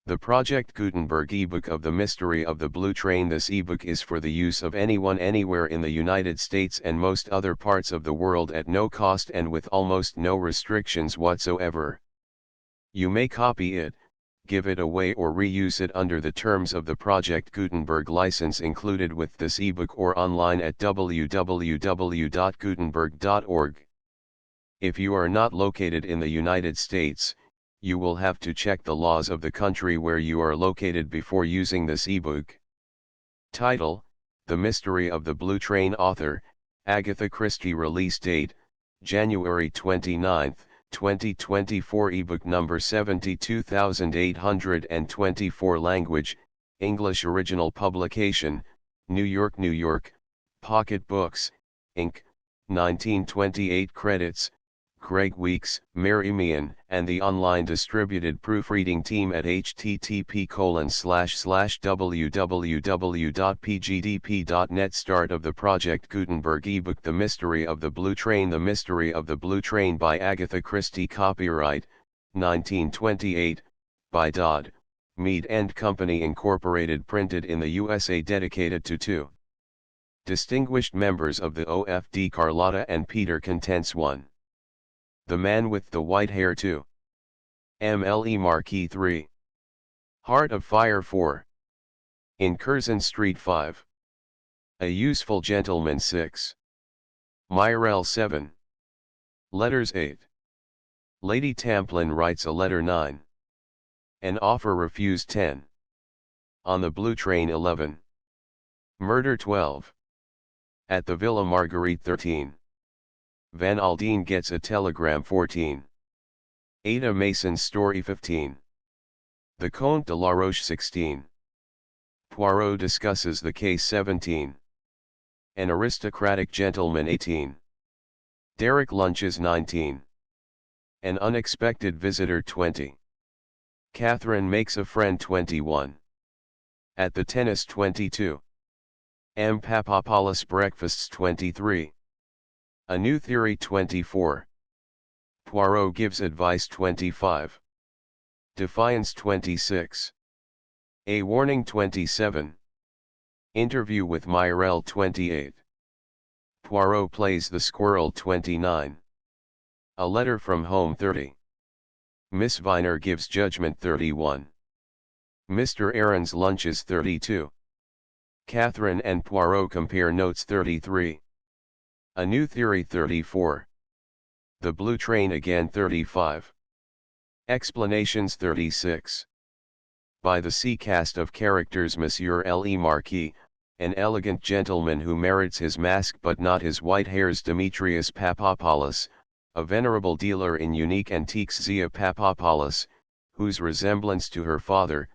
The Project Gutenberg ebook of The Mystery of the Blue Train. This ebook is for the use of anyone anywhere in the United States and most other parts of the world at no cost and with almost no restrictions whatsoever. You may copy it, give it away or reuse it under the terms of the Project Gutenberg license included with this ebook or online at www.gutenberg.org. If you are not located in the United States, you will have to check the laws of the country where you are located before using this ebook. Title: The Mystery of the Blue Train. Author: Agatha Christie. Release date: January 29, 2024. Ebook number 72824. Language: English. Original publication: New York, New York, Pocket Books, Inc., 1928. Credits: Greg Weeks, Mary Meehan, and the online distributed proofreading team at http://www.pgdp.net. Start of the Project Gutenberg ebook. The Mystery of the Blue Train. The Mystery of the Blue Train by Agatha Christie. Copyright 1928 by Dodd, Mead and Company Incorporated. Printed in the USA. Dedicated to two distinguished members of the OFD, Carlotta and Peter. Contents: 1. The Man with the White Hair. 2. MLE Marquis. 3. Heart of Fire. 4. In Curzon Street. 5. A Useful Gentleman. 6. Myrell. 7. Letters. 8. Lady Tamplin writes a letter. 9. An offer refused. 10. On the Blue Train. 11. Murder. 12. At the Villa Marguerite. 13. Van Aldine gets a telegram. 14. Ada Mason's story. 15. The Comte de la Roche. 16. Poirot discusses the case. 17. An aristocratic gentleman. 18. Derek lunches. 19. An unexpected visitor. 20. Catherine makes a friend. 21. At the tennis. 22. M. Papadopoulos breakfasts. 23. A new theory. 24. Poirot gives advice. 25. Defiance. 26. A warning. 27. Interview with Myrell. 28. Poirot plays the squirrel. 29. A letter from home. 30. Miss Viner gives judgment. 31. Mr. Aaron's lunches. 32. Catherine and Poirot compare notes. 33. A new theory. 34. The Blue Train again. 35. Explanations. 36. By the sea cast of characters. Monsieur Le Marquis, an elegant gentleman who merits his mask but not his white hairs. Demetrius Papadopoulos, a venerable dealer in unique antiques. Zia Papadopoulos, whose resemblance to her father,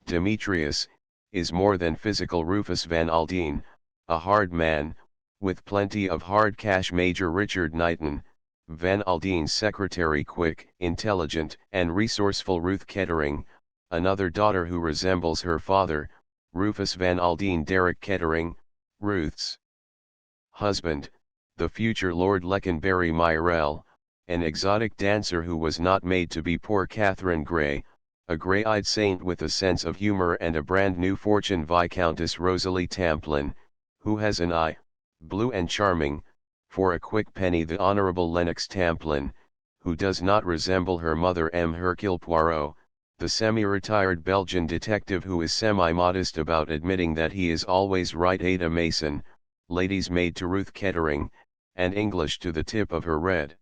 Demetrius, is more than physical. Rufus Van Aldine, a hard man, with plenty of hard cash. Major Richard Knighton, Van Aldine's secretary. Quick, intelligent, and resourceful. Ruth Kettering, another daughter who resembles her father, Rufus Van Aldine. Derek Kettering, Ruth's husband, the future Lord Leconberry. Myrell, an exotic dancer who was not made to be poor. Catherine Grey, a grey-eyed saint with a sense of humor and a brand new fortune. Viscountess Rosalie Tamplin, who has an eye, blue and charming, for a quick penny. The Honorable Lennox Tamplin, who does not resemble her mother. M. Hercule Poirot, the semi-retired Belgian detective who is semi-modest about admitting that he is always right. Ada Mason, lady's maid to Ruth Kettering, and English to the tip of her red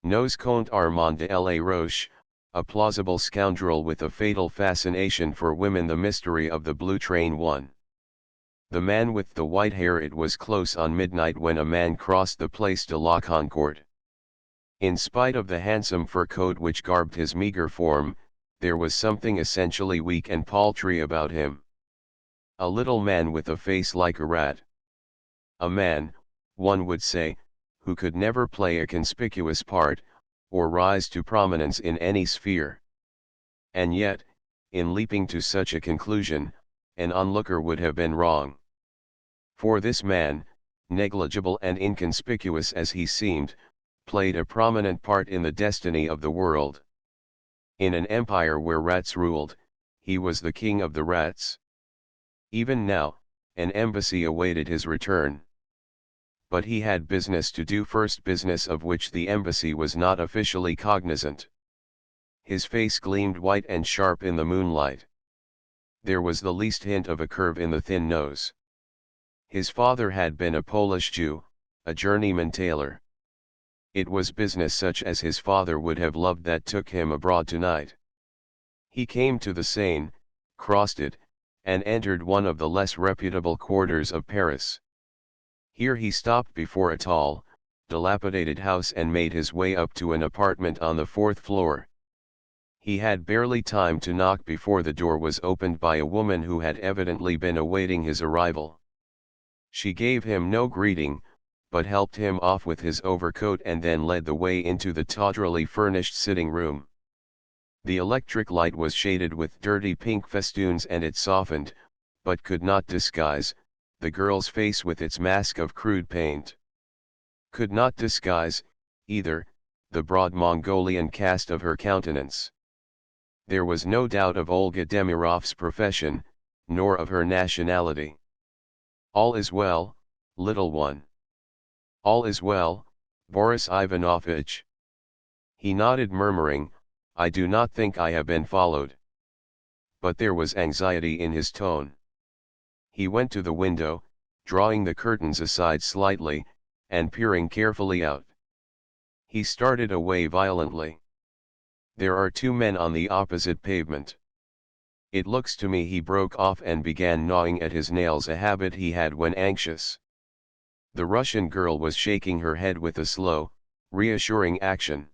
nose. Comte Armand de la Roche, a plausible scoundrel with a fatal fascination for women. The Mystery of the Blue Train. 1. The Man with the White Hair. It was close on midnight when a man crossed the Place de la Concorde. In spite of the handsome fur coat which garbed his meager form, there was something essentially weak and paltry about him. A little man with a face like a rat. A man, one would say, who could never play a conspicuous part, or rise to prominence in any sphere. And yet, in leaping to such a conclusion, an onlooker would have been wrong. For this man, negligible and inconspicuous as he seemed, played a prominent part in the destiny of the world. In an empire where rats ruled, he was the king of the rats. Even now, an embassy awaited his return. But he had business to do first, business of which the embassy was not officially cognizant. His face gleamed white and sharp in the moonlight. There was the least hint of a curve in the thin nose. His father had been a Polish Jew, a journeyman tailor. It was business such as his father would have loved that took him abroad tonight. He came to the Seine, crossed it, and entered one of the less reputable quarters of Paris. Here he stopped before a tall, dilapidated house and made his way up to an apartment on the 4th floor. He had barely time to knock before the door was opened by a woman who had evidently been awaiting his arrival. She gave him no greeting, but helped him off with his overcoat and then led the way into the tawdrily furnished sitting room. The electric light was shaded with dirty pink festoons and it softened, but could not disguise, the girl's face with its mask of crude paint. Could not disguise, either, the broad Mongolian cast of her countenance. There was no doubt of Olga Demirov's profession, nor of her nationality. "All is well, little one." "All is well, Boris Ivanovitch." He nodded, murmuring, "I do not think I have been followed." But there was anxiety in his tone. He went to the window, drawing the curtains aside slightly, and peering carefully out. He started away violently. "There are two men on the opposite pavement. It looks to me," he broke off and began gnawing at his nails, a habit he had when anxious. The Russian girl was shaking her head with a slow, reassuring action.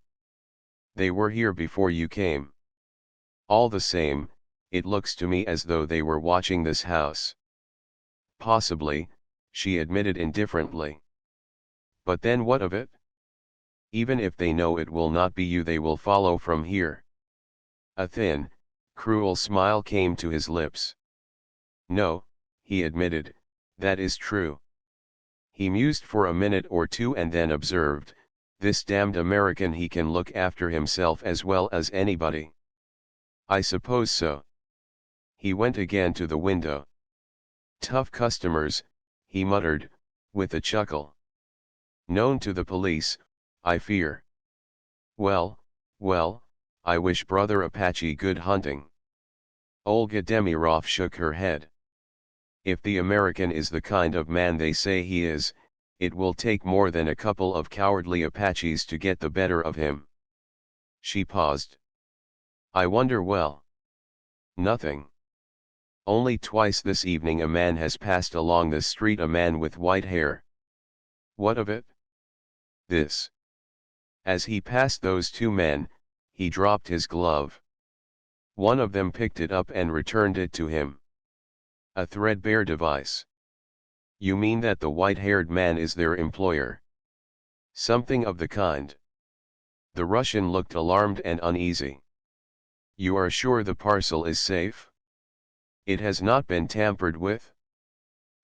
"They were here before you came. All the same, it looks to me as though they were watching this house." "Possibly," she admitted indifferently. "But then what of it? Even if they know it will not be you, they will follow from here." A thin, cruel smile came to his lips. "No," he admitted, "that is true." He mused for a minute or two and then observed, "This damned American, he can look after himself as well as anybody." "I suppose so." He went again to the window. "Tough customers," he muttered, with a chuckle. "Known to the police, I fear. Well, well, I wish Brother Apache good hunting." Olga Demirov shook her head. "If the American is the kind of man they say he is, it will take more than a couple of cowardly Apaches to get the better of him." She paused. "I wonder. Well, nothing. Only twice this evening a man has passed along the street, a man with white hair." "What of it?" "This. As he passed those two men, he dropped his glove. One of them picked it up and returned it to him. A threadbare device." "You mean that the white-haired man is their employer?" "Something of the kind." The Russian looked alarmed and uneasy. "You are sure the parcel is safe? It has not been tampered with?"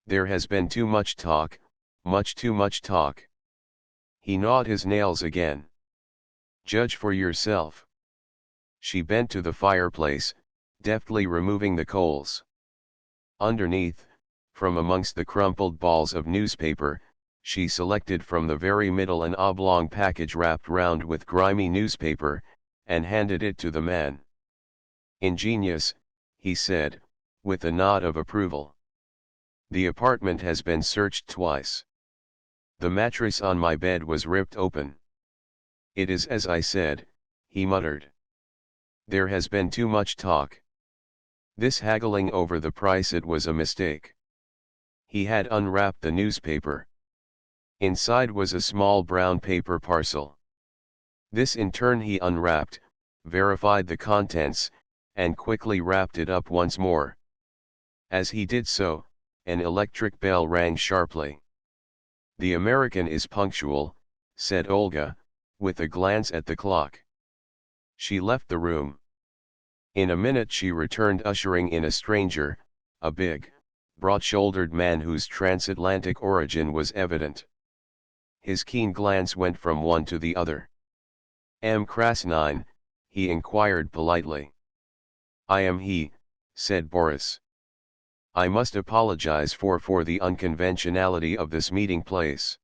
"There has been too much talk, much too much talk." He gnawed his nails again. "Judge for yourself." She bent to the fireplace, deftly removing the coals. Underneath, from amongst the crumpled balls of newspaper, she selected from the very middle an oblong package wrapped round with grimy newspaper, and handed it to the man. "Ingenious," he said, with a nod of approval. "The apartment has been searched twice. The mattress on my bed was ripped open." "It is as I said," he muttered. "There has been too much talk. This haggling over the price, it was a mistake." He had unwrapped the newspaper. Inside was a small brown paper parcel. This in turn he unwrapped, verified the contents, and quickly wrapped it up once more. As he did so, an electric bell rang sharply. "The American is punctual," said Olga, with a glance at the clock. She left the room. In a minute she returned, ushering in a stranger, a big, broad-shouldered man whose transatlantic origin was evident. His keen glance went from one to the other. "M. Krasnine?" he inquired politely. "I am he," said Boris. I must apologize for the unconventionality of this meeting place.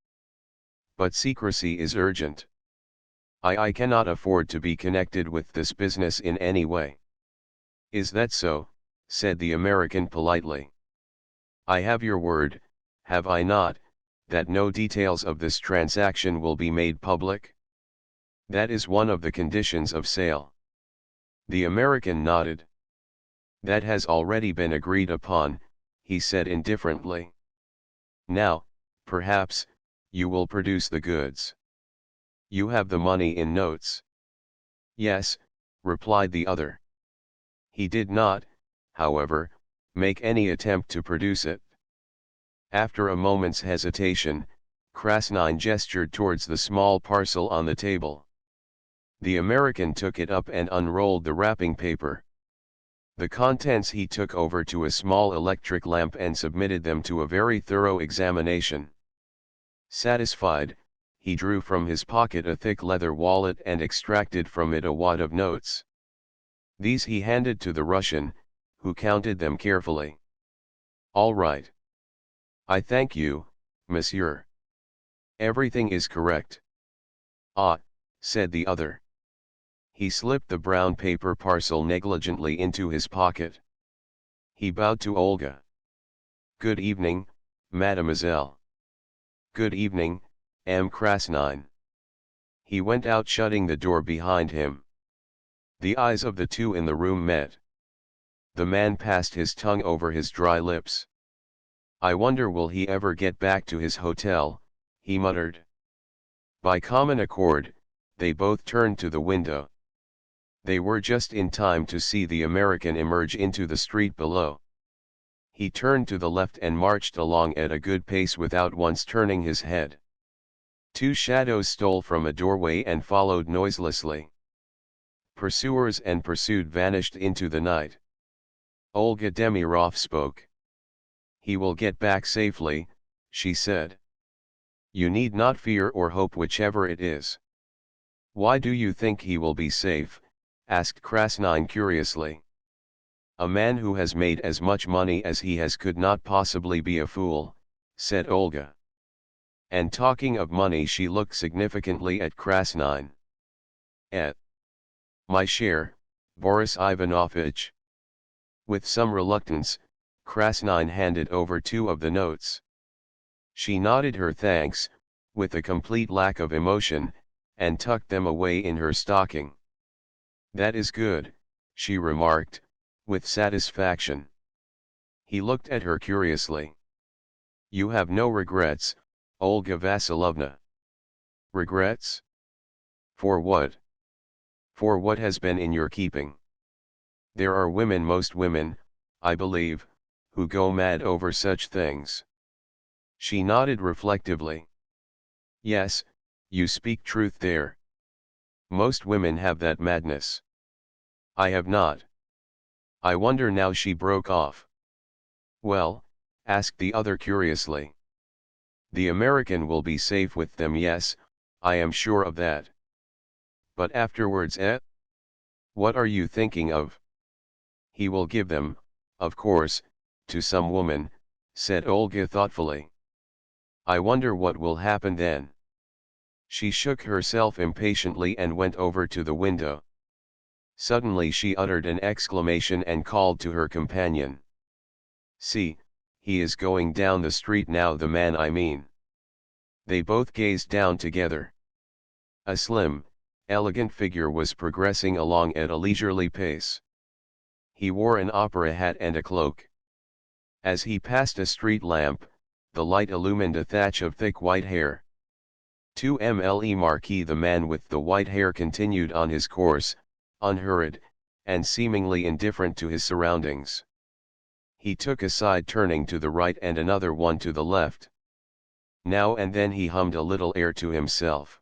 But secrecy is urgent. I cannot afford to be connected with this business in any way. Is that so? Said the American politely. I have your word, have I not, that no details of this transaction will be made public? That is one of the conditions of sale. The American nodded. That has already been agreed upon, he said indifferently. Now, perhaps, you will produce the goods. You have the money in notes. Yes, replied the other. He did not, however, make any attempt to produce it. After a moment's hesitation, Krasnine gestured towards the small parcel on the table. The American took it up and unrolled the wrapping paper. The contents he took over to a small electric lamp and submitted them to a very thorough examination. Satisfied, he drew from his pocket a thick leather wallet and extracted from it a wad of notes. These he handed to the Russian, who counted them carefully. All right. I thank you, monsieur. Everything is correct. Ah, said the other. He slipped the brown paper parcel negligently into his pocket. He bowed to Olga. Good evening, mademoiselle. Good evening, M. Krasnine. He went out, shutting the door behind him. The eyes of the two in the room met. The man passed his tongue over his dry lips. I wonder will he ever get back to his hotel, he muttered. By common accord, they both turned to the window. They were just in time to see the American emerge into the street below. He turned to the left and marched along at a good pace without once turning his head. Two shadows stole from a doorway and followed noiselessly. Pursuers and pursued vanished into the night. Olga Demirov spoke. He will get back safely, she said. You need not fear or hope, whichever it is. Why do you think he will be safe? Asked Krasnine curiously. A man who has made as much money as he has could not possibly be a fool, said Olga. And talking of money, she looked significantly at Krasnine. My share, Boris Ivanovich. With some reluctance, Krasnine handed over two of the notes. She nodded her thanks, with a complete lack of emotion, and tucked them away in her stocking. That is good, she remarked, with satisfaction. He looked at her curiously. You have no regrets, Olga Vasilovna. Regrets? For what? For what has been in your keeping. There are women, most women, I believe, who go mad over such things. She nodded reflectively. Yes, you speak truth there. Most women have that madness. I have not. I wonder now. She broke off. Well, asked the other curiously. The American will be safe with them, yes, I am sure of that. But afterwards, What are you thinking of? He will give them, of course, to some woman, said Olga thoughtfully. I wonder what will happen then. She shook herself impatiently and went over to the window. Suddenly she uttered an exclamation and called to her companion. See, he is going down the street now, the man I mean. They both gazed down together. A slim, elegant figure was progressing along at a leisurely pace. He wore an opera hat and a cloak. As he passed a street lamp, the light illumined a thatch of thick white hair. 2 Marquis. The man with the white hair continued on his course, unhurried, and seemingly indifferent to his surroundings. He took a side turning to the right and another one to the left. Now and then he hummed a little air to himself.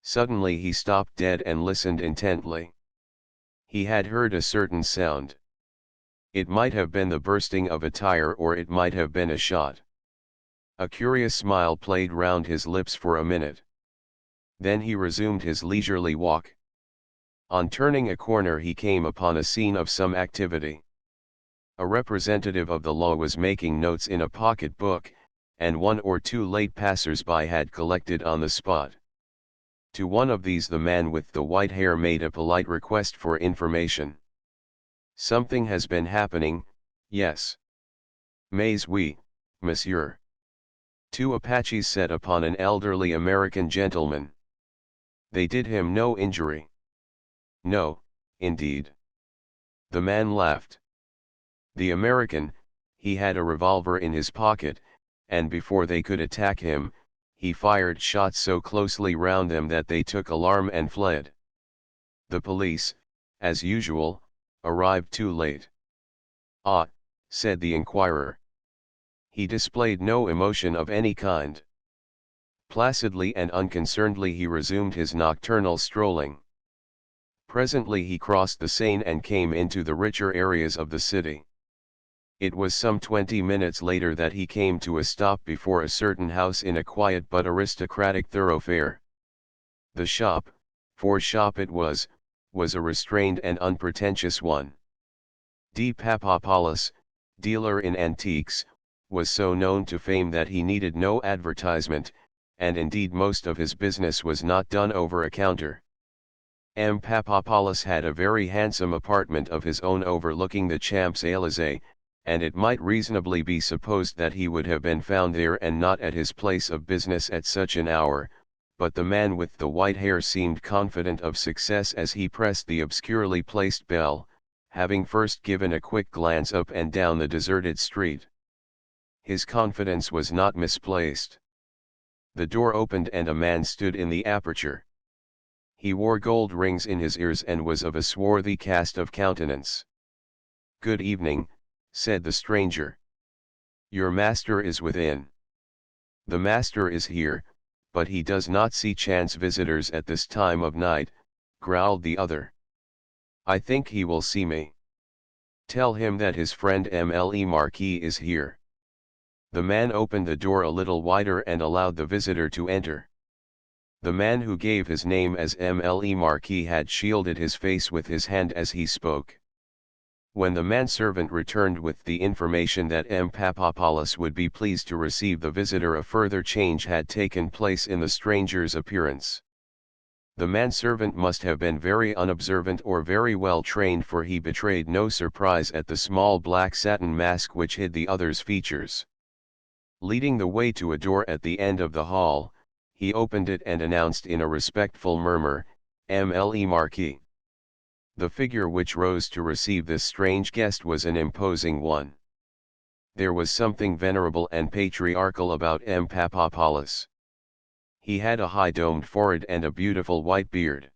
Suddenly he stopped dead and listened intently. He had heard a certain sound. It might have been the bursting of a tire, or it might have been a shot. A curious smile played round his lips for a minute. Then he resumed his leisurely walk. On turning a corner he came upon a scene of some activity. A representative of the law was making notes in a pocket book, and 1 or 2 late passers-by had collected on the spot. To one of these the man with the white hair made a polite request for information. "Something has been happening, yes." "Mais oui, monsieur." 2 Apaches set upon an elderly American gentleman. "They did him no injury." "No, indeed." The man laughed. The American, he had a revolver in his pocket, and before they could attack him, he fired shots so closely round them that they took alarm and fled. The police, as usual, arrived too late. "Ah," said the inquirer. He displayed no emotion of any kind. Placidly and unconcernedly he resumed his nocturnal strolling. Presently he crossed the Seine and came into the richer areas of the city. It was some 20 minutes later that he came to a stop before a certain house in a quiet but aristocratic thoroughfare. The shop, for shop it was a restrained and unpretentious one. D. Papopoulos, dealer in antiques, was so known to fame that he needed no advertisement, and indeed most of his business was not done over a counter. M. Papopoulos had a very handsome apartment of his own overlooking the Champs-Élysées, and it might reasonably be supposed that he would have been found there and not at his place of business at such an hour, but the man with the white hair seemed confident of success as he pressed the obscurely placed bell, having first given a quick glance up and down the deserted street. His confidence was not misplaced. The door opened and a man stood in the aperture. He wore gold rings in his ears and was of a swarthy cast of countenance. "Good evening," said the stranger. "Your master is within." "The master is here, but he does not see chance visitors at this time of night," growled the other. "I think he will see me. Tell him that his friend M.L.E. Marquis is here." The man opened the door a little wider and allowed the visitor to enter. The man who gave his name as M.L.E. Marquis had shielded his face with his hand as he spoke. When the manservant returned with the information that M. Papopoulos would be pleased to receive the visitor, a further change had taken place in the stranger's appearance. The manservant must have been very unobservant or very well trained, for he betrayed no surprise at the small black satin mask which hid the other's features. Leading the way to a door at the end of the hall, he opened it and announced in a respectful murmur, "M.L.E. Marquis." The figure which rose to receive this strange guest was an imposing one. There was something venerable and patriarchal about M. Papopoulos. He had a high domed forehead and a beautiful white beard.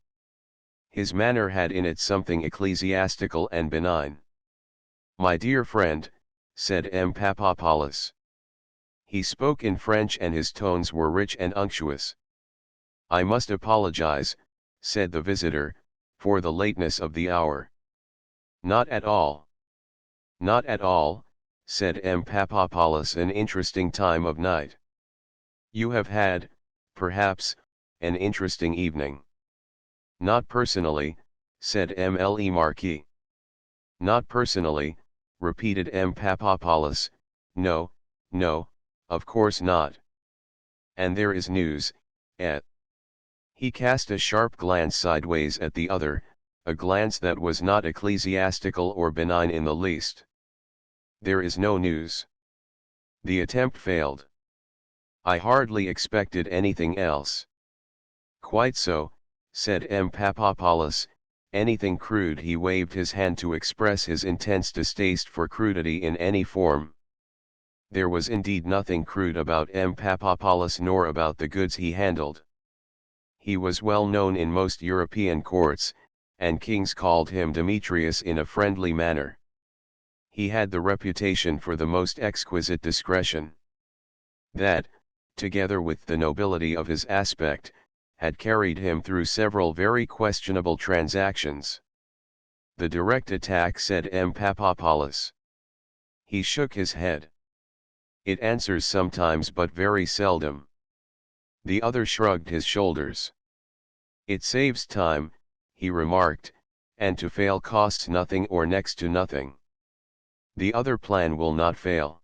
His manner had in it something ecclesiastical and benign. "My dear friend," said M. Papopoulos. He spoke in French and his tones were rich and unctuous. "I must apologize," said the visitor, "for the lateness of the hour." "Not at all." "Not at all," said M. Papopoulos, "an interesting time of night. You have had, perhaps, an interesting evening." "Not personally," said M.L.E. Marquis. "Not personally," repeated M. Papopoulos, "no, no, of course not. And there is news, eh?" He cast a sharp glance sideways at the other, a glance that was not ecclesiastical or benign in the least. "There is no news. The attempt failed. I hardly expected anything else." "Quite so," said M. Papopoulos, "anything crude." He waved his hand to express his intense distaste for crudity in any form. There was indeed nothing crude about M. Papopoulos nor about the goods he handled. He was well known in most European courts, and kings called him Demetrius in a friendly manner. He had the reputation for the most exquisite discretion. That, together with the nobility of his aspect, had carried him through several very questionable transactions. "The direct attack," said M. Papopoulos. He shook his head. "It answers sometimes but very seldom." The other shrugged his shoulders. "It saves time," he remarked, "and to fail costs nothing or next to nothing." The other plan will not fail.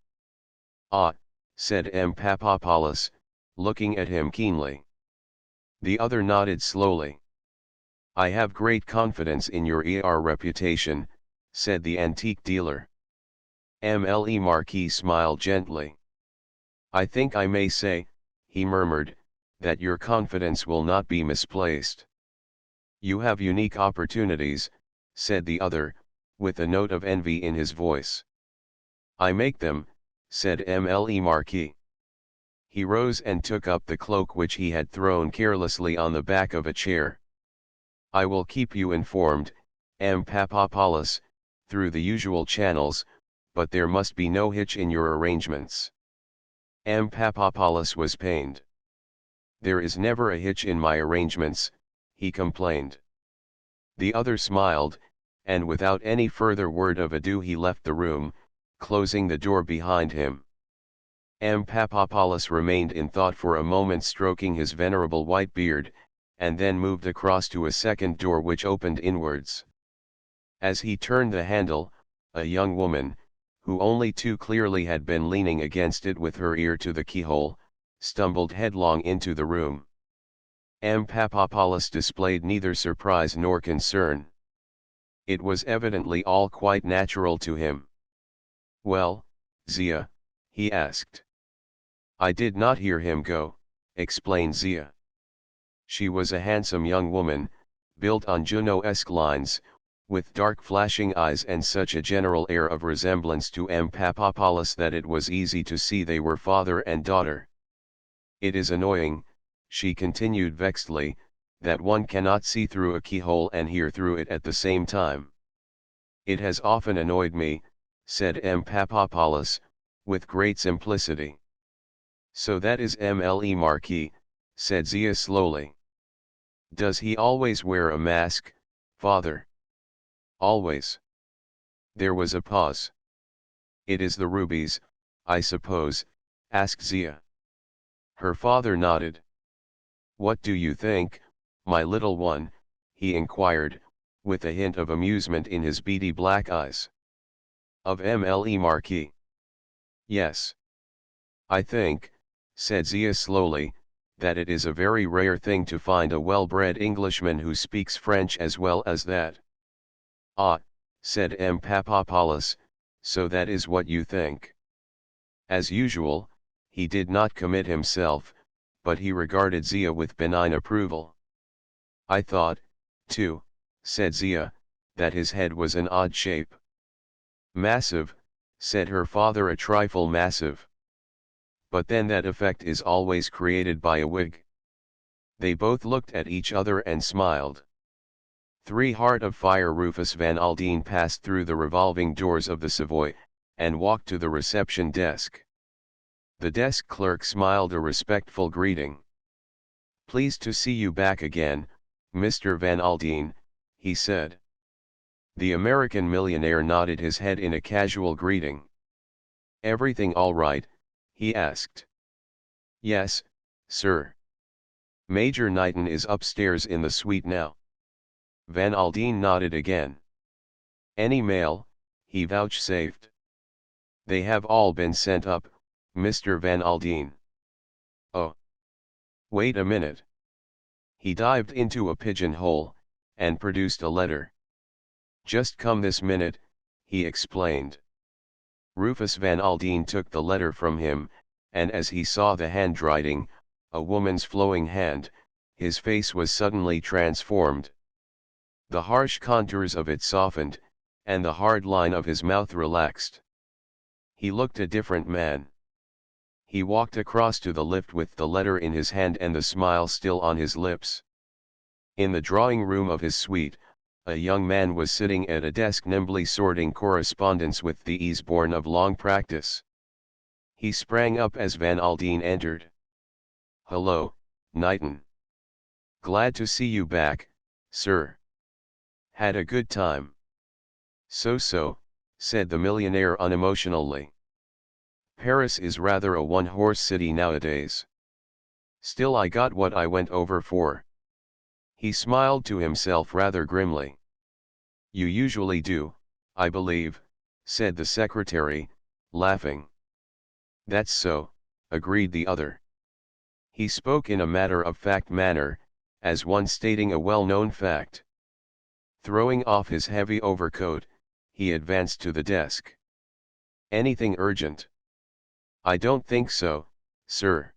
Ah, said M. Papadopoulos, looking at him keenly. The other nodded slowly. I have great confidence in your reputation, said the antique dealer. MLE Marquis smiled gently. I think I may say, he murmured, that your confidence will not be misplaced. You have unique opportunities, said the other, with a note of envy in his voice. I make them, said MLE Marquis. He rose and took up the cloak which he had thrown carelessly on the back of a chair. I will keep you informed, M. Papadopoulos, through the usual channels, but there must be no hitch in your arrangements. M. Papadopoulos was pained. There is never a hitch in my arrangements, he complained. The other smiled, and without any further word of adieu he left the room, closing the door behind him. M. Papadopoulos remained in thought for a moment, stroking his venerable white beard, and then moved across to a second door which opened inwards. As he turned the handle, a young woman, who only too clearly had been leaning against it with her ear to the keyhole, stumbled headlong into the room. M. Papadopoulos displayed neither surprise nor concern. It was evidently all quite natural to him. Well, Zia? He asked. I did not hear him go, explained Zia. She was a handsome young woman, built on Juno-esque lines, with dark flashing eyes and such a general air of resemblance to M. Papadopoulos that it was easy to see they were father and daughter. It is annoying, she continued vexedly, that one cannot see through a keyhole and hear through it at the same time. It has often annoyed me, said M. Papadopoulos, with great simplicity. So that is MLE Marquis, said Zia slowly. Does he always wear a mask, father? Always. There was a pause. It is the rubies, I suppose, asked Zia. Her father nodded. What do you think, my little one? He inquired, with a hint of amusement in his beady black eyes. Of MLE Marquis? Yes. I think, said Zia slowly, that it is a very rare thing to find a well-bred Englishman who speaks French as well as that. Ah, said M. Papadopoulos, so that is what you think. As usual, he did not commit himself, but he regarded Zia with benign approval. I thought, too, said Zia, that his head was an odd shape. Massive, said her father, a trifle massive. But then that effect is always created by a wig. They both looked at each other and smiled. 3 Heart of Fire Rufus Van Aldine passed through the revolving doors of the Savoy, and walked to the reception desk. The desk clerk smiled a respectful greeting. Pleased to see you back again, Mr. Van Aldine, he said. The American millionaire nodded his head in a casual greeting. Everything all right? He asked. Yes, sir. Major Knighton is upstairs in the suite now. Van Aldine nodded again. Any mail? He vouchsafed. They have all been sent up, Mr. Van Aldine. Oh. Wait a minute. He dived into a pigeonhole, and produced a letter. Just come this minute, he explained. Rufus Van Aldine took the letter from him, and as he saw the handwriting, a woman's flowing hand, his face was suddenly transformed. The harsh contours of it softened, and the hard line of his mouth relaxed. He looked a different man. He walked across to the lift with the letter in his hand and the smile still on his lips. In the drawing room of his suite, a young man was sitting at a desk nimbly sorting correspondence with the ease born of long practice. He sprang up as Van Aldine entered. Hello, Knighton. Glad to see you back, sir. Had a good time. So, said the millionaire unemotionally. Paris is rather a one-horse city nowadays. Still, I got what I went over for. He smiled to himself rather grimly. You usually do, I believe, said the secretary, laughing. That's so, agreed the other. He spoke in a matter-of-fact manner, as one stating a well-known fact. Throwing off his heavy overcoat, he advanced to the desk. Anything urgent? I don't think so, sir.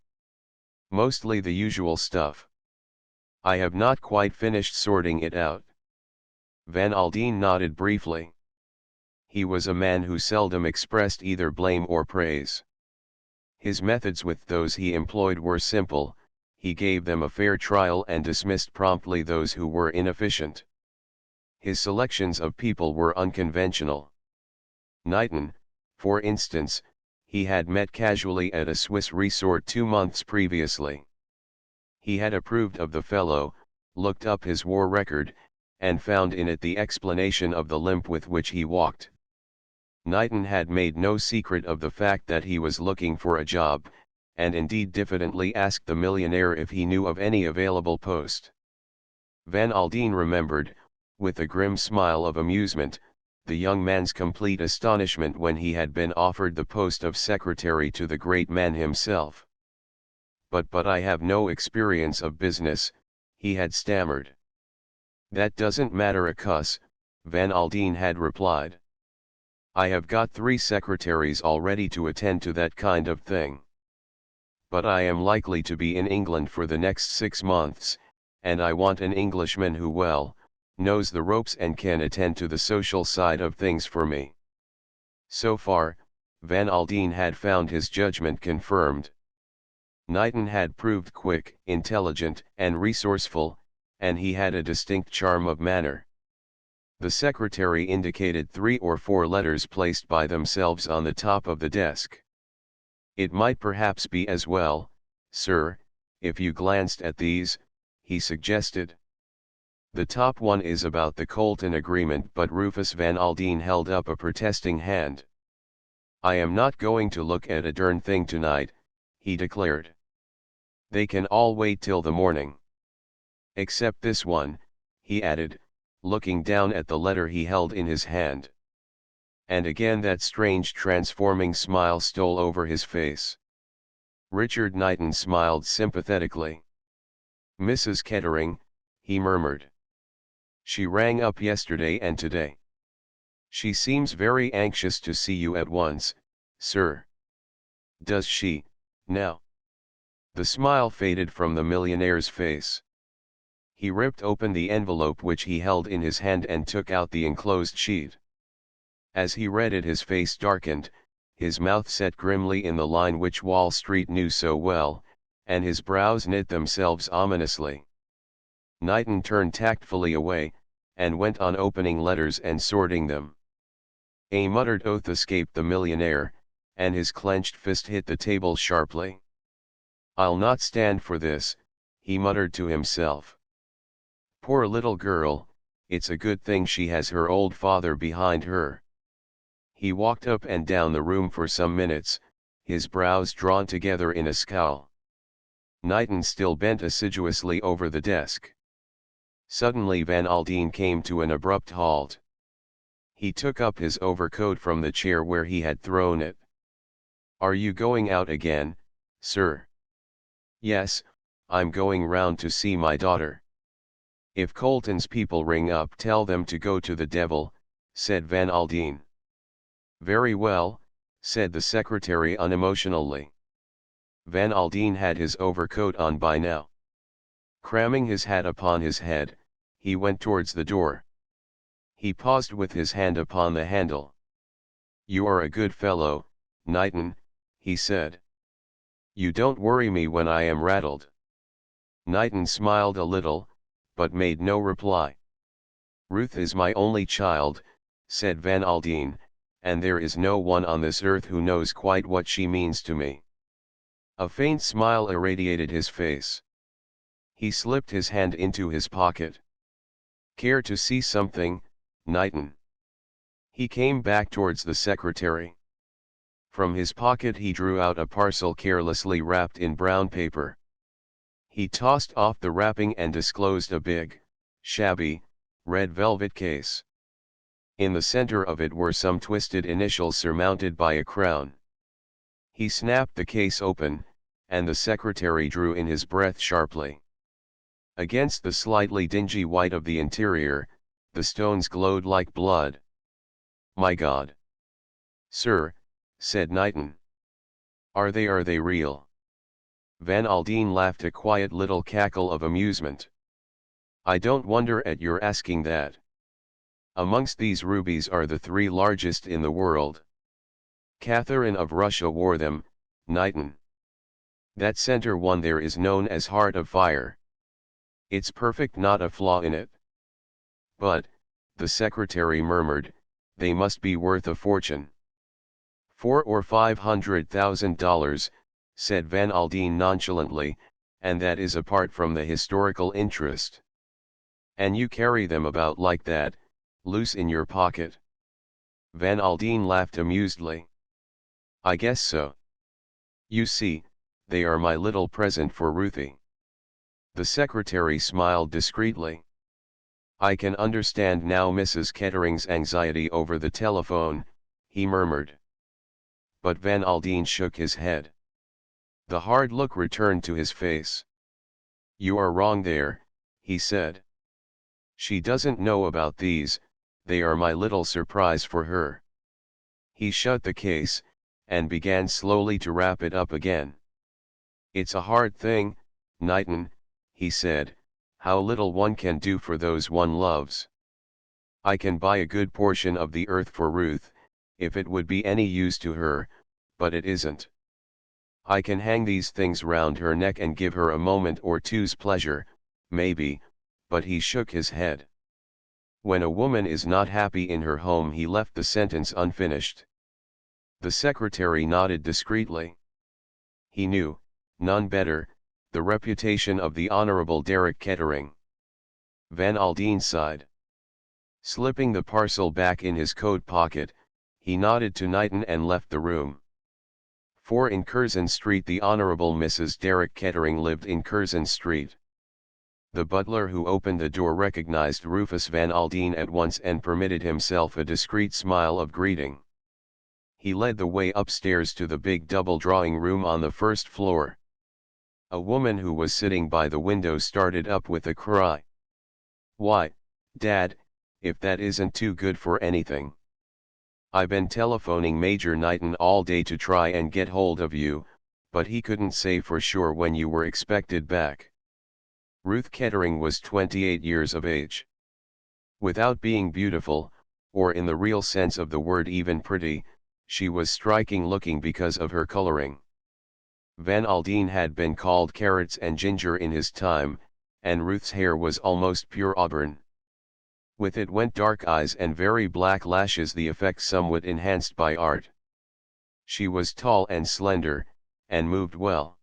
Mostly the usual stuff. I have not quite finished sorting it out. Van Aldine nodded briefly. He was a man who seldom expressed either blame or praise. His methods with those he employed were simple, he gave them a fair trial and dismissed promptly those who were inefficient. His selections of people were unconventional. Knighton, for instance, he had met casually at a Swiss resort 2 months previously. He had approved of the fellow, looked up his war record, and found in it the explanation of the limp with which he walked. Knighton had made no secret of the fact that he was looking for a job, and indeed diffidently asked the millionaire if he knew of any available post. Van Aldine remembered, with a grim smile of amusement, the young man's complete astonishment when he had been offered the post of secretary to the great man himself. But I have no experience of business, he had stammered. That doesn't matter a cuss, Van Aldine had replied. I have got 3 secretaries already to attend to that kind of thing. But I am likely to be in England for the next 6 months, and I want an Englishman who knows the ropes and can attend to the social side of things for me. So far, Van Aldine had found his judgment confirmed. Knighton had proved quick, intelligent, and resourceful, and he had a distinct charm of manner. The secretary indicated 3 or 4 letters placed by themselves on the top of the desk. It might perhaps be as well, sir, if you glanced at these, he suggested. The top one is about the Colton agreement, but Rufus Van Aldine held up a protesting hand. I am not going to look at a darn thing tonight, he declared. They can all wait till the morning. Except this one, he added, looking down at the letter he held in his hand. And again that strange transforming smile stole over his face. Richard Knighton smiled sympathetically. Mrs. Kettering, he murmured. She rang up yesterday and today. She seems very anxious to see you at once, sir. Does she, now? The smile faded from the millionaire's face. He ripped open the envelope which he held in his hand and took out the enclosed sheet. As he read it, his face darkened, his mouth set grimly in the line which Wall Street knew so well, and his brows knit themselves ominously. Knighton turned tactfully away, and went on opening letters and sorting them. A muttered oath escaped the millionaire, and his clenched fist hit the table sharply. I'll not stand for this, he muttered to himself. Poor little girl, it's a good thing she has her old father behind her. He walked up and down the room for some minutes, his brows drawn together in a scowl. Knighton still bent assiduously over the desk. Suddenly Van Aldine came to an abrupt halt. He took up his overcoat from the chair where he had thrown it. Are you going out again, sir? Yes, I'm going round to see my daughter. If Colton's people ring up, tell them to go to the devil, said Van Aldine. Very well, said the secretary unemotionally. Van Aldine had his overcoat on by now. Cramming his hat upon his head, he went towards the door. He paused with his hand upon the handle. You are a good fellow, Knighton, he said. You don't worry me when I am rattled. Knighton smiled a little, but made no reply. Ruth is my only child, said Van Aldine, and there is no one on this earth who knows quite what she means to me. A faint smile irradiated his face. He slipped his hand into his pocket. Care to see something, Knighton? He came back towards the secretary. From his pocket he drew out a parcel carelessly wrapped in brown paper. He tossed off the wrapping and disclosed a big, shabby, red velvet case. In the center of it were some twisted initials surmounted by a crown. He snapped the case open, and the secretary drew in his breath sharply. Against the slightly dingy white of the interior, the stones glowed like blood. "My God! Sir," said Knighton. Are they real?" Van Aldine laughed a quiet little cackle of amusement. "I don't wonder at your asking that. Amongst these rubies are the 3 largest in the world. Catherine of Russia wore them, Knighton. That center one there is known as Heart of Fire. It's perfect, not a flaw in it." "But," the secretary murmured, "they must be worth a fortune." $400,000 or $500,000, said Van Aldine nonchalantly, "and that is apart from the historical interest. And you carry them about like that, loose in your pocket?" Van Aldine laughed amusedly. "I guess so. You see, they are my little present for Ruthie." The secretary smiled discreetly. "I can understand now Mrs. Kettering's anxiety over the telephone," he murmured. But Van Aldine shook his head. The hard look returned to his face. "You are wrong there," he said. "She doesn't know about these, they are my little surprise for her." He shut the case, and began slowly to wrap it up again. "It's a hard thing, Knighton," he said, "how little one can do for those one loves. I can buy a good portion of the earth for Ruth, if it would be any use to her, but it isn't. I can hang these things round her neck and give her a moment or two's pleasure, maybe," but he shook his head. "When a woman is not happy in her home," he left the sentence unfinished. The secretary nodded discreetly. He knew, none better, the reputation of the Honorable Derek Kettering. Van Aldine sighed. Slipping the parcel back in his coat pocket, he nodded to Knighton and left the room. For in Curzon Street the Honorable Mrs. Derek Kettering lived in Curzon Street. The butler who opened the door recognized Rufus Van Aldine at once and permitted himself a discreet smile of greeting. He led the way upstairs to the big double drawing room on the first floor. A woman who was sitting by the window started up with a cry. "Why, Dad, if that isn't too good for anything. I been telephoning Major Knighton all day to try and get hold of you, but he couldn't say for sure when you were expected back." Ruth Kettering was 28 years of age. Without being beautiful, or in the real sense of the word even pretty, she was striking looking because of her coloring. Van Aldine had been called carrots and ginger in his time, and Ruth's hair was almost pure auburn. With it went dark eyes and very black lashes, the effect somewhat enhanced by art. She was tall and slender, and moved well.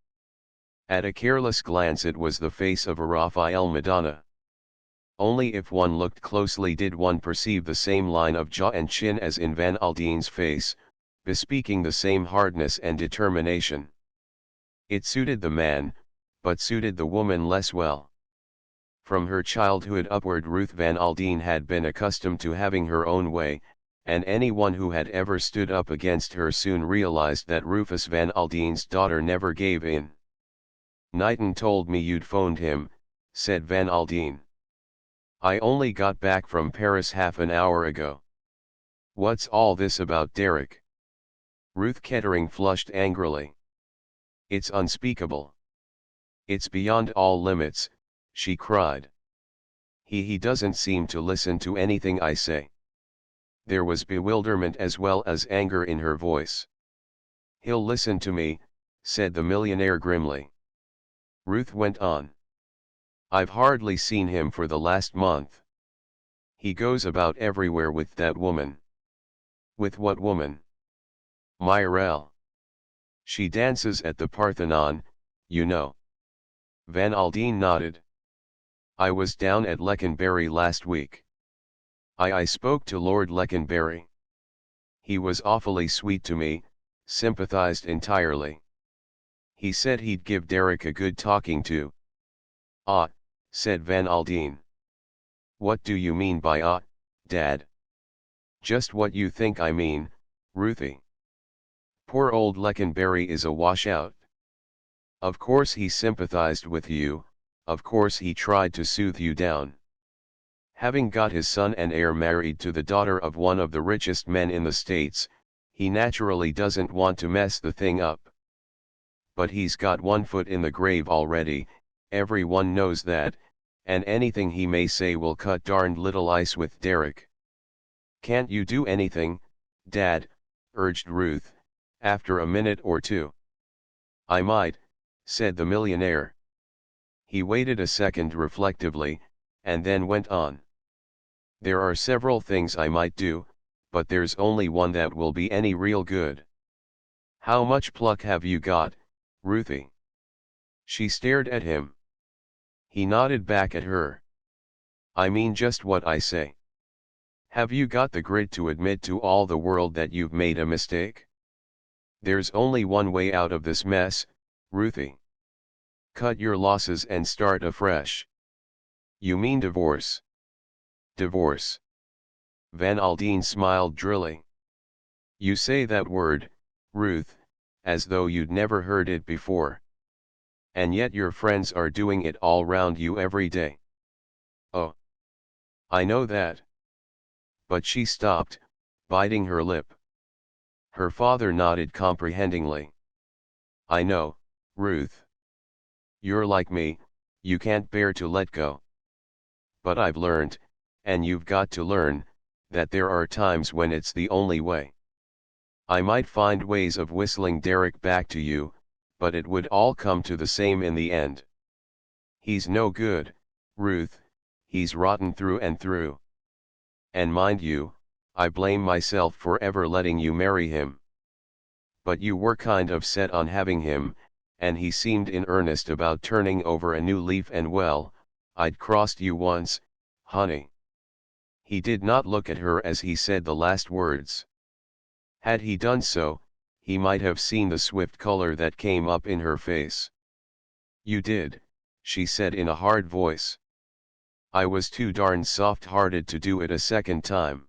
At a careless glance it was the face of a Raphael Madonna. Only if one looked closely did one perceive the same line of jaw and chin as in Van Aldine's face, bespeaking the same hardness and determination. It suited the man, but suited the woman less well. From her childhood upward Ruth Van Aldine had been accustomed to having her own way, and anyone who had ever stood up against her soon realized that Rufus Van Aldine's daughter never gave in. "Knighton told me you'd phoned him," said Van Aldine. "I only got back from Paris half an hour ago. What's all this about Derek?" Ruth Kettering flushed angrily. "It's unspeakable. It's beyond all limits," she cried. He doesn't seem to listen to anything I say." There was bewilderment as well as anger in her voice. "He'll listen to me," said the millionaire grimly. Ruth went on. "I've hardly seen him for the last month. He goes about everywhere with that woman." "With what woman?" "Myrelle. She dances at the Parthenon, you know." Van Aldine nodded. "I was down at Leconbury last week. I spoke to Lord Leconbury. He was awfully sweet to me, sympathized entirely. He said he'd give Derek a good talking to." "Ah," said Van Aldine. "What do you mean by ah, Dad?" Just what you think I mean, Ruthie. Poor old Leconberry is a washout. Of course he sympathized with you, of course he tried to soothe you down. Having got his son and heir married to the daughter of one of the richest men in the States, he naturally doesn't want to mess the thing up. But he's got one foot in the grave already, everyone knows that, and anything he may say will cut darned little ice with Derek. Can't you do anything, Dad? Urged Ruth, after a minute or two. I might, said the millionaire. He waited a second reflectively, and then went on. There are several things I might do, but there's only one that will be any real good. How much pluck have you got, Ruthie? She stared at him. He nodded back at her. I mean just what I say. Have you got the grit to admit to all the world that you've made a mistake? There's only one way out of this mess, Ruthie. Cut your losses and start afresh. You mean divorce? Divorce. Van Aldine smiled drily. You say that word, Ruth, as though you'd never heard it before. And yet your friends are doing it all round you every day. Oh. I know that. But she stopped, biting her lip. Her father nodded comprehendingly. I know, Ruth. You're like me, you can't bear to let go. But I've learned, and you've got to learn, that there are times when it's the only way. I might find ways of whistling Derek back to you, but it would all come to the same in the end. He's no good, Ruth, he's rotten through and through. And mind you, I blame myself for ever letting you marry him. But you were kind of set on having him, and he seemed in earnest about turning over a new leaf, and well, I'd crossed you once, honey. He did not look at her as he said the last words. Had he done so, he might have seen the swift color that came up in her face. You did, she said in a hard voice. I was too darn soft-hearted to do it a second time.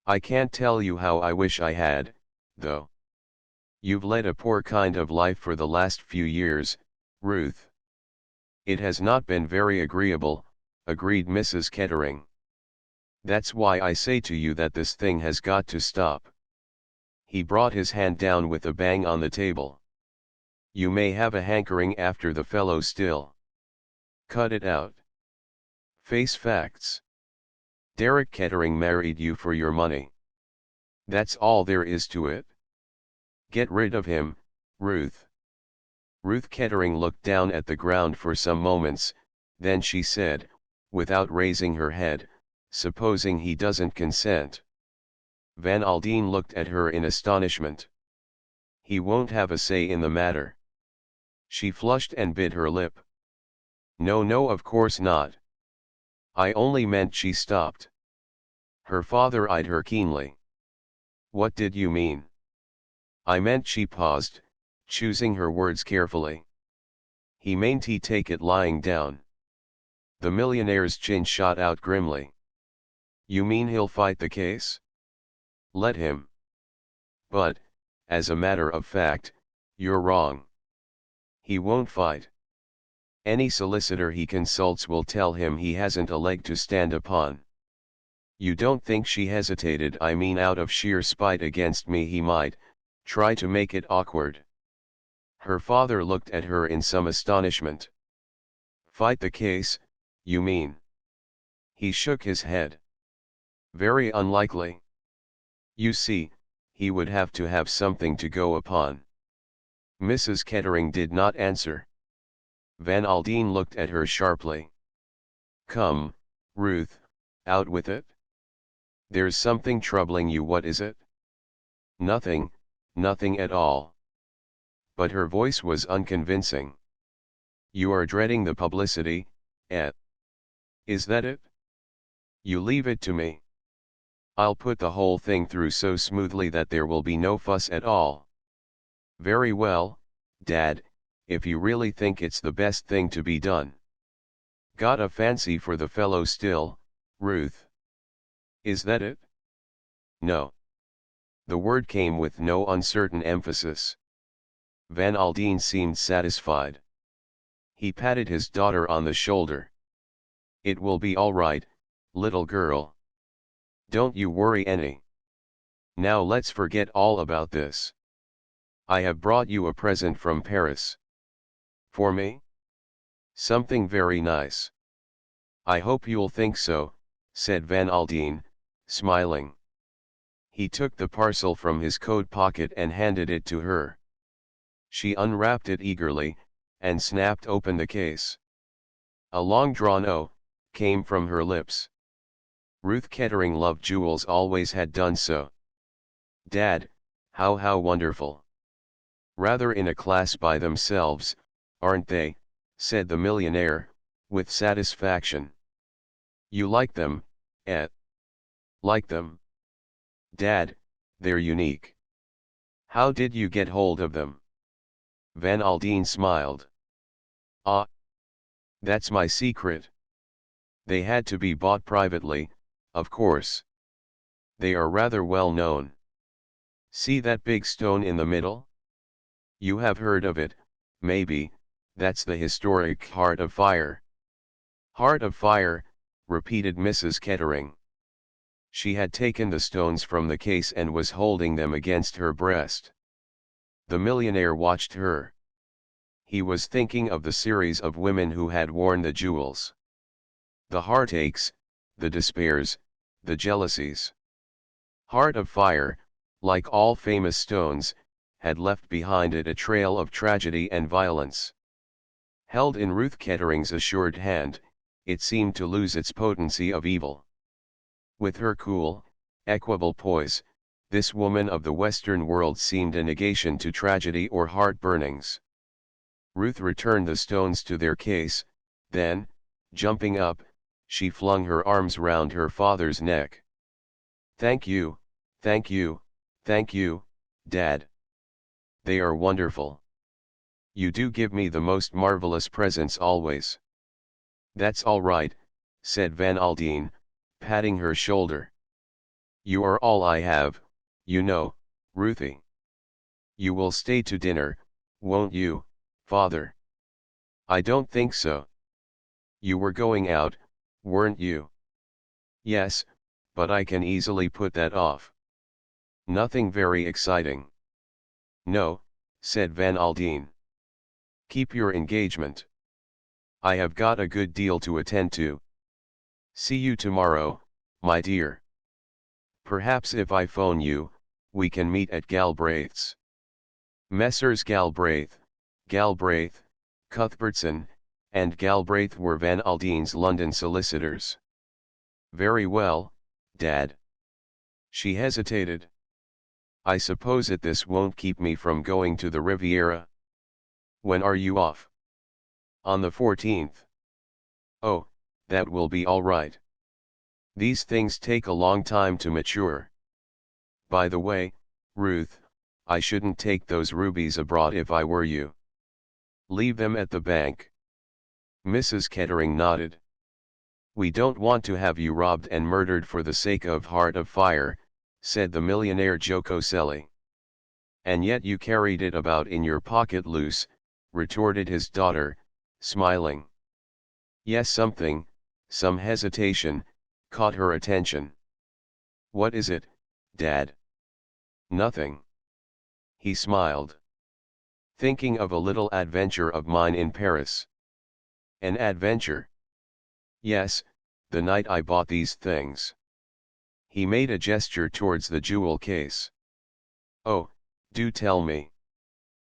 I can't tell you how I wish I had, though. You've led a poor kind of life for the last few years, Ruth. It has not been very agreeable, agreed Mrs. Kettering. That's why I say to you that this thing has got to stop. He brought his hand down with a bang on the table. You may have a hankering after the fellow still. Cut it out. Face facts. Derek Kettering married you for your money. That's all there is to it. Get rid of him, Ruth. Ruth Kettering looked down at the ground for some moments, then she said, without raising her head, supposing he doesn't consent. Van Aldine looked at her in astonishment. He won't have a say in the matter. She flushed and bit her lip. No, no, of course not. I only meant. She stopped. Her father eyed her keenly. What did you mean? I meant. She paused, choosing her words carefully. He meant he take it lying down. The millionaire's chin shot out grimly. You mean he'll fight the case? Let him. But, as a matter of fact, you're wrong. He won't fight. Any solicitor he consults will tell him he hasn't a leg to stand upon. You don't think she hesitated? I mean, out of sheer spite against me he might try to make it awkward. Her father looked at her in some astonishment. Fight the case, you mean? He shook his head. Very unlikely. You see, he would have to have something to go upon. Mrs. Kettering did not answer. Van Aldine looked at her sharply. Come, Ruth, out with it. There's something troubling you. What is it? Nothing, nothing at all. But her voice was unconvincing. You are dreading the publicity, eh? Is that it? You leave it to me. I'll put the whole thing through so smoothly that there will be no fuss at all. Very well, Dad, if you really think it's the best thing to be done. Got a fancy for the fellow still, Ruth? Is that it? No. The word came with no uncertain emphasis. Van Aldine seemed satisfied. He patted his daughter on the shoulder. It will be all right, little girl. Don't you worry any. Now let's forget all about this. I have brought you a present from Paris. For me? Something very nice. I hope you'll think so, said Van Aldine, smiling. He took the parcel from his coat pocket and handed it to her. She unwrapped it eagerly, and snapped open the case. A long-drawn "oh" came from her lips. Ruth Kettering loved jewels, always had done so. Dad, how wonderful. Rather in a class by themselves, aren't they, said the millionaire, with satisfaction. You like them, eh? Like them? Dad, they're unique. How did you get hold of them? Van Aldine smiled. Ah, that's my secret. They had to be bought privately, of course. They are rather well known. See that big stone in the middle? You have heard of it, maybe, that's the historic Heart of Fire. Heart of Fire, repeated Mrs. Kettering. She had taken the stones from the case and was holding them against her breast. The millionaire watched her. He was thinking of the series of women who had worn the jewels. The heartaches, the despairs, the jealousies. Heart of Fire, like all famous stones, had left behind it a trail of tragedy and violence. Held in Ruth Kettering's assured hand, it seemed to lose its potency of evil. With her cool, equable poise, this woman of the Western world seemed a negation to tragedy or heart-burnings. Ruth returned the stones to their case, then, jumping up, she flung her arms round her father's neck. Thank you, thank you, thank you, Dad. They are wonderful. You do give me the most marvelous presents always. That's all right, said Van Aldine, patting her shoulder. You are all I have, you know, Ruthie. You will stay to dinner, won't you, Father? I don't think so. You were going out, weren't you? Yes, but I can easily put that off. Nothing very exciting. No, said Van Aldine. Keep your engagement. I have got a good deal to attend to. See you tomorrow, my dear. Perhaps if I phone you, we can meet at Galbraith's. Messrs. Galbraith, Cuthbertson, and Galbraith were Van Aldine's London solicitors. Very well, Dad. She hesitated. I suppose this won't keep me from going to the Riviera. When are you off? On the 14th. Oh, that will be all right. These things take a long time to mature. By the way, Ruth, I shouldn't take those rubies abroad if I were you. Leave them at the bank. Mrs. Kettering nodded. We don't want to have you robbed and murdered for the sake of Heart of Fire, said the millionaire jocosely. And yet you carried it about in your pocket loose, retorted his daughter, smiling. Yes, some hesitation, caught her attention. What is it, Dad? Nothing. He smiled. Thinking of a little adventure of mine in Paris. An adventure? Yes, the night I bought these things. He made a gesture towards the jewel case. Oh, do tell me.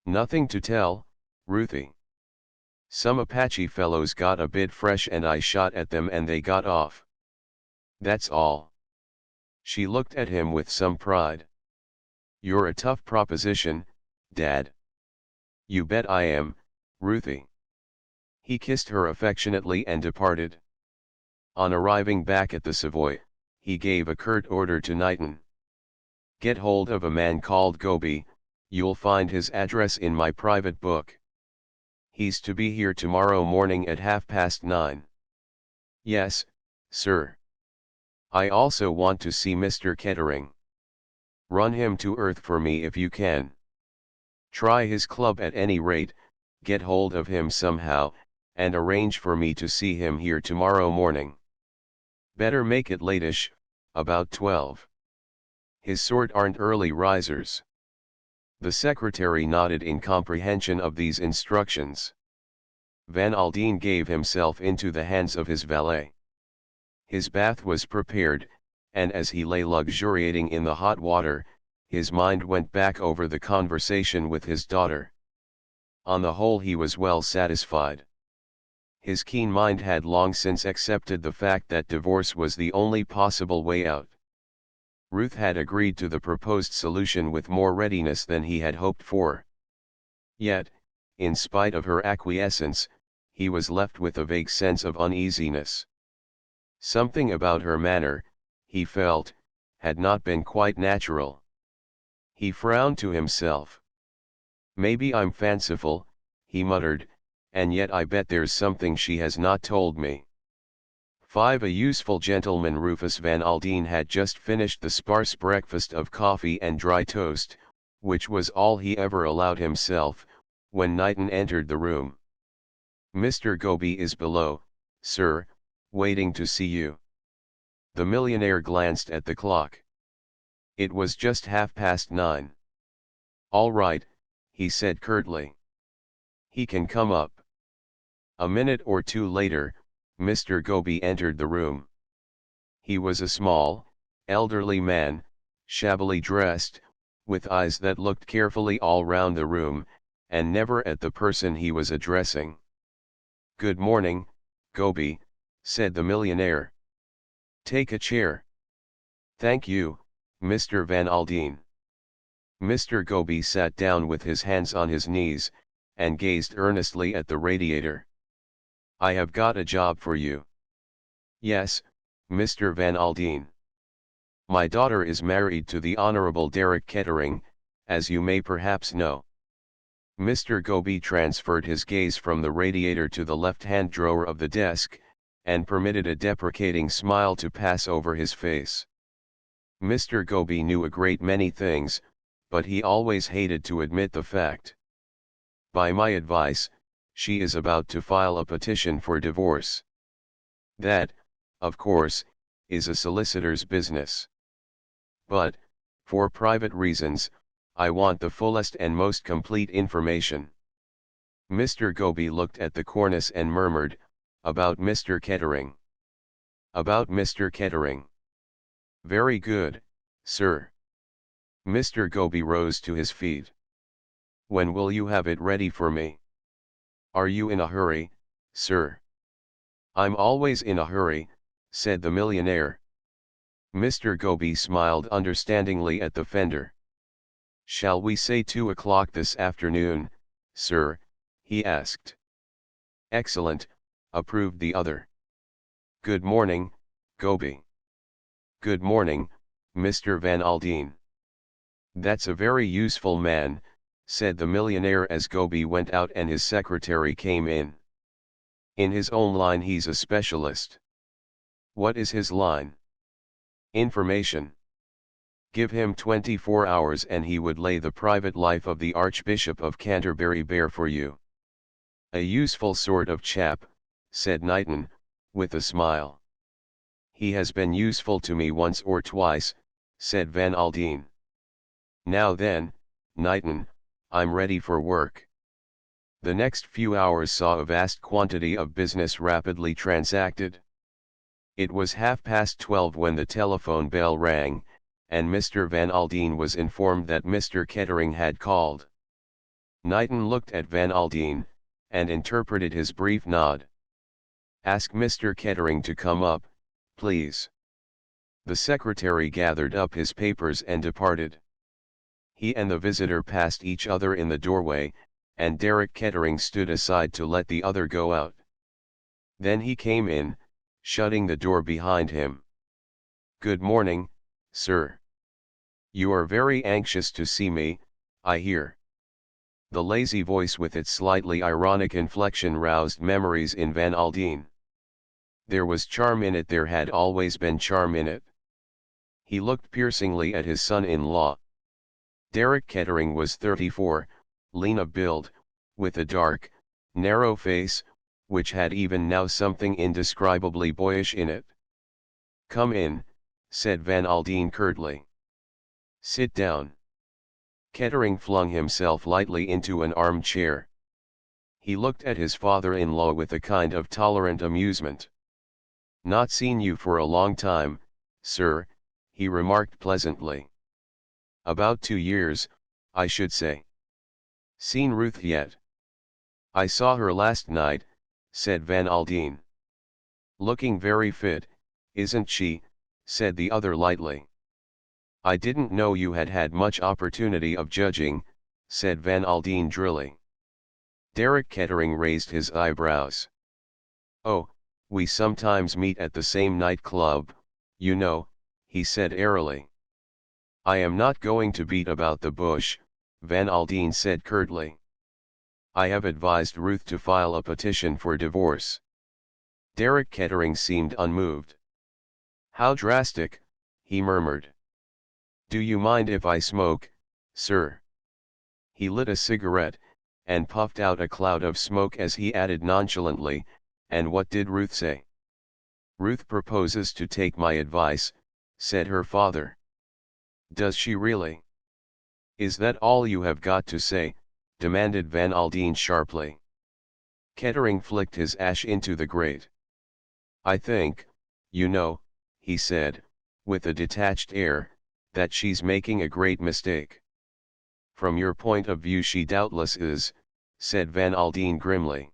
Nothing to tell, Ruthie. Some Apache fellows got a bit fresh and I shot at them and they got off. That's all. She looked at him with some pride. You're a tough proposition, Dad. You bet I am, Ruthie. He kissed her affectionately and departed. On arriving back at the Savoy, he gave a curt order to Knighton. Get hold of a man called Goby, you'll find his address in my private book. He's to be here tomorrow morning at 9:30. Yes, sir. I also want to see Mr. Kettering. Run him to earth for me if you can. Try his club at any rate, get hold of him somehow, and arrange for me to see him here tomorrow morning. Better make it latish, about 12. His sort aren't early risers. The secretary nodded in comprehension of these instructions. Van Aldine gave himself into the hands of his valet. His bath was prepared, and as he lay luxuriating in the hot water, his mind went back over the conversation with his daughter. On the whole he was well satisfied. His keen mind had long since accepted the fact that divorce was the only possible way out. Ruth had agreed to the proposed solution with more readiness than he had hoped for. Yet, in spite of her acquiescence, he was left with a vague sense of uneasiness. Something about her manner, he felt, had not been quite natural. He frowned to himself. "Maybe I'm fanciful," he muttered, "and yet I bet there's something she has not told me." 5. A useful gentleman. Rufus Van Aldine had just finished the sparse breakfast of coffee and dry toast, which was all he ever allowed himself, when Knighton entered the room. "Mr. Goby is below, sir, waiting to see you." The millionaire glanced at the clock. It was just 9:30. "All right," he said curtly. "He can come up." A minute or two later, Mr. Goby entered the room. He was a small, elderly man, shabbily dressed, with eyes that looked carefully all round the room, and never at the person he was addressing. "Good morning, Goby," said the millionaire. "Take a chair." "Thank you, Mr. Van Aldine." Mr. Goby sat down with his hands on his knees, and gazed earnestly at the radiator. "I have got a job for you." "Yes, Mr. Van Aldine." "My daughter is married to the Honorable Derek Kettering, as you may perhaps know." Mr. Goby transferred his gaze from the radiator to the left-hand drawer of the desk, and permitted a deprecating smile to pass over his face. Mr. Goby knew a great many things, but he always hated to admit the fact. "By my advice, she is about to file a petition for divorce. That, of course, is a solicitor's business. But, for private reasons, I want the fullest and most complete information." Mr. Goby looked at the cornice and murmured, "About Mr. Kettering." "About Mr. Kettering. Very good, sir." Mr. Goby rose to his feet. "When will you have it ready for me?" "Are you in a hurry, sir?" "I'm always in a hurry," said the millionaire. Mr. Goby smiled understandingly at the fender. "Shall we say 2 o'clock this afternoon, sir?" he asked. "Excellent," approved the other. "Good morning, Goby." "Good morning, Mr. Van Aldine." "That's a very useful man," said the millionaire as Goby went out and his secretary came in. "In his own line he's a specialist." "What is his line?" "Information. Give him 24 hours and he would lay the private life of the Archbishop of Canterbury bare for you." "A useful sort of chap," said Knighton, with a smile. "He has been useful to me once or twice," said Van Aldine. "Now then, Knighton, I'm ready for work." The next few hours saw a vast quantity of business rapidly transacted. It was 12:30 when the telephone bell rang, and Mr. Van Aldine was informed that Mr. Kettering had called. Knighton looked at Van Aldine, and interpreted his brief nod. "Ask Mr. Kettering to come up, please." The secretary gathered up his papers and departed. He and the visitor passed each other in the doorway, and Derek Kettering stood aside to let the other go out. Then he came in, shutting the door behind him. "Good morning, sir. You are very anxious to see me, I hear." The lazy voice with its slightly ironic inflection roused memories in Van Aldine. There was charm in it, there had always been charm in it. He looked piercingly at his son-in-law. Derek Kettering was 34, lean of build, with a dark, narrow face, which had even now something indescribably boyish in it. "Come in," said Van Aldine curtly. "Sit down." Kettering flung himself lightly into an armchair. He looked at his father-in-law with a kind of tolerant amusement. "Not seen you for a long time, sir," he remarked pleasantly. "About 2 years, I should say." "Seen Ruth yet?" "I saw her last night," said Van Aldine. "Looking very fit, isn't she?" said the other lightly. "I didn't know you had had much opportunity of judging," said Van Aldine drily. Derek Kettering raised his eyebrows. "Oh, we sometimes meet at the same night club, you know," he said airily. "I am not going to beat about the bush," Van Aldine said curtly. "I have advised Ruth to file a petition for divorce." Derek Kettering seemed unmoved. "How drastic," he murmured. "Do you mind if I smoke, sir?" He lit a cigarette, and puffed out a cloud of smoke as he added nonchalantly, "And what did Ruth say?" "Ruth proposes to take my advice," said her father. "Does she really?" "Is that all you have got to say?" demanded Van Aldine sharply. Kettering flicked his ash into the grate. "I think, you know," he said, with a detached air, "that she's making a great mistake." "From your point of view she doubtless is," said Van Aldine grimly.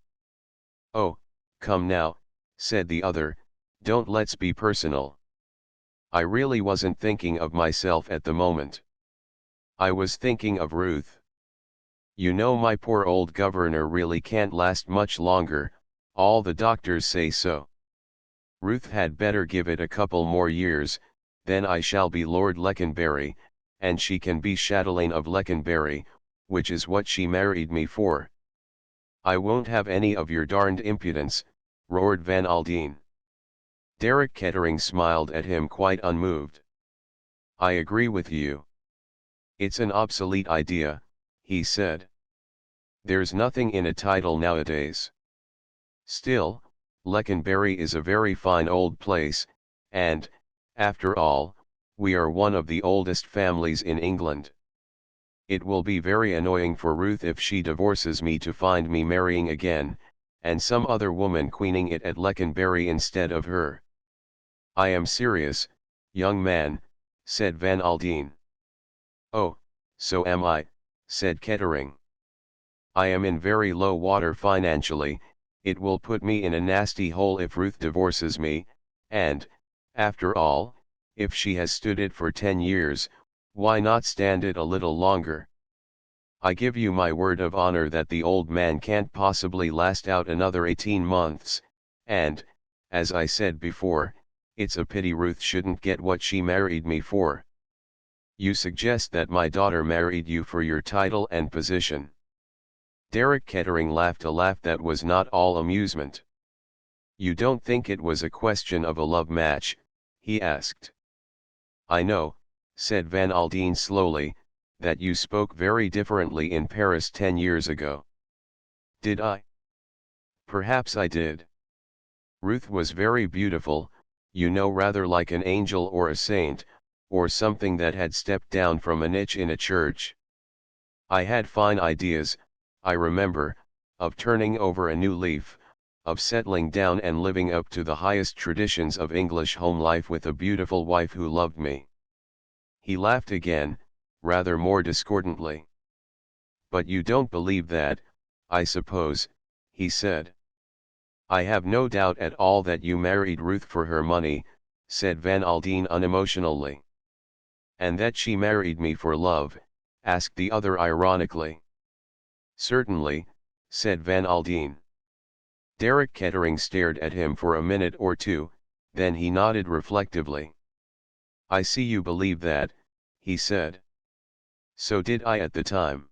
"Oh, come now," said the other, "don't let's be personal. I really wasn't thinking of myself at the moment. I was thinking of Ruth. You know my poor old governor really can't last much longer, all the doctors say so. Ruth had better give it a couple more years, then I shall be Lord Leconbury, and she can be chatelaine of Leconbury, which is what she married me for." "I won't have any of your darned impudence," roared Van Aldine. Derek Kettering smiled at him quite unmoved. "I agree with you. It's an obsolete idea," he said. "There's nothing in a title nowadays. Still, Leconbury is a very fine old place, and, after all, we are one of the oldest families in England. It will be very annoying for Ruth if she divorces me to find me marrying again, and some other woman queening it at Leconbury instead of her." "I am serious, young man," said Van Aldine. "Oh, so am I," said Kettering. "I am in very low water financially. It will put me in a nasty hole if Ruth divorces me, and, after all, if she has stood it for 10 years, why not stand it a little longer? I give you my word of honor that the old man can't possibly last out another 18 months, and, as I said before, it's a pity Ruth shouldn't get what she married me for." "You suggest that my daughter married you for your title and position?" Derek Kettering laughed a laugh that was not all amusement. "You don't think it was a question of a love match?" he asked. "I know," said Van Aldine slowly, "that you spoke very differently in Paris 10 years ago." "Did I?" "Perhaps I did. Ruth was very beautiful, you know, rather like an angel or a saint, or something that had stepped down from a niche in a church. I had fine ideas, I remember, of turning over a new leaf, of settling down and living up to the highest traditions of English home life with a beautiful wife who loved me." He laughed again, rather more discordantly. "But you don't believe that, I suppose," he said. "I have no doubt at all that you married Ruth for her money," said Van Aldine unemotionally. "And that she married me for love?" asked the other ironically. "Certainly," said Van Aldine. Derek Kettering stared at him for a minute or two, then he nodded reflectively. "I see you believe that," he said. "So did I at the time.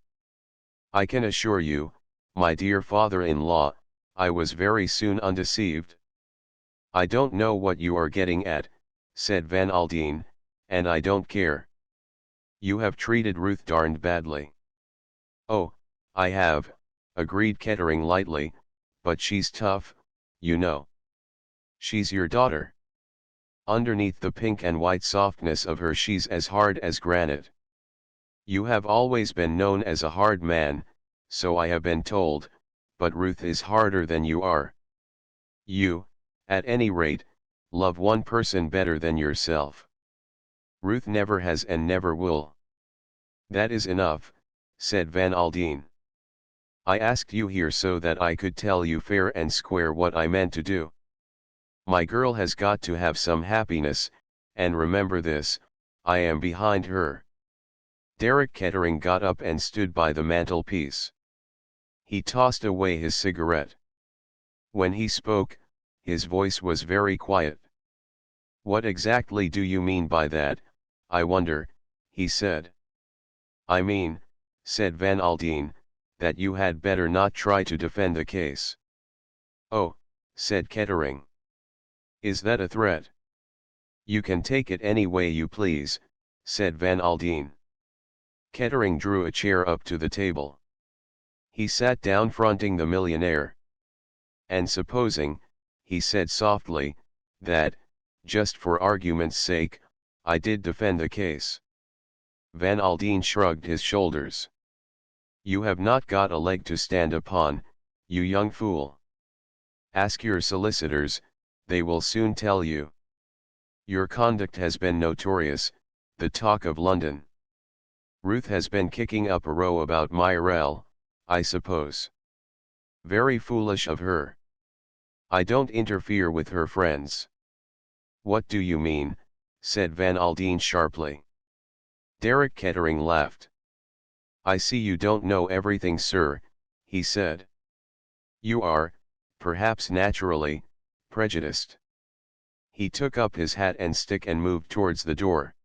I can assure you, my dear father-in-law, I was very soon undeceived." "I don't know what you are getting at," said Van Aldine, and I don't care. You have treated Ruth darned badly. Oh, I have, agreed Kettering lightly, but she's tough, you know. She's your daughter. Underneath the pink and white softness of her she's as hard as granite. You have always been known as a hard man, so I have been told, but Ruth is harder than you are. You, at any rate, love one person better than yourself. Ruth never has and never will. That is enough, said Van Aldine. I asked you here so that I could tell you fair and square what I meant to do. My girl has got to have some happiness, and remember this, I am behind her. Derek Kettering got up and stood by the mantelpiece. He tossed away his cigarette. When he spoke, his voice was very quiet. What exactly do you mean by that, I wonder, he said. I mean, said Van Aldine, that you had better not try to defend the case. Oh, said Kettering. Is that a threat? You can take it any way you please, said Van Aldine. Kettering drew a chair up to the table. He sat down fronting the millionaire. And supposing, he said softly, that, just for argument's sake, I did defend the case. Van Aldine shrugged his shoulders. You have not got a leg to stand upon, you young fool. Ask your solicitors, they will soon tell you. Your conduct has been notorious, the talk of London. Ruth has been kicking up a row about Myrell, I suppose. Very foolish of her. I don't interfere with her friends. What do you mean, said Van Aldine sharply. Derek Kettering laughed. I see you don't know everything, sir, he said. You are, perhaps naturally, prejudiced. He took up his hat and stick and moved towards the door.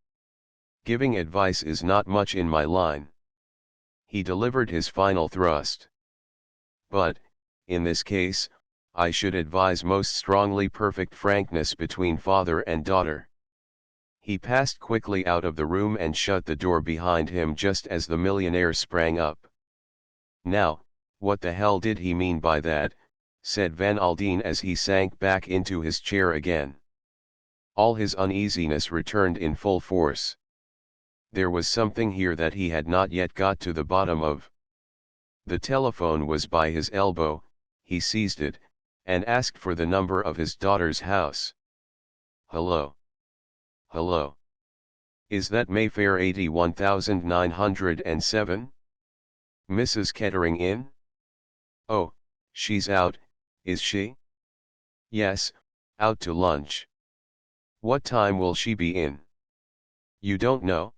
Giving advice is not much in my line. He delivered his final thrust. But, in this case, I should advise most strongly perfect frankness between father and daughter. He passed quickly out of the room and shut the door behind him just as the millionaire sprang up. Now, what the hell did he mean by that, said Van Aldine as he sank back into his chair again. All his uneasiness returned in full force. There was something here that he had not yet got to the bottom of. The telephone was by his elbow, he seized it, and asked for the number of his daughter's house. Hello. Hello. Is that Mayfair 81907? Mrs. Kettering in? Oh, she's out, is she? Yes, out to lunch. What time will she be in? You don't know?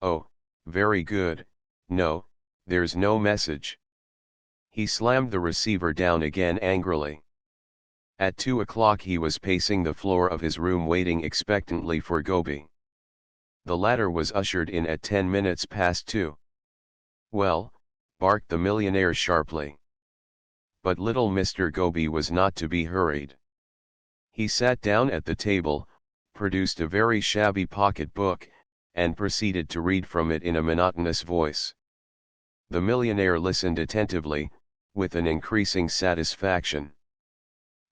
Oh, very good, no, there's no message. He slammed the receiver down again angrily. At 2 o'clock he was pacing the floor of his room waiting expectantly for Gobi. The latter was ushered in at 10 minutes past 2. Well, barked the millionaire sharply. But little Mr. Gobi was not to be hurried. He sat down at the table, produced a very shabby pocket book, and proceeded to read from it in a monotonous voice. The millionaire listened attentively, with an increasing satisfaction.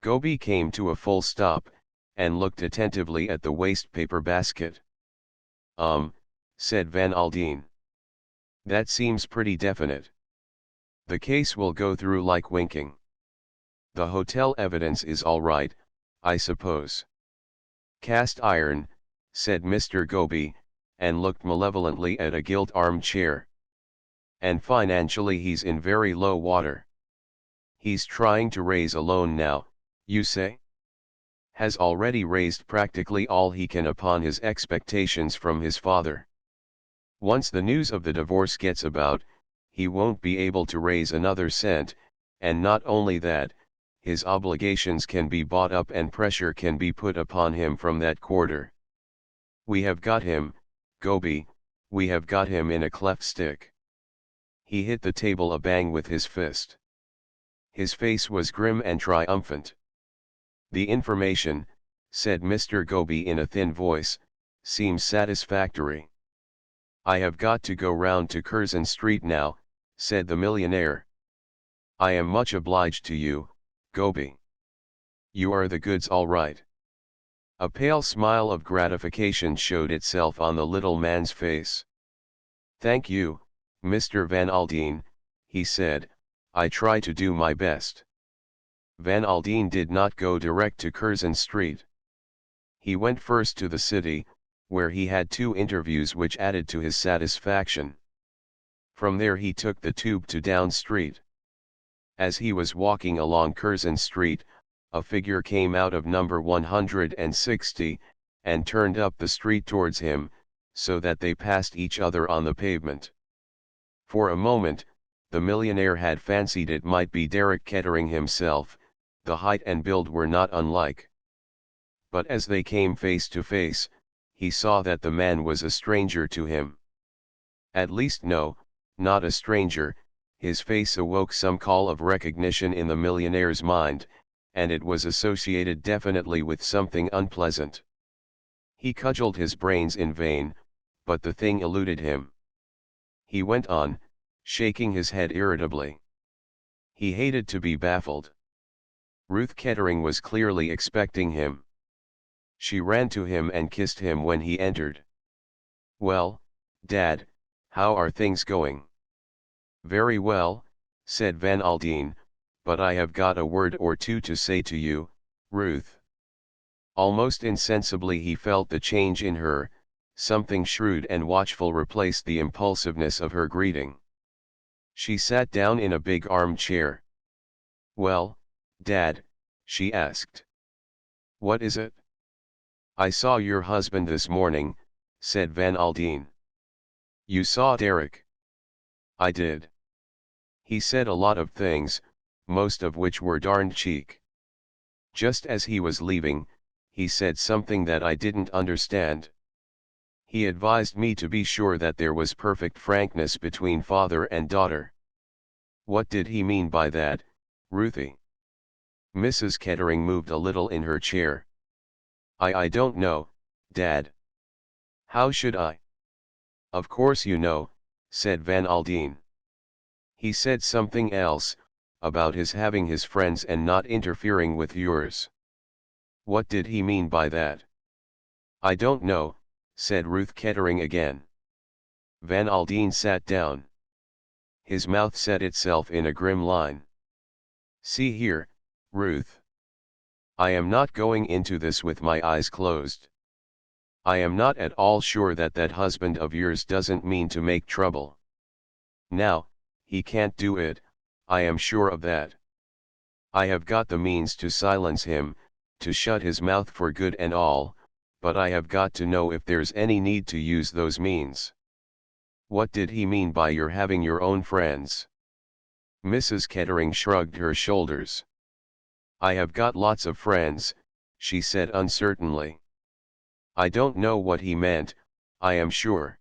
Gobi came to a full stop, and looked attentively at the waste-paper basket. Said Van Aldine. That seems pretty definite. The case will go through like winking. The hotel evidence is all right, I suppose. Cast iron, said Mr. Gobi, and looked malevolently at a gilt armchair. And financially he's in very low water. He's trying to raise a loan now, you say? Has already raised practically all he can upon his expectations from his father. Once the news of the divorce gets about, he won't be able to raise another cent, and not only that, his obligations can be bought up and pressure can be put upon him from that quarter. We have got him, Gobi, we have got him in a cleft stick. He hit the table a bang with his fist. His face was grim and triumphant. The information, said Mr. Gobi in a thin voice, Seems satisfactory. I have got to go round to Curzon Street now, said the millionaire. I am much obliged to you, Gobi. You are the goods all right. A pale smile of gratification showed itself on the little man's face. Thank you, Mr. Van Aldine, he said, I try to do my best. Van Aldine did not go direct to Curzon Street. He went first to the city, where he had 2 interviews which added to his satisfaction. From there he took the tube to Down Street. As he was walking along Curzon Street, a figure came out of number 160, and turned up the street towards him, so that they passed each other on the pavement. For a moment, the millionaire had fancied it might be Derek Kettering himself, the height and build were not unlike. But as they came face to face, he saw that the man was a stranger to him. At least no, not a stranger, his face awoke some call of recognition in the millionaire's mind, and it was associated definitely with something unpleasant. He cudgelled his brains in vain, but the thing eluded him. He went on, shaking his head irritably. He hated to be baffled. Ruth Kettering was clearly expecting him. She ran to him and kissed him when he entered. Well, Dad, how are things going? Very well, said Van Aldine, but I have got a word or two to say to you, Ruth. Almost insensibly he felt the change in her, something shrewd and watchful replaced the impulsiveness of her greeting. She sat down in a big armchair. Well, Dad, she asked. What is it? I saw your husband this morning, said Van Aldine. You saw Derek? I did. He said a lot of things, most of which were darned cheek. Just as he was leaving, he said something that I didn't understand. He advised me to be sure that there was perfect frankness between father and daughter. What did he mean by that, Ruthie? Mrs. Kettering moved a little in her chair. I don't know, Dad. How should I? Of course you know, said Van Aldine. He said something else, about his having his friends and not interfering with yours. What did he mean by that? I don't know, said Ruth Kettering again. Van Aldine sat down. His mouth set itself in a grim line. See here, Ruth. I am not going into this with my eyes closed. I am not at all sure that that husband of yours doesn't mean to make trouble. Now, he can't do it, I am sure of that. I have got the means to silence him, to shut his mouth for good and all, but I have got to know if there's any need to use those means. What did he mean by your having your own friends? Mrs. Kettering shrugged her shoulders. I have got lots of friends, she said uncertainly. I don't know what he meant, I am sure.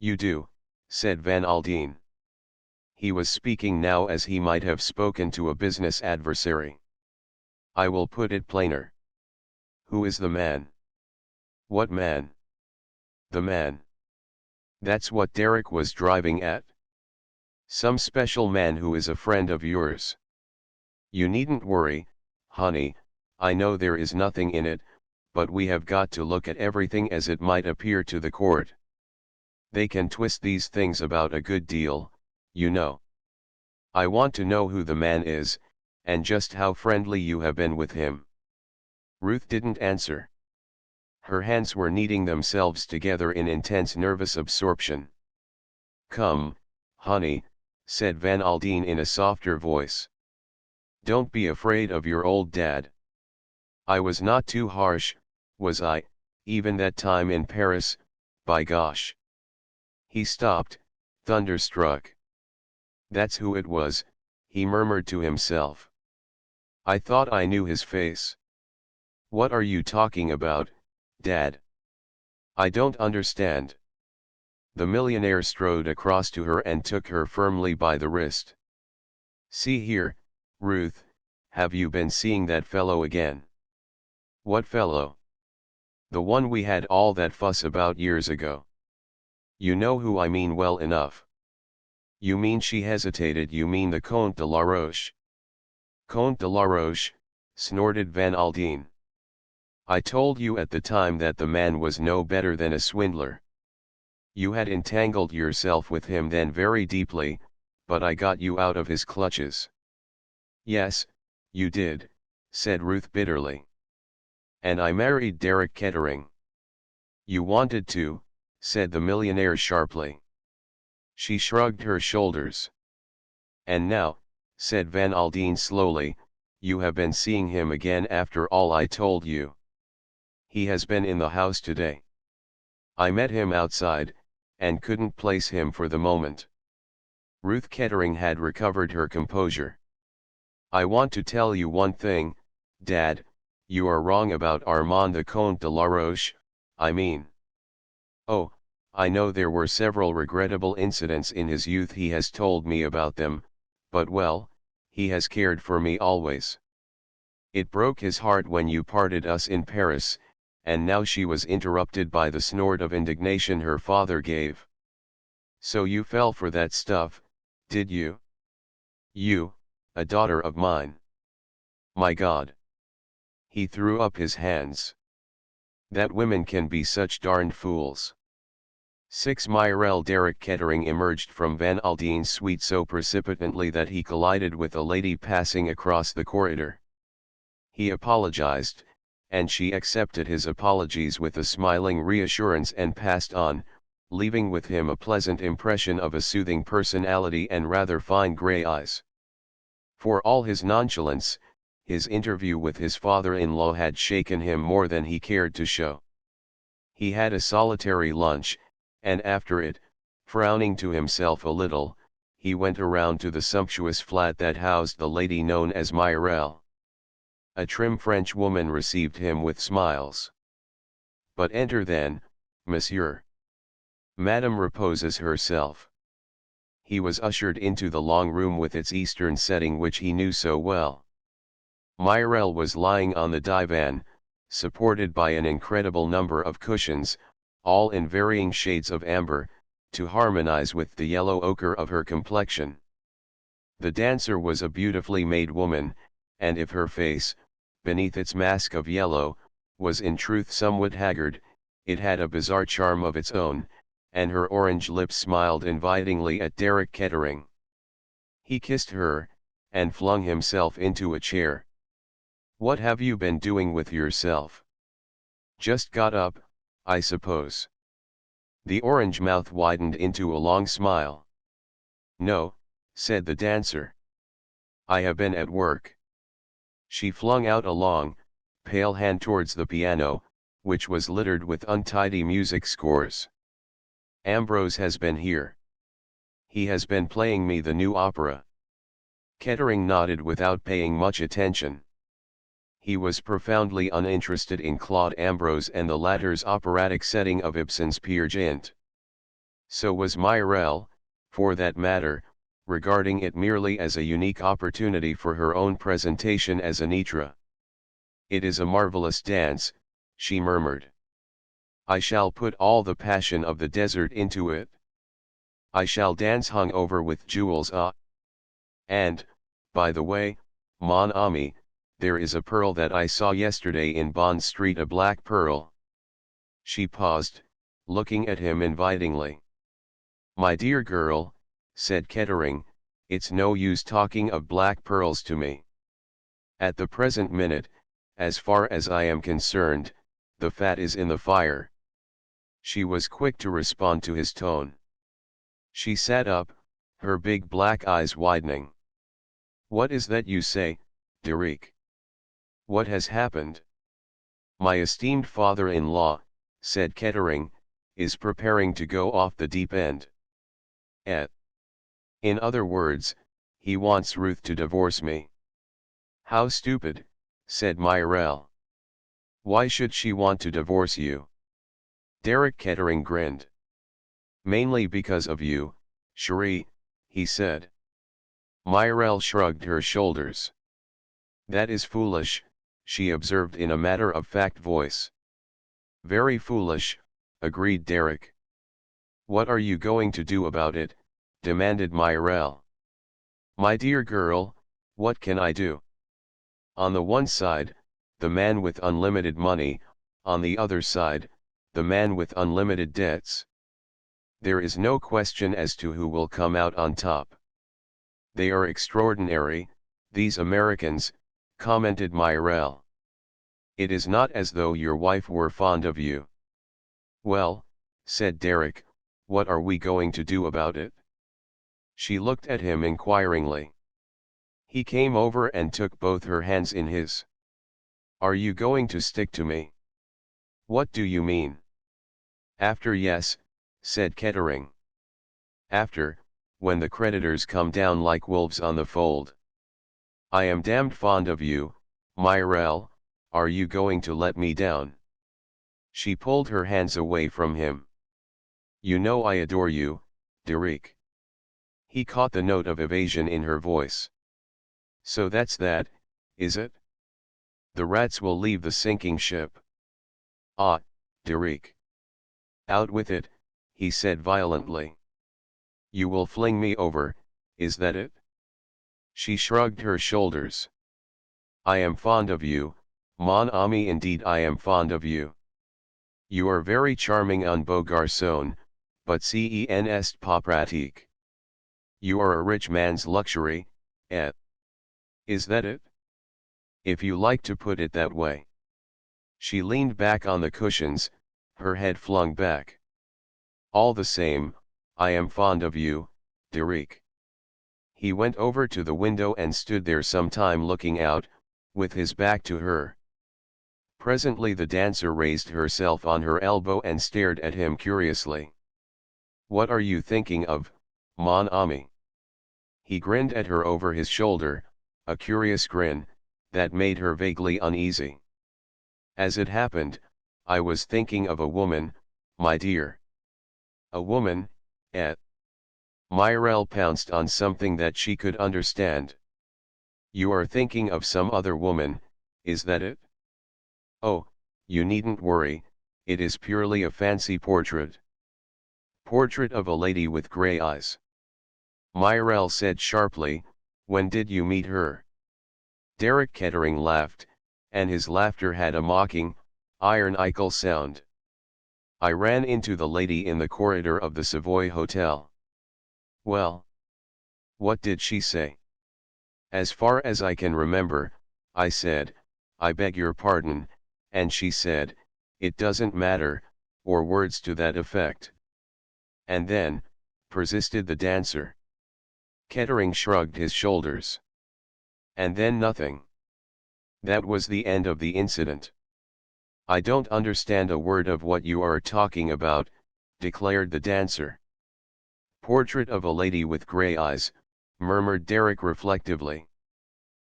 You do, said Van Aldine. He was speaking now as he might have spoken to a business adversary. I will put it plainer. Who is the man? What man? The man. That's what Derek was driving at? Some special man who is a friend of yours. You needn't worry, honey, I know there is nothing in it, but we have got to look at everything as it might appear to the court. They can twist these things about a good deal, you know. I want to know who the man is, and just how friendly you have been with him. Ruth didn't answer. Her hands were kneading themselves together in intense nervous absorption. Come, honey, said Van Aldine in a softer voice. Don't be afraid of your old dad. I was not too harsh, was I, even that time in Paris, by gosh. He stopped, thunderstruck. That's who it was, he murmured to himself. I thought I knew his face. What are you talking about, Dad? I don't understand. The millionaire strode across to her and took her firmly by the wrist. See here, Ruth, have you been seeing that fellow again? What fellow? The one we had all that fuss about years ago. You know who I mean well enough. You mean she hesitated, you mean the Comte de la Roche. Comte de la Roche, snorted Van Aldine. I told you at the time that the man was no better than a swindler. You had entangled yourself with him then very deeply, but I got you out of his clutches. Yes, you did, said Ruth bitterly. And I married Derek Kettering. You wanted to, said the millionaire sharply. She shrugged her shoulders. And now, said Van Aldine slowly, you have been seeing him again after all I told you. He has been in the house today. I met him outside, and couldn't place him for the moment. Ruth Kettering had recovered her composure. I want to tell you one thing, Dad, you are wrong about Armand the Comte de la Roche, I mean. Oh, I know there were several regrettable incidents in his youth, he has told me about them, but well, he has cared for me always. It broke his heart when you parted us in Paris, and now she was interrupted by the snort of indignation her father gave. So you fell for that stuff, did you? You, a daughter of mine. My God. He threw up his hands. That women can be such darned fools. 6 Myrel Derek Kettering emerged from Van Aldine's suite so precipitately that he collided with a lady passing across the corridor. He apologized, and she accepted his apologies with a smiling reassurance and passed on, leaving with him a pleasant impression of a soothing personality and rather fine grey eyes. For all his nonchalance, his interview with his father-in-law had shaken him more than he cared to show. He had a solitary lunch, and after it, frowning to himself a little, he went around to the sumptuous flat that housed the lady known as Myrel. A trim French woman received him with smiles. But enter then, monsieur. Madame reposes herself. He was ushered into the long room with its eastern setting which he knew so well. Myrel was lying on the divan, supported by an incredible number of cushions, all in varying shades of amber, to harmonize with the yellow ochre of her complexion. The dancer was a beautifully made woman, and if her face, beneath its mask of yellow, was in truth somewhat haggard, it had a bizarre charm of its own, and her orange lips smiled invitingly at Derek Kettering. He kissed her, and flung himself into a chair. What have you been doing with yourself? Just got up, I suppose. The orange mouth widened into a long smile. No, said the dancer. I have been at work. She flung out a long, pale hand towards the piano, which was littered with untidy music scores. Ambrose has been here. He has been playing me the new opera. Kettering nodded without paying much attention. He was profoundly uninterested in Claude Ambrose and the latter's operatic setting of Ibsen's Peer Gynt. So was Myrel, for that matter, regarding it merely as a unique opportunity for her own presentation as Anitra. It is a marvelous dance, she murmured. I shall put all the passion of the desert into it. I shall dance hung over with jewels And, by the way, mon ami, there is a pearl that I saw yesterday in Bond Street, a black pearl. She paused, looking at him invitingly. My dear girl, said Kettering, it's no use talking of black pearls to me. At the present minute, as far as I am concerned, the fat is in the fire. She was quick to respond to his tone. She sat up, her big black eyes widening. What is that you say, Derek? What has happened? My esteemed father-in-law, said Kettering, is preparing to go off the deep end. In other words, he wants Ruth to divorce me. How stupid, said Myrel. Why should she want to divorce you? Derek Kettering grinned. Mainly because of you, chérie, he said. Myrel shrugged her shoulders. That is foolish, she observed in a matter-of-fact voice. Very foolish, agreed Derek. What are you going to do about it? Demanded Myrelle. My dear girl, what can I do? On the one side, the man with unlimited money, on the other side, the man with unlimited debts. There is no question as to who will come out on top. They are extraordinary, these Americans, commented Myrelle. It is not as though your wife were fond of you. Well, said Derek, what are we going to do about it? She looked at him inquiringly. He came over and took both her hands in his. Are you going to stick to me? What do you mean? After yes, said Kettering. After, when the creditors come down like wolves on the fold. I am damned fond of you, Myrelle, are you going to let me down? She pulled her hands away from him. You know I adore you, Derek. He caught the note of evasion in her voice. So that's that, is it? The rats will leave the sinking ship. Ah, Derek. Out with it, he said violently. You will fling me over, is that it? She shrugged her shoulders. I am fond of you, mon ami, indeed I am fond of you. You are very charming un beau garçon, but c'en est pas pratique. You are a rich man's luxury, eh? Is that it? If you like to put it that way. She leaned back on the cushions, her head flung back. All the same, I am fond of you, Derek. He went over to the window and stood there some time looking out, with his back to her. Presently the dancer raised herself on her elbow and stared at him curiously. What are you thinking of, mon ami? He grinned at her over his shoulder, a curious grin, that made her vaguely uneasy. As it happened, I was thinking of a woman, my dear. A woman, eh? Myrelle pounced on something that she could understand. You are thinking of some other woman, is that it? Oh, you needn't worry, it is purely a fancy portrait. Portrait of a lady with grey eyes. Myrelle said sharply, when did you meet her? Derek Kettering laughed, and his laughter had a mocking, ironical sound. I ran into the lady in the corridor of the Savoy Hotel. Well? What did she say? As far as I can remember, I said, I beg your pardon, and she said, it doesn't matter, or words to that effect. And then, persisted the dancer. Kettering shrugged his shoulders. And then nothing. That was the end of the incident. I don't understand a word of what you are talking about, declared the dancer. Portrait of a lady with grey eyes, murmured Derek reflectively.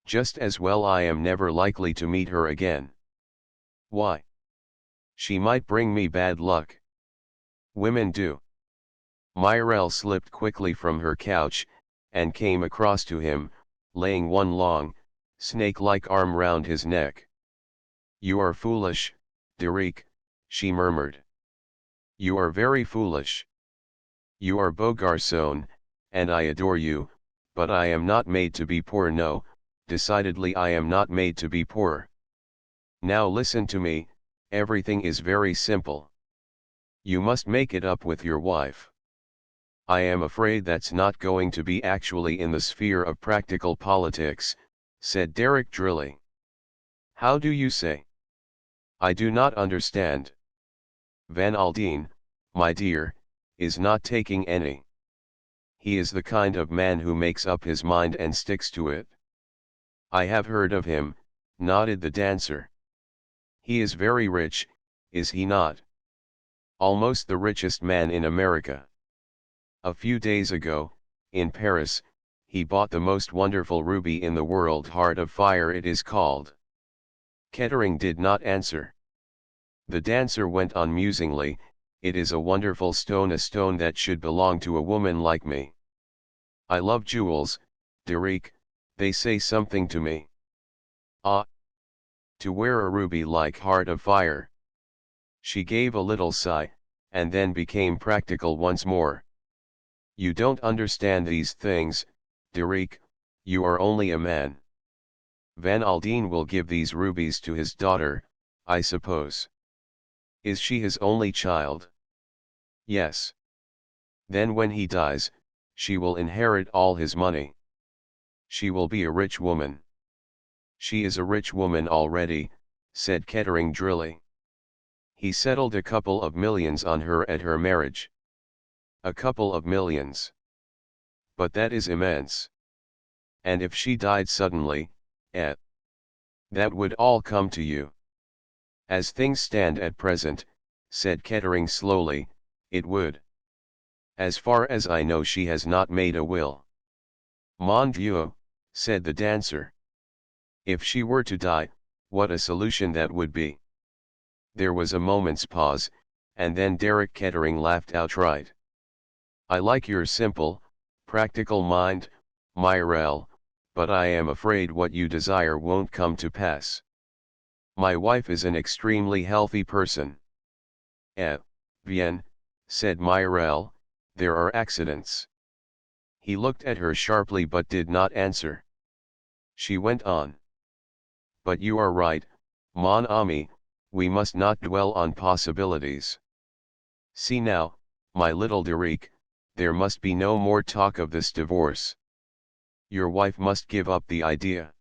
Just as well I am never likely to meet her again. Why? She might bring me bad luck. Women do. Myrelle slipped quickly from her couch, and came across to him, laying one long, snake-like arm round his neck. You are foolish, Derek, she murmured. You are very foolish. You are beau garçon, and I adore you, but I am not made to be poor, no, decidedly I am not made to be poor. Now listen to me, everything is very simple. You must make it up with your wife. I am afraid that's not going to be actually in the sphere of practical politics, said Derek drily. How do you say? I do not understand. Van Aldine, my dear, is not taking any. He is the kind of man who makes up his mind and sticks to it. I have heard of him, nodded the dancer. He is very rich, is he not? Almost the richest man in America. A few days ago, in Paris, he bought the most wonderful ruby in the world, Heart of Fire it is called. Kettering did not answer. The dancer went on musingly, it is a wonderful stone, a stone that should belong to a woman like me. I love jewels, Derek, they say something to me. Ah! To wear a ruby like Heart of Fire. She gave a little sigh, and then became practical once more. You don't understand these things, Derek, you are only a man. Van Aldine will give these rubies to his daughter, I suppose. Is she his only child? Yes. Then when he dies, she will inherit all his money. She will be a rich woman. She is a rich woman already, said Kettering drily. He settled a couple of millions on her at her marriage. A couple of millions. But that is immense. And if she died suddenly, that would all come to you. As things stand at present, said Kettering slowly, it would. As far as I know, she has not made a will. Mon Dieu, said the dancer. If she were to die, what a solution that would be. There was a moment's pause, and then Derek Kettering laughed outright. I like your simple, practical mind, Myrelle, but I am afraid what you desire won't come to pass. My wife is an extremely healthy person. Bien, said Myrelle, there are accidents. He looked at her sharply but did not answer. She went on. But you are right, mon ami, we must not dwell on possibilities. See now, my little Derek, there must be no more talk of this divorce. Your wife must give up the idea.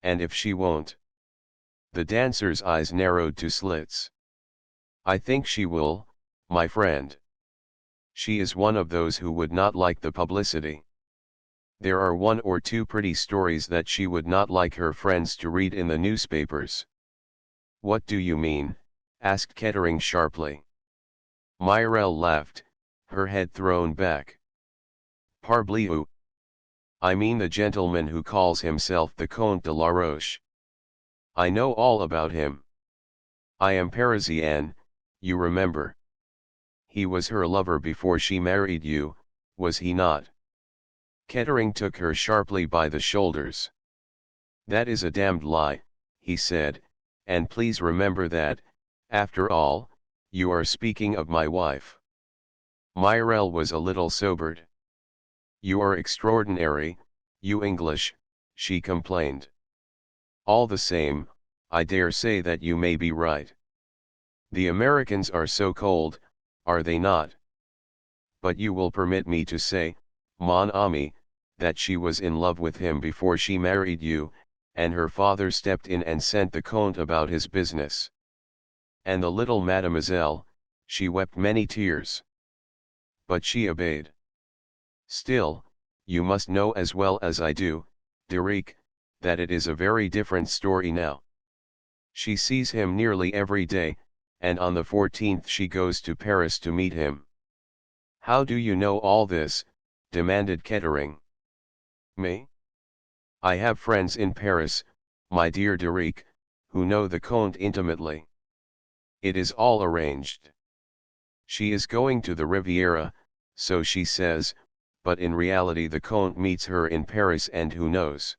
And if she won't? The dancer's eyes narrowed to slits. I think she will, my friend. She is one of those who would not like the publicity. There are one or two pretty stories that she would not like her friends to read in the newspapers. What do you mean? Asked Kettering sharply. Myrelle laughed, her head thrown back. Parbleu! I mean the gentleman who calls himself the Comte de la Roche. I know all about him. I am Parisienne, you remember. He was her lover before she married you, was he not? Kettering took her sharply by the shoulders. That is a damned lie, he said, and please remember that, after all, you are speaking of my wife. Myrelle was a little sobered. You are extraordinary, you English, she complained. All the same, I dare say that you may be right. The Americans are so cold, are they not? But you will permit me to say, mon ami, that she was in love with him before she married you, and her father stepped in and sent the Comte about his business. And the little mademoiselle, she wept many tears. But she obeyed. Still, you must know as well as I do, Derek, that it is a very different story now. She sees him nearly every day, and on the 14th she goes to Paris to meet him. How do you know all this? Demanded Kettering. Me? I have friends in Paris, my dear Derek, who know the Comte intimately. It is all arranged. She is going to the Riviera, so she says, but in reality the Comte meets her in Paris, and who knows?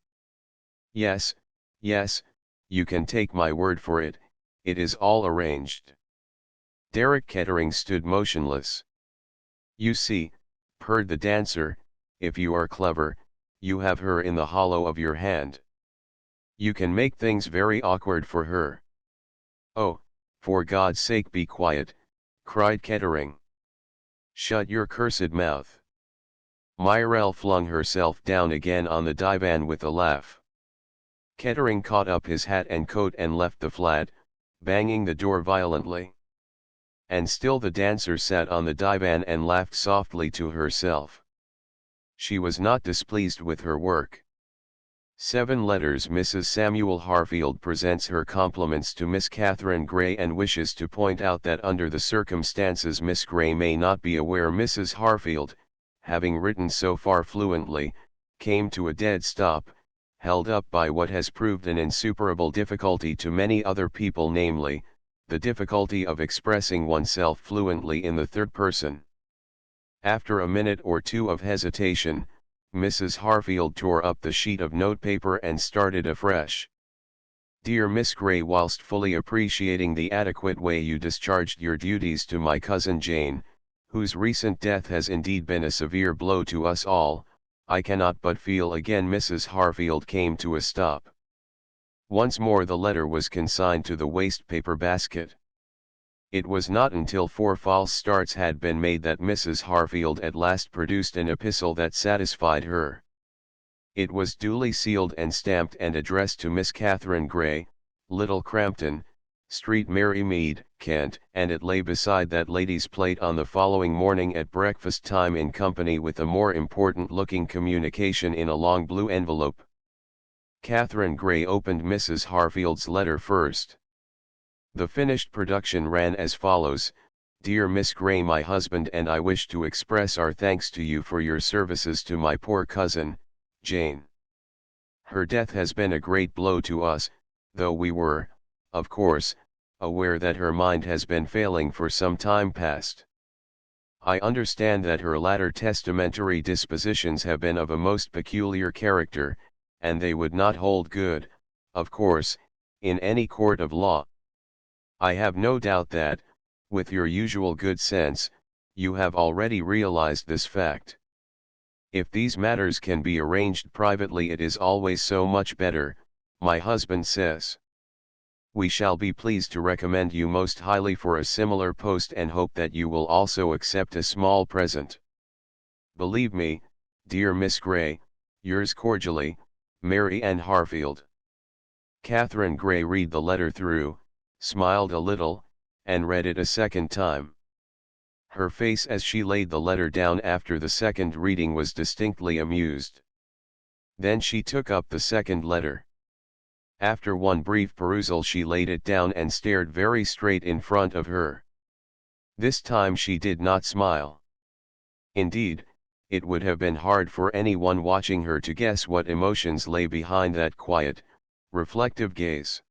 Yes, yes, you can take my word for it, it is all arranged. Derek Kettering stood motionless. You see, purred the dancer, if you are clever, you have her in the hollow of your hand. You can make things very awkward for her. Oh, for God's sake be quiet, cried Kettering. Shut your cursed mouth. Myrelle flung herself down again on the divan with a laugh. Kettering caught up his hat and coat and left the flat, banging the door violently. And still the dancer sat on the divan and laughed softly to herself. She was not displeased with her work. 7 letters. Mrs. Samuel Harfield presents her compliments to Miss Catherine Gray and wishes to point out that under the circumstances Miss Gray may not be aware Mrs. Harfield, having written so far fluently, came to a dead stop, held up by what has proved an insuperable difficulty to many other people, namely, the difficulty of expressing oneself fluently in the third person. After a minute or two of hesitation, Mrs. Harfield tore up the sheet of notepaper and started afresh. Dear Miss Gray, whilst fully appreciating the adequate way you discharged your duties to my cousin Jane, whose recent death has indeed been a severe blow to us all, I cannot but feel again Mrs. Harfield came to a stop. Once more the letter was consigned to the waste paper basket. It was not until 4 false starts had been made that Mrs. Harfield at last produced an epistle that satisfied her. It was duly sealed and stamped and addressed to Miss Catherine Gray, Little Crampton, Street, Mary Mead, Kent, and it lay beside that lady's plate on the following morning at breakfast time in company with a more important looking communication in a long blue envelope. Catherine Gray opened Mrs. Harfield's letter first. The finished production ran as follows: Dear Miss Gray, my husband and I wish to express our thanks to you for your services to my poor cousin, Jane. Her death has been a great blow to us, though we were, of course, aware that her mind has been failing for some time past. I understand that her latter testamentary dispositions have been of a most peculiar character, and they would not hold good, of course, in any court of law. I have no doubt that, with your usual good sense, you have already realized this fact. If these matters can be arranged privately, it is always so much better, my husband says. We shall be pleased to recommend you most highly for a similar post and hope that you will also accept a small present. Believe me, dear Miss Gray, yours cordially, Mary Ann Harfield. Catherine Gray read the letter through, smiled a little, and read it a second time. Her face as she laid the letter down after the second reading was distinctly amused. Then she took up the second letter. After one brief perusal she laid it down and stared very straight in front of her. This time she did not smile. Indeed, it would have been hard for anyone watching her to guess what emotions lay behind that quiet, reflective gaze.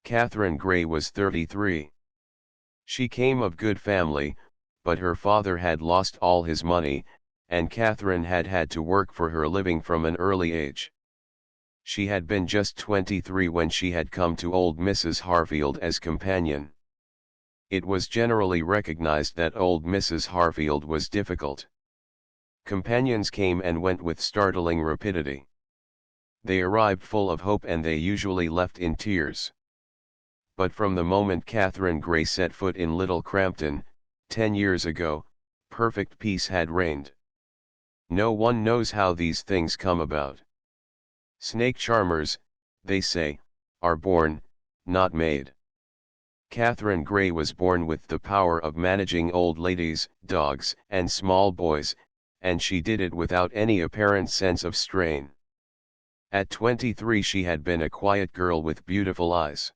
Catherine Gray was 33. She came of good family, but her father had lost all his money, and Catherine had had to work for her living from an early age. She had been just 23 when she had come to old Mrs. Harfield as companion. It was generally recognized that old Mrs. Harfield was difficult. Companions came and went with startling rapidity. They arrived full of hope and they usually left in tears. But from the moment Catherine Gray set foot in Little Crampton, 10 years ago, perfect peace had reigned. No one knows how these things come about. Snake charmers, they say, are born, not made. Catherine Gray was born with the power of managing old ladies, dogs, and small boys, and she did it without any apparent sense of strain. At 23 she had been a quiet girl with beautiful eyes.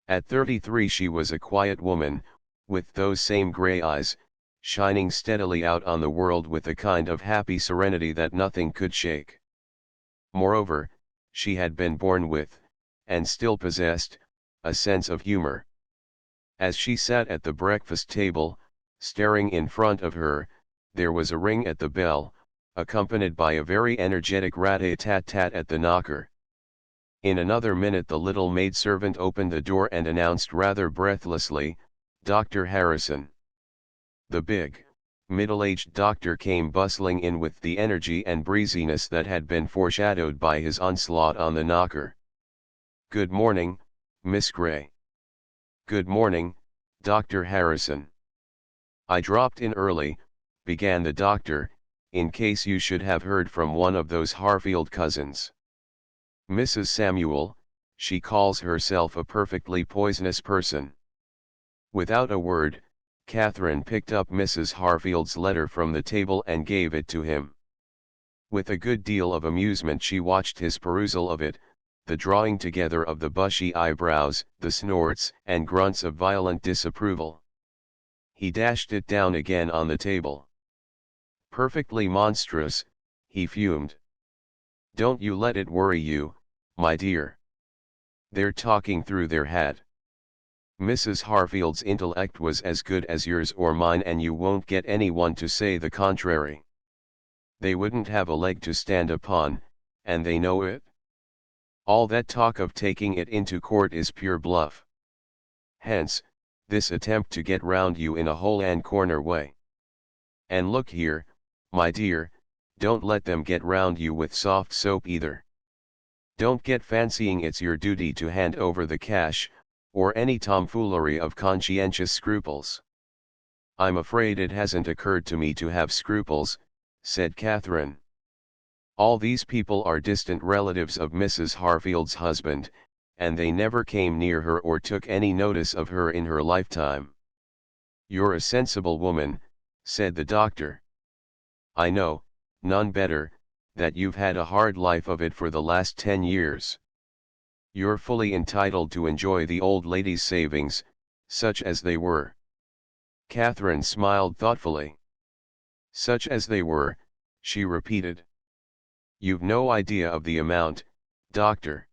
At 33 she was a quiet woman, with those same gray eyes, shining steadily out on the world with a kind of happy serenity that nothing could shake. Moreover, she had been born with, and still possessed, a sense of humor. As she sat at the breakfast table, staring in front of her, there was a ring at the bell, accompanied by a very energetic rat-a-tat-tat at the knocker. In another minute the little maidservant opened the door and announced rather breathlessly, "Dr. Harrison." The big, middle-aged doctor came bustling in with the energy and breeziness that had been foreshadowed by his onslaught on the knocker. "Good morning, Miss Gray." "Good morning, Dr. Harrison." "I dropped in early," began the doctor, "in case you should have heard from one of those Harfield cousins. Mrs. Samuel, she calls herself a perfectly poisonous person." Without a word, Catherine picked up Mrs. Harfield's letter from the table and gave it to him. With a good deal of amusement she watched his perusal of it, the drawing together of the bushy eyebrows, the snorts and grunts of violent disapproval. He dashed it down again on the table. "Perfectly monstrous," he fumed. "Don't you let it worry you, my dear. They're talking through their hat. Mrs. Harfield's intellect was as good as yours or mine and you won't get anyone to say the contrary. They wouldn't have a leg to stand upon, and they know it. All that talk of taking it into court is pure bluff. Hence, this attempt to get round you in a hole and corner way. And look here, my dear, don't let them get round you with soft soap either. Don't get fancying it's your duty to hand over the cash, or any tomfoolery of conscientious scruples. I'm afraid it hasn't occurred to me to have scruples, said Catherine. All these people are distant relatives of Mrs. Harfield's husband, and they never came near her or took any notice of her in her lifetime. You're a sensible woman, said the doctor. I know, none better, that you've had a hard life of it for the last 10 years. You're fully entitled to enjoy the old lady's savings, such as they were. Catherine smiled thoughtfully. Such as they were, she repeated. You've no idea of the amount, doctor.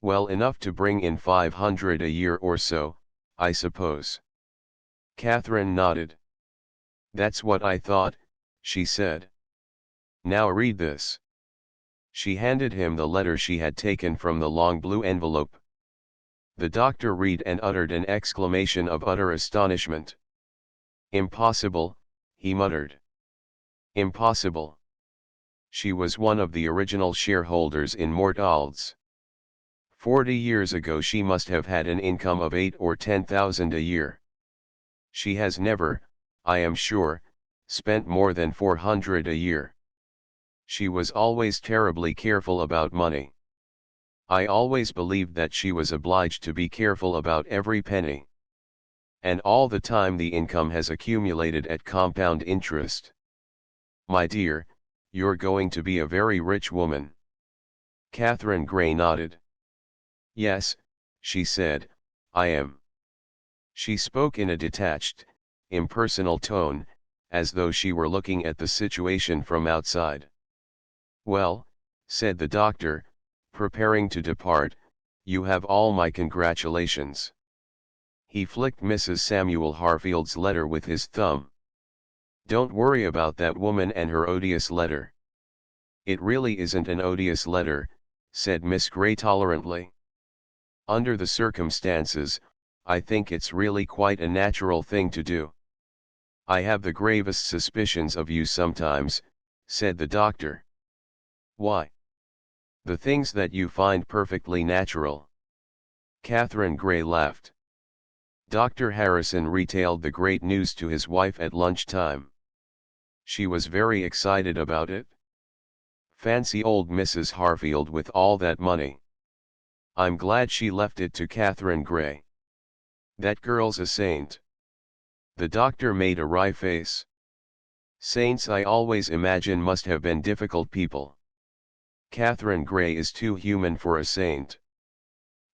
Well enough to bring in 500 a year or so, I suppose. Catherine nodded. That's what I thought, she said. Now read this. She handed him the letter she had taken from the long blue envelope. The doctor read and uttered an exclamation of utter astonishment. Impossible, he muttered. Impossible. She was one of the original shareholders in Mortalds. 40 years ago she must have had an income of 8 or 10,000 a year. She has never, I am sure, spent more than 400 a year. She was always terribly careful about money. I always believed that she was obliged to be careful about every penny. And all the time the income has accumulated at compound interest. My dear, you're going to be a very rich woman. Catherine Gray nodded. Yes, she said, I am. She spoke in a detached, impersonal tone, as though she were looking at the situation from outside. Well, said the doctor, preparing to depart, you have all my congratulations. He flicked Mrs. Samuel Harfield's letter with his thumb. Don't worry about that woman and her odious letter. It really isn't an odious letter, said Miss Gray tolerantly. Under the circumstances, I think it's really quite a natural thing to do. I have the gravest suspicions of you sometimes, said the doctor. Why? The things that you find perfectly natural. Catherine Gray laughed. Dr. Harrison retailed the great news to his wife at lunchtime. She was very excited about it. Fancy old Mrs. Harfield with all that money. I'm glad she left it to Catherine Gray. That girl's a saint. The doctor made a wry face. Saints I always imagine must have been difficult people. Catherine Gray is too human for a saint.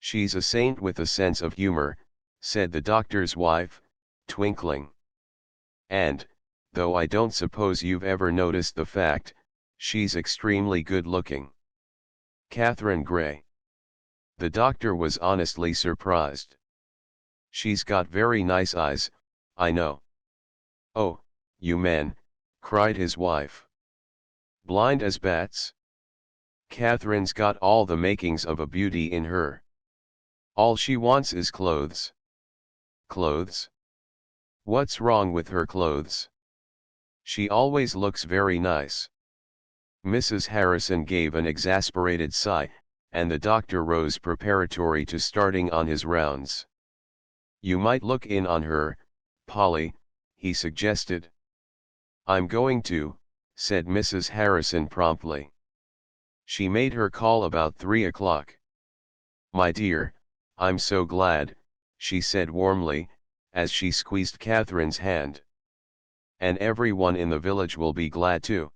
She's a saint with a sense of humor, said the doctor's wife, twinkling. And, though I don't suppose you've ever noticed the fact, she's extremely good-looking. Catherine Gray. The doctor was honestly surprised. She's got very nice eyes, I know. Oh, you men, cried his wife. Blind as bats? Catherine's got all the makings of a beauty in her. All she wants is clothes. Clothes? What's wrong with her clothes? She always looks very nice. Mrs. Harrison gave an exasperated sigh, and the doctor rose preparatory to starting on his rounds. You might look in on her, Polly, he suggested. I'm going to, said Mrs. Harrison promptly. She made her call about 3 o'clock. My dear, I'm so glad, she said warmly, as she squeezed Catherine's hand. And everyone in the village will be glad too.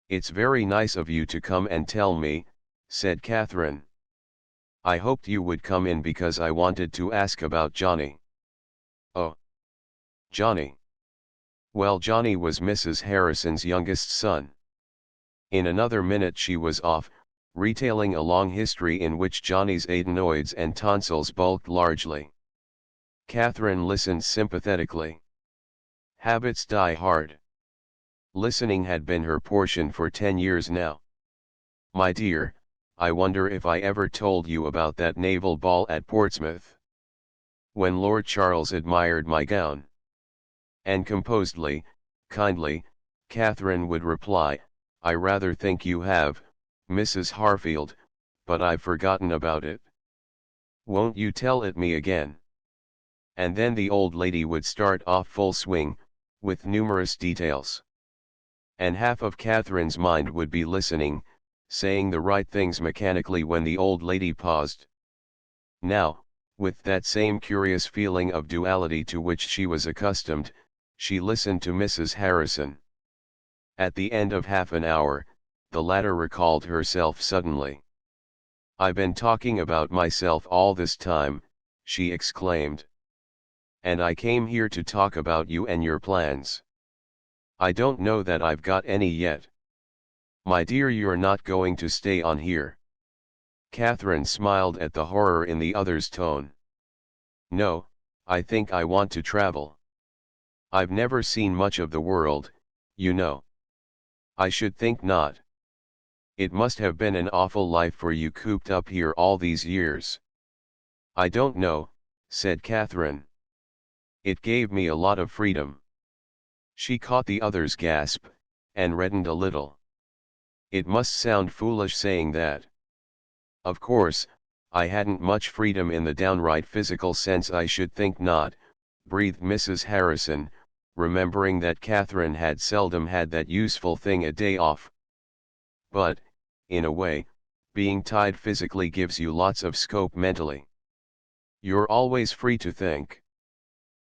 It's very nice of you to come and tell me, said Catherine. I hoped you would come in because I wanted to ask about Johnny. Oh. Johnny. Well, Johnny was Mrs. Harrison's youngest son. In another minute she was off, retailing a long history in which Johnny's adenoids and tonsils bulked largely. Catherine listened sympathetically. Habits die hard. Listening had been her portion for 10 years now. My dear, I wonder if I ever told you about that naval ball at Portsmouth, when Lord Charles admired my gown. And composedly, kindly, Catherine would reply, I rather think you have, Mrs. Harfield, but I've forgotten about it. Won't you tell it me again? And then the old lady would start off full swing, with numerous details. And half of Catherine's mind would be listening, saying the right things mechanically when the old lady paused. Now, with that same curious feeling of duality to which she was accustomed, she listened to Mrs. Harrison. At the end of half an hour, the latter recalled herself suddenly. I've been talking about myself all this time, she exclaimed. And I came here to talk about you and your plans. I don't know that I've got any yet. My dear, you're not going to stay on here. Catherine smiled at the horror in the other's tone. No, I think I want to travel. I've never seen much of the world, you know. I should think not. It must have been an awful life for you cooped up here all these years. I don't know, said Catherine. It gave me a lot of freedom. She caught the other's gasp, and reddened a little. It must sound foolish saying that. Of course, I hadn't much freedom in the downright physical sense. I should think not, breathed Mrs. Harrison, remembering that Catherine had seldom had that useful thing a day off. But, in a way, being tied physically gives you lots of scope mentally. You're always free to think.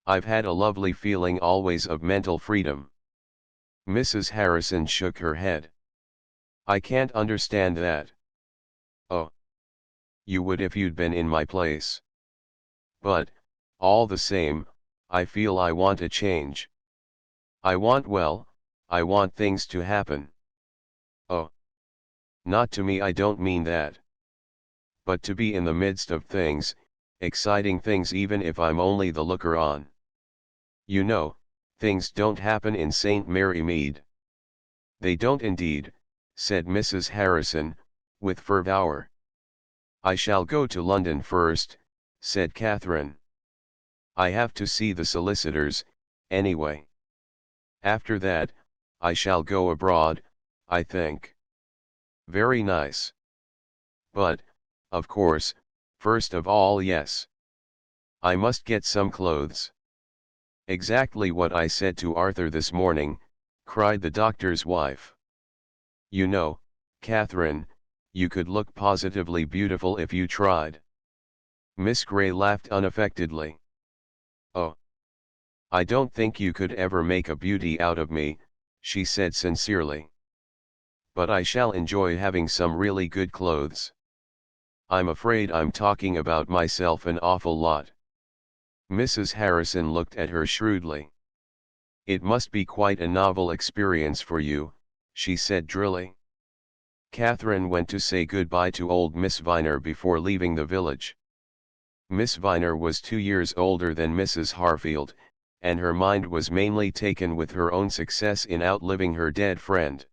I've had a lovely feeling always of mental freedom. Mrs. Harrison shook her head. I can't understand that. Oh. You would if you'd been in my place. But, all the same, I feel I want a change. I want things to happen. Oh. Not to me, I don't mean that. But to be in the midst of things, exciting things, even if I'm only the looker-on. You know, things don't happen in St. Mary Mead. They don't indeed, said Mrs. Harrison, with fervour. I shall go to London first, said Catherine. I have to see the solicitors, anyway. After that, I shall go abroad, I think. Very nice. But, of course, first of all, yes. I must get some clothes. Exactly what I said to Arthur this morning, cried the doctor's wife. You know, Catherine, you could look positively beautiful if you tried. Miss Grey laughed unaffectedly. Oh. I don't think you could ever make a beauty out of me, she said sincerely. But I shall enjoy having some really good clothes. I'm afraid I'm talking about myself an awful lot. Mrs. Harrison looked at her shrewdly. It must be quite a novel experience for you, she said drily. Catherine went to say goodbye to old Miss Viner before leaving the village. Miss Viner was 2 years older than Mrs. Harfield, and her mind was mainly taken with her own success in outliving her dead friend.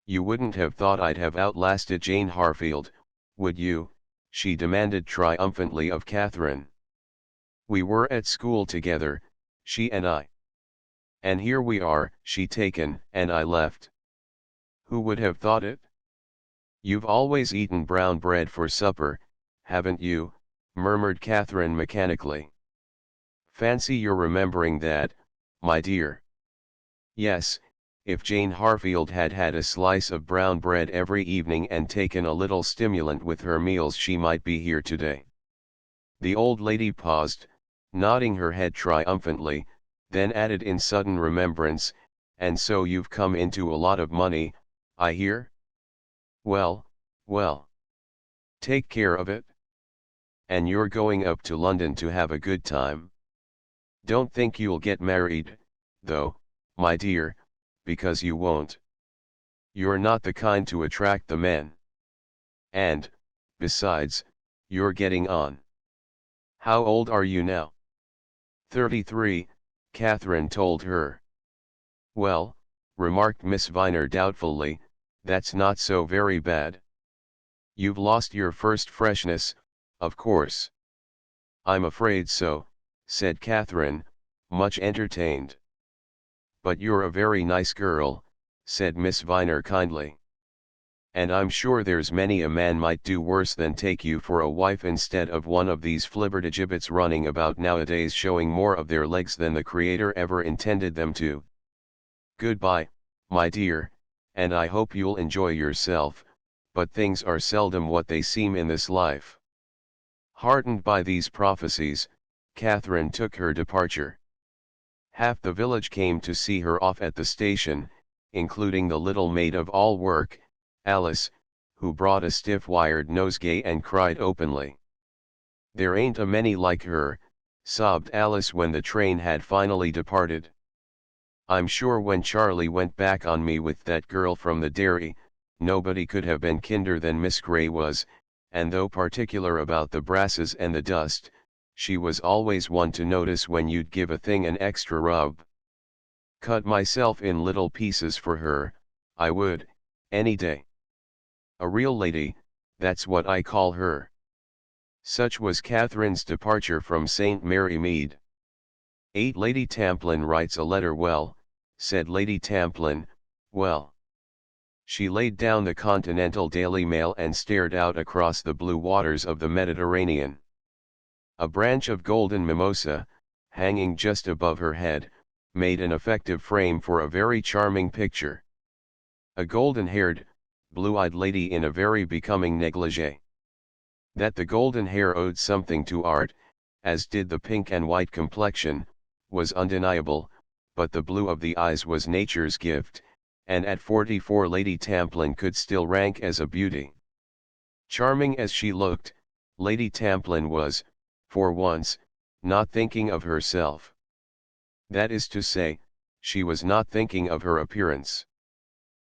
You wouldn't have thought I'd have outlasted Jane Harfield, would you? She demanded triumphantly of Catherine. We were at school together, she and I. And here we are, she taken, and I left. Who would have thought it? You've always eaten brown bread for supper, haven't you? Murmured Catherine mechanically. Fancy your remembering that, my dear. Yes, if Jane Harfield had had a slice of brown bread every evening and taken a little stimulant with her meals, she might be here today. The old lady paused, nodding her head triumphantly, then added in sudden remembrance, and so you've come into a lot of money, I hear? Well, well. Take care of it. And you're going up to London to have a good time. Don't think you'll get married, though, my dear, because you won't. You're not the kind to attract the men. And, besides, you're getting on. How old are you now? 33, Catherine told her. Well, remarked Miss Viner doubtfully, that's not so very bad. You've lost your first freshness, of course. I'm afraid so, said Catherine, much entertained. But you're a very nice girl, said Miss Viner kindly. And I'm sure there's many a man might do worse than take you for a wife instead of one of these flibbertigibbets running about nowadays showing more of their legs than the Creator ever intended them to. Goodbye, my dear, and I hope you'll enjoy yourself, but things are seldom what they seem in this life. Heartened by these prophecies, Catherine took her departure. Half the village came to see her off at the station, including the little maid of all work, Alice, who brought a stiff wired nosegay and cried openly. There ain't a many like her, sobbed Alice when the train had finally departed. I'm sure when Charlie went back on me with that girl from the dairy, nobody could have been kinder than Miss Gray was, and though particular about the brasses and the dust, she was always one to notice when you'd give a thing an extra rub. Cut myself in little pieces for her, I would, any day. A real lady, that's what I call her. Such was Catherine's departure from St. Mary Mead. 8 Lady Tamplin writes a letter well, said Lady Tamplin, well. She laid down the Continental Daily Mail and stared out across the blue waters of the Mediterranean. A branch of golden mimosa, hanging just above her head, made an effective frame for a very charming picture. A golden-haired, blue-eyed lady in a very becoming negligee. That the golden hair owed something to art, as did the pink and white complexion, was undeniable, but the blue of the eyes was nature's gift, and at 44 Lady Tamplin could still rank as a beauty. Charming as she looked, Lady Tamplin was, for once, not thinking of herself. That is to say, she was not thinking of her appearance.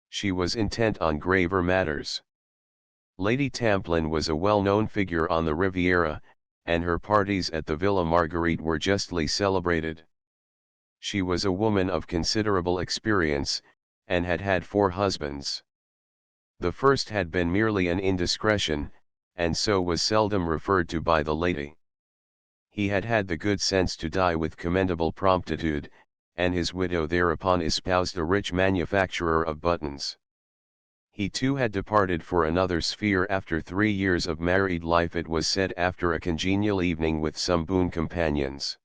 She was intent on graver matters. Lady Tamplin was a well-known figure on the Riviera, and her parties at the Villa Marguerite were justly celebrated. She was a woman of considerable experience, and had had 4 husbands. The first had been merely an indiscretion, and so was seldom referred to by the lady. He had had the good sense to die with commendable promptitude, and his widow thereupon espoused a rich manufacturer of buttons. He too had departed for another sphere after 3 years of married life, it was said, after a congenial evening with some boon companions.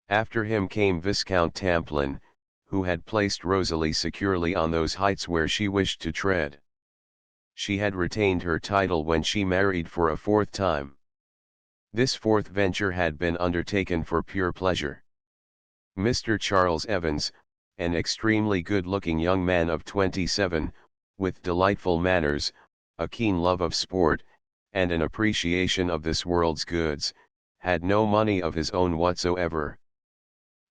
After him came Viscount Tamplin, who had placed Rosalie securely on those heights where she wished to tread. She had retained her title when she married for a 4th time. This 4th venture had been undertaken for pure pleasure. Mr. Charles Evans, an extremely good-looking young man of 27, with delightful manners, a keen love of sport, and an appreciation of this world's goods, had no money of his own whatsoever.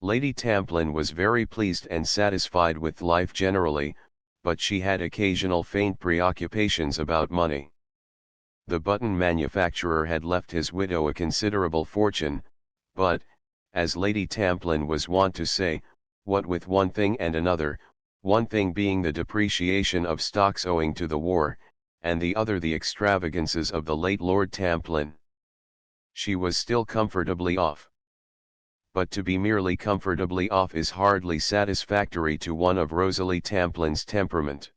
Lady Tamplin was very pleased and satisfied with life generally, but she had occasional faint preoccupations about money. The button manufacturer had left his widow a considerable fortune, but, as Lady Tamplin was wont to say, what with one thing and another, one thing being the depreciation of stocks owing to the war, and the other the extravagances of the late Lord Tamplin, she was still comfortably off. But to be merely comfortably off is hardly satisfactory to one of Rosalie Tamplin's temperament.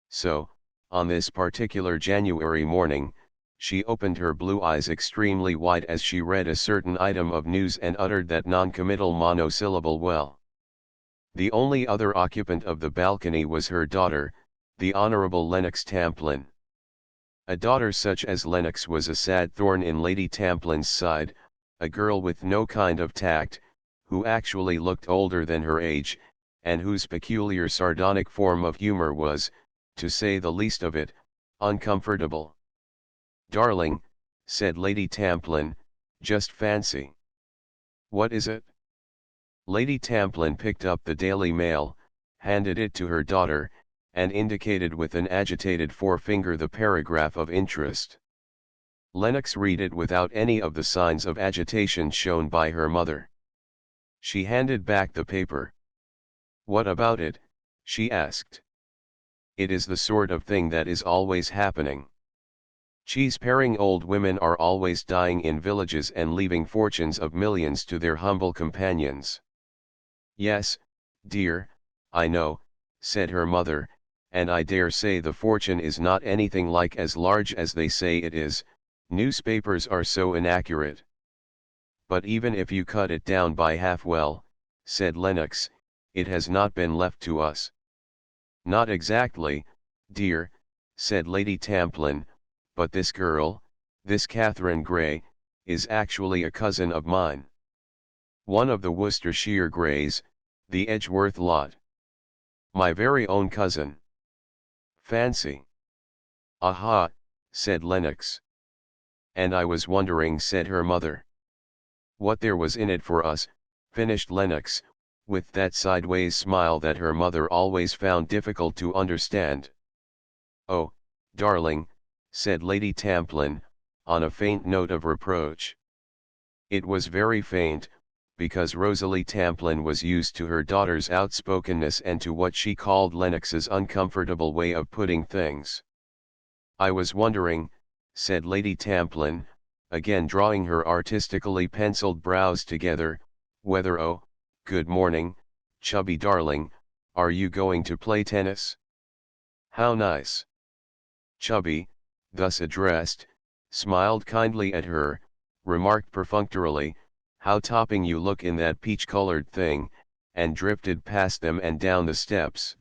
So, on this particular January morning, she opened her blue eyes extremely wide as she read a certain item of news and uttered that non-committal monosyllable well. The only other occupant of the balcony was her daughter, the Honourable Lennox Tamplin. A daughter such as Lennox was a sad thorn in Lady Tamplin's side, a girl with no kind of tact, who actually looked older than her age, and whose peculiar sardonic form of humour was, to say the least of it, uncomfortable. "Darling," said Lady Tamplin, "just fancy." "What is it?" Lady Tamplin picked up the Daily Mail, handed it to her daughter, and indicated with an agitated forefinger the paragraph of interest. Lennox read it without any of the signs of agitation shown by her mother. She handed back the paper. "What about it?" she asked. "It is the sort of thing that is always happening." Cheese-paring old women are always dying in villages and leaving fortunes of millions to their humble companions. Yes, dear, I know, said her mother, and I dare say the fortune is not anything like as large as they say it is, newspapers are so inaccurate. But even if you cut it down by half, well, said Lennox, it has not been left to us. Not exactly, dear, said Lady Tamplin, but this girl, this Catherine Grey, is actually a cousin of mine. One of the Worcestershire Greys, the Edgeworth lot. My very own cousin. Fancy. Aha, said Lennox. And I was wondering, said her mother. What there was in it for us, finished Lennox, with that sideways smile that her mother always found difficult to understand. Oh, darling, said Lady Tamplin, on a faint note of reproach. It was very faint, because Rosalie Tamplin was used to her daughter's outspokenness and to what she called Lennox's uncomfortable way of putting things. I was wondering, said Lady Tamplin, again drawing her artistically penciled brows together, whether, oh, good morning, Chubby darling, are you going to play tennis? How nice. Chubby, thus addressed, smiled kindly at her, remarked perfunctorily, how topping you look in that peach-colored thing, and drifted past them and down the steps.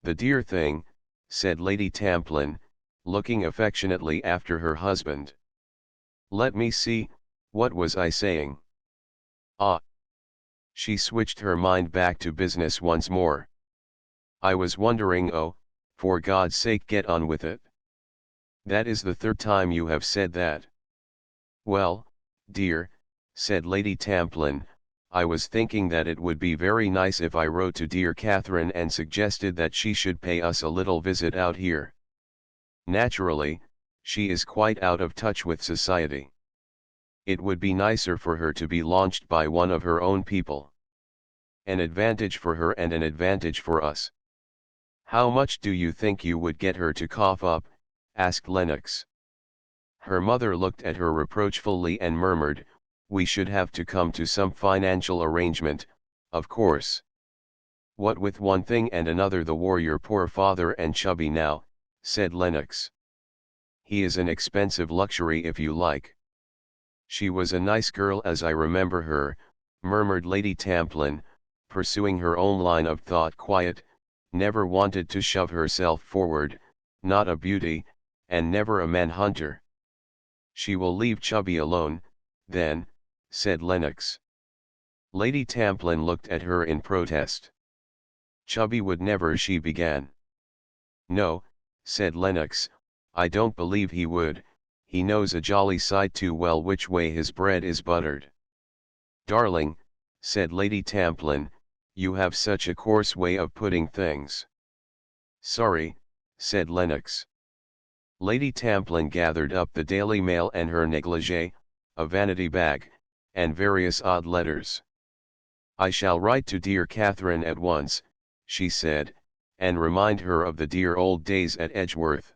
The dear thing, said Lady Tamplin, looking affectionately after her husband. Let me see, what was I saying? Ah! She switched her mind back to business once more. I was wondering, oh, for God's sake get on with it. That is the third time you have said that. Well, dear, said Lady Tamplin, I was thinking that it would be very nice if I wrote to dear Catherine and suggested that she should pay us a little visit out here. Naturally, she is quite out of touch with society. It would be nicer for her to be launched by one of her own people. An advantage for her and an advantage for us. How much do you think you would get her to cough up? Asked Lennox. Her mother looked at her reproachfully and murmured, we should have to come to some financial arrangement, of course. What with one thing and another, the warrior poor father and Chubby now, said Lennox. He is an expensive luxury if you like. She was a nice girl as I remember her, murmured Lady Tamplin, pursuing her own line of thought. Quiet, never wanted to shove herself forward, not a beauty, and never a man-hunter. She will leave Chubby alone, then, said Lennox. Lady Tamplin looked at her in protest. Chubby would never, she began. No, said Lennox, I don't believe he would. He knows a jolly sight too well which way his bread is buttered. Darling, said Lady Tamplin, you have such a coarse way of putting things. Sorry, said Lennox. Lady Tamplin gathered up the Daily Mail and her negligee, a vanity bag, and various odd letters. I shall write to dear Catherine at once, she said, and remind her of the dear old days at Edgeworth.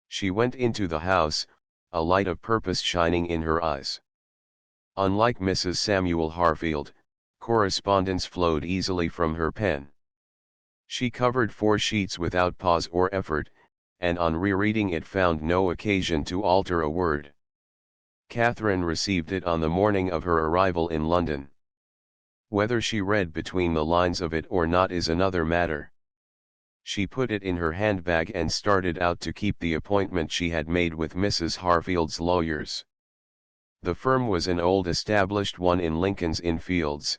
She went into the house, a light of purpose shining in her eyes. Unlike Mrs. Samuel Harfield, correspondence flowed easily from her pen. She covered 4 sheets without pause or effort, and on rereading it found no occasion to alter a word. Catherine received it on the morning of her arrival in London. Whether she read between the lines of it or not is another matter. She put it in her handbag and started out to keep the appointment she had made with Mrs. Harfield's lawyers. The firm was an old established one in Lincoln's Inn Fields,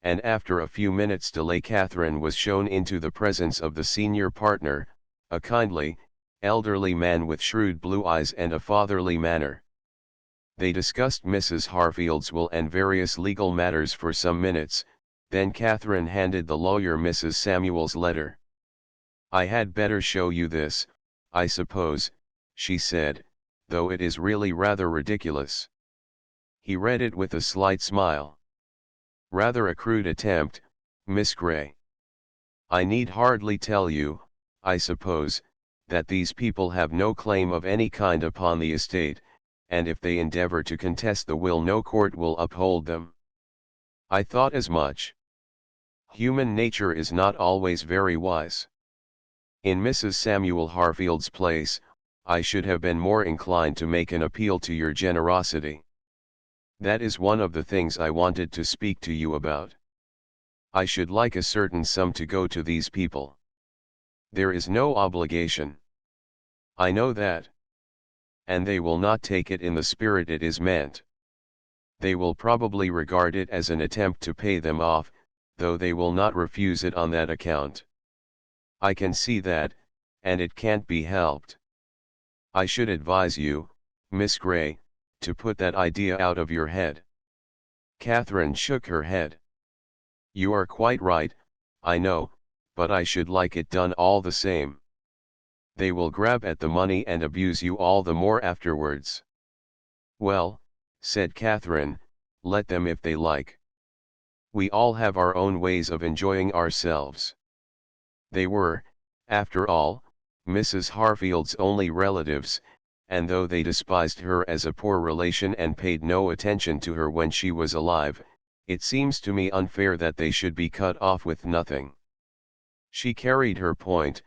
and after a few minutes' delay Catherine was shown into the presence of the senior partner, a kindly, elderly man with shrewd blue eyes and a fatherly manner. They discussed Mrs. Harfield's will and various legal matters for some minutes, then Catherine handed the lawyer Mrs. Samuel's letter. I had better show you this, I suppose, she said, though it is really rather ridiculous. He read it with a slight smile. Rather a crude attempt, Miss Grey. I need hardly tell you, I suppose, that these people have no claim of any kind upon the estate, and if they endeavor to contest the will no court will uphold them. I thought as much. Human nature is not always very wise. In Mrs. Samuel Harfield's place, I should have been more inclined to make an appeal to your generosity. That is one of the things I wanted to speak to you about. I should like a certain sum to go to these people. There is no obligation. I know that. And they will not take it in the spirit it is meant. They will probably regard it as an attempt to pay them off, though they will not refuse it on that account. I can see that, and it can't be helped. I should advise you, Miss Gray, to put that idea out of your head. Catherine shook her head. You are quite right, I know, but I should like it done all the same. They will grab at the money and abuse you all the more afterwards. Well, said Catherine, let them if they like. We all have our own ways of enjoying ourselves. They were, after all, Mrs. Harfield's only relatives, and though they despised her as a poor relation and paid no attention to her when she was alive, it seems to me unfair that they should be cut off with nothing. She carried her point,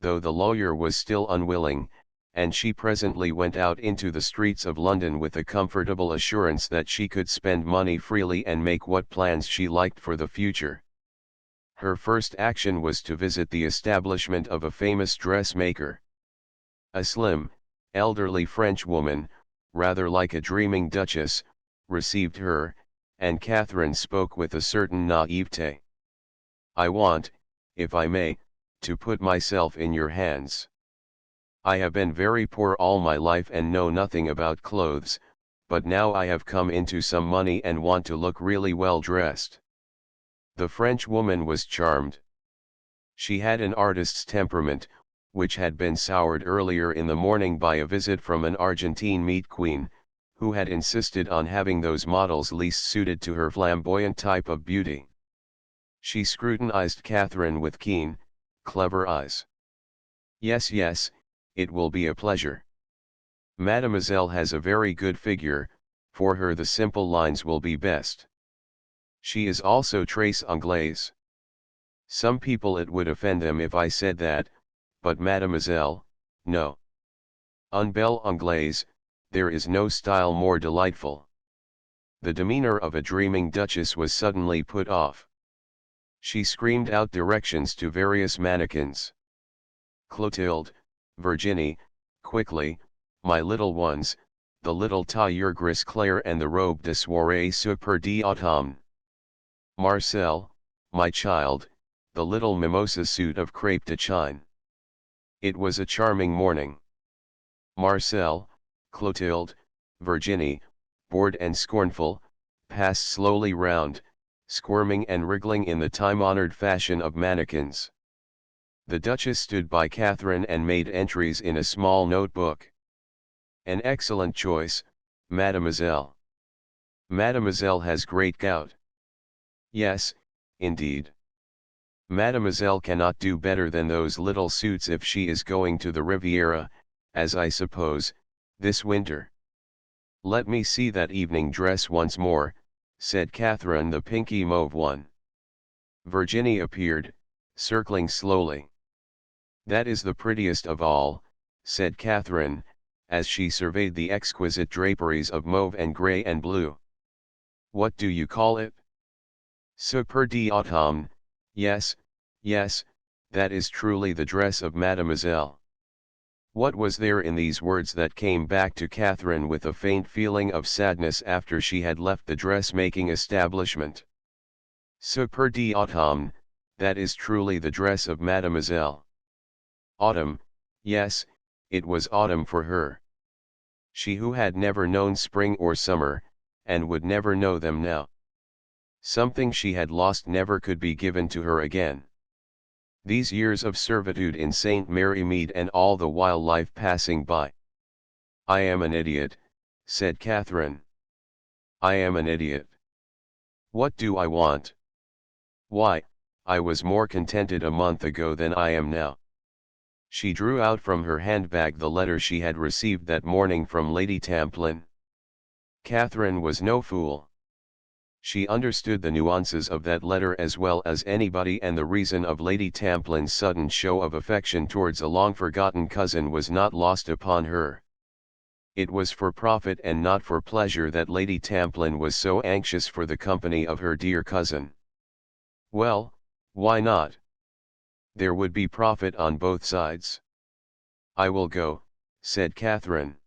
though the lawyer was still unwilling, and she presently went out into the streets of London with a comfortable assurance that she could spend money freely and make what plans she liked for the future. Her first action was to visit the establishment of a famous dressmaker. A slim, elderly French woman, rather like a dreaming duchess, received her, and Catherine spoke with a certain naivete. I want, if I may, to put myself in your hands. I have been very poor all my life and know nothing about clothes, but now I have come into some money and want to look really well dressed. The French woman was charmed. She had an artist's temperament, which had been soured earlier in the morning by a visit from an Argentine meat queen, who had insisted on having those models least suited to her flamboyant type of beauty. She scrutinized Catherine with keen, clever eyes. Yes, yes, it will be a pleasure. Mademoiselle has a very good figure, for her the simple lines will be best. She is also très anglaise. Some people it would offend them if I said that, but Mademoiselle, no. En belle anglaise, there is no style more delightful. The demeanor of a dreaming duchess was suddenly put off. She screamed out directions to various mannequins. Clotilde, Virginie, quickly, my little ones, the little tailleur gris clair and the robe de soirée super d'automne. Marcel, my child, the little mimosa suit of crêpe de chine. It was a charming morning. Marcel, Clotilde, Virginie, bored and scornful, passed slowly round, squirming and wriggling in the time-honored fashion of mannequins. The Duchess stood by Catherine and made entries in a small notebook. An excellent choice, Mademoiselle. Mademoiselle has great gout. Yes, indeed. Mademoiselle cannot do better than those little suits if she is going to the Riviera, as I suppose, this winter. Let me see that evening dress once more, said Catherine, the pinky mauve one. Virginie appeared, circling slowly. That is the prettiest of all, said Catherine, as she surveyed the exquisite draperies of mauve and grey and blue. What do you call it? Super d'automne, yes, yes, that is truly the dress of Mademoiselle. What was there in these words that came back to Catherine with a faint feeling of sadness after she had left the dressmaking establishment? Super d'automne, that is truly the dress of Mademoiselle. Autumn, yes, it was autumn for her. She who had never known spring or summer, and would never know them now. Something she had lost never could be given to her again. These years of servitude in St. Mary Mead and all the while life passing by. I am an idiot, said Catherine. I am an idiot. What do I want? Why, I was more contented a month ago than I am now. She drew out from her handbag the letter she had received that morning from Lady Tamplin. Catherine was no fool. She understood the nuances of that letter as well as anybody, and the reason of Lady Tamplin's sudden show of affection towards a long-forgotten cousin was not lost upon her. It was for profit and not for pleasure that Lady Tamplin was so anxious for the company of her dear cousin. Well, why not? There would be profit on both sides. "I will go," said Catherine.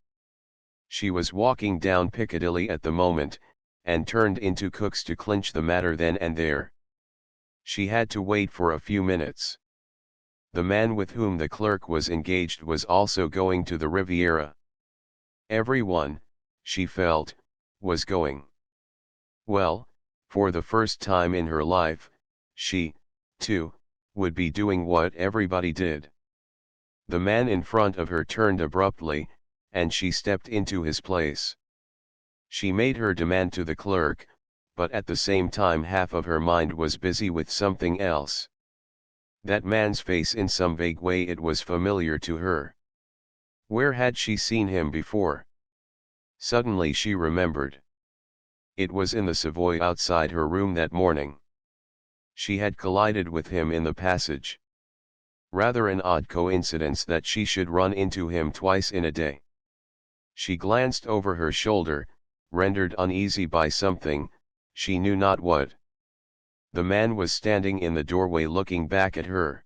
She was walking down Piccadilly at the moment, and turned into Cook's to clinch the matter then and there. She had to wait for a few minutes. The man with whom the clerk was engaged was also going to the Riviera. Everyone, she felt, was going. Well, for the first time in her life, she, too, would be doing what everybody did. The man in front of her turned abruptly, and she stepped into his place. She made her demand to the clerk, but at the same time half of her mind was busy with something else. That man's face, in some vague way it was familiar to her. Where had she seen him before? Suddenly she remembered. It was in the Savoy outside her room that morning. She had collided with him in the passage. Rather an odd coincidence that she should run into him twice in a day. She glanced over her shoulder, rendered uneasy by something, she knew not what. The man was standing in the doorway looking back at her.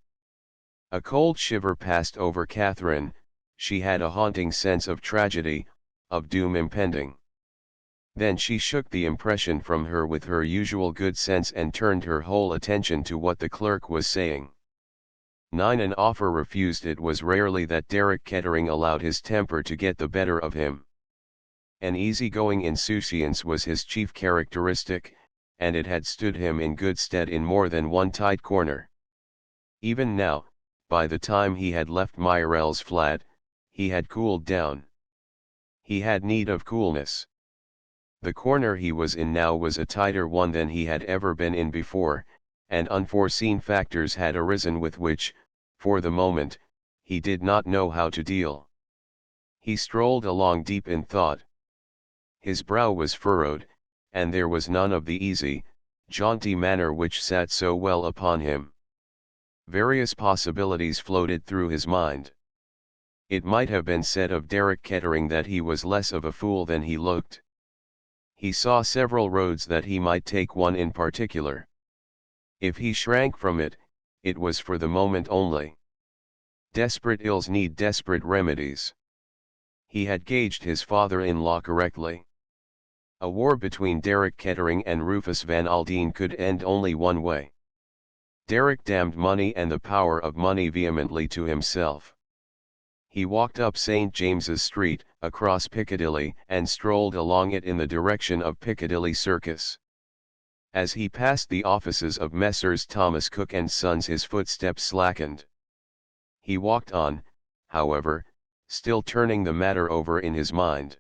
A cold shiver passed over Catherine. She had a haunting sense of tragedy, of doom impending. Then she shook the impression from her with her usual good sense and turned her whole attention to what the clerk was saying. An offer refused. It was rarely that Derek Kettering allowed his temper to get the better of him. An easy-going insouciance was his chief characteristic, and it had stood him in good stead in more than one tight corner. Even now, by the time he had left Myrell's flat, he had cooled down. He had need of coolness. The corner he was in now was a tighter one than he had ever been in before, and unforeseen factors had arisen with which, for the moment, he did not know how to deal. He strolled along deep in thought. His brow was furrowed, and there was none of the easy, jaunty manner which sat so well upon him. Various possibilities floated through his mind. It might have been said of Derek Kettering that he was less of a fool than he looked. He saw several roads that he might take, one in particular. If he shrank from it, it was for the moment only. Desperate ills need desperate remedies. He had gauged his father-in-law correctly. A war between Derek Kettering and Rufus Van Aldine could end only one way. Derek damned money and the power of money vehemently to himself. He walked up St. James's Street, across Piccadilly, and strolled along it in the direction of Piccadilly Circus. As he passed the offices of Messrs. Thomas Cook and Sons his footsteps slackened. He walked on, however, still turning the matter over in his mind.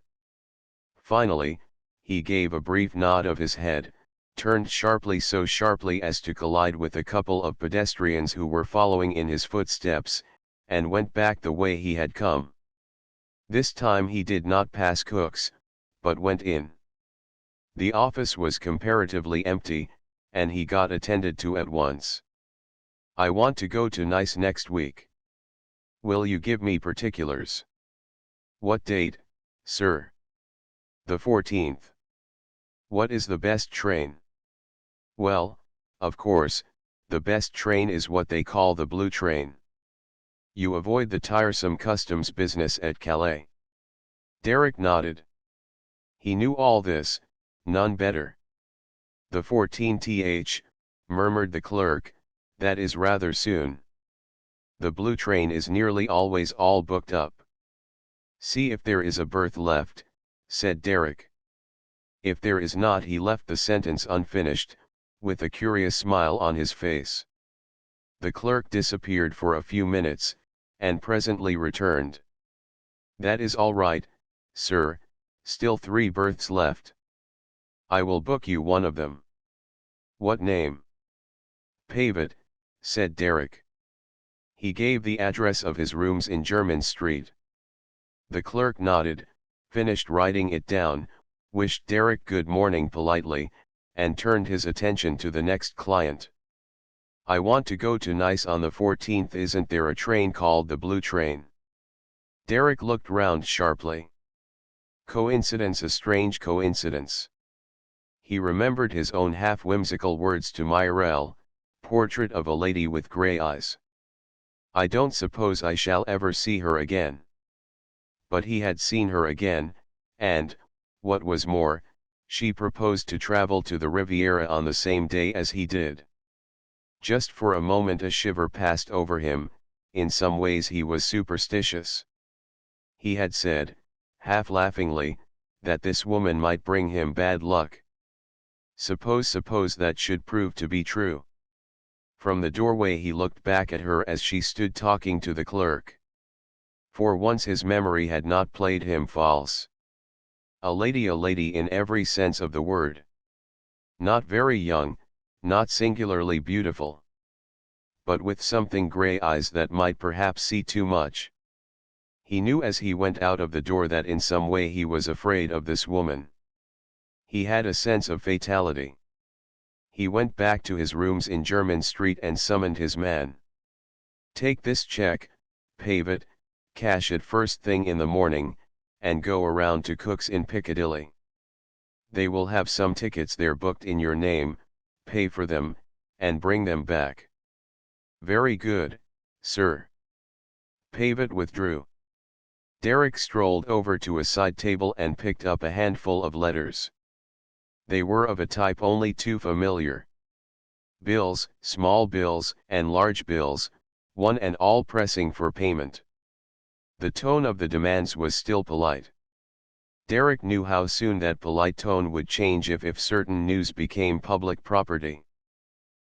Finally, he gave a brief nod of his head, turned sharply, so sharply as to collide with a couple of pedestrians who were following in his footsteps, and went back the way he had come. This time he did not pass Cook's, but went in. The office was comparatively empty, and he got attended to at once. "I want to go to Nice next week. Will you give me particulars?" "What date, sir?" "The 14th. What is the best train?" "Well, of course, the best train is what they call the Blue Train. You avoid the tiresome customs business at Calais." Derek nodded. He knew all this, none better. "The 14th, murmured the clerk, "that is rather soon. The Blue Train is nearly always all booked up." "See if there is a berth left," said Derek. "If there is not," he left the sentence unfinished, with a curious smile on his face. The clerk disappeared for a few minutes, and presently returned. "That is all right, sir, still 3 berths left. I will book you one of them." "What name?" "Pavet," said Derek. He gave the address of his rooms in Jermyn Street. The clerk nodded, finished writing it down, wished Derek good morning politely, and turned his attention to the next client. "I want to go to Nice on the 14th. Isn't there a train called the Blue Train?" Derek looked round sharply. Coincidence, a strange coincidence. He remembered his own half-whimsical words to Myrelle, portrait of a lady with grey eyes. "I don't suppose I shall ever see her again." But he had seen her again, and, what was more, she proposed to travel to the Riviera on the same day as he did. Just for a moment a shiver passed over him. In some ways he was superstitious. He had said, half-laughingly, that this woman might bring him bad luck. Suppose that should prove to be true. From the doorway he looked back at her as she stood talking to the clerk. For once his memory had not played him false. A lady in every sense of the word. Not very young, not singularly beautiful. But with something grey eyes that might perhaps see too much. He knew as he went out of the door that in some way he was afraid of this woman. He had a sense of fatality. He went back to his rooms in Jermyn Street and summoned his man. "Take this check, pave it, cash it first thing in the morning, and go around to Cook's in Piccadilly. They will have some tickets there booked in your name, pay for them, and bring them back." "Very good, sir." Pavet withdrew. Derek strolled over to a side table and picked up a handful of letters. They were of a type only too familiar. Bills, small bills and large bills, one and all pressing for payment. The tone of the demands was still polite. Derek knew how soon that polite tone would change if certain news became public property.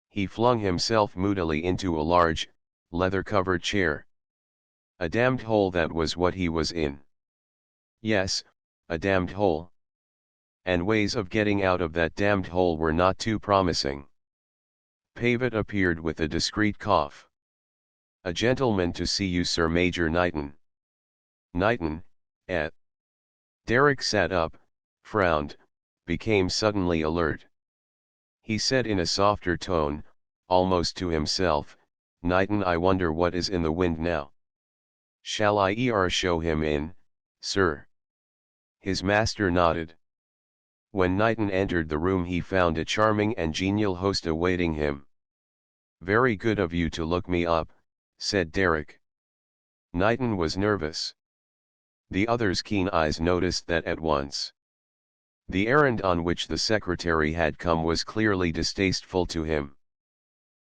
He flung himself moodily into a large, leather-covered chair. A damned hole, that was what he was in. Yes, a damned hole. And ways of getting out of that damned hole were not too promising. Pavet appeared with a discreet cough. "A gentleman to see you, Sir Major Knighton." "Knighton, eh?" Derek sat up, frowned, became suddenly alert. He said in a softer tone, almost to himself, "Knighton, I wonder what is in the wind now. Shall I show him in, sir?" His master nodded. When Knighton entered the room he found a charming and genial host awaiting him. "Very good of you to look me up," said Derek. Knighton was nervous. The other's keen eyes noticed that at once. The errand on which the secretary had come was clearly distasteful to him.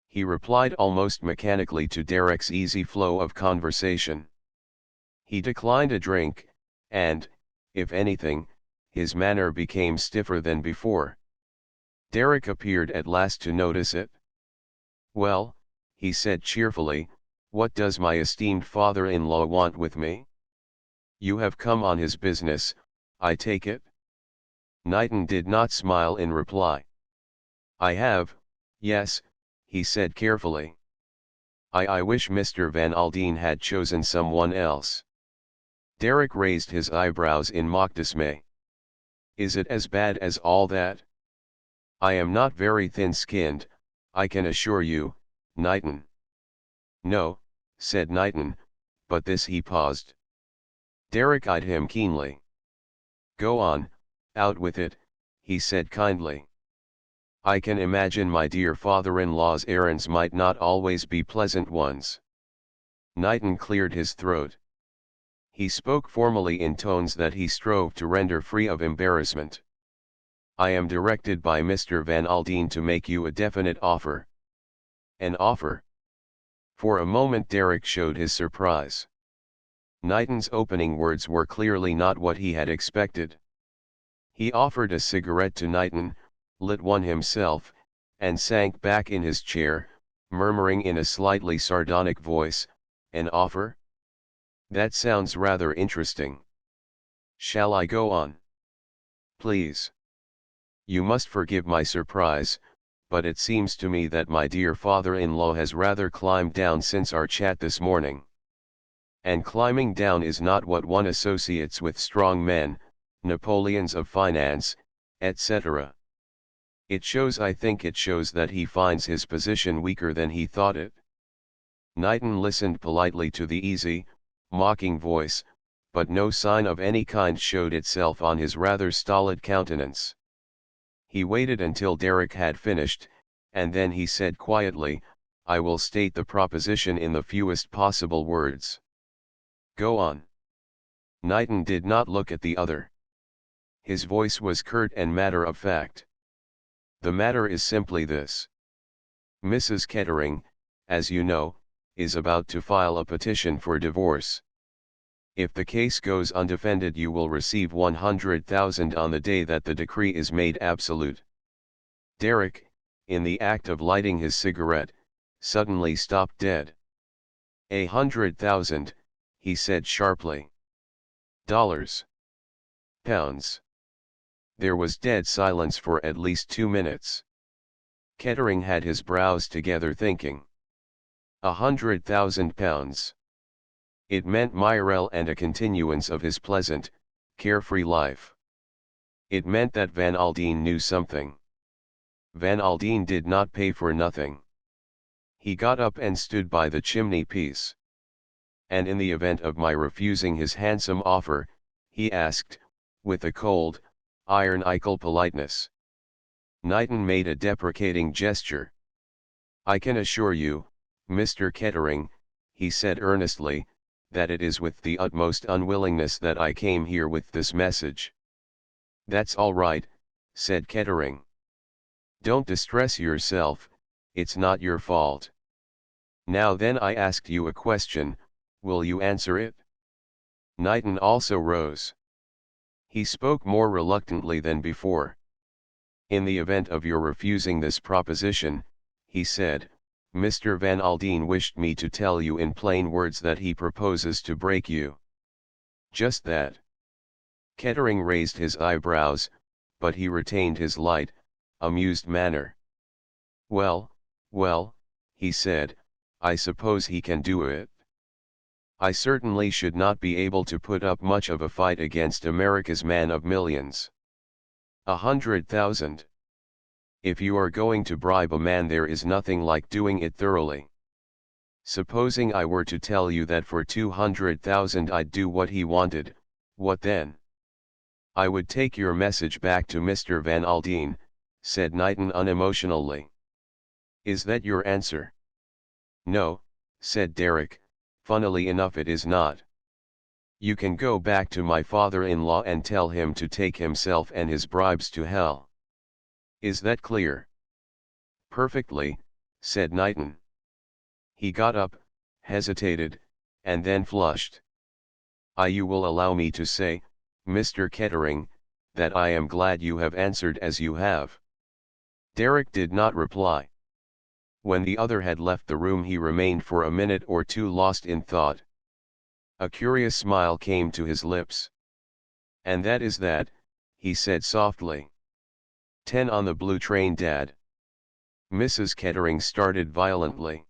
He replied almost mechanically to Derek's easy flow of conversation. He declined a drink, and, if anything, his manner became stiffer than before. Derek appeared at last to notice it. "Well," he said cheerfully, "what does my esteemed father-in-law want with me? You have come on his business, I take it?" Knighton did not smile in reply. "I have, yes," he said carefully. I wish Mr. Van Aldine had chosen someone else." Derek raised his eyebrows in mock dismay. "Is it as bad as all that?" "I am not very thin-skinned, I can assure you, Knighton." "No," said Knighton, "but this—" He paused. Derek eyed him keenly. "Go on, out with it," he said kindly. "I can imagine my dear father-in-law's errands might not always be pleasant ones." Knighton cleared his throat. He spoke formally in tones that he strove to render free of embarrassment. "I am directed by Mr. Van Aldine to make you a definite offer." "An offer?" For a moment Derek showed his surprise. Knighton's opening words were clearly not what he had expected. He offered a cigarette to Knighton, lit one himself, and sank back in his chair, murmuring in a slightly sardonic voice, "An offer? That sounds rather interesting. Shall I go on?" "Please. You must forgive my surprise, but it seems to me that my dear father-in-law has rather climbed down since our chat this morning. And climbing down is not what one associates with strong men, Napoleons of finance, etc. I think it shows that he finds his position weaker than he thought it. Knighton listened politely to the easy, mocking voice, but no sign of any kind showed itself on his rather stolid countenance. He waited until Derek had finished, and then he said quietly, "I will state the proposition in the fewest possible words." "Go on." Knighton did not look at the other. His voice was curt and matter-of-fact. "The matter is simply this. Mrs. Kettering, as you know, is about to file a petition for divorce. If the case goes undefended, you will receive 100,000 on the day that the decree is made absolute." Derek, in the act of lighting his cigarette, suddenly stopped dead. 100,000, he said sharply. Dollars. Pounds. There was dead silence for at least 2 minutes. Kettering had his brows together thinking. 100,000 pounds. It meant Myrrell and a continuance of his pleasant, carefree life. It meant that Van Aldine knew something. Van Aldine did not pay for nothing. He got up and stood by the chimney piece. "And in the event of my refusing his handsome offer," he asked, with a cold, ironical politeness. Knighton made a deprecating gesture. "I can assure you, Mr. Kettering," he said earnestly, "that it is with the utmost unwillingness that I came here with this message." "That's all right," said Kettering. "Don't distress yourself, it's not your fault. Now then, I asked you a question, will you answer it?" Knighton also rose. He spoke more reluctantly than before. "In the event of your refusing this proposition," he said, "Mr. Van Aldine wished me to tell you in plain words that he proposes to break you." "Just that?" Kettering raised his eyebrows, but he retained his light, amused manner. Well, he said, "I suppose he can do it. I certainly should not be able to put up much of a fight against America's man of millions. 100,000. If you are going to bribe a man, there is nothing like doing it thoroughly. Supposing I were to tell you that for 200,000 I'd do what he wanted, what then?" "I would take your message back to Mr. Van Aldine," said Knighton unemotionally. "Is that your answer?" "No," said Derek, "funnily enough it is not. You can go back to my father-in-law and tell him to take himself and his bribes to hell. Is that clear?" "Perfectly," said Knighton. He got up, hesitated, and then flushed. "You will allow me to say, Mr. Kettering, that I am glad you have answered as you have." Derek did not reply. When the other had left the room, he remained for a minute or two lost in thought. A curious smile came to his lips. "And that is that," he said softly. 10 on the blue train, Dad." Mrs. Kettering started violently.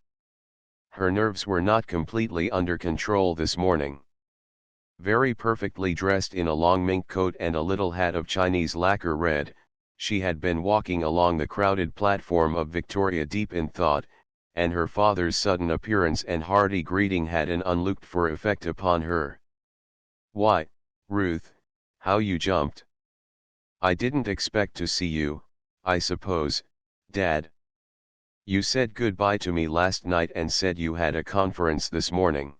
Her nerves were not completely under control this morning. Very perfectly dressed in a long mink coat and a little hat of Chinese lacquer red, she had been walking along the crowded platform of Victoria deep in thought, and her father's sudden appearance and hearty greeting had an unlooked-for effect upon her. "Why, Ruth, how you jumped! I didn't expect to see you, I suppose, Dad. You said goodbye to me last night and said you had a conference this morning."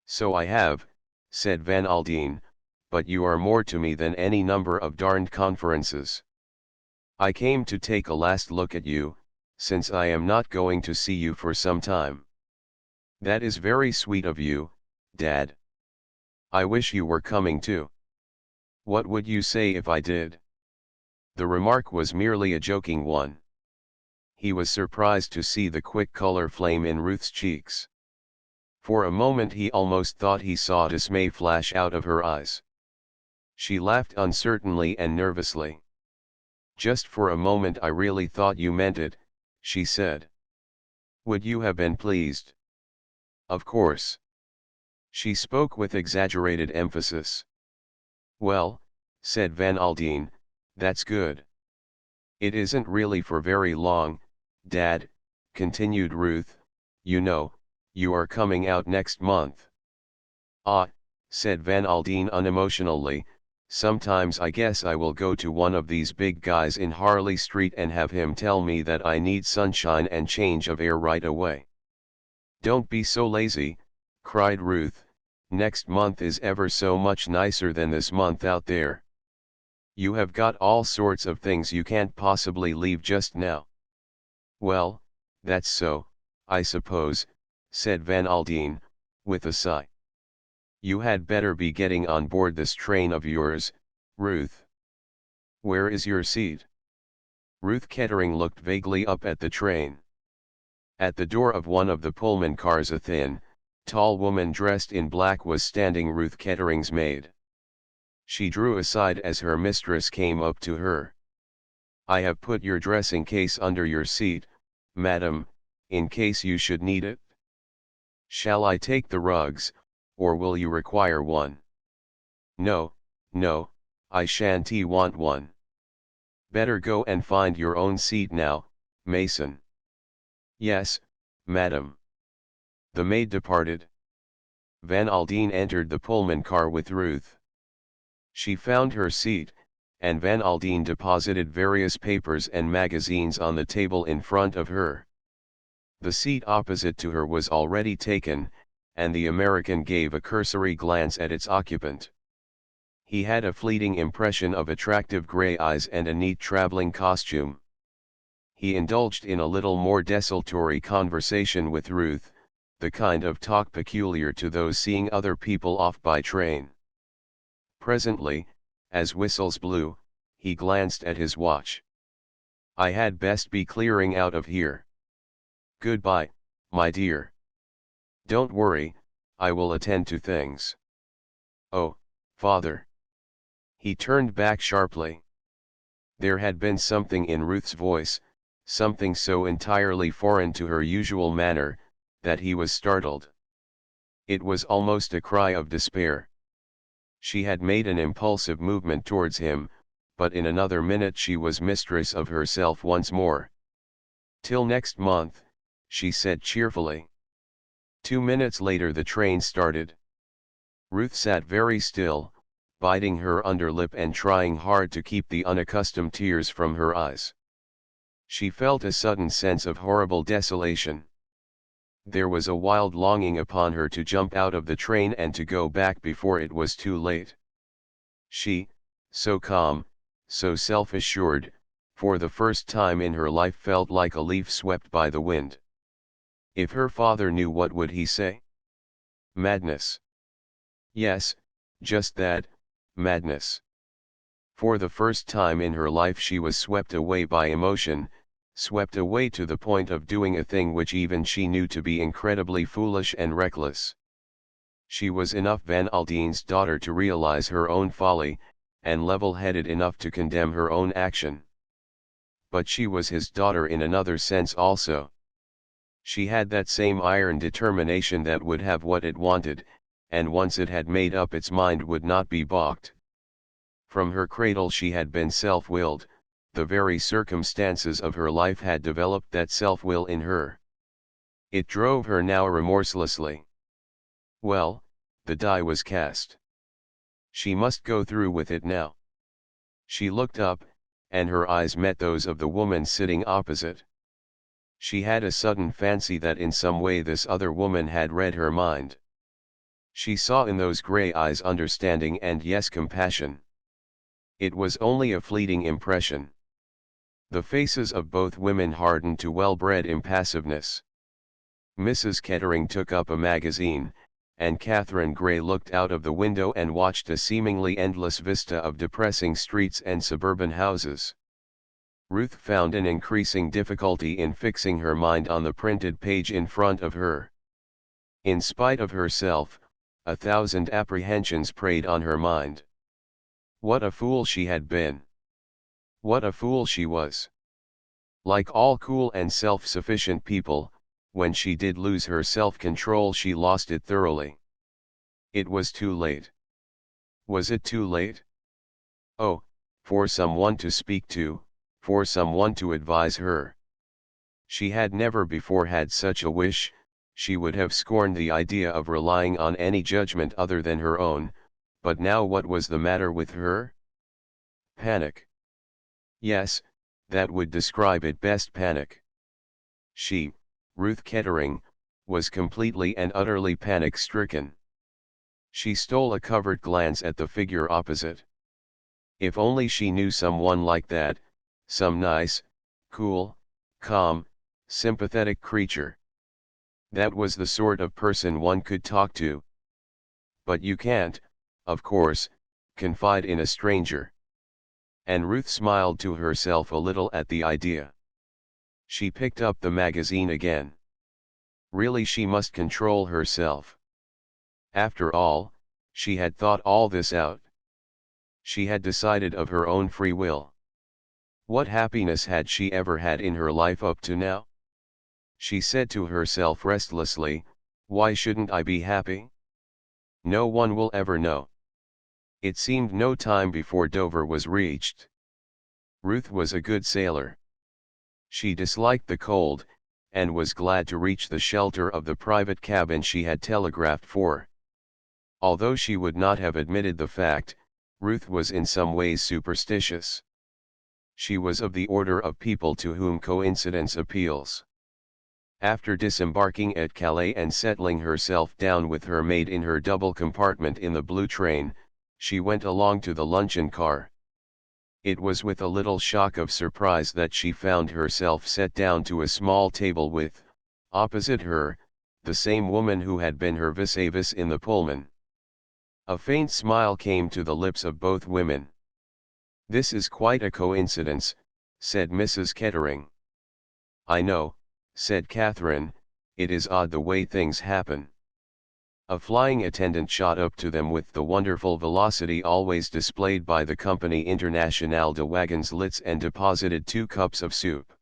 "So I have," said Van Aldine, "but you are more to me than any number of darned conferences. I came to take a last look at you, since I am not going to see you for some time." "That is very sweet of you, Dad. I wish you were coming too." "What would you say if I did?" The remark was merely a joking one. He was surprised to see the quick color flame in Ruth's cheeks. For a moment he almost thought he saw dismay flash out of her eyes. She laughed uncertainly and nervously. Just for a moment I really thought you meant it, she said. Would you have been pleased? Of course. She spoke with exaggerated emphasis. Well, said Van Aldine, that's good. It isn't really for very long, Dad, continued Ruth, you know, you are coming out next month. Ah, said Van Aldine unemotionally, sometimes I guess I will go to one of these big guys in Harley Street and have him tell me that I need sunshine and change of air right away. Don't be so lazy, cried Ruth, next month is ever so much nicer than this month out there. You have got all sorts of things you can't possibly leave just now. Well, that's so, I suppose, said Van Aldine, with a sigh. You had better be getting on board this train of yours, Ruth. Where is your seat? Ruth Kettering looked vaguely up at the train. At the door of one of the Pullman cars a thin, tall woman dressed in black was standing, Ruth Kettering's maid. She drew aside as her mistress came up to her. I have put your dressing case under your seat, madam, in case you should need it. Shall I take the rugs, or will you require one? No, no, I shan't want one. Better go and find your own seat now, Mason. Yes, madam. The maid departed. Van Aldine entered the Pullman car with Ruth. She found her seat, and Van Aldine deposited various papers and magazines on the table in front of her. The seat opposite to her was already taken, and the American gave a cursory glance at its occupant. He had a fleeting impression of attractive gray eyes and a neat traveling costume. He indulged in a little more desultory conversation with Ruth, the kind of talk peculiar to those seeing other people off by train. Presently, as whistles blew, he glanced at his watch. I had best be clearing out of here. Goodbye, my dear. Don't worry, I will attend to things. Oh, father. He turned back sharply. There had been something in Ruth's voice, something so entirely foreign to her usual manner, that he was startled. It was almost a cry of despair. She had made an impulsive movement towards him, but in another minute she was mistress of herself once more. Till next month, she said cheerfully. 2 minutes later the train started. Ruth sat very still, biting her underlip and trying hard to keep the unaccustomed tears from her eyes. She felt a sudden sense of horrible desolation. There was a wild longing upon her to jump out of the train and to go back before it was too late. She, so calm, so self-assured, for the first time in her life felt like a leaf swept by the wind. If her father knew, what would he say? Madness. Yes, just that, madness. For the first time in her life she was swept away by emotion, swept away to the point of doing a thing which even she knew to be incredibly foolish and reckless. She was enough Van Aldine's daughter to realize her own folly, and level-headed enough to condemn her own action. But she was his daughter in another sense also. She had that same iron determination that would have what it wanted, and once it had made up its mind would not be balked. From her cradle she had been self-willed. The very circumstances of her life had developed that self-will in her. It drove her now remorselessly. Well, the die was cast. She must go through with it now. She looked up, and her eyes met those of the woman sitting opposite. She had a sudden fancy that in some way this other woman had read her mind. She saw in those gray eyes understanding and, yes, compassion. It was only a fleeting impression. The faces of both women hardened to well-bred impassiveness. Mrs. Kettering took up a magazine, and Catherine Gray looked out of the window and watched a seemingly endless vista of depressing streets and suburban houses. Ruth found an increasing difficulty in fixing her mind on the printed page in front of her. In spite of herself, 1,000 apprehensions preyed on her mind. What a fool she had been! What a fool she was. Like all cool and self-sufficient people, when she did lose her self-control she lost it thoroughly. It was too late. Was it too late? Oh, for someone to speak to, for someone to advise her. She had never before had such a wish. She would have scorned the idea of relying on any judgment other than her own, but now what was the matter with her? Panic. Yes, that would describe it best, panic. She, Ruth Kettering, was completely and utterly panic-stricken. She stole a covert glance at the figure opposite. If only she knew someone like that, some nice, cool, calm, sympathetic creature. That was the sort of person one could talk to. But you can't, of course, confide in a stranger. And Ruth smiled to herself a little at the idea. She picked up the magazine again. Really, she must control herself. After all, she had thought all this out. She had decided of her own free will. What happiness had she ever had in her life up to now? She said to herself restlessly, why shouldn't I be happy? No one will ever know. It seemed no time before Dover was reached. Ruth was a good sailor. She disliked the cold, and was glad to reach the shelter of the private cabin she had telegraphed for. Although she would not have admitted the fact, Ruth was in some ways superstitious. She was of the order of people to whom coincidence appeals. After disembarking at Calais and settling herself down with her maid in her double compartment in the blue train, she went along to the luncheon car. It was with a little shock of surprise that she found herself set down to a small table with, opposite her, the same woman who had been her vis-a-vis in the Pullman. A faint smile came to the lips of both women. "This is quite a coincidence," said Mrs. Kettering. "I know," said Catherine, "it is odd the way things happen." A flying attendant shot up to them with the wonderful velocity always displayed by the Compagnie Internationale de Wagons Lits and deposited 2 cups of soup.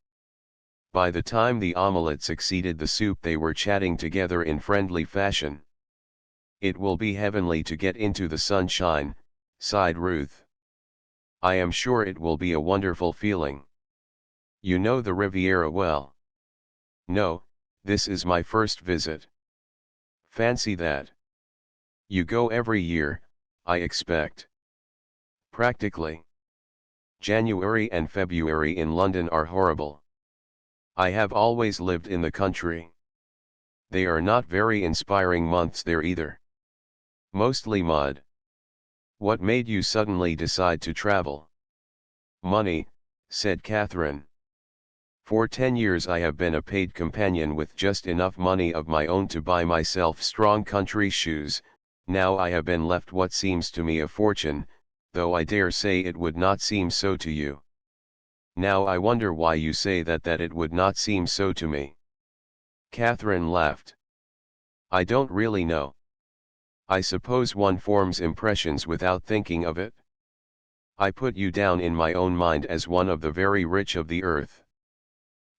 By the time the omelette succeeded the soup they were chatting together in friendly fashion. "It will be heavenly to get into the sunshine," sighed Ruth. "I am sure it will be a wonderful feeling." "You know the Riviera well?" "No, this is my first visit." "Fancy that. You go every year, I expect." "Practically. January and February in London are horrible. I have always lived in the country. They are not very inspiring months there either. Mostly mud." "What made you suddenly decide to travel?" "Money," said Catherine. "For 10 years I have been a paid companion with just enough money of my own to buy myself strong country shoes. Now I have been left what seems to me a fortune, though I dare say it would not seem so to you." "Now I wonder why you say that it would not seem so to me." Catherine laughed. "I don't really know. I suppose one forms impressions without thinking of it. I put you down in my own mind as one of the very rich of the earth.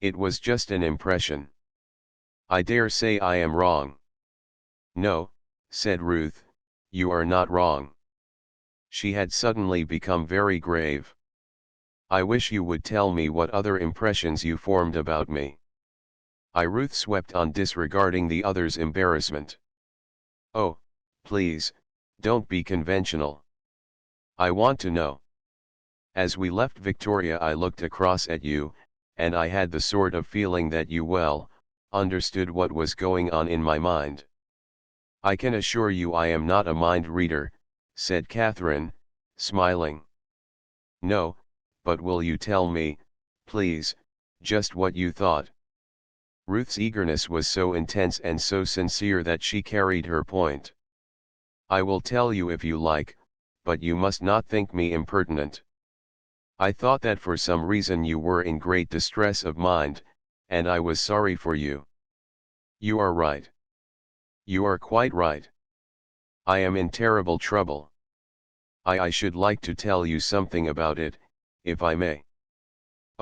It was just an impression. I dare say I am wrong." "No," said Ruth, "you are not wrong." She had suddenly become very grave. "I wish you would tell me what other impressions you formed about me." Ruth swept on, disregarding the other's embarrassment. "Oh, please, don't be conventional. I want to know. As we left Victoria I looked across at you, and I had the sort of feeling that you understood what was going on in my mind." "I can assure you I am not a mind reader," said Catherine, smiling. "No, but will you tell me, please, just what you thought?" Ruth's eagerness was so intense and so sincere that she carried her point. "I will tell you if you like, but you must not think me impertinent. I thought that for some reason you were in great distress of mind, and I was sorry for you." "You are right. You are quite right. I am in terrible trouble. I should like to tell you something about it, if I may."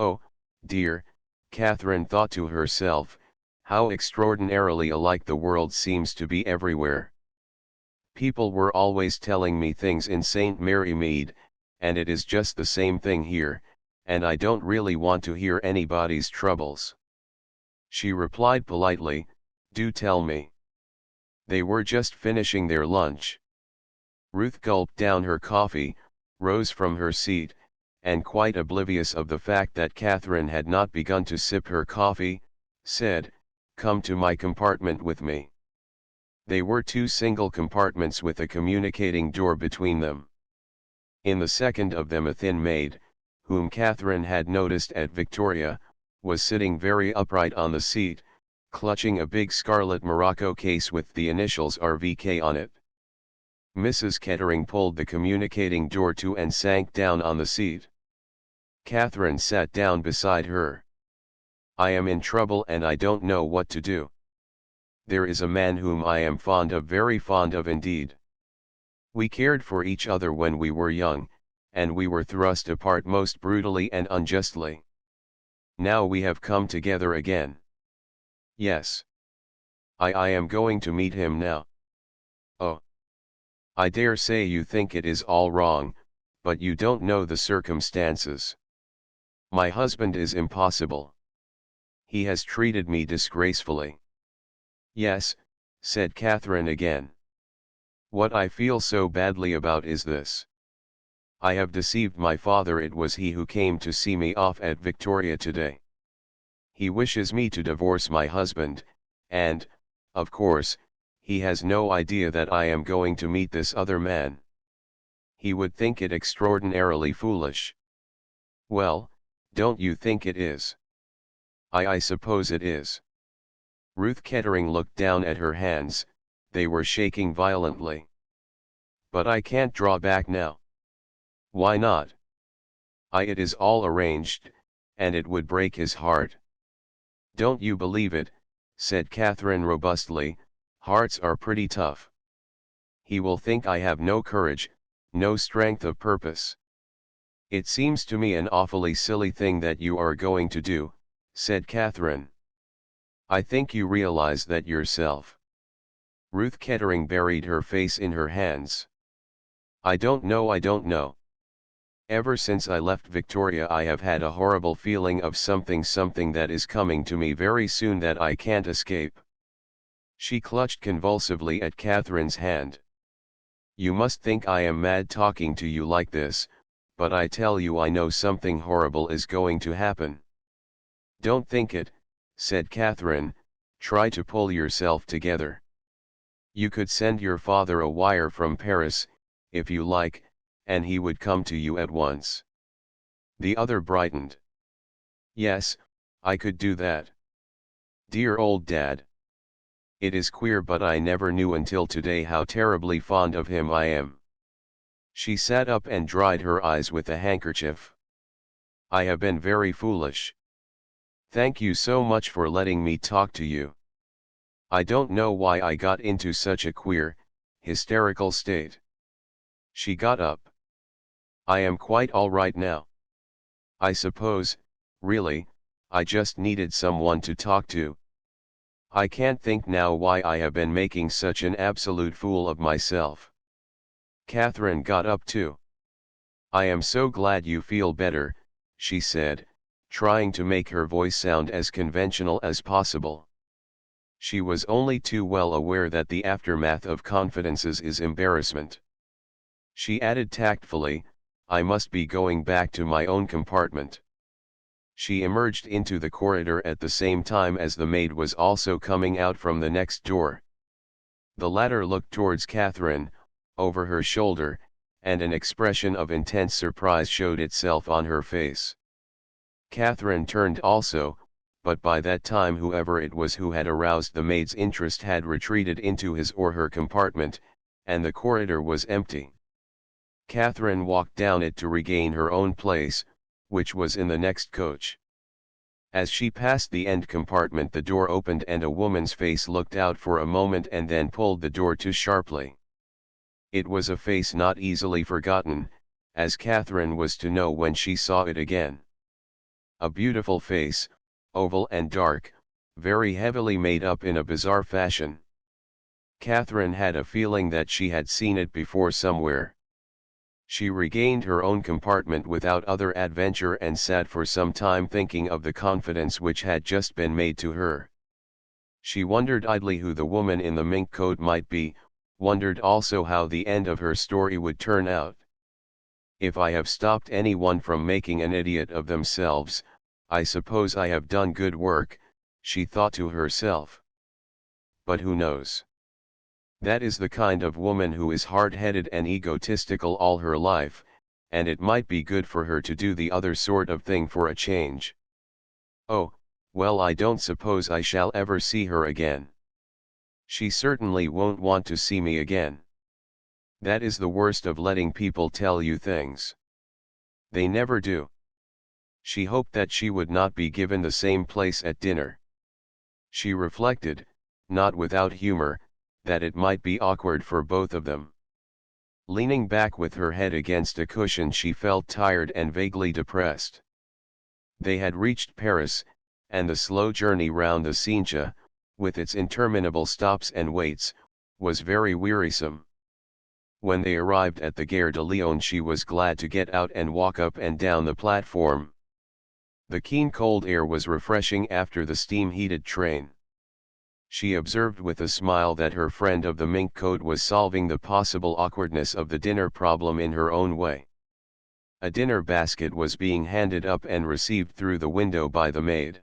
Oh, dear, Catherine thought to herself, how extraordinarily alike the world seems to be everywhere. People were always telling me things in St. Mary Mead, and it is just the same thing here, and I don't really want to hear anybody's troubles. She replied politely, do tell me. They were just finishing their lunch. Ruth gulped down her coffee, rose from her seat, and quite oblivious of the fact that Catherine had not begun to sip her coffee, said, come to my compartment with me. They were two single compartments with a communicating door between them. In the second of them a thin maid, whom Catherine had noticed at Victoria, was sitting very upright on the seat, clutching a big scarlet morocco case with the initials RVK on it. Mrs. Kettering pulled the communicating door to and sank down on the seat. Catherine sat down beside her. I am in trouble and I don't know what to do. There is a man whom I am fond of, very fond of indeed. We cared for each other when we were young, and we were thrust apart most brutally and unjustly. Now we have come together again. Yes. I am going to meet him now. Oh. I dare say you think it is all wrong, but you don't know the circumstances. My husband is impossible. He has treated me disgracefully. Yes, said Catherine again. What I feel so badly about is this. I have deceived my father. It was he who came to see me off at Victoria today. He wishes me to divorce my husband, and, of course, he has no idea that I am going to meet this other man. He would think it extraordinarily foolish. Well, don't you think it is? I suppose it is. Ruth Kettering looked down at her hands, they were shaking violently. But I can't draw back now. Why not? It is all arranged, and it would break his heart. Don't you believe it, said Catherine robustly, hearts are pretty tough. He will think I have no courage, no strength of purpose. It seems to me an awfully silly thing that you are going to do, said Catherine. I think you realize that yourself. Ruth Kettering buried her face in her hands. I don't know. Ever since I left Victoria I have had a horrible feeling of something that is coming to me very soon that I can't escape. She clutched convulsively at Catherine's hand. You must think I am mad talking to you like this, but I tell you I know something horrible is going to happen. Don't think it, said Catherine, try to pull yourself together. You could send your father a wire from Paris, if you like, and he would come to you at once. The other brightened. Yes, I could do that. Dear old Dad. It is queer, but I never knew until today how terribly fond of him I am. She sat up and dried her eyes with a handkerchief. I have been very foolish. Thank you so much for letting me talk to you. I don't know why I got into such a queer, hysterical state. She got up. I am quite all right now. I suppose, really, I just needed someone to talk to. I can't think now why I have been making such an absolute fool of myself. Catherine got up too. I am so glad you feel better, she said, trying to make her voice sound as conventional as possible. She was only too well aware that the aftermath of confidences is embarrassment. She added tactfully, I must be going back to my own compartment. She emerged into the corridor at the same time as the maid was also coming out from the next door. The latter looked towards Catherine, over her shoulder, and an expression of intense surprise showed itself on her face. Catherine turned also, but by that time whoever it was who had aroused the maid's interest had retreated into his or her compartment, and the corridor was empty. Catherine walked down it to regain her own place, which was in the next coach. As she passed the end compartment the door opened and a woman's face looked out for a moment and then pulled the door to sharply. It was a face not easily forgotten, as Catherine was to know when she saw it again. a beautiful face, oval and dark, very heavily made up in a bizarre fashion. Catherine had a feeling that she had seen it before somewhere. She regained her own compartment without other adventure and sat for some time thinking of the confidence which had just been made to her. She wondered idly who the woman in the mink coat might be, wondered also how the end of her story would turn out. If I have stopped anyone from making an idiot of themselves, I suppose I have done good work, she thought to herself. But who knows? That is the kind of woman who is hard-headed and egotistical all her life, and it might be good for her to do the other sort of thing for a change. Oh, well, I don't suppose I shall ever see her again. She certainly won't want to see me again. That is the worst of letting people tell you things. They never do. She hoped that she would not be given the same place at dinner. She reflected, not without humor, that it might be awkward for both of them. Leaning back with her head against a cushion, she felt tired and vaguely depressed. They had reached Paris, and the slow journey round the Cincha, with its interminable stops and waits, was very wearisome. When they arrived at the Gare de Lyon, she was glad to get out and walk up and down the platform. The keen cold air was refreshing after the steam-heated train. She observed with a smile that her friend of the mink coat was solving the possible awkwardness of the dinner problem in her own way. A dinner basket was being handed up and received through the window by the maid.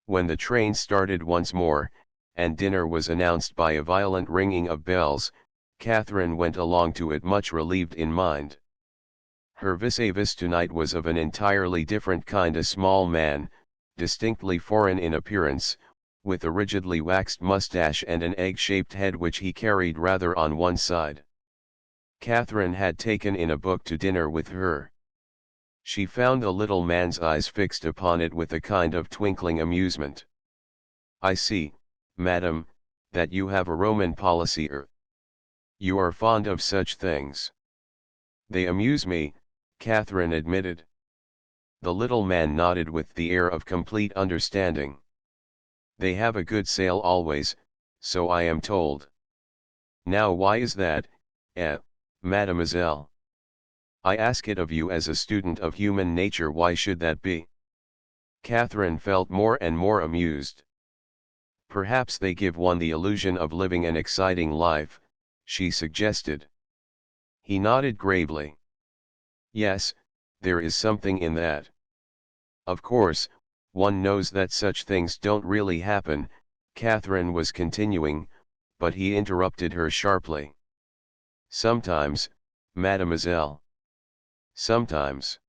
When the train started once more, and dinner was announced by a violent ringing of bells, Catherine went along to it much relieved in mind. Her vis-a-vis tonight was of an entirely different kind, a small man, distinctly foreign in appearance, with a rigidly waxed mustache and an egg-shaped head which he carried rather on one side. Catherine had taken in a book to dinner with her. She found the little man's eyes fixed upon it with a kind of twinkling amusement. "I see, madam, that you have a Roman policy. You are fond of such things." "They amuse me," Catherine admitted. The little man nodded with the air of complete understanding. "They have a good sale always, so I am told." "Now why is that, mademoiselle? I ask it of you as a student of human nature. Why should that be?" Catherine felt more and more amused. "Perhaps they give one the illusion of living an exciting life," she suggested. He nodded gravely. "Yes, there is something in that. Of course, one knows that such things don't really happen," Catherine was continuing, but he interrupted her sharply. "Sometimes, mademoiselle. Sometimes.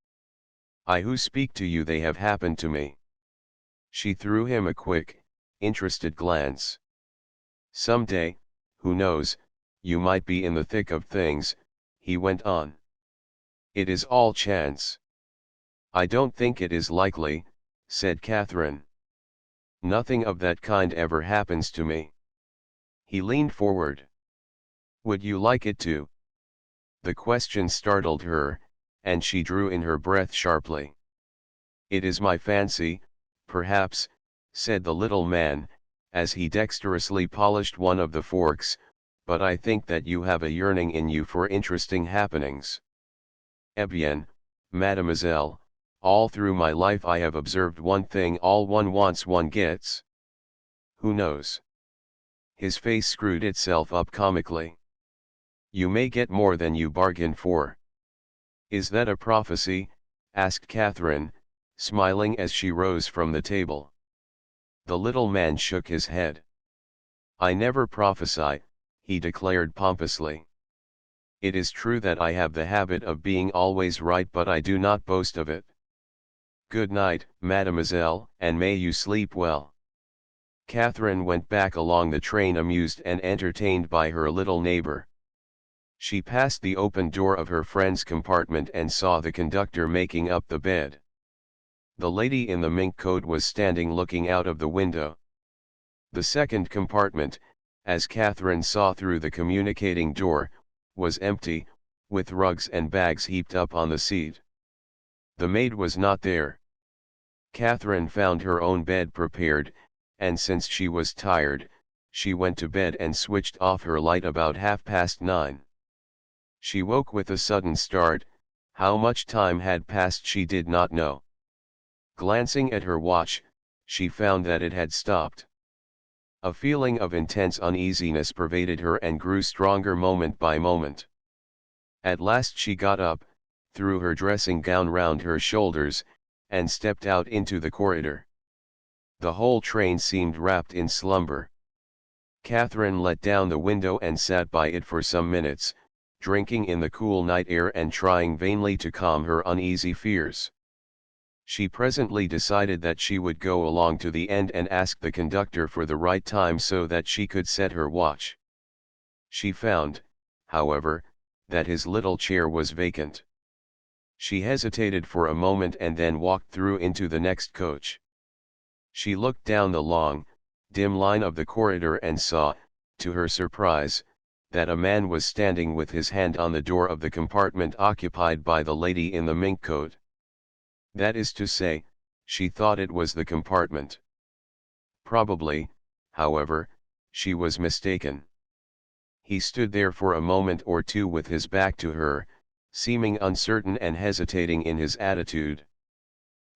I who speak to you, they have happened to me." She threw him a quick, interested glance. "Some day, who knows, you might be in the thick of things," he went on. "It is all chance." "I don't think it is likely," said Catherine. "Nothing of that kind ever happens to me." He leaned forward. "Would you like it to?" The question startled her, and she drew in her breath sharply. "It is my fancy, perhaps," said the little man, as he dexterously polished one of the forks, "but I think that you have a yearning in you for interesting happenings. Eh bien, mademoiselle, all through my life I have observed one thing: all one wants one gets. Who knows?" His face screwed itself up comically. "You may get more than you bargain for." "Is that a prophecy?" asked Catherine, smiling as she rose from the table. The little man shook his head. "I never prophesy," he declared pompously. "It is true that I have the habit of being always right, but I do not boast of it. Good night, mademoiselle, and may you sleep well." Catherine went back along the train, amused and entertained by her little neighbor. She passed the open door of her friend's compartment and saw the conductor making up the bed. The lady in the mink coat was standing looking out of the window. The second compartment, as Catherine saw through the communicating door, was empty, with rugs and bags heaped up on the seat. The maid was not there. Catherine found her own bed prepared, and since she was tired, she went to bed and switched off her light about 9:30. She woke with a sudden start. How much time had passed she did not know. Glancing at her watch, she found that it had stopped. A feeling of intense uneasiness pervaded her and grew stronger moment by moment. At last she got up, threw her dressing gown round her shoulders, and stepped out into the corridor. The whole train seemed wrapped in slumber. Catherine let down the window and sat by it for some minutes, drinking in the cool night air and trying vainly to calm her uneasy fears. She presently decided that she would go along to the end and ask the conductor for the right time so that she could set her watch. She found, however, that his little chair was vacant. She hesitated for a moment and then walked through into the next coach. She looked down the long, dim line of the corridor and saw, to her surprise, that a man was standing with his hand on the door of the compartment occupied by the lady in the mink coat. That is to say, she thought it was the compartment. Probably, however, she was mistaken. He stood there for a moment or two with his back to her, seeming uncertain and hesitating in his attitude.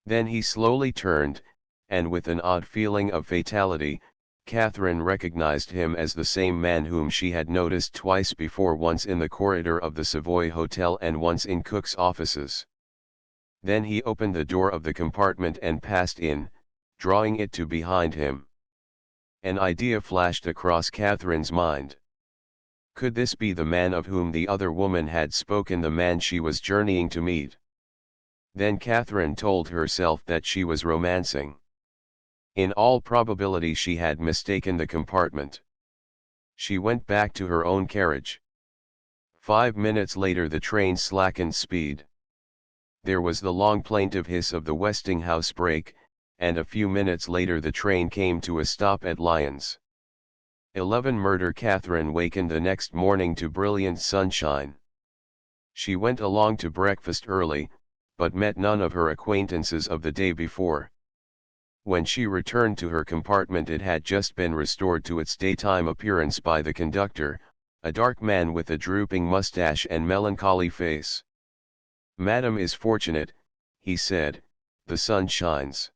Then he slowly turned, and with an odd feeling of fatality, Catherine recognized him as the same man whom she had noticed twice before, once in the corridor of the Savoy Hotel and once in Cook's offices. Then he opened the door of the compartment and passed in, drawing it to behind him. An idea flashed across Catherine's mind. Could this be the man of whom the other woman had spoken, the man she was journeying to meet? Then Catherine told herself that she was romancing. In all probability she had mistaken the compartment. She went back to her own carriage. 5 minutes later the train slackened speed. There was the long plaintive hiss of the Westinghouse brake, and a few minutes later the train came to a stop at Lyons. 11 Murder. Catherine wakened the next morning to brilliant sunshine. She went along to breakfast early, but met none of her acquaintances of the day before. When she returned to her compartment it had just been restored to its daytime appearance by the conductor, a dark man with a drooping mustache and melancholy face. "Madam is fortunate," he said, "the sun shines.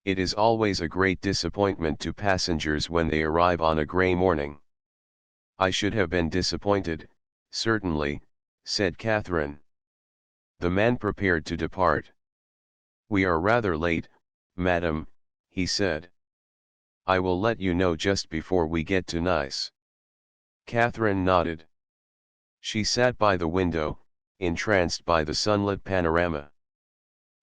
It is always a great disappointment to passengers when they arrive on a grey morning." "I should have been disappointed, certainly," said Catherine. The man prepared to depart. "We are rather late, madam," he said. "I will let you know just before we get to Nice." Catherine nodded. She sat by the window, entranced by the sunlit panorama.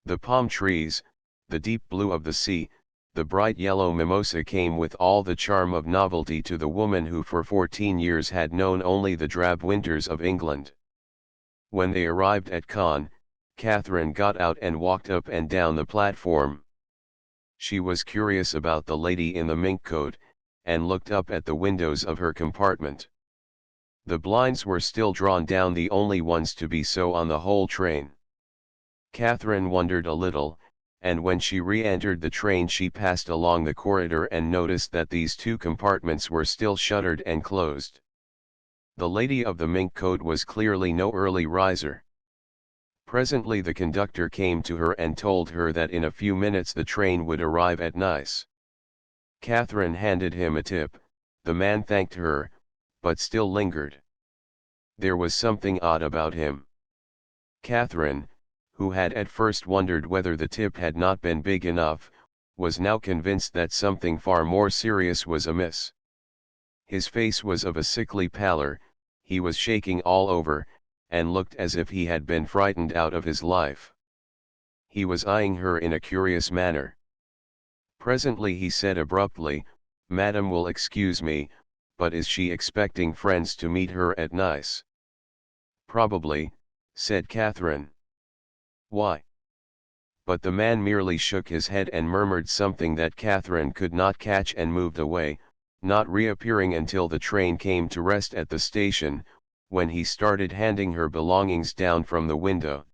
The palm trees, the deep blue of the sea, the bright yellow mimosa came with all the charm of novelty to the woman who for 14 years had known only the drab winters of England. When they arrived at Caen, Catherine got out and walked up and down the platform. She was curious about the lady in the mink coat, and looked up at the windows of her compartment. The blinds were still drawn down, the only ones to be so on the whole train. Catherine wondered a little, and when she re-entered the train she passed along the corridor and noticed that these two compartments were still shuttered and closed. The lady of the mink coat was clearly no early riser. Presently the conductor came to her and told her that in a few minutes the train would arrive at Nice. Catherine handed him a tip. The man thanked her, but still lingered. There was something odd about him. Catherine, who had at first wondered whether the tip had not been big enough, was now convinced that something far more serious was amiss. His face was of a sickly pallor, he was shaking all over, and looked as if he had been frightened out of his life. He was eyeing her in a curious manner. Presently he said abruptly, "Madam will excuse me, but is she expecting friends to meet her at Nice?" "Probably," said Catherine. "Why?" But the man merely shook his head and murmured something that Catherine could not catch and moved away, not reappearing until the train came to rest at the station, when he started handing her belongings down from the window.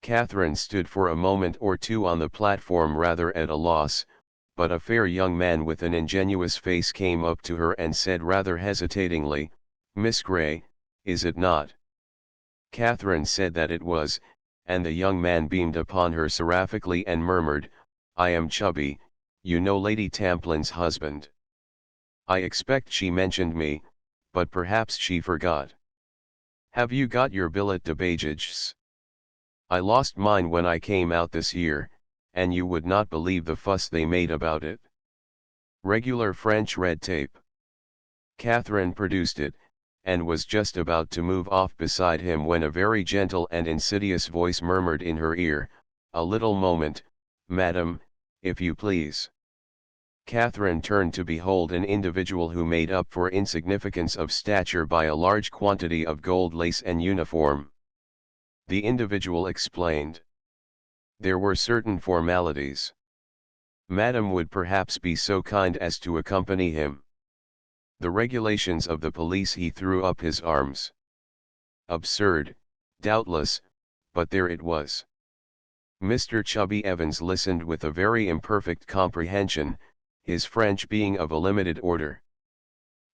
Catherine stood for a moment or two on the platform rather at a loss, but a fair young man with an ingenuous face came up to her and said rather hesitatingly, "Miss Gray, is it not?" Catherine said that it was, and the young man beamed upon her seraphically and murmured, "I am Chubby, you know Lady Tamplin's husband. I expect she mentioned me, but perhaps she forgot. Have you got your billet de bagages? I lost mine when I came out this year, and you would not believe the fuss they made about it. Regular French red tape." Catherine produced it, and was just about to move off beside him when a very gentle and insidious voice murmured in her ear, "A little moment, madam, if you please." Catherine turned to behold an individual who made up for insignificance of stature by a large quantity of gold lace and uniform. The individual explained. There were certain formalities. Madam would perhaps be so kind as to accompany him. The regulations of the police. He threw up his arms. Absurd, doubtless, but there it was. Mr. Chubby Evans listened with a very imperfect comprehension, his French being of a limited order.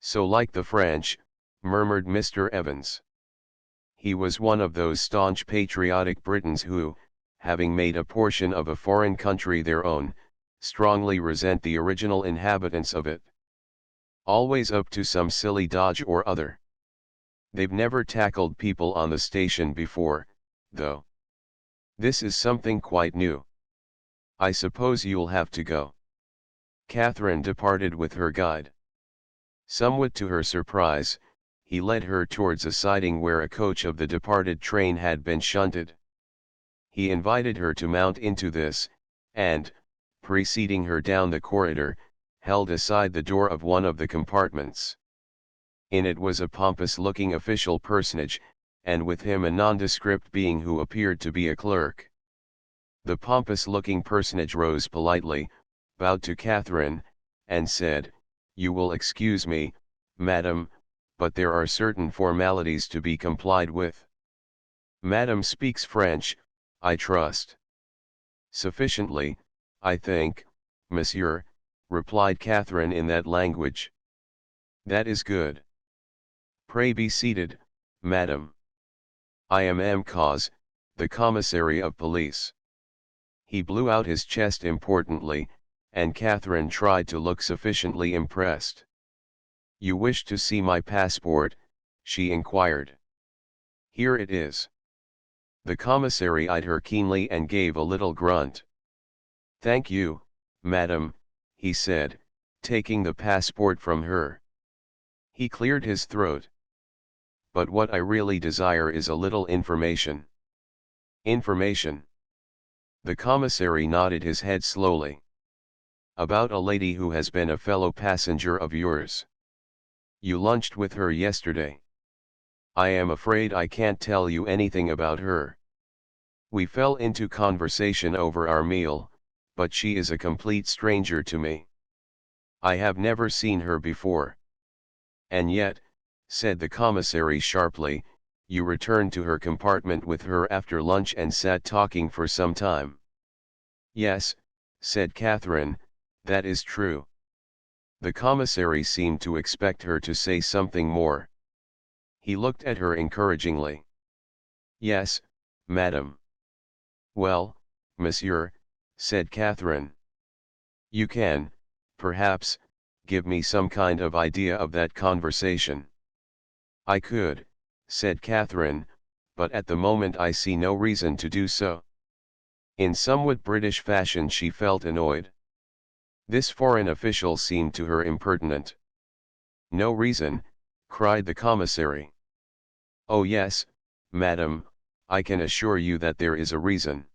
"So like the French," murmured Mr. Evans. He was one of those staunch patriotic Britons who, having made a portion of a foreign country their own, strongly resent the original inhabitants of it. Always up to some silly dodge or other. They've never tackled people on the station before, though. This is something quite new. I suppose you'll have to go." Catherine departed with her guide. Somewhat to her surprise, he led her towards a siding where a coach of the departed train had been shunted. He invited her to mount into this, and, preceding her down the corridor, held aside the door of one of the compartments. In it was a pompous-looking official personage, and with him a nondescript being who appeared to be a clerk. The pompous-looking personage rose politely, bowed to Catherine, and said, "You will excuse me, madam, but there are certain formalities to be complied with." "Madam speaks French, I trust." "Sufficiently, I think, monsieur," replied Catherine in that language. "That is good. Pray be seated, madam. I am Cos, the commissary of police." He blew out his chest importantly, and Catherine tried to look sufficiently impressed. "You wish to see my passport?" she inquired. "Here it is." The commissary eyed her keenly and gave a little grunt. "Thank you, madam," he said, taking the passport from her. He cleared his throat. "But what I really desire is a little information." "Information?" The commissary nodded his head slowly. "About a lady who has been a fellow passenger of yours. You lunched with her yesterday." "I am afraid I can't tell you anything about her. We fell into conversation over our meal, but she is a complete stranger to me. I have never seen her before." "And yet," said the commissary sharply, "you returned to her compartment with her after lunch and sat talking for some time." "Yes," said Catherine, "that is true." The commissary seemed to expect her to say something more. He looked at her encouragingly. "Yes, madam." "Well, monsieur," said Catherine. "You can, perhaps, give me some kind of idea of that conversation." "I could," said Catherine, "but at the moment I see no reason to do so." In somewhat British fashion she felt annoyed. This foreign official seemed to her impertinent. "No reason," cried the commissary. "Oh yes, madam, I can assure you that there is a reason."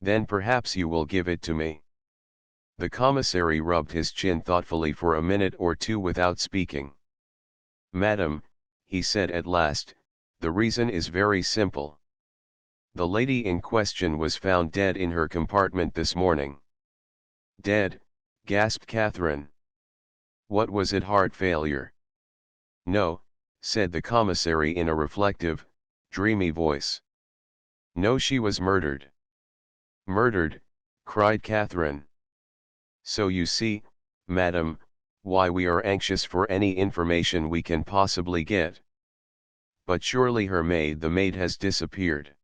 "Then perhaps you will give it to me." The commissary rubbed his chin thoughtfully for a minute or two without speaking. "Madam," he said at last, "the reason is very simple. The lady in question was found dead in her compartment this morning." "Dead?" gasped Catherine. "What was it, heart failure?" "No," said the commissary in a reflective, dreamy voice. No, she was murdered. Murdered, cried Catherine. So you see, madam, why we are anxious for any information we can possibly get. But surely her maid, the maid has disappeared.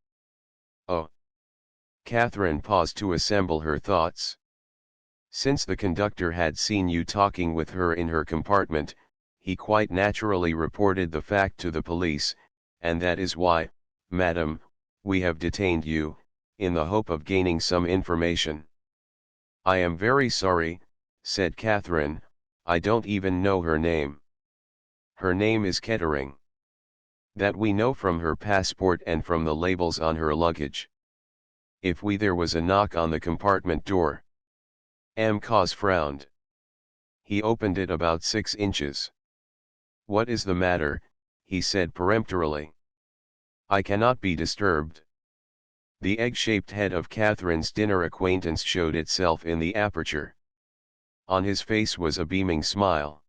Oh. Catherine paused to assemble her thoughts. Since the conductor had seen you talking with her in her compartment, he quite naturally reported the fact to the police, and that is why, madam, we have detained you, in the hope of gaining some information. I am very sorry, said Catherine, I don't even know her name. Her name is Kettering. That we know from her passport and from the labels on her luggage. If there was a knock on the compartment door. Cos frowned. He opened it about 6 inches. What is the matter, he said peremptorily. I cannot be disturbed. The egg-shaped head of Catherine's dinner acquaintance showed itself in the aperture. On his face was a beaming smile.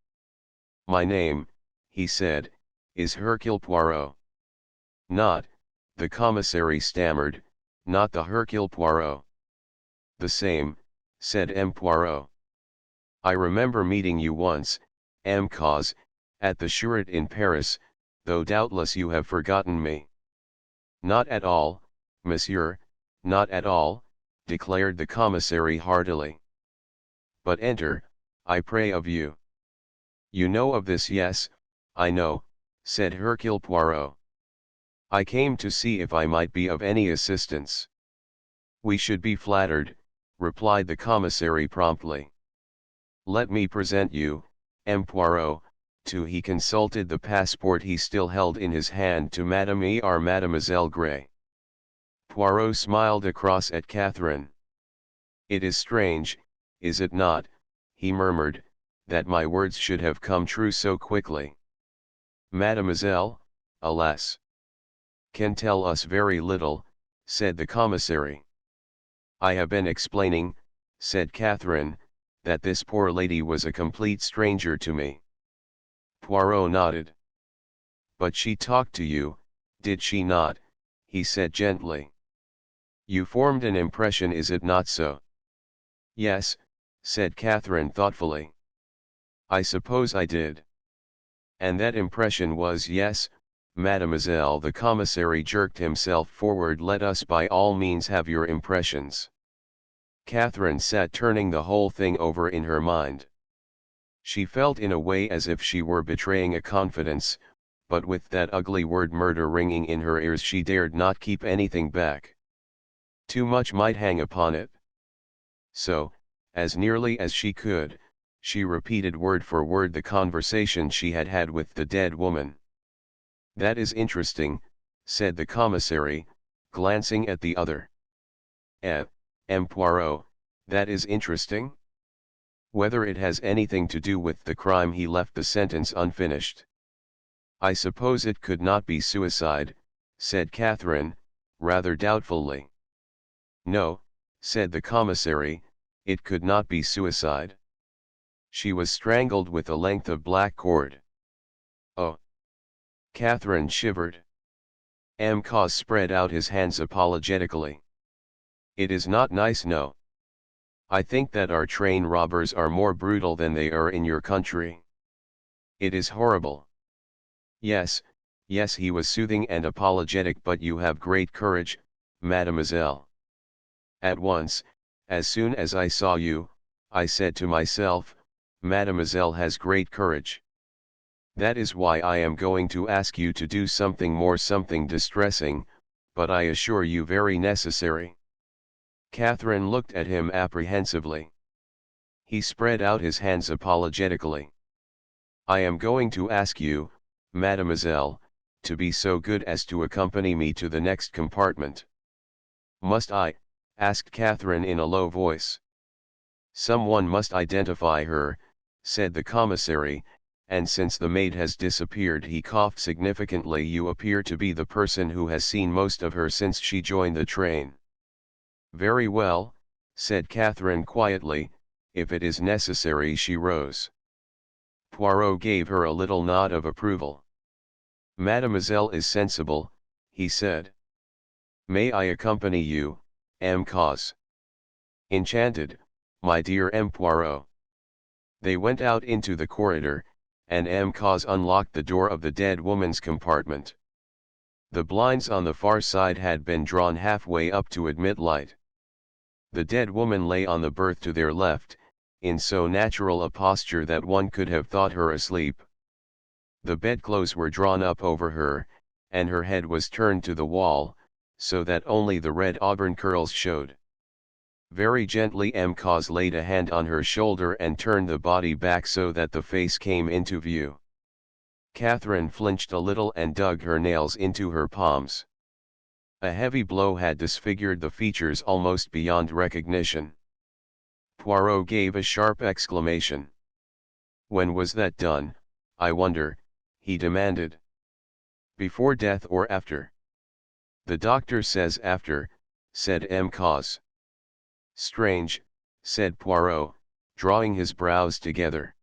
My name, he said, is Hercule Poirot. Not, the commissary stammered, not the Hercule Poirot. The same, said M. Poirot. I remember meeting you once, M. Cos, at the Charette in Paris, though doubtless you have forgotten me. Not at all, monsieur, not at all, declared the commissary heartily. But enter, I pray of you. You know of this? Yes, I know, said Hercule Poirot. I came to see if I might be of any assistance. We should be flattered, replied the commissary promptly. Let me present you, M. Poirot, to he consulted the passport he still held in his hand to Madame Mademoiselle Gray. Poirot smiled across at Catherine. It is strange, is it not, he murmured, that my words should have come true so quickly. Mademoiselle, alas, can tell us very little, said the commissary. I have been explaining, said Catherine, that this poor lady was a complete stranger to me. Poirot nodded. But she talked to you, did she not? He said gently. You formed an impression, is it not so? Yes, said Catherine thoughtfully. I suppose I did. And that impression was yes, mademoiselle. The commissary jerked himself forward. Let us by all means have your impressions. Catherine sat turning the whole thing over in her mind. She felt in a way as if she were betraying a confidence, but with that ugly word murder ringing in her ears she dared not keep anything back. Too much might hang upon it. So, as nearly as she could, she repeated word for word the conversation she had had with the dead woman. That is interesting, said the commissary, glancing at the other. M. Poirot, that is interesting? Whether it has anything to do with the crime, he left the sentence unfinished. I suppose it could not be suicide, said Catherine, rather doubtfully. No, said the commissary, it could not be suicide. She was strangled with a length of black cord. Oh! Catherine shivered. M. Cos spread out his hands apologetically. It is not nice, no. I think that our train robbers are more brutal than they are in your country. It is horrible. Yes, yes, he was soothing and apologetic, but you have great courage, mademoiselle. At once, as soon as I saw you, I said to myself, Mademoiselle has great courage. That is why I am going to ask you to do something more, something distressing, but I assure you very necessary. Catherine looked at him apprehensively. He spread out his hands apologetically. I am going to ask you, mademoiselle, to be so good as to accompany me to the next compartment. Must I? Asked Catherine in a low voice. Someone must identify her, said the commissary, and since the maid has disappeared, he coughed significantly, you appear to be the person who has seen most of her since she joined the train. Very well, said Catherine quietly, if it is necessary. She rose. Poirot gave her a little nod of approval. Mademoiselle is sensible, he said. May I accompany you, M. Cause? Enchanted, my dear M. Poirot. They went out into the corridor, and M. Cause unlocked the door of the dead woman's compartment. The blinds on the far side had been drawn halfway up to admit light. The dead woman lay on the berth to their left, in so natural a posture that one could have thought her asleep. The bedclothes were drawn up over her, and her head was turned to the wall, so that only the red auburn curls showed. Very gently M. Cause laid a hand on her shoulder and turned the body back so that the face came into view. Catherine flinched a little and dug her nails into her palms. A heavy blow had disfigured the features almost beyond recognition. Poirot gave a sharp exclamation. "When was that done, I wonder?" he demanded. "Before death or after?" "The doctor says after," said M. Cause. "Strange," said Poirot, drawing his brows together.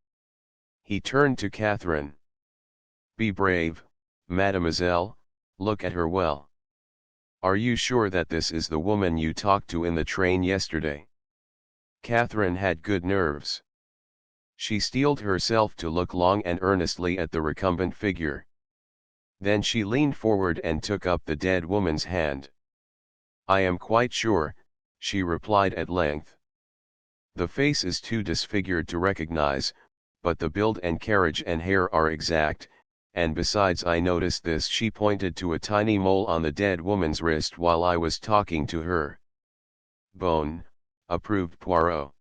He turned to Catherine. "Be brave, mademoiselle, look at her well. Are you sure that this is the woman you talked to in the train yesterday?" Catherine had good nerves. She steeled herself to look long and earnestly at the recumbent figure. Then she leaned forward and took up the dead woman's hand. "I am quite sure," she replied at length. "The face is too disfigured to recognize, but the build and carriage and hair are exact, and besides I noticed this." She pointed to a tiny mole on the dead woman's wrist while I was talking to her. "Bone," approved Poirot.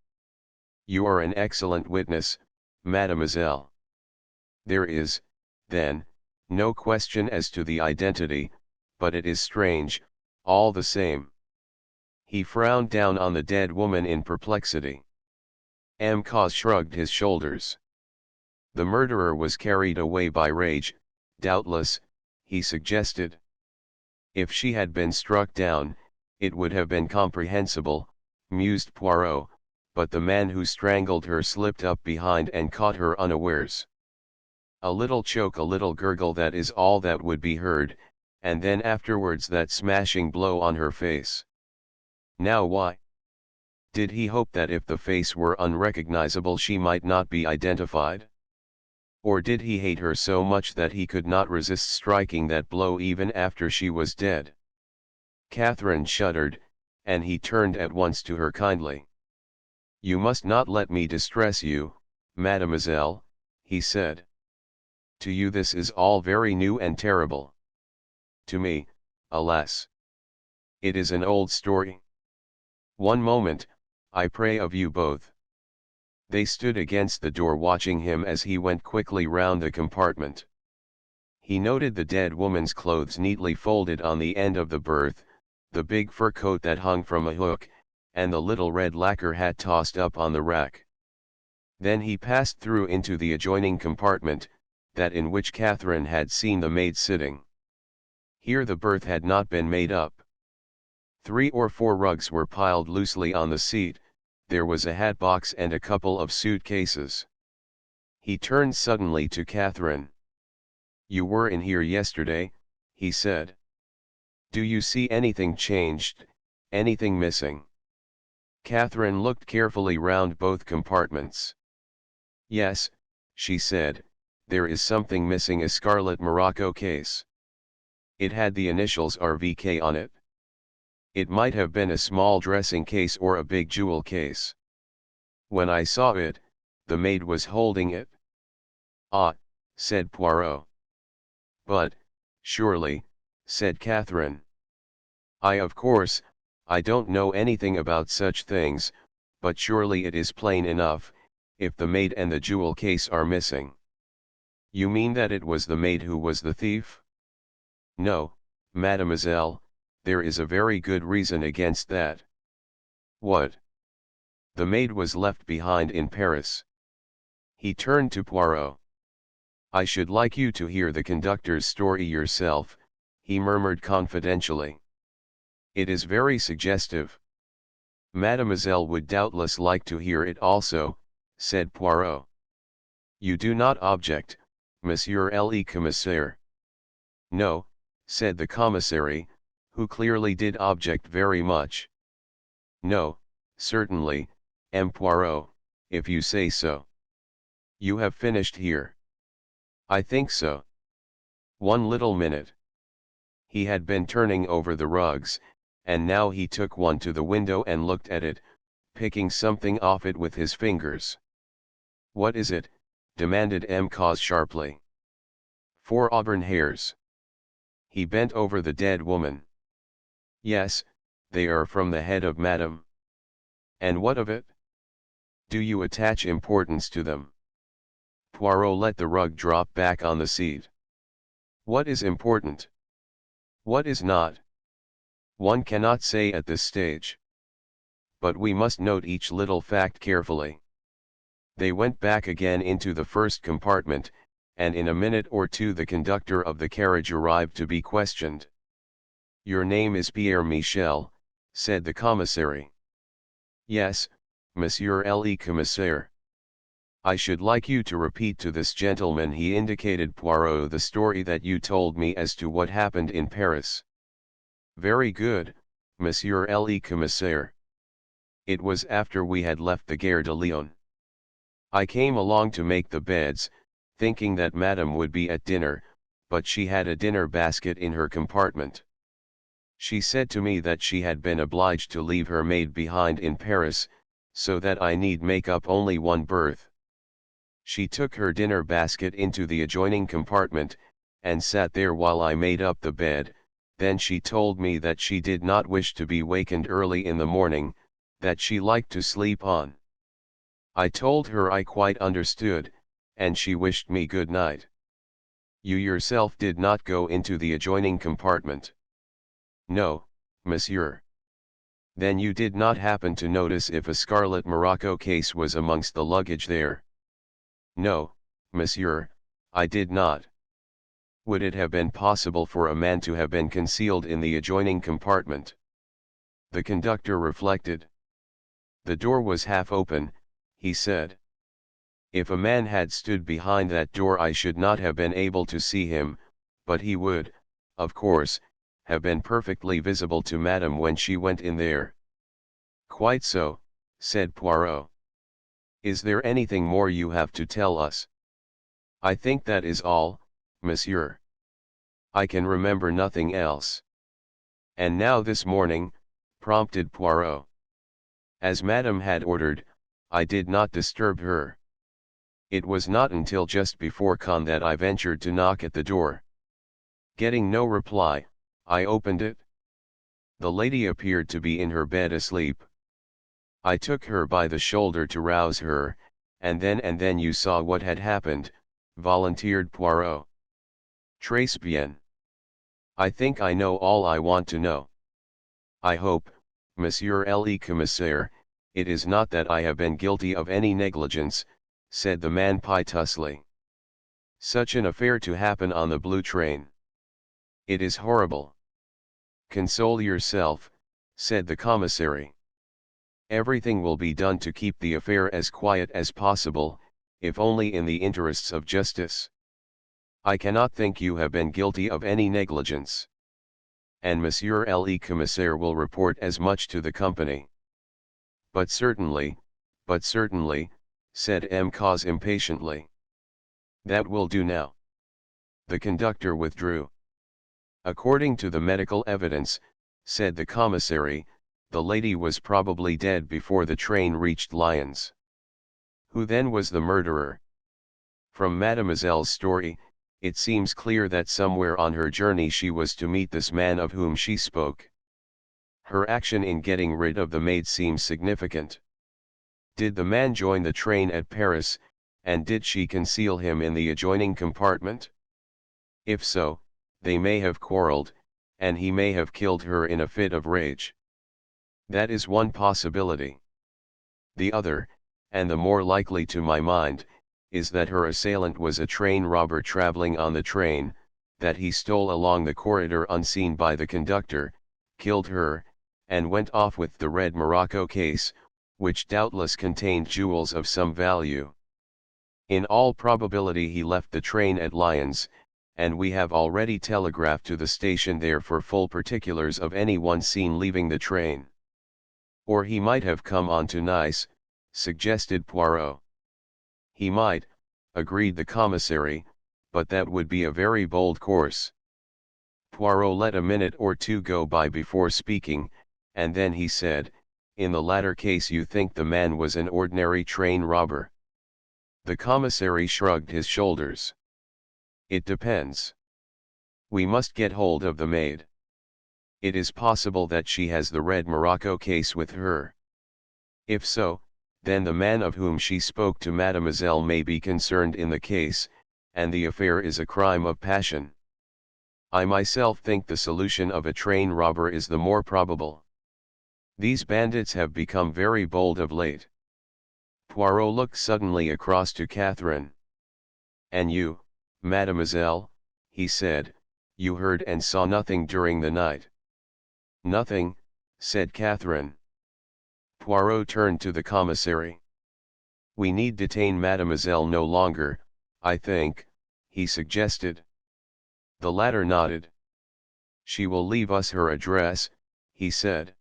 "You are an excellent witness, mademoiselle. There is, then, no question as to the identity, but it is strange, all the same." He frowned down on the dead woman in perplexity. M. Cause shrugged his shoulders. "The murderer was carried away by rage, doubtless," he suggested. "If she had been struck down, it would have been comprehensible," mused Poirot, "but the man who strangled her slipped up behind and caught her unawares. A little choke, a little gurgle, that is all that would be heard, and then afterwards that smashing blow on her face. Now why? Did he hope that if the face were unrecognizable she might not be identified? Or did he hate her so much that he could not resist striking that blow even after she was dead?" Catherine shuddered, and he turned at once to her kindly. "You must not let me distress you, mademoiselle," he said. "To you this is all very new and terrible. To me, alas, it is an old story. One moment, I pray of you both." They stood against the door watching him as he went quickly round the compartment. He noted the dead woman's clothes neatly folded on the end of the berth, the big fur coat that hung from a hook, and the little red lacquer hat tossed up on the rack. Then he passed through into the adjoining compartment, that in which Catherine had seen the maid sitting. Here the berth had not been made up. 3 or 4 rugs were piled loosely on the seat, there was a hat box and a couple of suitcases. He turned suddenly to Catherine. "You were in here yesterday," he said. "Do you see anything changed, anything missing?" Catherine looked carefully round both compartments. "Yes," she said, "there is something missing, a scarlet morocco case. It had the initials RVK on it. It might have been a small dressing case or a big jewel case. When I saw it, the maid was holding it." "Ah," said Poirot. "But, surely," said Catherine. Of course, I don't know anything about such things, but surely it is plain enough, if the maid and the jewel case are missing." "You mean that it was the maid who was the thief?" "No, mademoiselle, there is a very good reason against that." "What?" "The maid was left behind in Paris." He turned to Poirot. "I should like you to hear the conductor's story yourself," he murmured confidentially. "It is very suggestive." "Mademoiselle would doubtless like to hear it also," said Poirot. "You do not object, Monsieur le Commissaire?" "No," said the commissary, who clearly did object very much. No, certainly, M. Poirot, if you say so. You have finished here. I think so. One little minute. He had been turning over the rugs, and now he took one to the window and looked at it, picking something off it with his fingers. What is it? Demanded M. Cos sharply. 4 auburn hairs. He bent over the dead woman. Yes, they are from the head of Madame. And what of it? Do you attach importance to them? Poirot let the rug drop back on the seat. What is important? What is not? One cannot say at this stage. But we must note each little fact carefully. They went back again into the first compartment, and in a minute or two the conductor of the carriage arrived to be questioned. Your name is Pierre Michel, said the commissary. Yes, Monsieur le Commissaire. I should like you to repeat to this gentleman, he indicated Poirot, the story that you told me as to what happened in Paris. Very good, Monsieur le Commissaire. It was after we had left the Gare de Lyon. I came along to make the beds, thinking that Madame would be at dinner, but she had a dinner basket in her compartment. She said to me that she had been obliged to leave her maid behind in Paris, so that I need make up only one berth. She took her dinner basket into the adjoining compartment, and sat there while I made up the bed. Then she told me that she did not wish to be wakened early in the morning, that she liked to sleep on. I told her I quite understood, and she wished me good night. You yourself did not go into the adjoining compartment? No, monsieur. Then you did not happen to notice if a scarlet morocco case was amongst the luggage there? No, monsieur, I did not. Would it have been possible for a man to have been concealed in the adjoining compartment? The conductor reflected. The door was half open, he said. If a man had stood behind that door I should not have been able to see him, but he would, of course, have been perfectly visible to Madame when she went in there. Quite so, said Poirot. Is there anything more you have to tell us? I think that is all, monsieur. I can remember nothing else. And now this morning, prompted Poirot. As Madame had ordered, I did not disturb her. It was not until just before con that I ventured to knock at the door. Getting no reply, I opened it. The lady appeared to be in her bed asleep. I took her by the shoulder to rouse her, and then you saw what had happened, volunteered Poirot. Très bien. I think I know all I want to know. I hope, Monsieur le Commissaire, it is not that I have been guilty of any negligence, said the man piteously. Such an affair to happen on the blue train. It is horrible. Console yourself, said the commissary. Everything will be done to keep the affair as quiet as possible, if only in the interests of justice. I cannot think you have been guilty of any negligence. And Monsieur le Commissaire will report as much to the company. But certainly, said M. Cos impatiently. That will do now. The conductor withdrew. According to the medical evidence, said the commissary, the lady was probably dead before the train reached Lyons. Who then was the murderer? From Mademoiselle's story, it seems clear that somewhere on her journey she was to meet this man of whom she spoke. Her action in getting rid of the maid seems significant. Did the man join the train at Paris, and did she conceal him in the adjoining compartment? If so, they may have quarreled, and he may have killed her in a fit of rage. That is one possibility. The other, and the more likely to my mind, is that her assailant was a train robber traveling on the train, that he stole along the corridor unseen by the conductor, killed her, and went off with the red morocco case, which doubtless contained jewels of some value. In all probability he left the train at Lyons, and we have already telegraphed to the station there for full particulars of anyone seen leaving the train. Or he might have come on to Nice, suggested Poirot. He might, agreed the commissary, but that would be a very bold course. Poirot let a minute or two go by before speaking, and then he said, in the latter case you think the man was an ordinary train robber? The commissary shrugged his shoulders. It depends. We must get hold of the maid. It is possible that she has the red morocco case with her. If so, then the man of whom she spoke to Mademoiselle may be concerned in the case, and the affair is a crime of passion. I myself think the solution of a train robber is the more probable. These bandits have become very bold of late. Poirot looked suddenly across to Catherine. And you, Mademoiselle, he said, you heard and saw nothing during the night. Nothing, said Catherine. Poirot turned to the commissary. We need detain Mademoiselle no longer, I think, he suggested. The latter nodded. She will leave us her address, he said.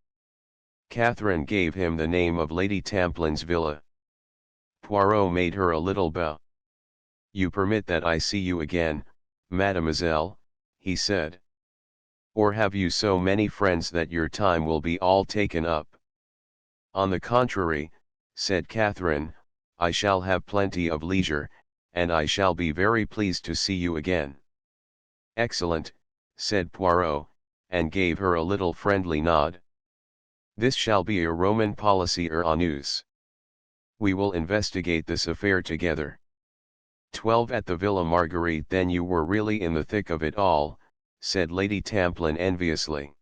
Catherine gave him the name of Lady Tamplin's villa. Poirot made her a little bow. You permit that I see you again, Mademoiselle, he said. Or have you so many friends that your time will be all taken up? On the contrary, said Catherine, I shall have plenty of leisure, and I shall be very pleased to see you again. Excellent, said Poirot, and gave her a little friendly nod. This shall be a Roman policy en us. We will investigate this affair together. 12 at the Villa Marguerite. Then you were really in the thick of it all, said Lady Tamplin enviously.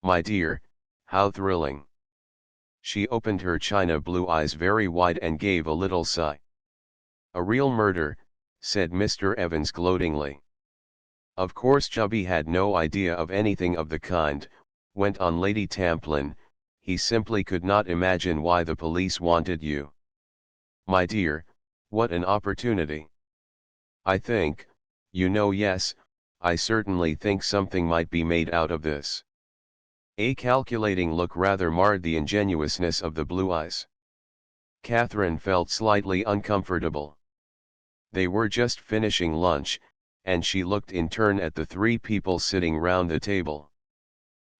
My dear, how thrilling. She opened her china blue eyes very wide and gave a little sigh. A real murder, said Mr. Evans gloatingly. Of course Chubby had no idea of anything of the kind, went on Lady Tamplin, he simply could not imagine why the police wanted you. My dear, what an opportunity. I think, you know, yes, I certainly think something might be made out of this. A calculating look rather marred the ingenuousness of the blue eyes. Catherine felt slightly uncomfortable. They were just finishing lunch, and she looked in turn at the three people sitting round the table.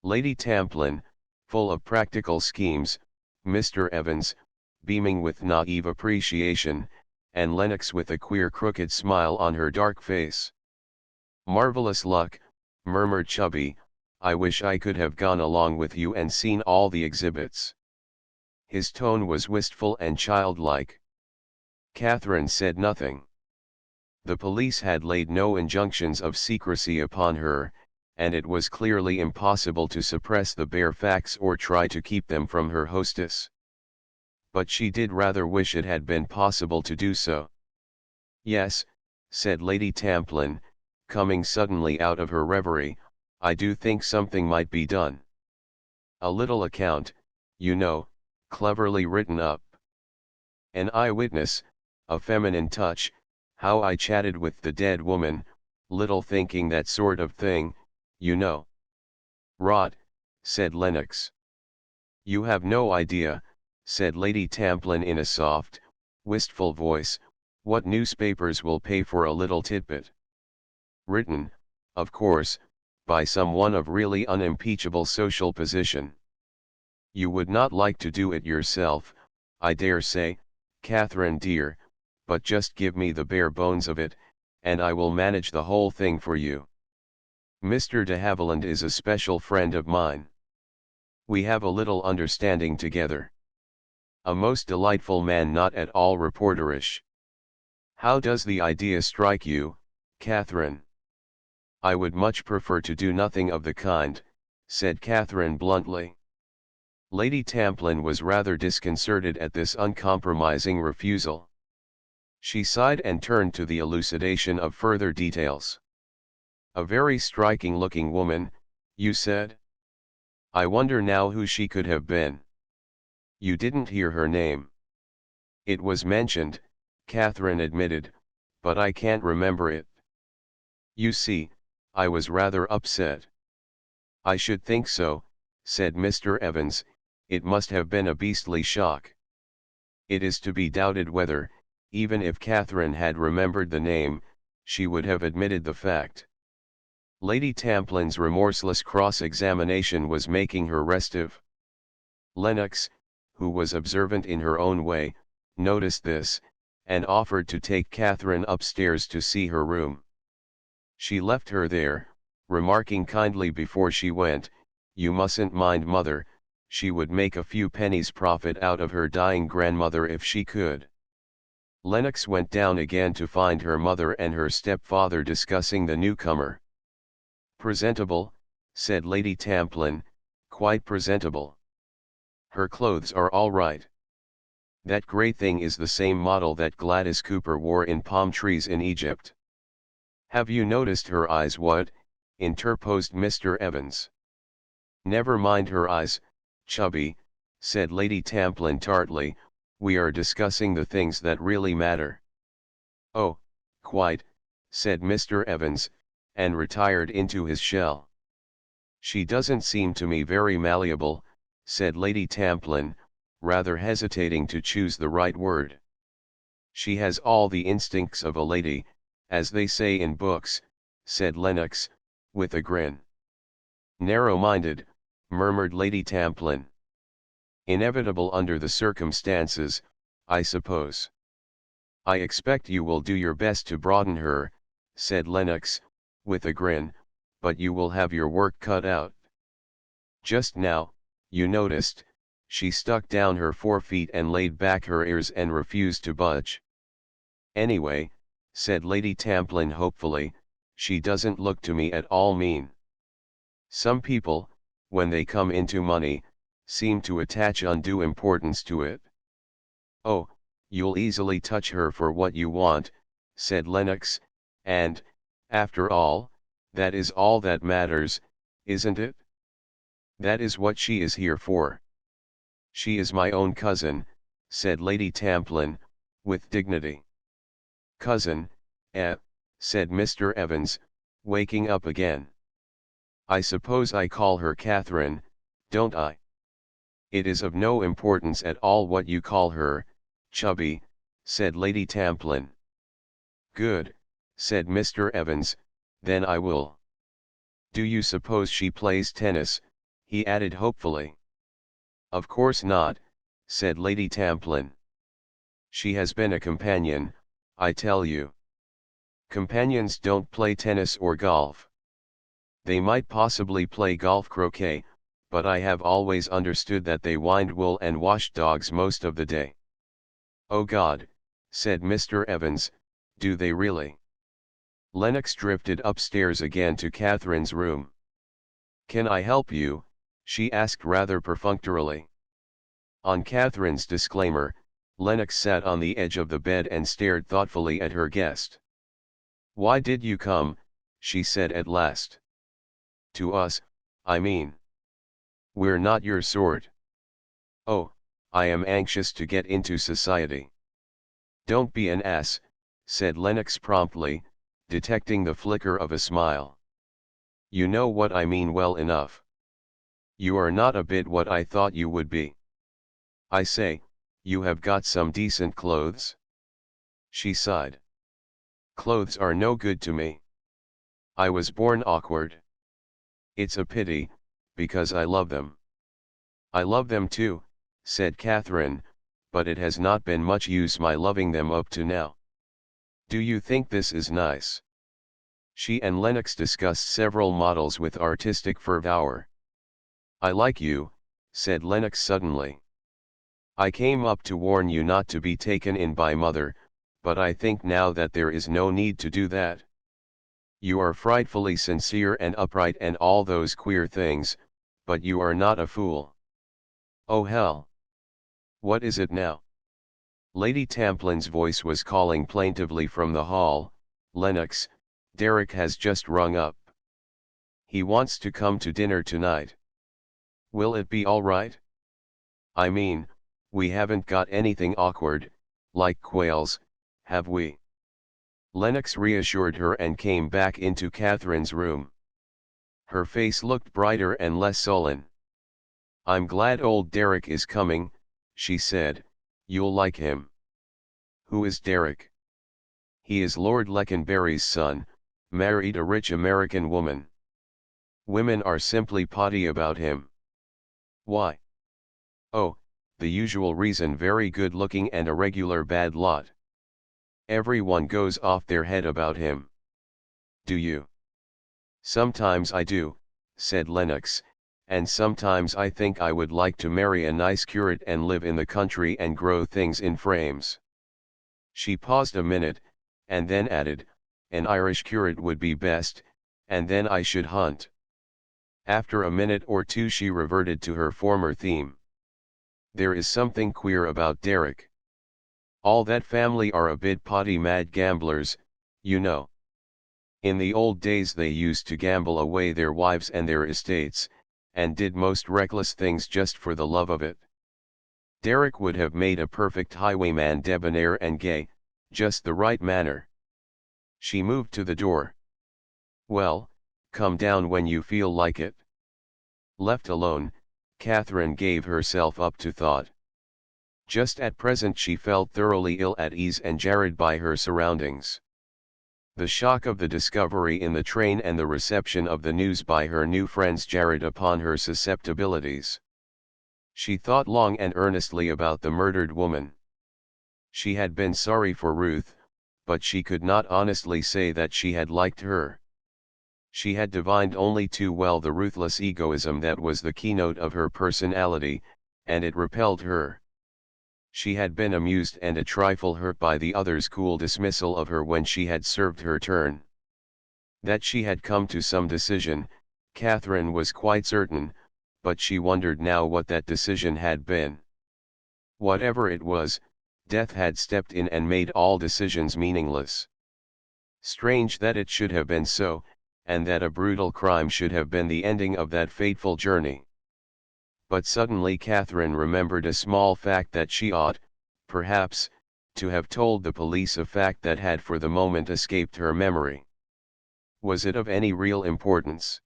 Lady Tamplin, full of practical schemes, Mr. Evans, beaming with naive appreciation, and Lennox with a queer crooked smile on her dark face. Marvelous luck, murmured Chubby, I wish I could have gone along with you and seen all the exhibits. His tone was wistful and childlike. Catherine said nothing. The police had laid no injunctions of secrecy upon her, and it was clearly impossible to suppress the bare facts or try to keep them from her hostess. But she did rather wish it had been possible to do so. Yes, said Lady Tamplin, coming suddenly out of her reverie, I do think something might be done. A little account, you know, cleverly written up. An eyewitness, a feminine touch, how I chatted with the dead woman, little thinking that sort of thing, you know. Rot, said Lennox. You have no idea, said Lady Tamplin in a soft, wistful voice, what newspapers will pay for a little tidbit. Written, of course, by someone of really unimpeachable social position. You would not like to do it yourself, I dare say, Catherine dear, but just give me the bare bones of it, and I will manage the whole thing for you. Mr. de Havilland is a special friend of mine. We have a little understanding together. A most delightful man, not at all reporterish. How does the idea strike you, Catherine? I would much prefer to do nothing of the kind, said Catherine bluntly. Lady Tamplin was rather disconcerted at this uncompromising refusal. She sighed and turned to the elucidation of further details. A very striking-looking woman, you said? I wonder now who she could have been. You didn't hear her name. It was mentioned, Catherine admitted, but I can't remember it. You see, I was rather upset. I should think so, said Mr. Evans, it must have been a beastly shock. It is to be doubted whether, even if Catherine had remembered the name, she would have admitted the fact. Lady Tamplin's remorseless cross-examination was making her restive. Lennox, who was observant in her own way, noticed this, and offered to take Catherine upstairs to see her room. She left her there, remarking kindly before she went, "You mustn't mind mother, she would make a few pennies profit out of her dying grandmother if she could." Lennox went down again to find her mother and her stepfather discussing the newcomer. "Presentable," said Lady Tamplin, "quite presentable. Her clothes are all right. That grey thing is the same model that Gladys Cooper wore in Palm Trees in Egypt." "Have you noticed her eyes?" "What?" interposed Mr. Evans. "Never mind her eyes, Chubby," said Lady Tamplin tartly, "we are discussing the things that really matter." "Oh, quite," said Mr. Evans, and retired into his shell. "She doesn't seem to me very malleable," said Lady Tamplin, rather hesitating to choose the right word. "She has all the instincts of a lady, as they say in books," said Lennox, with a grin. "Narrow-minded," murmured Lady Tamplin. "Inevitable under the circumstances, I suppose." "I expect you will do your best to broaden her," said Lennox, with a grin, "but you will have your work cut out. Just now, you noticed, she stuck down her forefeet and laid back her ears and refused to budge." "Anyway," said Lady Tamplin hopefully, "she doesn't look to me at all mean. Some people, when they come into money, seem to attach undue importance to it." "Oh, you'll easily touch her for what you want," said Lennox, "and, after all, that is all that matters, isn't it? That is what she is here for." "She is my own cousin," said Lady Tamplin, with dignity. "Cousin, said Mr. Evans, waking up again. "I suppose I call her Catherine, don't I?" "It is of no importance at all what you call her, Chubby," said Lady Tamplin. "Good," said Mr. Evans, "then I will. Do you suppose she plays tennis?" he added hopefully. "Of course not," said Lady Tamplin. "She has been a companion, I tell you. Companions don't play tennis or golf. They might possibly play golf croquet, but I have always understood that they wind wool and wash dogs most of the day." "Oh God," said Mr. Evans, "do they really?" Lennox drifted upstairs again to Catherine's room. "Can I help you?" she asked rather perfunctorily. On Catherine's disclaimer, Lennox sat on the edge of the bed and stared thoughtfully at her guest. "Why did you come?" she said at last. "To us, I mean. We're not your sort." "Oh, I am anxious to get into society." "Don't be an ass," said Lennox promptly, detecting the flicker of a smile. "You know what I mean well enough. You are not a bit what I thought you would be. I say, you have got some decent clothes?" She sighed. "Clothes are no good to me. I was born awkward. It's a pity, because I love them." "I love them too," said Catherine, "but it has not been much use my loving them up to now. Do you think this is nice?" She and Lennox discussed several models with artistic fervour. "I like you," said Lennox suddenly. "I came up to warn you not to be taken in by mother, but I think now that there is no need to do that. You are frightfully sincere and upright and all those queer things, but you are not a fool." "Oh hell! What is it now?" Lady Tamplin's voice was calling plaintively from the hall. "Lennox, Derek has just rung up. He wants to come to dinner tonight. Will it be all right? I mean, we haven't got anything awkward, like quails, have we?" Lennox reassured her and came back into Catherine's room. Her face looked brighter and less sullen. "I'm glad old Derek is coming," she said, "you'll like him." "Who is Derek?" "He is Lord Leconberry's son, married a rich American woman. Women are simply potty about him." "Why?" "Oh, the usual reason: very good looking and a regular bad lot. Everyone goes off their head about him." "Do you?" "Sometimes I do," said Lennox, "and sometimes I think I would like to marry a nice curate and live in the country and grow things in frames." She paused a minute, and then added, "An Irish curate would be best, and then I should hunt." After a minute or two she reverted to her former theme. "There is something queer about Derek. All that family are a bit potty mad gamblers, you know. In the old days they used to gamble away their wives and their estates, and did most reckless things just for the love of it. Derek would have made a perfect highwayman, debonair and gay, just the right manner." She moved to the door. "Well, come down when you feel like it." Left alone, Catherine gave herself up to thought. Just at present she felt thoroughly ill at ease and jarred by her surroundings. The shock of the discovery in the train and the reception of the news by her new friends jarred upon her susceptibilities. She thought long and earnestly about the murdered woman. She had been sorry for Ruth, but she could not honestly say that she had liked her. She had divined only too well the ruthless egoism that was the keynote of her personality, and it repelled her. She had been amused and a trifle hurt by the others' cool dismissal of her when she had served her turn. That she had come to some decision, Catherine was quite certain, but she wondered now what that decision had been. Whatever it was, death had stepped in and made all decisions meaningless. Strange that it should have been so, and that a brutal crime should have been the ending of that fateful journey. But suddenly Catherine remembered a small fact that she ought, perhaps, to have told the police, a fact that had for the moment escaped her memory. Was it of any real importance?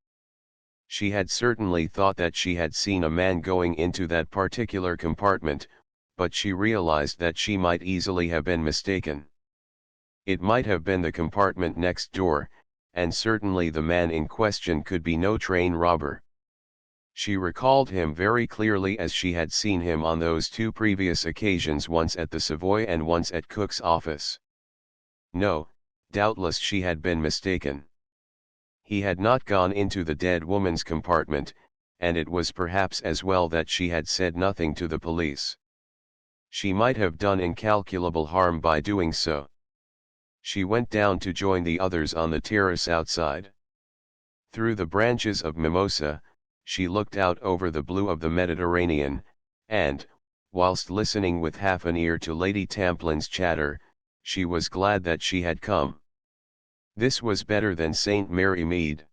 She had certainly thought that she had seen a man going into that particular compartment, but she realized that she might easily have been mistaken. It might have been the compartment next door, and certainly the man in question could be no train robber. She recalled him very clearly as she had seen him on those two previous occasions, once at the Savoy and once at Cook's office. No, doubtless she had been mistaken. He had not gone into the dead woman's compartment, and it was perhaps as well that she had said nothing to the police. She might have done incalculable harm by doing so. She went down to join the others on the terrace outside. Through the branches of mimosa, she looked out over the blue of the Mediterranean, and, whilst listening with half an ear to Lady Tamplin's chatter, she was glad that she had come. This was better than St. Mary Mead.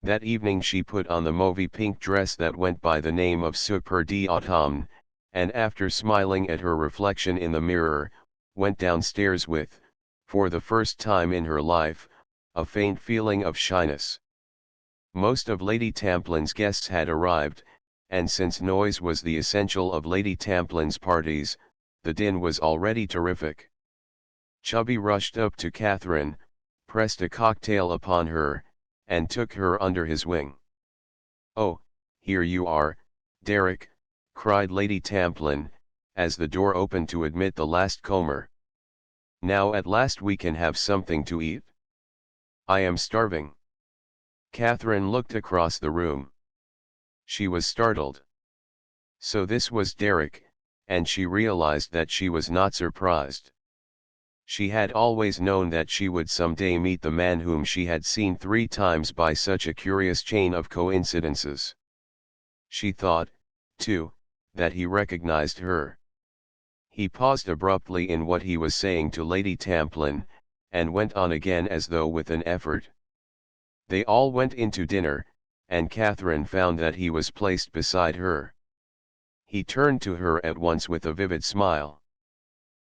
That evening she put on the mauvey pink dress that went by the name of Super d'Automne, and after smiling at her reflection in the mirror, went downstairs with, for the first time in her life, a faint feeling of shyness. Most of Lady Tamplin's guests had arrived, and since noise was the essential of Lady Tamplin's parties, the din was already terrific. Chubby rushed up to Catherine, pressed a cocktail upon her, and took her under his wing. "Oh, here you are, Derek," cried Lady Tamplin, as the door opened to admit the last comer. "Now at last we can have something to eat. I am starving." Catherine looked across the room. She was startled. So this was Derek, and she realized that she was not surprised. She had always known that she would someday meet the man whom she had seen 3 times by such a curious chain of coincidences. She thought, too, that he recognized her. He paused abruptly in what he was saying to Lady Tamplin, and went on again as though with an effort. They all went into dinner, and Catherine found that he was placed beside her. He turned to her at once with a vivid smile.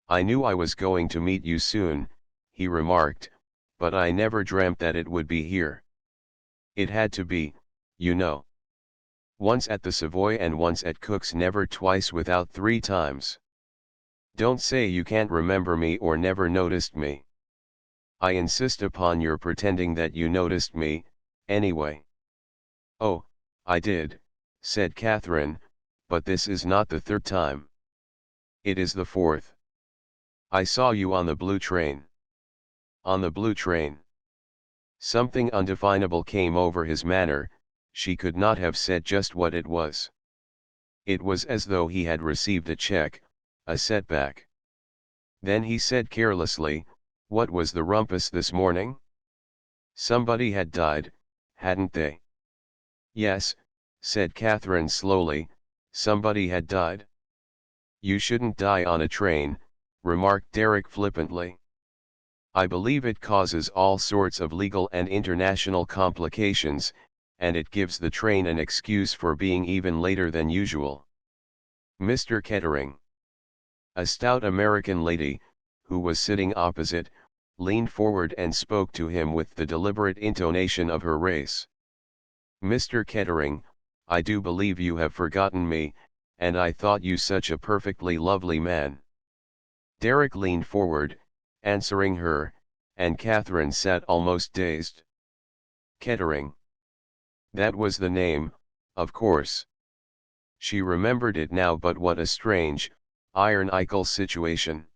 "I knew I was going to meet you soon, he remarked, but I never dreamt that it would be here. It had to be, you know. Once at the Savoy and once at Cook's, never twice without 3 times. Don't say you can't remember me or never noticed me. I insist upon your pretending that you noticed me, anyway. Oh, I did, said Catherine, but this is not the 3rd time. It is the 4th. I saw you on the blue train. On the blue train. Something undefinable came over his manner, she could not have said just what it was. It was as though he had received a check, a setback. Then he said carelessly, "What was the rumpus this morning?" Somebody had died, hadn't they? Yes, said Catherine slowly, somebody had died. You shouldn't die on a train, remarked Derek flippantly. I believe it causes all sorts of legal and international complications, and it gives the train an excuse for being even later than usual. Mr. Kettering. A stout American lady, who was sitting opposite, leaned forward and spoke to him with the deliberate intonation of her race. Mr. Kettering, I do believe you have forgotten me, and I thought you such a perfectly lovely man. Derek leaned forward, answering her, and Catherine sat almost dazed. Kettering. That was the name, of course. She remembered it now, but what a strange, ironical situation.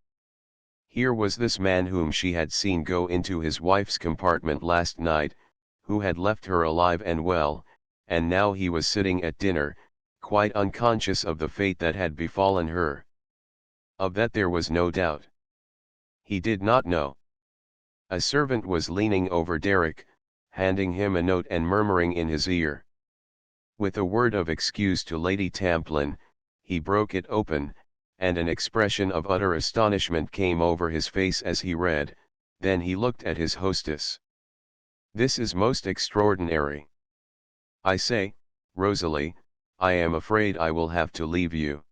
Here was this man whom she had seen go into his wife's compartment last night, who had left her alive and well, and now he was sitting at dinner, quite unconscious of the fate that had befallen her. Of that there was no doubt. He did not know. A servant was leaning over Derek, handing him a note and murmuring in his ear. With a word of excuse to Lady Tamplin, he broke it open, and an expression of utter astonishment came over his face as he read, then he looked at his hostess. This is most extraordinary. I say, Rosalie, I am afraid I will have to leave you.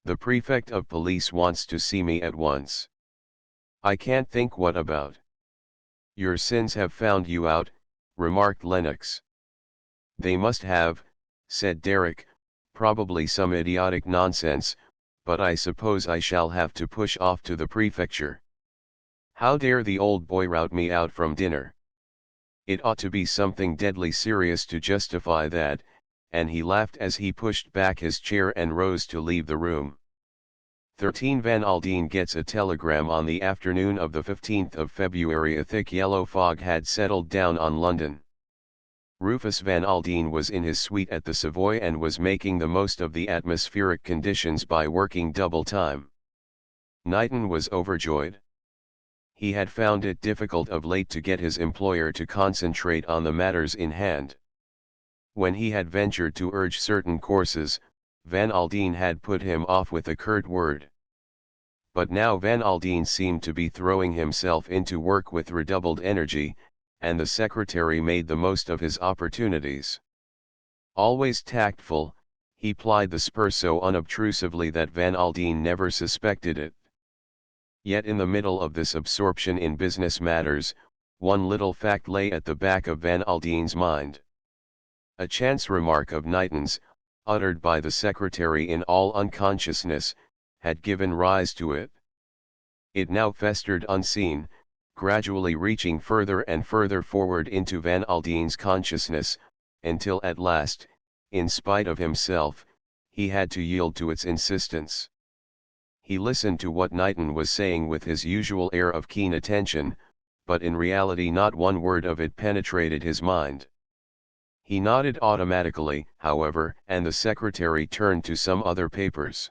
The prefect of police wants to see me at once. I can't think what about. Your sins have found you out, remarked Lennox. They must have, said Derek, probably some idiotic nonsense, but I suppose I shall have to push off to the prefecture. How dare the old boy rout me out from dinner? It ought to be something deadly serious to justify that, and he laughed as he pushed back his chair and rose to leave the room. 13 Van Aldine gets a telegram. On the afternoon of the 15th of February, a thick yellow fog had settled down on London. Rufus Van Aldine was in his suite at the Savoy and was making the most of the atmospheric conditions by working double time. Knighton was overjoyed. He had found it difficult of late to get his employer to concentrate on the matters in hand. When he had ventured to urge certain courses, Van Aldine had put him off with a curt word. But now Van Aldine seemed to be throwing himself into work with redoubled energy, and the secretary made the most of his opportunities. Always tactful, he plied the spur so unobtrusively that Van Aldine never suspected it. Yet in the middle of this absorption in business matters, one little fact lay at the back of Van Aldine's mind. A chance remark of Knighton's, uttered by the secretary in all unconsciousness, had given rise to it. It now festered unseen, gradually reaching further and further forward into Van Aldine's consciousness, until at last, in spite of himself, he had to yield to its insistence. He listened to what Knighton was saying with his usual air of keen attention, but in reality not one word of it penetrated his mind. He nodded automatically, however, and the secretary turned to some other papers.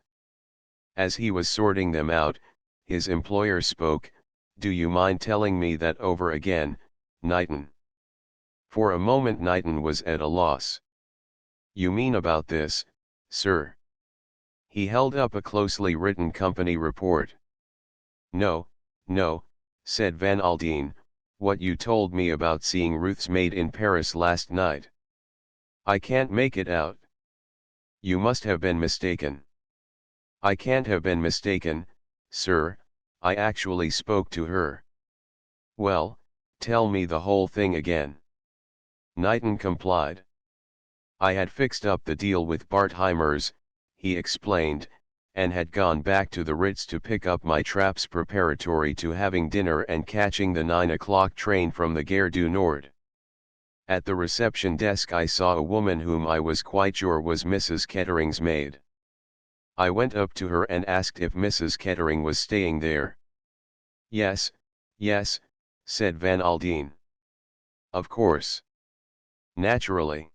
As he was sorting them out, his employer spoke. Do you mind telling me that over again, Knighton? For a moment Knighton was at a loss. You mean about this, sir? He held up a closely written company report. No, no, said Van Aldine, what you told me about seeing Ruth's maid in Paris last night. I can't make it out. You must have been mistaken. I can't have been mistaken, sir, I actually spoke to her. Well, tell me the whole thing again. Knighton complied. I had fixed up the deal with Bartheimers, he explained, and had gone back to the Ritz to pick up my traps preparatory to having dinner and catching the 9 o'clock train from the Gare du Nord. At the reception desk I saw a woman whom I was quite sure was Mrs. Kettering's maid. I went up to her and asked if Mrs. Kettering was staying there. Yes, yes, said Van Aldine. Of course. Naturally.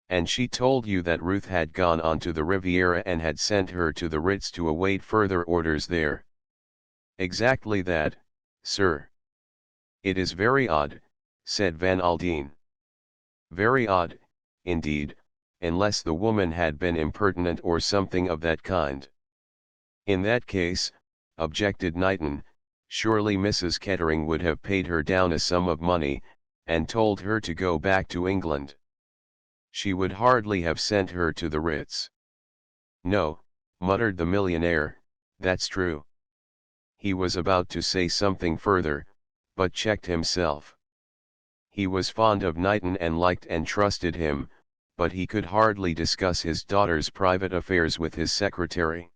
And she told you that Ruth had gone on to the Riviera and had sent her to the Ritz to await further orders there. Exactly that, sir. It is very odd, said Van Aldine. Very odd, indeed, unless the woman had been impertinent or something of that kind. In that case, objected Knighton, surely Mrs. Kettering would have paid her down a sum of money, and told her to go back to England. She would hardly have sent her to the Ritz. No, muttered the millionaire, that's true. He was about to say something further, but checked himself. He was fond of Knighton and liked and trusted him, but he could hardly discuss his daughter's private affairs with his secretary.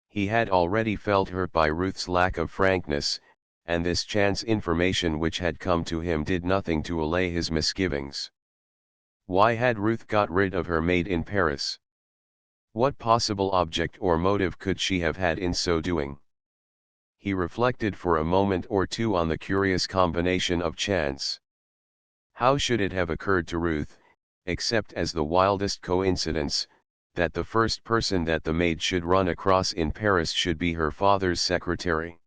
He had already felt hurt by Ruth's lack of frankness, and this chance information which had come to him did nothing to allay his misgivings. Why had Ruth got rid of her maid in Paris? What possible object or motive could she have had in so doing? He reflected for a moment or two on the curious combination of chance. How should it have occurred to Ruth, except as the wildest coincidence, that the first person that the maid should run across in Paris should be her father's secretary?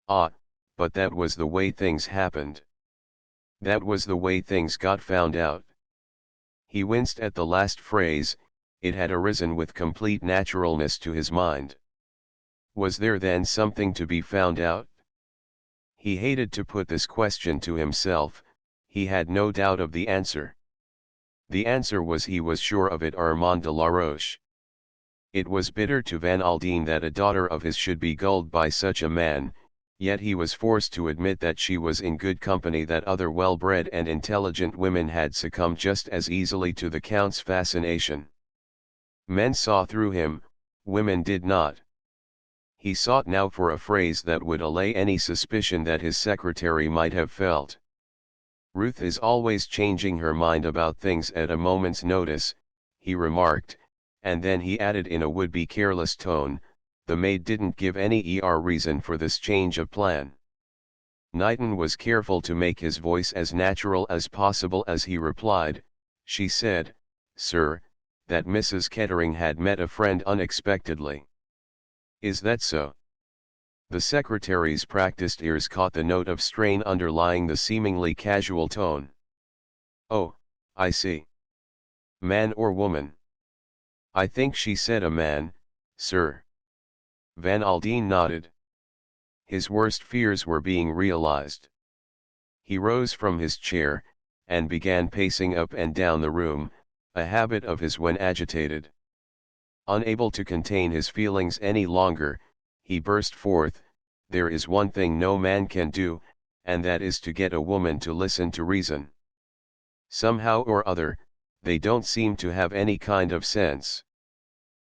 Ah, but that was the way things happened. That was the way things got found out. He winced at the last phrase, it had arisen with complete naturalness to his mind. Was there then something to be found out? He hated to put this question to himself, he had no doubt of the answer. The answer was he was sure of it, Armand de la Roche. It was bitter to Van Aldine that a daughter of his should be gulled by such a man, yet he was forced to admit that she was in good company, that other well-bred and intelligent women had succumbed just as easily to the Count's fascination. Men saw through him, women did not. He sought now for a phrase that would allay any suspicion that his secretary might have felt. Ruth is always changing her mind about things at a moment's notice, he remarked, and then he added in a would-be careless tone, the maid didn't give any reason for this change of plan. Knighton was careful to make his voice as natural as possible as he replied, she said, sir, that Mrs. Kettering had met a friend unexpectedly. Is that so? The secretary's practiced ears caught the note of strain underlying the seemingly casual tone. Oh, I see. Man or woman? I think she said a man, sir. Van Aldine nodded. His worst fears were being realized. He rose from his chair, and began pacing up and down the room, a habit of his when agitated. Unable to contain his feelings any longer, he burst forth, there is one thing no man can do, and that is to get a woman to listen to reason. Somehow or other, they don't seem to have any kind of sense.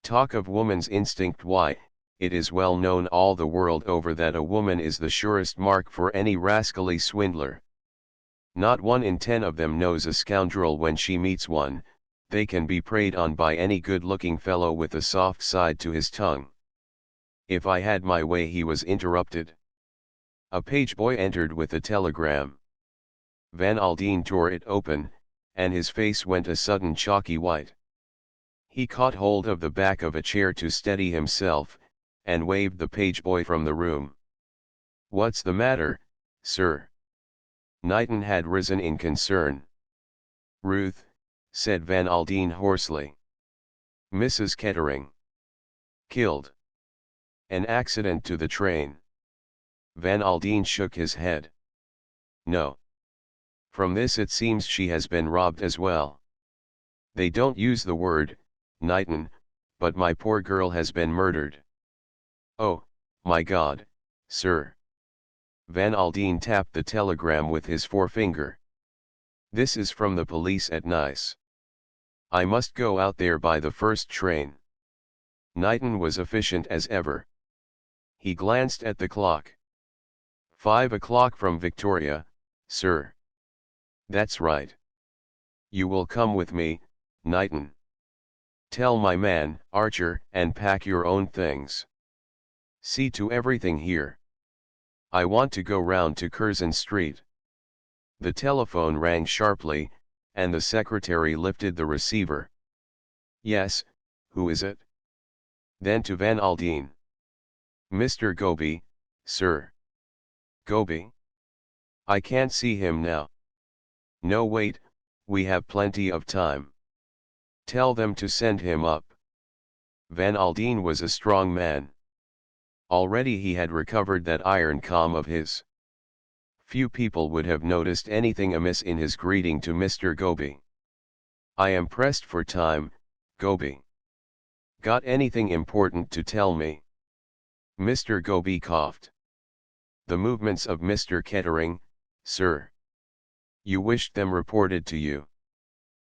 Talk of woman's instinct, why, it is well known all the world over that a woman is the surest mark for any rascally swindler. Not 1 in 10 of them knows a scoundrel when she meets one, they can be preyed on by any good-looking fellow with a soft side to his tongue. If I had my way, he was interrupted. A page boy entered with a telegram. Van Aldine tore it open, and his face went a sudden chalky white. He caught hold of the back of a chair to steady himself, and waved the page boy from the room. What's the matter, sir? Knighton had risen in concern. Ruth, said Van Aldine hoarsely. Mrs. Kettering. Killed. An accident to the train. Van Aldine shook his head. No. From this it seems she has been robbed as well. They don't use the word, Knighton, but my poor girl has been murdered. Oh, my God, sir. Van Aldine tapped the telegram with his forefinger. This is from the police at Nice. I must go out there by the first train. Knighton was efficient as ever. He glanced at the clock. 5 o'clock from Victoria, sir. That's right. You will come with me, Knighton. Tell my man, Archer, and pack your own things. See to everything here. I want to go round to Curzon Street. The telephone rang sharply, and the secretary lifted the receiver. Yes, who is it? Then to Van Aldine. Mr. Goby, sir. Goby? I can't see him now. No, wait, we have plenty of time. Tell them to send him up. Van Aldine was a strong man. Already he had recovered that iron calm of his. Few people would have noticed anything amiss in his greeting to Mr. Goby. I am pressed for time, Goby. Got anything important to tell me? Mr. Goby coughed. The movements of Mr. Kettering, sir. You wished them reported to you.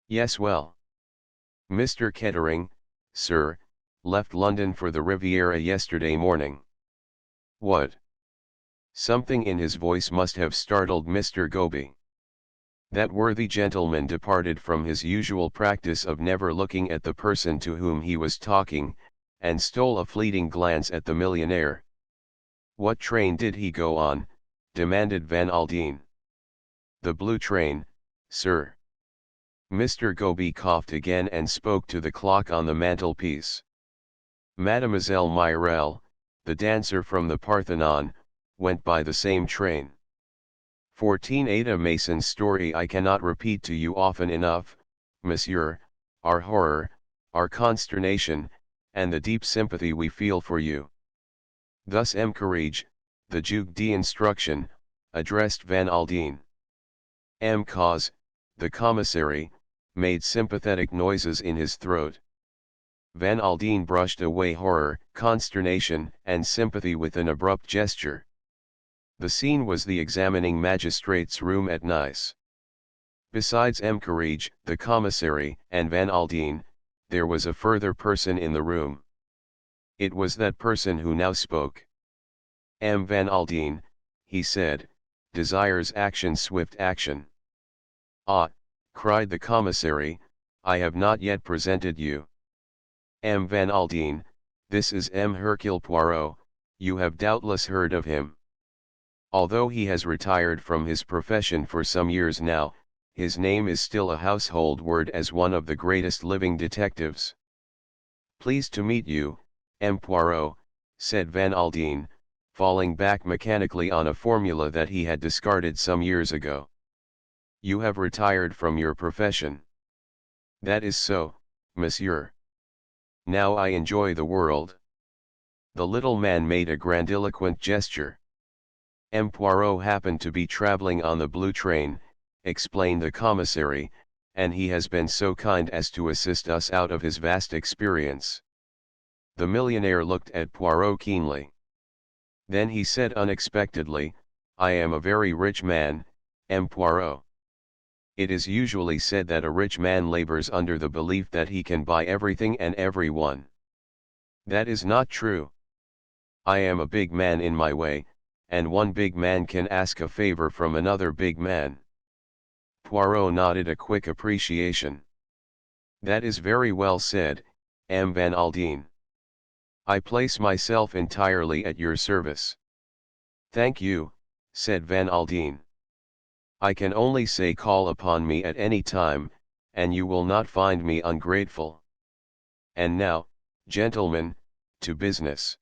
Yes, well. Mr. Kettering, sir, left London for the Riviera yesterday morning. What? Something in his voice must have startled Mr. Goby. That worthy gentleman departed from his usual practice of never looking at the person to whom he was talking, and stole a fleeting glance at the millionaire. What train did he go on? Demanded Van Aldine. The blue train, sir. Mr. Goby coughed again and spoke to the clock on the mantelpiece. Mademoiselle Myrelle, the dancer from the Parthenon, went by the same train. 14 Ada Mason's story I cannot repeat to you often enough, monsieur, our horror, our consternation, and the deep sympathy we feel for you. Thus M. Courage, the Duc d'Instruction, addressed Van Aldine. M. Cause, the commissary, made sympathetic noises in his throat. Van Aldine brushed away horror, consternation, and sympathy with an abrupt gesture. The scene was the examining magistrate's room at Nice. Besides M. Courage, the commissary, and Van Aldine, there was a further person in the room. It was that person who now spoke. M. Van Aldine, he said, desires action, swift action. Ah, cried the commissary, I have not yet presented you. M. Van Aldine, this is M. Hercule Poirot, you have doubtless heard of him. Although he has retired from his profession for some years now, his name is still a household word as one of the greatest living detectives. Pleased to meet you, M. Poirot, said Van Aldine, falling back mechanically on a formula that he had discarded some years ago. You have retired from your profession. That is so, monsieur. Now I enjoy the world. The little man made a grandiloquent gesture. M. Poirot happened to be traveling on the blue train, explained the commissary, and he has been so kind as to assist us out of his vast experience. The millionaire looked at Poirot keenly. Then he said unexpectedly, I am a very rich man, M. Poirot. It is usually said that a rich man labors under the belief that he can buy everything and everyone. That is not true. I am a big man in my way, and one big man can ask a favor from another big man. Poirot nodded a quick appreciation. That is very well said, M. Van Aldine. I place myself entirely at your service. Thank you, said Van Aldine. I can only say call upon me at any time, and you will not find me ungrateful. And now, gentlemen, to business.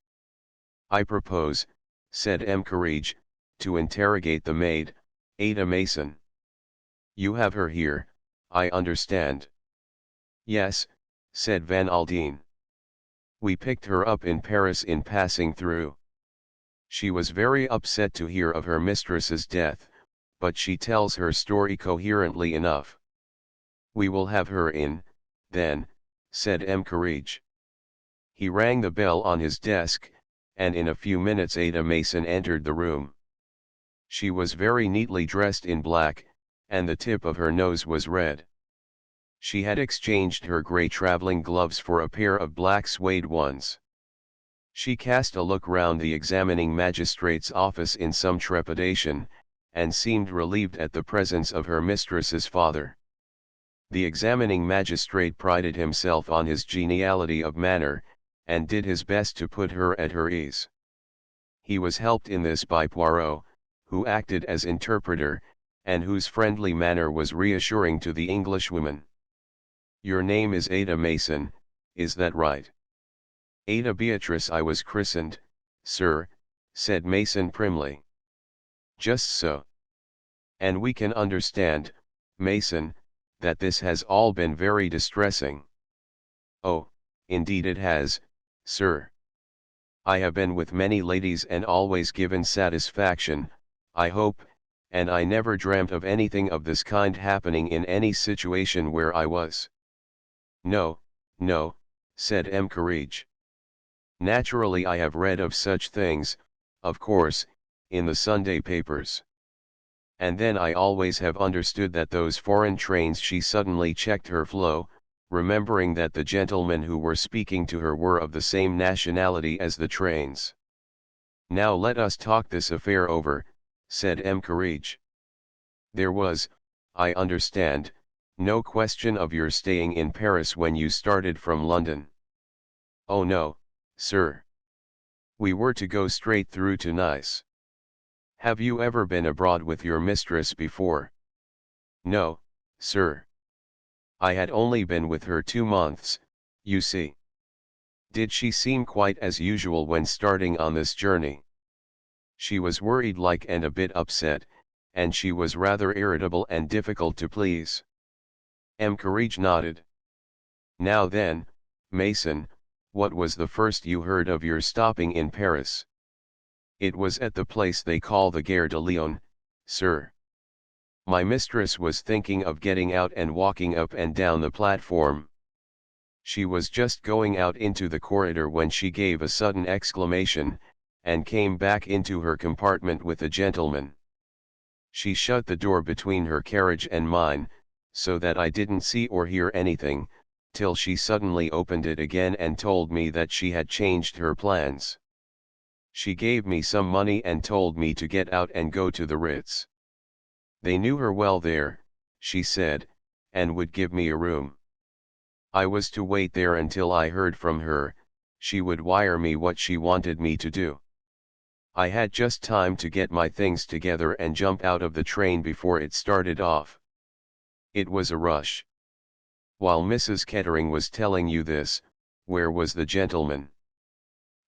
I propose, said M. Courage, to interrogate the maid, Ada Mason. You have her here, I understand. Yes, said Van Aldine. We picked her up in Paris in passing through. She was very upset to hear of her mistress's death, but she tells her story coherently enough. We will have her in, then, said M. Courage. He rang the bell on his desk, and in a few minutes Ada Mason entered the room. She was very neatly dressed in black, and the tip of her nose was red. She had exchanged her grey travelling gloves for a pair of black suede ones. She cast a look round the examining magistrate's office in some trepidation, and seemed relieved at the presence of her mistress's father. The examining magistrate prided himself on his geniality of manner, and did his best to put her at her ease. He was helped in this by Poirot, who acted as interpreter, and whose friendly manner was reassuring to the Englishwoman. "Your name is Ada Mason, is that right?" "Ada Beatrice I was christened, sir," said Mason primly. "Just so. And we can understand, Mason, that this has all been very distressing." "Oh, indeed it has, sir. I have been with many ladies and always given satisfaction, I hope, and I never dreamt of anything of this kind happening in any situation where I was." "No, no," said M. Courage. "Naturally I have read of such things, of course, in the Sunday papers. And then I always have understood that those foreign trains—" She suddenly checked her flow, remembering that the gentlemen who were speaking to her were of the same nationality as the trains. "Now let us talk this affair over," said M. Courage. "There was, I understand, no question of your staying in Paris when you started from London?" "Oh no, sir. We were to go straight through to Nice." "Have you ever been abroad with your mistress before?" "No, sir. I had only been with her 2 months, you see." "Did she seem quite as usual when starting on this journey?" "She was worried like and a bit upset, and she was rather irritable and difficult to please." M. Courage nodded. "Now then, Mason, what was the first you heard of your stopping in Paris?" "It was at the place they call the Gare de Lyon, sir. My mistress was thinking of getting out and walking up and down the platform. She was just going out into the corridor when she gave a sudden exclamation, and came back into her compartment with a gentleman. She shut the door between her carriage and mine, so that I didn't see or hear anything, till she suddenly opened it again and told me that she had changed her plans. She gave me some money and told me to get out and go to the Ritz. They knew her well there, she said, and would give me a room. I was to wait there until I heard from her. She would wire me what she wanted me to do. I had just time to get my things together and jump out of the train before it started off. It was a rush." "While Mrs. Kettering was telling you this, where was the gentleman?"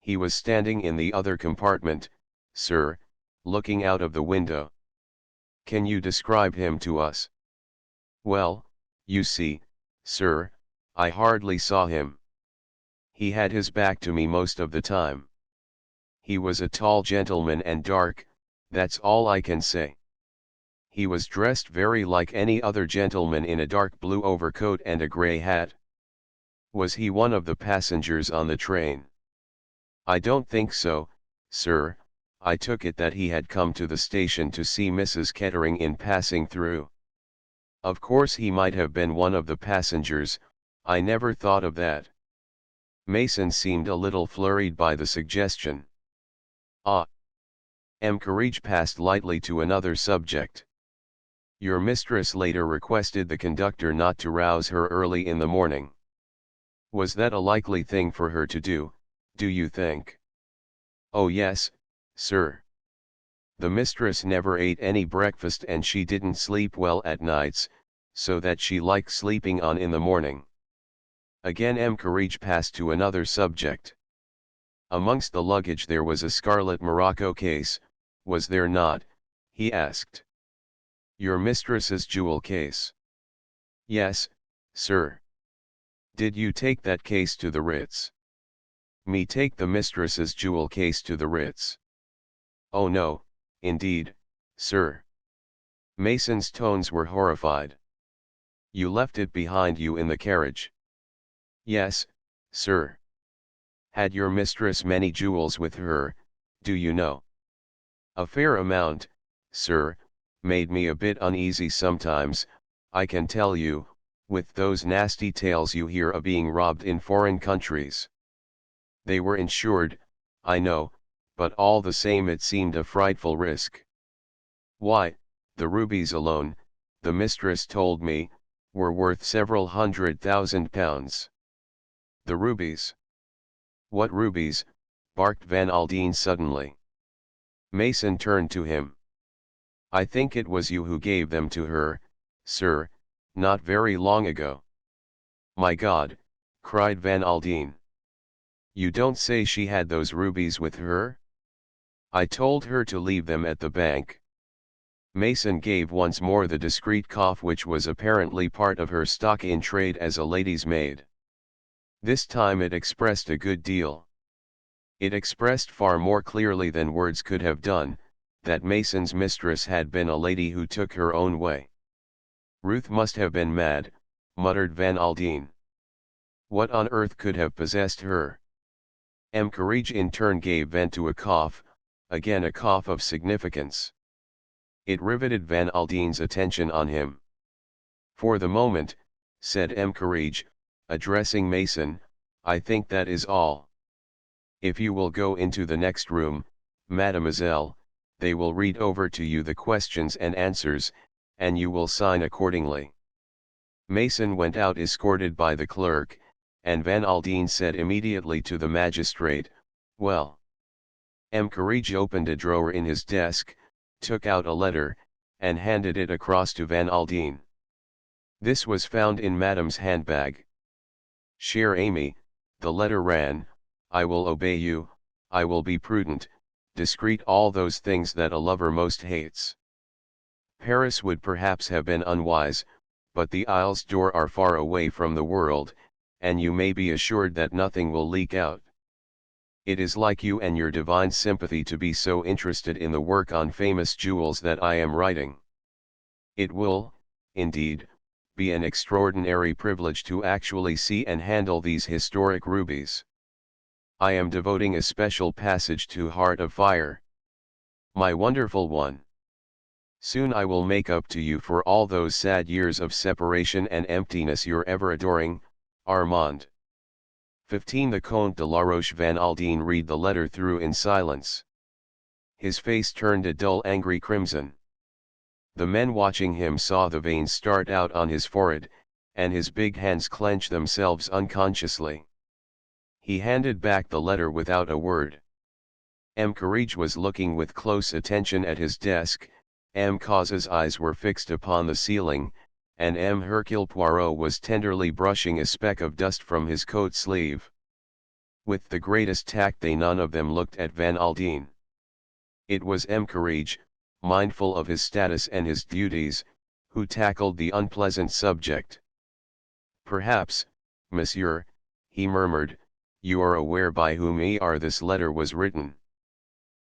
"He was standing in the other compartment, sir, looking out of the window." "Can you describe him to us?" "Well, you see, sir, I hardly saw him. He had his back to me most of the time. He was a tall gentleman and dark, that's all I can say. He was dressed very like any other gentleman in a dark blue overcoat and a grey hat." "Was he one of the passengers on the train?" "I don't think so, sir. I took it that he had come to the station to see Mrs. Kettering in passing through." "Of course he might have been one of the passengers, I never thought of that." Mason seemed a little flurried by the suggestion. "Ah." M. Courage passed lightly to another subject. "Your mistress later requested the conductor not to rouse her early in the morning. Was that a likely thing for her to do you think?" "Oh yes, sir. The mistress never ate any breakfast and she didn't sleep well at nights, so that she liked sleeping on in the morning." Again M. Courage passed to another subject. "Amongst the luggage there was a scarlet morocco case, was there not?" he asked. "Your mistress's jewel case?" "Yes, sir." "Did you take that case to the Ritz?" "Me take the mistress's jewel case to the Ritz? Oh no, indeed, sir." Mason's tones were horrified. "You left it behind you in the carriage?" "Yes, sir." "Had your mistress many jewels with her, do you know?" "A fair amount, sir, made me a bit uneasy sometimes, I can tell you, with those nasty tales you hear of being robbed in foreign countries. They were insured, I know, but all the same it seemed a frightful risk. Why, the rubies alone, the mistress told me, were worth several £100,000. The rubies? What rubies? Barked Van Aldine suddenly. Mason turned to him. I think it was you who gave them to her, sir, not very long ago. My God, cried Van Aldine. You don't say she had those rubies with her? I told her to leave them at the bank. Mason gave once more the discreet cough which was apparently part of her stock in trade as a lady's maid. This time it expressed a good deal. It expressed far more clearly than words could have done, that Mason's mistress had been a lady who took her own way. Ruth must have been mad, muttered Van Aldine. What on earth could have possessed her? Courage in turn gave vent to a cough, again a cough of significance. It riveted Van Aldine's attention on him. For the moment, said Courage, addressing Mason, I think that is all. If you will go into the next room, mademoiselle, they will read over to you the questions and answers, and you will sign accordingly. Mason went out escorted by the clerk, and Van Aldine said immediately to the magistrate, well. Courage opened a drawer in his desk, took out a letter, and handed it across to Van Aldine. This was found in Madame's handbag. Chère Amy, the letter ran, I will obey you, I will be prudent, discreet, all those things that a lover most hates. Paris would perhaps have been unwise, but the Isles d'Or are far away from the world, and you may be assured that nothing will leak out. It is like you and your divine sympathy to be so interested in the work on famous jewels that I am writing. It will, indeed, be an extraordinary privilege to actually see and handle these historic rubies. I am devoting a special passage to Heart of Fire. My wonderful one. Soon I will make up to you for all those sad years of separation and emptiness, your ever adoring, Armand. 15 The Comte de la Roche. Van Aldine read the letter through in silence. His face turned a dull angry crimson. The men watching him saw the veins start out on his forehead, and his big hands clench themselves unconsciously. He handed back the letter without a word. Courage was looking with close attention at his desk, Cause's eyes were fixed upon the ceiling, and Hercule Poirot was tenderly brushing a speck of dust from his coat sleeve. With the greatest tact they none of them looked at Van Aldine. It was Courage, mindful of his status and his duties, who tackled the unpleasant subject. Perhaps, monsieur, he murmured, you are aware by whom this letter was written.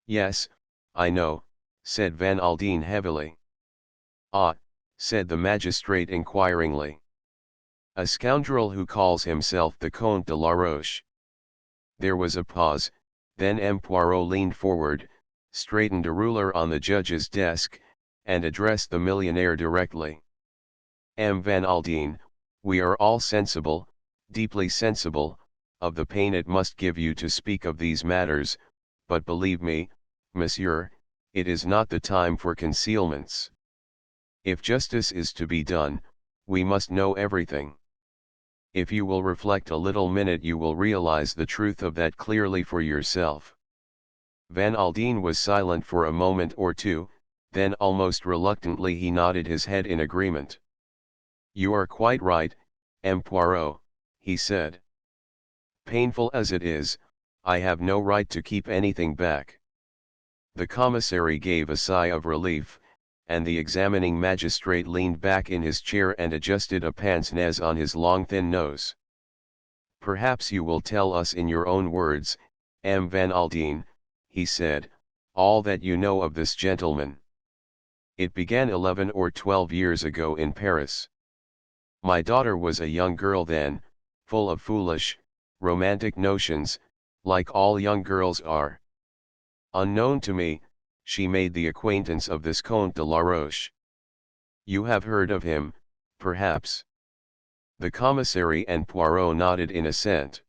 Yes, I know, said Van Aldine heavily. Ah, said the magistrate inquiringly. A scoundrel who calls himself the Comte de la Roche. There was a pause, then Poirot leaned forward, straightened a ruler on the judge's desk, and addressed the millionaire directly. Van Aldine, we are all sensible, deeply sensible, of the pain it must give you to speak of these matters, but believe me, monsieur, it is not the time for concealments. If justice is to be done, we must know everything. If you will reflect a little minute you will realize the truth of that clearly for yourself. Van Aldine was silent for a moment or two, then almost reluctantly he nodded his head in agreement. You are quite right, Poirot, he said. Painful as it is, I have no right to keep anything back. The commissary gave a sigh of relief, and the examining magistrate leaned back in his chair and adjusted a pince-nez on his long thin nose. Perhaps you will tell us in your own words, Van Aldine, he said, all that you know of this gentleman. It began 11 or 12 years ago in Paris. My daughter was a young girl then, full of foolish, romantic notions, like all young girls are. Unknown to me, she made the acquaintance of this Comte de la Roche. You have heard of him, perhaps? The commissary and Poirot nodded in assent.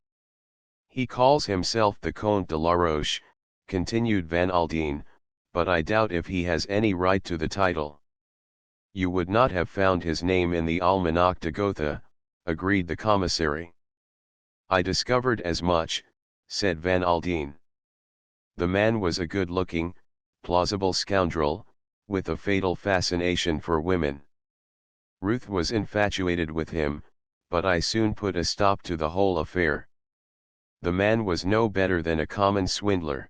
He calls himself the Comte de la Roche, continued Van Aldine, but I doubt if he has any right to the title. You would not have found his name in the Almanach de Gotha, agreed the commissary. I discovered as much, said Van Aldine. The man was a good-looking, plausible scoundrel, with a fatal fascination for women. Ruth was infatuated with him, but I soon put a stop to the whole affair. The man was no better than a common swindler.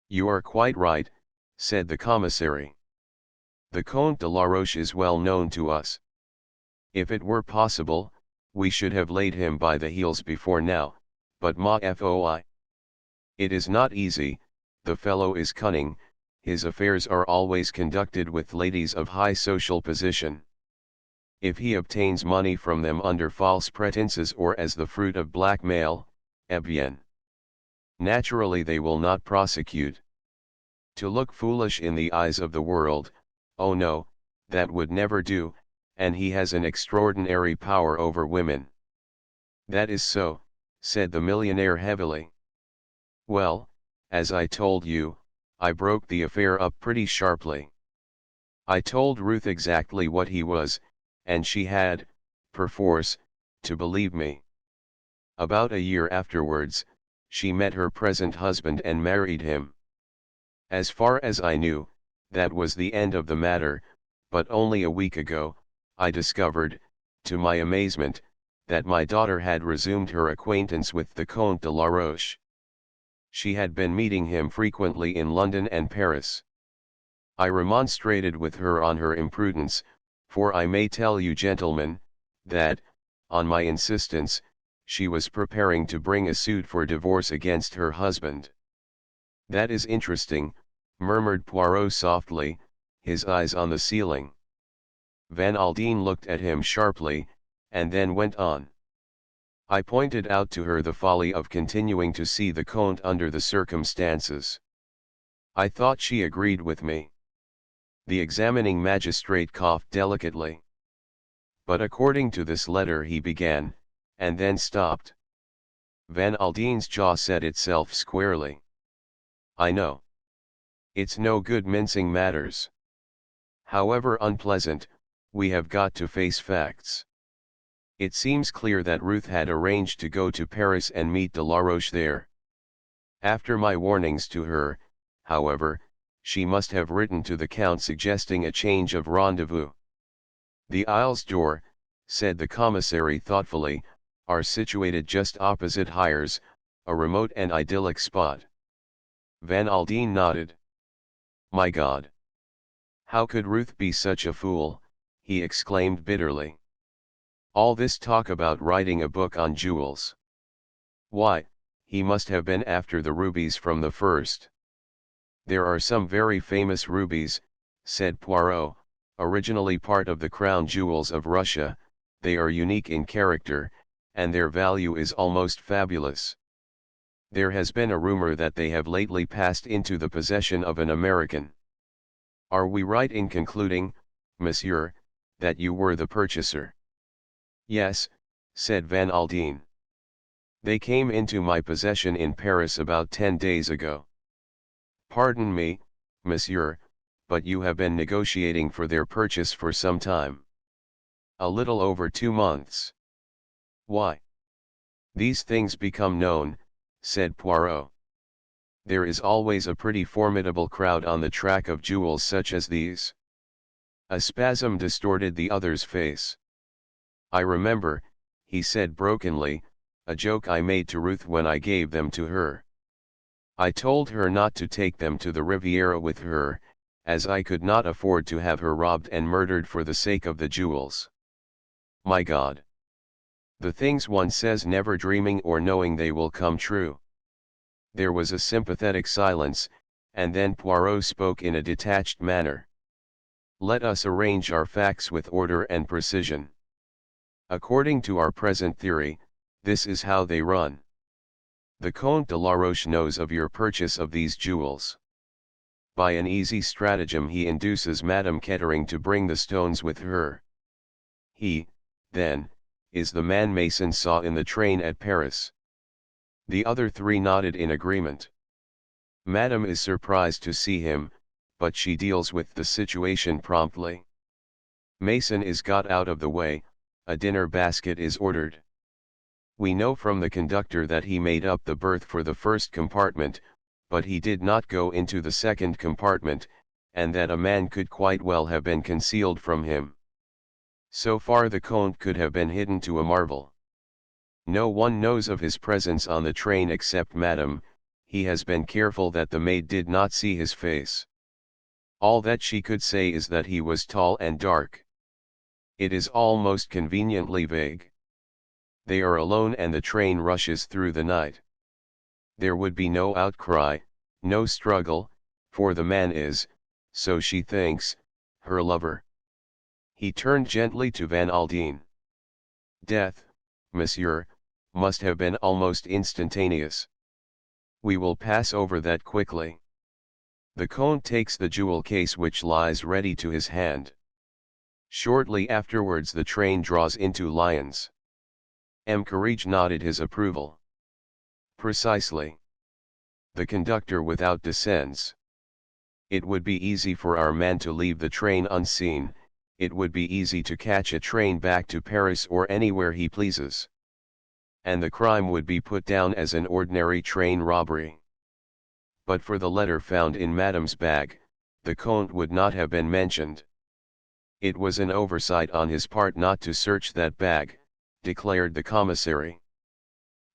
You are quite right, said the commissary. The Comte de la Roche is well known to us. If it were possible, we should have laid him by the heels before now, but ma foi. It is not easy, the fellow is cunning, his affairs are always conducted with ladies of high social position. If he obtains money from them under false pretenses or as the fruit of blackmail, eh bien. Naturally they will not prosecute. To look foolish in the eyes of the world, oh no, that would never do, and he has an extraordinary power over women. That is so, said the millionaire heavily. Well, as I told you, I broke the affair up pretty sharply. I told Ruth exactly what he was, and she had, perforce, to believe me. About a year afterwards, she met her present husband and married him. As far as I knew, that was the end of the matter, but only a week ago, I discovered, to my amazement, that my daughter had resumed her acquaintance with the Comte de la Roche. She had been meeting him frequently in London and Paris. I remonstrated with her on her imprudence, for I may tell you gentlemen, that, on my insistence, she was preparing to bring a suit for divorce against her husband. That is interesting, murmured Poirot softly, his eyes on the ceiling. Van Aldine looked at him sharply, and then went on. I pointed out to her the folly of continuing to see the Comte under the circumstances. I thought she agreed with me. The examining magistrate coughed delicately. But according to this letter he began, and then stopped. Van Aldine's jaw set itself squarely. I know. It's no good mincing matters. However unpleasant, we have got to face facts. It seems clear that Ruth had arranged to go to Paris and meet de la Roche there. After my warnings to her, however, she must have written to the Count suggesting a change of rendezvous. The Isles d'Or, said the commissary thoughtfully, are situated just opposite Hyères, a remote and idyllic spot. Van Aldine nodded. My God! How could Ruth be such a fool, he exclaimed bitterly. All this talk about writing a book on jewels. Why, he must have been after the rubies from the first. There are some very famous rubies, said Poirot, originally part of the crown jewels of Russia, they are unique in character, and their value is almost fabulous. There has been a rumor that they have lately passed into the possession of an American. Are we right in concluding, monsieur, that you were the purchaser? Yes, said Van Aldine. They came into my possession in Paris about 10 days ago. Pardon me, monsieur, but you have been negotiating for their purchase for some time. A little over 2 months. Why? These things become known, said Poirot. There is always a pretty formidable crowd on the track of jewels such as these. A spasm distorted the other's face. I remember, he said brokenly, a joke I made to Ruth when I gave them to her. I told her not to take them to the Riviera with her, as I could not afford to have her robbed and murdered for the sake of the jewels. My God! The things one says never dreaming or knowing they will come true. There was a sympathetic silence, and then Poirot spoke in a detached manner. Let us arrange our facts with order and precision. According to our present theory, this is how they run. The Comte de la Roche knows of your purchase of these jewels. By an easy stratagem he induces Madame Kettering to bring the stones with her. He, then, is the man Mason saw in the train at Paris. The other three nodded in agreement. Madame is surprised to see him, but she deals with the situation promptly. Mason is got out of the way, a dinner basket is ordered. We know from the conductor that he made up the berth for the first compartment, but he did not go into the second compartment, and that a man could quite well have been concealed from him. So far the Comte could have been hidden to a marvel. No one knows of his presence on the train except Madame. He has been careful that the maid did not see his face. All that she could say is that he was tall and dark. It is almost conveniently vague. They are alone and the train rushes through the night. There would be no outcry, no struggle, for the man is, so she thinks, her lover. He turned gently to Van Aldine. Death, monsieur, must have been almost instantaneous. We will pass over that quickly. The Comte takes the jewel case which lies ready to his hand. Shortly afterwards the train draws into Lyons. M. Courage nodded his approval. Precisely. The conductor without descends. It would be easy for our man to leave the train unseen, it would be easy to catch a train back to Paris or anywhere he pleases. And the crime would be put down as an ordinary train robbery. But for the letter found in Madame's bag, the Comte would not have been mentioned. It was an oversight on his part not to search that bag, declared the commissary.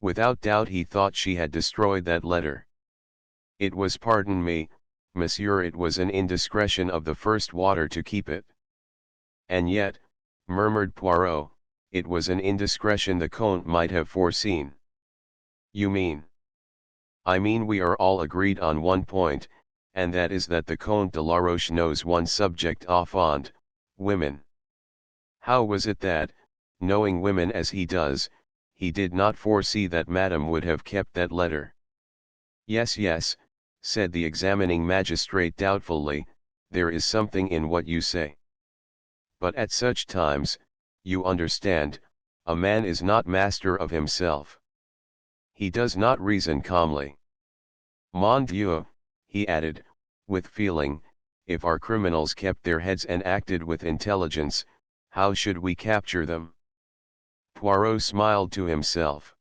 Without doubt he thought she had destroyed that letter. It was, pardon me, monsieur, it was an indiscretion of the first water to keep it. And yet, murmured Poirot, it was an indiscretion the Comte might have foreseen. You mean? I mean we are all agreed on one point, and that is that the Comte de la Roche knows one subject au fond, women. How was it that, knowing women as he does, he did not foresee that Madame would have kept that letter? Yes, yes, said the examining magistrate doubtfully, there is something in what you say. But at such times, you understand, a man is not master of himself. He does not reason calmly. Mon Dieu, he added, with feeling, if our criminals kept their heads and acted with intelligence, how should we capture them? Poirot smiled to himself.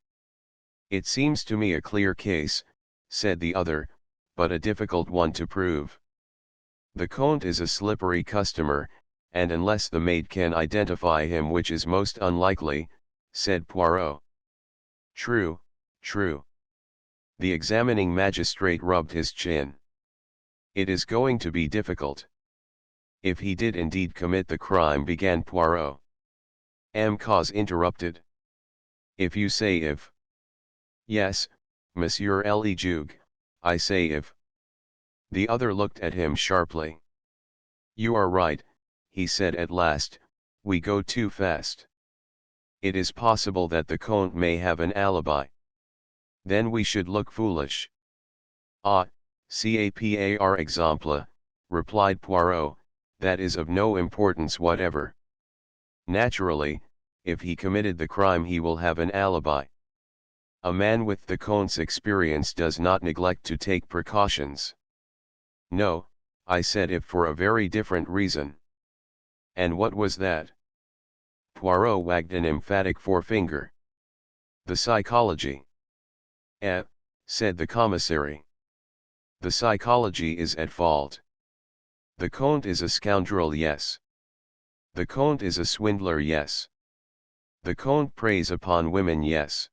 It seems to me a clear case, said the other, but a difficult one to prove. The Comte is a slippery customer, and unless the maid can identify him, which is most unlikely, said Poirot. True, true. The examining magistrate rubbed his chin. It is going to be difficult. If he did indeed commit the crime, began Poirot. M. Cause interrupted. If you say if. Yes, Monsieur Le Juge, I say if. The other looked at him sharply. You are right, he said at last, we go too fast. It is possible that the Comte may have an alibi. Then we should look foolish. Ah, par exemple, replied Poirot, that is of no importance whatever. Naturally, if he committed the crime he will have an alibi. A man with the Comte's experience does not neglect to take precautions. No, I said if for a very different reason. And what was that? Poirot wagged an emphatic forefinger. The psychology. Eh, said the commissary. The psychology is at fault. The Comte is a scoundrel, yes. The Comte is a swindler, yes. The Comte preys upon women, yes.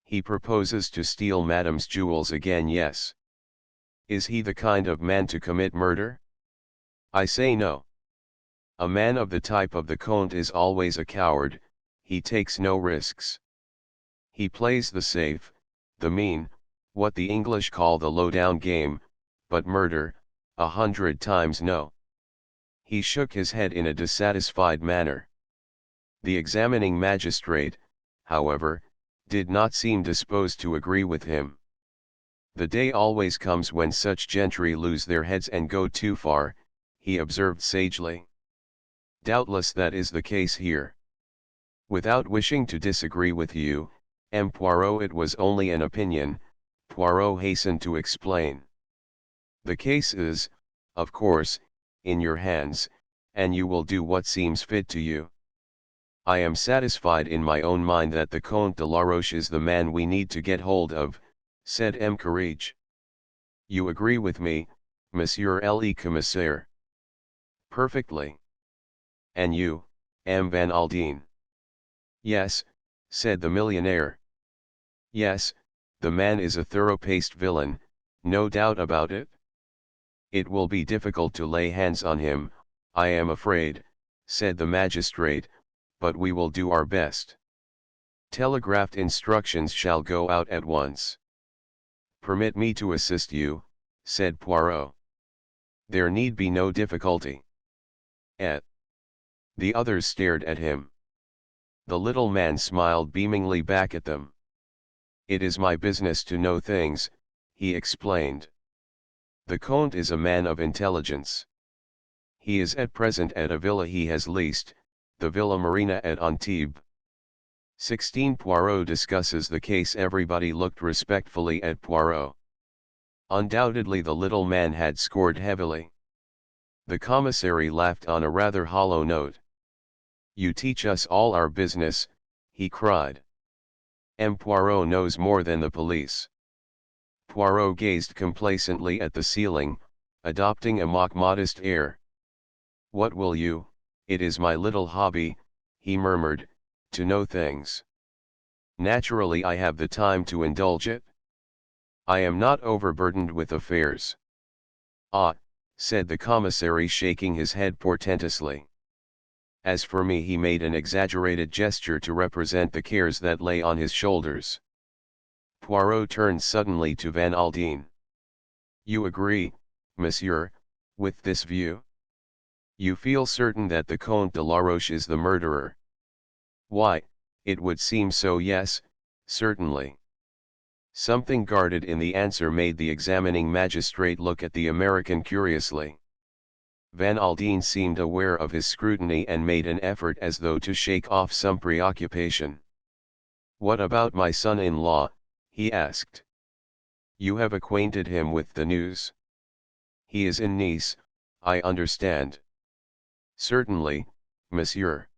He proposes to steal Madame's jewels again, yes. Is he the kind of man to commit murder? I say no. A man of the type of the Comte is always a coward, he takes no risks. He plays the safe, the mean, what the English call the low-down game, but murder, 100 times no. He shook his head in a dissatisfied manner. The examining magistrate, however, did not seem disposed to agree with him. The day always comes when such gentry lose their heads and go too far, he observed sagely. Doubtless that is the case here. Without wishing to disagree with you, M. Poirot, it was only an opinion, Poirot hastened to explain. The case is, of course, in your hands, and you will do what seems fit to you. I am satisfied in my own mind that the Comte de la Roche is the man we need to get hold of, said M. Courage. You agree with me, Monsieur le Commissaire? Perfectly. And you, M. Van Aldine? Yes, said the millionaire. Yes, the man is a thorough-paced villain, no doubt about it. It will be difficult to lay hands on him, I am afraid, said the magistrate, but we will do our best. Telegraphed instructions shall go out at once. Permit me to assist you, said Poirot. There need be no difficulty. The others stared at him. The little man smiled beamingly back at them. It is my business to know things, he explained. The Comte is a man of intelligence. He is at present at a villa he has leased, the Villa Marina at Antibes. 16 Poirot discusses the case. Everybody looked respectfully at Poirot. Undoubtedly the little man had scored heavily. The commissary laughed on a rather hollow note. You teach us all our business, he cried. M. Poirot knows more than the police. Poirot gazed complacently at the ceiling, adopting a mock-modest air. What will you? It is my little hobby, he murmured, to know things. Naturally I have the time to indulge it. I am not overburdened with affairs. Ah, said the commissary, shaking his head portentously. As for me, he made an exaggerated gesture to represent the cares that lay on his shoulders. Poirot turned suddenly to Van Aldine. You agree, monsieur, with this view? You feel certain that the Comte de la Roche is the murderer? Why, it would seem so. Yes, certainly. Something guarded in the answer made the examining magistrate look at the American curiously. Van Aldine seemed aware of his scrutiny and made an effort as though to shake off some preoccupation. What about my son-in-law? He asked. You have acquainted him with the news? He is in Nice, I understand. Certainly, monsieur.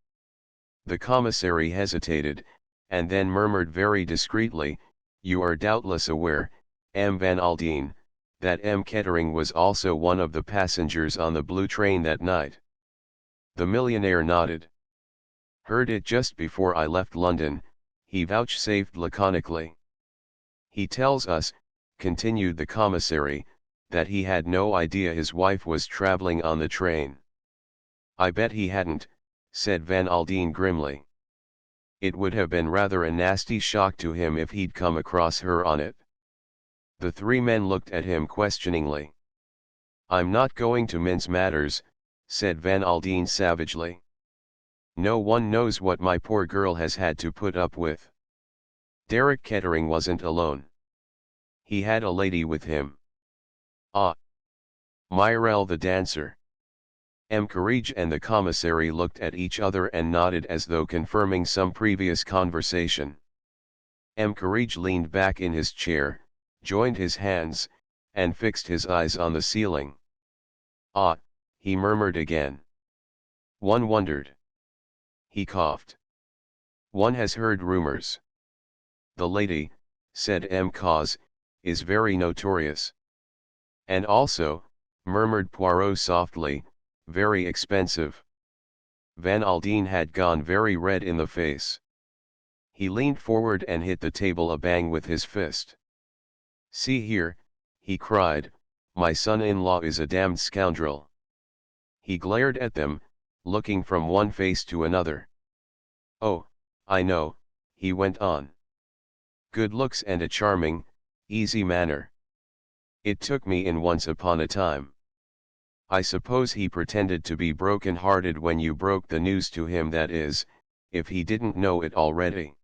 The commissary hesitated, and then murmured very discreetly, you are doubtless aware, M. Van Aldine, that M. Kettering was also one of the passengers on the blue train that night. The millionaire nodded. Heard it just before I left London, he vouchsafed laconically. He tells us, continued the commissary, that he had no idea his wife was traveling on the train. I bet he hadn't, said Van Aldine grimly. It would have been rather a nasty shock to him if he'd come across her on it. The three men looked at him questioningly. I'm not going to mince matters, said Van Aldine savagely. No one knows what my poor girl has had to put up with. Derek Kettering wasn't alone. He had a lady with him. Ah. Myrelle the dancer. M. Courage and the commissary looked at each other and nodded as though confirming some previous conversation. M. Courage leaned back in his chair, joined his hands, and fixed his eyes on the ceiling. Ah, he murmured again. One wondered. He coughed. One has heard rumors. The lady, said M. Cause, is very notorious. And also, murmured Poirot softly, very expensive. Van Aldine had gone very red in the face. He leaned forward and hit the table a bang with his fist. See here, he cried, my son-in-law is a damned scoundrel. He glared at them, looking from one face to another. Oh, I know, he went on. Good looks and a charming, easy manner. It took me in once upon a time. I suppose he pretended to be broken-hearted when you broke the news to him, that is, if he didn't know it already.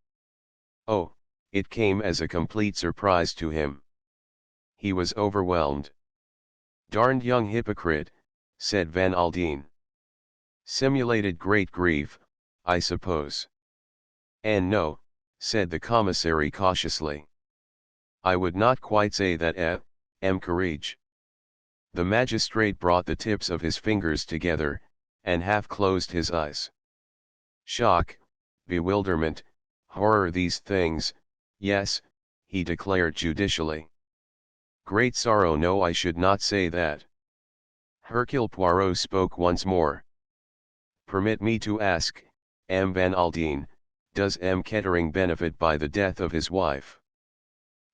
Oh, it came as a complete surprise to him. He was overwhelmed. "Darned young hypocrite," said Van Aldine. "Simulated great grief, I suppose." "And no," said the commissary cautiously. "I would not quite say that courage." The magistrate brought the tips of his fingers together, and half closed his eyes. "Shock, bewilderment, horror, these things, yes," he declared judicially. "Great sorrow, no, I should not say that." Hercule Poirot spoke once more. "Permit me to ask, M. Van Aldine, does M. Kettering benefit by the death of his wife?"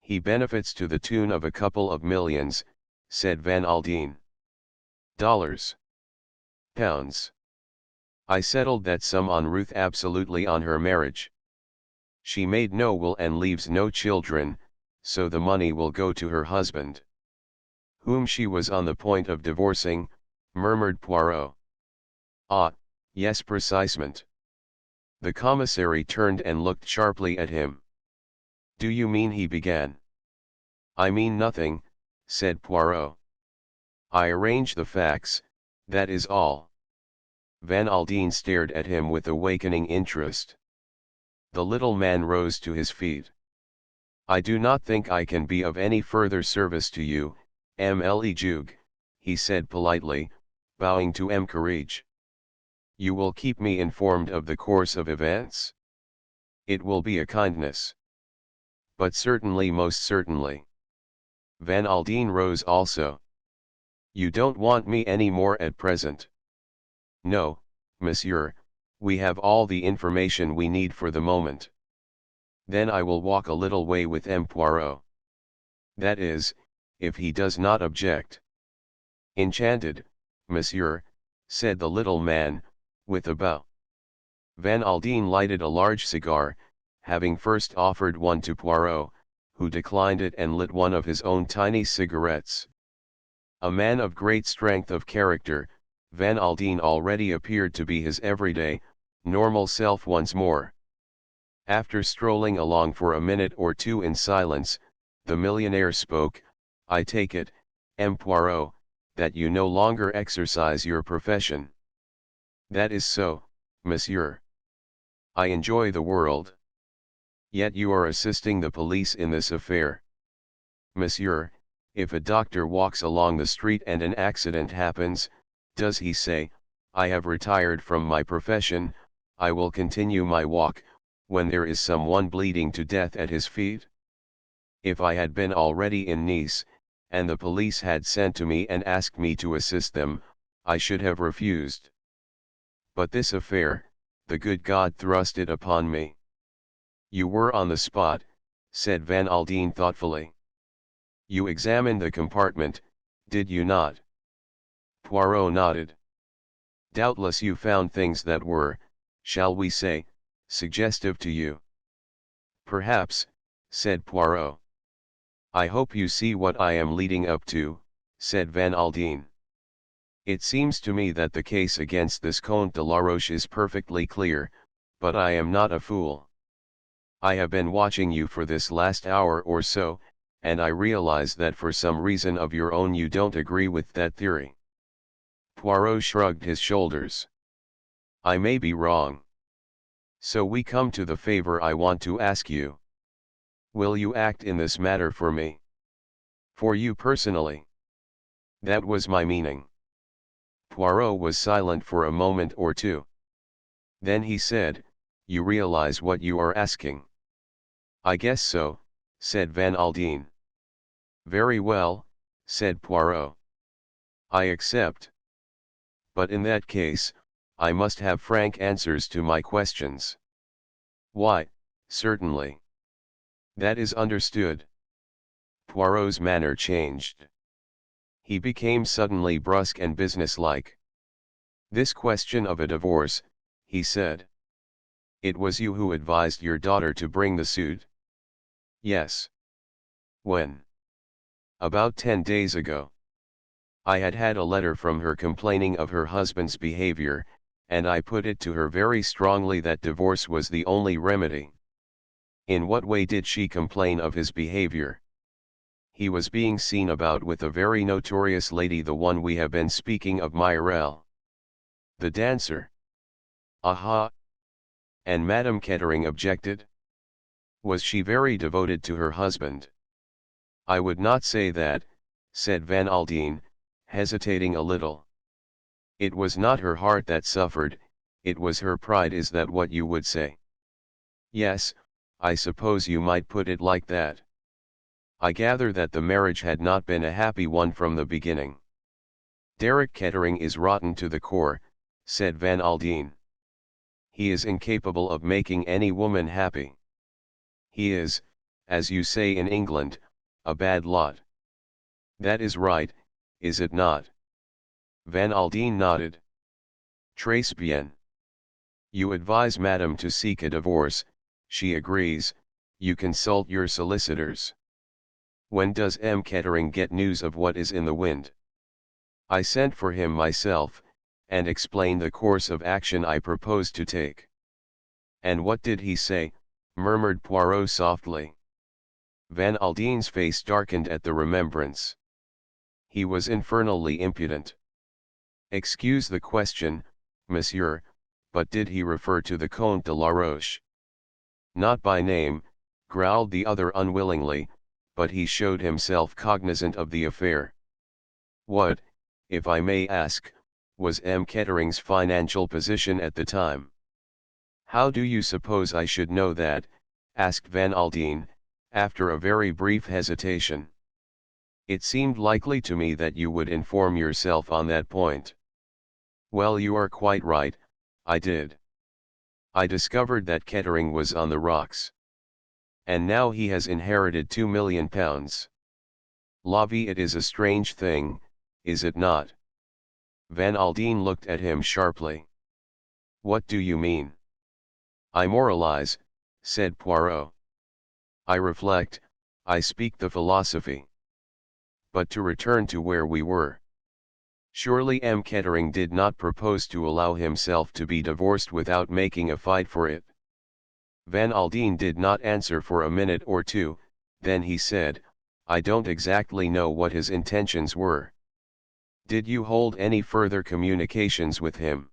"He benefits to the tune of a couple of millions," said Van Aldine. "Dollars? Pounds?" "I settled that sum en route absolutely on her marriage. She made no will and leaves no children, so the money will go to her husband." "Whom she was on the point of divorcing," murmured Poirot. "Ah, yes, precisement." The commissary turned and looked sharply at him. "Do you mean," he began. "I mean nothing," said Poirot. "I arrange the facts, that is all." Van Aldine stared at him with awakening interest. The little man rose to his feet. "I do not think I can be of any further service to you, M. Jug," he said politely, bowing to M. Courage. "You will keep me informed of the course of events?" "It will be a kindness." "But certainly, most certainly." Van Aldine rose also. "You don't want me any more at present?" "No, monsieur, we have all the information we need for the moment." "Then I will walk a little way with M. Poirot. That is, if he does not object." "Enchanted, monsieur," said the little man, with a bow. Van Aldine lighted a large cigar, having first offered one to Poirot, who declined it and lit one of his own tiny cigarettes. A man of great strength of character, Van Aldine already appeared to be his everyday, normal self once more. After strolling along for a minute or two in silence, the millionaire spoke. "I take it, M. Poirot, that you no longer exercise your profession." "That is so, monsieur. I enjoy the world." "Yet you are assisting the police in this affair." "Monsieur, if a doctor walks along the street and an accident happens, does he say, 'I have retired from my profession, I will continue my walk,' when there is someone bleeding to death at his feet? If I had been already in Nice, and the police had sent to me and asked me to assist them, I should have refused. But this affair, the good God thrust it upon me." "You were on the spot," said Van Aldine thoughtfully. "You examined the compartment, did you not?" Poirot nodded. "Doubtless you found things that were, shall we say, suggestive to you." "Perhaps," said Poirot. "I hope you see what I am leading up to," said Van Aldine. "It seems to me that the case against this Comte de Laroche is perfectly clear, but I am not a fool. I have been watching you for this last hour or so, and I realize that for some reason of your own you don't agree with that theory." Poirot shrugged his shoulders. "I may be wrong. So we come to the favor I want to ask you. Will you act in this matter for me? For you personally?" "That was my meaning." Poirot was silent for a moment or two. Then he said, "You realize what you are asking?" "I guess so," said Van Aldine. "Very well," said Poirot. "I accept. But in that case, I must have frank answers to my questions." "Why, certainly. That is understood." Poirot's manner changed. He became suddenly brusque and businesslike. "This question of a divorce," he said. "It was you who advised your daughter to bring the suit?" "Yes." "When?" "About 10 days ago. I had had a letter from her complaining of her husband's behavior, and I put it to her very strongly that divorce was the only remedy." "In what way did she complain of his behavior?" He was being seen about with a very notorious lady, the one we have been speaking of, Myrelle. The dancer. Aha! And Madame Kettering objected? Was she very devoted to her husband? I would not say that, said Van Aldine, hesitating a little. It was not her heart that suffered, it was her pride. Is that what you would say? Yes, I suppose you might put it like that. I gather that the marriage had not been a happy one from the beginning. Derek Kettering is rotten to the core, said Van Aldine. He is incapable of making any woman happy. He is, as you say in England, a bad lot. That is right, is it not? Van Aldine nodded. Très bien. You advise Madame to seek a divorce, she agrees, you consult your solicitors. When does M. Kettering get news of what is in the wind? I sent for him myself, and explained the course of action I proposed to take. And what did he say? Murmured Poirot softly. Van Aldine's face darkened at the remembrance. He was infernally impudent. Excuse the question, monsieur, but did he refer to the Comte de la Roche? Not by name, growled the other unwillingly, but he showed himself cognizant of the affair. What, if I may ask, was M. Kettering's financial position at the time? How do you suppose I should know that? Asked Van Aldine, after a very brief hesitation. It seemed likely to me that you would inform yourself on that point. Well, you are quite right, I did. I discovered that Kettering was on the rocks. And now he has inherited £2 million. La vie, it is a strange thing, is it not? Van Aldine looked at him sharply. What do you mean? I moralize, said Poirot. I reflect, I speak the philosophy. But to return to where we were. Surely M. Kettering did not propose to allow himself to be divorced without making a fight for it. Van Aldine did not answer for a minute or two, then he said, I don't exactly know what his intentions were. Did you hold any further communications with him?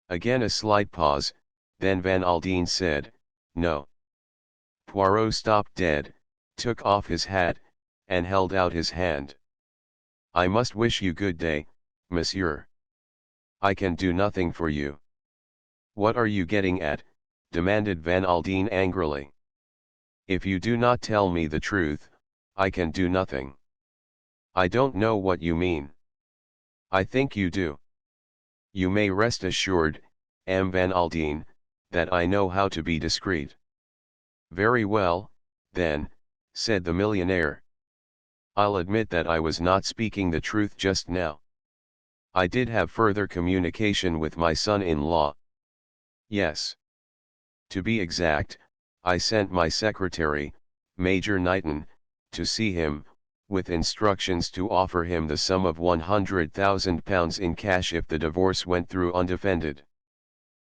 Again a slight pause, then Van Aldine said, no. Poirot stopped dead, took off his hat, and held out his hand. I must wish you good day, monsieur. I can do nothing for you. What are you getting at? Demanded Van Aldine angrily. If you do not tell me the truth, I can do nothing. I don't know what you mean. I think you do. You may rest assured, M. Van Aldine, that I know how to be discreet. Very well, then, said the millionaire. I'll admit that I was not speaking the truth just now. I did have further communication with my son-in-law. Yes. To be exact, I sent my secretary, Major Knighton, to see him, with instructions to offer him the sum of £100,000 in cash if the divorce went through undefended.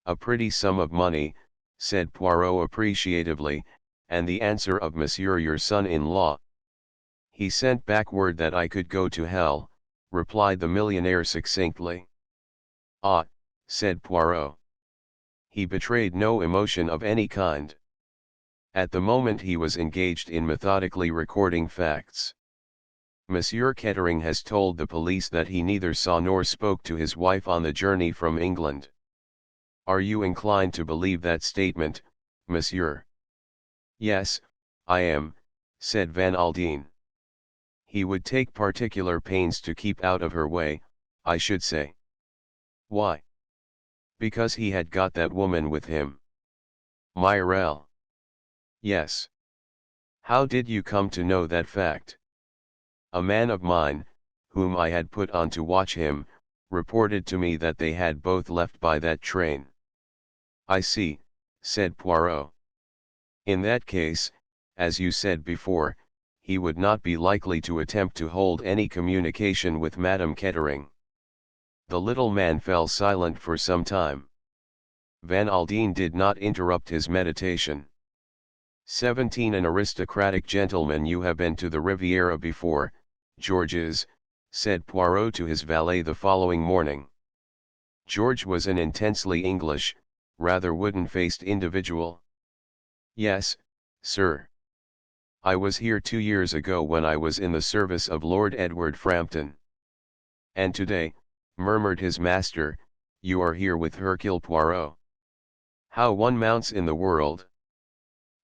A pretty sum of money, said Poirot appreciatively, and the answer of monsieur your son-in-law? He sent back word that I could go to hell, replied the millionaire succinctly. Ah, said Poirot. He betrayed no emotion of any kind. At the moment he was engaged in methodically recording facts. Monsieur Kettering has told the police that he neither saw nor spoke to his wife on the journey from England. Are you inclined to believe that statement, monsieur? Yes, I am, said Van Aldine. He would take particular pains to keep out of her way, I should say. Why? Because he had got that woman with him. Myrelle. Yes. How did you come to know that fact? A man of mine, whom I had put on to watch him, reported to me that they had both left by that train. I see, said Poirot. In that case, as you said before, he would not be likely to attempt to hold any communication with Madame Kettering. The little man fell silent for some time. Van Aldine did not interrupt his meditation. 17 An aristocratic gentleman. You have been to the Riviera before, Georges, said Poirot to his valet the following morning. George was an intensely English, rather wooden-faced individual. Yes, sir. I was here 2 years ago when I was in the service of Lord Edward Frampton. And today, murmured his master, you are here with Hercule Poirot. How one mounts in the world.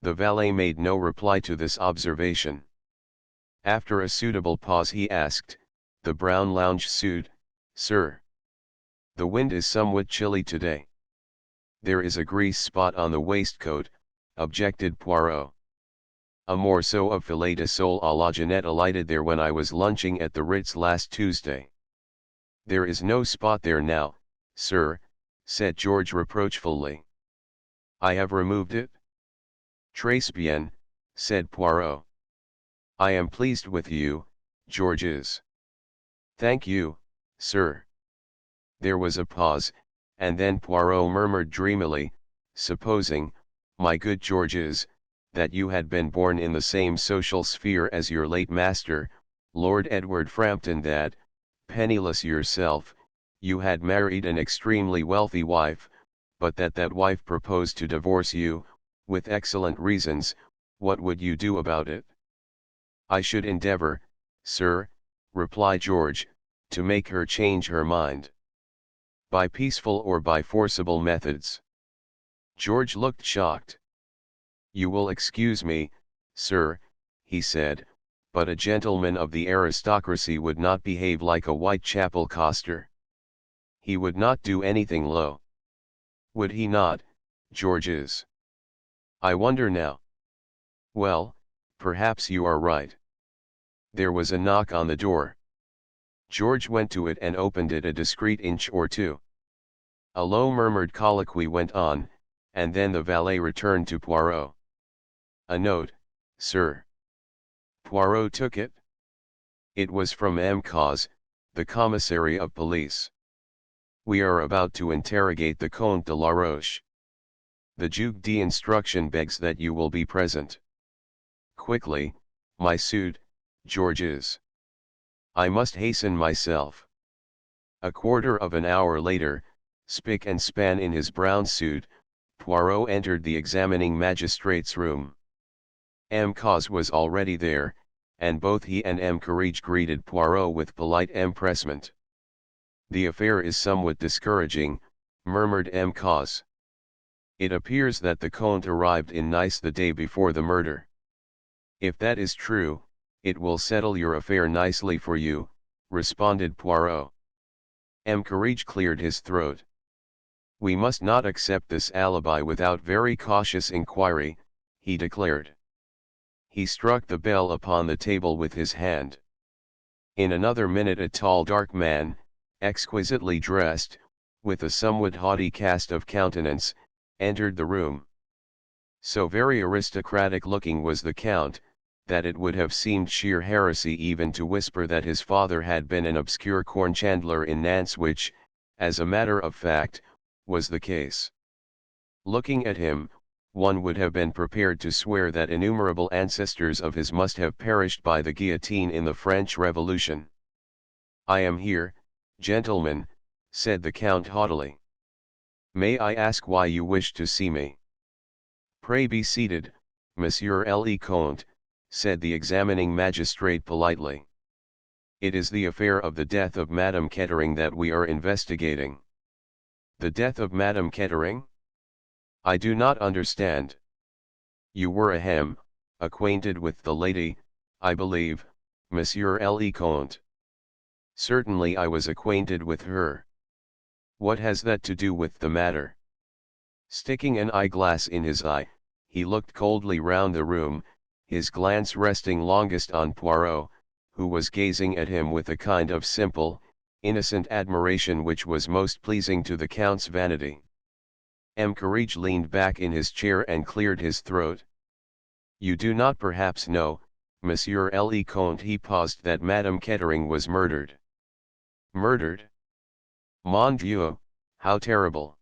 The valet made no reply to this observation. After a suitable pause he asked, the brown lounge suit, sir? The wind is somewhat chilly today. There is a grease spot on the waistcoat, objected Poirot. A morceau of filet de sole à la Jeanette alighted there when I was lunching at the Ritz last Tuesday. There is no spot there now, sir, said George reproachfully. I have removed it. Très bien, said Poirot. I am pleased with you, Georges. Thank you, sir. There was a pause, and then Poirot murmured dreamily, supposing, my good Georges, that you had been born in the same social sphere as your late master, Lord Edward Frampton, that, penniless yourself, you had married an extremely wealthy wife, but that wife proposed to divorce you, with excellent reasons, what would you do about it? I should endeavor, sir, replied George, to make her change her mind. By peaceful or by forcible methods? George looked shocked. You will excuse me, sir, he said, but a gentleman of the aristocracy would not behave like a Whitechapel coster. He would not do anything low. Would he not, Georges? I wonder now. Well, perhaps you are right. There was a knock on the door. George went to it and opened it a discreet inch or two. A low murmured colloquy went on, and then the valet returned to Poirot. A note, sir. Poirot took it. It was from M. Cause, the commissary of police. We are about to interrogate the Comte de la Roche. The Duc d'instruction begs that you will be present. Quickly, my suit, Georges. I must hasten myself. A quarter of an hour later, spick and span in his brown suit, Poirot entered the examining magistrate's room. M. Cause was already there, and both he and M. Courage greeted Poirot with polite empressement. The affair is somewhat discouraging, murmured M. Cause. It appears that the Comte arrived in Nice the day before the murder. If that is true, it will settle your affair nicely for you, responded Poirot. M. Courage cleared his throat. We must not accept this alibi without very cautious inquiry, he declared. He struck the bell upon the table with his hand. In another minute a tall dark man, exquisitely dressed, with a somewhat haughty cast of countenance, entered the room. So very aristocratic-looking was the Count, that it would have seemed sheer heresy even to whisper that his father had been an obscure corn chandler in Nantes, which, as a matter of fact, was the case. Looking at him, one would have been prepared to swear that innumerable ancestors of his must have perished by the guillotine in the French Revolution. I am here, gentlemen, said the Count haughtily. May I ask why you wish to see me? Pray be seated, Monsieur le Comte, said the examining magistrate politely. It is the affair of the death of Madame Kettering that we are investigating. The death of Madame Kettering? I do not understand. You were acquainted with the lady, I believe, Monsieur le Comte. Certainly I was acquainted with her. What has that to do with the matter? Sticking an eyeglass in his eye, he looked coldly round the room, his glance resting longest on Poirot, who was gazing at him with a kind of simple, innocent admiration which was most pleasing to the Count's vanity. M. Courage leaned back in his chair and cleared his throat. You do not perhaps know, Monsieur le Comte, he paused, that Madame Kettering was murdered. Murdered? Mon Dieu, how terrible!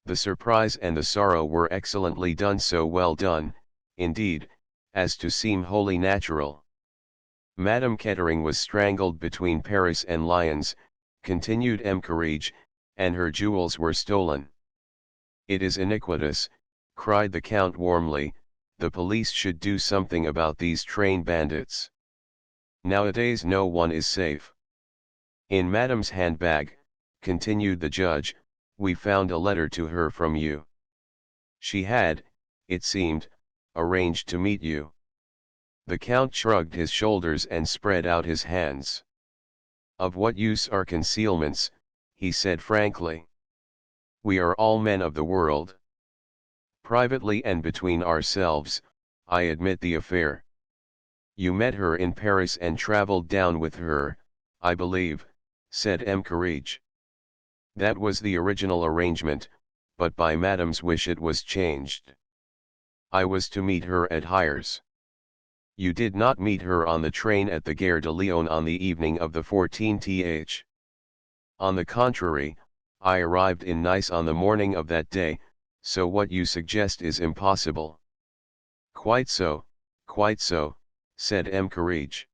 The surprise and the sorrow were excellently done, so well done, indeed, as to seem wholly natural. Madame Kettering was strangled between Paris and Lyons, continued M. Courage, and her jewels were stolen. It is iniquitous, cried the Count warmly, the police should do something about these train bandits. Nowadays no one is safe. In Madame's handbag, continued the judge, we found a letter to her from you. She had, it seemed, arranged to meet you. The Count shrugged his shoulders and spread out his hands. Of what use are concealments, he said frankly. We are all men of the world. Privately and between ourselves, I admit the affair. You met her in Paris and traveled down with her, I believe, said M. Courage. That was the original arrangement, but by Madame's wish it was changed. I was to meet her at Hyères. You did not meet her on the train at the Gare de Lyon on the evening of the 14th. On the contrary, I arrived in Nice on the morning of that day, so what you suggest is impossible. Quite so, said M. Courage.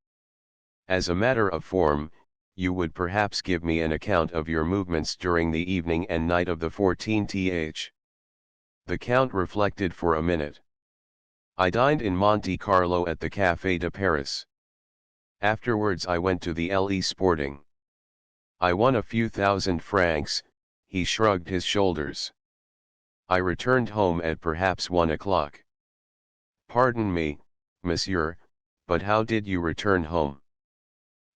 As a matter of form, you would perhaps give me an account of your movements during the evening and night of the 14th. The Count reflected for a minute. I dined in Monte Carlo at the Café de Paris. Afterwards I went to the Le Sporting. I won a few thousand francs, he shrugged his shoulders. I returned home at perhaps 1 o'clock. Pardon me, monsieur, but how did you return home?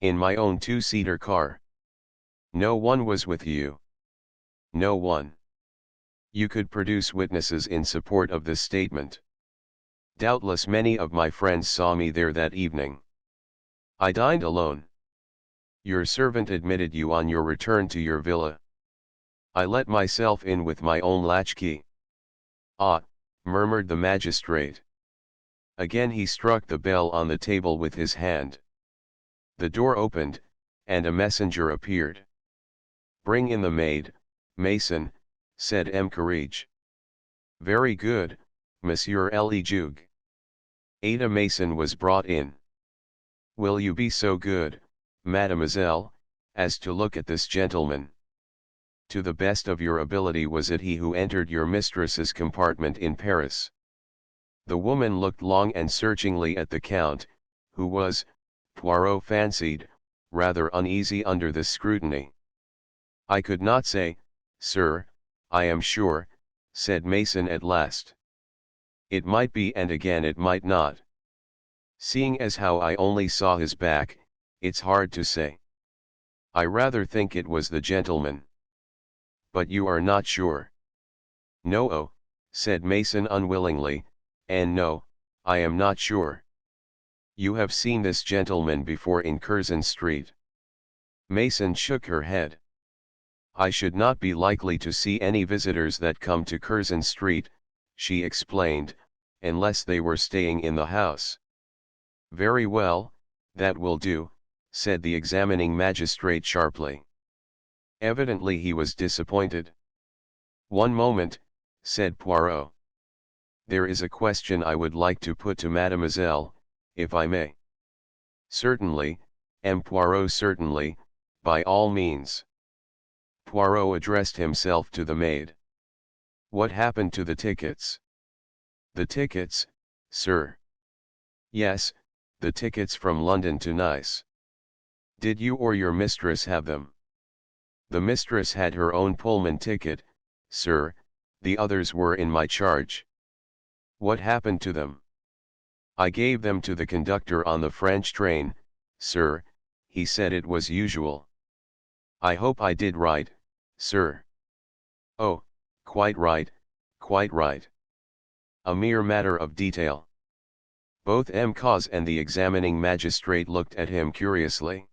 In my own two-seater car. No one was with you. No one. You could produce witnesses in support of this statement. Doubtless many of my friends saw me there that evening. I dined alone. Your servant admitted you on your return to your villa. I let myself in with my own latchkey. Ah, murmured the magistrate. Again he struck the bell on the table with his hand. The door opened, and a messenger appeared. Bring in the maid, Mason, said M. Courage. Very good, Monsieur le Juge. Ada Mason was brought in. Will you be so good, mademoiselle, as to look at this gentleman? To the best of your ability, was it he who entered your mistress's compartment in Paris? The woman looked long and searchingly at the Count, who was, Poirot fancied, rather uneasy under this scrutiny. I could not say, sir, I am sure, said Mason at last. It might be and again it might not. Seeing as how I only saw his back, it's hard to say. I rather think it was the gentleman. But you are not sure? No, oh, said Mason unwillingly, and no, I am not sure. You have seen this gentleman before in Curzon Street? Mason shook her head. I should not be likely to see any visitors that come to Curzon Street, she explained, unless they were staying in the house. Very well, that will do, said the examining magistrate sharply. Evidently he was disappointed. One moment, said Poirot. There is a question I would like to put to mademoiselle, if I may. Certainly, M. Poirot, certainly, by all means. Poirot addressed himself to the maid. What happened to the tickets? The tickets, sir? Yes, the tickets from London to Nice. Did you or your mistress have them? The mistress had her own Pullman ticket, sir, the others were in my charge. What happened to them? I gave them to the conductor on the French train, sir, he said it was usual. I hope I did right, sir. Oh, quite right, quite right. A mere matter of detail. Both M. Cause and the examining magistrate looked at him curiously.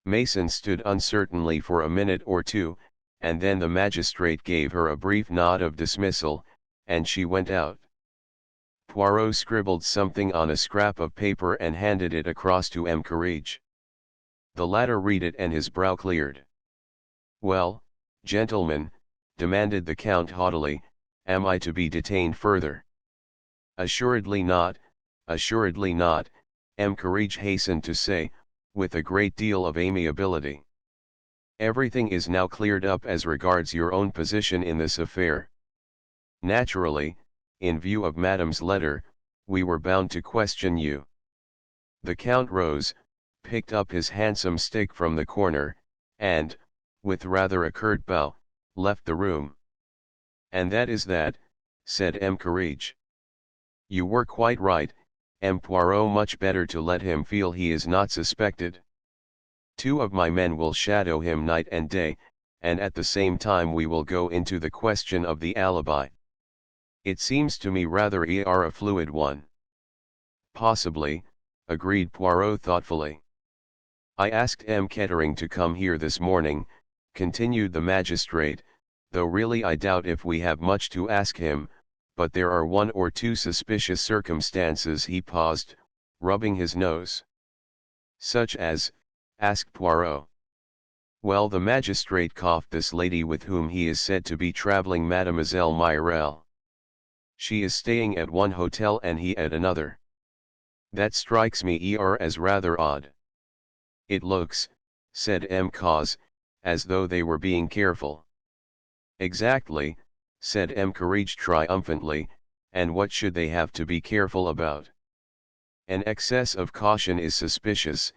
Mason stood uncertainly for a minute or two, and then the magistrate gave her a brief nod of dismissal, and she went out. Poirot scribbled something on a scrap of paper and handed it across to M. Courage. The latter read it and his brow cleared. Well, gentlemen, demanded the Count haughtily, am I to be detained further? Assuredly not, M. Courage hastened to say, with a great deal of amiability. Everything is now cleared up as regards your own position in this affair. Naturally, in view of Madame's letter, we were bound to question you. The Count rose, picked up his handsome stick from the corner, and, with rather a curt bow, left the room. And that is that, said M. Courage. You were quite right, M. Poirot, much better to let him feel he is not suspected. 2 of my men will shadow him night and day, and at the same time we will go into the question of the alibi. It seems to me rather a fluid one. Possibly, agreed Poirot thoughtfully. I asked M. Kettering to come here this morning, continued the magistrate, though really I doubt if we have much to ask him, but there are 1 or 2 suspicious circumstances. He paused, rubbing his nose. Such as, asked Poirot. Well, the magistrate coughed. This lady with whom he is said to be traveling, Mademoiselle Mirel. She is staying at one hotel and he at another. That strikes me as rather odd. It looks, said M. Cause, as though they were being careful. Exactly, said M. Courage triumphantly, and what should they have to be careful about? An excess of caution is suspicious,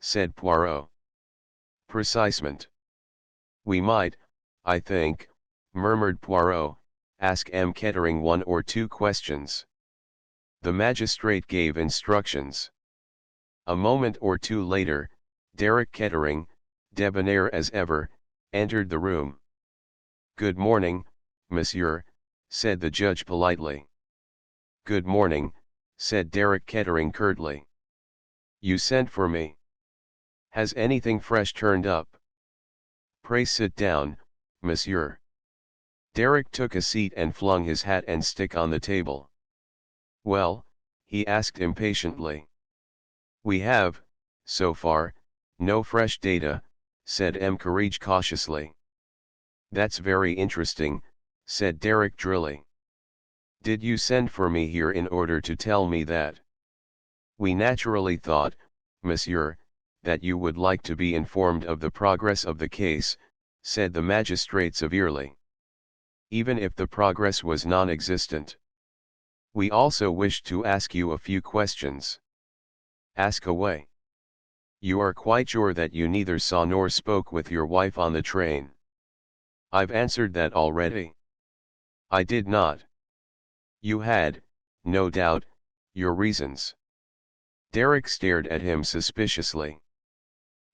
said Poirot. Precisement. We might, I think, murmured Poirot, ask M. Kettering 1 or 2 questions. The magistrate gave instructions. A moment or 2 later, Derek Kettering, debonair as ever, entered the room. Good morning, monsieur, said the judge politely. Good morning, said Derek Kettering curtly. You sent for me. Has anything fresh turned up? Pray sit down, monsieur. Derek took a seat and flung his hat and stick on the table. Well, he asked impatiently. We have, so far, no fresh data, said M. Courage cautiously. That's very interesting, said Derek drily. Did you send for me here in order to tell me that? We naturally thought, monsieur, that you would like to be informed of the progress of the case, said the magistrate severely. Even if the progress was non-existent. We also wished to ask you a few questions. Ask away. You are quite sure that you neither saw nor spoke with your wife on the train? I've answered that already. I did not. You had, no doubt, your reasons. Derek stared at him suspiciously.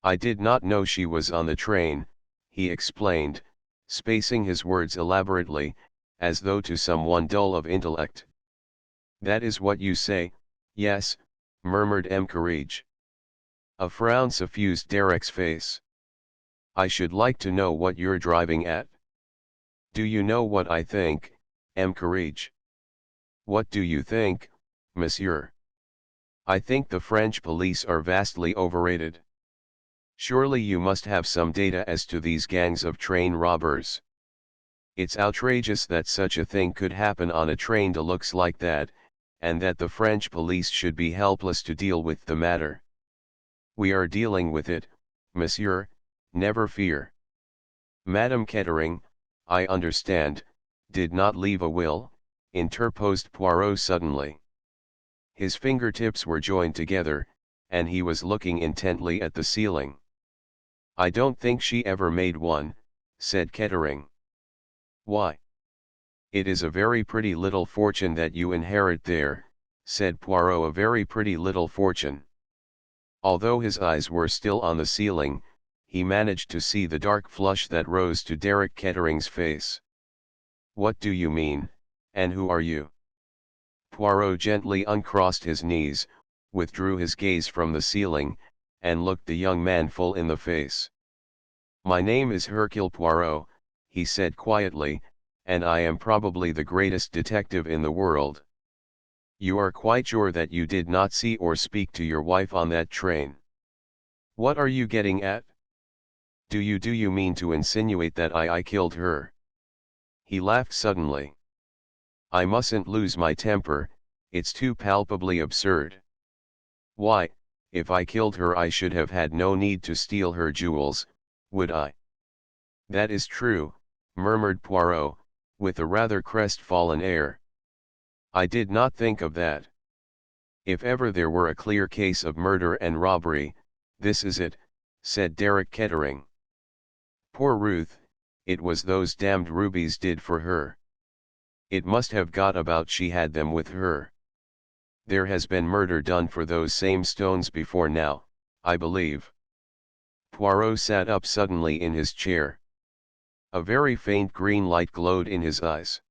I did not know she was on the train, he explained, spacing his words elaborately, as though to someone dull of intellect. That is what you say, yes, murmured M. Courage. A frown suffused Derek's face. I should like to know what you're driving at. Do you know what I think, M. Courage? What do you think, monsieur? I think the French police are vastly overrated. Surely you must have some data as to these gangs of train robbers. It's outrageous that such a thing could happen on a train that looks like that, and that the French police should be helpless to deal with the matter. We are dealing with it, monsieur, never fear. Madame Kettering, I understand, did not leave a will, interposed Poirot suddenly. His fingertips were joined together, and he was looking intently at the ceiling. I don't think she ever made one, said Kettering. Why? It is a very pretty little fortune that you inherit there, said Poirot, a very pretty little fortune. Although his eyes were still on the ceiling, he managed to see the dark flush that rose to Derek Kettering's face. What do you mean, and who are you? Poirot gently uncrossed his knees, withdrew his gaze from the ceiling, and looked the young man full in the face. My name is Hercule Poirot, he said quietly, and I am probably the greatest detective in the world. You are quite sure that you did not see or speak to your wife on that train? What are you getting at? Do you mean to insinuate that I killed her? He laughed suddenly. I mustn't lose my temper, it's too palpably absurd. Why, if I killed her I should have had no need to steal her jewels, would I? That is true, murmured Poirot, with a rather crestfallen air. I did not think of that. If ever there were a clear case of murder and robbery, this is it, said Derek Kettering. Poor Ruth, it was those damned rubies did for her. It must have got about she had them with her. There has been murder done for those same stones before now, I believe. Poirot sat up suddenly in his chair. A very faint green light glowed in his eyes.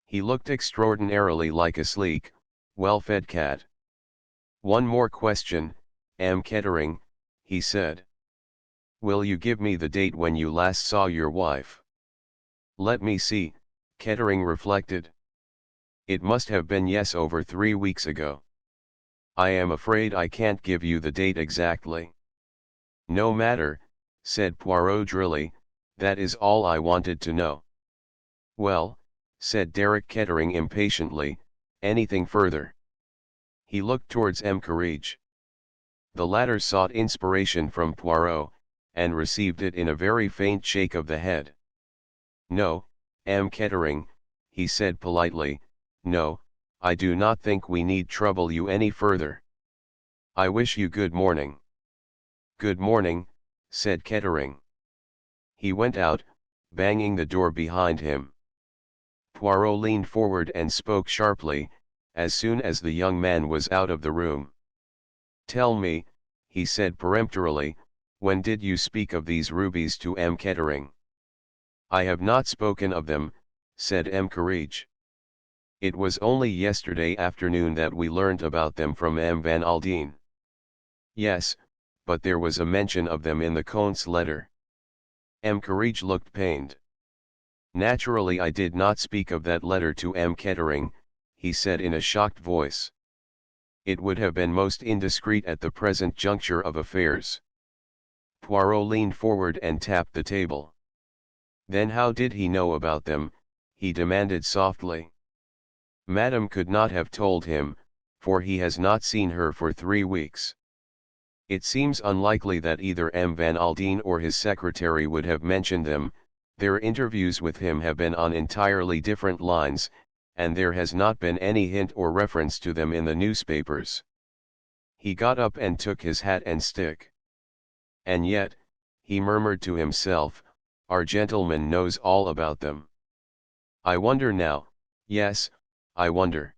He looked extraordinarily like a sleek, well-fed cat. One more question, M. Kettering, he said. Will you give me the date when you last saw your wife? Let me see, Kettering reflected. It must have been over 3 weeks ago. I am afraid I can't give you the date exactly. No matter, said Poirot drily, that is all I wanted to know. Well, said Derek Kettering impatiently, anything further? He looked towards M. Courage. The latter sought inspiration from Poirot, and received it in a very faint shake of the head. No, M. Kettering, he said politely, no, I do not think we need trouble you any further. I wish you good morning. Good morning, said Kettering. He went out, banging the door behind him. Poirot leaned forward and spoke sharply, as soon as the young man was out of the room. Tell me, he said peremptorily, when did you speak of these rubies to M. Kettering? I have not spoken of them, said M. Courage. It was only yesterday afternoon that we learnt about them from M. Van Aldine. Yes, but there was a mention of them in the Comte's letter. M. Courage looked pained. Naturally I did not speak of that letter to M. Kettering, he said in a shocked voice. It would have been most indiscreet at the present juncture of affairs. Poirot leaned forward and tapped the table. Then how did he know about them, he demanded softly. Madame could not have told him, for he has not seen her for 3 weeks. It seems unlikely that either M. Van Aldine or his secretary would have mentioned them, their interviews with him have been on entirely different lines, and there has not been any hint or reference to them in the newspapers. He got up and took his hat and stick. And yet, he murmured to himself, our gentleman knows all about them. I wonder now, yes, I wonder.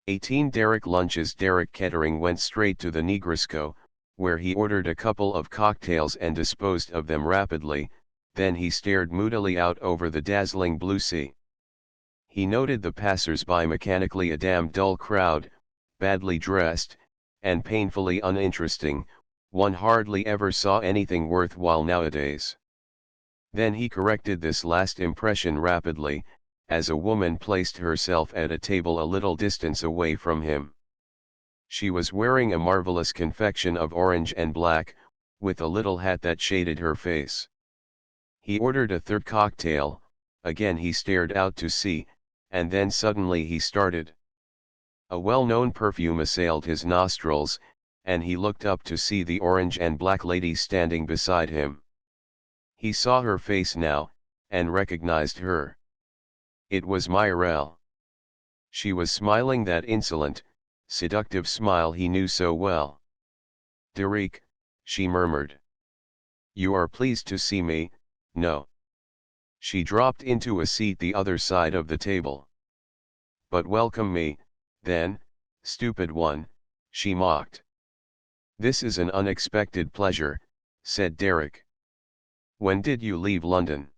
18 Derek lunches. Derek Kettering went straight to the Negresco, where he ordered a couple of cocktails and disposed of them rapidly, then he stared moodily out over the dazzling blue sea. He noted the passers-by mechanically, a damned dull crowd, badly dressed, and painfully uninteresting. One hardly ever saw anything worthwhile nowadays. Then he corrected this last impression rapidly, as a woman placed herself at a table a little distance away from him. She was wearing a marvelous confection of orange and black, with a little hat that shaded her face. He ordered a third cocktail, again he stared out to sea, and then suddenly he started. A well-known perfume assailed his nostrils, and he looked up to see the orange and black lady standing beside him. He saw her face now, and recognized her. It was Mirelle. She was smiling that insolent, seductive smile he knew so well. Derek, she murmured. You are pleased to see me, no? She dropped into a seat the other side of the table. But welcome me, then, stupid one, she mocked. This is an unexpected pleasure, said Derek. When did you leave London?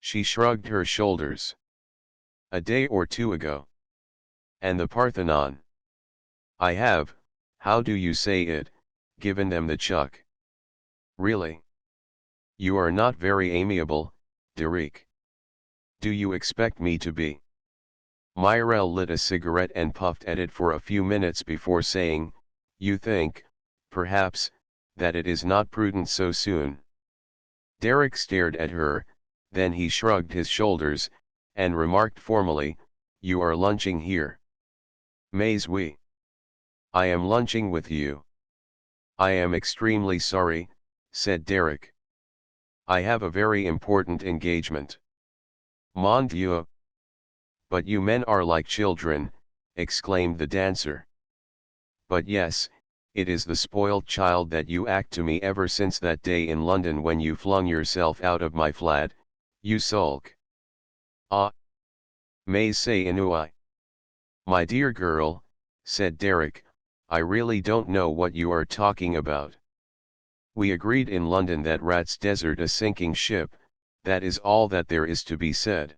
She shrugged her shoulders. A day or 2 ago. And the Parthenon? I have, how do you say it, given them the chuck. Really? You are not very amiable, Derek. Do you expect me to be? Mirelle lit a cigarette and puffed at it for a few minutes before saying, you think, perhaps, that it is not prudent so soon. Derek stared at her, then he shrugged his shoulders, and remarked formally, You are lunching here. Mais oui. I am lunching with you. I am extremely sorry, said Derek. I have a very important engagement. Mon Dieu. But you men are like children, exclaimed the dancer. But yes, it is the spoilt child that you act to me ever since that day in London when you flung yourself out of my flat, you sulk. Ah. Mais c'est ennui. My dear girl, said Derek, I really don't know what you are talking about. We agreed in London that rats desert a sinking ship, that is all that there is to be said.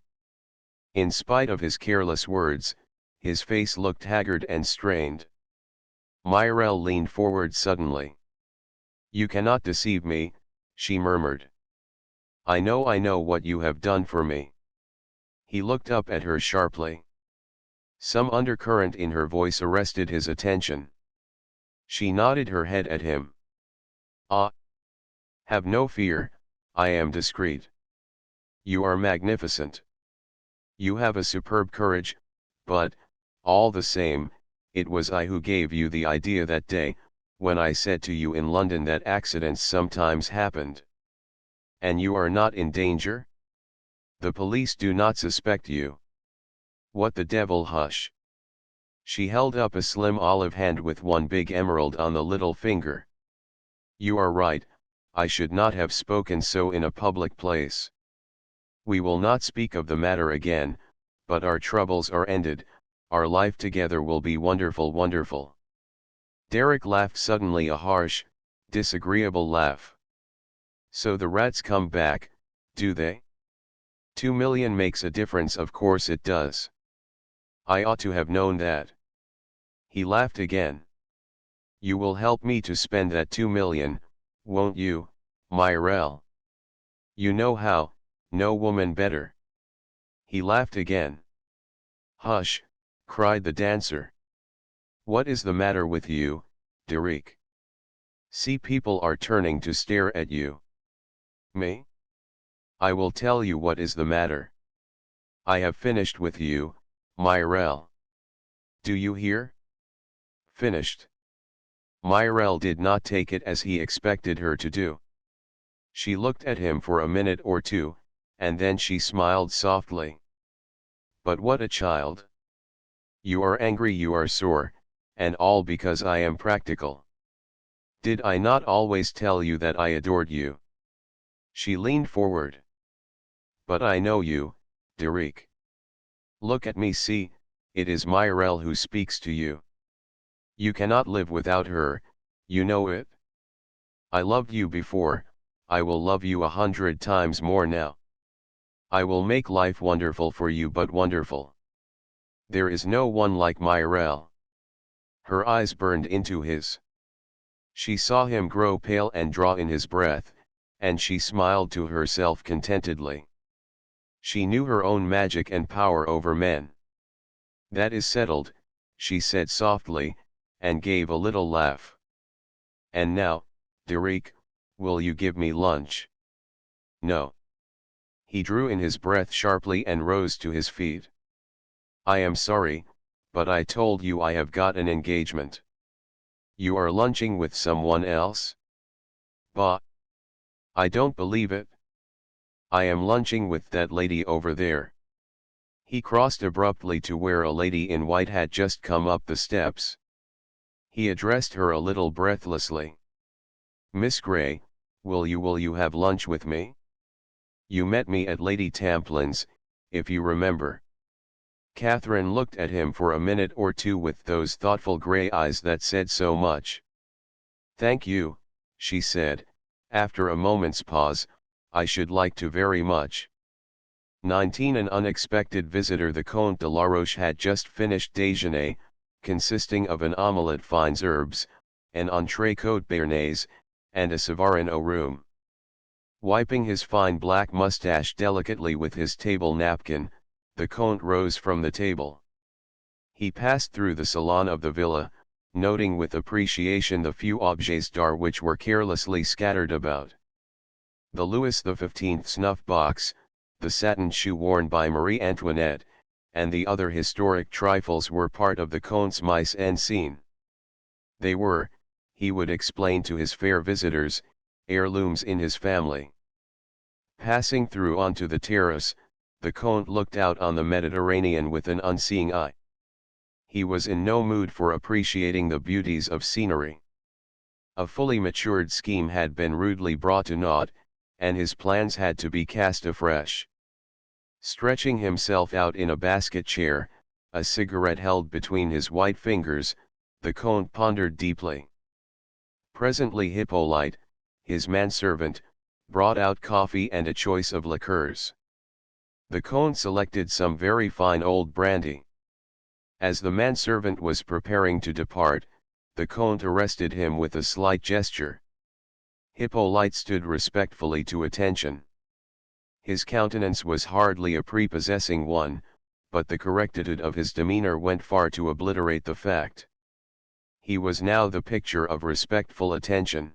In spite of his careless words, his face looked haggard and strained. Myrelle leaned forward suddenly. You cannot deceive me, she murmured. I know what you have done for me. He looked up at her sharply. Some undercurrent in her voice arrested his attention. She nodded her head at him. Ah. Have no fear, I am discreet. You are magnificent. You have a superb courage, but, all the same, it was I who gave you the idea that day, when I said to you in London that accidents sometimes happened. And you are not in danger? The police do not suspect you. What the devil, hush. She held up a slim olive hand with one big emerald on the little finger. You are right, I should not have spoken so in a public place. We will not speak of the matter again, but our troubles are ended, our life together will be wonderful, wonderful. Derek laughed suddenly, a harsh, disagreeable laugh. So the rats come back, do they? 2 million makes a difference, of course it does. I ought to have known that. He laughed again. You will help me to spend that 2 million, won't you, Myrelle? You know how, no woman better. He laughed again. Hush, cried the dancer. What is the matter with you, Derek? See, people are turning to stare at you. Me? I will tell you what is the matter. I have finished with you, Myrelle. Do you hear? Finished. Myrelle did not take it as he expected her to do. She looked at him for a minute or two, and then she smiled softly. But what a child! You are angry, you are sore, and all because I am practical. Did I not always tell you that I adored you? She leaned forward. But I know you, Derek. Look at me, see, it is Myrelle who speaks to you. You cannot live without her, you know it. I loved you before, I will love you 100 times more now. I will make life wonderful for you, but wonderful. There is no one like Myrelle. Her eyes burned into his. She saw him grow pale and draw in his breath, and she smiled to herself contentedly. She knew her own magic and power over men. That is settled, she said softly, and gave a little laugh. And now, Derek, will you give me lunch? No. He drew in his breath sharply and rose to his feet. I am sorry, but I told you I have got an engagement. You are lunching with someone else? Bah! I don't believe it. I am lunching with that lady over there. He crossed abruptly to where a lady in white had just come up the steps. He addressed her a little breathlessly. Miss Grey, will you have lunch with me? You met me at Lady Tamplin's, if you remember. Catherine looked at him for a minute or two with those thoughtful grey eyes that said so much. Thank you, she said, after a moment's pause, I should like to very much. 19 An unexpected visitor. The Comte de la Roche had just finished déjeuner, consisting of an omelette fines herbes, an entrecôte béarnaise, and a Savarin au rhum. Wiping his fine black moustache delicately with his table napkin, the Comte rose from the table. He passed through the salon of the villa, noting with appreciation the few objets d'art which were carelessly scattered about. The Louis XV snuff box, the satin shoe worn by Marie Antoinette, and the other historic trifles were part of the Comte's mise en scene. They were, he would explain to his fair visitors, heirlooms in his family. Passing through onto the terrace, the Comte looked out on the Mediterranean with an unseeing eye. He was in no mood for appreciating the beauties of scenery. A fully matured scheme had been rudely brought to naught, and his plans had to be cast afresh. Stretching himself out in a basket chair, a cigarette held between his white fingers, the Comte pondered deeply. Presently Hippolyte, his manservant, brought out coffee and a choice of liqueurs. The Comte selected some very fine old brandy. As the manservant was preparing to depart, the Comte arrested him with a slight gesture. Hippolyte stood respectfully to attention. His countenance was hardly a prepossessing one, but the correctitude of his demeanor went far to obliterate the fact. He was now the picture of respectful attention.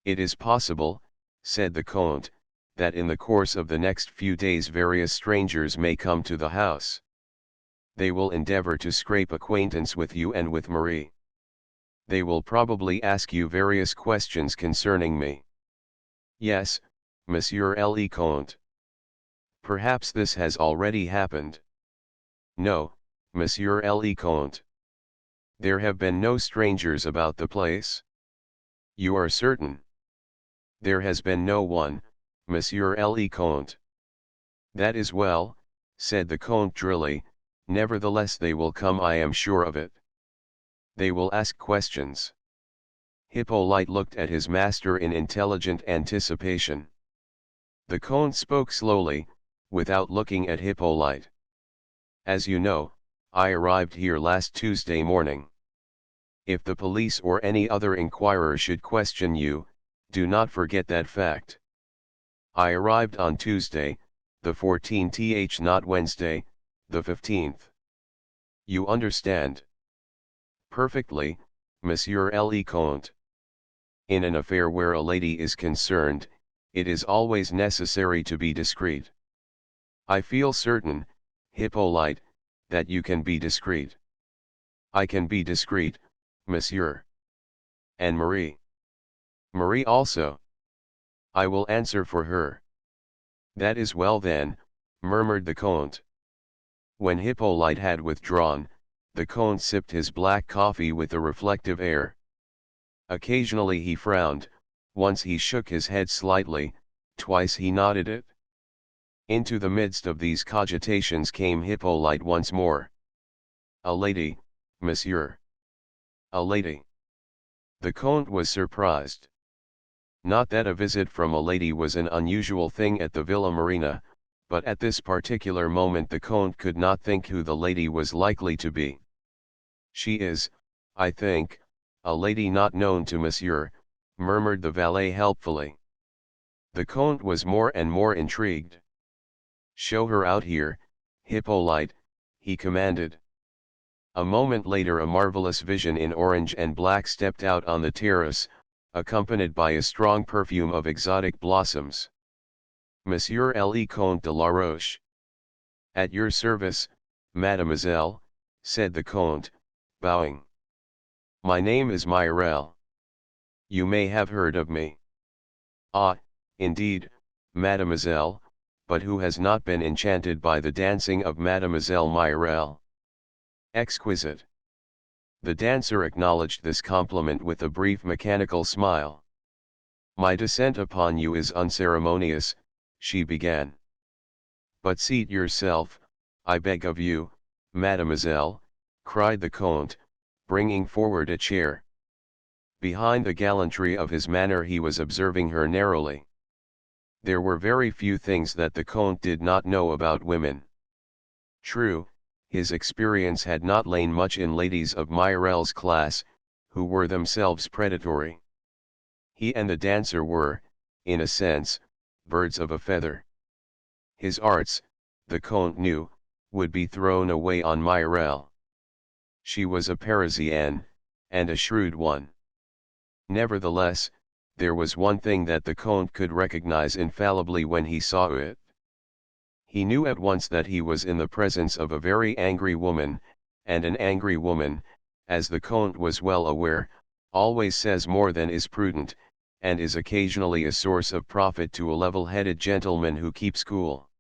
"It is possible," said the Comte, "that in the course of the next few days various strangers may come to the house. They will endeavor to scrape acquaintance with you and with Marie. They will probably ask you various questions concerning me." "Yes, Monsieur le Comte." "Perhaps this has already happened." "No, Monsieur le Comte. There have been no strangers about the place." "You are certain?" "There has been no one, Monsieur le Comte." "That is well," said the Comte drily, "nevertheless they will come, I am sure of it. They will ask questions." Hippolyte looked at his master in intelligent anticipation. The Comte spoke slowly, without looking at Hippolyte. "As you know, I arrived here last Tuesday morning. If the police or any other inquirer should question you, do not forget that fact. I arrived on Tuesday, the 14th, not Wednesday, the 15th. You understand?" "Perfectly, Monsieur le Comte. In an affair where a lady is concerned, it is always necessary to be discreet." "I feel certain, Hippolyte, that you can be discreet." "I can be discreet, Monsieur." "And Marie?" "Marie also." "I will answer for her." "That is well then," murmured the Comte. When Hippolyte had withdrawn, the Comte sipped his black coffee with a reflective air. Occasionally he frowned, once he shook his head slightly, twice he nodded it. Into the midst of these cogitations came Hippolyte once more. "A lady, Monsieur." "A lady?" The Comte was surprised. Not that a visit from a lady was an unusual thing at the Villa Marina, but at this particular moment the Comte could not think who the lady was likely to be. "She is, I think, a lady not known to Monsieur," murmured the valet helpfully. The Comte was more and more intrigued. "Show her out here, Hippolyte," he commanded. A moment later a marvelous vision in orange and black stepped out on the terrace, accompanied by a strong perfume of exotic blossoms. "Monsieur le Comte de la Roche." "At your service, mademoiselle," said the Comte, bowing. "My name is Myriel. You may have heard of me." "Ah, indeed, mademoiselle, but who has not been enchanted by the dancing of Mademoiselle Myriel?" "Exquisite." The dancer acknowledged this compliment with a brief mechanical smile. "My descent upon you is unceremonious," she began. "But seat yourself, I beg of you, mademoiselle," cried the Comte, bringing forward a chair. Behind the gallantry of his manner he was observing her narrowly. There were very few things that the Comte did not know about women. True, his experience had not lain much in ladies of Myriel's class, who were themselves predatory. He and the dancer were, in a sense, birds of a feather. His arts, the Comte knew, would be thrown away on Myriel. She was a Parisienne, and a shrewd one. Nevertheless, there was one thing that the Comte could recognize infallibly when he saw it. He knew at once that he was in the presence of a very angry woman, and an angry woman, as the Comte was well aware, always says more than is prudent, and is occasionally a source of profit to a level-headed gentleman who keeps cool.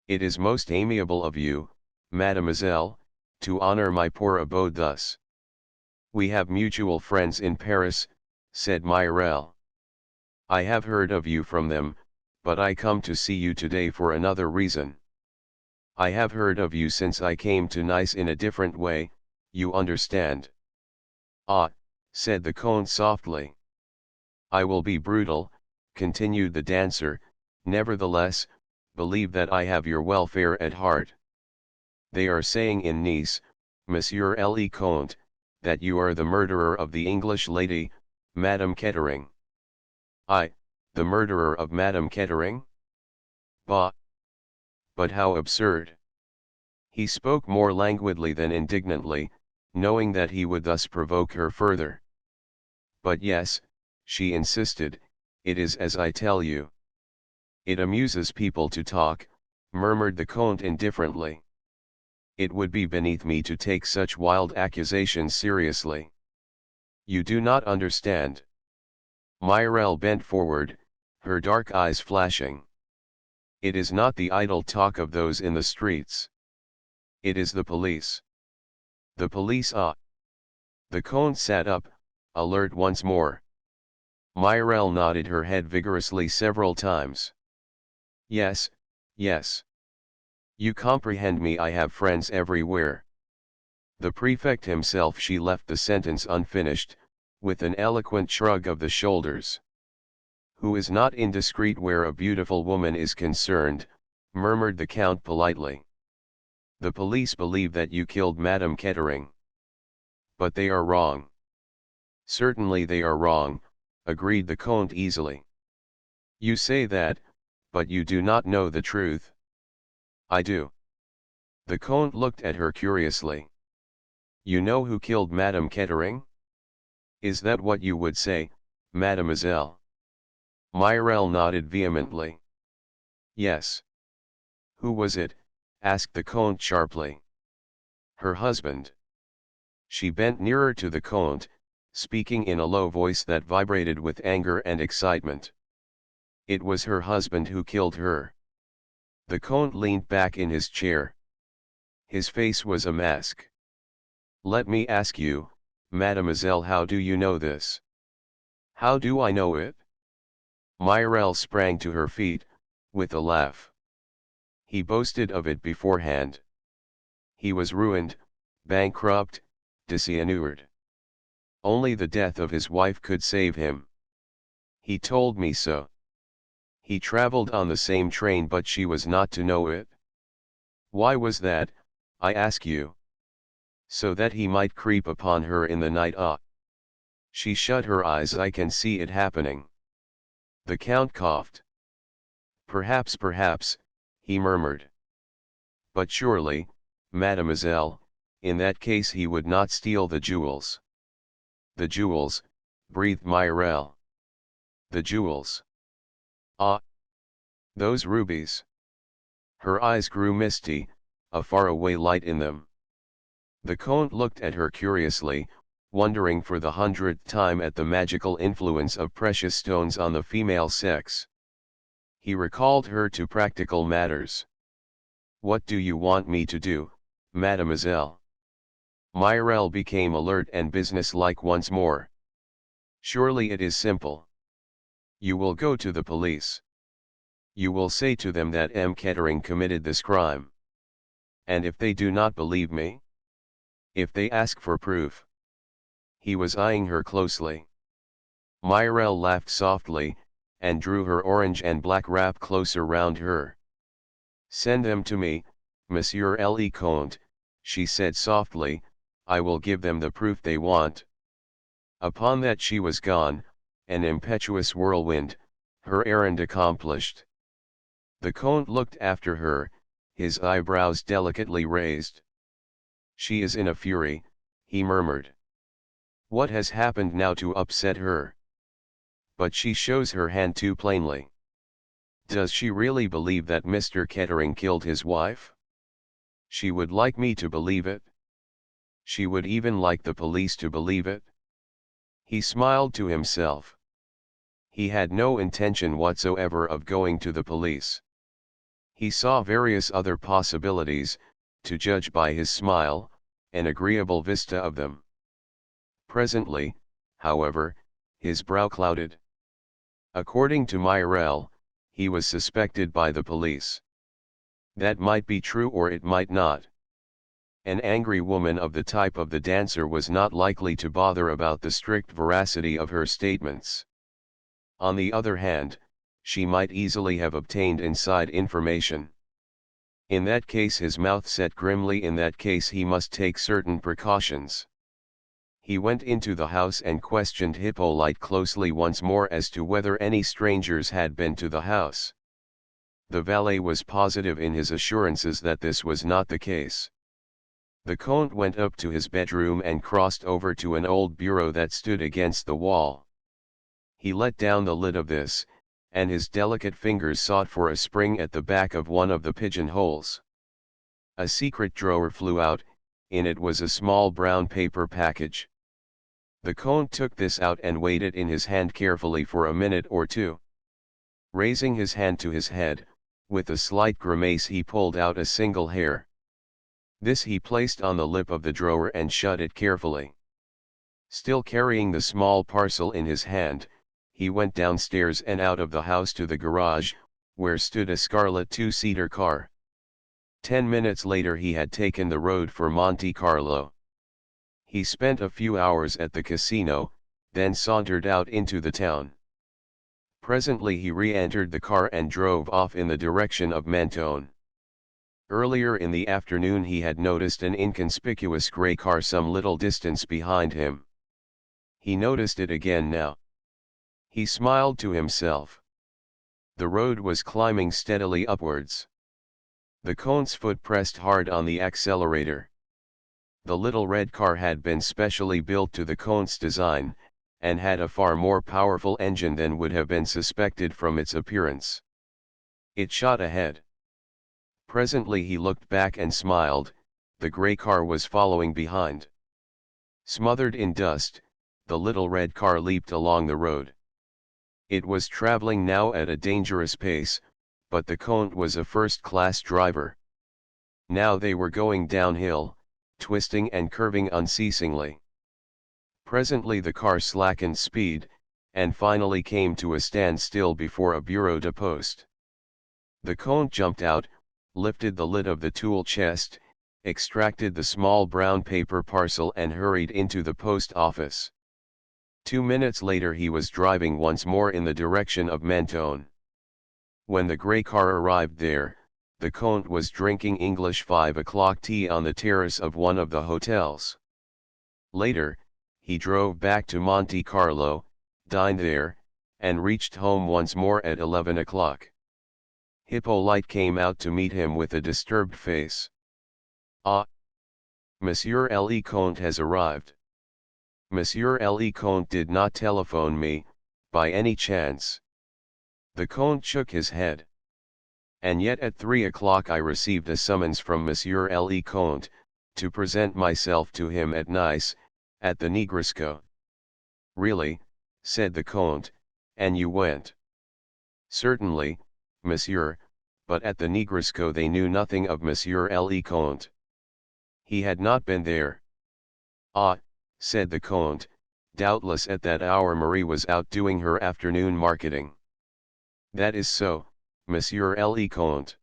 "It is most amiable of you, mademoiselle, to honor my poor abode thus. We have mutual friends in Paris," said Myriel. "I have heard of you from them, but I come to see you today for another reason. I have heard of you since I came to Nice in a different way, you understand." "Ah," said the Comte softly. "I will be brutal," continued the dancer, "nevertheless, believe that I have your welfare at heart. They are saying in Nice, Monsieur le Comte, that you are the murderer of the English lady, Madame Kettering." "I, the murderer of Madame Kettering? Bah! But how absurd!" He spoke more languidly than indignantly, knowing that he would thus provoke her further. "But yes," she insisted, "it is as I tell you." "It amuses people to talk," murmured the Comte indifferently. "It would be beneath me to take such wild accusations seriously. You do not understand." Myriel bent forward, her dark eyes flashing. "It is not the idle talk of those in the streets. It is the police. The police, ah!" The Comte sat up, alert once more. Myriel nodded her head vigorously several times. "Yes, yes. You comprehend me, I have friends everywhere." The prefect himself, she left the sentence unfinished, with an eloquent shrug of the shoulders. "Who is not indiscreet where a beautiful woman is concerned," murmured the Count politely. "The police believe that you killed Madame Kettering. But they are wrong." "Certainly they are wrong," agreed the Comte easily. "You say that, but you do not know the truth." "I do." The Comte looked at her curiously. "You know who killed Madame Kettering? Is that what you would say, mademoiselle?" Myriel nodded vehemently. "Yes." "Who was it?" asked the Comte sharply. "Her husband." She bent nearer to the Comte, speaking in a low voice that vibrated with anger and excitement. "It was her husband who killed her." The Comte leaned back in his chair. His face was a mask. "Let me ask you, mademoiselle, how do you know this?" "How do I know it?" Myriel sprang to her feet, with a laugh. "He boasted of it beforehand. He was ruined, bankrupt, disinured. Only the death of his wife could save him. He told me so. He traveled on the same train, but she was not to know it. Why was that, I ask you? So that he might creep upon her in the night. Ah! She shut her eyes. I can see it happening." The Count coughed. Perhaps, he murmured. "But surely, mademoiselle, in that case he would not steal the jewels." "The jewels," breathed Myriel. "The jewels. Ah! Those rubies." Her eyes grew misty, a faraway light in them. The Comte looked at her curiously, wondering for the 100th time at the magical influence of precious stones on the female sex. He recalled her to practical matters. "What do you want me to do, mademoiselle?" Myriel became alert and businesslike once more. "Surely it is simple. You will go to the police. You will say to them that M. Kettering committed this crime. And if they do not believe me? If they ask for proof?" He was eyeing her closely. Myriel laughed softly, and drew her orange and black wrap closer round her. "Send them to me, Monsieur le Comte," she said softly, "I will give them the proof they want." Upon that she was gone, an impetuous whirlwind, her errand accomplished. The Comte looked after her, his eyebrows delicately raised. "She is in a fury," he murmured. "What has happened now to upset her? But she shows her hand too plainly." Does she really believe that Mr. Kettering killed his wife? She would like me to believe it. She would even like the police to believe it. He smiled to himself. He had no intention whatsoever of going to the police. He saw various other possibilities, to judge by his smile, an agreeable vista of them. Presently, however, his brow clouded. According to Myrrell, he was suspected by the police. That might be true or it might not. An angry woman of the type of the dancer was not likely to bother about the strict veracity of her statements. On the other hand, she might easily have obtained inside information. In that case his mouth set grimly. In that case he must take certain precautions. He went into the house and questioned Hippolyte closely once more as to whether any strangers had been to the house. The valet was positive in his assurances that this was not the case. The Comte went up to his bedroom and crossed over to an old bureau that stood against the wall. He let down the lid of this, and his delicate fingers sought for a spring at the back of one of the pigeonholes. A secret drawer flew out. In it was a small brown paper package. The Comte took this out and weighed it in his hand carefully for a minute or two. Raising his hand to his head, with a slight grimace he pulled out a single hair. This he placed on the lip of the drawer and shut it carefully. Still carrying the small parcel in his hand, he went downstairs and out of the house to the garage, where stood a scarlet two-seater car. 10 minutes later he had taken the road for Monte Carlo. He spent a few hours at the casino, then sauntered out into the town. Presently he re-entered the car and drove off in the direction of Mentone. Earlier in the afternoon he had noticed an inconspicuous grey car some little distance behind him. He noticed it again now. He smiled to himself. The road was climbing steadily upwards. The Comte's foot pressed hard on the accelerator. The little red car had been specially built to the Comte's design, and had a far more powerful engine than would have been suspected from its appearance. It shot ahead. Presently he looked back and smiled. The grey car was following behind. Smothered in dust, the little red car leaped along the road. It was traveling now at a dangerous pace, but the Comte was a first-class driver. Now they were going downhill, twisting and curving unceasingly. Presently the car slackened speed, and finally came to a standstill before a bureau de poste. The Comte jumped out, lifted the lid of the tool chest, extracted the small brown paper parcel and hurried into the post office. 2 minutes later he was driving once more in the direction of Mentone. When the grey car arrived there, the Comte was drinking English 5 o'clock tea on the terrace of one of the hotels. Later, he drove back to Monte Carlo, dined there, and reached home once more at 11 o'clock. Hippolyte came out to meet him with a disturbed face. "Ah! Monsieur le Comte has arrived. Monsieur le Comte did not telephone me, by any chance?" The Comte shook his head. "And yet at 3 o'clock I received a summons from Monsieur le Comte, to present myself to him at Nice, at the Negresco." "Really," said the Comte, "and you went?" "Certainly, monsieur, but at the Negresco they knew nothing of Monsieur le Comte. He had not been there." "Ah," said the Comte, "doubtless at that hour Marie was out doing her afternoon marketing." "That is so, Monsieur le Comte."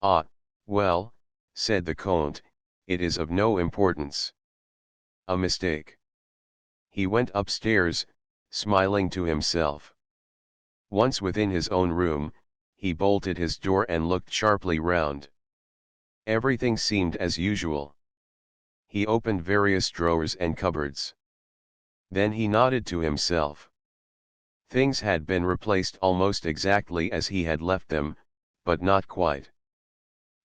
"Ah, well," said the Comte, "it is of no importance." "A mistake." He went upstairs, smiling to himself. Once within his own room, he bolted his door and looked sharply round. Everything seemed as usual. He opened various drawers and cupboards. Then he nodded to himself. Things had been replaced almost exactly as he had left them, but not quite.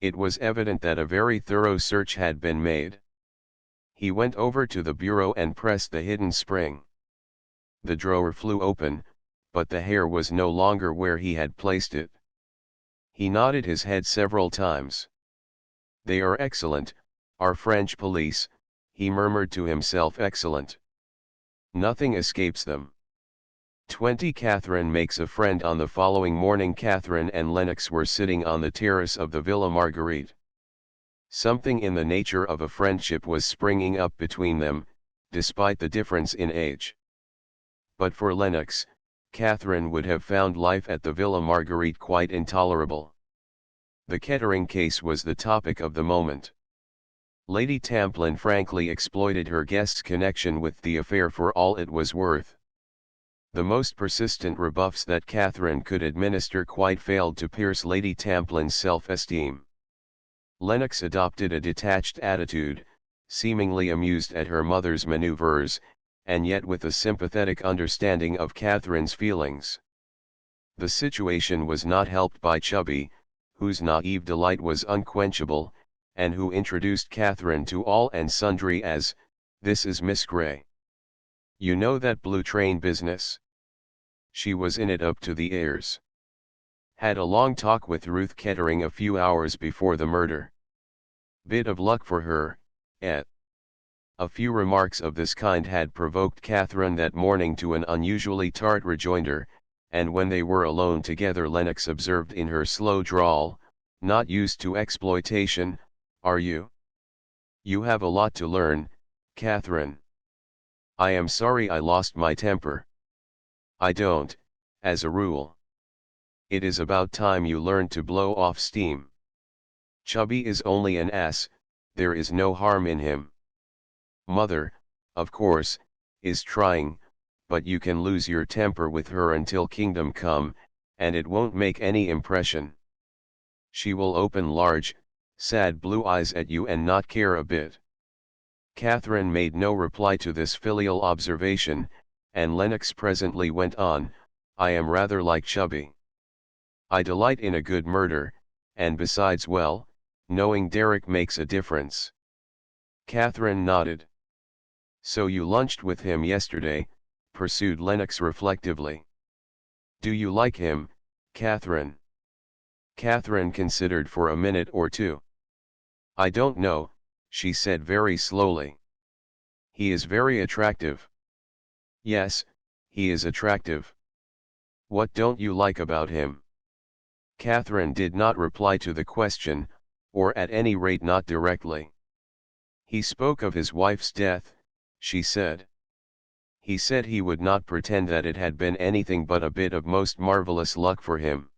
It was evident that a very thorough search had been made. He went over to the bureau and pressed the hidden spring. The drawer flew open, but the hair was no longer where he had placed it. He nodded his head several times. They are excellent, our French police, he murmured to himself, excellent. Nothing escapes them. 20 Catherine makes a friend. On the following morning Catherine and Lennox were sitting on the terrace of the Villa Marguerite. Something in the nature of a friendship was springing up between them, despite the difference in age. But for Lennox, Catherine would have found life at the Villa Marguerite quite intolerable. The Kettering case was the topic of the moment. Lady Tamplin frankly exploited her guest's connection with the affair for all it was worth. The most persistent rebuffs that Catherine could administer quite failed to pierce Lady Tamplin's self-esteem. Lennox adopted a detached attitude, seemingly amused at her mother's maneuvers, and yet with a sympathetic understanding of Catherine's feelings. The situation was not helped by Chubby, whose naive delight was unquenchable, and who introduced Catherine to all and sundry as, "This is Miss Grey. You know that blue train business? She was in it up to the ears. Had a long talk with Ruth Kettering a few hours before the murder. Bit of luck for her, eh?" A few remarks of this kind had provoked Catherine that morning to an unusually tart rejoinder, and when they were alone together Lennox observed in her slow drawl, "Not used to exploitation, are you? You have a lot to learn, Catherine. I am sorry I lost my temper. I don't, as a rule. It is about time you learned to blow off steam. Chubby is only an ass, there is no harm in him. Mother, of course, is trying, but you can lose your temper with her until kingdom come, and it won't make any impression. She will open large, sad blue eyes at you and not care a bit." Catherine made no reply to this filial observation, and Lennox presently went on, "I am rather like Chubby. I delight in a good murder, and besides, well, knowing Derek makes a difference." Catherine nodded. "So you lunched with him yesterday," pursued Lennox reflectively. "Do you like him, Catherine?" Catherine considered for a minute or two. "I don't know," she said very slowly. "He is very attractive." "Yes, he is attractive. What don't you like about him?" Catherine did not reply to the question, or at any rate not directly. "He spoke of his wife's death," she said. "He said he would not pretend that it had been anything but a bit of most marvelous luck for him."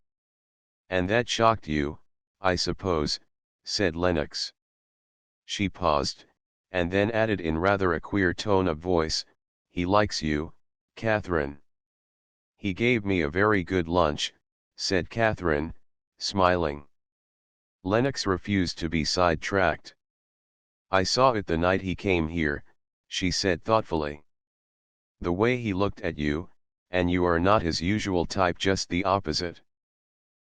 "And that shocked you, I suppose," said Lennox. She paused, and then added in rather a queer tone of voice, "He likes you, Catherine." "He gave me a very good lunch," said Catherine, smiling. Lennox refused to be sidetracked. "I saw it the night he came here," she said thoughtfully. "The way he looked at you, and you are not his usual type, just the opposite."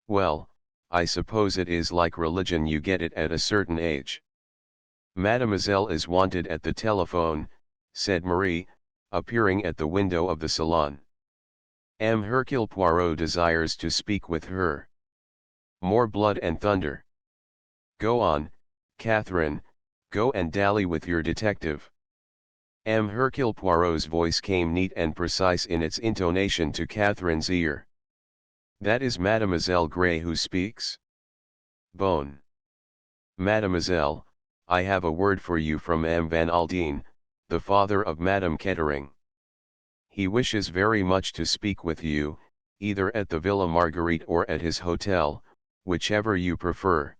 "Well, I suppose it is like religion, you get it at a certain age." "Mademoiselle is wanted at the telephone," said Marie, appearing at the window of the salon. "M. Hercule Poirot desires to speak with her." More blood and thunder. "Go on, Catherine, go and dally with your detective." M. Hercule Poirot's voice came neat and precise in its intonation to Catherine's ear. "That is Mademoiselle Grey who speaks? Bone. Mademoiselle, I have a word for you from M. Van Aldine, the father of Madame Kettering. He wishes very much to speak with you, either at the Villa Marguerite or at his hotel, whichever you prefer."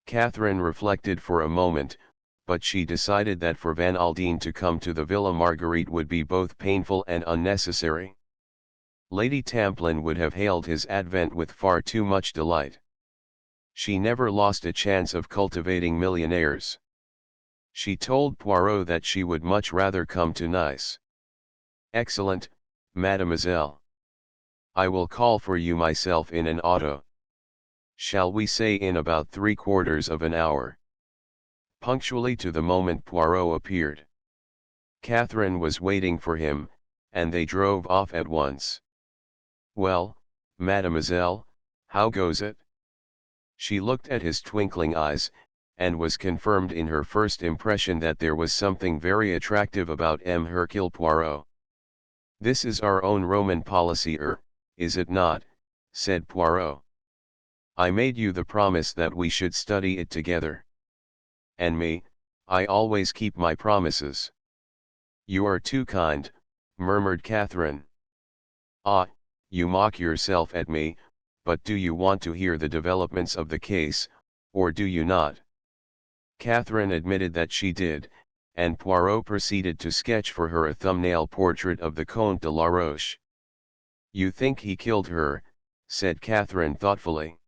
Catherine reflected for a moment, but she decided that for Van Aldine to come to the Villa Marguerite would be both painful and unnecessary. Lady Tamplin would have hailed his advent with far too much delight. She never lost a chance of cultivating millionaires. She told Poirot that she would much rather come to Nice. "Excellent, mademoiselle. I will call for you myself in an auto. Shall we say in about 3/4 of an hour?" Punctually to the moment Poirot appeared. Catherine was waiting for him, and they drove off at once. "Well, mademoiselle, how goes it?" She looked at his twinkling eyes, and was confirmed in her first impression that there was something very attractive about M. Hercule Poirot. "This is our own Roman policy, is it not?" said Poirot. "I made you the promise that we should study it together." "And me, I always keep my promises." "You are too kind," murmured Catherine. "Ah, you mock yourself at me, but do you want to hear the developments of the case, or do you not?" Catherine admitted that she did, and Poirot proceeded to sketch for her a thumbnail portrait of the Comte de la Roche. "You think he killed her," said Catherine thoughtfully.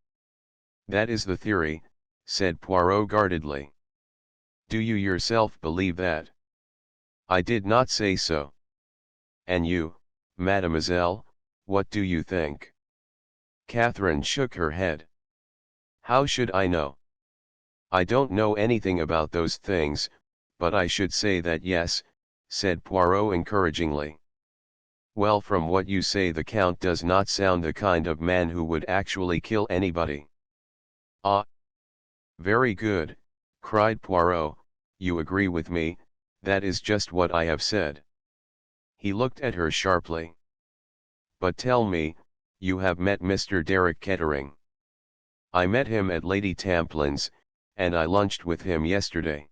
"That is the theory," said Poirot guardedly. "Do you yourself believe that?" "I did not say so." "And you, mademoiselle, what do you think?" Catherine shook her head. "How should I know? I don't know anything about those things, but I should say that yes," said Poirot encouragingly. "Well, from what you say, the Count does not sound the kind of man who would actually kill anybody." "Ah! Very good," cried Poirot, "you agree with me, that is just what I have said." He looked at her sharply. "But tell me, you have met Mr. Derek Kettering?" "I met him at Lady Tamplin's, and I lunched with him yesterday."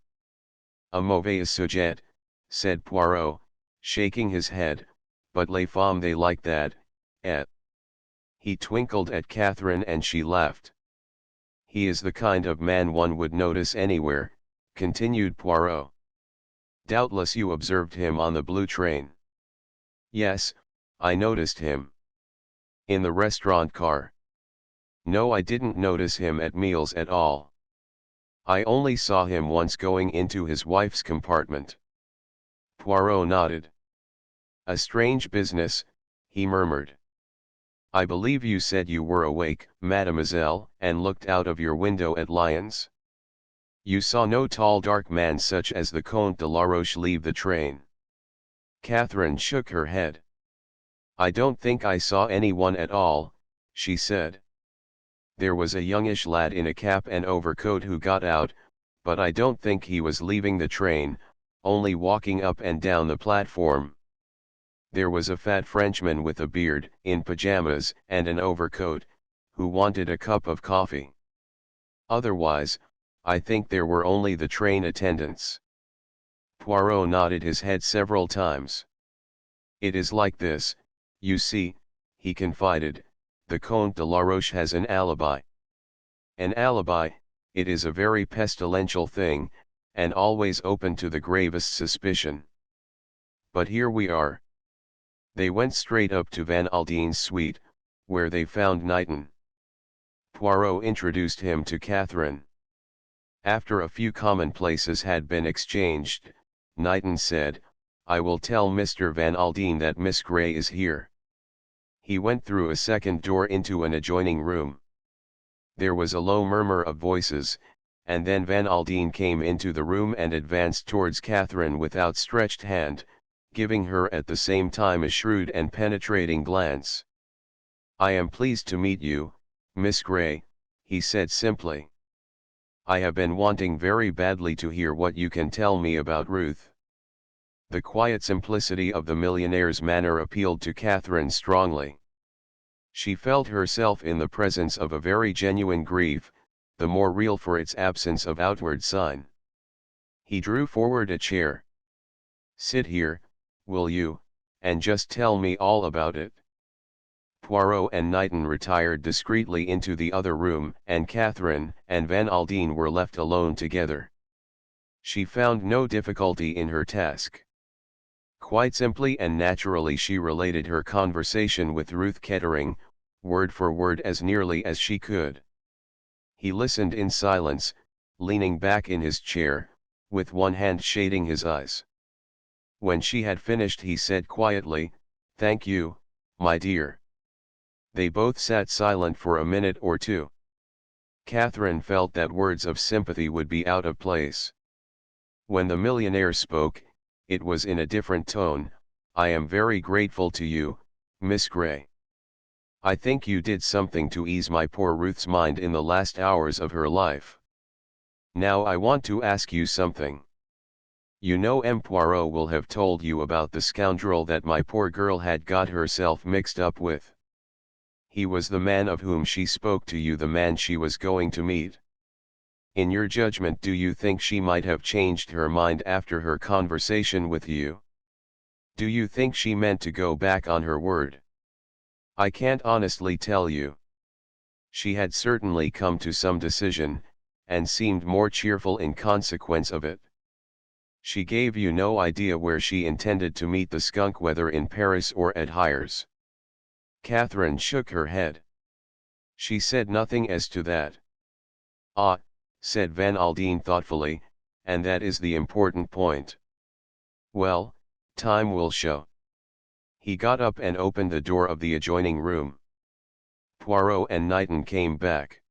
"A mauvais sujet," said Poirot, shaking his head, "but les femmes they like that, eh?" He twinkled at Catherine and she laughed. "He is the kind of man one would notice anywhere," continued Poirot. "Doubtless you observed him on the blue train." "Yes, I noticed him." "In the restaurant car?" "No, I didn't notice him at meals at all. I only saw him once going into his wife's compartment." Poirot nodded. "A strange business," he murmured. "I believe you said you were awake, mademoiselle, and looked out of your window at Lyons? You saw no tall dark man such as the Comte de la Roche leave the train?" Catherine shook her head. "I don't think I saw anyone at all," she said. "There was a youngish lad in a cap and overcoat who got out, but I don't think he was leaving the train, only walking up and down the platform. There was a fat Frenchman with a beard, in pajamas and an overcoat, who wanted a cup of coffee. Otherwise, I think there were only the train attendants." Poirot nodded his head several times. "It is like this, you see," he confided, "the Comte de la Roche has an alibi. An alibi, it is a very pestilential thing, and always open to the gravest suspicion. But here we are." They went straight up to Van Aldine's suite, where they found Knighton. Poirot introduced him to Catherine. After a few commonplaces had been exchanged, Knighton said, "I will tell Mr. Van Aldine that Miss Grey is here." He went through a second door into an adjoining room. There was a low murmur of voices, and then Van Aldine came into the room and advanced towards Catherine with outstretched hand, giving her at the same time a shrewd and penetrating glance. "I am pleased to meet you, Miss Grey," he said simply. "I have been wanting very badly to hear what you can tell me about Ruth." The quiet simplicity of the millionaire's manner appealed to Catherine strongly. She felt herself in the presence of a very genuine grief, the more real for its absence of outward sign. He drew forward a chair. "Sit here, will you, and just tell me all about it." Poirot and Knighton retired discreetly into the other room, and Catherine and Van Aldine were left alone together. She found no difficulty in her task. Quite simply and naturally she related her conversation with Ruth Kettering, word for word as nearly as she could. He listened in silence, leaning back in his chair, with one hand shading his eyes. When she had finished he said quietly, "Thank you, my dear." They both sat silent for a minute or two. Catherine felt that words of sympathy would be out of place. When the millionaire spoke, it was in a different tone. "I am very grateful to you, Miss Grey." I think you did something to ease my poor Ruth's mind in the last hours of her life. Now I want to ask you something. You know M. Poirot will have told you about the scoundrel that my poor girl had got herself mixed up with. He was the man of whom she spoke to you, the man she was going to meet. In your judgment, do you think she might have changed her mind after her conversation with you? Do you think she meant to go back on her word? I can't honestly tell you. She had certainly come to some decision, and seemed more cheerful in consequence of it. She gave you no idea where she intended to meet the skunk, whether in Paris or at Hyères. Catherine shook her head. She said nothing as to that. Ah, said Van Aldine thoughtfully, and that is the important point. Well, time will show. He got up and opened the door of the adjoining room. Poirot and Knighton came back.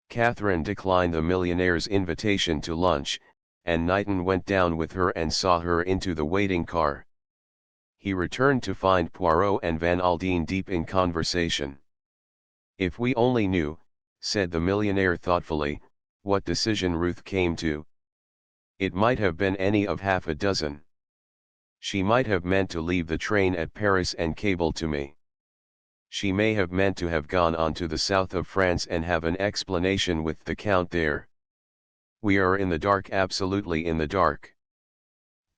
Catherine declined the millionaire's invitation to lunch, and Knighton went down with her and saw her into the waiting car. He returned to find Poirot and Van Aldine deep in conversation. If we only knew, said the millionaire thoughtfully, what decision Ruth came to. It might have been any of half a dozen. She might have meant to leave the train at Paris and cable to me. She may have meant to have gone on to the south of France and have an explanation with the Count there. We are in the dark, absolutely in the dark.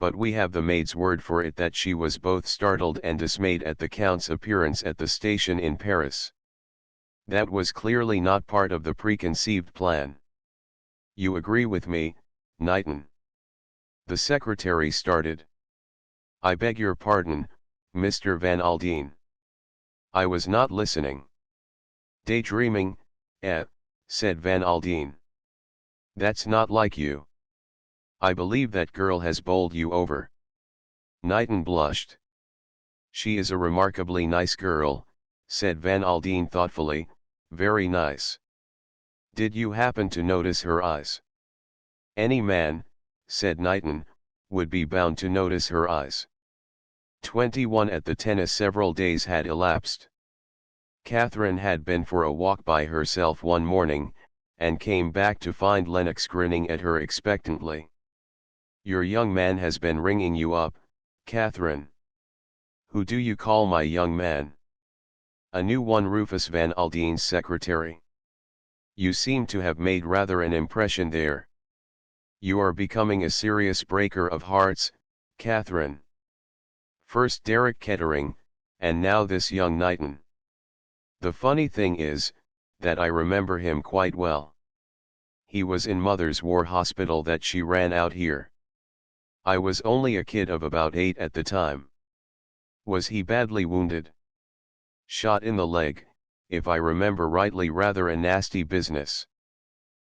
But we have the maid's word for it that she was both startled and dismayed at the Count's appearance at the station in Paris. That was clearly not part of the preconceived plan. You agree with me, Knighton? The secretary started. I beg your pardon, Mr. Van Aldine. I was not listening. Daydreaming, said Van Aldine. That's not like you. I believe that girl has bowled you over. Knighton blushed. She is a remarkably nice girl, said Van Aldine thoughtfully, very nice. Did you happen to notice her eyes? Any man, said Knighton, would be bound to notice her eyes. 21 at the tennis. Several days had elapsed. Catherine had been for a walk by herself one morning, and came back to find Lennox grinning at her expectantly. Your young man has been ringing you up, Catherine. Who do you call my young man? A new one, Rufus Van Aldine's secretary. You seem to have made rather an impression there. You are becoming a serious breaker of hearts, Catherine. First Derek Kettering, and now this young Knighton. The funny thing is, that I remember him quite well. He was in Mother's War Hospital that she ran out here. I was only a kid of about 8 at the time. Was he badly wounded? Shot in the leg, if I remember rightly, rather a nasty business.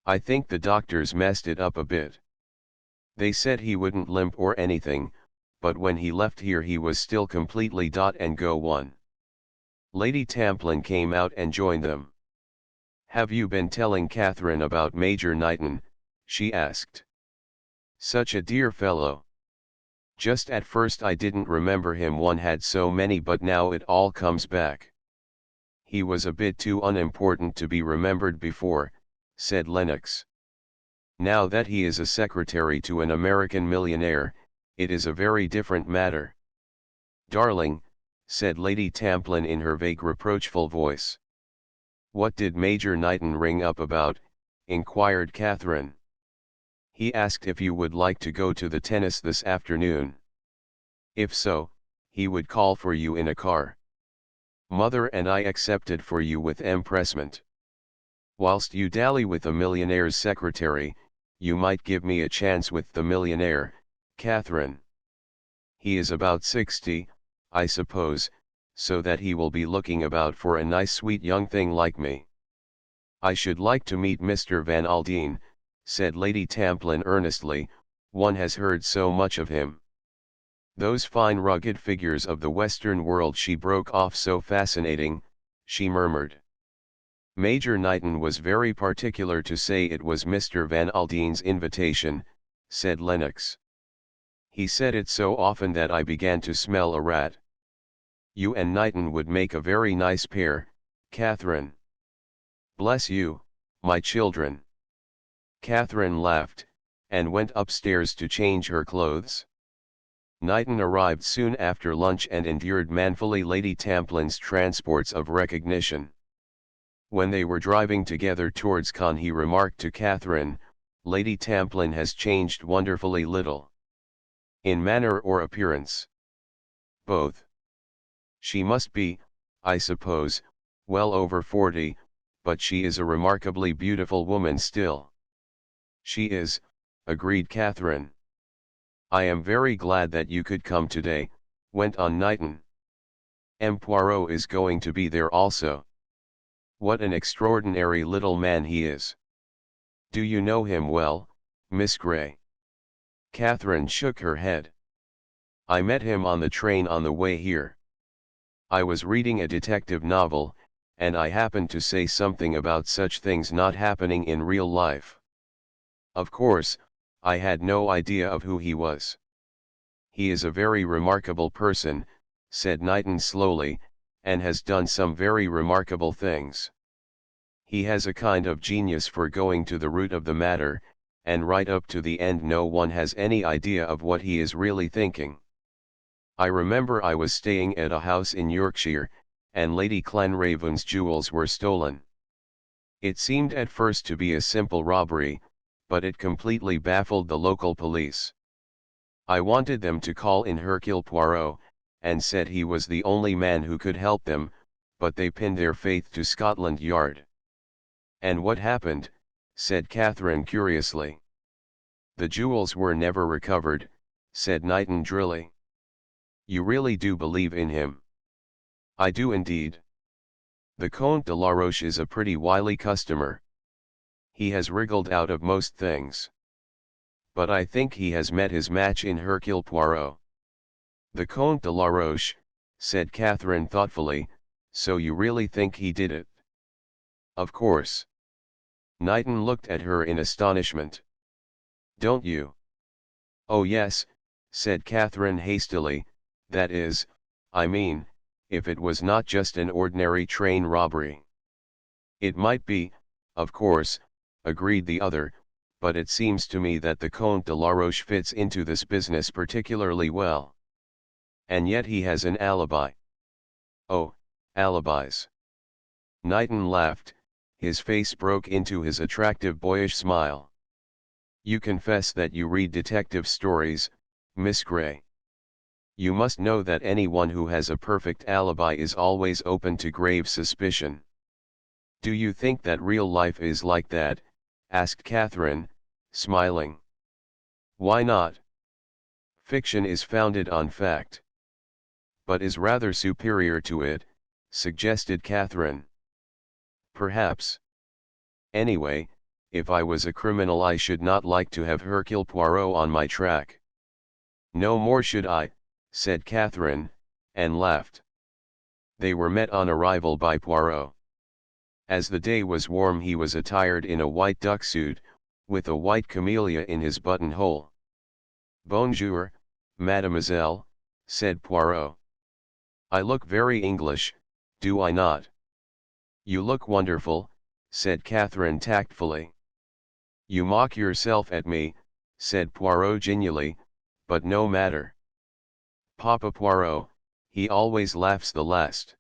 I think the doctors messed it up a bit. They said he wouldn't limp or anything, but when he left here he was still completely and go one. Lady Tamplin came out and joined them. Have you been telling Catherine about Major Knighton? She asked. Such a dear fellow. Just at first I didn't remember him, one had so many, but now it all comes back. He was a bit too unimportant to be remembered before, said Lennox. Now that he is a secretary to an American millionaire, it is a very different matter. Darling, said Lady Tamplin in her vague reproachful voice. What did Major Knighton ring up about? Inquired Catherine. He asked if you would like to go to the tennis this afternoon. If so, he would call for you in a car. Mother and I accepted for you with empressement. Whilst you dally with a millionaire's secretary, you might give me a chance with the millionaire, Catherine. He is about 60, I suppose, so that he will be looking about for a nice sweet young thing like me. I should like to meet Mr. Van Aldine, said Lady Tamplin earnestly, one has heard so much of him. Those fine rugged figures of the Western world, she broke off, so fascinating, she murmured. Major Knighton was very particular to say it was Mr. Van Aldine's invitation, said Lennox. He said it so often that I began to smell a rat. You and Knighton would make a very nice pair, Catherine. Bless you, my children. Catherine laughed, and went upstairs to change her clothes. Knighton arrived soon after lunch and endured manfully Lady Tamplin's transports of recognition. When they were driving together towards Cannes, he remarked to Catherine, "Lady Tamplin has changed wonderfully little. In manner or appearance?" "Both. She must be, I suppose, well over 40, but she is a remarkably beautiful woman still." "She is," agreed Catherine. "I am very glad that you could come today," went on Knighton. "M. Poirot is going to be there also. What an extraordinary little man he is. Do you know him well, Miss Grey?" Catherine shook her head. "I met him on the train on the way here. I was reading a detective novel, and I happened to say something about such things not happening in real life. Of course, I had no idea of who he was." "He is a very remarkable person," said Knighton slowly, "and has done some very remarkable things. He has a kind of genius for going to the root of the matter, and right up to the end no one has any idea of what he is really thinking. I remember I was staying at a house in Yorkshire, and Lady Clanraven's jewels were stolen. It seemed at first to be a simple robbery, but it completely baffled the local police. I wanted them to call in Hercule Poirot, and said he was the only man who could help them, but they pinned their faith to Scotland Yard." "And what happened?" said Catherine curiously. "The jewels were never recovered," said Knighton drily. "You really do believe in him?" "I do indeed. The Comte de la Roche is a pretty wily customer. He has wriggled out of most things. But I think he has met his match in Hercule Poirot." "The Comte de la Roche," said Catherine thoughtfully, "so you really think he did it?" "Of course." Knighton looked at her in astonishment. "Don't you?" "Oh yes," said Catherine hastily, "that is, I mean, if it was not just an ordinary train robbery." "It might be, of course," agreed the other, "but it seems to me that the Comte de la Roche fits into this business particularly well. And yet he has an alibi." "Oh, alibis." Knighton laughed, his face broke into his attractive boyish smile. "You confess that you read detective stories, Miss Grey. You must know that anyone who has a perfect alibi is always open to grave suspicion." "Do you think that real life is like that?" asked Catherine, smiling. "Why not? Fiction is founded on fact." "But is rather superior to it," suggested Catherine. "Perhaps. Anyway, if I was a criminal I should not like to have Hercule Poirot on my track." "No more should I," said Catherine, and laughed. They were met on arrival by Poirot. As the day was warm he was attired in a white duck suit, with a white camellia in his buttonhole. "Bonjour, mademoiselle," said Poirot. "I look very English, do I not?" "You look wonderful," said Catherine tactfully. "You mock yourself at me," said Poirot genially, "but no matter. Papa Poirot, he always laughs the last."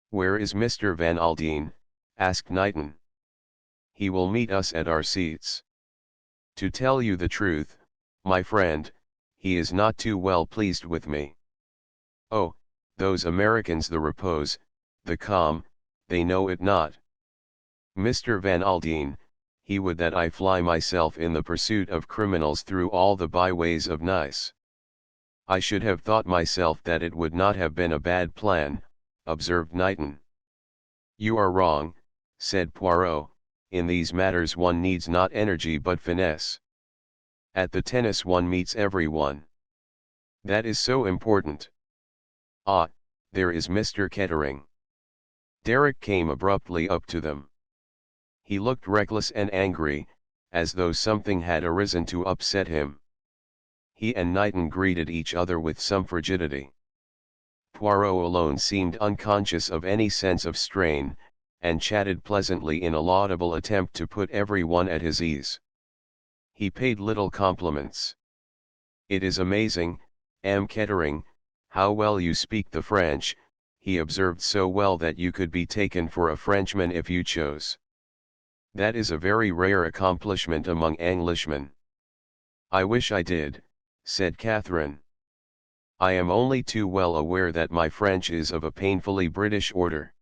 "Where is Mr. Van Aldine?" asked Knighton. "He will meet us at our seats. To tell you the truth, my friend, he is not too well pleased with me. Oh, those Americans, the repose, the calm, they know it not. Mr. Van Aldine, he would that I fly myself in the pursuit of criminals through all the byways of Nice." "I should have thought myself that it would not have been a bad plan," observed Knighton. "You are wrong," said Poirot, "in these matters one needs not energy but finesse. At the tennis one meets everyone. That is so important. Ah, there is Mr. Kettering." Derrick came abruptly up to them. He looked reckless and angry, as though something had arisen to upset him. He and Knighton greeted each other with some frigidity. Poirot alone seemed unconscious of any sense of strain, and chatted pleasantly in a laudable attempt to put everyone at his ease. He paid little compliments. "It is amazing, M. Kettering, how well you speak the French," he observed, "so well that you could be taken for a Frenchman if you chose. That is a very rare accomplishment among Englishmen." "I wish I did," said Catherine. "I am only too well aware that my French is of a painfully British order."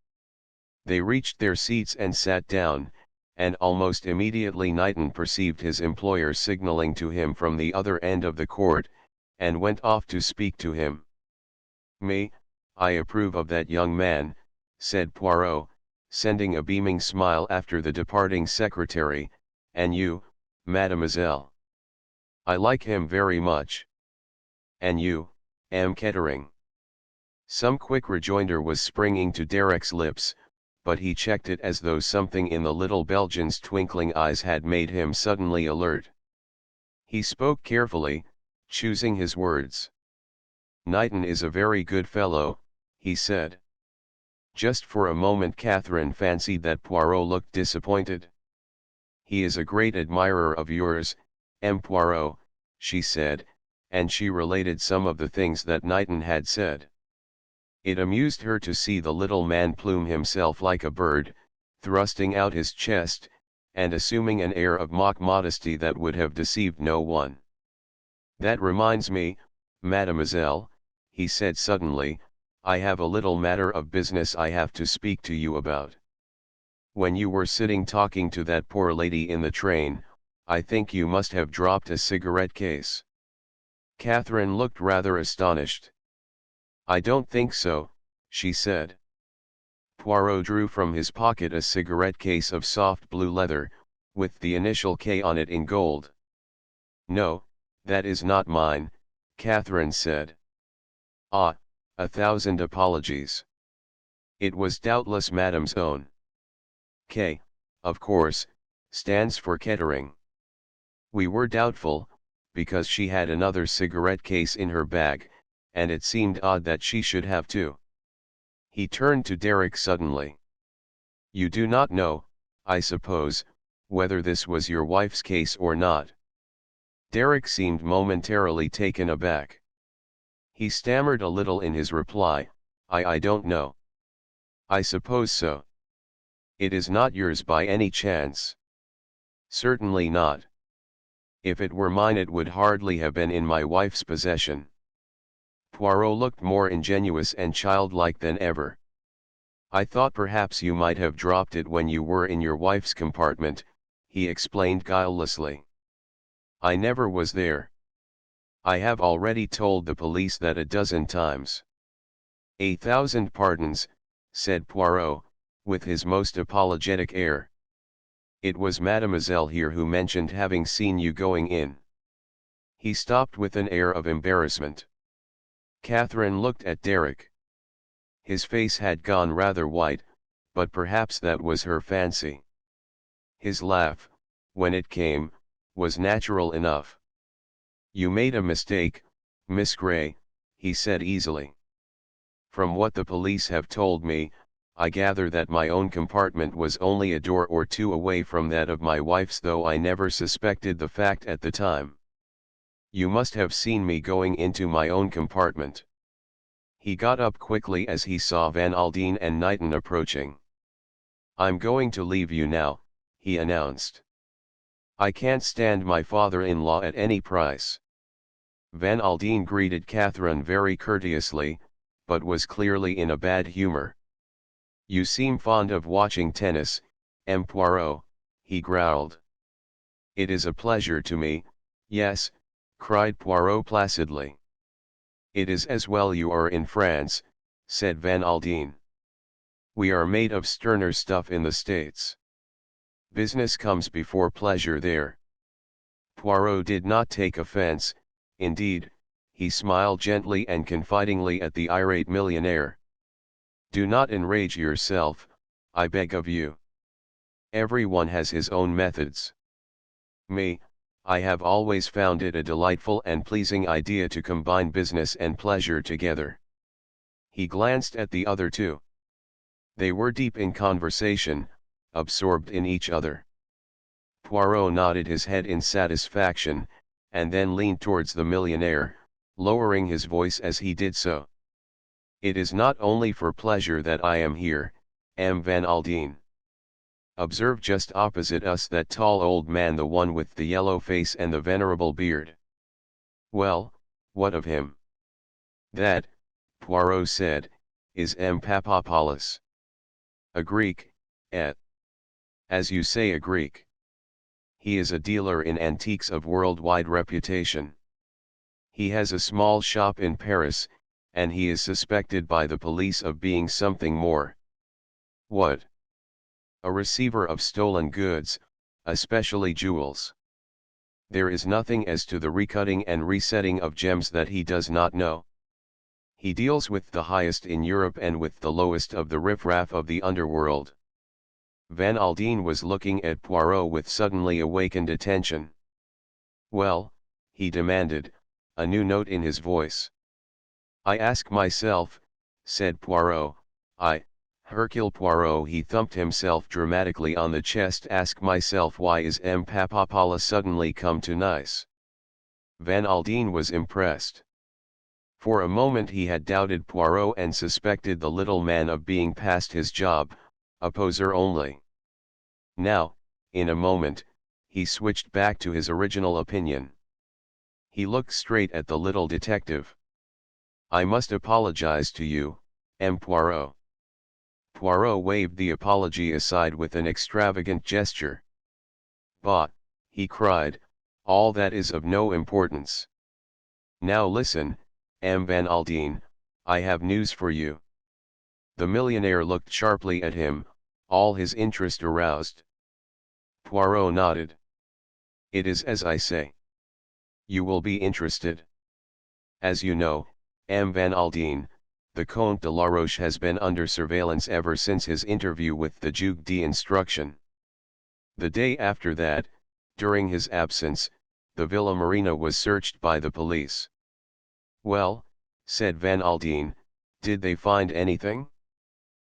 They reached their seats and sat down, and almost immediately Knighton perceived his employer signaling to him from the other end of the court, and went off to speak to him. "I approve of that young man," said Poirot, sending a beaming smile after the departing secretary, "and you, mademoiselle?" "I like him very much." "And you, M. Kettering?" Some quick rejoinder was springing to Derek's lips, but he checked it as though something in the little Belgian's twinkling eyes had made him suddenly alert. He spoke carefully, choosing his words. "Knighton is a very good fellow," he said. Just for a moment Catherine fancied that Poirot looked disappointed. "He is a great admirer of yours, M. Poirot," she said, and she related some of the things that Knighton had said. It amused her to see the little man plume himself like a bird, thrusting out his chest, and assuming an air of mock modesty that would have deceived no one. "That reminds me, mademoiselle," he said suddenly, "I have a little matter of business I have to speak to you about. When you were sitting talking to that poor lady in the train, I think you must have dropped a cigarette case." Catherine looked rather astonished. "I don't think so," she said. Poirot drew from his pocket a cigarette case of soft blue leather, with the initial K on it in gold. "No, that is not mine," Catherine said. "Ah, 1,000 apologies. It was doubtless Madame's own. K, of course, stands for Kettering. We were doubtful, because she had another cigarette case in her bag, and it seemed odd that she should have two." He turned to Derek suddenly. "You do not know, I suppose, whether this was your wife's case or not?" Derek seemed momentarily taken aback. He stammered a little in his reply, I don't know. "I suppose so. It is not yours by any chance?" "Certainly not. If it were mine it would hardly have been in my wife's possession." Poirot looked more ingenuous and childlike than ever. "I thought perhaps you might have dropped it when you were in your wife's compartment," he explained guilelessly. "I never was there. I have already told the police that a dozen times." "1,000 pardons," said Poirot, with his most apologetic air. "It was Mademoiselle here who mentioned having seen you going in." He stopped with an air of embarrassment. Catherine looked at Derek. His face had gone rather white, but perhaps that was her fancy. His laugh, when it came, was natural enough. "You made a mistake, Miss Gray," he said easily. "From what the police have told me, I gather that my own compartment was only a door or two away from that of my wife's, though I never suspected the fact at the time. You must have seen me going into my own compartment." He got up quickly as he saw Van Aldine and Knighton approaching. "I'm going to leave you now," he announced. "I can't stand my father-in-law at any price." Van Aldine greeted Catherine very courteously, but was clearly in a bad humor. "You seem fond of watching tennis, M. Poirot," he growled. "It is a pleasure to me, yes," cried Poirot placidly. "It is as well you are in France," said Van Aldine. "We are made of sterner stuff in the States. Business comes before pleasure there." Poirot did not take offense, indeed, he smiled gently and confidingly at the irate millionaire. "Do not enrage yourself, I beg of you. Everyone has his own methods. I have always found it a delightful and pleasing idea to combine business and pleasure together." He glanced at the other two. They were deep in conversation, absorbed in each other. Poirot nodded his head in satisfaction, and then leaned towards the millionaire, lowering his voice as he did so. "It is not only for pleasure that I am here, M. Van Aldine. Observe just opposite us that tall old man, the one with the yellow face and the venerable beard." "Well, what of him?" "That," Poirot said, "is M. Papadopoulos. A Greek, eh? As you say, a Greek. He is a dealer in antiques of worldwide reputation. He has a small shop in Paris, and he is suspected by the police of being something more." "What?" "A receiver of stolen goods, especially jewels. There is nothing as to the recutting and resetting of gems that he does not know. He deals with the highest in Europe and with the lowest of the riffraff of the underworld." Van Aldine was looking at Poirot with suddenly awakened attention. "Well," he demanded, a new note in his voice. "I ask myself," said Poirot, Hercule Poirot, he thumped himself dramatically on the chest, "ask myself why is M. Papadopoulos suddenly come to Nice?" Van Aldine was impressed. For a moment he had doubted Poirot and suspected the little man of being past his job, a poser only. Now, in a moment, he switched back to his original opinion. He looked straight at the little detective. "I must apologize to you, M. Poirot." Poirot waved the apology aside with an extravagant gesture. "Bah," he cried, "all that is of no importance. Now listen, M. Van Aldine, I have news for you." The millionaire looked sharply at him, all his interest aroused. Poirot nodded. "It is as I say. You will be interested. As you know, M. Van Aldine, the Comte de la Roche has been under surveillance ever since his interview with the Duc d'Instruction. The day after that, during his absence, the Villa Marina was searched by the police." "Well," said Van Aldine, "did they find anything?"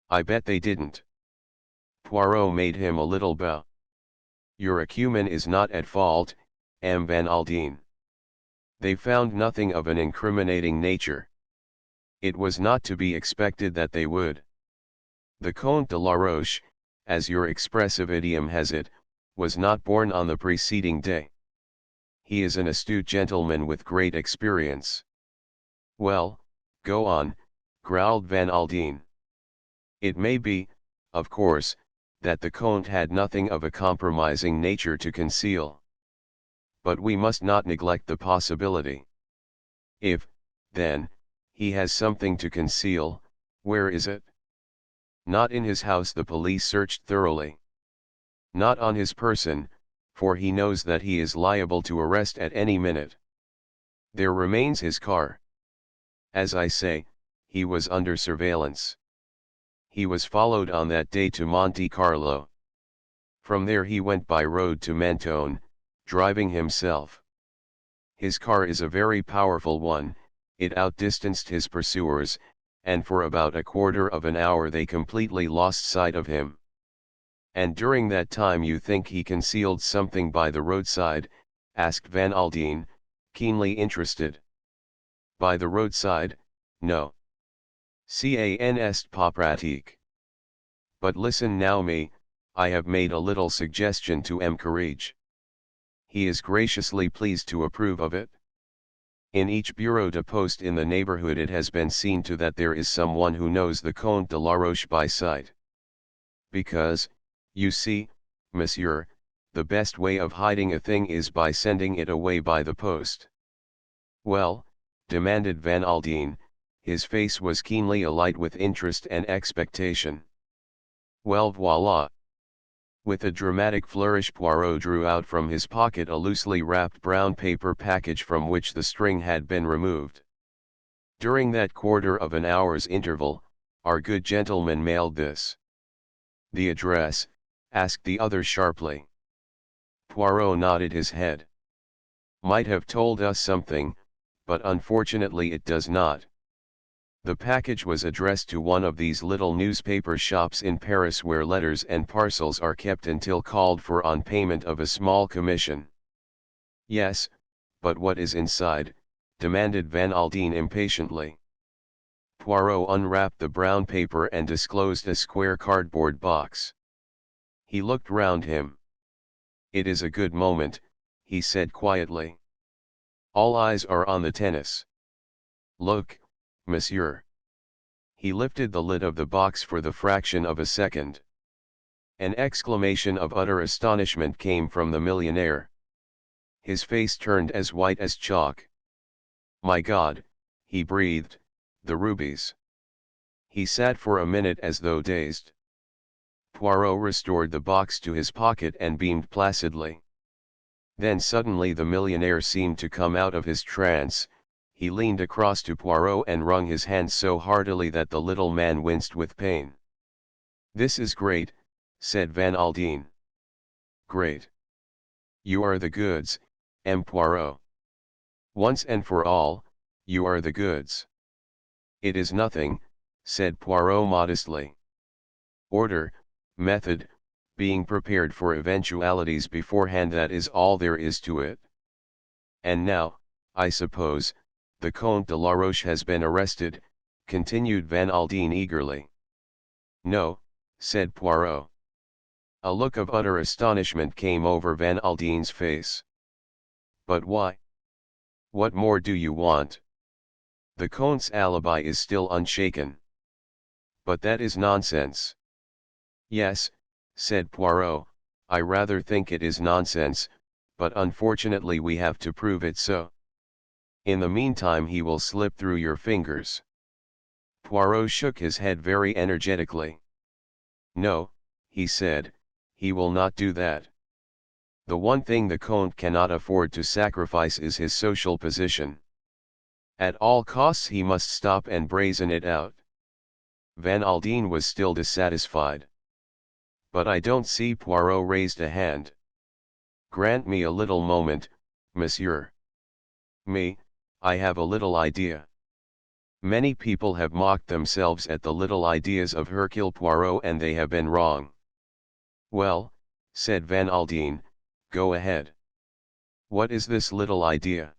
"I bet they didn't." Poirot made him a little bow. "Your acumen is not at fault, M. Van Aldine. They found nothing of an incriminating nature. It was not to be expected that they would. The Comte de la Roche, as your expressive idiom has it, was not born on the preceding day. He is an astute gentleman with great experience." "Well, go on," growled Van Aldine. "It may be, of course, that the Comte had nothing of a compromising nature to conceal. But we must not neglect the possibility. If, then, he has something to conceal, where is it? Not in his house. The police searched thoroughly. Not on his person, for he knows that he is liable to arrest at any minute. There remains his car. As I say, he was under surveillance. He was followed on that day to Monte Carlo. From there he went by road to Mentone, driving himself. His car is a very powerful one, it outdistanced his pursuers, and for about a quarter of an hour they completely lost sight of him." "And during that time you think he concealed something by the roadside?" asked Van Aldine, keenly interested. "By the roadside, no. Can est pas pratique. But listen now me, I have made a little suggestion to M. Courage. He is graciously pleased to approve of it. In each bureau de poste in the neighborhood it has been seen to that there is someone who knows the Comte de la Roche by sight. Because, you see, monsieur, the best way of hiding a thing is by sending it away by the post." "Well?" demanded Van Aldine, his face was keenly alight with interest and expectation. "Well, voila." With a dramatic flourish Poirot drew out from his pocket a loosely wrapped brown paper package from which the string had been removed. "During that quarter of an hour's interval, our good gentleman mailed this." "The address?" asked the other sharply. Poirot nodded his head. "Might have told us something, but unfortunately it does not. The package was addressed to one of these little newspaper shops in Paris where letters and parcels are kept until called for on payment of a small commission. Yes, but what is inside? Demanded Van Aldine impatiently. Poirot unwrapped the brown paper and disclosed a square cardboard box. He looked round him. It is a good moment, he said quietly. All eyes are on the tennis. Look, monsieur. He lifted the lid of the box for the fraction of a second. An exclamation of utter astonishment came from the millionaire. His face turned as white as chalk. My God, he breathed, the rubies. He sat for a minute as though dazed. Poirot restored the box to his pocket and beamed placidly. Then suddenly the millionaire seemed to come out of his trance. He leaned across to Poirot and wrung his hand so heartily that the little man winced with pain. This is great, said Van Aldine. Great. You are the goods, M. Poirot. Once and for all, you are the goods. It is nothing, said Poirot modestly. Order, method, being prepared for eventualities beforehand, that is all there is to it. And now, I suppose, the Comte de la Roche has been arrested, continued Van Aldine eagerly. No, said Poirot. A look of utter astonishment came over Van Aldine's face. But why? What more do you want? The Comte's alibi is still unshaken. But that is nonsense. Yes, said Poirot, I rather think it is nonsense, but unfortunately we have to prove it so. In the meantime he will slip through your fingers. Poirot shook his head very energetically. No, he said, he will not do that. The one thing the Comte cannot afford to sacrifice is his social position. At all costs he must stop and brazen it out. Van Aldine was still dissatisfied. But I don't see. Poirot raised a hand. Grant me a little moment, monsieur. Me, I have a little idea. Many people have mocked themselves at the little ideas of Hercule Poirot and they have been wrong. Well, said Van Aldine, go ahead. What is this little idea?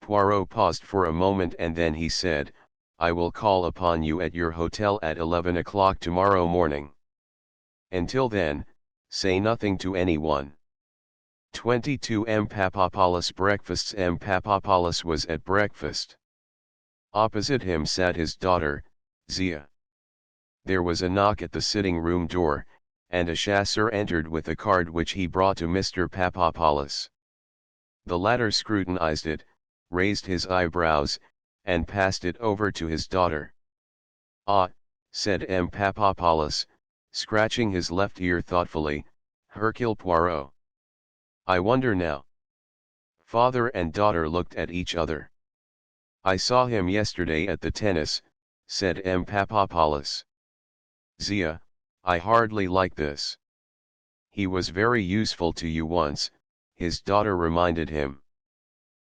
Poirot paused for a moment and then he said, I will call upon you at your hotel at 11 o'clock tomorrow morning. Until then, say nothing to anyone. 22 M. Papadopoulos breakfasts. M. Papadopoulos was at breakfast. Opposite him sat his daughter, Zia. There was a knock at the sitting-room door, and a chasseur entered with a card which he brought to Mr. Papadopoulos. The latter scrutinized it, raised his eyebrows, and passed it over to his daughter. Ah, said M. Papadopoulos, scratching his left ear thoughtfully, Hercule Poirot. I wonder now. Father and daughter looked at each other. I saw him yesterday at the tennis, said M. Papadopoulos. Zia, I hardly like this. He was very useful to you once, his daughter reminded him.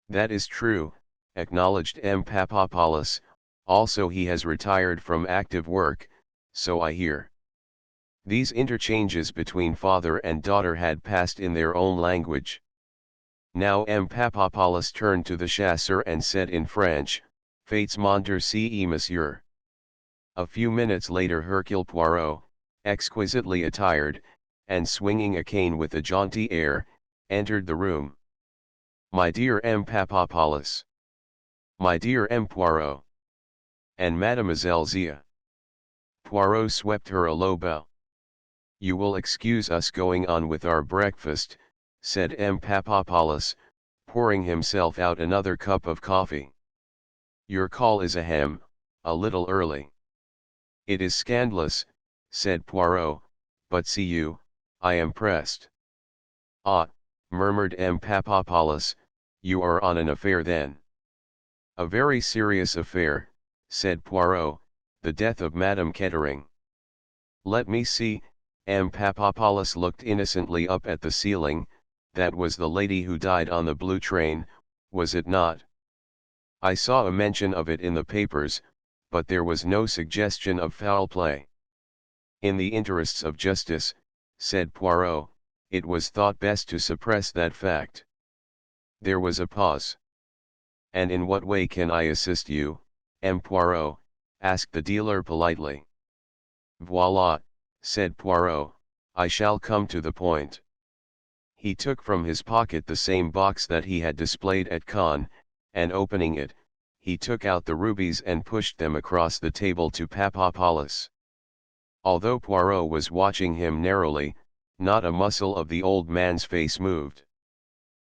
That is true, acknowledged M. Papadopoulos, also he has retired from active work, so I hear. These interchanges between father and daughter had passed in their own language. Now M. Papadopoulos turned to the chasseur and said in French, Fates Monterci monsieur. A few minutes later Hercule Poirot, exquisitely attired, and swinging a cane with a jaunty air, entered the room. My dear M. Papadopoulos. My dear M. Poirot. And Mademoiselle Zia. Poirot swept her a low bow. You will excuse us going on with our breakfast, said M. Papadopoulos, pouring himself out another cup of coffee. Your call is a little early. It is scandalous, said Poirot, but see you, I am pressed. Ah, murmured M. Papadopoulos, you are on an affair then. A very serious affair, said Poirot, the death of Madame Kettering. Let me see. M. Papadopoulos looked innocently up at the ceiling. That was the lady who died on the blue train, was it not? I saw a mention of it in the papers, but there was no suggestion of foul play. In the interests of justice, said Poirot, it was thought best to suppress that fact. There was a pause. And in what way can I assist you, M. Poirot? Asked the dealer politely. Voila, said Poirot, I shall come to the point. He took from his pocket the same box that he had displayed at Cannes, and opening it, he took out the rubies and pushed them across the table to Papadopoulos. Although Poirot was watching him narrowly, not a muscle of the old man's face moved.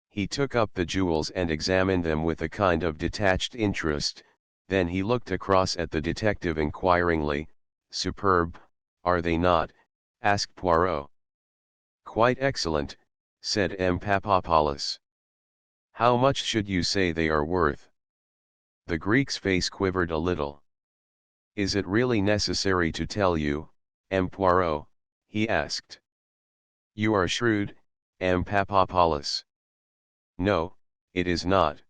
He took up the jewels and examined them with a kind of detached interest, then he looked across at the detective inquiringly. Superb, are they not? Asked Poirot. Quite excellent, said M. Papadopoulos. How much should you say they are worth? The Greek's face quivered a little. Is it really necessary to tell you, M. Poirot? He asked. You are shrewd, M. Papadopoulos. No, it is not.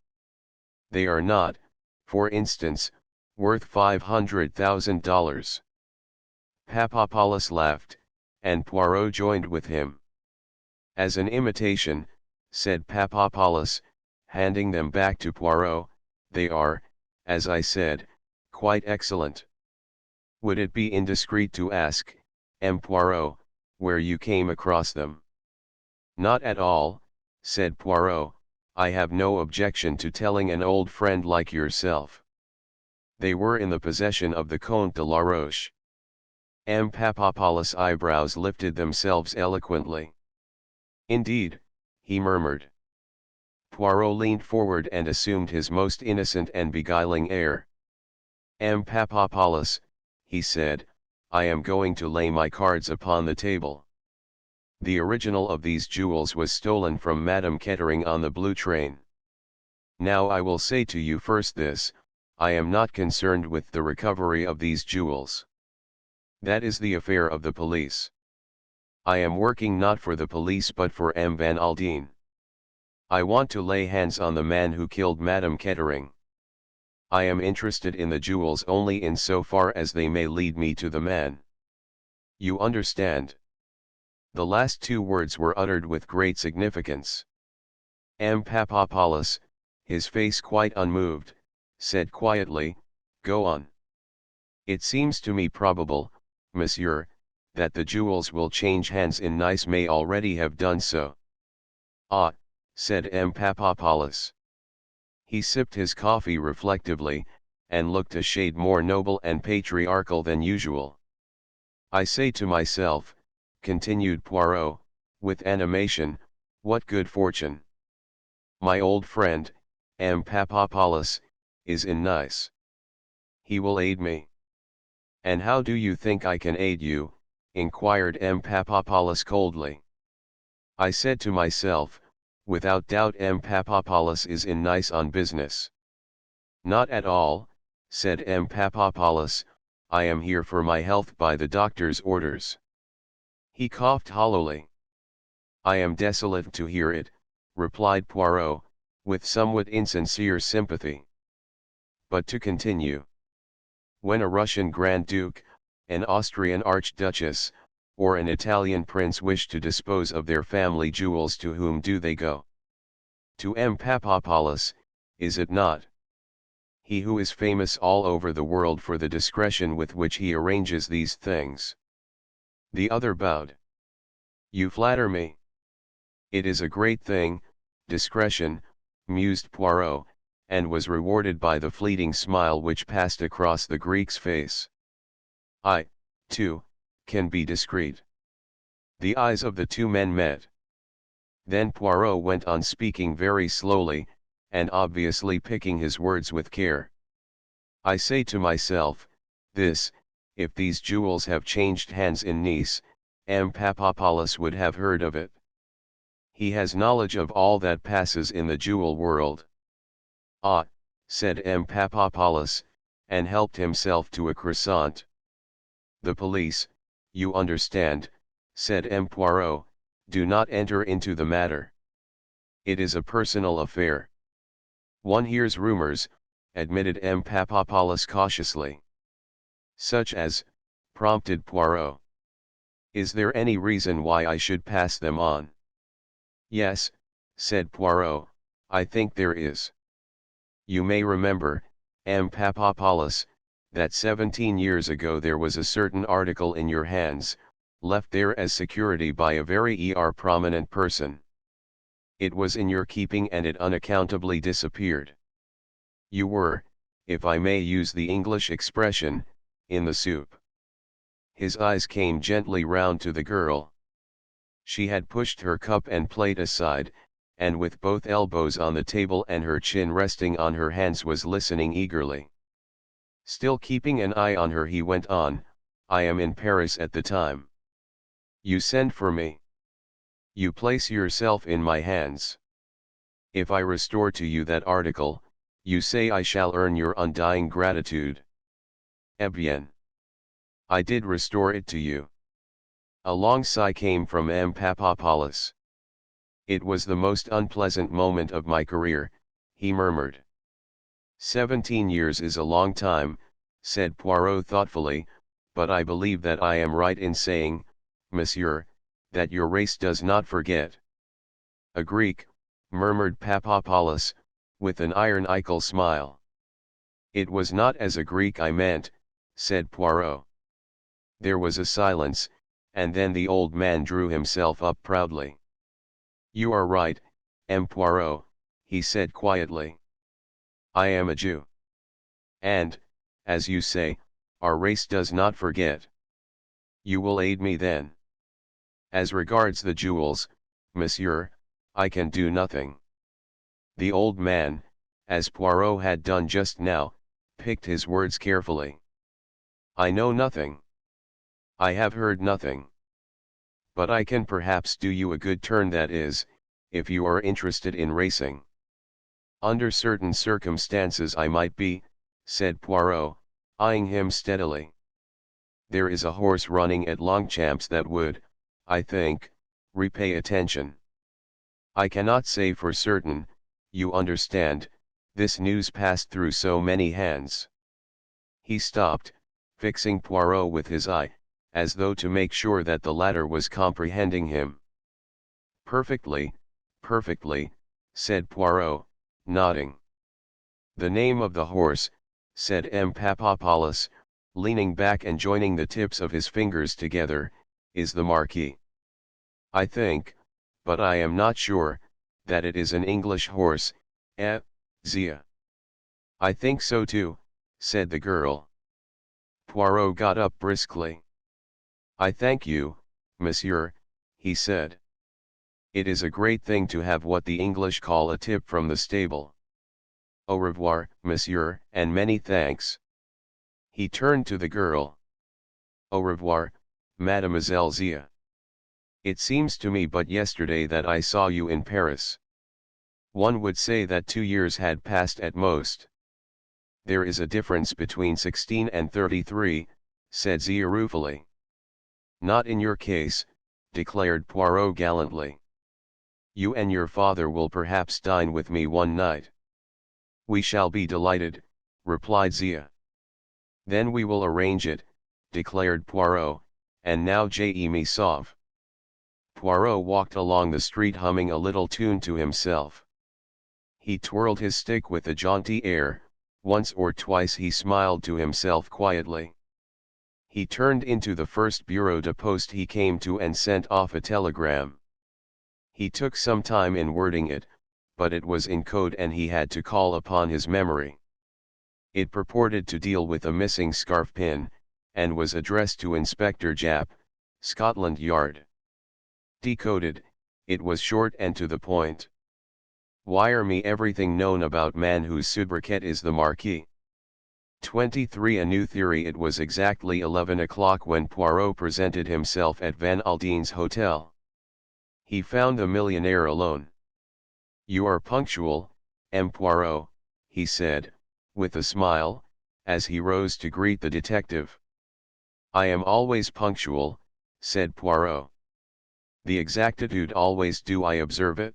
They are not, for instance, worth $500,000. Papadopoulos laughed, and Poirot joined with him. As an imitation, said Papadopoulos, handing them back to Poirot, they are, as I said, quite excellent. Would it be indiscreet to ask, M. Poirot, where you came across them? Not at all, said Poirot, I have no objection to telling an old friend like yourself. They were in the possession of the Comte de la Roche. M. Papadopoulos' eyebrows lifted themselves eloquently. Indeed, he murmured. Poirot leaned forward and assumed his most innocent and beguiling air. M. Papadopoulos, he said, I am going to lay my cards upon the table. The original of these jewels was stolen from Madame Kettering on the Blue Train. Now I will say to you first this, I am not concerned with the recovery of these jewels. That is the affair of the police. I am working not for the police but for M. Van Aldine. I want to lay hands on the man who killed Madame Kettering. I am interested in the jewels only in so far as they may lead me to the man. You understand? The last two words were uttered with great significance. M. Papadopoulos, his face quite unmoved, said quietly, go on. It seems to me probable, monsieur, that the jewels will change hands in Nice, may already have done so. Ah, said M. Papadopoulos. He sipped his coffee reflectively, and looked a shade more noble and patriarchal than usual. I say to myself, continued Poirot, with animation, what good fortune. My old friend, M. Papadopoulos, is in Nice. He will aid me. And how do you think I can aid you? Inquired M. Papadopoulos coldly. I said to myself, without doubt M. Papadopoulos is in Nice on business. Not at all, said M. Papadopoulos, I am here for my health by the doctor's orders. He coughed hollowly. I am desolate to hear it, replied Poirot, with somewhat insincere sympathy. But to continue. When a Russian Grand Duke, an Austrian Archduchess, or an Italian prince wish to dispose of their family jewels, to whom do they go? To M. Papadopoulos, is it not? He who is famous all over the world for the discretion with which he arranges these things. The other bowed. You flatter me. It is a great thing, discretion, mused Poirot, and was rewarded by the fleeting smile which passed across the Greek's face. I, too, can be discreet. The eyes of the two men met. Then Poirot went on speaking very slowly, and obviously picking his words with care. I say to myself, this, if these jewels have changed hands in Nice, M. Papadopoulos would have heard of it. He has knowledge of all that passes in the jewel world. Ah, said M. Papadopoulos, and helped himself to a croissant. The police, you understand, said M. Poirot, do not enter into the matter. It is a personal affair. One hears rumors, admitted M. Papadopoulos cautiously. Such as, prompted Poirot. Is there any reason why I should pass them on? Yes, said Poirot, I think there is. You may remember, M. Papopoulos, that 17 years ago there was a certain article in your hands, left there as security by a very prominent person. It was in your keeping and it unaccountably disappeared. You were, if I may use the English expression, in the soup. His eyes came gently round to the girl. She had pushed her cup and plate aside, and with both elbows on the table and her chin resting on her hands was listening eagerly. Still keeping an eye on her, he went on, I am in Paris at the time. You send for me. You place yourself in my hands. If I restore to you that article, you say I shall earn your undying gratitude. Eh bien. I did restore it to you. A long sigh came from M. Papopoulos. It was the most unpleasant moment of my career, he murmured. 17 years is a long time, said Poirot thoughtfully, but I believe that I am right in saying, monsieur, that your race does not forget. A Greek, murmured Papopoulos, with an ironical smile. It was not as a Greek I meant, said Poirot. There was a silence, and then the old man drew himself up proudly. You are right, M. Poirot, he said quietly. I am a Jew. And, as you say, our race does not forget. You will aid me then. As regards the jewels, monsieur, I can do nothing. The old man, as Poirot had done just now, picked his words carefully. I know nothing. I have heard nothing. But I can perhaps do you a good turn, that is, if you are interested in racing. Under certain circumstances I might be, said Poirot, eyeing him steadily. There is a horse running at Longchamps that would, I think, repay attention. I cannot say for certain, you understand, this news passed through so many hands. He stopped, fixing Poirot with his eye, as though to make sure that the latter was comprehending him. Perfectly, perfectly, said Poirot, nodding. The name of the horse, said M. Papopoulos, leaning back and joining the tips of his fingers together, is the Marquis. I think, but I am not sure, that it is an English horse, Zia. I think so too, said the girl. Poirot got up briskly. I thank you, monsieur, he said. It is a great thing to have what the English call a tip from the stable. Au revoir, monsieur, and many thanks. He turned to the girl. Au revoir, mademoiselle Zia. It seems to me but yesterday that I saw you in Paris. One would say that 2 years had passed at most. There is a difference between 16 and 33, said Zia ruefully. Not in your case, declared Poirot gallantly. You and your father will perhaps dine with me one night. We shall be delighted, replied Zia. Then we will arrange it, declared Poirot, and now je me sauve. Poirot walked along the street humming a little tune to himself. He twirled his stick with a jaunty air, once or twice he smiled to himself quietly. He turned into the first bureau de poste he came to and sent off a telegram. He took some time in wording it, but it was in code and he had to call upon his memory. It purported to deal with a missing scarf pin, and was addressed to Inspector Japp, Scotland Yard. Decoded, it was short and to the point. Wire me everything known about man whose sobriquet is the Marquis. 23 A new theory. It was exactly 11 o'clock when Poirot presented himself at Van Aldine's hotel. He found the millionaire alone. You are punctual, M. Poirot, he said, with a smile, as he rose to greet the detective. I am always punctual, said Poirot. The exactitude always do I observe it?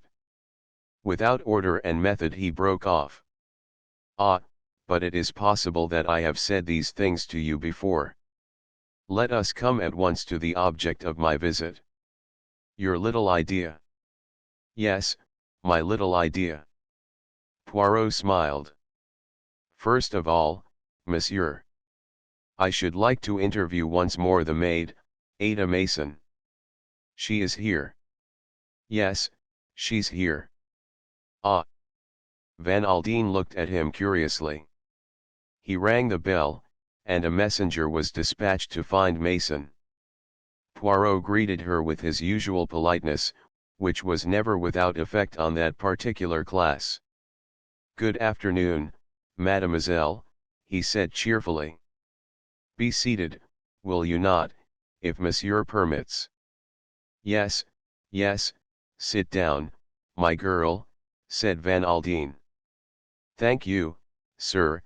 Without order and method he broke off. Ah, but it is possible that I have said these things to you before. Let us come at once to the object of my visit. Your little idea. Yes, my little idea. Poirot smiled. First of all, monsieur, I should like to interview once more the maid, Ada Mason. She is here. Yes, she's here. Ah. Van Aldine looked at him curiously. He rang the bell, and a messenger was dispatched to find Mason. Poirot greeted her with his usual politeness, which was never without effect on that particular class. "Good afternoon, mademoiselle," he said cheerfully. "Be seated, will you not, if monsieur permits?" "Yes, yes, sit down, my girl," said Van Aldine. "Thank you, sir,"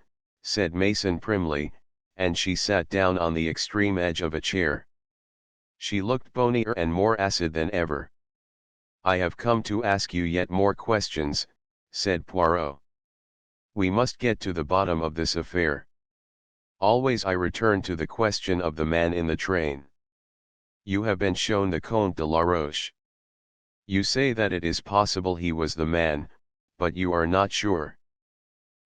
said Mason primly, and she sat down on the extreme edge of a chair. She looked bonier and more acid than ever. "I have come to ask you yet more questions," said Poirot. "We must get to the bottom of this affair. Always I return to the question of the man in the train. You have been shown the Comte de la Roche. You say that it is possible he was the man, but you are not sure.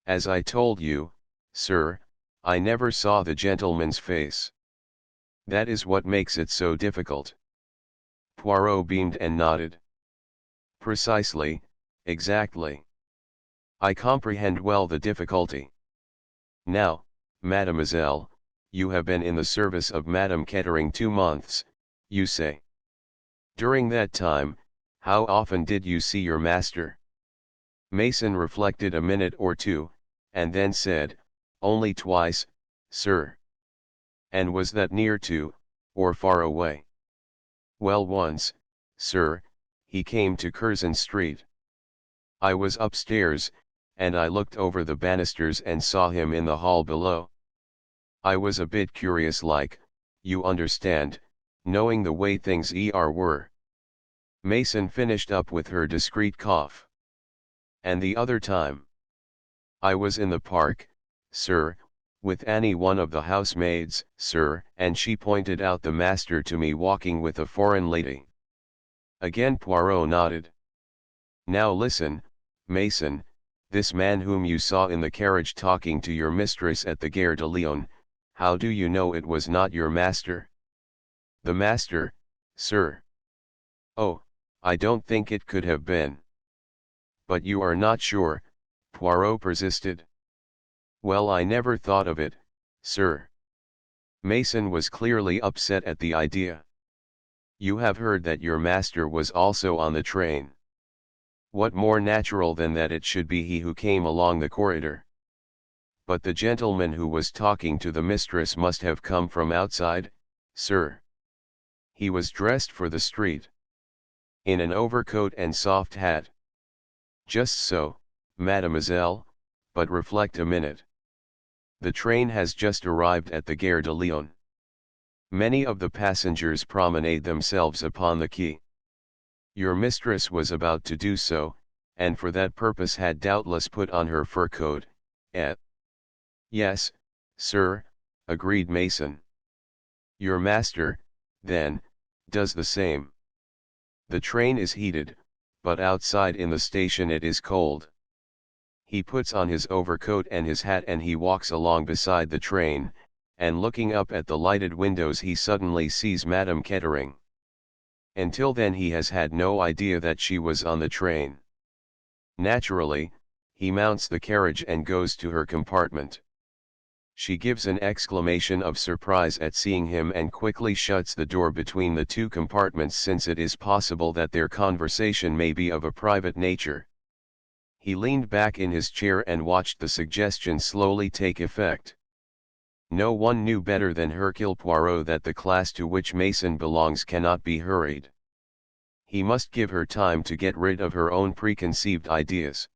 As I told you, sir, I never saw the gentleman's face. That is what makes it so difficult." Poirot beamed and nodded. "Precisely, exactly. I comprehend well the difficulty. Now, mademoiselle, you have been in the service of Madame Kettering 2 months, you say. During that time, how often did you see your master?" Mason reflected a minute or two, and then said, "Only twice, sir." "And was that near to, or far away?" "Well, once, sir, he came to Curzon Street. I was upstairs, and I looked over the banisters and saw him in the hall below. I was a bit curious like, you understand, knowing the way things were." Mason finished up with her discreet cough. "And the other time?" "I was in the park, sir, with Annie, one of the housemaids, sir, and she pointed out the master to me walking with a foreign lady." Again Poirot nodded. "Now listen, Mason, this man whom you saw in the carriage talking to your mistress at the Gare de Lyon, how do you know it was not your master?" "The master, sir? Oh, I don't think it could have been." "But you are not sure?" Poirot persisted. "Well, I never thought of it, sir." Mason was clearly upset at the idea. "You have heard that your master was also on the train. What more natural than that it should be he who came along the corridor? But the gentleman who was talking to the mistress must have come from outside, sir. He was dressed for the street. In an overcoat and soft hat." "Just so, mademoiselle, but reflect a minute. The train has just arrived at the Gare de Lyon. Many of the passengers promenade themselves upon the quay. Your mistress was about to do so, and for that purpose had doubtless put on her fur coat, et." "Yes, sir," agreed Mason. "Your master, then, does the same. The train is heated, but outside in the station it is cold. He puts on his overcoat and his hat and he walks along beside the train, and looking up at the lighted windows he suddenly sees Madame Kettering. Until then he has had no idea that she was on the train. Naturally, he mounts the carriage and goes to her compartment. She gives an exclamation of surprise at seeing him and quickly shuts the door between the two compartments, since it is possible that their conversation may be of a private nature. He leaned back in his chair and watched the suggestion slowly take effect. No one knew better than Hercule Poirot that the class to which Mason belongs cannot be hurried. He must give her time to get rid of her own preconceived ideas.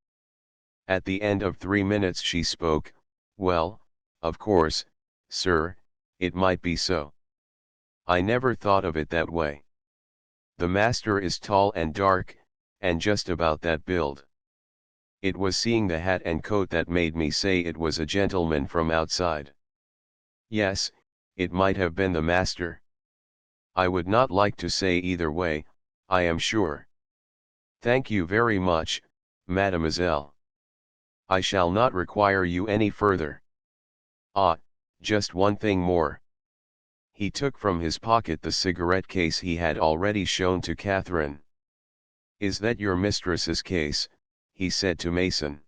At the end of 3 minutes she spoke. "Well, of course, sir, it might be so. I never thought of it that way. The master is tall and dark, and just about that build. It was seeing the hat and coat that made me say it was a gentleman from outside. Yes, it might have been the master. I would not like to say either way, I am sure. Thank you very much, mademoiselle. I shall not require you any further. Ah, just one thing more. He took from his pocket the cigarette case he had already shown to Catherine. Is that your mistress's case? He said to Mason.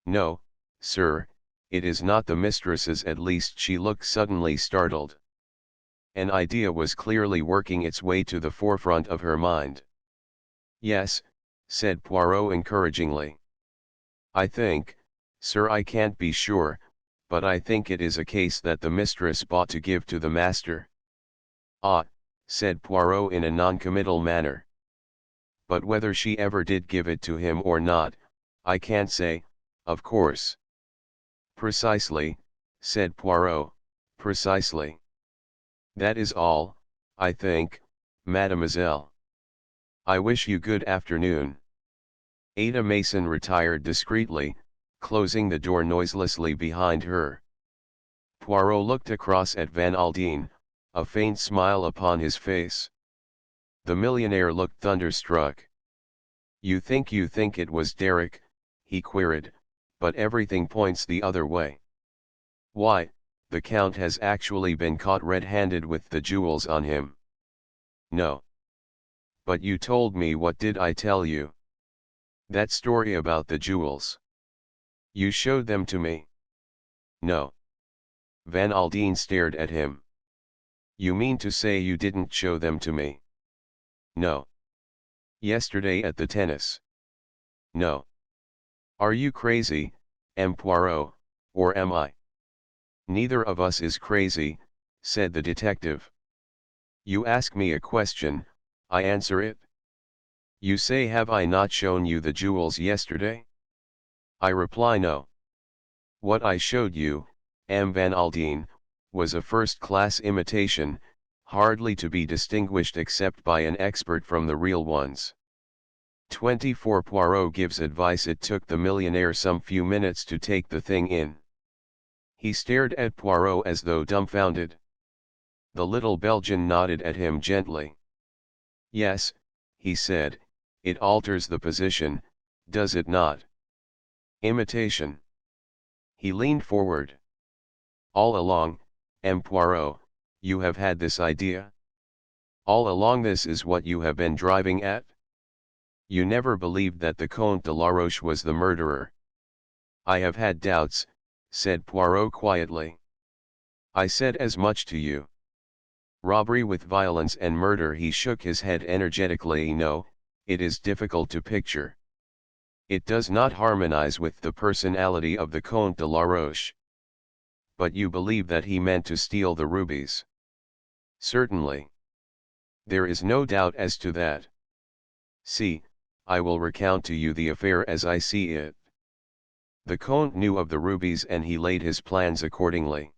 No, sir, it is not the mistress's. At least she looked suddenly startled. An idea was clearly working its way to the forefront of her mind. Yes, said Poirot encouragingly. I think, sir, I can't be sure, but I think it is a case that the mistress bought to give to the master. Ah, said Poirot in a non-committal manner. But whether she ever did give it to him or not, I can't say, of course. Precisely, said Poirot, precisely. That is all, I think, mademoiselle. I wish you good afternoon. Ada Mason retired discreetly, closing the door noiselessly behind her. Poirot looked across at Van Aldine, a faint smile upon his face. The millionaire looked thunderstruck. You think it was Derek, he queried, but everything points the other way. Why, the Count has actually been caught red-handed with the jewels on him. No. But you told me. What did I tell you? That story about the jewels. You showed them to me. No. Van Aldine stared at him. You mean to say you didn't show them to me? No. Yesterday at the tennis? No. Are you crazy, M. Poirot, or am I? Neither of us is crazy, said the detective. You ask me a question, I answer it. You say, have I not shown you the jewels yesterday? I reply, no. What I showed you, M. Van Aldine, was a first-class imitation, hardly to be distinguished except by an expert from the real ones. 24 Poirot gives advice. It took the millionaire some few minutes to take the thing in. He stared at Poirot as though dumbfounded. The little Belgian nodded at him gently. Yes, he said, it alters the position, does it not? Imitation. He leaned forward. All along, M. Poirot, you have had this idea? All along this is what you have been driving at? You never believed that the Comte de la Roche was the murderer? I have had doubts, said Poirot quietly. I said as much to you. Robbery with violence and murder. He shook his head energetically. No, it is difficult to picture. It does not harmonize with the personality of the Comte de la Roche. But you believe that he meant to steal the rubies? Certainly. There is no doubt as to that. See, I will recount to you the affair as I see it. The Comte knew of the rubies and he laid his plans accordingly.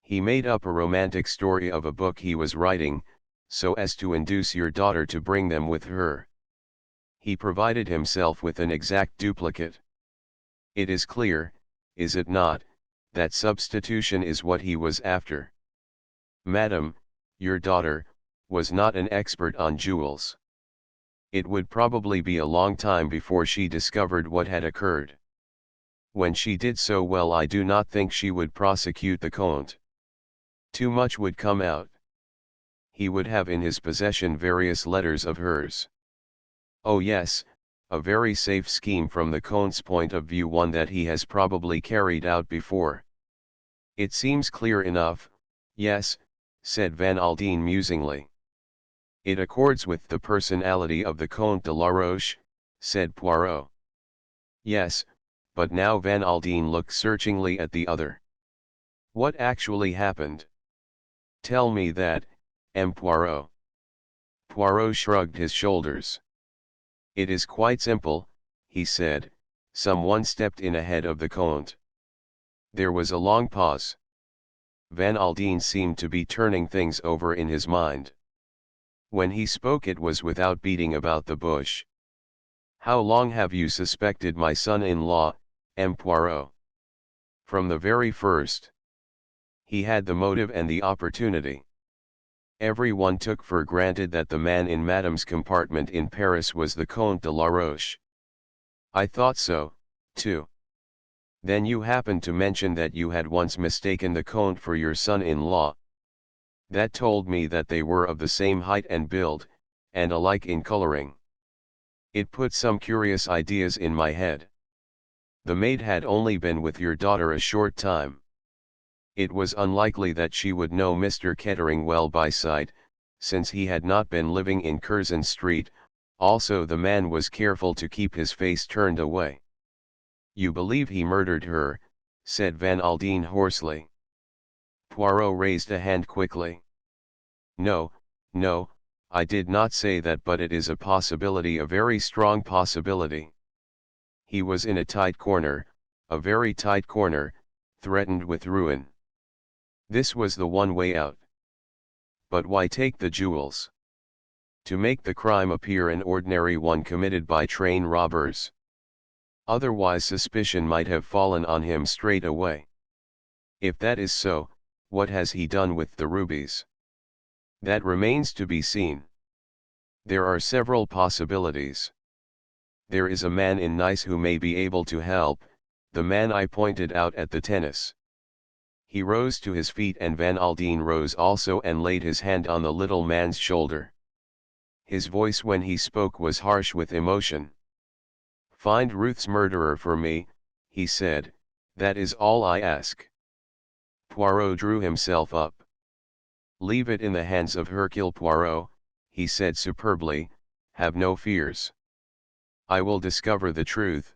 He made up a romantic story of a book he was writing, so as to induce your daughter to bring them with her. He provided himself with an exact duplicate. It is clear, is it not, that substitution is what he was after. Madam, your daughter, was not an expert on jewels. It would probably be a long time before she discovered what had occurred. When she did so, well, I do not think she would prosecute the Comte. Too much would come out. He would have in his possession various letters of hers. Oh yes, a very safe scheme from the Comte's point of view, one that he has probably carried out before. It seems clear enough, yes, said Van Aldine musingly. It accords with the personality of the Comte de la Roche, said Poirot. Yes, but now Van Aldine looked searchingly at the other. What actually happened? Tell me that, M. Poirot. Poirot shrugged his shoulders. It is quite simple, he said. Someone stepped in ahead of the Comte. There was a long pause. Van Aldine seemed to be turning things over in his mind. When he spoke, it was without beating about the bush. How long have you suspected my son-in-law, M. Poirot? From the very first. He had the motive and the opportunity. Everyone took for granted that the man in Madame's compartment in Paris was the Comte de la Roche. I thought so, too. Then you happened to mention that you had once mistaken the Comte for your son-in-law. That told me that they were of the same height and build, and alike in coloring. It put some curious ideas in my head. The maid had only been with your daughter a short time. It was unlikely that she would know Mr. Kettering well by sight, since he had not been living in Curzon Street. Also the man was careful to keep his face turned away. You believe he murdered her, said Van Aldine hoarsely. Poirot raised a hand quickly. No, no, I did not say that, but it is a possibility, a very strong possibility. He was in a tight corner, a very tight corner, threatened with ruin. This was the one way out. But why take the jewels? To make the crime appear an ordinary one committed by train robbers. Otherwise suspicion might have fallen on him straight away. If that is so, what has he done with the rubies? That remains to be seen. There are several possibilities. There is a man in Nice who may be able to help, the man I pointed out at the tennis. He rose to his feet, and Van Aldine rose also and laid his hand on the little man's shoulder. His voice when he spoke was harsh with emotion. Find Ruth's murderer for me, he said, that is all I ask. Poirot drew himself up. Leave it in the hands of Hercule Poirot, he said superbly, have no fears. I will discover the truth.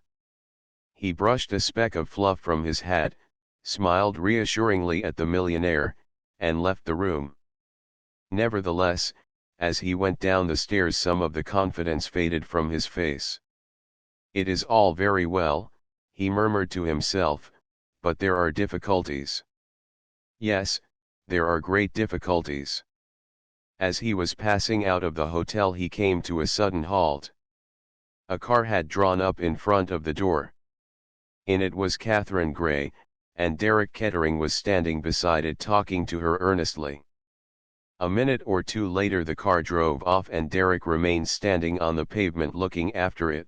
He brushed a speck of fluff from his hat, smiled reassuringly at the millionaire, and left the room. Nevertheless, as he went down the stairs some of the confidence faded from his face. It is all very well, he murmured to himself, but there are difficulties. Yes, there are great difficulties. As he was passing out of the hotel he came to a sudden halt. A car had drawn up in front of the door. In it was Catherine Gray, and Derek Kettering was standing beside it talking to her earnestly. A minute or two later the car drove off and Derek remained standing on the pavement looking after it.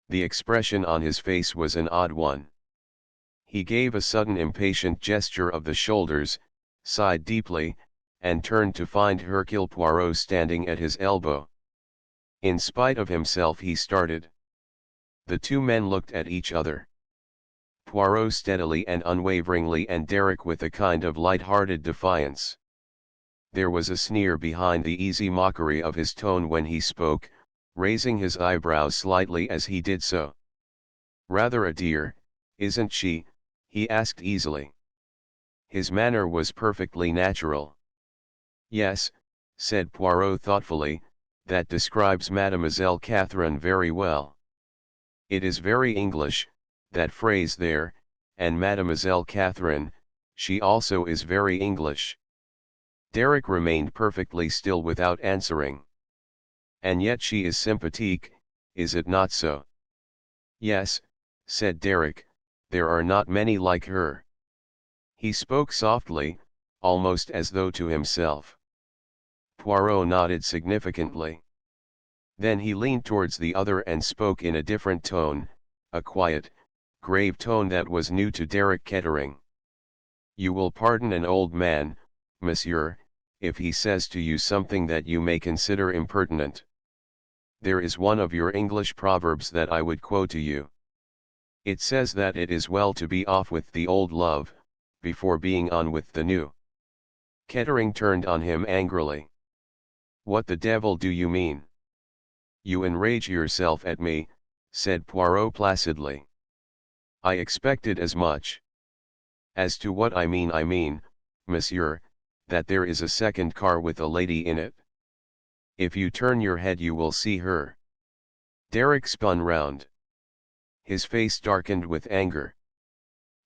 The expression on his face was an odd one. He gave a sudden impatient gesture of the shoulders, sighed deeply, and turned to find Hercule Poirot standing at his elbow. In spite of himself he started. The two men looked at each other. Poirot steadily and unwaveringly, and Derek with a kind of light-hearted defiance. There was a sneer behind the easy mockery of his tone when he spoke, raising his eyebrows slightly as he did so. Rather a dear, isn't she? He asked easily. His manner was perfectly natural. Yes, said Poirot thoughtfully, that describes Mademoiselle Catherine very well. It is very English, that phrase there, and Mademoiselle Catherine, she also is very English. Derek remained perfectly still without answering. And yet she is sympathique, is it not so? Yes, said Derek, there are not many like her. He spoke softly, almost as though to himself. Poirot nodded significantly. Then he leaned towards the other and spoke in a different tone, a quiet, grave tone that was new to Derek Kettering. You will pardon an old man, monsieur, if he says to you something that you may consider impertinent. There is one of your English proverbs that I would quote to you. It says that it is well to be off with the old love, before being on with the new. Kettering turned on him angrily. What the devil do you mean? You enrage yourself at me, said Poirot placidly. I expected as much. As to what I mean, monsieur, that there is a second car with a lady in it. If you turn your head you will see her. Derek spun round. His face darkened with anger.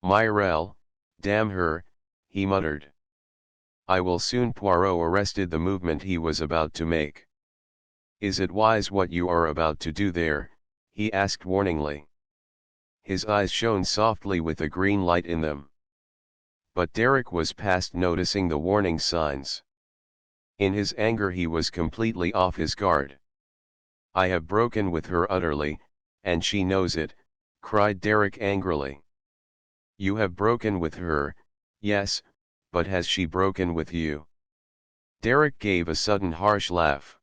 Myrelle, damn her, he muttered. I will soon. Poirot arrested the movement he was about to make. Is it wise what you are about to do there, he asked warningly. His eyes shone softly with a green light in them. But Derek was past noticing the warning signs. In his anger he was completely off his guard. "I have broken with her utterly, and she knows it," cried Derek angrily. "You have broken with her, yes, but has she broken with you?" Derek gave a sudden harsh laugh.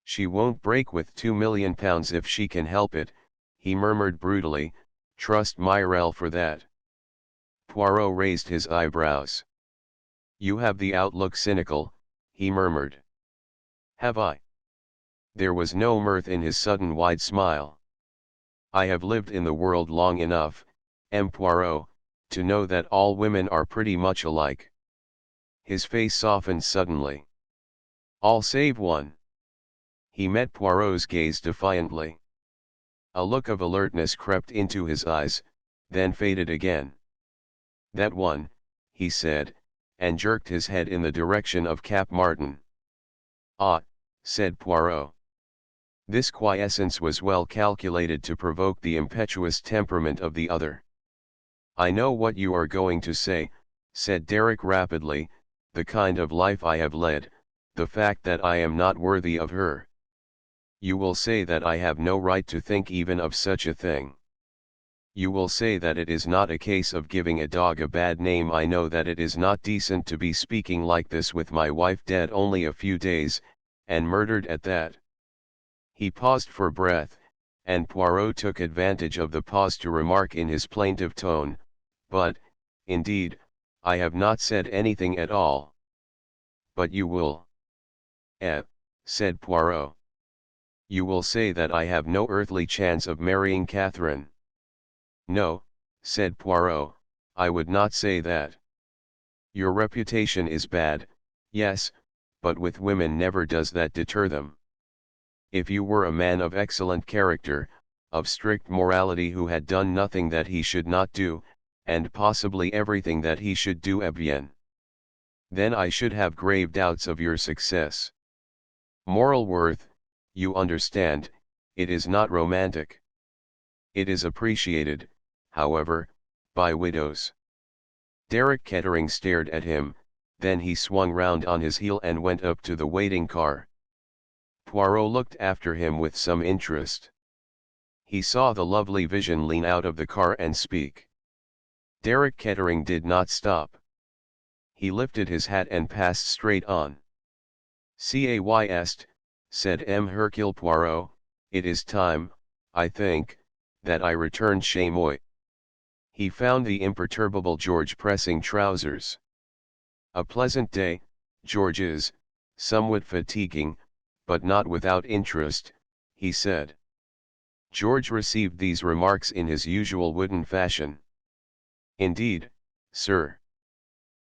"She won't break with £2 million if she can help it," he murmured brutally. "Trust Myrelle for that." Poirot raised his eyebrows. "You have the outlook cynical," he murmured. "Have I?" There was no mirth in his sudden wide smile. "I have lived in the world long enough, M. Poirot, to know that all women are pretty much alike." His face softened suddenly. "All save one." He met Poirot's gaze defiantly. A look of alertness crept into his eyes, then faded again. "That one," he said, and jerked his head in the direction of Cap Martin. "Ah," said Poirot. This quiescence was well calculated to provoke the impetuous temperament of the other. "I know what you are going to say," said Derek rapidly, "the kind of life I have led, the fact that I am not worthy of her. You will say that I have no right to think even of such a thing. You will say that it is not a case of giving a dog a bad name. I know that it is not decent to be speaking like this with my wife dead only a few days, and murdered at that." He paused for breath, and Poirot took advantage of the pause to remark in his plaintive tone, "But, indeed, I have not said anything at all." "But you will." Said Poirot. "You will say that I have no earthly chance of marrying Catherine." "No," said Poirot, "I would not say that. Your reputation is bad, yes, but with women never does that deter them. If you were a man of excellent character, of strict morality, who had done nothing that he should not do, and possibly everything that he should do à bien, then I should have grave doubts of your success. Moral worth, you understand, it is not romantic. It is appreciated, however, by widows." Derek Kettering stared at him, then he swung round on his heel and went up to the waiting car. Poirot looked after him with some interest. He saw the lovely vision lean out of the car and speak. Derek Kettering did not stop. He lifted his hat and passed straight on. "Caist," said M. Hercule Poirot, "it is time, I think, that I returned chez moi." He found the imperturbable George pressing trousers. "A pleasant day, George's, somewhat fatiguing, but not without interest," he said. George received these remarks in his usual wooden fashion. "Indeed, sir.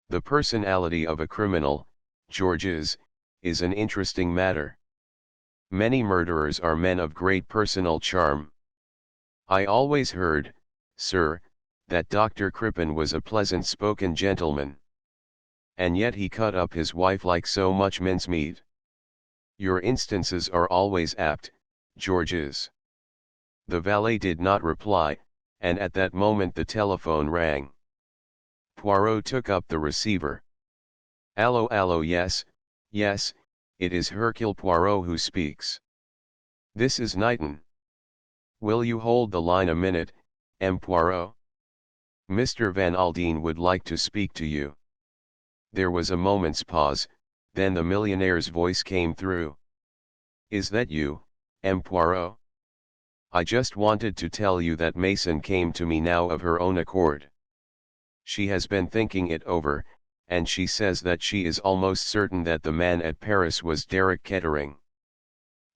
The personality of a criminal, George's, is an interesting matter. Many murderers are men of great personal charm. I always heard, sir, that Dr. Crippen was a pleasant-spoken gentleman. And yet he cut up his wife like so much mincemeat. Your instances are always apt, George's." The valet did not reply, and at that moment the telephone rang. Poirot took up the receiver. "Allo, allo, yes, yes, it is Hercule Poirot who speaks. This is Knighton. Will you hold the line a minute, M. Poirot? Mr. Van Aldine would like to speak to you." There was a moment's pause, then the millionaire's voice came through. "Is that you, M. Poirot? I just wanted to tell you that Mason came to me now of her own accord. She has been thinking it over, and she says that she is almost certain that the man at Paris was Derek Kettering.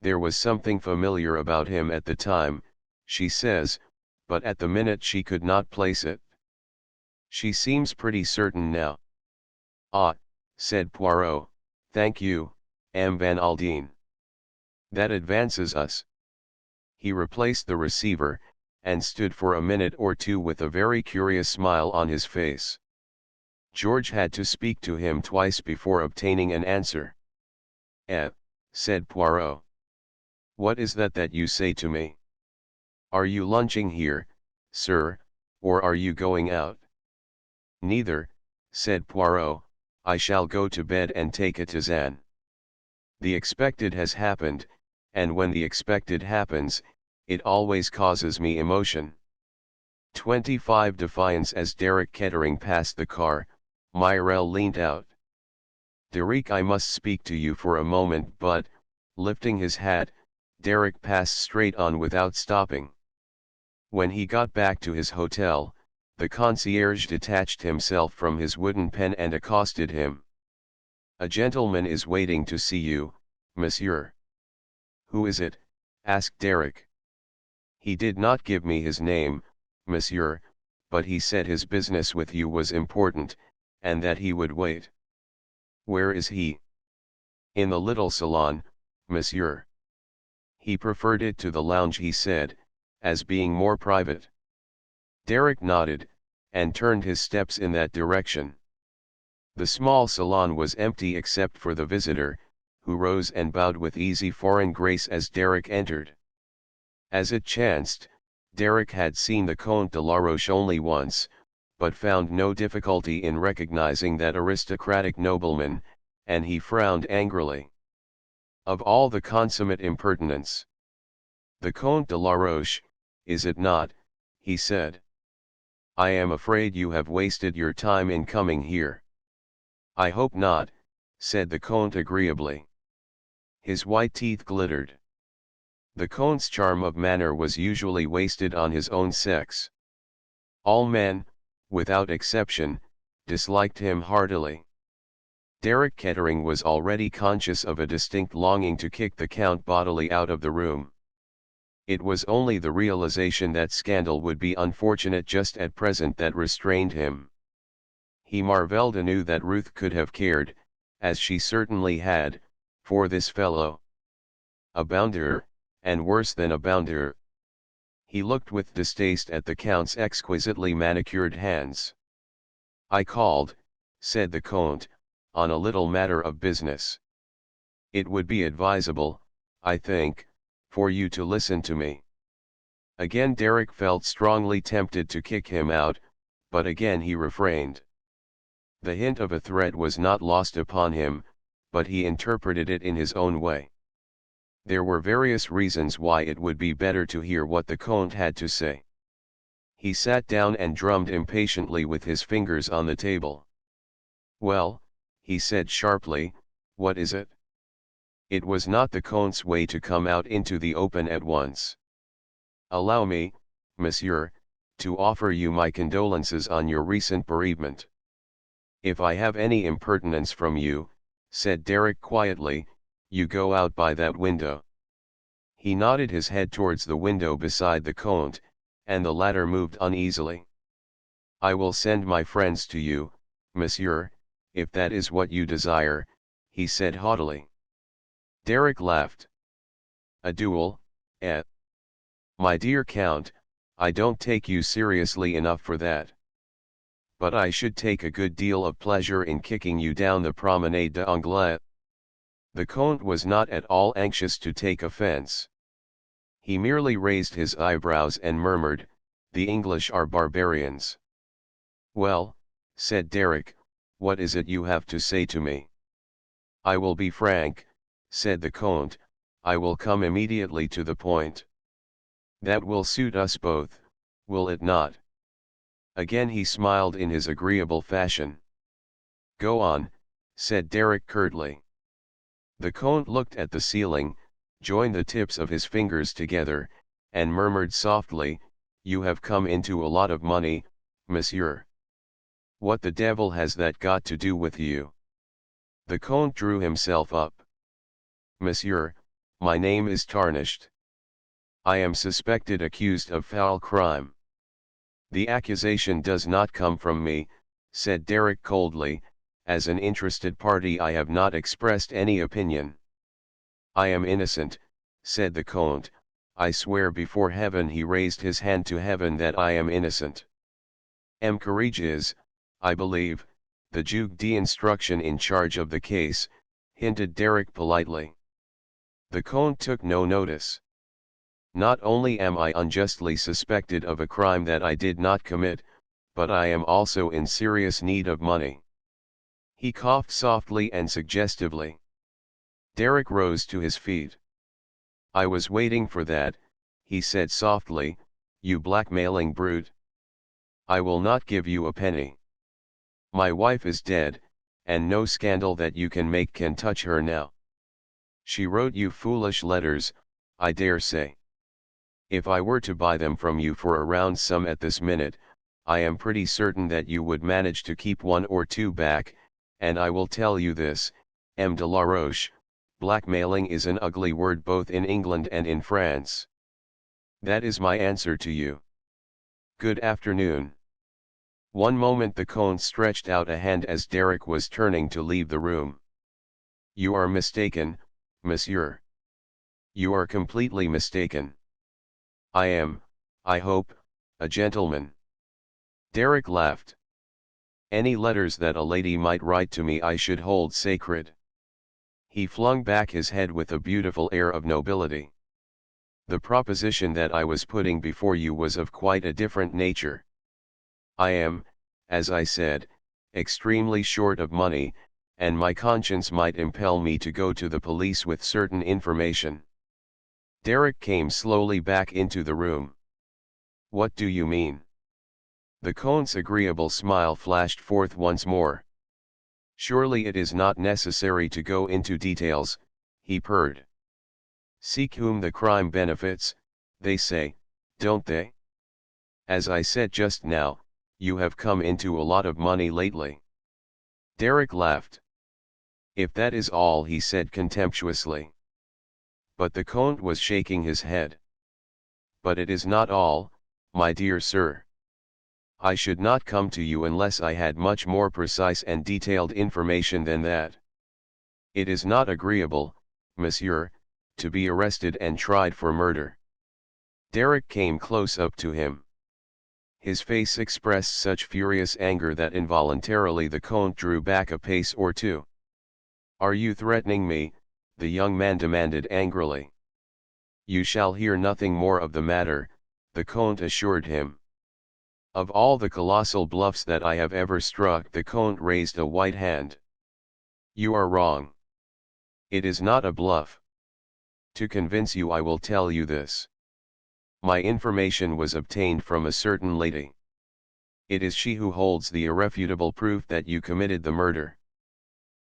There was something familiar about him at the time, she says, but at the minute she could not place it. She seems pretty certain now." "Ah," said Poirot, "thank you, M. Van Aldine. That advances us." He replaced the receiver, and stood for a minute or two with a very curious smile on his face. George had to speak to him twice before obtaining an answer. "Eh," said Poirot. "What is that you say to me?" Are you lunching here, sir, or are you going out? Neither, said Poirot, I shall go to bed and take a tisane. The expected has happened, and when the expected happens, it always causes me emotion. 25 Defiance. As Derek Kettering passed the car, Myrell leant out. Derek, I must speak to you for a moment, but, lifting his hat, Derek passed straight on without stopping. When he got back to his hotel, the concierge detached himself from his wooden pen and accosted him. A gentleman is waiting to see you, monsieur. Who is it? Asked Derek. He did not give me his name, monsieur, but he said his business with you was important, and that he would wait. Where is he? In the little salon, monsieur. He preferred it to the lounge, he said, as being more private. Derek nodded, and turned his steps in that direction. The small salon was empty except for the visitor, who rose and bowed with easy foreign grace as Derek entered. As it chanced, Derek had seen the Comte de la Roche only once, but found no difficulty in recognizing that aristocratic nobleman, and he frowned angrily. Of all the consummate impertinence! The Comte de la Roche, is it not? He said. I am afraid you have wasted your time in coming here. I hope not, said the Comte agreeably. His white teeth glittered. The Comte's charm of manner was usually wasted on his own sex. All men, without exception, disliked him heartily. Derek Kettering was already conscious of a distinct longing to kick the Count bodily out of the room. It was only the realization that scandal would be unfortunate just at present that restrained him. He marvelled anew that Ruth could have cared, as she certainly had, for this fellow. A bounder, and worse than a bounder. He looked with distaste at the Count's exquisitely manicured hands. I called, said the Comte, on a little matter of business. It would be advisable, I think, for you to listen to me. Again Derek felt strongly tempted to kick him out, but again he refrained. The hint of a threat was not lost upon him, but he interpreted it in his own way. There were various reasons why it would be better to hear what the Comte had to say. He sat down and drummed impatiently with his fingers on the table. Well, he said sharply, what is it? It was not the Comte's way to come out into the open at once. Allow me, monsieur, to offer you my condolences on your recent bereavement. If I have any impertinence from you, said Derek quietly, you go out by that window. He nodded his head towards the window beside the Comte, and the latter moved uneasily. I will send my friends to you, monsieur, if that is what you desire, he said haughtily. Derek laughed. A duel, eh? My dear Count, I don't take you seriously enough for that. But I should take a good deal of pleasure in kicking you down the Promenade d'Anglais. The Comte was not at all anxious to take offense. He merely raised his eyebrows and murmured, the English are barbarians. Well, said Derek, what is it you have to say to me? I will be frank, said the Comte, I will come immediately to the point. That will suit us both, will it not? Again he smiled in his agreeable fashion. Go on, said Derek curtly. The Comte looked at the ceiling, joined the tips of his fingers together, and murmured softly, you have come into a lot of money, monsieur. What the devil has that got to do with you? The Comte drew himself up. Monsieur, my name is tarnished. I am suspected, accused of foul crime. The accusation does not come from me, said Derek coldly, as an interested party I have not expressed any opinion. I am innocent, said the Comte, I swear before heaven. He raised his hand to heaven that I am innocent. M. Courage is, I believe, the juge d'instruction in charge of the case, hinted Derek politely. The Comte took no notice. Not only am I unjustly suspected of a crime that I did not commit, but I am also in serious need of money." He coughed softly and suggestively. Derek rose to his feet. "I was waiting for that," he said softly, "you blackmailing brute. I will not give you a penny. My wife is dead, and no scandal that you can make can touch her now. She wrote you foolish letters, I dare say. If I were to buy them from you for a round sum at this minute, I am pretty certain that you would manage to keep one or two back, and I will tell you this, M. de la Roche, blackmailing is an ugly word both in England and in France. That is my answer to you. Good afternoon." One moment the Count stretched out a hand as Derek was turning to leave the room. "You are mistaken, monsieur. You are completely mistaken. I am, I hope, a gentleman." Derek laughed. "Any letters that a lady might write to me I should hold sacred." He flung back his head with a beautiful air of nobility. "The proposition that I was putting before you was of quite a different nature. I am, as I said, extremely short of money, and my conscience might impel me to go to the police with certain information." Derek came slowly back into the room. "What do you mean?" The Count's agreeable smile flashed forth once more. "Surely it is not necessary to go into details," he purred. "Seek whom the crime benefits, they say, don't they? As I said just now, you have come into a lot of money lately." Derek laughed. "If that is all," he said contemptuously. But the Count was shaking his head. "But it is not all, my dear sir. I should not come to you unless I had much more precise and detailed information than that. It is not agreeable, monsieur, to be arrested and tried for murder." Derek came close up to him. His face expressed such furious anger that involuntarily the Count drew back a pace or two. "Are you threatening me?" the young man demanded angrily. "You shall hear nothing more of the matter," the Count assured him. "Of all the colossal bluffs that I have ever struck," the Count raised a white hand. "You are wrong. It is not a bluff. To convince you I will tell you this. My information was obtained from a certain lady. It is she who holds the irrefutable proof that you committed the murder."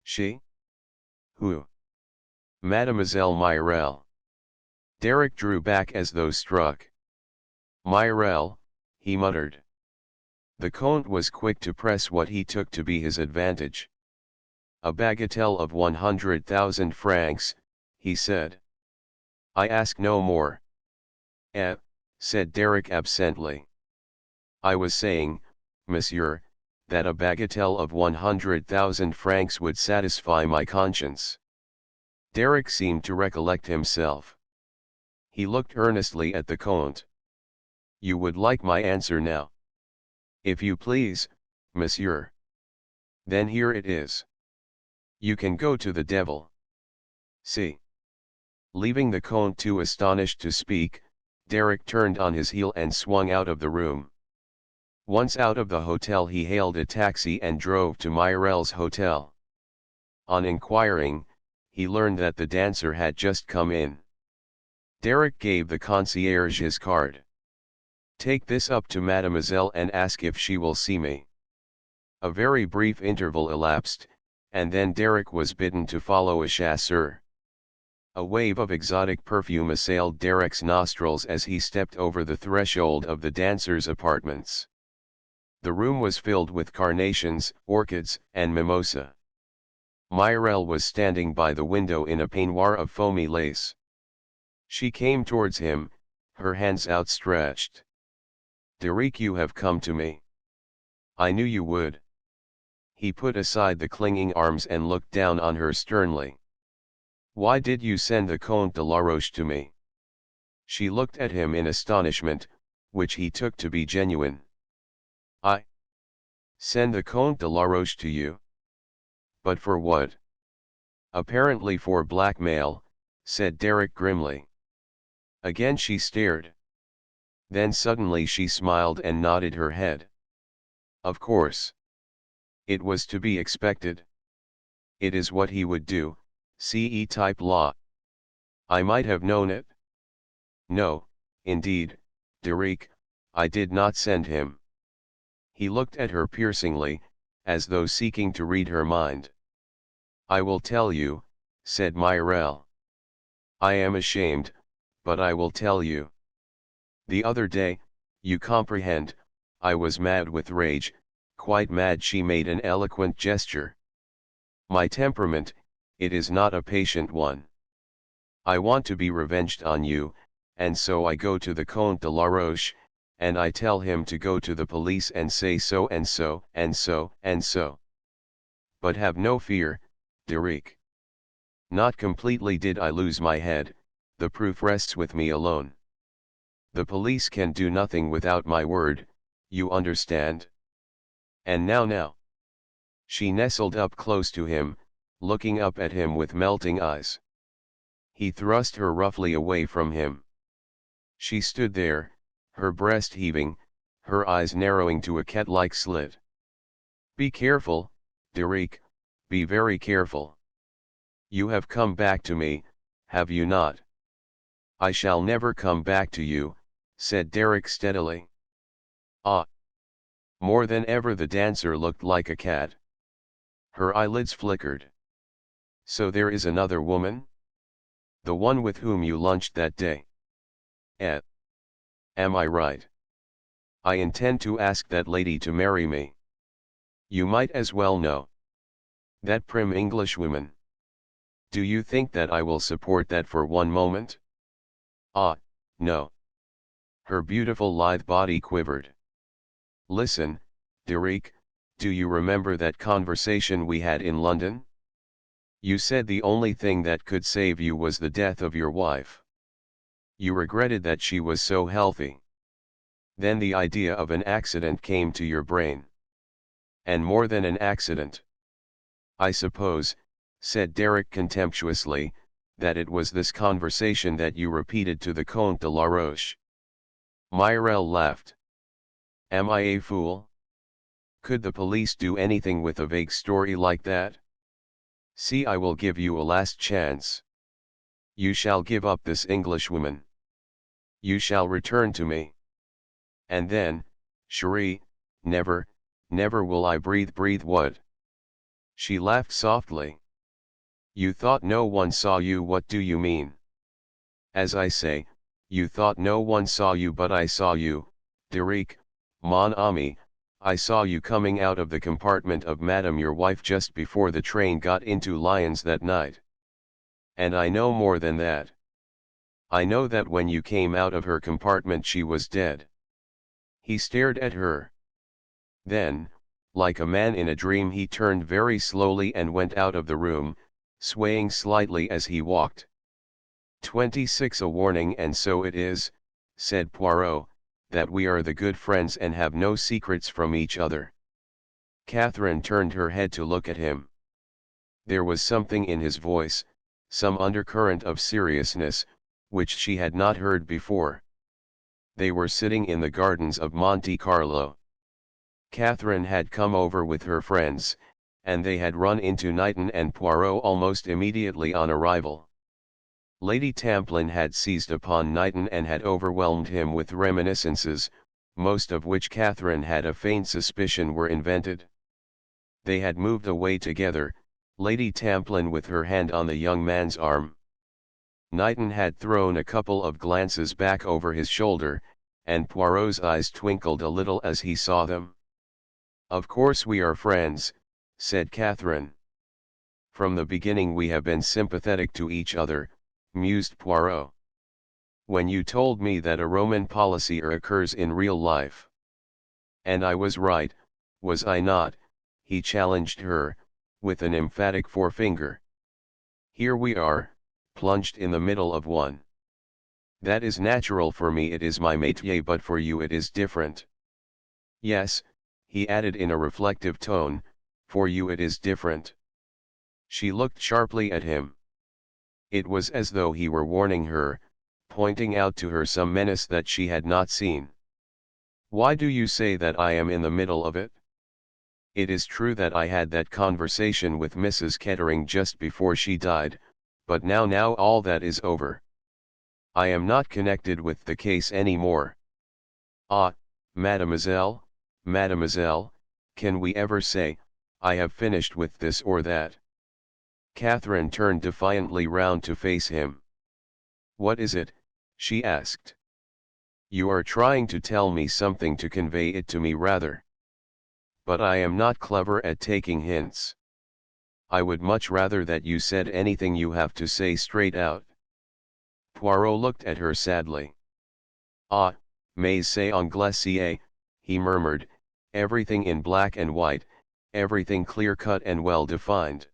"She? Who?" "Mademoiselle Myrel." Derek drew back as though struck. "Myrel," he muttered. The Count was quick to press what he took to be his advantage. "A bagatelle of 100,000 francs, he said. "I ask no more." "Eh," said Derek absently. "I was saying, monsieur, that a bagatelle of 100,000 francs would satisfy my conscience." Derek seemed to recollect himself. He looked earnestly at the Count. "You would like my answer now?" "If you please, monsieur." "Then here it is. You can go to the devil." "See." Leaving the Count too astonished to speak, Derek turned on his heel and swung out of the room. Once out of the hotel he hailed a taxi and drove to Myrel's hotel. On inquiring, he learned that the dancer had just come in. Derek gave the concierge his card. "Take this up to mademoiselle and ask if she will see me." A very brief interval elapsed, and then Derek was bidden to follow a chasseur. A wave of exotic perfume assailed Derek's nostrils as he stepped over the threshold of the dancer's apartments. The room was filled with carnations, orchids, and mimosa. Myrel was standing by the window in a peignoir of foamy lace. She came towards him, her hands outstretched. "Derek, you have come to me. I knew you would." He put aside the clinging arms and looked down on her sternly. "Why did you send the Comte de la Roche to me?" She looked at him in astonishment, which he took to be genuine. "I send the Comte de la Roche to you? But for what?" "Apparently for blackmail," said Derek grimly. Again she stared. Then suddenly she smiled and nodded her head. Of course. It was to be expected. It is what he would do, CE-type law. I might have known it. No, indeed, Derek, I did not send him. He looked at her piercingly, as though seeking to read her mind. I will tell you, said Myrelle. I am ashamed, but I will tell you. The other day, you comprehend, I was mad with rage, quite mad. She made an eloquent gesture. My temperament, it is not a patient one. I want to be revenged on you, and so I go to the Comte de la Roche, and I tell him to go to the police and say so and so and so and so. But have no fear, Derek. Not completely did I lose my head, the proof rests with me alone. The police can do nothing without my word, you understand? And now. She nestled up close to him, looking up at him with melting eyes. He thrust her roughly away from him. She stood there, her breast heaving, her eyes narrowing to a cat-like slit. Be careful, Derek, be very careful. You have come back to me, have you not? I shall never come back to you, said Derek steadily. Ah! More than ever the dancer looked like a cat. Her eyelids flickered. So there is another woman? The one with whom you lunched that day? Eh? Am I right? I intend to ask that lady to marry me. You might as well know. That prim Englishwoman. Do you think that I will support that for one moment? Ah, no. Her beautiful lithe body quivered. Listen, Derek, do you remember that conversation we had in London? You said the only thing that could save you was the death of your wife. You regretted that she was so healthy. Then the idea of an accident came to your brain. And more than an accident. I suppose, said Derek contemptuously, that it was this conversation that you repeated to the Comte de la Roche. Myrelle laughed. Am I a fool? Could the police do anything with a vague story like that? See, I will give you a last chance. You shall give up this Englishwoman. You shall return to me. And then, Cherie, never, never will I breathe what? She laughed softly. You thought no one saw you. What do you mean? As I say, you thought no one saw you, but I saw you, Derek, mon ami, I saw you coming out of the compartment of Madame your wife just before the train got into Lyons that night. And I know more than that. I know that when you came out of her compartment she was dead. He stared at her. Then, like a man in a dream, he turned very slowly and went out of the room, swaying slightly as he walked. 26 A warning. And so it is, said Poirot, that we are the good friends and have no secrets from each other. Catherine turned her head to look at him. There was something in his voice, some undercurrent of seriousness, which she had not heard before. They were sitting in the gardens of Monte Carlo. Catherine had come over with her friends, and they had run into Knighton and Poirot almost immediately on arrival. Lady Tamplin had seized upon Knighton and had overwhelmed him with reminiscences, most of which Catherine had a faint suspicion were invented. They had moved away together, Lady Tamplin with her hand on the young man's arm. Knighton had thrown a couple of glances back over his shoulder, and Poirot's eyes twinkled a little as he saw them. Of course we are friends, said Catherine. From the beginning we have been sympathetic to each other, mused Poirot. When you told me that a Roman policy occurs in real life. And I was right, was I not? He challenged her, with an emphatic forefinger. Here we are, plunged in the middle of one. That is natural for me, it is my métier, but for you it is different. Yes, he added in a reflective tone, for you it is different. She looked sharply at him. It was as though he were warning her. pointing out to her some menace that she had not seen. "Why do you say that I am in the middle of it? It is true that I had that conversation with Mrs. Kettering just before she died, but now all that is over. I am not connected with the case any more." "Ah, mademoiselle, mademoiselle, can we ever say, I have finished with this or that?" Catherine turned defiantly round to face him. "What is it?" she asked. "You are trying to tell me something to convey it to me rather. But I am not clever at taking hints. I would much rather that you said anything you have to say straight out." Poirot looked at her sadly. "Ah, mais c'est anglais," he murmured, "everything in black and white, everything clear-cut and well-defined.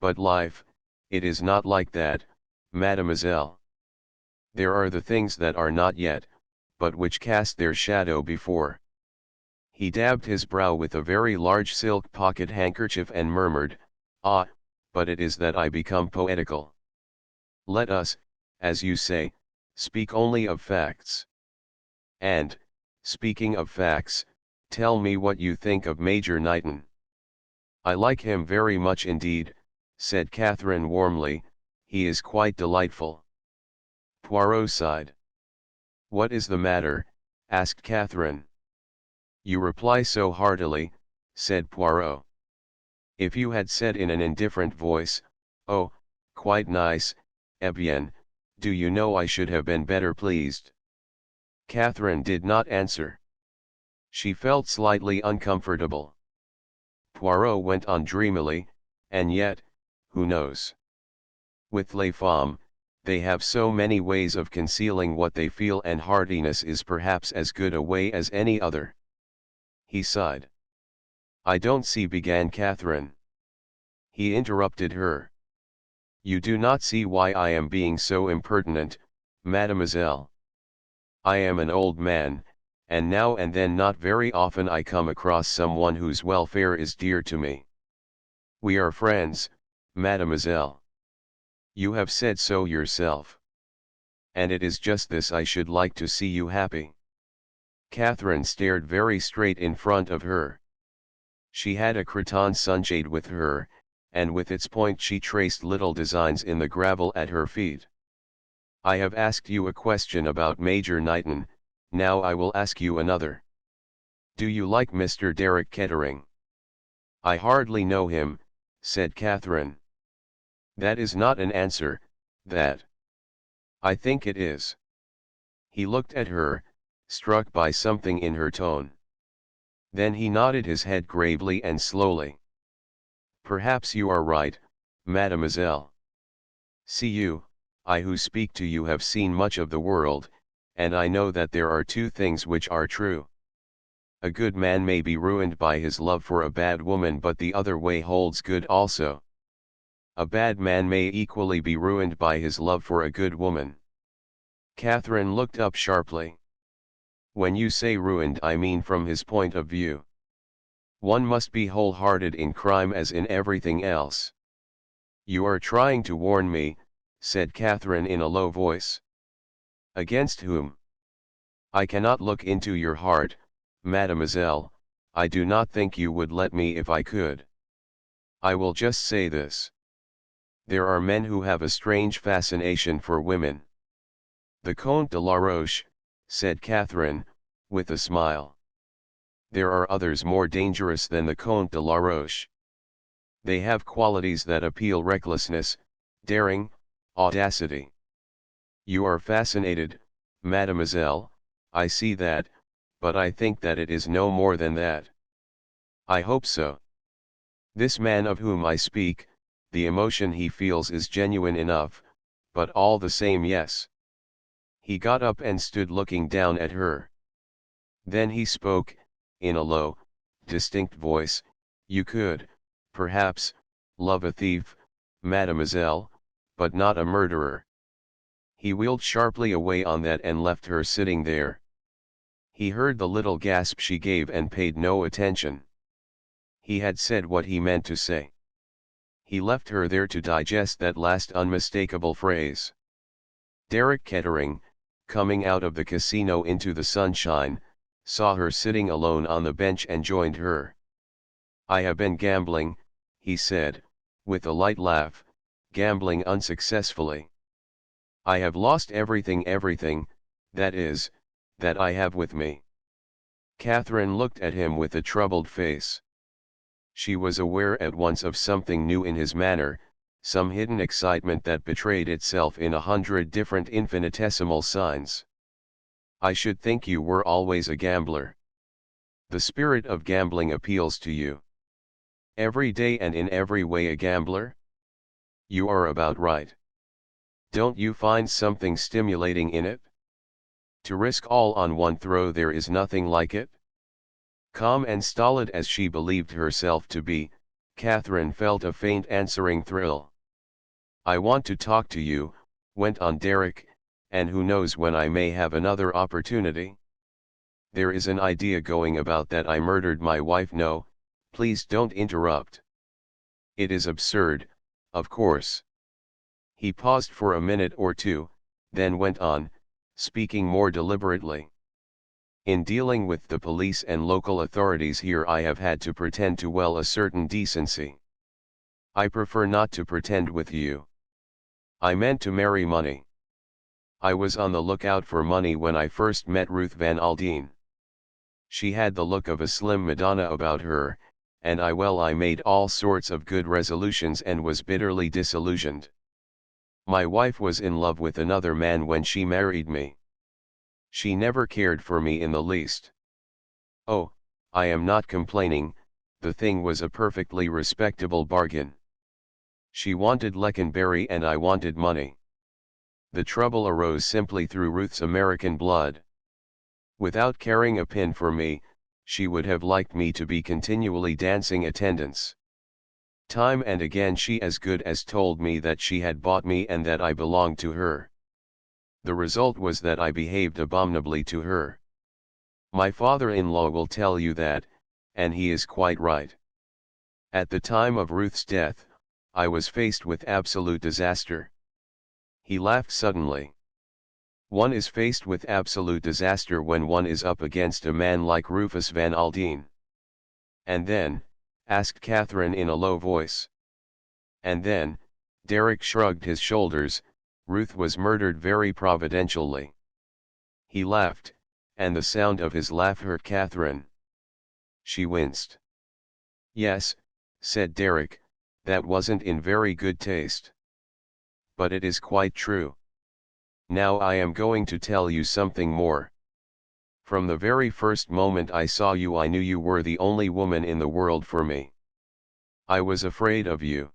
But life, it is not like that, mademoiselle. There are the things that are not yet, but which cast their shadow before." He dabbed his brow with a very large silk pocket handkerchief and murmured, "Ah, but it is that I become poetical. Let us, as you say, speak only of facts. And, speaking of facts, tell me what you think of Major Knighton." "I like him very much indeed," said Catherine warmly, "he is quite delightful." Poirot sighed. "What is the matter?" asked Catherine. "You reply so heartily," said Poirot. "If you had said in an indifferent voice, 'Oh, quite nice, eh bien, do you know I should have been better pleased?'" Catherine did not answer. She felt slightly uncomfortable. Poirot went on dreamily, "And yet, who knows? With les femmes, they have so many ways of concealing what they feel, and heartiness is perhaps as good a way as any other." He sighed. "I don't see," began Catherine. He interrupted her. "You do not see why I am being so impertinent, mademoiselle. I am an old man, and now and then not very often I come across someone whose welfare is dear to me. We are friends, mademoiselle. You have said so yourself. And it is just this, I should like to see you happy." Catherine stared very straight in front of her. She had a cretonne sunshade with her, and with its point she traced little designs in the gravel at her feet. "I have asked you a question about Major Knighton, now I will ask you another. Do you like Mr. Derek Kettering?" "I hardly know him," said Catherine. "That is not an answer, that." "I think it is." He looked at her, struck by something in her tone. Then he nodded his head gravely and slowly. "Perhaps you are right, mademoiselle. See you, I who speak to you have seen much of the world, and I know that there are two things which are true. A good man may be ruined by his love for a bad woman, but the other way holds good also. A bad man may equally be ruined by his love for a good woman." Catherine looked up sharply. "When you say ruined, I mean from his point of view. One must be wholehearted in crime as in everything else." "You are trying to warn me," said Catherine in a low voice. "Against whom?" "I cannot look into your heart, mademoiselle. I do not think you would let me if I could. I will just say this. There are men who have a strange fascination for women." "The Comte de la Roche," said Catherine, with a smile. "There are others more dangerous than the Comte de la Roche. They have qualities that appeal: recklessness, daring, audacity. You are fascinated, mademoiselle, I see that, but I think that it is no more than that." "I hope so. This man of whom I speak, the emotion he feels is genuine enough, but all the same, yes." He got up and stood looking down at her. Then he spoke, in a low, distinct voice, "You could, perhaps, love a thief, mademoiselle, but not a murderer." He wheeled sharply away on that and left her sitting there. He heard the little gasp she gave and paid no attention. He had said what he meant to say. He left her there to digest that last unmistakable phrase. Derek Kettering, coming out of the casino into the sunshine, saw her sitting alone on the bench and joined her. "I have been gambling," he said, with a light laugh, "gambling unsuccessfully. I have lost everything, that is, that I have with me." Catherine looked at him with a troubled face. She was aware at once of something new in his manner, some hidden excitement that betrayed itself in 100 different infinitesimal signs. "I should think you were always a gambler. The spirit of gambling appeals to you. Every day and in every way a gambler? You are about right. Don't you find something stimulating in it? To risk all on one throw, there is nothing like it." Calm and stolid as she believed herself to be, Catherine felt a faint answering thrill. "I want to talk to you," went on Derek, "and who knows when I may have another opportunity. There is an idea going about that I murdered my wife. No, please don't interrupt. It is absurd, of course." He paused for a minute or two, then went on, speaking more deliberately. "In dealing with the police and local authorities here, I have had to pretend to a certain decency. I prefer not to pretend with you. I meant to marry money. I was on the lookout for money when I first met Ruth Van Aldine. She had the look of a slim Madonna about her, and I made all sorts of good resolutions and was bitterly disillusioned. My wife was in love with another man when she married me. She never cared for me in the least. Oh, I am not complaining, the thing was a perfectly respectable bargain. She wanted Lecanberry and I wanted money. The trouble arose simply through Ruth's American blood. Without caring a pin for me, she would have liked me to be continually dancing attendance. Time and again she as good as told me that she had bought me and that I belonged to her. The result was that I behaved abominably to her. My father-in-law will tell you that, and he is quite right. At the time of Ruth's death, I was faced with absolute disaster." He laughed suddenly. "One is faced with absolute disaster when one is up against a man like Rufus Van Aldine." "And then?" asked Catherine in a low voice. "And then," Derek shrugged his shoulders, "Ruth was murdered very providentially." He laughed, and the sound of his laugh hurt Catherine. She winced. "Yes," said Derek, "that wasn't in very good taste. But it is quite true. Now I am going to tell you something more. From the very first moment I saw you, I knew you were the only woman in the world for me. I was afraid of you.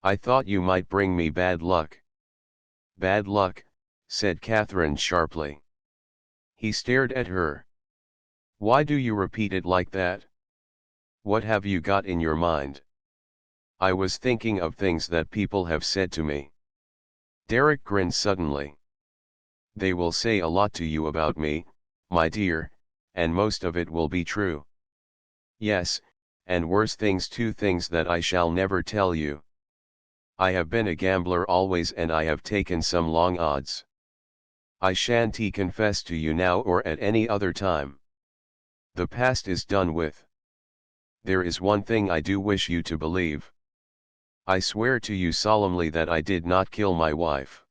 I thought you might bring me bad luck." "Bad luck," said Catherine sharply. He stared at her. "Why do you repeat it like that? What have you got in your mind?" "I was thinking of things that people have said to me." Derek grinned suddenly. "They will say a lot to you about me, my dear, and most of it will be true." "Yes, and worse things too, things that I shall never tell you. I have been a gambler always and I have taken some long odds. I shan't confess to you now or at any other time. The past is done with. There is one thing I do wish you to believe. I swear to you solemnly that I did not kill my wife."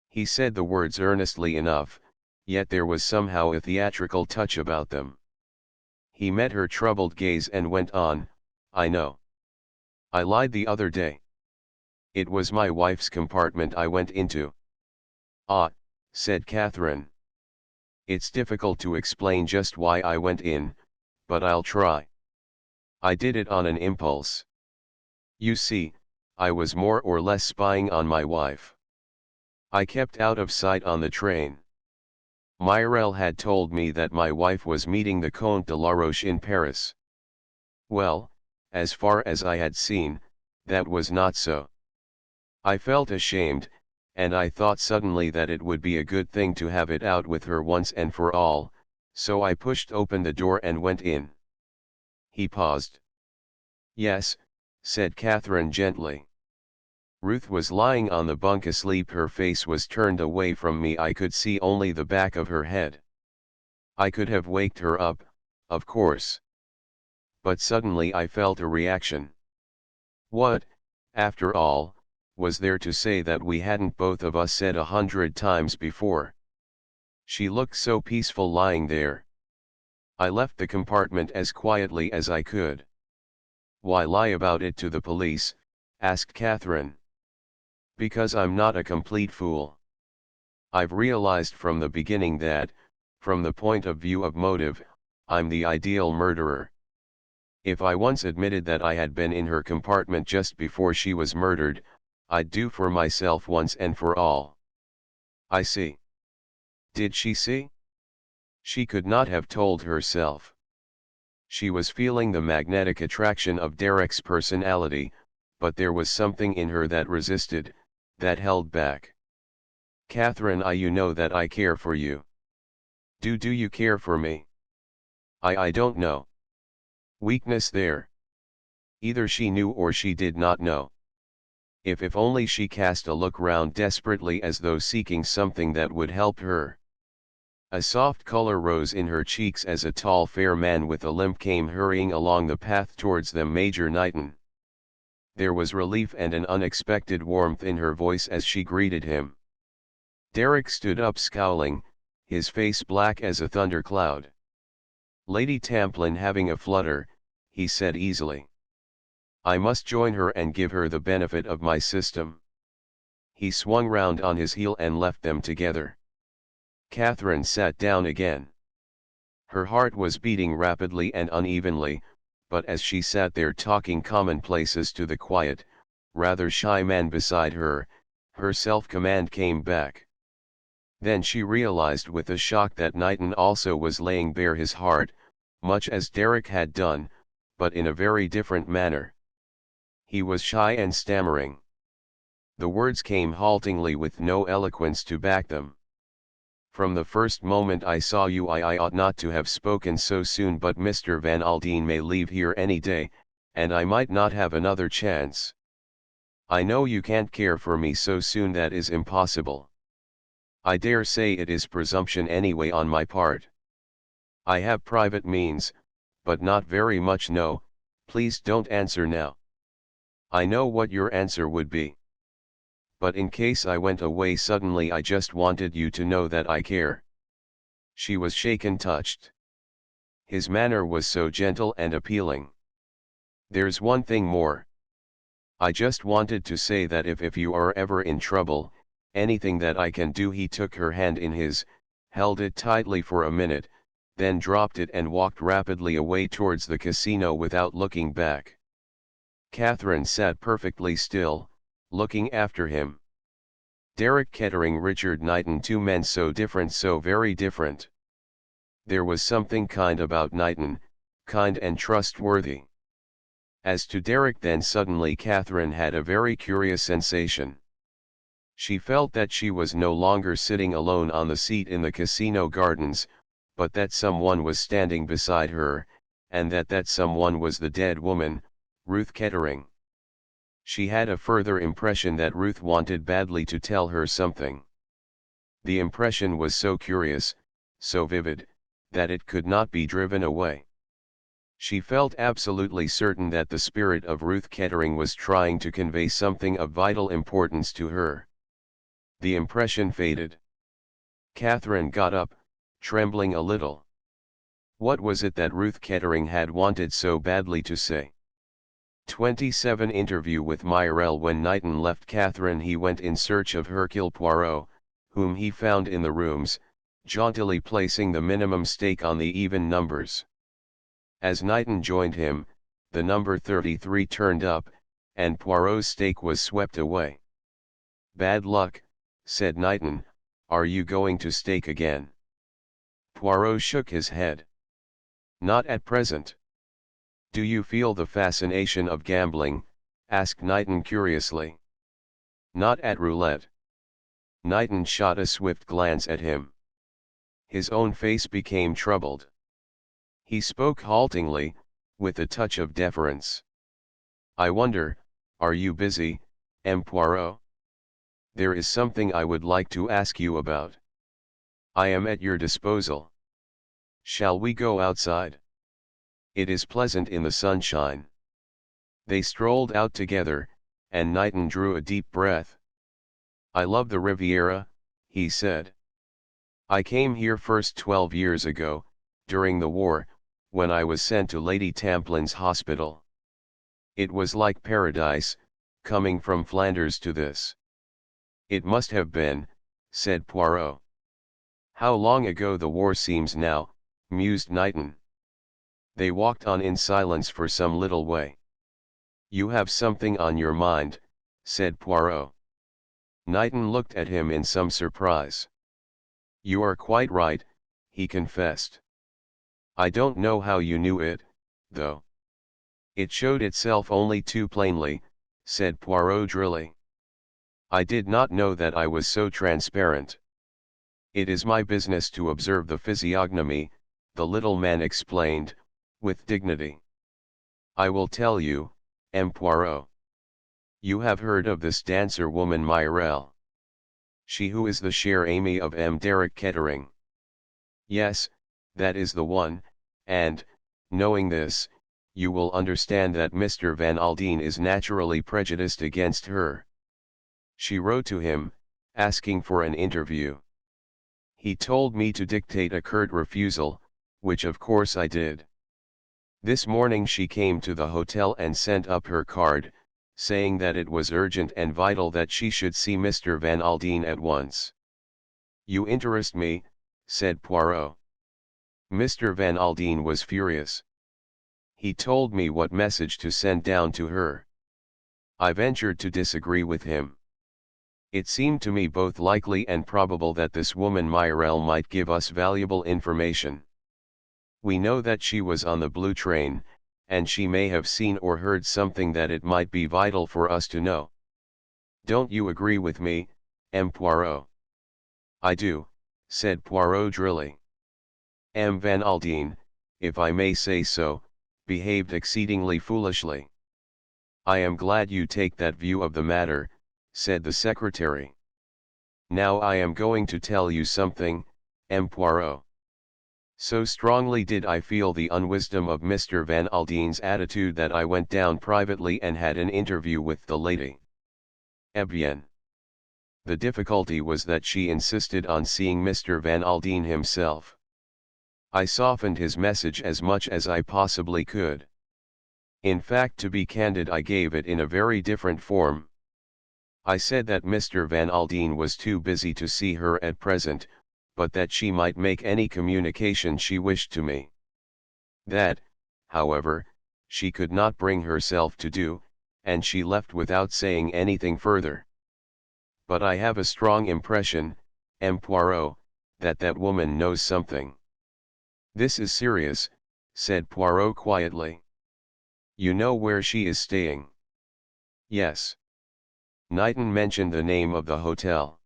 He said the words earnestly enough, yet there was somehow a theatrical touch about them. He met her troubled gaze and went on, "I know. I lied the other day. It was my wife's compartment I went into." "Ah," said Catherine. "It's difficult to explain just why I went in, but I'll try. I did it on an impulse. You see, I was more or less spying on my wife. I kept out of sight on the train. Myrelle had told me that my wife was meeting the Comte de la Roche in Paris. Well, as far as I had seen, that was not so. I felt ashamed, and I thought suddenly that it would be a good thing to have it out with her once and for all, so I pushed open the door and went in." He paused. "Yes," said Catherine gently. Ruth was lying on the bunk asleep. Her face was turned away from me. I could see only the back of her head. I could have waked her up, of course. But suddenly I felt a reaction. What, after all, was there to say that we hadn't both of us said 100 times before? She looked so peaceful lying there. I left the compartment as quietly as I could. "Why lie about it to the police?" asked Catherine. "Because I'm not a complete fool. I've realized from the beginning that, from the point of view of motive, I'm the ideal murderer. If I once admitted that I had been in her compartment just before she was murdered, I'd do for myself once and for all." "I see." Did she see? She could not have told herself. She was feeling the magnetic attraction of Derek's personality, but there was something in her that resisted, that held back. "Catherine, you know that I care for you. Do you care for me?" I don't know." Weakness there. Either she knew or she did not know. If only she cast a look round desperately as though seeking something that would help her. A soft color rose in her cheeks as a tall fair man with a limp came hurrying along the path towards them. "Major Knighton." There was relief and an unexpected warmth in her voice as she greeted him. Derek stood up scowling, his face black as a thundercloud. "Lady Tamplin having a flutter," he said easily. "I must join her and give her the benefit of my system." He swung round on his heel and left them together. Catherine sat down again. Her heart was beating rapidly and unevenly, but as she sat there talking commonplaces to the quiet, rather shy man beside her, her self-command came back. Then she realized with a shock that Knighton also was laying bare his heart, much as Derek had done, but in a very different manner. He was shy and stammering. The words came haltingly with no eloquence to back them. "From the first moment I saw you I ought not to have spoken so soon, but Mr. Van Aldine may leave here any day, and I might not have another chance. I know you can't care for me so soon, that is impossible. I dare say it is presumption anyway on my part. I have private means, but not very much. No, please don't answer now. I know what your answer would be. But in case I went away suddenly, I just wanted you to know that I care." She was shaken, touched. His manner was so gentle and appealing. "There's one thing more. I just wanted to say that if you are ever in trouble, anything that I can do." He took her hand in his, held it tightly for a minute, then dropped it and walked rapidly away towards the casino without looking back. Catherine sat perfectly still, looking after him. Derek Kettering, Richard Knighton, two men so different, so very different. There was something kind about Knighton, kind and trustworthy. As to Derek, then suddenly Catherine had a very curious sensation. She felt that she was no longer sitting alone on the seat in the casino gardens, but that someone was standing beside her, and that someone was the dead woman, Ruth Kettering. She had a further impression that Ruth wanted badly to tell her something. The impression was so curious, so vivid, that it could not be driven away. She felt absolutely certain that the spirit of Ruth Kettering was trying to convey something of vital importance to her. The impression faded. Catherine got up, trembling a little. What was it that Ruth Kettering had wanted so badly to say? 27 Interview with Myrelle. When Knighton left Catherine, he went in search of Hercule Poirot, whom he found in the rooms, jauntily placing the minimum stake on the even numbers. As Knighton joined him, the number 33 turned up, and Poirot's stake was swept away. "Bad luck," said Knighton. "Are you going to stake again?" Poirot shook his head. "Not at present." "Do you feel the fascination of gambling?" asked Knighton curiously. "Not at roulette." Knighton shot a swift glance at him. His own face became troubled. He spoke haltingly, with a touch of deference. "I wonder, are you busy, M. Poirot. There is something I would like to ask you about. I am at your disposal. Shall we go outside? It is pleasant in the sunshine. They strolled out together, and Knighton drew a deep breath. I love the Riviera, he said. I came here first 12 years ago, during the war, when I was sent to Lady Tamplin's hospital. It was like paradise, coming from Flanders to this. It must have been, said Poirot. How long ago the war seems now, mused Knighton. They walked on in silence for some little way. You have something on your mind, said Poirot. Knighton looked at him in some surprise. You are quite right, he confessed. I don't know how you knew it, though. It showed itself only too plainly, said Poirot drily. I did not know that I was so transparent. It is my business to observe the physiognomy, the little man explained, with dignity. I will tell you, M. Poirot. You have heard of this dancer woman Mirelle. She who is the chère amie of M. Derek Kettering. Yes, that is the one, and, knowing this, you will understand that Mr. Van Aldine is naturally prejudiced against her. She wrote to him, asking for an interview. He told me to dictate a curt refusal, which of course I did. This morning she came to the hotel and sent up her card, saying that it was urgent and vital that she should see Mr. Van Aldine at once. You interest me, said Poirot. Mr. Van Aldine was furious. He told me what message to send down to her. I ventured to disagree with him. It seemed to me both likely and probable that this woman Mirelle might give us valuable information. We know that she was on the blue train, and she may have seen or heard something that it might be vital for us to know. Don't you agree with me, M. Poirot? I do, said Poirot drily. M. Van Aldine, if I may say so, behaved exceedingly foolishly. I am glad you take that view of the matter, said the secretary. Now I am going to tell you something, M. Poirot. So strongly did I feel the unwisdom of Mr. Van Aldine's attitude that I went down privately and had an interview with the lady. Eh bien. The difficulty was that she insisted on seeing Mr. Van Aldine himself. I softened his message as much as I possibly could. In fact, to be candid, I gave it in a very different form. I said that Mr. Van Aldine was too busy to see her at present, but that she might make any communication she wished to me. That, however, she could not bring herself to do, and she left without saying anything further. But I have a strong impression, M. Poirot, that that woman knows something. This is serious, said Poirot quietly. You know where she is staying? Yes. Knighton mentioned the name of the hotel.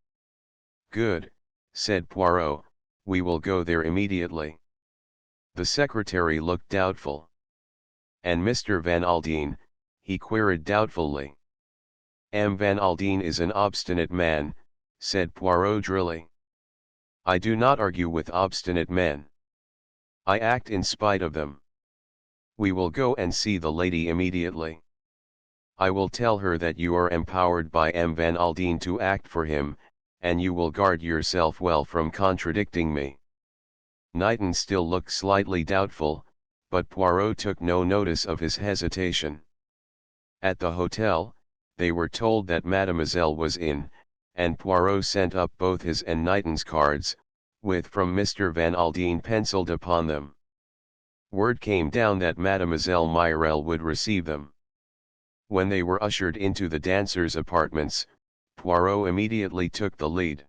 Good, said Poirot, we will go there immediately. The secretary looked doubtful. And Mr. Van Aldine, he queried doubtfully. M. Van Aldine is an obstinate man, said Poirot drily. I do not argue with obstinate men. I act in spite of them. We will go and see the lady immediately. I will tell her that you are empowered by M. Van Aldine to act for him, and you will guard yourself well from contradicting me. Knighton still looked slightly doubtful, but Poirot took no notice of his hesitation. At the hotel, they were told that Mademoiselle was in, and Poirot sent up both his and Knighton's cards, with "From Mr. Van Aldine" penciled upon them. Word came down that Mademoiselle Mirelle would receive them. When they were ushered into the dancers' apartments, Poirot immediately took the lead.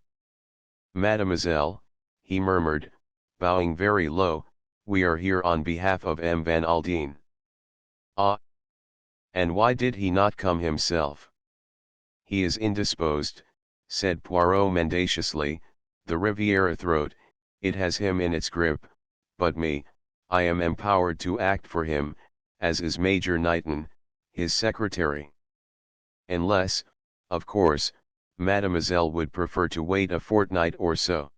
Mademoiselle, he murmured, bowing very low, we are here on behalf of M. Van Aldine. Ah! And why did he not come himself? He is indisposed, said Poirot mendaciously, the Riviera throat, it has him in its grip, but me, I am empowered to act for him, as is Major Knighton, his secretary. Unless, Of course, Mademoiselle would prefer to wait a fortnight or so.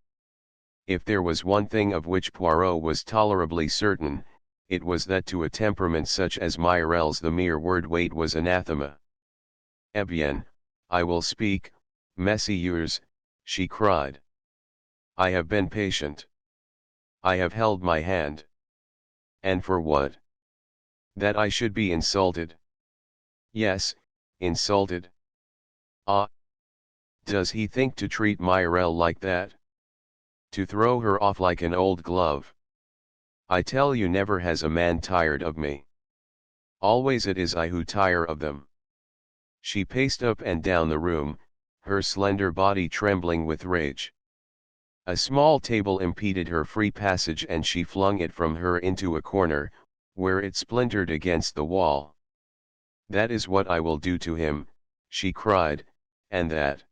If there was one thing of which Poirot was tolerably certain, it was that to a temperament such as Myriel's the mere word wait was anathema. "Eh bien, I will speak, messieurs," she cried. "I have been patient. I have held my hand. And for what? That I should be insulted. Yes, insulted. Ah! Does he think to treat Myriel like that? To throw her off like an old glove? I tell you, never has a man tired of me. Always it is I who tire of them." She paced up and down the room, her slender body trembling with rage. A small table impeded her free passage and she flung it from her into a corner, where it splintered against the wall. "That is what I will do to him," she cried, "and that."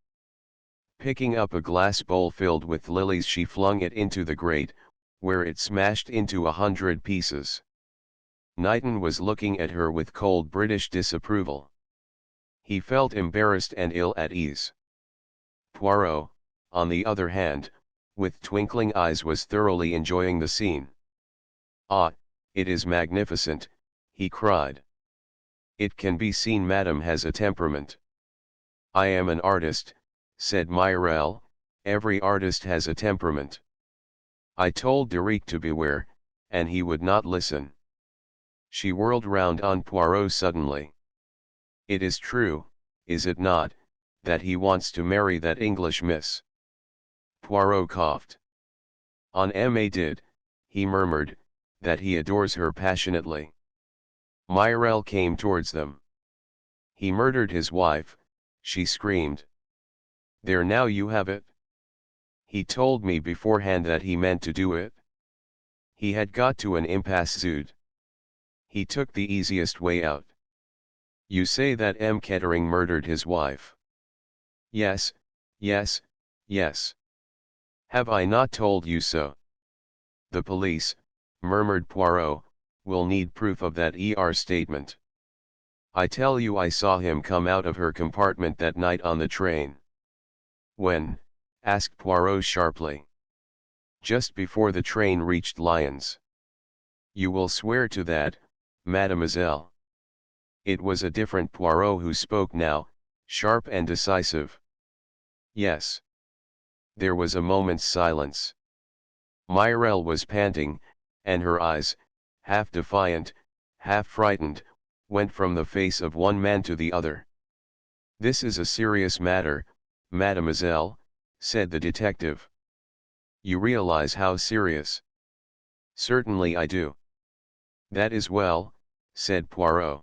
Picking up a glass bowl filled with lilies, she flung it into the grate, where it smashed into 100 pieces. Knighton was looking at her with cold British disapproval. He felt embarrassed and ill at ease. Poirot, on the other hand, with twinkling eyes, was thoroughly enjoying the scene. "Ah, it is magnificent," he cried. "It can be seen Madame has a temperament." "I am an artist," said Myriel, "every artist has a temperament. I told Deric to beware, and he would not listen." She whirled round on Poirot suddenly. "It is true, is it not, that he wants to marry that English miss?" Poirot coughed. "On ma did," he murmured, "that he adores her passionately." Myriel came towards them. "He murdered his wife," she screamed. "There, now you have it. He told me beforehand that he meant to do it. He had got to an impasse, Zud. He took the easiest way out. You say that M. Kettering murdered his wife?" "Yes, yes, yes. Have I not told you so?" "The police," murmured Poirot, "will need proof of that statement. I tell you I saw him come out of her compartment that night on the train." "When?" asked Poirot sharply. "Just before the train reached Lyons." "You will swear to that, mademoiselle?" It was a different Poirot who spoke now, sharp and decisive. "Yes." There was a moment's silence. Myriel was panting, and her eyes, half defiant, half frightened, went from the face of one man to the other. "This is a serious matter, mademoiselle," said the detective. "You realize how serious?" "Certainly I do." "That is well," said Poirot.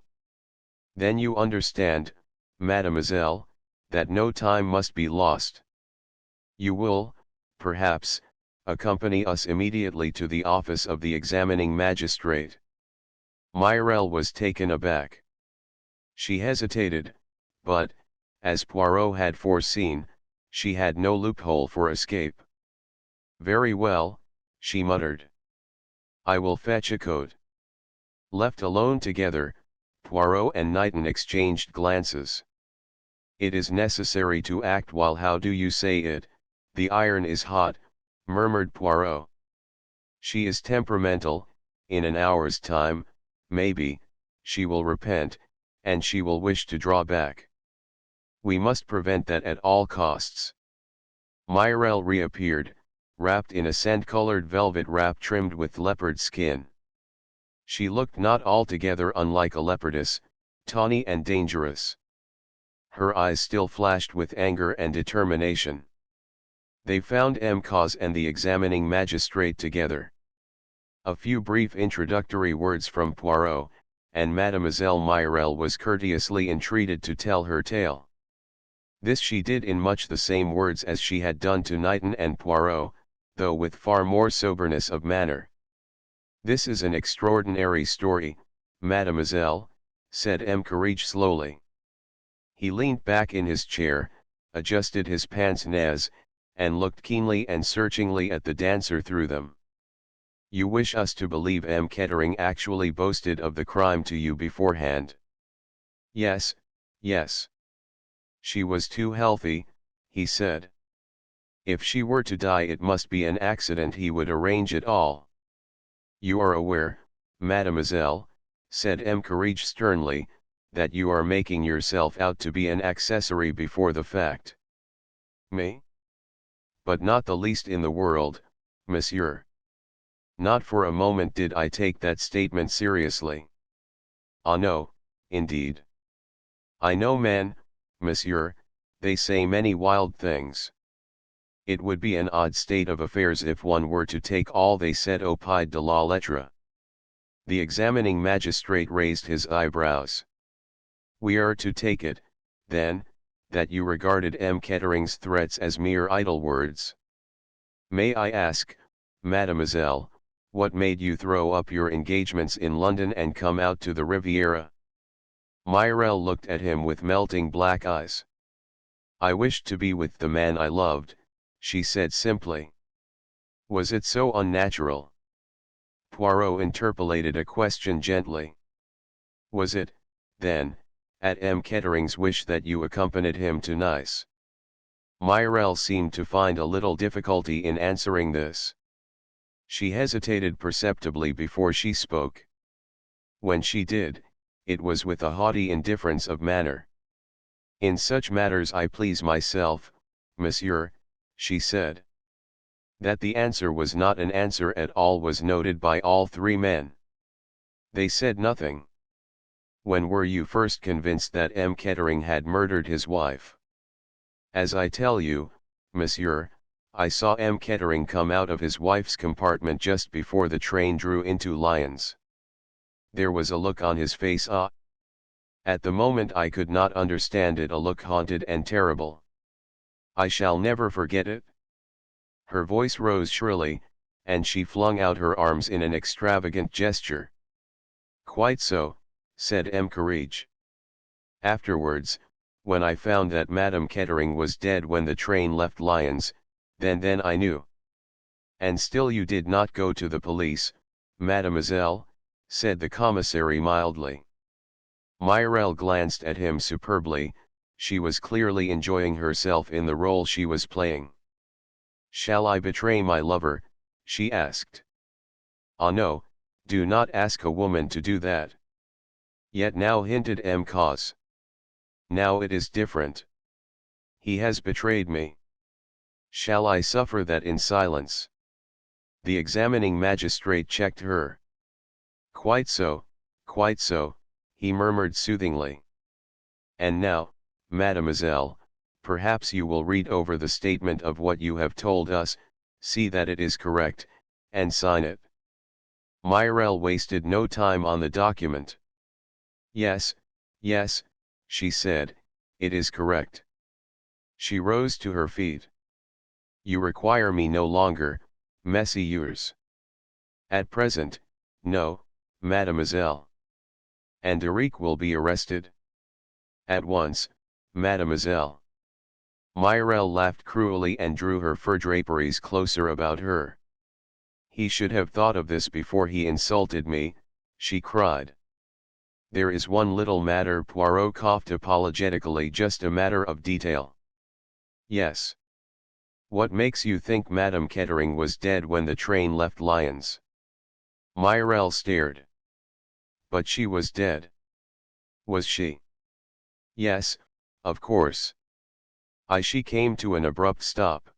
"Then you understand, mademoiselle, that no time must be lost. You will, perhaps, accompany us immediately to the office of the examining magistrate." Myriel was taken aback. She hesitated, but, as Poirot had foreseen, she had no loophole for escape. "Very well," she muttered. "I will fetch a coat." Left alone together, Poirot and Knighton exchanged glances. "It is necessary to act while, how do you say it, the iron is hot," murmured Poirot. "She is temperamental, in an hour's time, maybe, she will repent, and she will wish to draw back. We must prevent that at all costs." Myriel reappeared, wrapped in a sand-colored velvet wrap trimmed with leopard skin. She looked not altogether unlike a leopardess, tawny and dangerous. Her eyes still flashed with anger and determination. They found Cause and the examining magistrate together. A few brief introductory words from Poirot, and Mademoiselle Myriel was courteously entreated to tell her tale. This she did in much the same words as she had done to Knighton and Poirot, though with far more soberness of manner. "This is an extraordinary story, mademoiselle," said Courage slowly. He leaned back in his chair, adjusted his pince-nez, and looked keenly and searchingly at the dancer through them. "You wish us to believe M. Kettering actually boasted of the crime to you beforehand?" "Yes, yes." She was too healthy, he said. If she were to die it must be an accident, he would arrange it all. You are aware, mademoiselle, said M. Courage sternly, that you are making yourself out to be an accessory before the fact. Me? But not the least in the world, monsieur. Not for a moment did I take that statement seriously. Ah no, indeed. I know men, monsieur, they say many wild things. It would be an odd state of affairs if one were to take all they said au pied de la lettre. The examining magistrate raised his eyebrows. We are to take it, then, that you regarded M. Kettering's threats as mere idle words. May I ask, mademoiselle, what made you throw up your engagements in London and come out to the Riviera? Myrelle looked at him with melting black eyes. I wished to be with the man I loved, she said simply. Was it so unnatural? Poirot interpolated a question gently. Was it, then, at M. Kettering's wish that you accompanied him to Nice? Myrelle seemed to find a little difficulty in answering this. She hesitated perceptibly before she spoke. When she did, it was with a haughty indifference of manner. In such matters I please myself, monsieur, she said. That the answer was not an answer at all was noted by all three men. They said nothing. When were you first convinced that M. Kettering had murdered his wife? As I tell you, monsieur, I saw M. Kettering come out of his wife's compartment just before the train drew into Lyons. There was a look on his face, at the moment I could not understand it, a look haunted and terrible. I shall never forget it. Her voice rose shrilly, and she flung out her arms in an extravagant gesture. Quite so, said M. Courage. Afterwards, when I found that Madame Kettering was dead when the train left Lyons, then I knew. And still you did not go to the police, mademoiselle, said the commissary mildly. Myrelle glanced at him superbly, she was clearly enjoying herself in the role she was playing. Shall I betray my lover? She asked. Ah no, do not ask a woman to do that. Yet now, hinted M. Cos. Now it is different. He has betrayed me. Shall I suffer that in silence? The examining magistrate checked her. Quite so, he murmured soothingly. And now, mademoiselle, perhaps you will read over the statement of what you have told us, see that it is correct, and sign it. Myrelle wasted no time on the document. Yes, she said, it is correct. She rose to her feet. You require me no longer, messieurs. At present, no, mademoiselle. And Eric will be arrested? At once, mademoiselle. Myrelle laughed cruelly and drew her fur draperies closer about her. He should have thought of this before he insulted me, she cried. There is one little matter, Poirot coughed apologetically, just a matter of detail. Yes. What makes you think Madame Kettering was dead when the train left Lyons? Myrelle stared. But she was dead. Was she? Yes, of course. She came to an abrupt stop.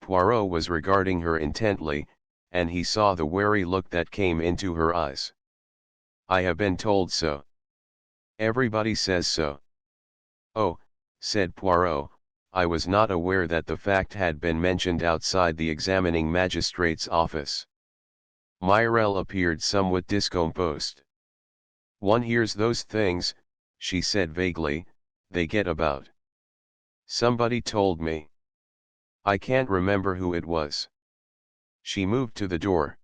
Poirot was regarding her intently, and he saw the wary look that came into her eyes. I have been told so. Everybody says so. Oh, said Poirot, I was not aware that the fact had been mentioned outside the examining magistrate's office. Myrelle appeared somewhat discomposed. One hears those things, she said vaguely, they get about. Somebody told me. I can't remember who it was. She moved to the door.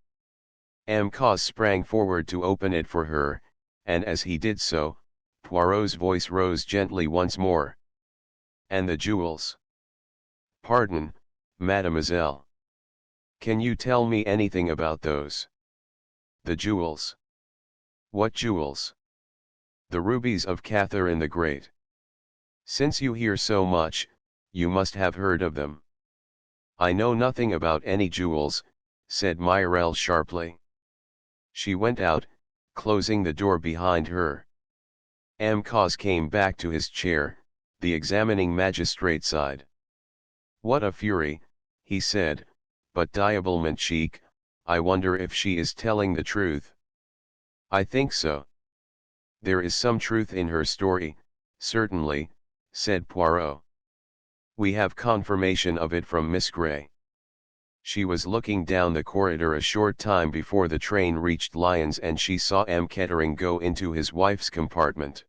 M. Cos sprang forward to open it for her, and as he did so, Poirot's voice rose gently once more. And the jewels? Pardon, mademoiselle. Can you tell me anything about those? The jewels? What jewels? The rubies of Catherine the Great. Since you hear so much, you must have heard of them. I know nothing about any jewels, said Myrelle sharply. She went out, closing the door behind her. Cos came back to his chair, the examining magistrate sighed. What a fury, he said, but diablement chic, I wonder if she is telling the truth. I think so. There is some truth in her story, certainly, said Poirot. We have confirmation of it from Miss Grey. She was looking down the corridor a short time before the train reached Lyons and she saw M. Kettering go into his wife's compartment.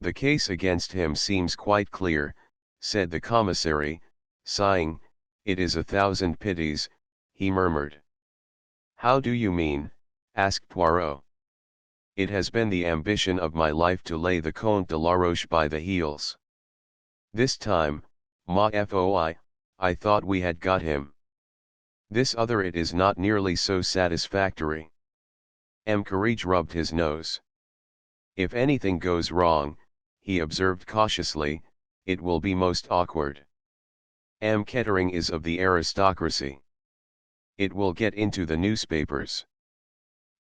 The case against him seems quite clear, said the commissary, sighing. It is 1,000 pities, he murmured. How do you mean? Asked Poirot. It has been the ambition of my life to lay the Comte de la Roche by the heels. This time, ma foi, I thought we had got him. This other it is not nearly so satisfactory. M. Courage rubbed his nose. If anything goes wrong, he observed cautiously, it will be most awkward. M. Kettering is of the aristocracy. It will get into the newspapers.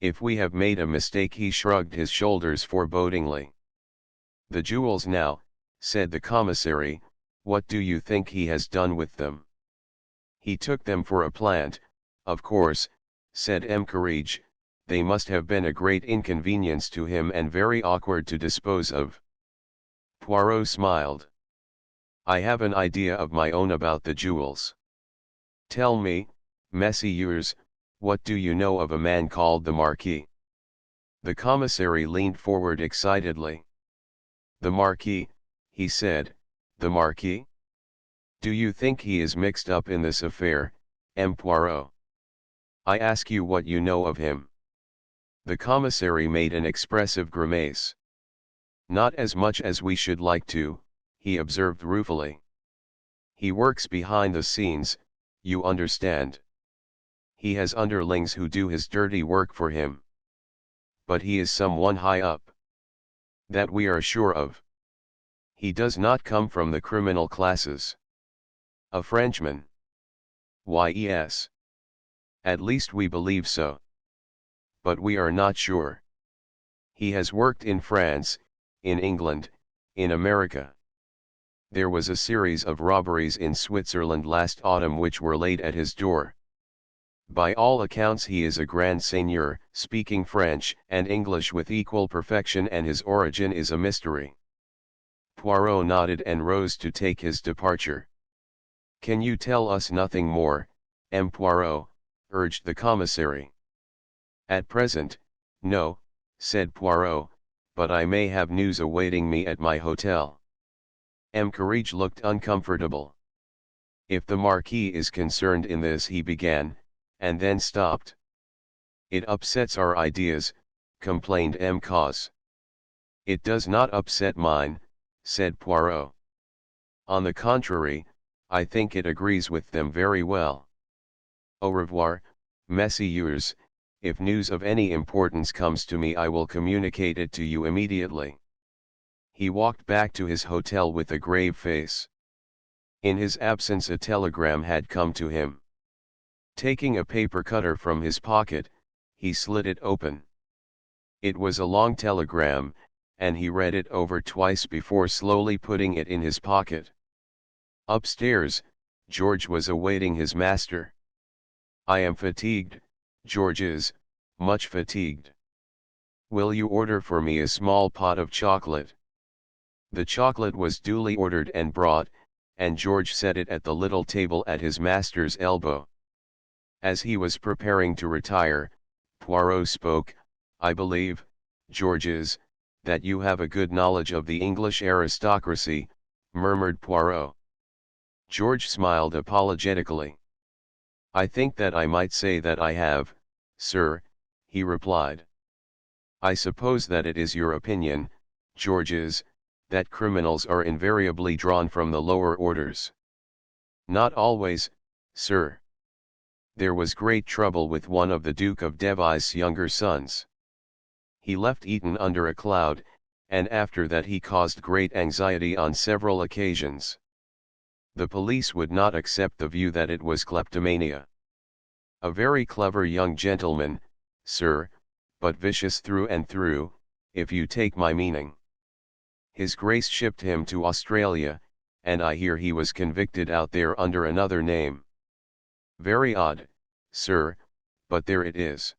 If we have made a mistake, he shrugged his shoulders forebodingly. The jewels now, said the commissary, what do you think he has done with them? He took them for a plant, of course, said M. Courage, they must have been a great inconvenience to him and very awkward to dispose of. Poirot smiled. I have an idea of my own about the jewels. Tell me, messieurs, what do you know of a man called the Marquis? The commissary leaned forward excitedly. The Marquis, he said, the Marquis? Do you think he is mixed up in this affair, M. Poirot? I ask you what you know of him. The commissary made an expressive grimace. Not as much as we should like to, he observed ruefully. He works behind the scenes, you understand. He has underlings who do his dirty work for him. But he is someone high up. That we are sure of. He does not come from the criminal classes. A Frenchman. Why yes. At least we believe so. But we are not sure. He has worked in France, in England, in America. There was a series of robberies in Switzerland last autumn which were laid at his door. By all accounts he is a grand seigneur, speaking French and English with equal perfection, and his origin is a mystery. Poirot nodded and rose to take his departure. Can you tell us nothing more, M. Poirot? Urged the commissary. At present, no, said Poirot, but I may have news awaiting me at my hotel. M. Courage looked uncomfortable. If the Marquis is concerned in this, he began, and then stopped. It upsets our ideas, complained M. Cos. It does not upset mine, said Poirot. On the contrary, I think it agrees with them very well. Au revoir, messieurs, if news of any importance comes to me I will communicate it to you immediately. He walked back to his hotel with a grave face. In his absence a telegram had come to him. Taking a paper cutter from his pocket, he slit it open. It was a long telegram, and he read it over twice before slowly putting it in his pocket. Upstairs, George was awaiting his master. I am fatigued, George is, much fatigued. Will you order for me a small pot of chocolate? The chocolate was duly ordered and brought, and George set it at the little table at his master's elbow. As he was preparing to retire, Poirot spoke. I believe, Georges, that you have a good knowledge of the English aristocracy, murmured Poirot. George smiled apologetically. I think that I might say that I have, sir, he replied. I suppose that it is your opinion, Georges, that criminals are invariably drawn from the lower orders. Not always, sir. There was great trouble with one of the Duke of Devizes' younger sons. He left Eton under a cloud, and after that he caused great anxiety on several occasions. The police would not accept the view that it was kleptomania. A very clever young gentleman, sir, but vicious through and through, if you take my meaning. His Grace shipped him to Australia, and I hear he was convicted out there under another name. Very odd, sir, but there it is.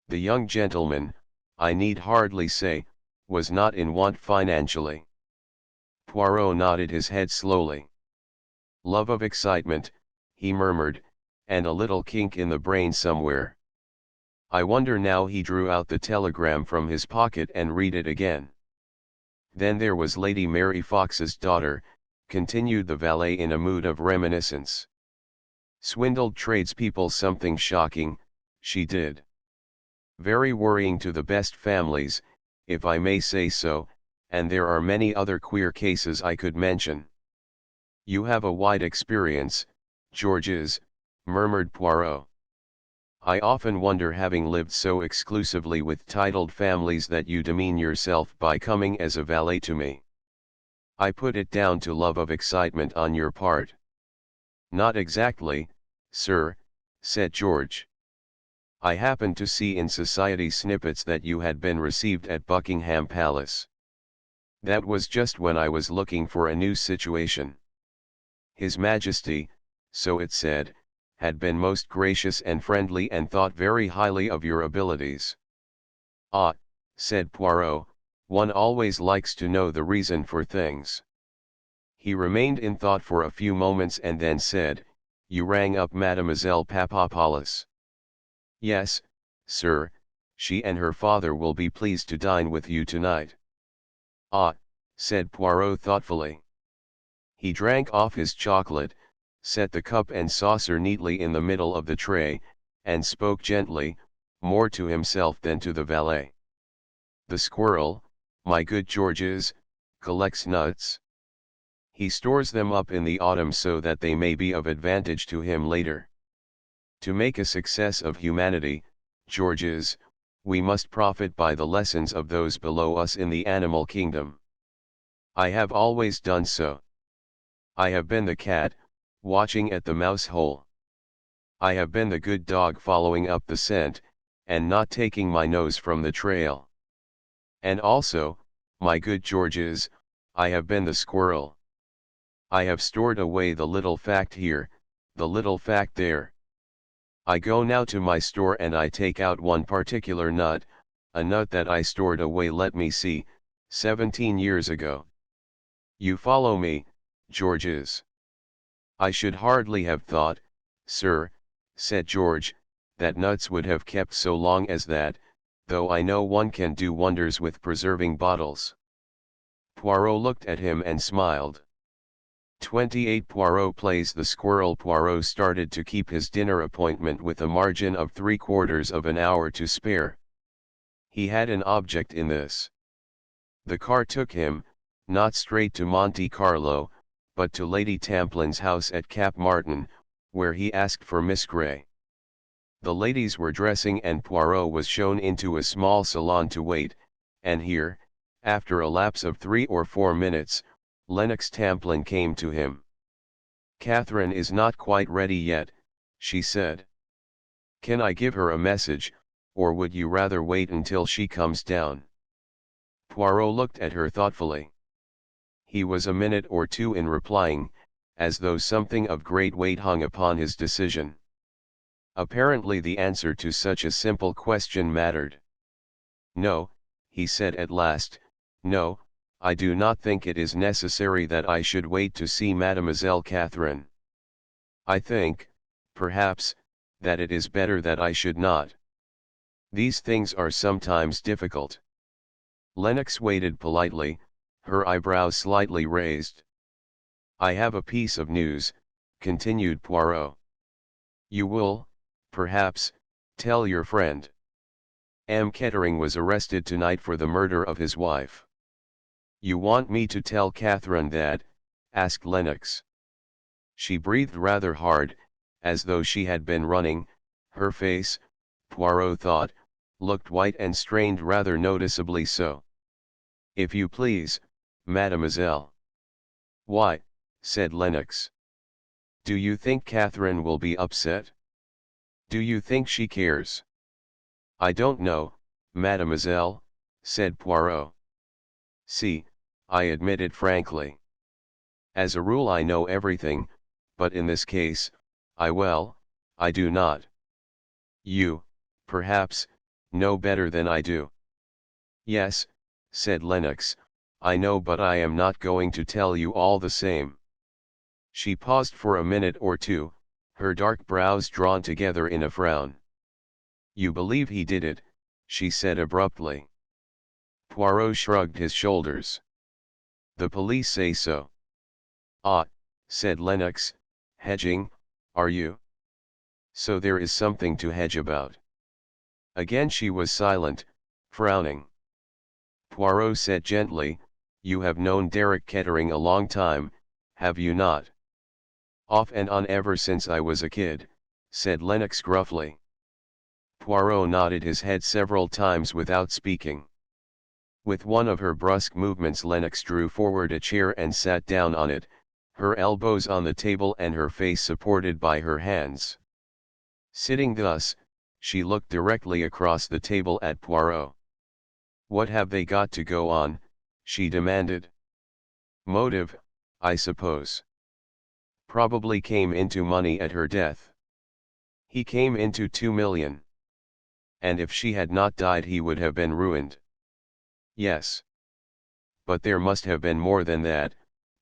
The young gentleman, I need hardly say, was not in want financially. Poirot nodded his head slowly. Love of excitement, he murmured, and a little kink in the brain somewhere. I wonder now. He drew out the telegram from his pocket and read it again. Then there was Lady Mary Fox's daughter, continued the valet in a mood of reminiscence. Swindled tradespeople, something shocking, she did. Very worrying to the best families, if I may say so, and there are many other queer cases I could mention. You have a wide experience, Georges, murmured Poirot. I often wonder, having lived so exclusively with titled families, that you demean yourself by coming as a valet to me. I put it down to love of excitement on your part. Not exactly, sir, said George. I happened to see in society snippets that you had been received at Buckingham Palace. That was just when I was looking for a new situation. His Majesty, so it said, had been most gracious and friendly and thought very highly of your abilities. Ah, said Poirot, one always likes to know the reason for things. He remained in thought for a few moments and then said, You rang up Mademoiselle Papadopoulos. Yes, sir, she and her father will be pleased to dine with you tonight. Ah, said Poirot thoughtfully. He drank off his chocolate, set the cup and saucer neatly in the middle of the tray, and spoke gently, more to himself than to the valet. The squirrel, my good Georges, collects nuts. He stores them up in the autumn so that they may be of advantage to him later. To make a success of humanity, Georges, we must profit by the lessons of those below us in the animal kingdom. I have always done so. I have been the cat, watching at the mouse hole. I have been the good dog, following up the scent, and not taking my nose from the trail. And also, my good Georges, I have been the squirrel. I have stored away the little fact here, the little fact there. I go now to my store and I take out one particular nut, a nut that I stored away, let me see, 17 years ago. You follow me, Georges? I should hardly have thought, sir, said George, that nuts would have kept so long as that, though I know one can do wonders with preserving bottles. Poirot looked at him and smiled. 28 Poirot plays the squirrel. Poirot started to keep his dinner appointment with a margin of 3/4 of an hour to spare. He had an object in this. The car took him, not straight to Monte Carlo, but to Lady Tamplin's house at Cap Martin, where he asked for Miss Grey. The ladies were dressing and Poirot was shown into a small salon to wait, and here, after a lapse of 3 or 4 minutes, Lennox Tamplin came to him. Catherine is not quite ready yet, she said. Can I give her a message, or would you rather wait until she comes down? Poirot looked at her thoughtfully. He was a minute or two in replying, as though something of great weight hung upon his decision. Apparently the answer to such a simple question mattered. No, he said at last, no, I do not think it is necessary that I should wait to see Mademoiselle Catherine. I think, perhaps, that it is better that I should not. These things are sometimes difficult. Lennox waited politely, her eyebrows slightly raised. I have a piece of news, continued Poirot. You will, perhaps, tell your friend. M. Kettering was arrested tonight for the murder of his wife. You want me to tell Catherine that? Asked Lennox. She breathed rather hard, as though she had been running. Her face, Poirot thought, looked white and strained, rather noticeably so. If you please, mademoiselle. Why, said Lennox. Do you think Catherine will be upset? Do you think she cares? I don't know, mademoiselle, said Poirot. See, I admit it frankly. As a rule I know everything, but in this case, I do not. You, perhaps, know better than I do. Yes, said Lennox, I know, but I am not going to tell you all the same. She paused for a minute or two, her dark brows drawn together in a frown. You believe he did it, she said abruptly. Poirot shrugged his shoulders. The police say so. Ah, said Lennox, hedging, are you? So there is something to hedge about. Again she was silent, frowning. Poirot said gently, you have known Derek Kettering a long time, have you not? Off and on ever since I was a kid, said Lennox gruffly. Poirot nodded his head several times without speaking. With one of her brusque movements Lennox drew forward a chair and sat down on it, her elbows on the table and her face supported by her hands. Sitting thus, she looked directly across the table at Poirot. What have they got to go on? She demanded. Motive, I suppose. Probably came into money at her death. He came into 2 million. And if she had not died he would have been ruined. Yes. But there must have been more than that,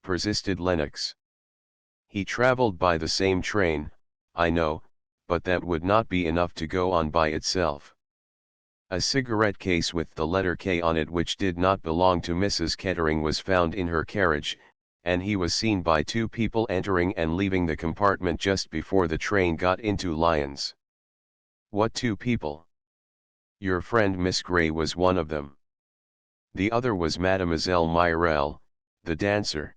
persisted Lennox. He traveled by the same train, I know, but that would not be enough to go on by itself. A cigarette case with the letter K on it which did not belong to Mrs. Kettering was found in her carriage, and he was seen by 2 people entering and leaving the compartment just before the train got into Lyons. What 2 people? Your friend Miss Grey was one of them. The other was Mademoiselle Myrelle, the dancer.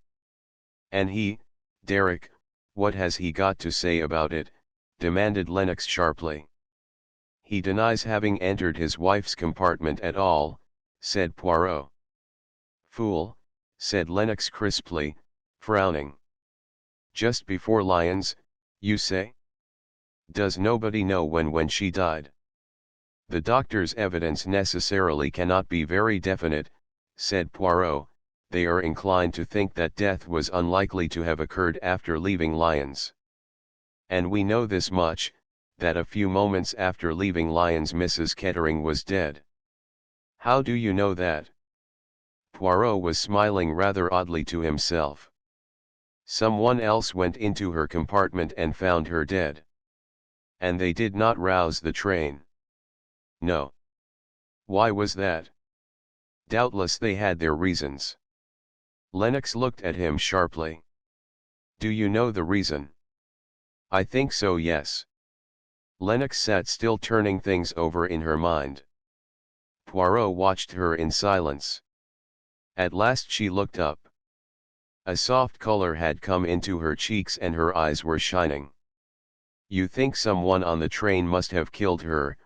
And he, Derek, what has he got to say about it? Demanded Lennox sharply. He denies having entered his wife's compartment at all, said Poirot. Fool, said Lennox crisply, frowning. Just before Lyons, you say? Does nobody know when she died? The doctor's evidence necessarily cannot be very definite, said Poirot. They are inclined to think that death was unlikely to have occurred after leaving Lyons. And we know this much, that a few moments after leaving Lyons Mrs. Kettering was dead. How do you know that? Poirot was smiling rather oddly to himself. Someone else went into her compartment and found her dead. And they did not rouse the train. No. Why was that? Doubtless they had their reasons. Lennox looked at him sharply. Do you know the reason? I think so, yes. Lennox sat still turning things over in her mind. Poirot watched her in silence. At last she looked up. A soft color had come into her cheeks and her eyes were shining. You think someone on the train must have killed her,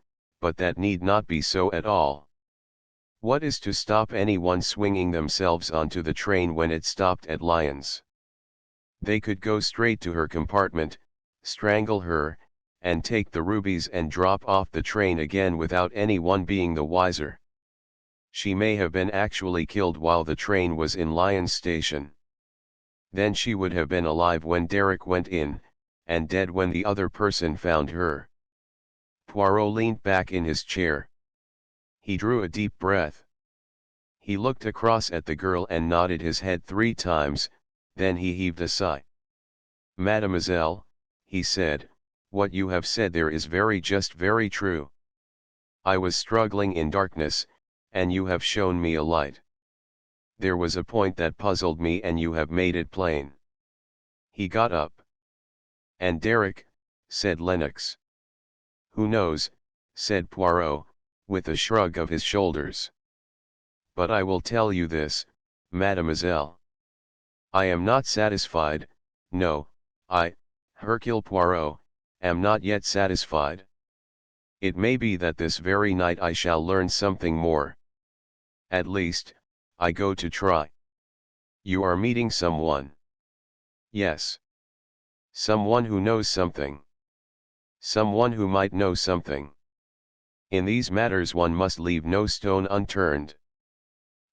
but that need not be so at all. What is to stop anyone swinging themselves onto the train when it stopped at Lyons? They could go straight to her compartment, strangle her, and take the rubies and drop off the train again without anyone being the wiser. She may have been actually killed while the train was in Lyons station. Then she would have been alive when Derek went in, and dead when the other person found her. Poirot leaned back in his chair. He drew a deep breath. He looked across at the girl and nodded his head 3 times, then he heaved a sigh. Mademoiselle, he said, what you have said there is very true. I was struggling in darkness, and you have shown me a light. There was a point that puzzled me and you have made it plain. He got up. And Derek, said Lennox. Who knows, said Poirot, with a shrug of his shoulders. But I will tell you this, mademoiselle. I am not satisfied, no, I, Hercule Poirot, am not yet satisfied. It may be that this very night I shall learn something more. At least, I go to try. You are meeting someone. Yes. Someone who knows something. Someone who might know something. In these matters one must leave no stone unturned.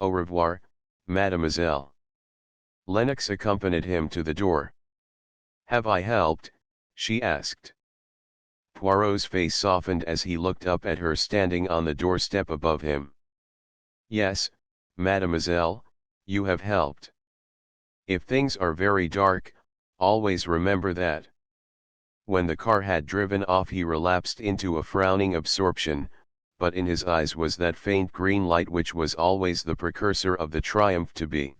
Au revoir, mademoiselle. Lennox accompanied him to the door. Have I helped? She asked. Poirot's face softened as he looked up at her standing on the doorstep above him. Yes, mademoiselle, you have helped. If things are very dark, always remember that. When the car had driven off he relapsed into a frowning absorption, but in his eyes was that faint green light which was always the precursor of the triumph to be.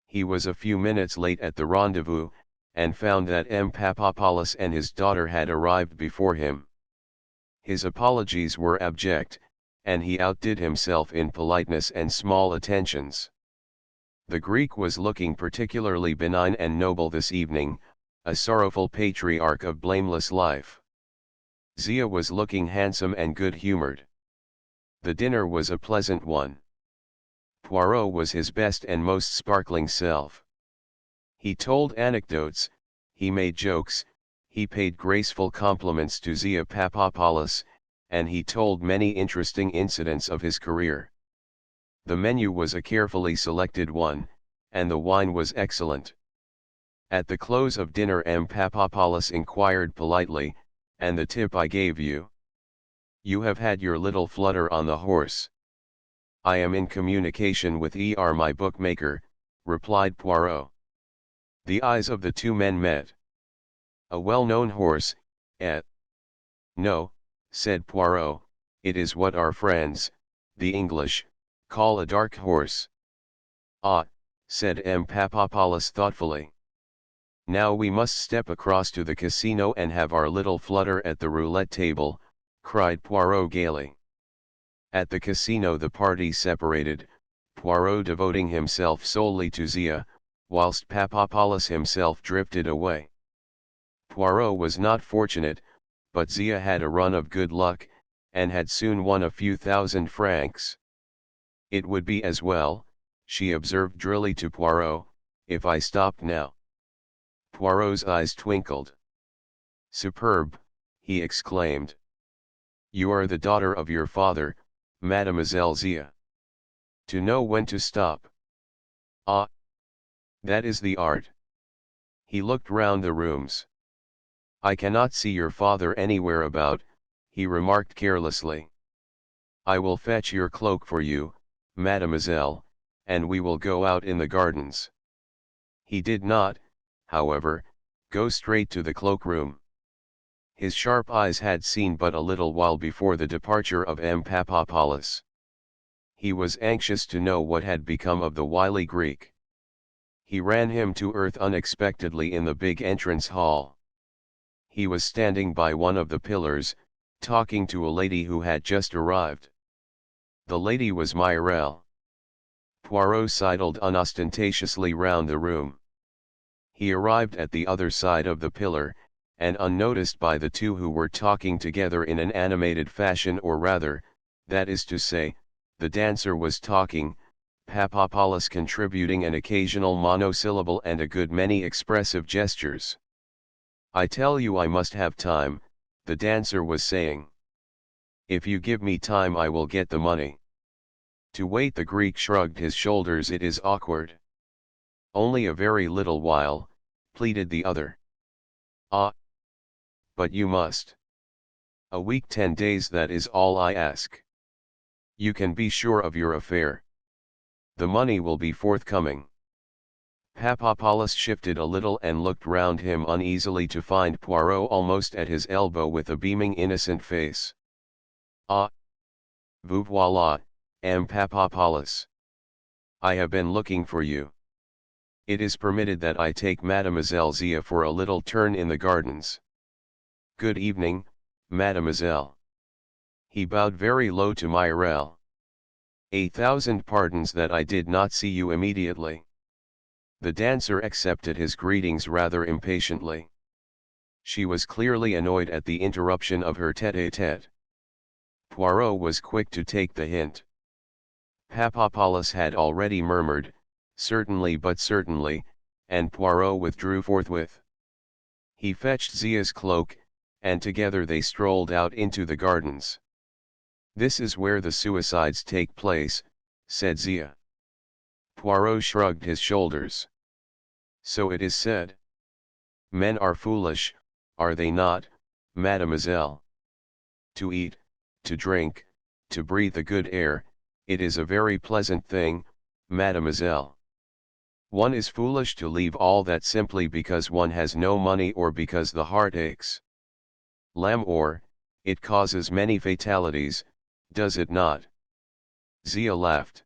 He was a few minutes late at the rendezvous, and found that M. Papadopoulos and his daughter had arrived before him. His apologies were abject, and he outdid himself in politeness and small attentions. The Greek was looking particularly benign and noble this evening, a sorrowful patriarch of blameless life. Zia was looking handsome and good-humored. The dinner was a pleasant one. Poirot was his best and most sparkling self. He told anecdotes, he made jokes, he paid graceful compliments to Zia Papadopoulos, and he told many interesting incidents of his career. The menu was a carefully selected one, and the wine was excellent. At the close of dinner M. Papadopoulos inquired politely, "And the tip I gave you? You have had your little flutter on the horse." "I am in communication with my bookmaker," replied Poirot. The eyes of the two men met. "A well-known horse, eh?" "No," said Poirot, "it is what our friends, the English, call a dark horse." "Ah," said M. Papadopoulos thoughtfully. "Now we must step across to the casino and have our little flutter at the roulette table," cried Poirot gaily. At the casino the party separated, Poirot devoting himself solely to Zia, whilst Papadopoulos himself drifted away. Poirot was not fortunate, but Zia had a run of good luck, and had soon won a few $1,000. "It would be as well," she observed drily to Poirot, "if I stopped now." Poirot's eyes twinkled. "Superb," he exclaimed. "You are the daughter of your father, Mademoiselle Zia. To know when to stop. Ah! That is the art." He looked round the rooms. "I cannot see your father anywhere about," he remarked carelessly. "I will fetch your cloak for you, mademoiselle, and we will go out in the gardens." He did not, however, go straight to the cloakroom. His sharp eyes had seen but a little while before the departure of M. Papadopoulos. He was anxious to know what had become of the wily Greek. He ran him to earth unexpectedly in the big entrance hall. He was standing by one of the pillars, talking to a lady who had just arrived. The lady was Mirelle. Poirot sidled unostentatiously round the room. He arrived at the other side of the pillar, and unnoticed by the two who were talking together in an animated fashion, or rather, that is to say, the dancer was talking, Papadopoulos contributing an occasional monosyllable and a good many expressive gestures. "I tell you I must have time," the dancer was saying. "If you give me time I will get the money." To wait, the Greek shrugged his shoulders, "it is awkward." "Only a very little while," pleaded the other. "Ah! But you must. A week, 10 days, that is all I ask. You can be sure of your affair. The money will be forthcoming." Papadopoulos shifted a little and looked round him uneasily to find Poirot almost at his elbow with a beaming innocent face. "Ah! Vous voilà, M. Papadopoulos. I have been looking for you. It is permitted that I take Mademoiselle Zia for a little turn in the gardens. Good evening, mademoiselle." He bowed very low to Mirelle. "1,000 pardons that I did not see you immediately." The dancer accepted his greetings rather impatiently. She was clearly annoyed at the interruption of her tête-à-tête. Poirot was quick to take the hint. Papadopoulos had already murmured, "Certainly, but certainly," and Poirot withdrew forthwith. He fetched Zia's cloak, and together they strolled out into the gardens. "This is where the suicides take place," said Zia. Poirot shrugged his shoulders. "So it is said. Men are foolish, are they not, mademoiselle? To eat, to drink, to breathe the good air, it is a very pleasant thing, mademoiselle. One is foolish to leave all that simply because one has no money or because the heart aches. L'amour, it causes many fatalities, does it not?" Zia laughed.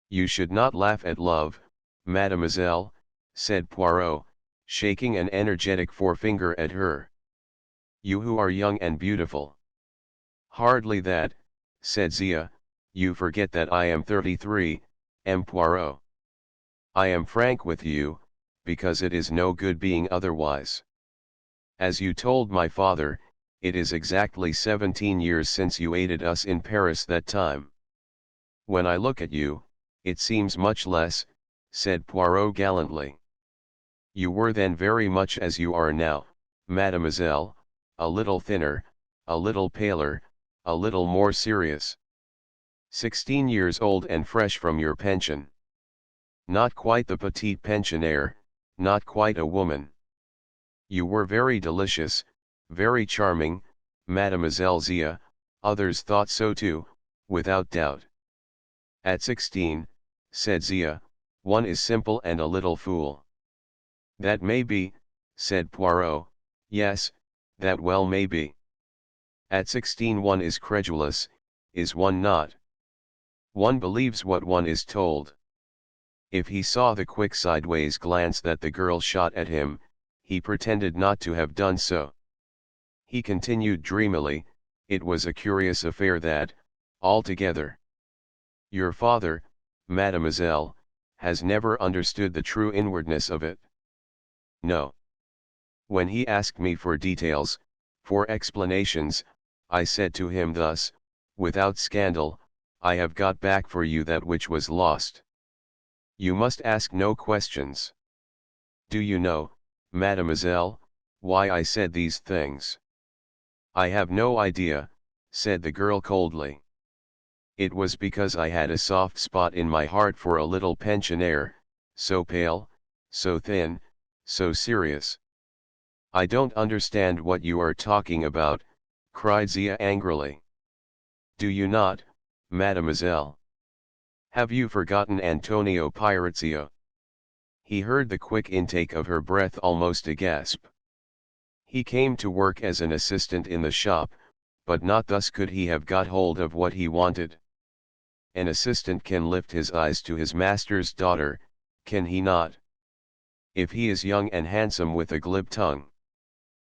"You should not laugh at love, mademoiselle," said Poirot, shaking an energetic forefinger at her. "You who are young and beautiful." "Hardly that," said Zia, "you forget that I am 33, M. Poirot. I am frank with you, because it is no good being otherwise. As you told my father, it is exactly 17 years since you aided us in Paris that time. When I look at you, it seems much less," said Poirot gallantly. "You were then very much as you are now, mademoiselle, a little thinner, a little paler, a little more serious. 16 years old and fresh from your pension. Not quite the petite pensionnaire, not quite a woman. You were very delicious, very charming, Mademoiselle Zia, others thought so too, without doubt." "At 16, said Zia, "one is simple and a little fool." "That may be," said Poirot, "yes, that well may be. At 16 one is credulous, is one not? One believes what one is told." If he saw the quick sideways glance that the girl shot at him, he pretended not to have done so. He continued dreamily, "It was a curious affair that, altogether. Your father, mademoiselle, has never understood the true inwardness of it. No. When he asked me for details, for explanations, I said to him thus, without scandal, 'I have got back for you that which was lost. You must ask no questions.' Do you know, mademoiselle, why I said these things?" "I have no idea," said the girl coldly. "It was because I had a soft spot in my heart for a little pensionaire, so pale, so thin, so serious." "I don't understand what you are talking about," cried Zia angrily. "Do you not, mademoiselle? Have you forgotten Antonio Pirazio?" He heard the quick intake of her breath almost a gasp. "He came to work as an assistant in the shop, but not thus could he have got hold of what he wanted. An assistant can lift his eyes to his master's daughter, can he not? If he is young and handsome with a glib tongue.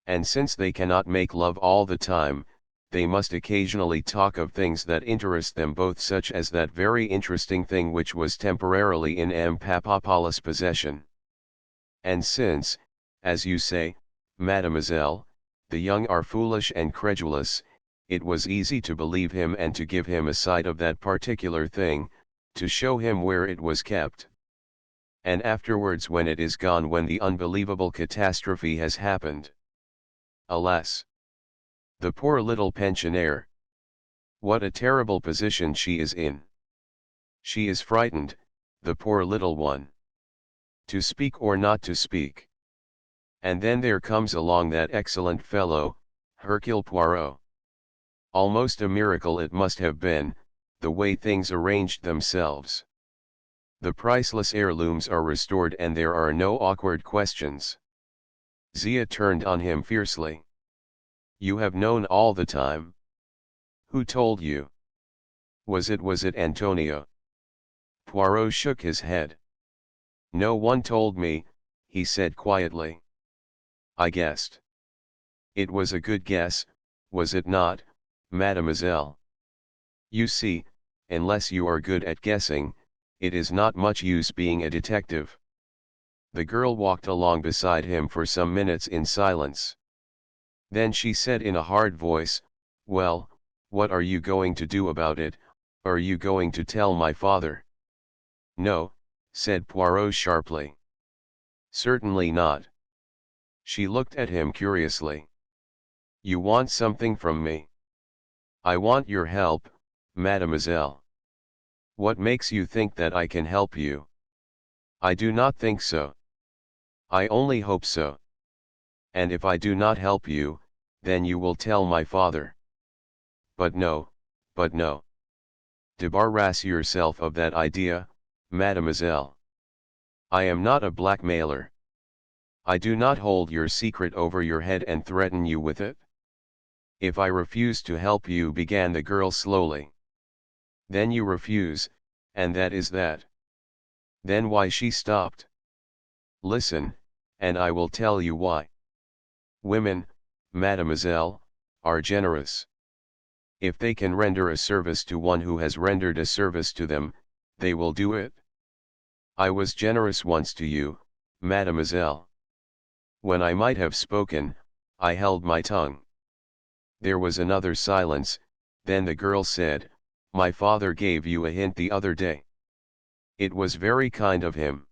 And since they cannot make love all the time, they must occasionally talk of things that interest them both, such as that very interesting thing which was temporarily in M. Papadopoulos' possession. And since, as you say, mademoiselle, the young are foolish and credulous, it was easy to believe him and to give him a sight of that particular thing, to show him where it was kept. And afterwards, when it is gone, when the unbelievable catastrophe has happened. Alas! The poor little pensionaire! What a terrible position she is in! She is frightened, the poor little one. To speak or not to speak. And then there comes along that excellent fellow, Hercule Poirot. Almost a miracle it must have been, the way things arranged themselves. The priceless heirlooms are restored and there are no awkward questions." Zia turned on him fiercely. "You have known all the time? Who told you? Was it Antonio?" Poirot shook his head. "No one told me," he said quietly. "I guessed. It was a good guess, was it not, mademoiselle? You see, unless you are good at guessing, it is not much use being a detective." The girl walked along beside him for some minutes in silence. Then she said in a hard voice, "Well, what are you going to do about it, Are you going to tell my father? No, said Poirot sharply. Certainly not. She looked at him curiously. You want something from me? I want your help, mademoiselle. What makes you think that I can help you? I do not think so. I only hope so. And if I do not help you, then you will tell my father. But no, but no. Debarrass yourself of that idea, mademoiselle. I am not a blackmailer. I do not hold your secret over your head and threaten you with it. If I refuse to help you, began the girl slowly. Then you refuse, and that is that. Then why? She stopped. Listen, and I will tell you why. Women, mademoiselle, are generous. If they can render a service to one who has rendered a service to them, they will do it. I was generous once to you, mademoiselle. When I might have spoken, I held my tongue. There was another silence, then the girl said, My father gave you a hint the other day. It was very kind of him.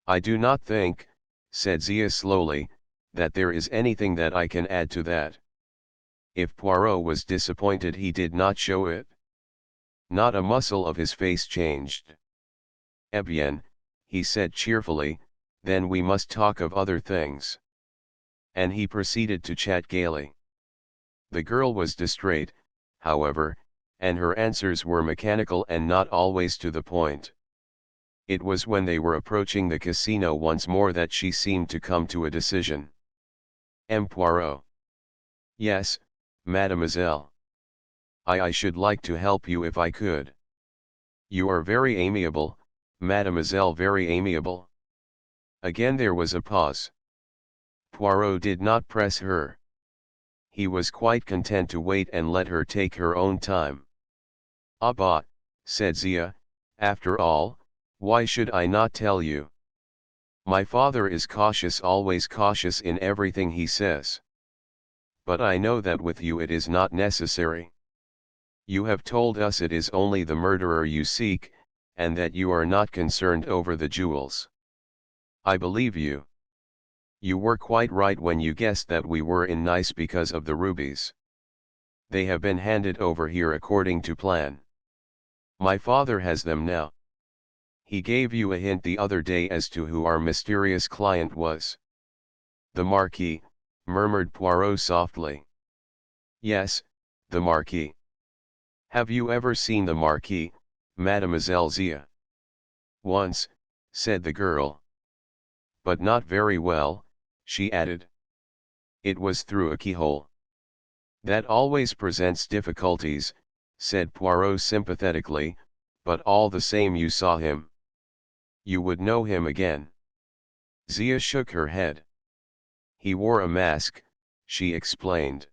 I do not think, said Zia slowly, that there is anything that I can add to that. If Poirot was disappointed, he did not show it. Not a muscle of his face changed. Eh bien, he said cheerfully, then we must talk of other things. And he proceeded to chat gaily. The girl was distrait, however, and her answers were mechanical and not always to the point. It was when they were approaching the casino once more that she seemed to come to a decision. M. Poirot. Yes, mademoiselle. I should like to help you if I could. You are very amiable, mademoiselle, very amiable. Again there was a pause. Poirot did not press her. He was quite content to wait and let her take her own time. Ah bah, said Zia, after all, why should I not tell you? My father is cautious, always cautious in everything he says. But I know that with you it is not necessary. You have told us it is only the murderer you seek, and that you are not concerned over the jewels. I believe you. You were quite right when you guessed that we were in Nice because of the rubies. They have been handed over here according to plan. My father has them now. He gave you a hint the other day as to who our mysterious client was. The Marquis, murmured Poirot softly. Yes, the Marquis. Have you ever seen the Marquis, Mademoiselle Zia? Once, said the girl. But not very well, she added. It was through a keyhole. That always presents difficulties, said Poirot sympathetically, but all the same you saw him. You would know him again. Zia shook her head. He wore a mask, she explained.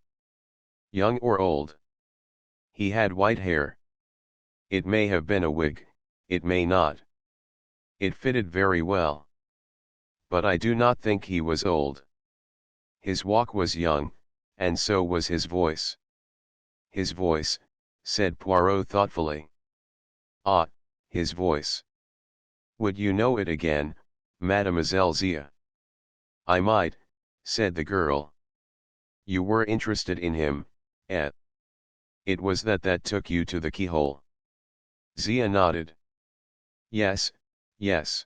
Young or old? He had white hair. It may have been a wig, it may not. It fitted very well. But I do not think he was old. His walk was young, and so was his voice. His voice, said Poirot thoughtfully. Ah, his voice. Would you know it again, Mademoiselle Zia? I might, said the girl. You were interested in him, eh? It was that took you to the keyhole. Zia nodded. Yes, yes.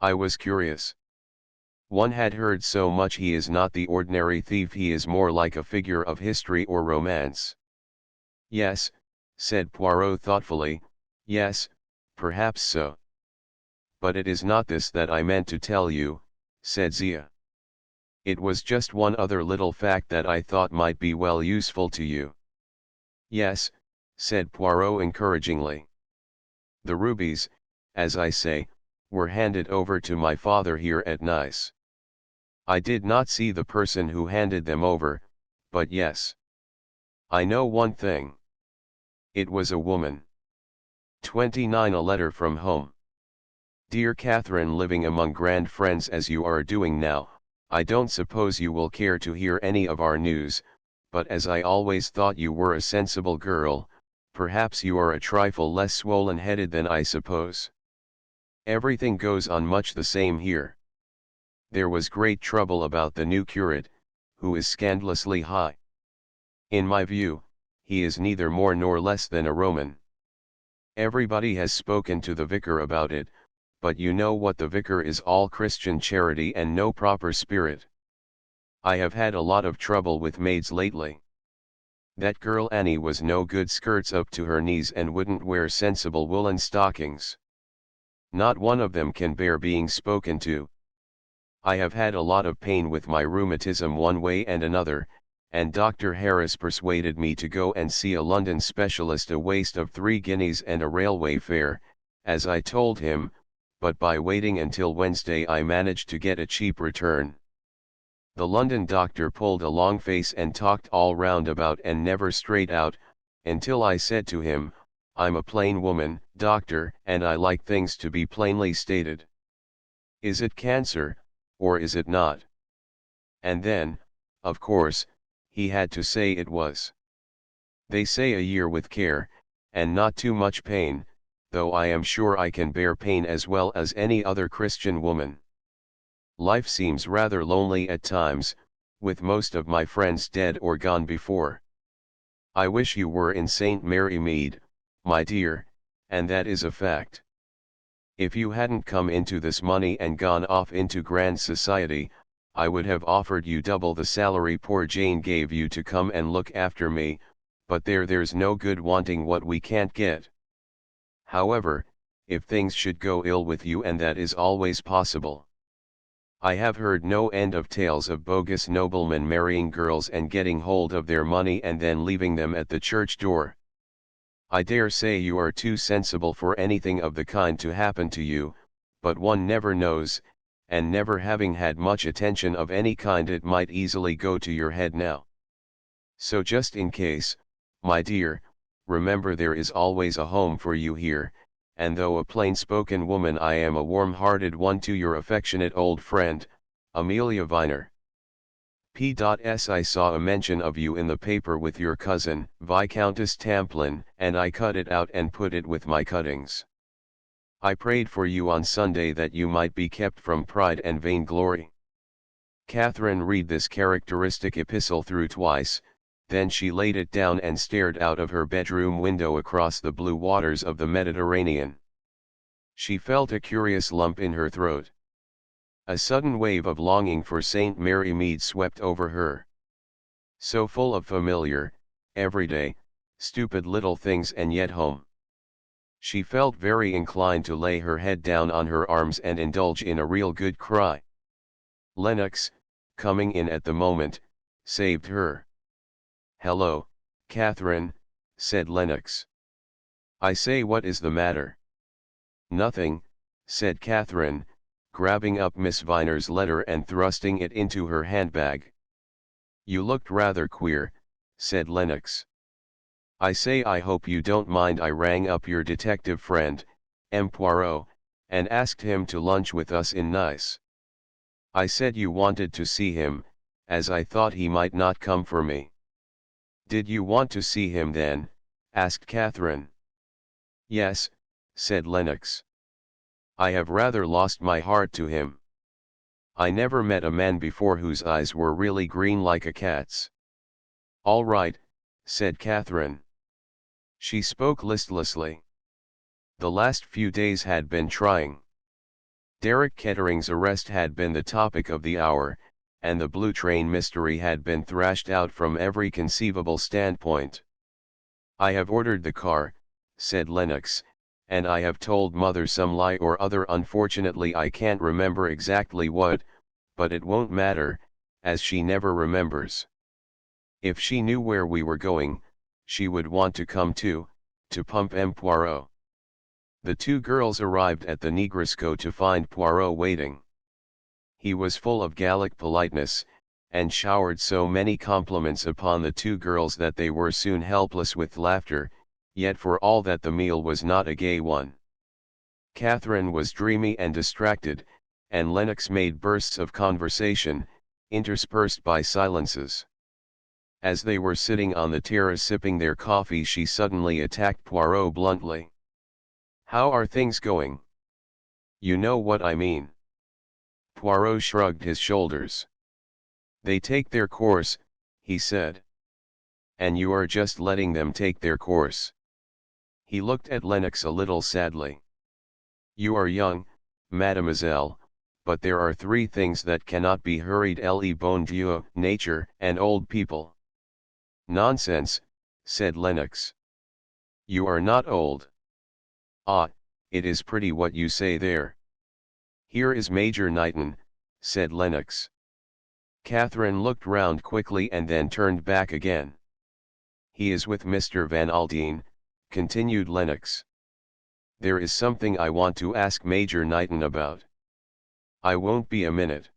I was curious. One had heard so much. He is not the ordinary thief, he is more like a figure of history or romance. Yes, said Poirot thoughtfully, yes, perhaps so. But it is not this that I meant to tell you, said Zia. It was just one other little fact that I thought might be well useful to you. Yes, said Poirot encouragingly. The rubies, as I say, were handed over to my father here at Nice. I did not see the person who handed them over, but yes. I know one thing. It was a woman. 29. A letter from home. Dear Catherine, living among grand friends as you are doing now, I don't suppose you will care to hear any of our news, but as I always thought you were a sensible girl, Perhaps you are a trifle less swollen-headed than I suppose. Everything goes on much the same here. There was great trouble about the new curate, who is scandalously high. In my view, he is neither more nor less than a Roman. Everybody has spoken to the vicar about it, but you know what the vicar is, all Christian charity and no proper spirit. I have had a lot of trouble with maids lately. That girl Annie was no good, skirts up to her knees and wouldn't wear sensible woolen stockings. Not one of them can bear being spoken to. I have had a lot of pain with my rheumatism one way and another, and Dr. Harris persuaded me to go and see a London specialist, a waste of 3 guineas and a railway fare, as I told him, but by waiting until Wednesday I managed to get a cheap return. The London doctor pulled a long face and talked all round about and never straight out, until I said to him, "I'm a plain woman, doctor, and I like things to be plainly stated. Is it cancer, or is it not?" And then, of course, he had to say it was. They say a year with care, and not too much pain, though I am sure I can bear pain as well as any other Christian woman. Life seems rather lonely at times, with most of my friends dead or gone before. I wish you were in St. Mary Mead, my dear, and that is a fact. If you hadn't come into this money and gone off into grand society, I would have offered you double the salary poor Jane gave you to come and look after me, but there's no good wanting what we can't get. However, if things should go ill with you, and that is always possible. I have heard no end of tales of bogus noblemen marrying girls and getting hold of their money and then leaving them at the church door. I dare say you are too sensible for anything of the kind to happen to you, but one never knows, and never having had much attention of any kind, it might easily go to your head now. So just in case, my dear, remember there is always a home for you here, and though a plain-spoken woman, I am a warm-hearted one to your affectionate old friend, Amelia Viner. P.S. I saw a mention of you in the paper with your cousin, Viscountess Tamplin, and I cut it out and put it with my cuttings. I prayed for you on Sunday that you might be kept from pride and vainglory. Catherine read this characteristic epistle through twice, then she laid it down and stared out of her bedroom window across the blue waters of the Mediterranean. She felt a curious lump in her throat. A sudden wave of longing for St. Mary Mead swept over her. So full of familiar, everyday, stupid little things, and yet home. She felt very inclined to lay her head down on her arms and indulge in a real good cry. Lennox, coming in at the moment, saved her. "Hello, Catherine," said Lennox. "I say, what is the matter?" "Nothing," said Catherine, grabbing up Miss Viner's letter and thrusting it into her handbag. "You looked rather queer," said Lennox. "I say, I hope you don't mind. I rang up your detective friend, M. Poirot, and asked him to lunch with us in Nice. I said you wanted to see him, as I thought he might not come for me." "Did you want to see him then?" asked Catherine. "Yes," said Lennox. "I have rather lost my heart to him. I never met a man before whose eyes were really green like a cat's." "All right," said Catherine. She spoke listlessly. The last few days had been trying. Derek Kettering's arrest had been the topic of the hour, and the Blue Train mystery had been thrashed out from every conceivable standpoint. "I have ordered the car," said Lennox, "and I have told Mother some lie or other. Unfortunately I can't remember exactly what, but it won't matter, as she never remembers. If she knew where we were going, she would want to come too, to pump M. Poirot." The two girls arrived at the Negresco to find Poirot waiting. He was full of Gallic politeness, and showered so many compliments upon the two girls that they were soon helpless with laughter, yet for all that the meal was not a gay one. Catherine was dreamy and distracted, and Lennox made bursts of conversation, interspersed by silences. As they were sitting on the terrace sipping their coffee, she suddenly attacked Poirot bluntly. "How are things going? You know what I mean." Poirot shrugged his shoulders. "They take their course," he said. "And you are just letting them take their course." He looked at Lennox a little sadly. "You are young, mademoiselle, but there are three things that cannot be hurried: le bon Dieu, nature, and old people." "Nonsense," said Lennox. "You are not old." "Ah, it is pretty what you say there." "Here is Major Knighton," said Lennox. Catherine looked round quickly and then turned back again. "He is with Mr. Van Aldine," continued Lennox. "There is something I want to ask Major Knighton about." "I won't be a minute."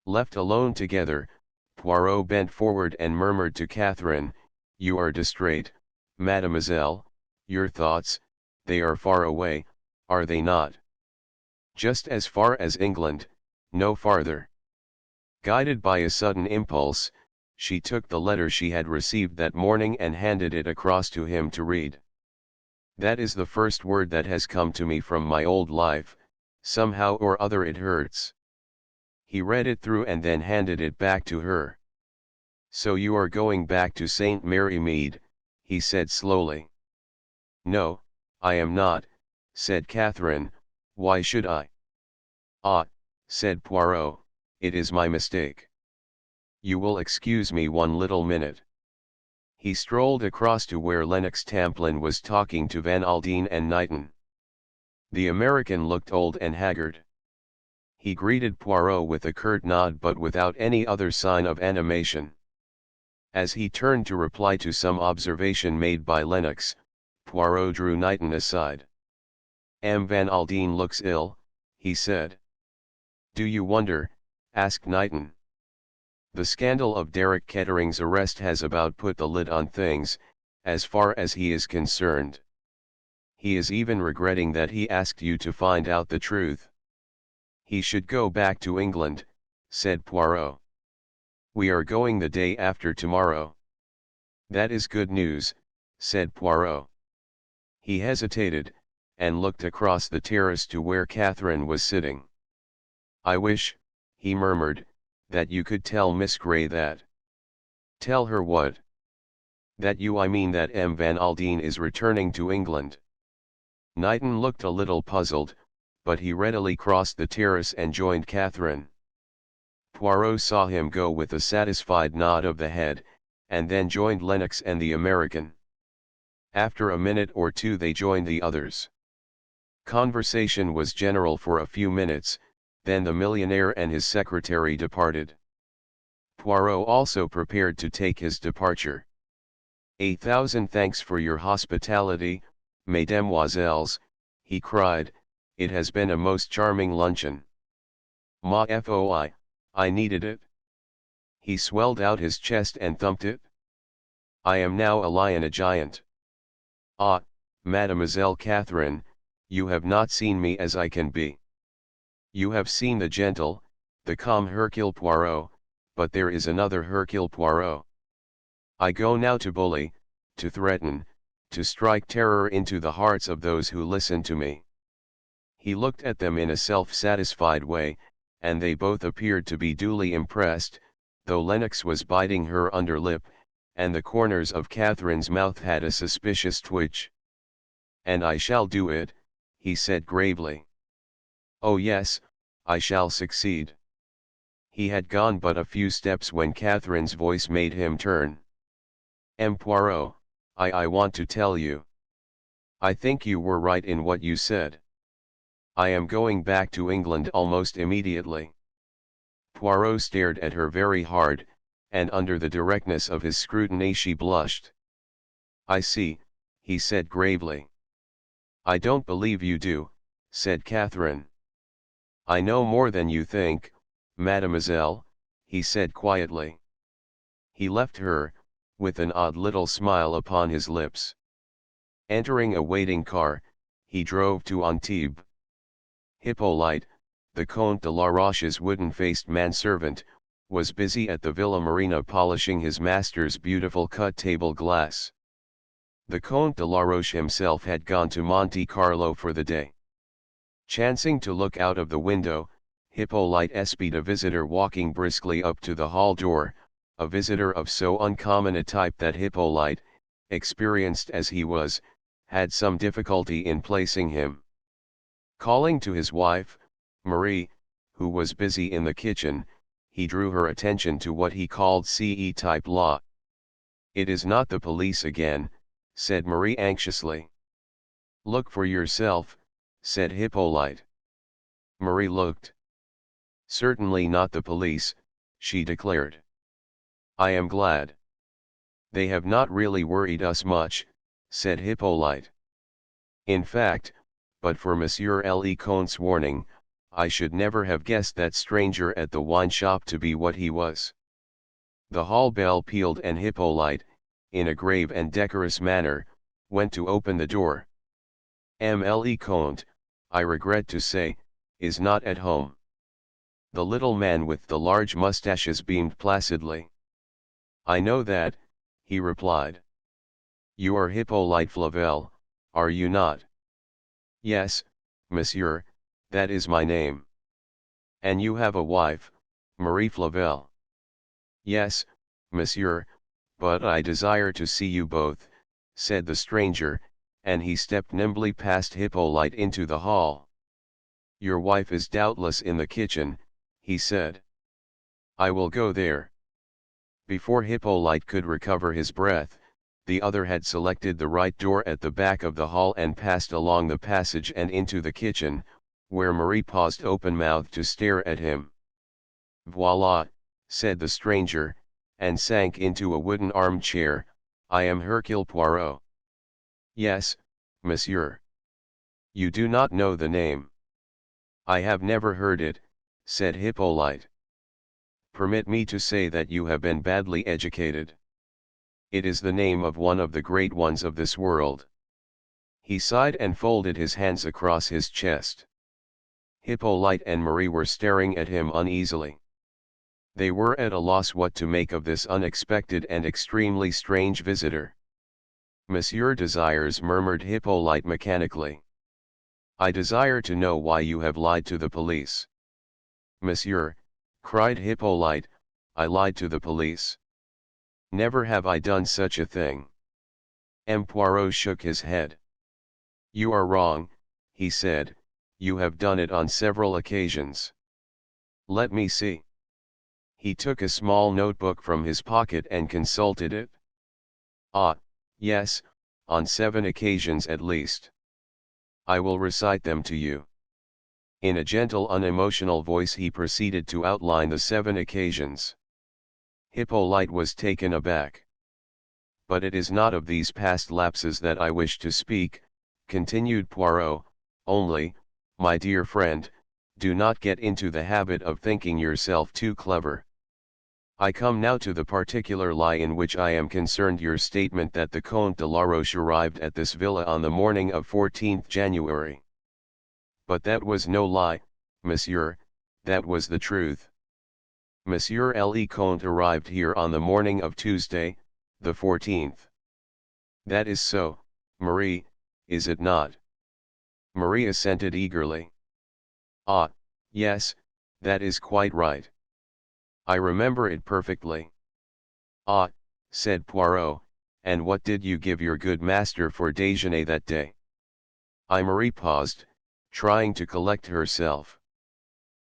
Left alone together, Poirot bent forward and murmured to Catherine, "You are distrait, mademoiselle, your thoughts, they are far away, are they not?" "Just as far as England, no farther." Guided by a sudden impulse, she took the letter she had received that morning and handed it across to him to read. "That is the first word that has come to me from my old life, somehow or other it hurts." He read it through and then handed it back to her. "So you are going back to St. Mary Mead," he said slowly. "No, I am not," said Catherine. "Why should I?" "Ah," said Poirot, "it is my mistake. You will excuse me one little minute." He strolled across to where Lennox Tamplin was talking to Van Aldine and Knighton. The American looked old and haggard. He greeted Poirot with a curt nod but without any other sign of animation. As he turned to reply to some observation made by Lennox, Poirot drew Knighton aside. "M. Van Aldine looks ill," he said. "Do you wonder?" asked Knighton. "The scandal of Derek Kettering's arrest has about put the lid on things, as far as he is concerned. He is even regretting that he asked you to find out the truth." "He should go back to England," said Poirot. "We are going the day after tomorrow." "That is good news," said Poirot. He hesitated, and looked across the terrace to where Catherine was sitting. "I wish," he murmured, "that you could tell Miss Grey that." "Tell her what?" "That I mean that M. Van Aldine is returning to England." Knighton looked a little puzzled, but he readily crossed the terrace and joined Catherine. Poirot saw him go with a satisfied nod of the head, and then joined Lennox and the American. After a minute or two they joined the others. Conversation was general for a few minutes, then the millionaire and his secretary departed. Poirot also prepared to take his departure. "1,000 thanks for your hospitality, mesdemoiselles," he cried, "it has been a most charming luncheon. Ma foi, I needed it." He swelled out his chest and thumped it. "I am now a lion, a giant. Ah, Mademoiselle Catherine, you have not seen me as I can be. You have seen the gentle, the calm Hercule Poirot, but there is another Hercule Poirot. I go now to bully, to threaten, to strike terror into the hearts of those who listen to me." He looked at them in a self-satisfied way, and they both appeared to be duly impressed, though Lennox was biting her under lip, and the corners of Catherine's mouth had a suspicious twitch. "And I shall do it," he said gravely. "Oh yes, I shall succeed." He had gone but a few steps when Catherine's voice made him turn. "M. Poirot, I want to tell you. I think you were right in what you said. I am going back to England almost immediately." Poirot stared at her very hard, and under the directness of his scrutiny she blushed. "I see," he said gravely. "I don't believe you do," said Catherine. "I know more than you think, mademoiselle," he said quietly. He left her, with an odd little smile upon his lips. Entering a waiting car, he drove to Antibes. Hippolyte, the Comte de la Roche's wooden-faced manservant, was busy at the Villa Marina polishing his master's beautiful cut table glass. The Comte de la Roche himself had gone to Monte Carlo for the day. Chancing to look out of the window, Hippolyte espied a visitor walking briskly up to the hall door, a visitor of so uncommon a type that Hippolyte, experienced as he was, had some difficulty in placing him. Calling to his wife, Marie, who was busy in the kitchen, he drew her attention to what he called CE-type law. "It is not the police again," said Marie anxiously. "Look for yourself," said Hippolyte. Marie looked. "Certainly not the police," she declared. "I am glad. They have not really worried us much," said Hippolyte. "In fact, but for Monsieur Le Comte's warning, I should never have guessed that stranger at the wine shop to be what he was." The hall bell pealed and Hippolyte, in a grave and decorous manner, went to open the door. Le Comte, I regret to say, is not at home." The little man with the large mustaches beamed placidly. "I know that," he replied. "You are Hippolyte Flavel, are you not?" "Yes, monsieur, that is my name." "And you have a wife, Marie Flavel?" "Yes, monsieur, but I desire to see you both," said the stranger, and he stepped nimbly past Hippolyte into the hall. "Your wife is doubtless in the kitchen," he said. "I will go there." Before Hippolyte could recover his breath, the other had selected the right door at the back of the hall and passed along the passage and into the kitchen, where Marie paused open-mouthed to stare at him. "Voila," said the stranger, and sank into a wooden armchair. "I am Hercule Poirot." "Yes, monsieur." "You do not know the name?" "I have never heard it," said Hippolyte. "Permit me to say that you have been badly educated. It is the name of one of the great ones of this world." He sighed and folded his hands across his chest. Hippolyte and Marie were staring at him uneasily. They were at a loss what to make of this unexpected and extremely strange visitor. "Monsieur desires," murmured Hippolyte mechanically. "I desire to know why you have lied to the police." "Monsieur," cried Hippolyte, "I lied to the police. Never have I done such a thing." Poirot shook his head. "You are wrong," he said, "you have done it on several occasions." "Let me see." He took a small notebook from his pocket and consulted it. "Ah, yes, on 7 occasions at least. I will recite them to you." In a gentle unemotional voice he proceeded to outline the 7 occasions. Hippolyte was taken aback. "But it is not of these past lapses that I wish to speak," continued Poirot, "only, my dear friend, do not get into the habit of thinking yourself too clever. I come now to the particular lie in which I am concerned, your statement that the Comte de la Roche arrived at this villa on the morning of 14th January. But that was no lie, monsieur, that was the truth. Monsieur Le Comte arrived here on the morning of Tuesday, the 14th. That is so, Marie, is it not?" Marie assented eagerly. "Ah, yes, that is quite right. I remember it perfectly." "Ah," said Poirot, "and what did you give your good master for déjeuner that day?" Marie paused, trying to collect herself.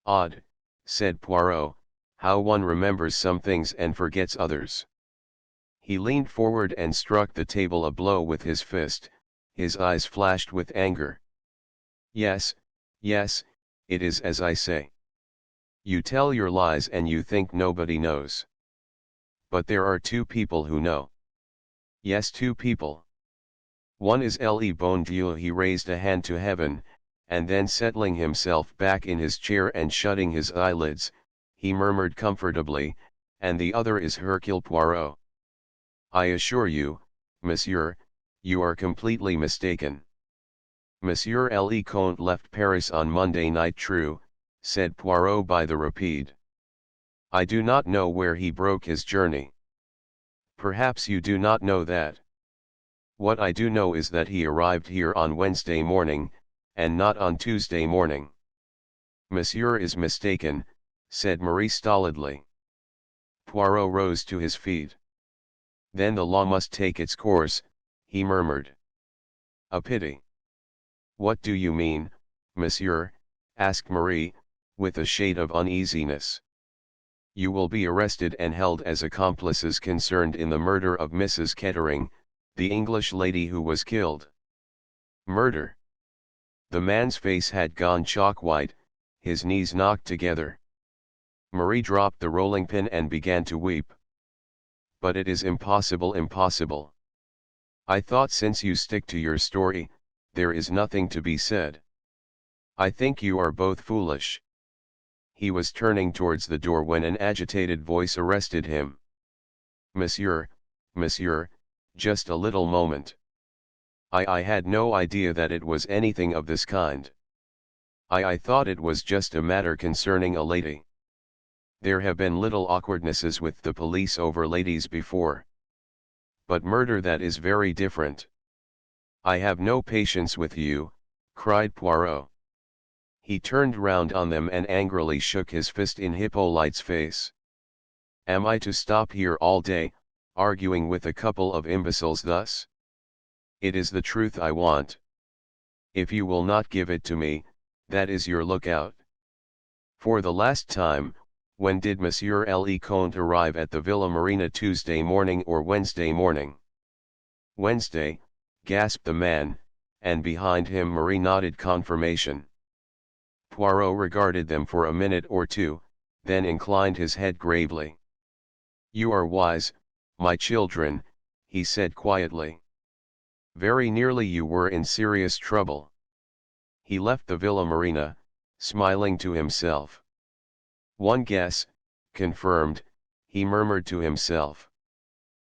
"Odd," said Poirot, "how one remembers some things and forgets others." He leaned forward and struck the table a blow with his fist, his eyes flashed with anger. "Yes, yes, it is as I say. You tell your lies and you think nobody knows. But there are 2 people who know. Yes, 2 people. One is Le Bon Dieu." He raised a hand to heaven, and then settling himself back in his chair and shutting his eyelids, he murmured comfortably, "and the other is Hercule Poirot. I assure you, monsieur, you are completely mistaken." "Monsieur Le Comte left Paris on Monday night." "True," said Poirot by the rapide. I do not know where he broke his journey. Perhaps you do not know that. What I do know is that he arrived here on Wednesday morning, and not on Tuesday morning. Monsieur is mistaken, said Marie stolidly. Poirot rose to his feet. Then the law must take its course, he murmured. A pity. What do you mean, monsieur? Asked Marie, with a shade of uneasiness. You will be arrested and held as accomplices concerned in the murder of Mrs. Kettering, the English lady who was killed. Murder. The man's face had gone chalk white, his knees knocked together. Marie dropped the rolling pin and began to weep. But it is impossible, impossible. I thought since you stick to your story, there is nothing to be said. I think you are both foolish. He was turning towards the door when an agitated voice arrested him. Monsieur, monsieur, just a little moment. I had no idea that it was anything of this kind. I thought it was just a matter concerning a lady. There have been little awkwardnesses with the police over ladies before. But murder, that is very different. I have no patience with you, cried Poirot. He turned round on them and angrily shook his fist in Hippolyte's face. Am I to stop here all day, arguing with a couple of imbeciles thus? It is the truth I want. If you will not give it to me, that is your lookout. For the last time, when did Monsieur Le Comte arrive at the Villa Marina? Tuesday morning or Wednesday morning? Wednesday, gasped the man, and behind him Marie nodded confirmation. Poirot regarded them for a minute or two, then inclined his head gravely. You are wise, my children, he said quietly. Very nearly you were in serious trouble. He left the Villa Marina, smiling to himself. One guess, confirmed, he murmured to himself.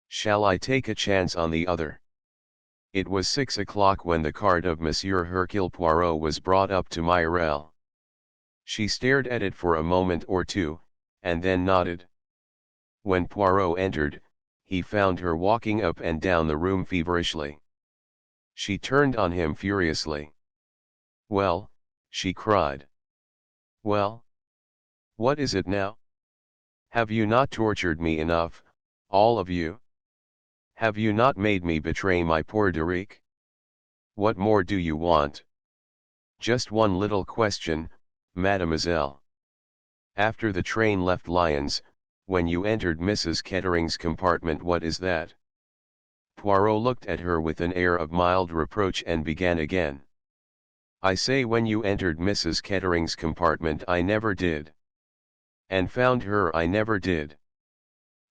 Shall I take a chance on the other? It was 6 o'clock when the card of Monsieur Hercule Poirot was brought up to Mirelle. She stared at it for a moment or two, and then nodded. When Poirot entered, he found her walking up and down the room feverishly. She turned on him furiously. Well, she cried. Well? What is it now? Have you not tortured me enough, all of you? Have you not made me betray my poor Derek? What more do you want? Just one little question, mademoiselle. After the train left Lyons, when you entered Mrs. Kettering's compartment, what is that? Poirot looked at her with an air of mild reproach and began again. I say, when you entered Mrs. Kettering's compartment, I never did. And found her, I never did.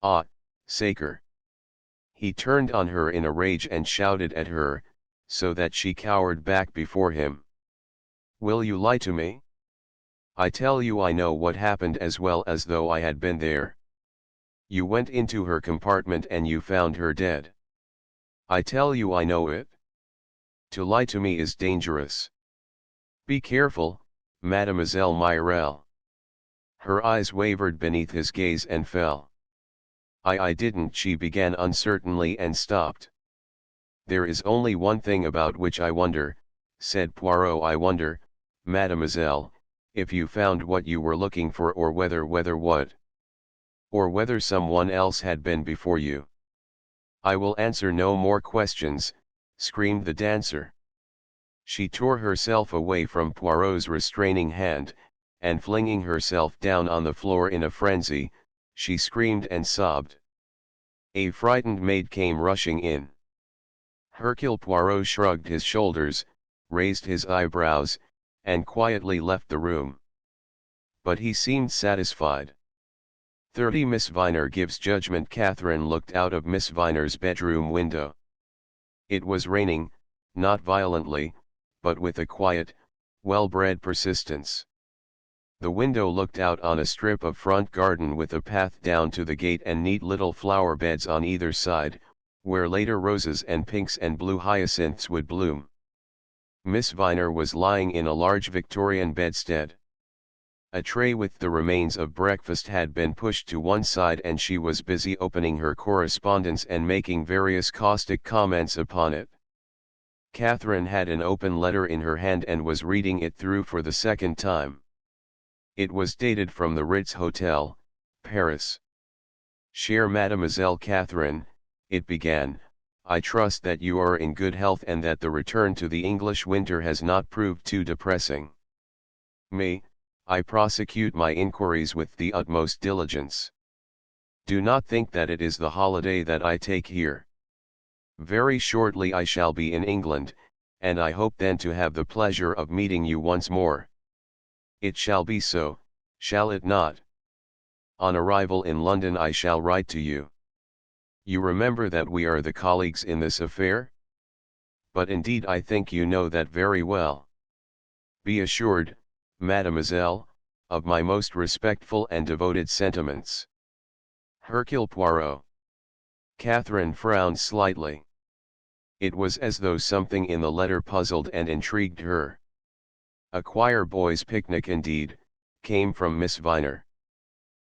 Ah, sacre. He turned on her in a rage and shouted at her, so that she cowered back before him. Will you lie to me? I tell you I know what happened as well as though I had been there. You went into her compartment and you found her dead. I tell you I know it. To lie to me is dangerous. Be careful, Mademoiselle Mirelle. Her eyes wavered beneath his gaze and fell. I didn't, she began uncertainly and stopped. There is only one thing about which I wonder, said Poirot. I wonder, mademoiselle, if you found what you were looking for, or whether what? Or whether someone else had been before you. I will answer no more questions, screamed the dancer. She tore herself away from Poirot's restraining hand, and flinging herself down on the floor in a frenzy, she screamed and sobbed. A frightened maid came rushing in. Hercule Poirot shrugged his shoulders, raised his eyebrows, and quietly left the room. But he seemed satisfied. 30 Miss Viner gives judgment. Catherine looked out of Miss Viner's bedroom window. It was raining, not violently, but with a quiet, well-bred persistence. The window looked out on a strip of front garden with a path down to the gate and neat little flower beds on either side, where later roses and pinks and blue hyacinths would bloom. Miss Viner was lying in a large Victorian bedstead. A tray with the remains of breakfast had been pushed to one side and she was busy opening her correspondence and making various caustic comments upon it. Catherine had an open letter in her hand and was reading it through for the second time. It was dated from the Ritz Hotel, Paris. Chère Mademoiselle Catherine, it began, I trust that you are in good health and that the return to the English winter has not proved too depressing. I prosecute my inquiries with the utmost diligence. Do not think that it is the holiday that I take here. Very shortly I shall be in England, and I hope then to have the pleasure of meeting you once more. It shall be so, shall it not? On arrival in London I shall write to you. You remember that we are the colleagues in this affair? But indeed I think you know that very well. Be assured, Mademoiselle, of my most respectful and devoted sentiments. Hercule Poirot. Catherine frowned slightly. It was as though something in the letter puzzled and intrigued her. A choir boys' picnic indeed, came from Miss Viner.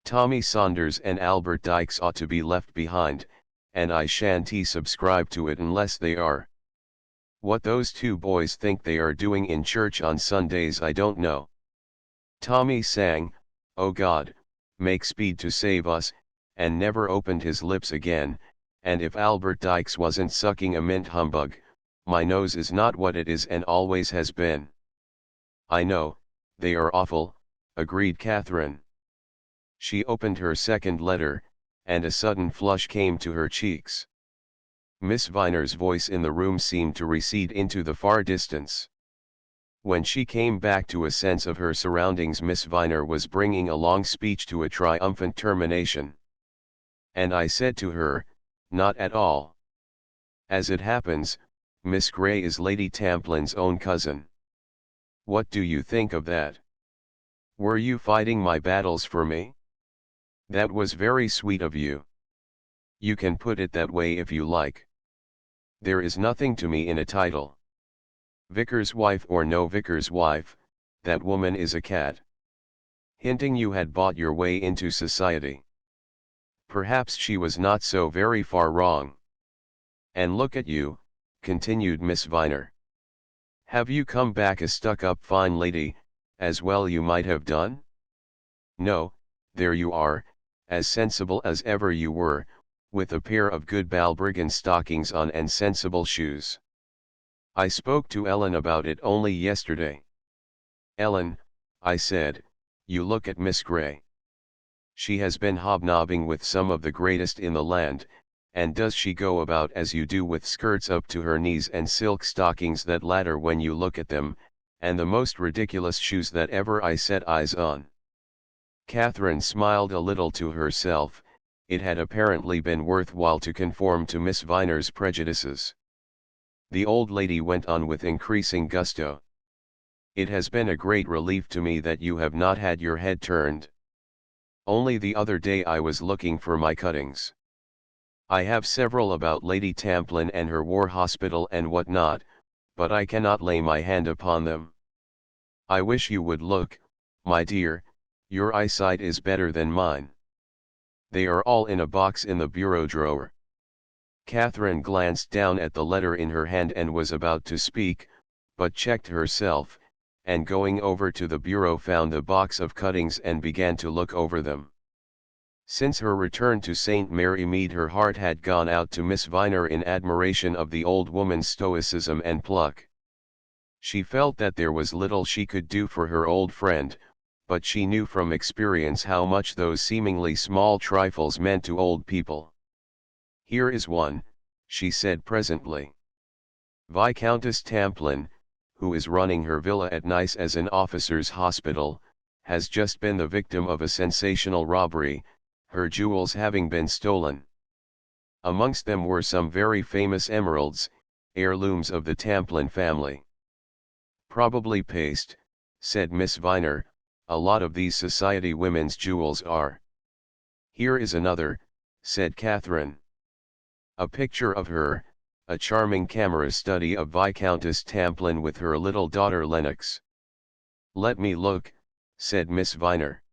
Tommy Saunders and Albert Dykes ought to be left behind, and I shan't subscribe to it unless they are. What those two boys think they are doing in church on Sundays I don't know. Tommy sang, "Oh God, make speed to save us," and never opened his lips again, and if Albert Dykes wasn't sucking a mint humbug, my nose is not what it is and always has been. I know, they are awful, agreed Catherine. She opened her second letter, and a sudden flush came to her cheeks. Miss Viner's voice in the room seemed to recede into the far distance. When she came back to a sense of her surroundings, Miss Viner was bringing a long speech to a triumphant termination. And I said to her, "Not at all. As it happens, Miss Grey is Lady Tamplin's own cousin. What do you think of that? Were you fighting my battles for me? That was very sweet of you. You can put it that way if you like. There is nothing to me in a title. Vicar's wife or no vicar's wife, that woman is a cat. Hinting you had bought your way into society. Perhaps she was not so very far wrong. And look at you," continued Miss Viner. "Have you come back a stuck-up fine lady, as well you might have done? No, there you are, as sensible as ever you were, with a pair of good balbriggan stockings on and sensible shoes. I spoke to Ellen about it only yesterday. 'Ellen,' I said, 'you look at Miss Grey. She has been hobnobbing with some of the greatest in the land, and does she go about as you do with skirts up to her knees and silk stockings that latter when you look at them, and the most ridiculous shoes that ever I set eyes on?'" Catherine smiled a little to herself. It had apparently been worthwhile to conform to Miss Viner's prejudices. The old lady went on with increasing gusto. "It has been a great relief to me that you have not had your head turned. Only the other day I was looking for my cuttings. I have several about Lady Tamplin and her war hospital and what not, but I cannot lay my hand upon them. I wish you would look, my dear, your eyesight is better than mine. They are all in a box in the bureau drawer." Catherine glanced down at the letter in her hand and was about to speak, but checked herself, and going over to the bureau found the box of cuttings and began to look over them. Since her return to St. Mary Mead her heart had gone out to Miss Viner in admiration of the old woman's stoicism and pluck. She felt that there was little she could do for her old friend, but she knew from experience how much those seemingly small trifles meant to old people. "Here is one," she said presently. "Viscountess Tamplin, who is running her villa at Nice as an officers' hospital, has just been the victim of a sensational robbery, her jewels having been stolen. Amongst them were some very famous emeralds, heirlooms of the Tamplin family." "Probably paste," said Miss Viner, "a lot of these society women's jewels are." "Here is another," said Catherine. A picture of her, a charming camera study of Viscountess Tamplin with her little daughter Lennox. "Let me look," said Miss Viner.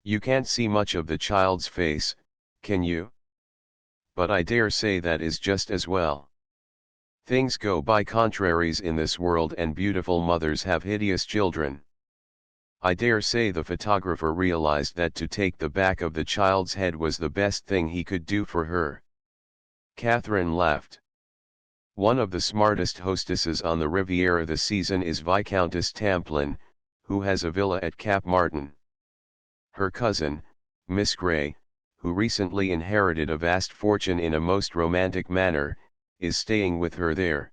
You can't see much of the child's face, can you? But I dare say that is just as well. Things go by contraries in this world, and beautiful mothers have hideous children. I dare say the photographer realized that to take the back of the child's head was the best thing he could do for her. Catherine laughed. One of the smartest hostesses on the Riviera this season is Viscountess Tamplin, who has a villa at Cap Martin. Her cousin, Miss Grey, who recently inherited a vast fortune in a most romantic manner, is staying with her there.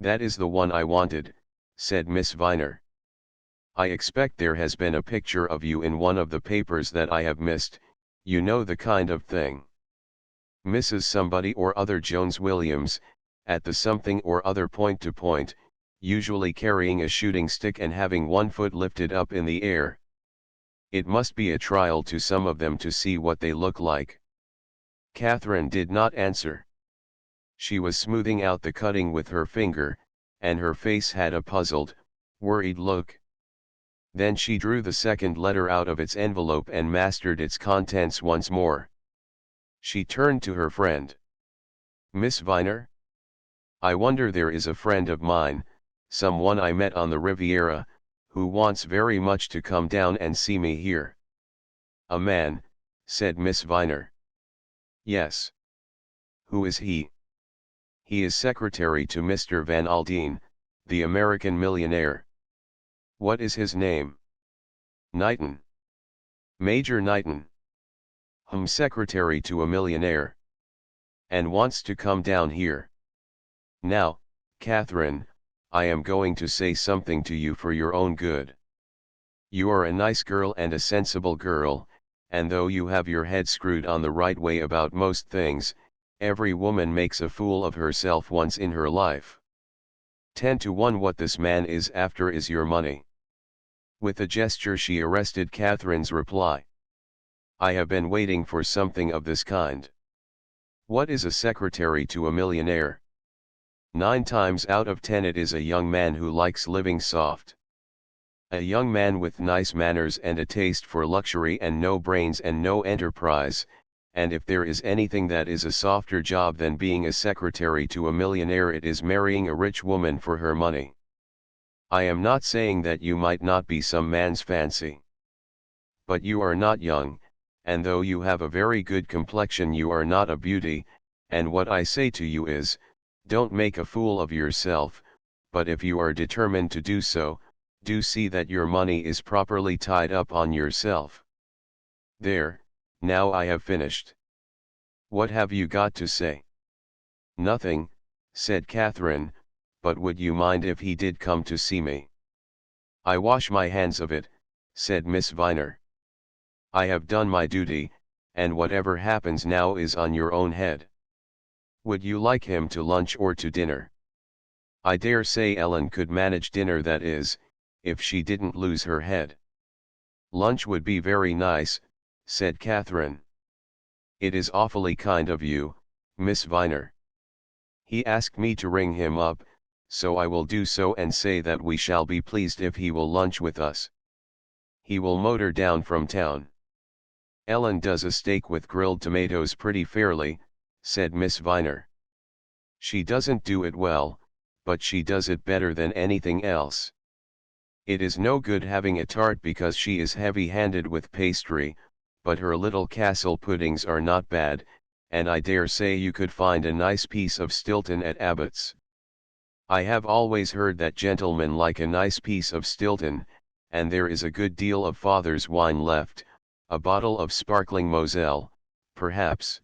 That is the one I wanted, said Miss Viner. I expect there has been a picture of you in one of the papers that I have missed, you know the kind of thing. Mrs. Somebody or other Jones Williams, at the something or other point to point, usually carrying a shooting stick and having one foot lifted up in the air. It must be a trial to some of them to see what they look like. Catherine did not answer. She was smoothing out the cutting with her finger, and her face had a puzzled, worried look. Then she drew the second letter out of its envelope and mastered its contents once more. She turned to her friend. Miss Viner? I wonder, there is a friend of mine, someone I met on the Riviera, who wants very much to come down and see me here. A man, said Miss Viner. Yes. Who is he? He is secretary to Mr. Van Aldine, the American millionaire. What is his name? Knighton. Major Knighton. Secretary to a millionaire. And wants to come down here. Now, Catherine, I am going to say something to you for your own good. You are a nice girl and a sensible girl, and though you have your head screwed on the right way about most things, every woman makes a fool of herself once in her life. 10 to 1 what this man is after is your money. With a gesture she arrested Catherine's reply. I have been waiting for something of this kind. What is a secretary to a millionaire? 9 times out of 10 it is a young man who likes living soft. A young man with nice manners and a taste for luxury and no brains and no enterprise, and if there is anything that is a softer job than being a secretary to a millionaire, it is marrying a rich woman for her money. I am not saying that you might not be some man's fancy. But you are not young, and though you have a very good complexion you are not a beauty, and what I say to you is, don't make a fool of yourself, but if you are determined to do so, do see that your money is properly tied up on yourself. There, now I have finished. What have you got to say? Nothing, said Catherine, but would you mind if he did come to see me? I wash my hands of it, said Miss Viner. I have done my duty, and whatever happens now is on your own head. Would you like him to lunch or to dinner? I dare say Ellen could manage dinner, that is, if she didn't lose her head. Lunch would be very nice, said Catherine. It is awfully kind of you, Miss Viner. He asked me to ring him up, so I will do so and say that we shall be pleased if he will lunch with us. He will motor down from town. Ellen does a steak with grilled tomatoes pretty fairly, said Miss Viner. She doesn't do it well, but she does it better than anything else. It is no good having a tart because she is heavy-handed with pastry, but her little castle puddings are not bad, and I dare say you could find a nice piece of Stilton at Abbott's. I have always heard that gentlemen like a nice piece of Stilton, and there is a good deal of father's wine left, a bottle of sparkling Moselle, perhaps.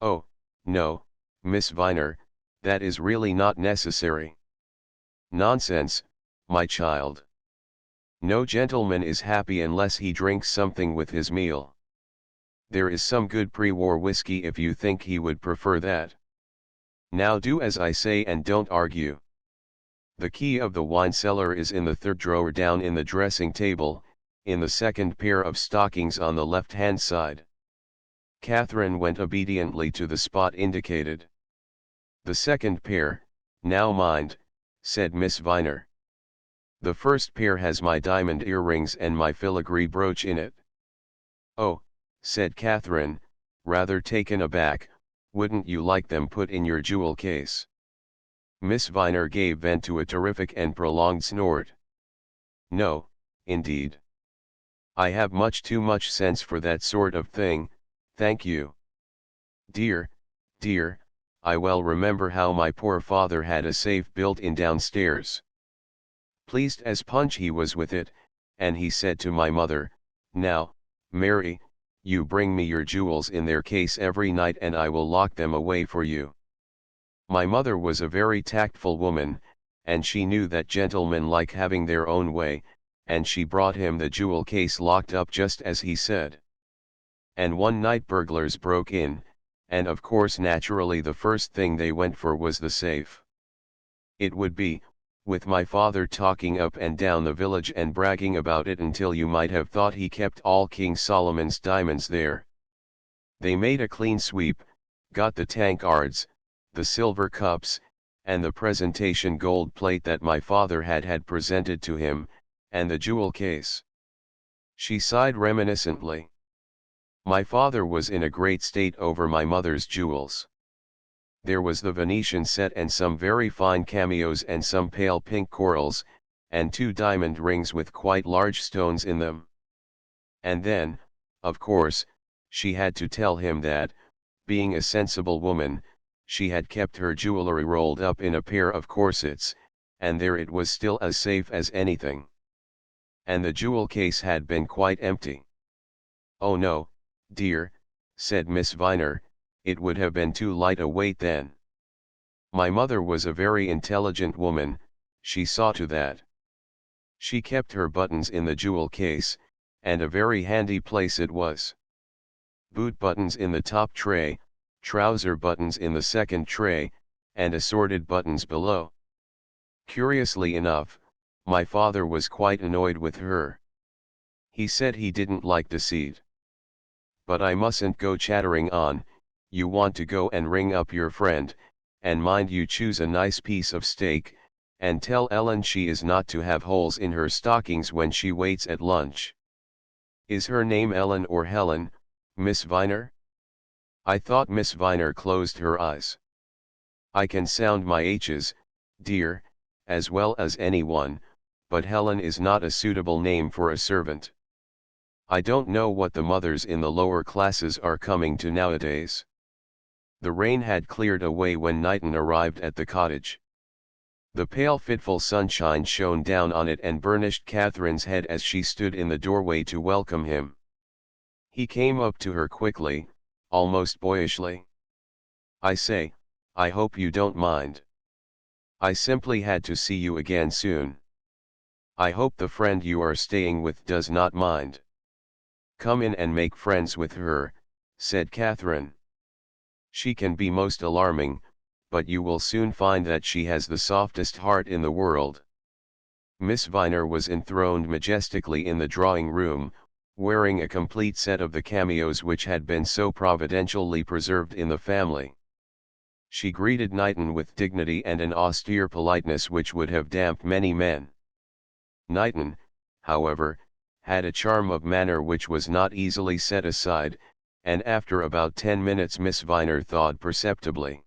Oh, no, Miss Viner, that is really not necessary. Nonsense, my child. No gentleman is happy unless he drinks something with his meal. There is some good pre-war whiskey if you think he would prefer that. Now do as I say and don't argue. The key of the wine cellar is in the third drawer down in the dressing table, in the second pair of stockings on the left-hand side. Catherine went obediently to the spot indicated. The second pair, now mind, said Miss Viner. The first pair has my diamond earrings and my filigree brooch in it. Oh, said Catherine, rather taken aback, wouldn't you like them put in your jewel case? Miss Viner gave vent to a terrific and prolonged snort. No, indeed. I have much too much sense for that sort of thing, thank you. Dear, dear, I well remember how my poor father had a safe built in downstairs. Pleased as punch he was with it, and he said to my mother, now, Mary, you bring me your jewels in their case every night and I will lock them away for you. My mother was a very tactful woman, and she knew that gentlemen like having their own way, and she brought him the jewel case locked up just as he said. And one night burglars broke in, and of course naturally the first thing they went for was the safe. It would be, with my father talking up and down the village and bragging about it until you might have thought he kept all King Solomon's diamonds there. They made a clean sweep, got the tankards, the silver cups, and the presentation gold plate that my father had presented to him, and the jewel case. She sighed reminiscently. My father was in a great state over my mother's jewels. There was the Venetian set and some very fine cameos and some pale pink corals, and 2 diamond rings with quite large stones in them. And then, of course, she had to tell him that, being a sensible woman, she had kept her jewelry rolled up in a pair of corsets, and there it was still as safe as anything. And the jewel case had been quite empty. Oh no, dear, said Miss Viner, it would have been too light a weight then. My mother was a very intelligent woman, she saw to that. She kept her buttons in the jewel case, and a very handy place it was. Boot buttons in the top tray, trouser buttons in the second tray, and assorted buttons below. Curiously enough, my father was quite annoyed with her. He said he didn't like deceit. But I mustn't go chattering on, you want to go and ring up your friend, and mind you choose a nice piece of steak, and tell Ellen she is not to have holes in her stockings when she waits at lunch. Is her name Ellen or Helen, Miss Viner? I thought Miss Viner closed her eyes. I can sound my H's, dear, as well as anyone, but Helen is not a suitable name for a servant. I don't know what the mothers in the lower classes are coming to nowadays. The rain had cleared away when Knighton arrived at the cottage. The pale fitful sunshine shone down on it and burnished Catherine's head as she stood in the doorway to welcome him. He came up to her quickly, almost boyishly. I say, I hope you don't mind. I simply had to see you again soon. I hope the friend you are staying with does not mind. Come in and make friends with her, said Catherine. She can be most alarming, but you will soon find that she has the softest heart in the world. Miss Viner was enthroned majestically in the drawing room, wearing a complete set of the cameos which had been so providentially preserved in the family. She greeted Knighton with dignity and an austere politeness which would have damped many men. Knighton, however, had a charm of manner which was not easily set aside, and after about 10 minutes Miss Viner thawed perceptibly.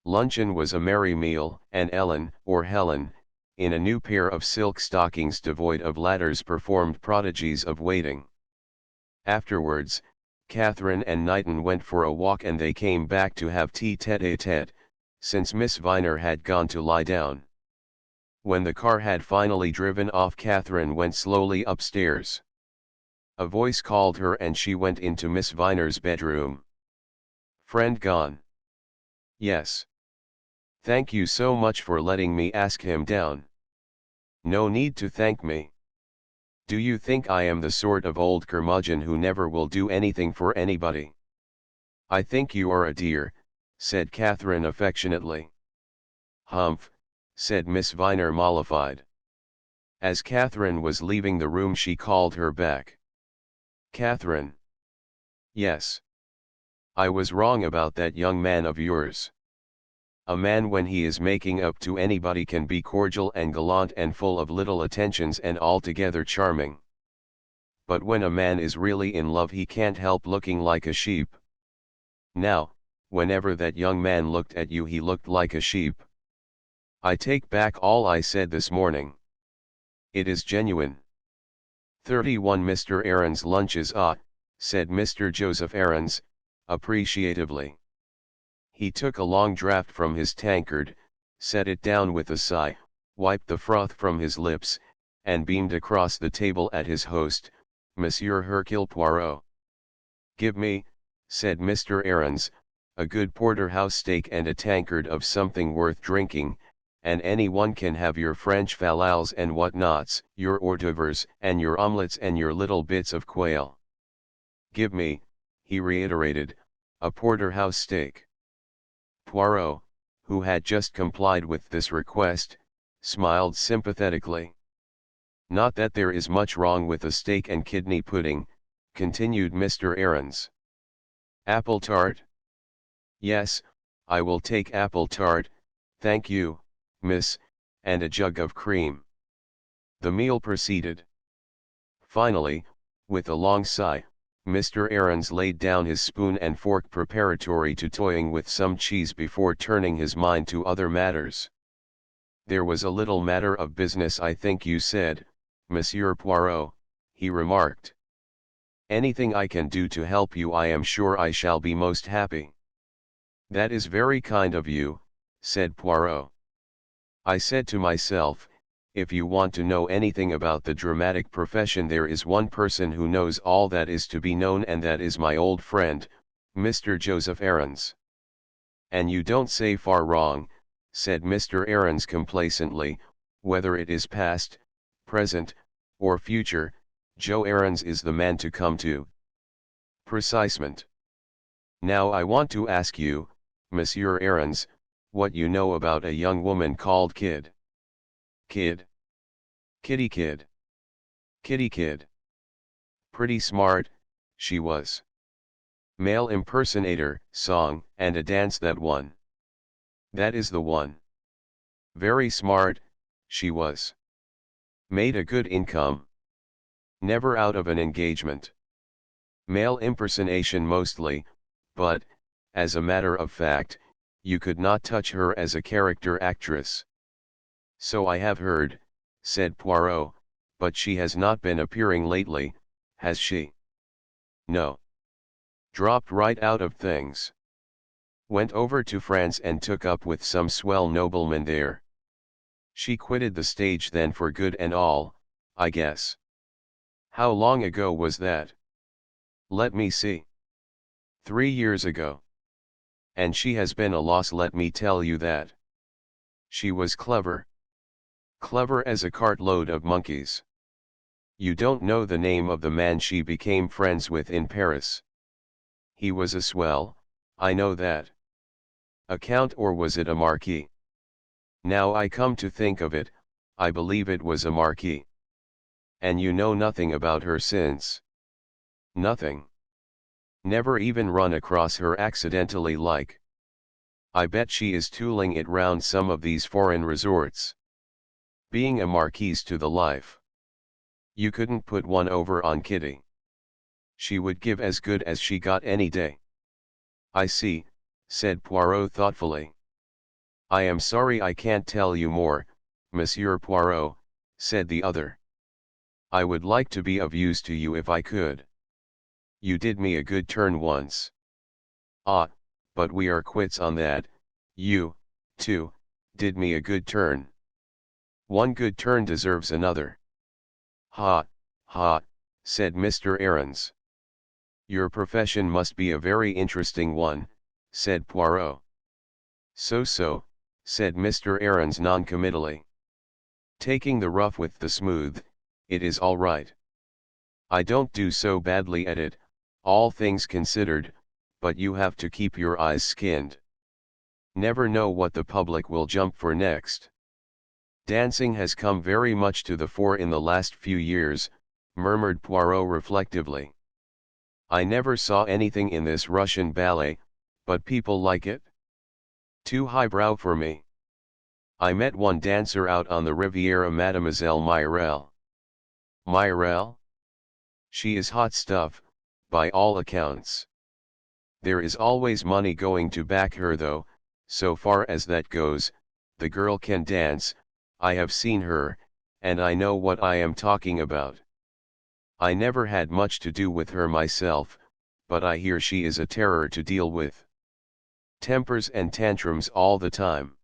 Luncheon was a merry meal, and Ellen, or Helen, in a new pair of silk stockings devoid of ladders performed prodigies of waiting. Afterwards, Catherine and Knighton went for a walk and they came back to have tea tête-à-tête, since Miss Viner had gone to lie down. When the car had finally driven off, Catherine went slowly upstairs. A voice called her and she went into Miss Viner's bedroom. Friend gone? Yes. Thank you so much for letting me ask him down. No need to thank me. Do you think I am the sort of old curmudgeon who never will do anything for anybody? I think you are a dear, said Catherine affectionately. Humph, said Miss Viner mollified. As Catherine was leaving the room she called her back. Catherine. Yes. I was wrong about that young man of yours. A man when he is making up to anybody can be cordial and gallant and full of little attentions and altogether charming. But when a man is really in love he can't help looking like a sheep. Now, whenever that young man looked at you he looked like a sheep. I take back all I said this morning. It is genuine. 31 Mr. Aaron's lunch is said Mr. Joseph Aarons, appreciatively. He took a long draught from his tankard, set it down with a sigh, wiped the froth from his lips, and beamed across the table at his host, Monsieur Hercule Poirot. "Give me," said Mr. Aarons, "a good porterhouse steak and a tankard of something worth drinking, and any one can have your French fallals and what-nots, your hors d'oeuvres and your omelettes and your little bits of quail. Give me," he reiterated, "a porterhouse steak." Poirot, who had just complied with this request, smiled sympathetically. "Not that there is much wrong with a steak and kidney pudding," continued Mr. Aarons. "Apple tart?" "Yes, I will take apple tart, thank you, miss, and a jug of cream." The meal proceeded. Finally, with a long sigh, Mr. Aarons laid down his spoon and fork preparatory to toying with some cheese before turning his mind to other matters. "There was a little matter of business I think you said, Monsieur Poirot," he remarked. "Anything I can do to help you I am sure I shall be most happy." "That is very kind of you," said Poirot. "I said to myself, if you want to know anything about the dramatic profession there is one person who knows all that is to be known and that is my old friend, Mr. Joseph Aarons." "And you don't say far wrong," said Mr. Aarons complacently, "whether it is past, present, or future, Joe Aarons is the man to come to." "Precisement. Now I want to ask you, Monsieur Aarons, what you know about a young woman called Kid." "Kid? Kitty Kid? Kitty Kid? Pretty smart, she was. Male impersonator, song, and a dance, that one." "That is the one. Very smart, she was. Made a good income. Never out of an engagement. Male impersonation mostly, but, as a matter of fact, you could not touch her as a character actress." "So I have heard," said Poirot, "but she has not been appearing lately, has she?" "No. Dropped right out of things. Went over to France and took up with some swell nobleman there. She quitted the stage then for good and all, I guess." "How long ago was that?" "Let me see. 3 years ago. And she has been a loss, let me tell you that. She was clever. Clever as a cartload of monkeys. You don't know the name of the man she became friends with in Paris?" "He was a swell, I know that." "A count, or was it a marquis?" "Now I come to think of it, I believe it was a marquis." "And you know nothing about her since?" "Nothing. Never even run across her accidentally like. I bet she is tooling it round some of these foreign resorts. Being a marquise to the life. You couldn't put one over on Kitty. She would give as good as she got any day." "I see," said Poirot thoughtfully. "I am sorry I can't tell you more, Monsieur Poirot," said the other. "I would like to be of use to you if I could. You did me a good turn once." "Ah, but we are quits on that. You, too, did me a good turn." "One good turn deserves another." "Ha, ha," said Mr. Aarons. "Your profession must be a very interesting one," said Poirot. So, said Mr. Aarons noncommittally. "Taking the rough with the smooth, it is all right. I don't do so badly at it, all things considered, but you have to keep your eyes skinned. Never know what the public will jump for next." "Dancing has come very much to the fore in the last few years," murmured Poirot reflectively. "I never saw anything in this Russian ballet, but people like it?" Too highbrow for me. I met one dancer out on the Riviera, Mademoiselle Myrelle. Myrelle? She is hot stuff, by all accounts. There is always money going to back her though, so far as that goes, the girl can dance. I have seen her, and I know what I am talking about. I never had much to do with her myself, but I hear she is a terror to deal with. Tempers and tantrums all the time.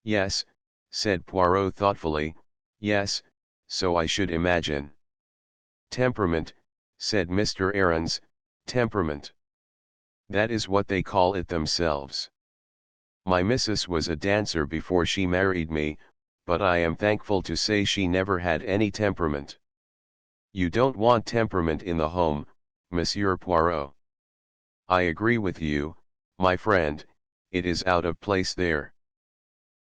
Yes, said Poirot thoughtfully, yes, so I should imagine. Temperament, said Mr. Aarons, temperament. That is what they call it themselves. My missus was a dancer before she married me, but I am thankful to say she never had any temperament. You don't want temperament in the home, Monsieur Poirot. I agree with you, my friend, it is out of place there.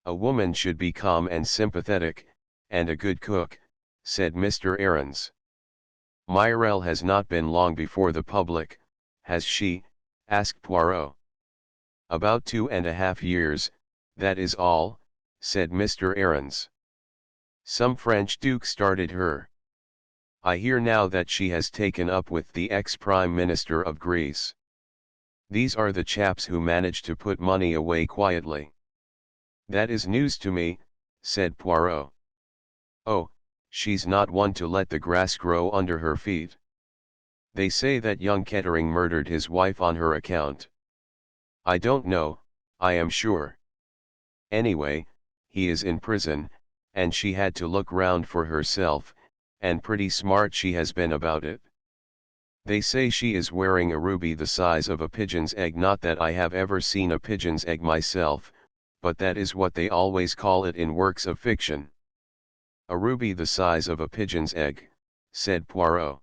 A woman should be calm and sympathetic, and a good cook, said Mr. Aarons. Myrelle has not been long before the public, has she? Asked Poirot. About 2.5 years, that is all, said Mr. Aarons. Some French duke started her. I hear now that she has taken up with the ex-Prime Minister of Greece. These are the chaps who manage to put money away quietly. That is news to me, said Poirot. Oh, she's not one to let the grass grow under her feet. They say that young Kettering murdered his wife on her account. I don't know, I am sure. Anyway, he is in prison, and she had to look round for herself, and pretty smart she has been about it. They say she is wearing a ruby the size of a pigeon's egg. Not that I have ever seen a pigeon's egg myself, but that is what they always call it in works of fiction. A ruby the size of a pigeon's egg, said Poirot.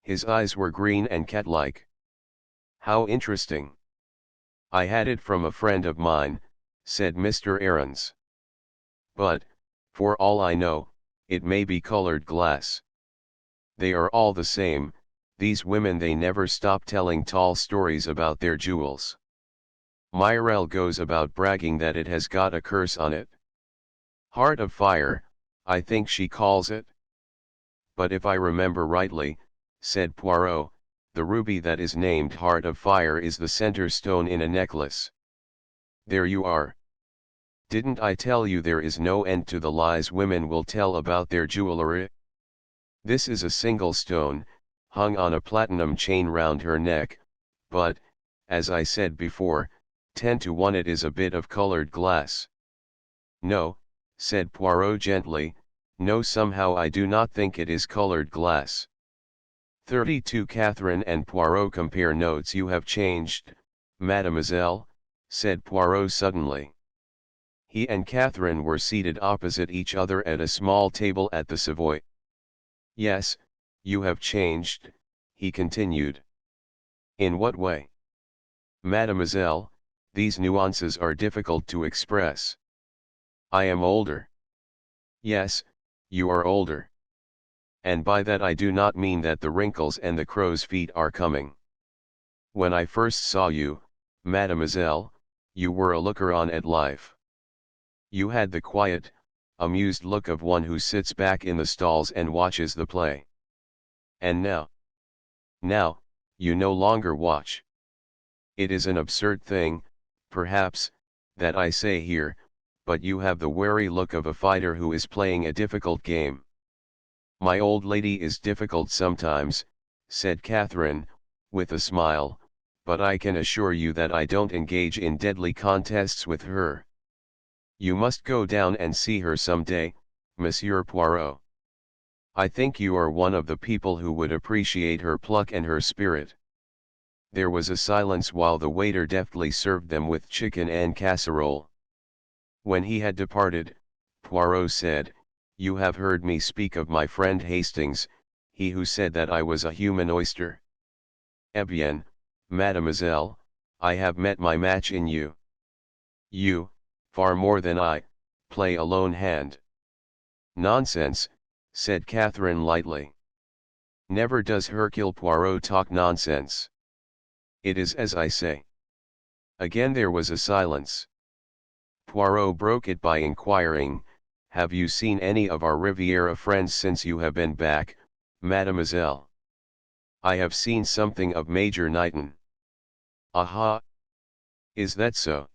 His eyes were green and cat-like. How interesting. I had it from a friend of mine, said Mr. Aarons. But, for all I know, it may be colored glass. They are all the same, these women. They never stop telling tall stories about their jewels. Myrelle goes about bragging that it has got a curse on it. Heart of fire, I think she calls it. But if I remember rightly, said Poirot, the ruby that is named Heart of Fire is the center stone in a necklace. There you are. Didn't I tell you there is no end to the lies women will tell about their jewelry? This is a single stone, hung on a platinum chain round her neck, but, as I said before, 10 to 1 it is a bit of colored glass. No, said Poirot gently, no, somehow I do not think it is colored glass. 32 Catherine and Poirot compare notes. You have changed, mademoiselle, said Poirot suddenly. He and Catherine were seated opposite each other at a small table at the Savoy. Yes, you have changed, he continued. In what way? Mademoiselle, these nuances are difficult to express. I am older. Yes, you are older. And by that I do not mean that the wrinkles and the crow's feet are coming. When I first saw you, mademoiselle, you were a looker-on at life. You had the quiet, amused look of one who sits back in the stalls and watches the play. And now, you no longer watch. It is an absurd thing, perhaps, that I say here, but you have the wary look of a fighter who is playing a difficult game. My old lady is difficult sometimes, said Catherine, with a smile, but I can assure you that I don't engage in deadly contests with her. You must go down and see her some day, Monsieur Poirot. I think you are one of the people who would appreciate her pluck and her spirit. There was a silence while the waiter deftly served them with chicken and casserole. When he had departed, Poirot said, You have heard me speak of my friend Hastings, he who said that I was a human oyster. Eh bien, mademoiselle, I have met my match in you. You, far more than I, play a lone hand. Nonsense, said Catherine lightly. Never does Hercule Poirot talk nonsense. It is as I say. Again there was a silence. Poirot broke it by inquiring, "Have you seen any of our Riviera friends since you have been back, mademoiselle?" "I have seen something of Major Knighton." "Aha! Is that so?"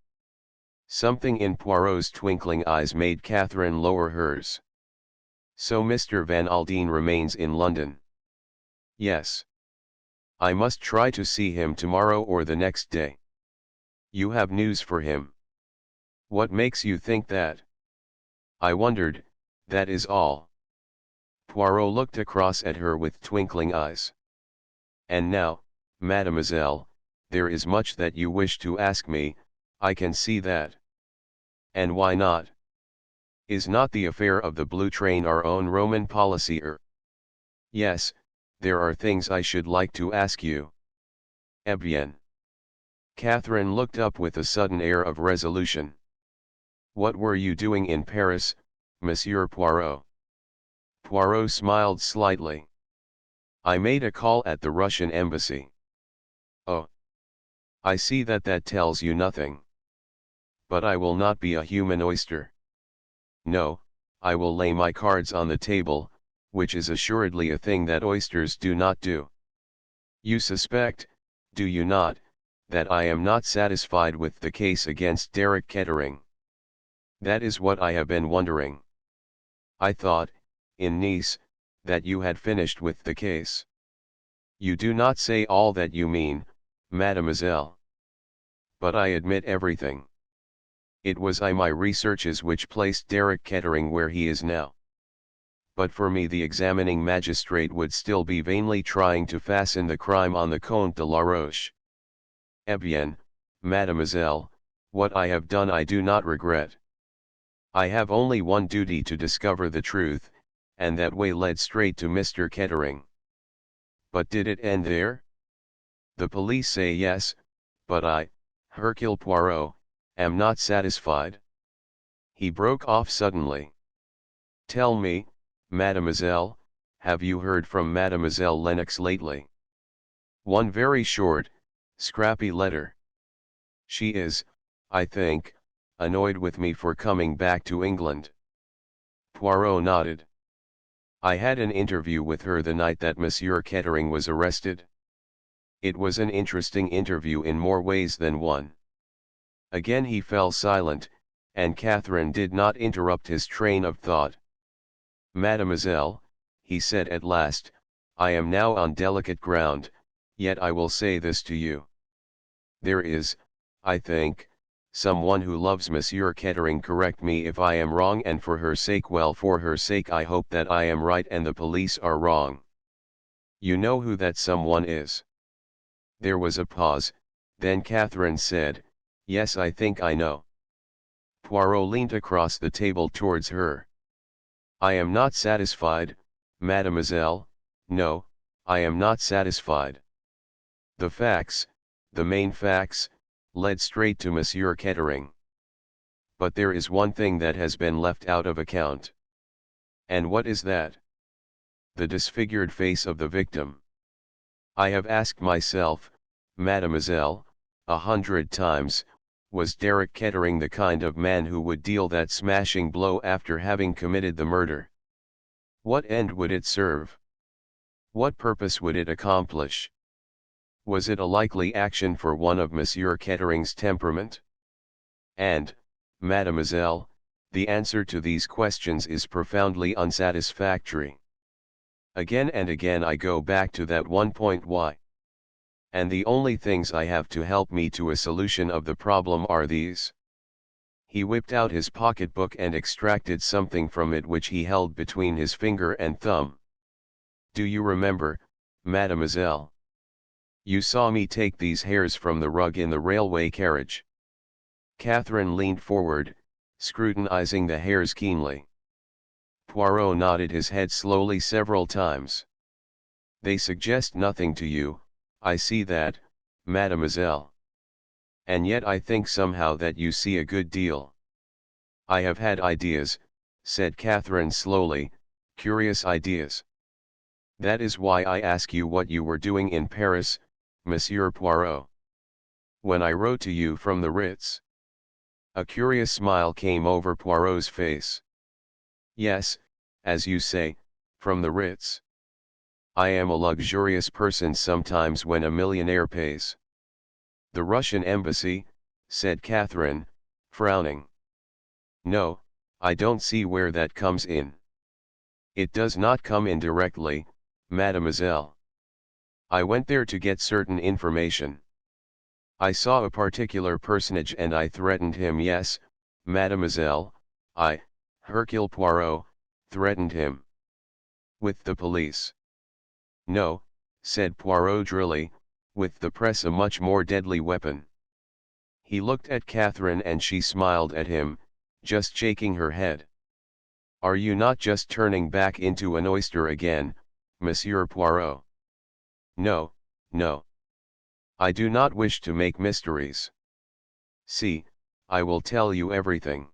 Something in Poirot's twinkling eyes made Catherine lower hers. "So Mr. Van Aldine remains in London?" "Yes. I must try to see him tomorrow or the next day." "You have news for him?" "What makes you think that?" "I wondered, that is all." Poirot looked across at her with twinkling eyes. "And now, mademoiselle, there is much that you wish to ask me, I can see that." "And why not? Is not the affair of the blue train our own Roman policy?" "Yes, there are things I should like to ask you." "Eh bien." Catherine looked up with a sudden air of resolution. "What were you doing in Paris, Monsieur Poirot?" Poirot smiled slightly. "I made a call at the Russian embassy." "Oh. I see that tells you nothing." "But I will not be a human oyster. No, I will lay my cards on the table, which is assuredly a thing that oysters do not do. You suspect, do you not, that I am not satisfied with the case against Derek Kettering?" "That is what I have been wondering. I thought, in Nice, that you had finished with the case." "You do not say all that you mean, mademoiselle." "But I admit everything. It was my researches which placed Derek Kettering where he is now. But for me the examining magistrate would still be vainly trying to fasten the crime on the Comte de la Roche. Eh bien, mademoiselle, what I have done I do not regret. I have only one duty to discover the truth, and that way led straight to Mr. Kettering." "But did it end there?" "The police say yes, but I, Hercule Poirot, am not satisfied." He broke off suddenly. "Tell me, mademoiselle, have you heard from Mademoiselle Lennox lately?" "One very short, scrappy letter. She is, I think, annoyed with me for coming back to England." Poirot nodded. "I had an interview with her the night that Monsieur Kettering was arrested. It was an interesting interview in more ways than one." Again he fell silent, and Catherine did not interrupt his train of thought. "Mademoiselle," he said at last, "I am now on delicate ground, yet I will say this to you. There is, I think, someone who loves Monsieur Kettering. Correct me if I am wrong, and for her sake, well, for her sake I hope that I am right and the police are wrong. You know who that someone is?" There was a pause, then Catherine said, "Yes, I think I know." Poirot leaned across the table towards her. "I am not satisfied, mademoiselle, no, I am not satisfied. The facts, the main facts, led straight to Monsieur Kettering. But there is one thing that has been left out of account." "And what is that?" "The disfigured face of the victim. I have asked myself, mademoiselle, 100 times, was Derek Kettering the kind of man who would deal that smashing blow after having committed the murder? What end would it serve? What purpose would it accomplish? Was it a likely action for one of Monsieur Kettering's temperament? And, mademoiselle, the answer to these questions is profoundly unsatisfactory. Again and again I go back to that one point, why? And the only things I have to help me to a solution of the problem are these." He whipped out his pocketbook and extracted something from it which he held between his finger and thumb. "Do you remember, mademoiselle? You saw me take these hairs from the rug in the railway carriage." Catherine leaned forward, scrutinizing the hairs keenly. Poirot nodded his head slowly several times. "They suggest nothing to you, I see that, mademoiselle. And yet I think somehow that you see a good deal." "I have had ideas," said Catherine slowly, "curious ideas. That is why I ask you what you were doing in Paris, Monsieur Poirot. When I wrote to you from the Ritz." A curious smile came over Poirot's face. Yes, as you say, from the Ritz. I am a luxurious person sometimes when a millionaire pays. The Russian embassy, said Catherine, frowning. No, I don't see where that comes in. It does not come in directly, mademoiselle. I went there to get certain information. I saw a particular personage and I threatened him. Yes, mademoiselle, I, Hercule Poirot, threatened him. With the police. No, said Poirot drily, with the press, a much more deadly weapon. He looked at Catherine and she smiled at him, just shaking her head. Are you not just turning back into an oyster again, Monsieur Poirot? No, no. I do not wish to make mysteries. See, I will tell you everything.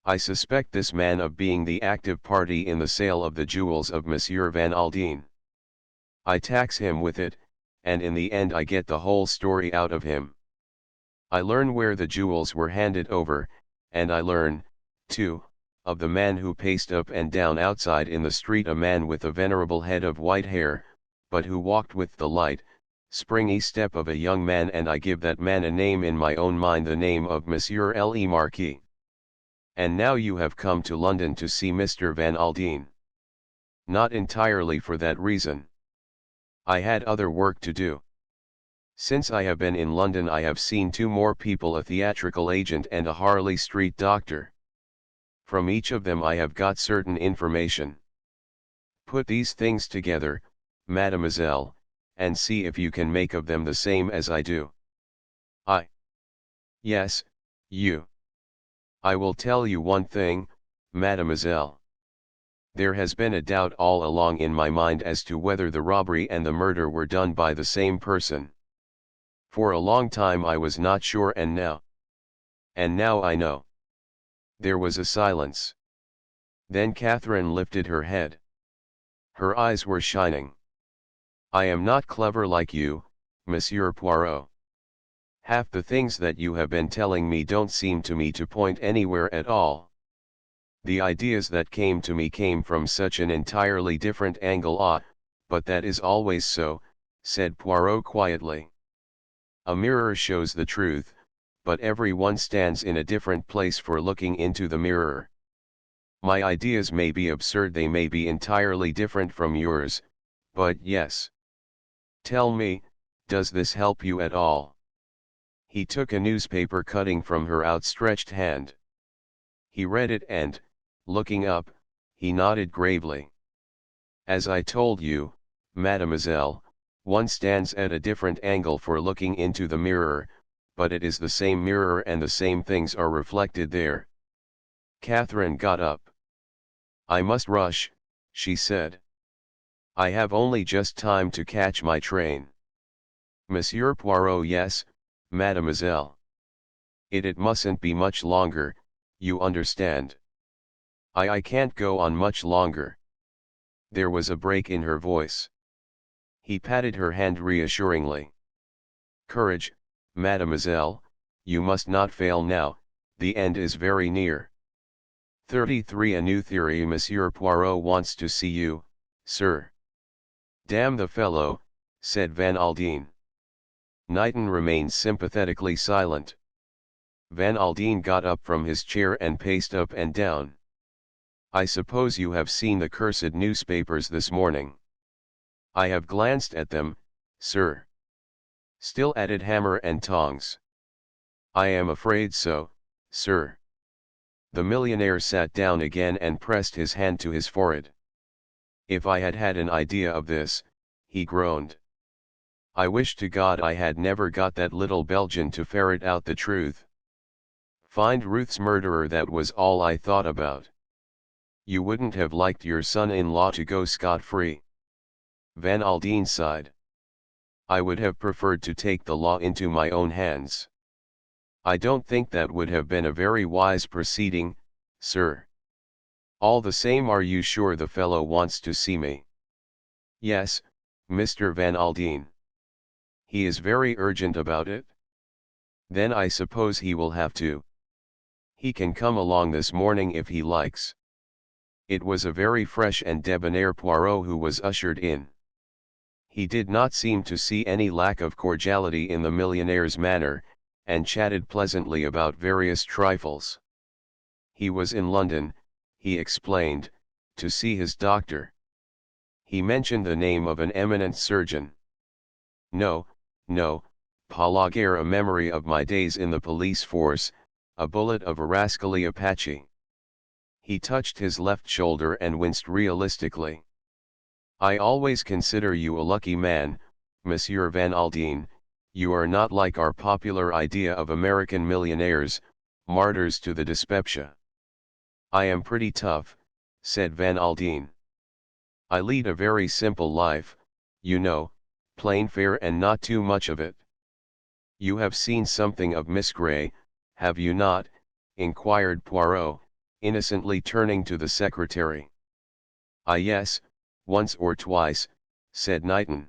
I suspect this man of being the active party in the sale of the jewels of Monsieur Van Aldine. I tax him with it, and in the end I get the whole story out of him. I learn where the jewels were handed over, and I learn, too, of the man who paced up and down outside in the street, a man with a venerable head of white hair, but who walked with the light, springy step of a young man, and I give that man a name in my own mind, the name of Monsieur Le Marquis. And now you have come to London to see Mr. Van Aldine. Not entirely for that reason. I had other work to do. Since I have been in London I have seen two more people, a theatrical agent and a Harley Street doctor. From each of them I have got certain information. Put these things together, mademoiselle, and see if you can make of them the same as I do. Yes, you. I will tell you one thing, mademoiselle. There has been a doubt all along in my mind as to whether the robbery and the murder were done by the same person. For a long time I was not sure, and now I know. There was a silence. Then Catherine lifted her head. Her eyes were shining. I am not clever like you, Monsieur Poirot. Half the things that you have been telling me don't seem to me to point anywhere at all. The ideas that came to me came from such an entirely different angle. But that is always so, said Poirot quietly. A mirror shows the truth, but every one stands in a different place for looking into the mirror. My ideas may be absurd, they may be entirely different from yours, but yes. Tell me, does this help you at all? He took a newspaper cutting from her outstretched hand. He read it and, looking up, he nodded gravely. As I told you, mademoiselle, one stands at a different angle for looking into the mirror, but it is the same mirror and the same things are reflected there. Catherine got up. I must rush, she said. I have only just time to catch my train. Monsieur Poirot. Yes, mademoiselle. It mustn't be much longer, you understand. I can't go on much longer. There was a break in her voice. He patted her hand reassuringly. Courage, mademoiselle, you must not fail now, the end is very near. 33 A new theory. Monsieur Poirot wants to see you, sir. Damn the fellow, said Van Aldine. Knighton remained sympathetically silent. Van Aldine got up from his chair and paced up and down. I suppose you have seen the cursed newspapers this morning. I have glanced at them, sir. Still added Hammer and Tongs. I am afraid so, sir. The millionaire sat down again and pressed his hand to his forehead. If I had had an idea of this, he groaned. I wish to God I had never got that little Belgian to ferret out the truth. Find Ruth's murderer, that was all I thought about. You wouldn't have liked your son-in-law to go scot-free. Van Aldine sighed. I would have preferred to take the law into my own hands. I don't think that would have been a very wise proceeding, sir. All the same, are you sure the fellow wants to see me? Yes, Mr. Van Aldine. He is very urgent about it? Then I suppose he will have to. He can come along this morning if he likes. It was a very fresh and debonair Poirot who was ushered in. He did not seem to see any lack of cordiality in the millionaire's manner, and chatted pleasantly about various trifles. He was in London, he explained, to see his doctor. He mentioned the name of an eminent surgeon. No, Palagare, a memory of my days in the police force, a bullet of a rascally Apache. He touched his left shoulder and winced realistically. I always consider you a lucky man, Monsieur Van Aldine. You are not like our popular idea of American millionaires, martyrs to the dyspepsia. I am pretty tough, said Van Aldine. I lead a very simple life, you know, plain fare and not too much of it. You have seen something of Miss Grey, have you not? Inquired Poirot, innocently turning to the secretary. Ah yes, once or twice, said Knighton.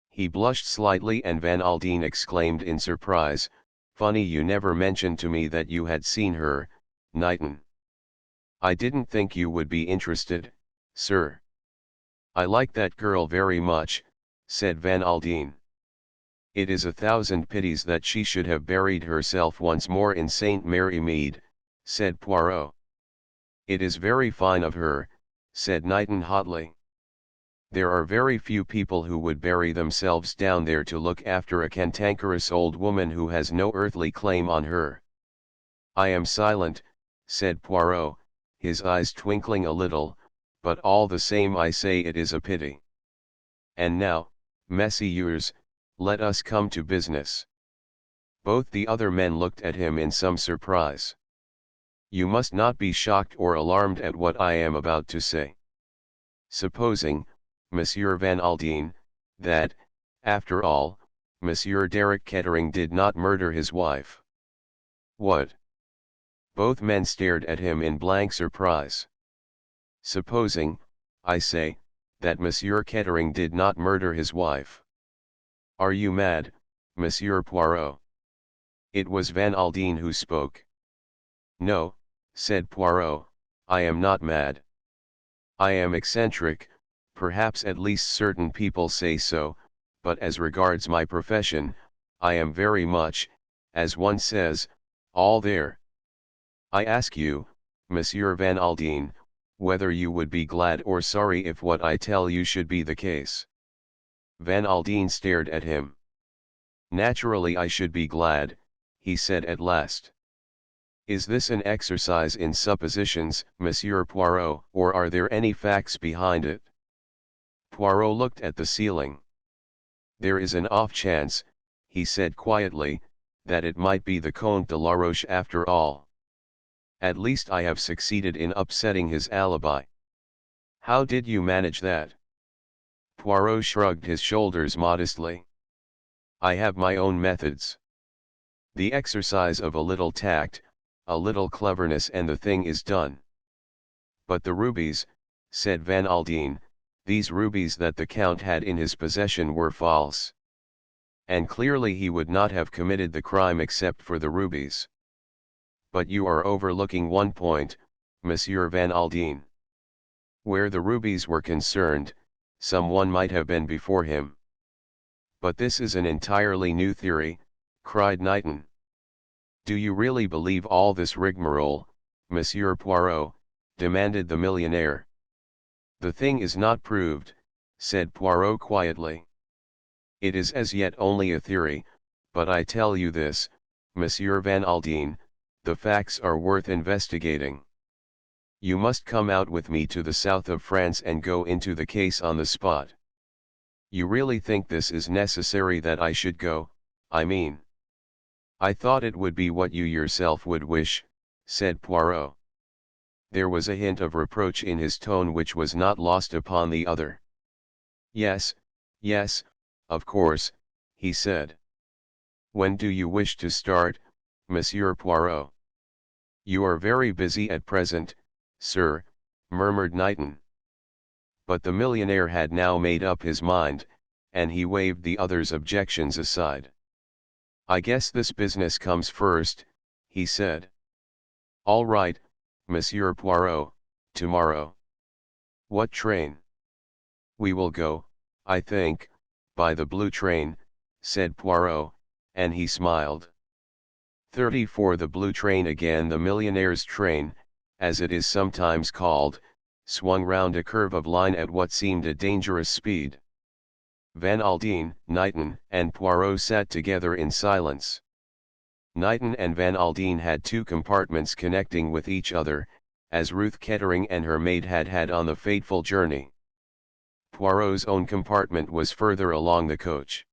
He blushed slightly and Van Aldine exclaimed in surprise, funny you never mentioned to me that you had seen her, Knighton. I didn't think you would be interested, sir. I like that girl very much, said Van Aldine. It is 1,000 pities that she should have buried herself once more in St. Mary Mead, said Poirot. It is very fine of her, said Knighton hotly. There are very few people who would bury themselves down there to look after a cantankerous old woman who has no earthly claim on her. I am silent, said Poirot, his eyes twinkling a little, but all the same I say it is a pity. And now, messieurs, let us come to business. Both the other men looked at him in some surprise. You must not be shocked or alarmed at what I am about to say. Supposing, Monsieur Van Aldine, that, after all, Monsieur Derek Kettering did not murder his wife. What? Both men stared at him in blank surprise. Supposing, I say, that Monsieur Kettering did not murder his wife. Are you mad, Monsieur Poirot? It was Van Aldine who spoke. No, said Poirot, I am not mad. I am eccentric, perhaps at least certain people say so, but as regards my profession, I am very much, as one says, all there. I ask you, Monsieur Van Aldine, whether you would be glad or sorry if what I tell you should be the case. Van Aldine stared at him. Naturally I should be glad, he said at last. Is this an exercise in suppositions, Monsieur Poirot, or are there any facts behind it? Poirot looked at the ceiling. There is an off chance, he said quietly, that it might be the Comte de la Roche after all. At least I have succeeded in upsetting his alibi. How did you manage that? Poirot shrugged his shoulders modestly. I have my own methods. The exercise of a little tact, a little cleverness and the thing is done. But the rubies, said Van Aldine, these rubies that the Count had in his possession were false. And clearly he would not have committed the crime except for the rubies. But you are overlooking one point, Monsieur Van Aldine. Where the rubies were concerned, someone might have been before him. But this is an entirely new theory, cried Knighton. Do you really believe all this rigmarole, Monsieur Poirot? Demanded the millionaire. The thing is not proved, said Poirot quietly. It is as yet only a theory, but I tell you this, Monsieur Van Aldine, the facts are worth investigating. You must come out with me to the south of France and go into the case on the spot. You really think this is necessary that I should go, I mean? I thought it would be what you yourself would wish, said Poirot. There was a hint of reproach in his tone which was not lost upon the other. Yes, of course, he said. When do you wish to start, Monsieur Poirot? You are very busy at present, sir, murmured Knighton. But the millionaire had now made up his mind, and he waved the other's objections aside. I guess this business comes first, he said. All right, Monsieur Poirot, tomorrow. What train? We will go, I think, by the blue train, said Poirot, and he smiled. 34 The blue train again. The millionaire's train, as it is sometimes called, swung round a curve of line at what seemed a dangerous speed. Van Aldine, Knighton, and Poirot sat together in silence. Knighton and Van Aldine had two compartments connecting with each other, as Ruth Kettering and her maid had had on the fateful journey. Poirot's own compartment was further along the coach.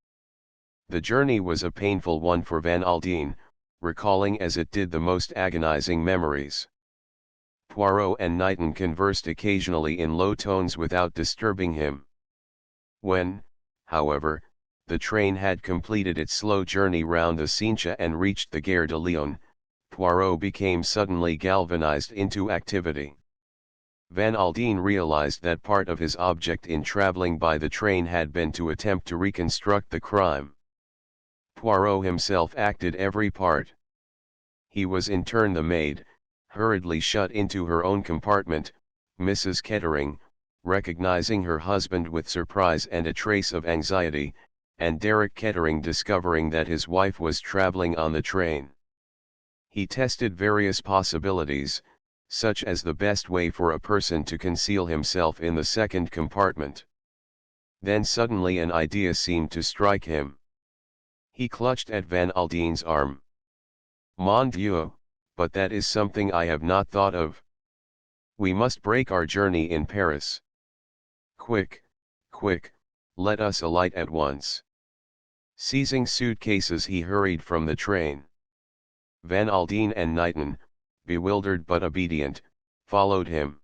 The journey was a painful one for Van Aldine, recalling as it did the most agonizing memories. Poirot and Knighton conversed occasionally in low tones without disturbing him. When, however, the train had completed its slow journey round the Cincha and reached the Gare de Lyon, Poirot became suddenly galvanized into activity. Van Aldine realized that part of his object in traveling by the train had been to attempt to reconstruct the crime. Poirot himself acted every part. He was in turn the maid, hurriedly shut into her own compartment, Mrs. Kettering, recognizing her husband with surprise and a trace of anxiety, and Derek Kettering discovering that his wife was traveling on the train. He tested various possibilities, such as the best way for a person to conceal himself in the second compartment. Then suddenly an idea seemed to strike him. He clutched at Van Aldine's arm. Mon Dieu, but that is something I have not thought of. We must break our journey in Paris. Quick, quick, let us alight at once. Seizing suitcases he hurried from the train. Van Aldine and Knighton, bewildered but obedient, followed him.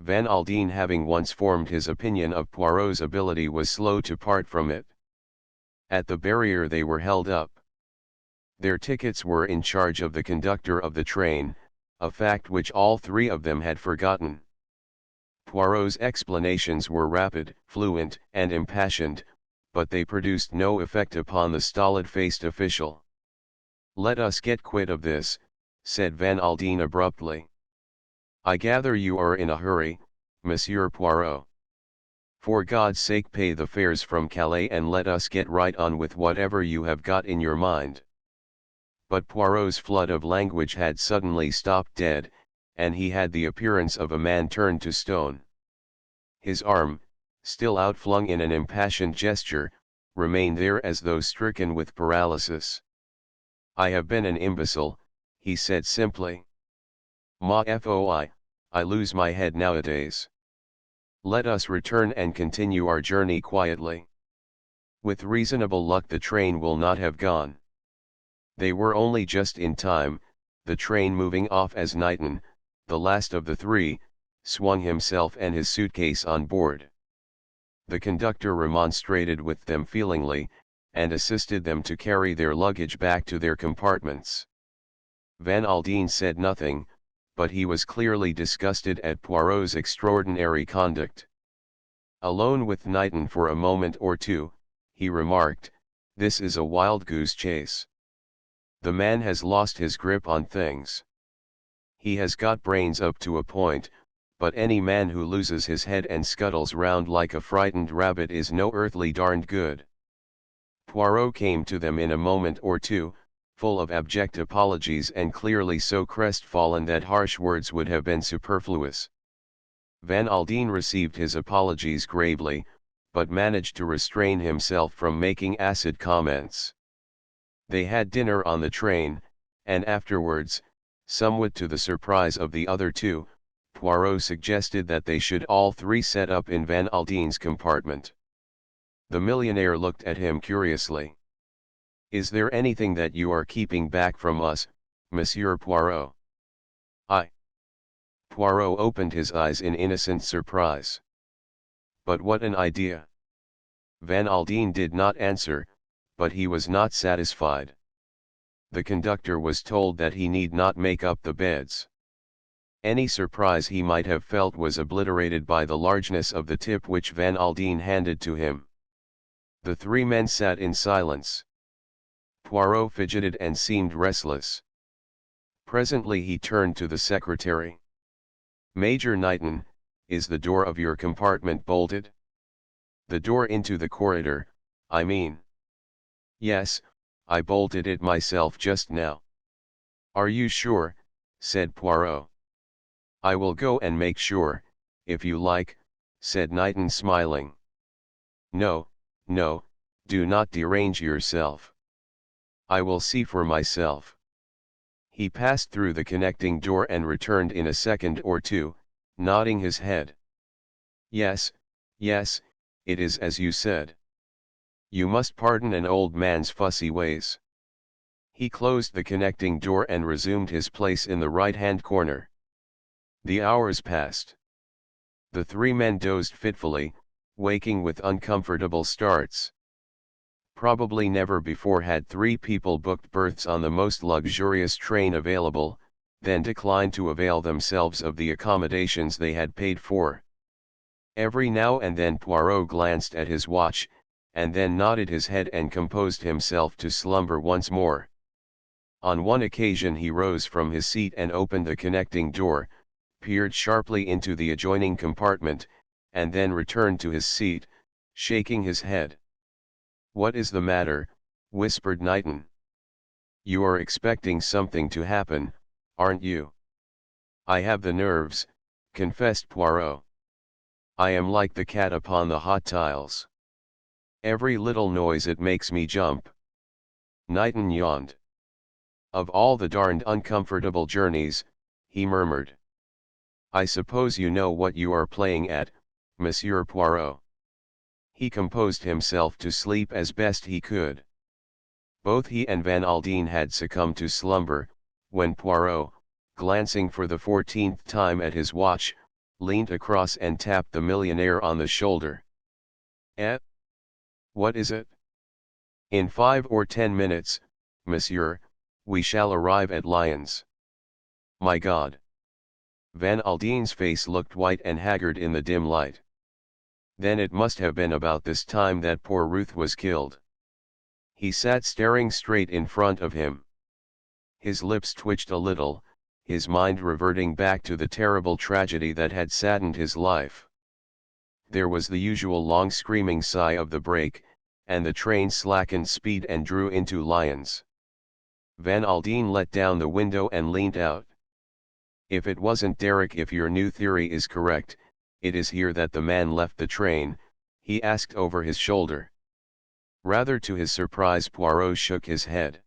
Van Aldine, having once formed his opinion of Poirot's ability, was slow to part from it. At the barrier they were held up. Their tickets were in charge of the conductor of the train, a fact which all three of them had forgotten. Poirot's explanations were rapid, fluent, and impassioned, but they produced no effect upon the stolid-faced official. "Let us get quit of this," said Van Aldine abruptly. "I gather you are in a hurry, Monsieur Poirot. For God's sake pay the fares from Calais and let us get right on with whatever you have got in your mind." But Poirot's flood of language had suddenly stopped dead, and he had the appearance of a man turned to stone. His arm, still outflung in an impassioned gesture, remained there as though stricken with paralysis. "I have been an imbecile," he said simply. "Ma foi, I lose my head nowadays. Let us return and continue our journey quietly. With reasonable luck the train will not have gone." They were only just in time, the train moving off as Knighton, the last of the three, swung himself and his suitcase on board. The conductor remonstrated with them feelingly, and assisted them to carry their luggage back to their compartments. Van Aldine said nothing, but he was clearly disgusted at Poirot's extraordinary conduct. Alone with Knighton for a moment or two, he remarked, "This is a wild goose chase. The man has lost his grip on things. He has got brains up to a point, but any man who loses his head and scuttles round like a frightened rabbit is no earthly darned good." Poirot came to them in a moment or two, full of abject apologies and clearly so crestfallen that harsh words would have been superfluous. Van Aldine received his apologies gravely, but managed to restrain himself from making acid comments. They had dinner on the train, and afterwards, somewhat to the surprise of the other two, Poirot suggested that they should all three set up in Van Aldine's compartment. The millionaire looked at him curiously. "Is there anything that you are keeping back from us, Monsieur Poirot?" "I." Poirot opened his eyes in innocent surprise. "But what an idea!" Van Aldine did not answer, but he was not satisfied. The conductor was told that he need not make up the beds. Any surprise he might have felt was obliterated by the largeness of the tip which Van Aldine handed to him. The three men sat in silence. Poirot fidgeted and seemed restless. Presently he turned to the secretary. Major Knighton, is the door of your compartment bolted? The door into the corridor, I mean. Yes, I bolted it myself just now. Are you sure? Said Poirot. I will go and make sure, if you like, said Knighton smiling. No, no, do not derange yourself. I will see for myself. He passed through the connecting door and returned in a second or two, nodding his head. Yes, yes, it is as you said. You must pardon an old man's fussy ways. He closed the connecting door and resumed his place in the right-hand corner. The hours passed. The three men dozed fitfully, waking with uncomfortable starts. Probably never before had three people booked berths on the most luxurious train available, then declined to avail themselves of the accommodations they had paid for. Every now and then Poirot glanced at his watch, and then nodded his head and composed himself to slumber once more. On one occasion he rose from his seat and opened the connecting door, peered sharply into the adjoining compartment, and then returned to his seat, shaking his head. "What is the matter?" whispered Knighton. "You are expecting something to happen, aren't you?" "I have the nerves," confessed Poirot. "I am like the cat upon the hot tiles. Every little noise it makes me jump." Knighton yawned. "Of all the darned uncomfortable journeys," he murmured. "I suppose you know what you are playing at, Monsieur Poirot." He composed himself to sleep as best he could. Both he and Van Aldine had succumbed to slumber, when Poirot, glancing for the 14th time at his watch, leaned across and tapped the millionaire on the shoulder. "Eh? What is it?" "In 5 or 10 minutes, monsieur, we shall arrive at Lyons." "My God!" Van Aldine's face looked white and haggard in the dim light. "Then it must have been about this time that poor Ruth was killed." He sat staring straight in front of him. His lips twitched a little, his mind reverting back to the terrible tragedy that had saddened his life. There was the usual long screaming sigh of the brake, and the train slackened speed and drew into Lyons. Van Aldine let down the window and leaned out. "If it wasn't Derek, if your new theory is correct, it is here that the man left the train?" he asked over his shoulder. Rather to his surprise, Poirot shook his head.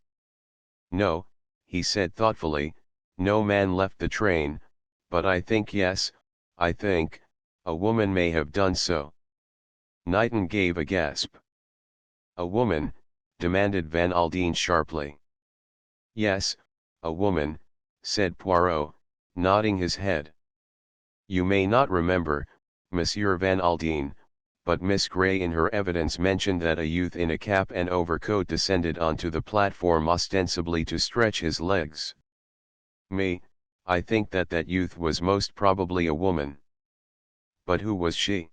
"No," he said thoughtfully, "no man left the train, but I think, yes, I think, a woman may have done so." Knighton gave a gasp. "A woman?" demanded Van Aldine sharply. "Yes, a woman," said Poirot, nodding his head. "You may not remember, Monsieur Van Aldine, but Miss Gray in her evidence mentioned that a youth in a cap and overcoat descended onto the platform ostensibly to stretch his legs. I think that youth was most probably a woman." "But who was she?"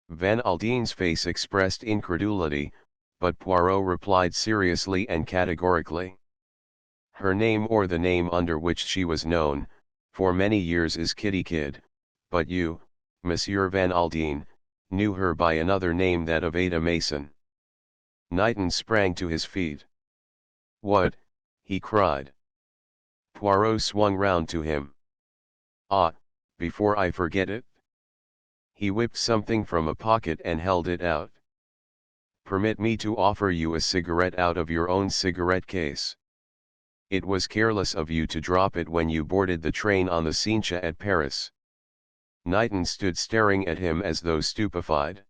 Van Aldine's face expressed incredulity, but Poirot replied seriously and categorically. "Her name, or the name under which she was known, for many years, is Kitty Kid, but you, Monsieur Van Aldine, knew her by another name, that of Ada Mason." Knighton sprang to his feet. "What?" he cried. Poirot swung round to him. "Ah, before I forget it." He whipped something from a pocket and held it out. "Permit me to offer you a cigarette out of your own cigarette case. It was careless of you to drop it when you boarded the train on the Cincha at Paris." Knighton stood staring at him as though stupefied.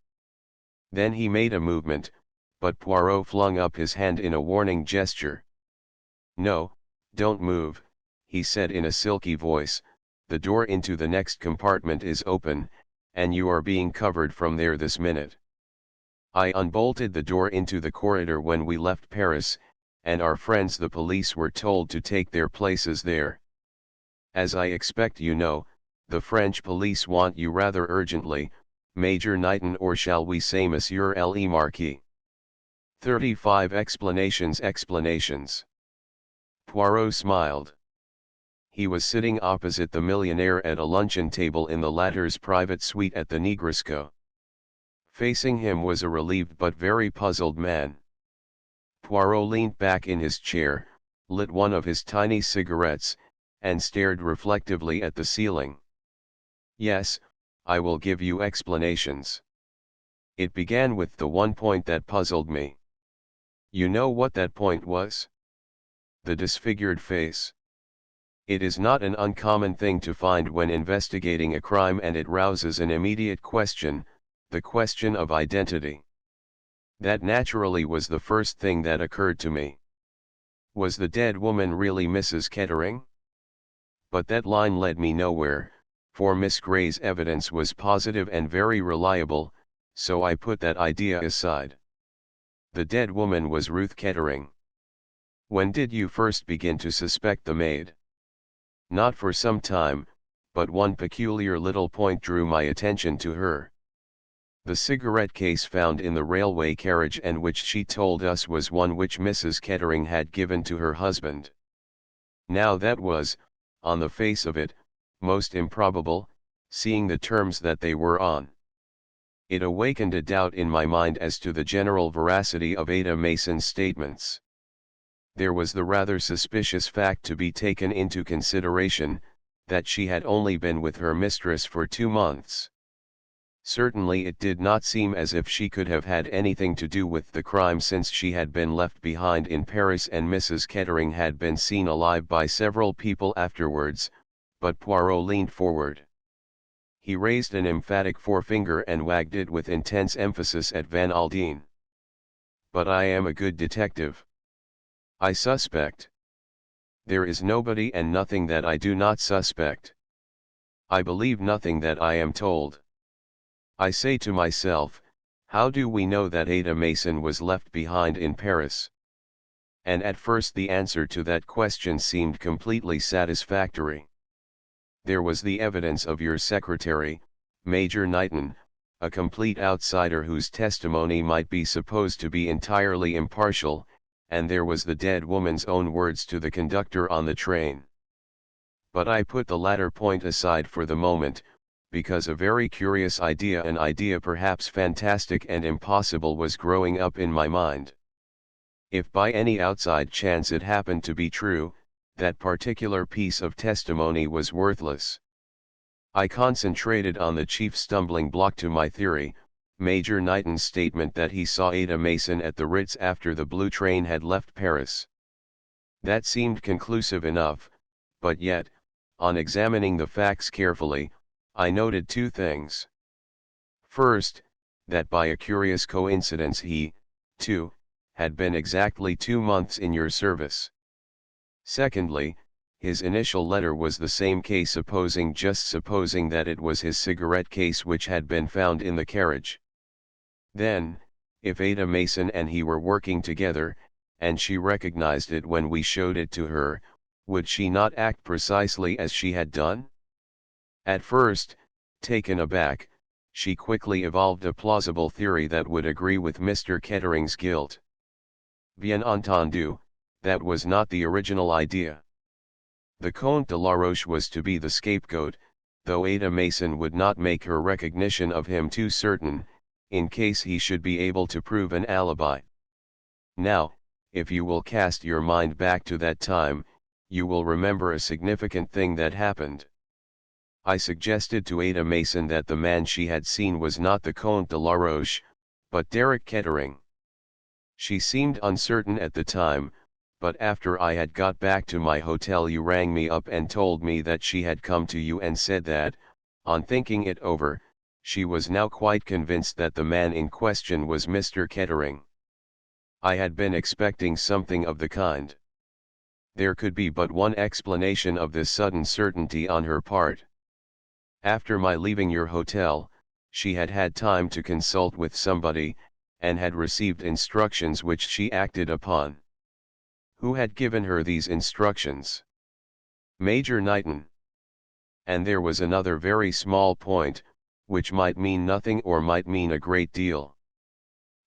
Then he made a movement, but Poirot flung up his hand in a warning gesture. "No, don't move," he said in a silky voice, "the door into the next compartment is open, and you are being covered from there this minute. I unbolted the door into the corridor when we left Paris, and our friends the police were told to take their places there. As I expect you know, the French police want you rather urgently, Major Knighton, or shall we say Monsieur le Marquis. 35 explanations. Poirot smiled. He was sitting opposite the millionaire at a luncheon table in the latter's private suite at the Negresco. Facing him was a relieved but very puzzled man. Poirot leaned back in his chair, lit one of his tiny cigarettes, and stared reflectively at the ceiling. "Yes, I will give you explanations. It began with the one point that puzzled me. You know what that point was? The disfigured face. It is not an uncommon thing to find when investigating a crime, and it rouses an immediate question, the question of identity. That naturally was the first thing that occurred to me. Was the dead woman really Mrs. Kettering? But that line led me nowhere, for Miss Gray's evidence was positive and very reliable, so I put that idea aside. The dead woman was Ruth Kettering. When did you first begin to suspect the maid? Not for some time, but one peculiar little point drew my attention to her. The cigarette case found in the railway carriage, and which she told us was one which Mrs. Kettering had given to her husband. Now that was, on the face of it, most improbable, seeing the terms that they were on. It awakened a doubt in my mind as to the general veracity of Ada Mason's statements. There was the rather suspicious fact to be taken into consideration, that she had only been with her mistress for 2 months. Certainly it did not seem as if she could have had anything to do with the crime, since she had been left behind in Paris and Mrs. Kettering had been seen alive by several people afterwards, but Poirot leaned forward. He raised an emphatic forefinger and wagged it with intense emphasis at Van Aldine. But I am a good detective. I suspect. There is nobody and nothing that I do not suspect. I believe nothing that I am told. I say to myself, how do we know that Ada Mason was left behind in Paris? And at first the answer to that question seemed completely satisfactory. There was the evidence of your secretary, Major Knighton, a complete outsider whose testimony might be supposed to be entirely impartial, and there was the dead woman's own words to the conductor on the train. But I put the latter point aside for the moment, because a very curious idea, an idea perhaps fantastic and impossible, was growing up in my mind. If by any outside chance it happened to be true, that particular piece of testimony was worthless. I concentrated on the chief stumbling block to my theory, Major Knighton's statement that he saw Ada Mason at the Ritz after the blue train had left Paris. That seemed conclusive enough, but yet, on examining the facts carefully, I noted 2 things. First, that by a curious coincidence he, too, had been exactly 2 months in your service. Secondly, his initial letter was the same case, just supposing that it was his cigarette case which had been found in the carriage. Then, if Ada Mason and he were working together, and she recognized it when we showed it to her, would she not act precisely as she had done? At first, taken aback, she quickly evolved a plausible theory that would agree with Mr. Kettering's guilt. Bien entendu, that was not the original idea. The Comte de la Roche was to be the scapegoat, though Ada Mason would not make her recognition of him too certain, in case he should be able to prove an alibi. Now, if you will cast your mind back to that time, you will remember a significant thing that happened. I suggested to Ada Mason that the man she had seen was not the Comte de la Roche, but Derek Kettering. She seemed uncertain at the time, but after I had got back to my hotel you rang me up and told me that she had come to you and said that, on thinking it over, she was now quite convinced that the man in question was Mr. Kettering. I had been expecting something of the kind. There could be but one explanation of this sudden certainty on her part. After my leaving your hotel, she had had time to consult with somebody, and had received instructions which she acted upon. Who had given her these instructions? Major Knighton. And there was another very small point, which might mean nothing or might mean a great deal.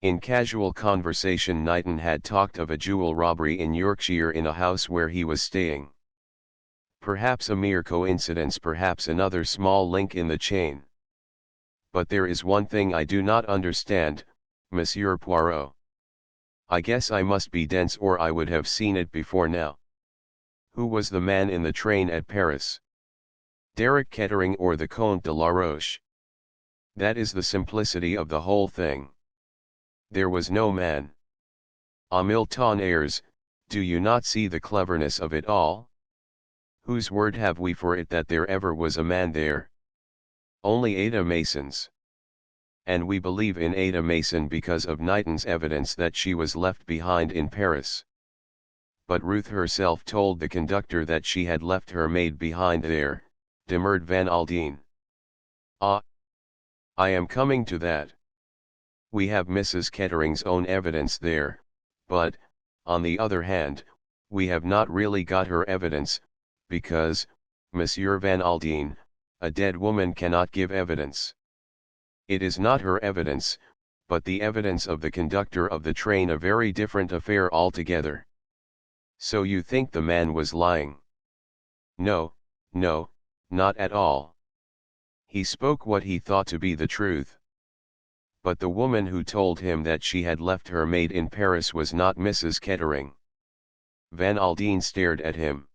In casual conversation Knighton had talked of a jewel robbery in Yorkshire in a house where he was staying. Perhaps a mere coincidence, perhaps another small link in the chain. But there is one thing I do not understand, Monsieur Poirot. I guess I must be dense or I would have seen it before now. Who was the man in the train at Paris? Derek Kettering or the Comte de la Roche? That is the simplicity of the whole thing. There was no man. A mille tonnerres, do you not see the cleverness of it all? Whose word have we for it that there ever was a man there? Only Ada Mason's. And we believe in Ada Mason because of Knighton's evidence that she was left behind in Paris. But Ruth herself told the conductor that she had left her maid behind there, demurred Van Aldine. Ah! I am coming to that. We have Mrs. Kettering's own evidence there, but, on the other hand, we have not really got her evidence, because, Monsieur Van Aldine, a dead woman cannot give evidence. It is not her evidence, but the evidence of the conductor of the train, a very different affair altogether. So you think the man was lying? No, no, not at all. He spoke what he thought to be the truth. But the woman who told him that she had left her maid in Paris was not Mrs. Kettering. Van Aldine stared at him.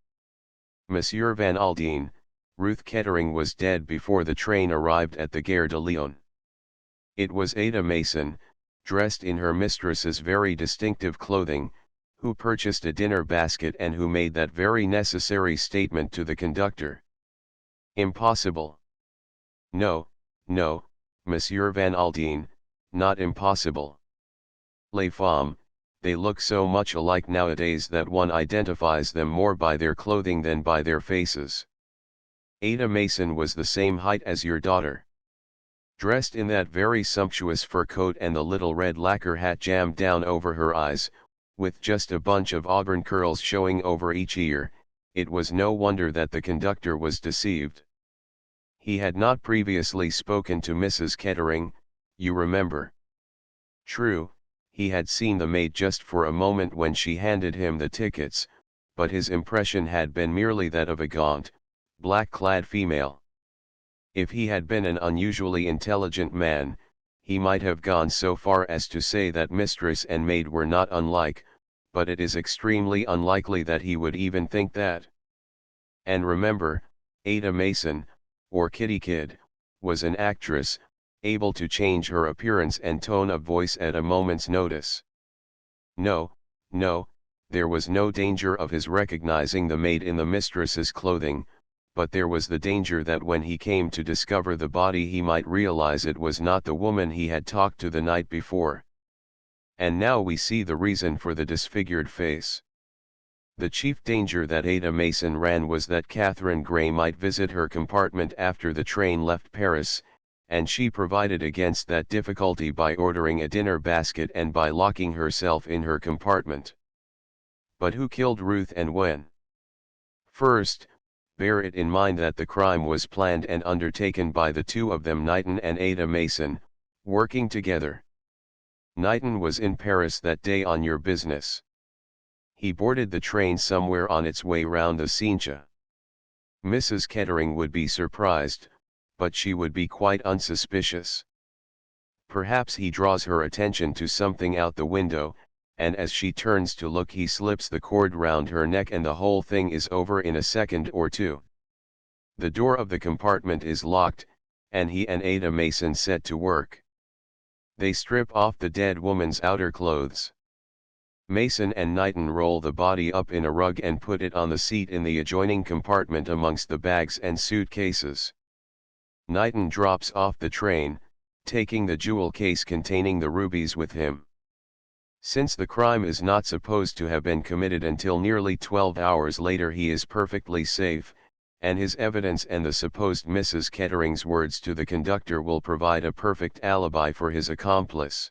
Monsieur Van Aldine, Ruth Kettering was dead before the train arrived at the Gare de Lyon. It was Ada Mason, dressed in her mistress's very distinctive clothing, who purchased a dinner basket and who made that very necessary statement to the conductor. Impossible. No, no, Monsieur Van Aldine, not impossible. Les femmes, they look so much alike nowadays that one identifies them more by their clothing than by their faces. Ada Mason was the same height as your daughter. Dressed in that very sumptuous fur coat and the little red lacquer hat jammed down over her eyes, with just a bunch of auburn curls showing over each ear, it was no wonder that the conductor was deceived. He had not previously spoken to Mrs. Kettering, you remember. True, he had seen the maid just for a moment when she handed him the tickets, but his impression had been merely that of a gaunt, black-clad female. If he had been an unusually intelligent man, he might have gone so far as to say that mistress and maid were not unlike, but it is extremely unlikely that he would even think that. And remember, Ada Mason, or Kitty Kid, was an actress, able to change her appearance and tone of voice at a moment's notice. No, no, there was no danger of his recognizing the maid in the mistress's clothing, but there was the danger that when he came to discover the body he might realize it was not the woman he had talked to the night before. And now we see the reason for the disfigured face. The chief danger that Ada Mason ran was that Catherine Gray might visit her compartment after the train left Paris, and she provided against that difficulty by ordering a dinner basket and by locking herself in her compartment. But who killed Ruth and when? First, bear it in mind that the crime was planned and undertaken by the two of them, Knighton and Ada Mason, working together. Knighton was in Paris that day on your business. He boarded the train somewhere on its way round the Cincha. Mrs. Kettering would be surprised, but she would be quite unsuspicious. Perhaps he draws her attention to something out the window, and as she turns to look he slips the cord round her neck and the whole thing is over in a second or two. The door of the compartment is locked, and he and Ada Mason set to work. They strip off the dead woman's outer clothes. Mason and Knighton roll the body up in a rug and put it on the seat in the adjoining compartment amongst the bags and suitcases. Knighton drops off the train, taking the jewel case containing the rubies with him. Since the crime is not supposed to have been committed until nearly 12 hours later, he is perfectly safe, and his evidence and the supposed Mrs. Kettering's words to the conductor will provide a perfect alibi for his accomplice.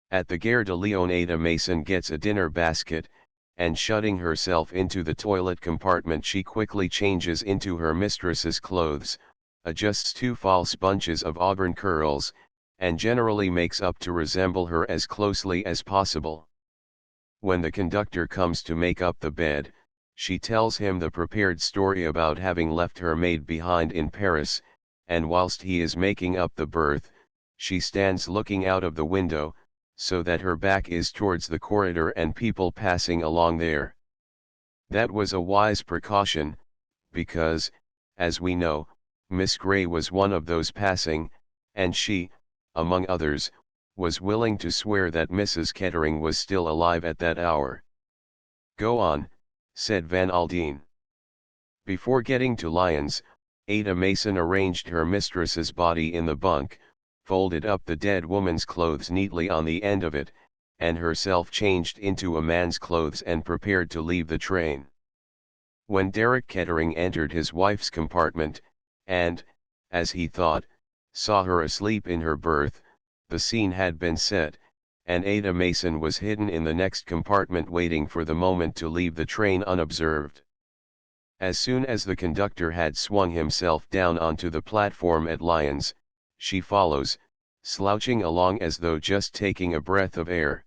At the Gare de Lyon, Ada Mason gets a dinner basket, and shutting herself into the toilet compartment she quickly changes into her mistress's clothes, adjusts 2 false bunches of auburn curls, and generally makes up to resemble her as closely as possible. When the conductor comes to make up the bed, she tells him the prepared story about having left her maid behind in Paris, and whilst he is making up the berth, she stands looking out of the window, so that her back is towards the corridor and people passing along there. That was a wise precaution, because, as we know, Miss Grey was one of those passing, and she, among others, was willing to swear that Mrs. Kettering was still alive at that hour. "Go on," said Van Aldine. Before getting to Lyons, Ada Mason arranged her mistress's body in the bunk, folded up the dead woman's clothes neatly on the end of it, and herself changed into a man's clothes and prepared to leave the train. When Derek Kettering entered his wife's compartment, and, as he thought, saw her asleep in her berth, the scene had been set, and Ada Mason was hidden in the next compartment waiting for the moment to leave the train unobserved. As soon as the conductor had swung himself down onto the platform at Lyons, she follows, slouching along as though just taking a breath of air.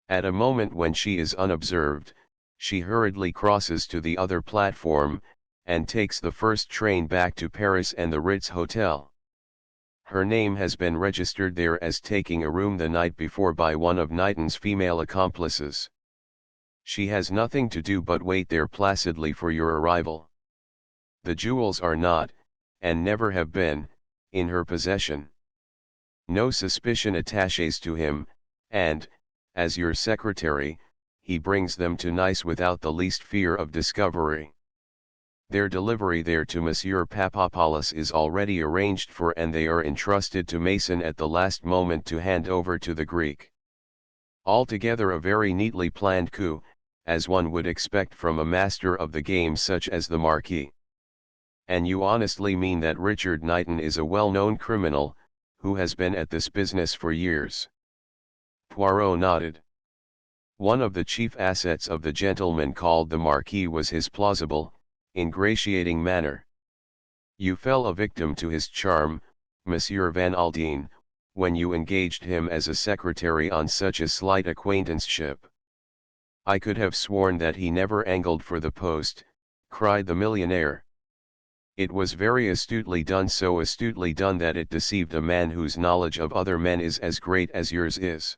At a moment when she is unobserved, she hurriedly crosses to the other platform, and takes the first train back to Paris and the Ritz Hotel. Her name has been registered there as taking a room the night before by one of Knighton's female accomplices. She has nothing to do but wait there placidly for your arrival. The jewels are not, and never have been, in her possession. No suspicion attaches to him, and, as your secretary, he brings them to Nice without the least fear of discovery. Their delivery there to Monsieur Papadopoulos is already arranged for, and they are entrusted to Mason at the last moment to hand over to the Greek. Altogether a very neatly planned coup, as one would expect from a master of the game such as the Marquis. And you honestly mean that Richard Knighton is a well-known criminal, who has been at this business for years? Poirot nodded. One of the chief assets of the gentleman called the Marquis was his plausible, ingratiating manner. You fell a victim to his charm, Monsieur Van Aldine, when you engaged him as a secretary on such a slight acquaintanceship. I could have sworn that he never angled for the post, cried the millionaire. It was very astutely done, so astutely done that it deceived a man whose knowledge of other men is as great as yours is.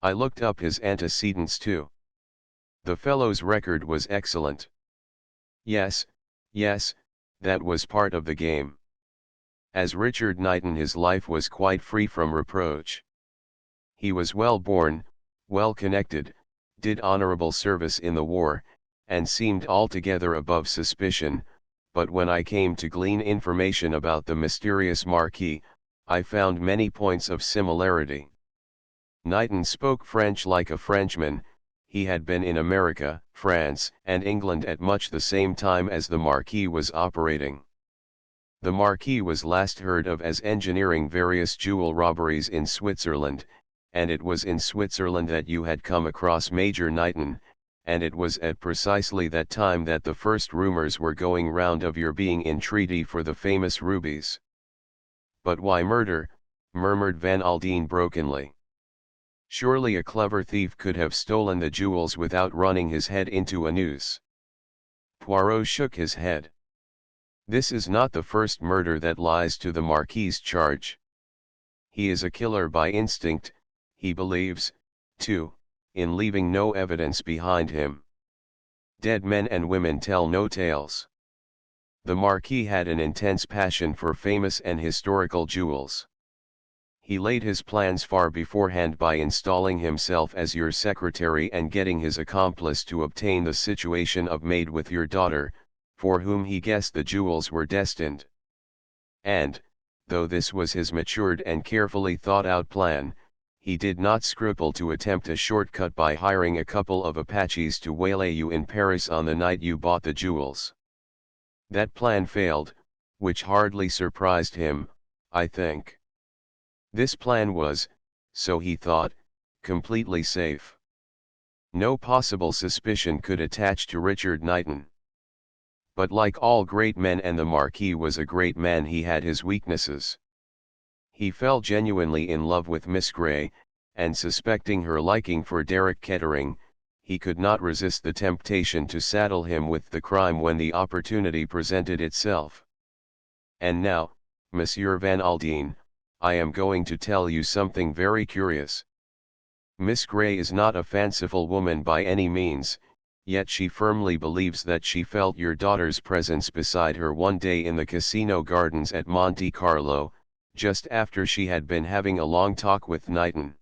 I looked up his antecedents too. The fellow's record was excellent. Yes, that was part of the game. As Richard Knighton, his life was quite free from reproach. He was well born, well connected, did honorable service in the war, and seemed altogether above suspicion, but when I came to glean information about the mysterious Marquis, I found many points of similarity. Knighton spoke French like a Frenchman. He had been in America, France, and England at much the same time as the Marquis was operating. The Marquis was last heard of as engineering various jewel robberies in Switzerland, and it was in Switzerland that you had come across Major Knighton, and it was at precisely that time that the first rumors were going round of your being in treaty for the famous rubies. But why murder? Murmured Van Aldine brokenly. Surely a clever thief could have stolen the jewels without running his head into a noose. Poirot shook his head. This is not the first murder that lies to the Marquis's charge. He is a killer by instinct, he believes, too, in leaving no evidence behind him. Dead men and women tell no tales. The Marquis had an intense passion for famous and historical jewels. He laid his plans far beforehand by installing himself as your secretary and getting his accomplice to obtain the situation of maid with your daughter, for whom he guessed the jewels were destined. And, though this was his matured and carefully thought-out plan, he did not scruple to attempt a shortcut by hiring a couple of Apaches to waylay you in Paris on the night you bought the jewels. That plan failed, which hardly surprised him, I think. This plan was, so he thought, completely safe. No possible suspicion could attach to Richard Knighton. But like all great men, and the Marquis was a great man, he had his weaknesses. He fell genuinely in love with Miss Grey, and suspecting her liking for Derek Kettering, he could not resist the temptation to saddle him with the crime when the opportunity presented itself. And now, Monsieur Van Aldine, I am going to tell you something very curious. Miss Grey is not a fanciful woman by any means, yet she firmly believes that she felt your daughter's presence beside her one day in the casino gardens at Monte Carlo, just after she had been having a long talk with Knighton.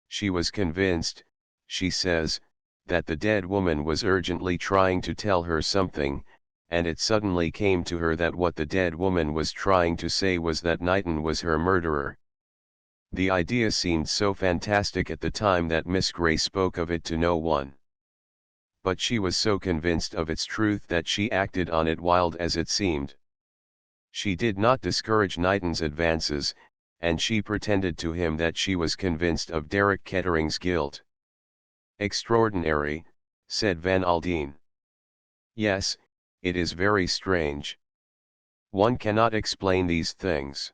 She was convinced, she says, that the dead woman was urgently trying to tell her something, and it suddenly came to her that what the dead woman was trying to say was that Knighton was her murderer. The idea seemed so fantastic at the time that Miss Grey spoke of it to no one. But she was so convinced of its truth that she acted on it, wild as it seemed. She did not discourage Knighton's advances, and she pretended to him that she was convinced of Derek Kettering's guilt. Extraordinary, said Van Aldine. Yes, it is very strange. One cannot explain these things.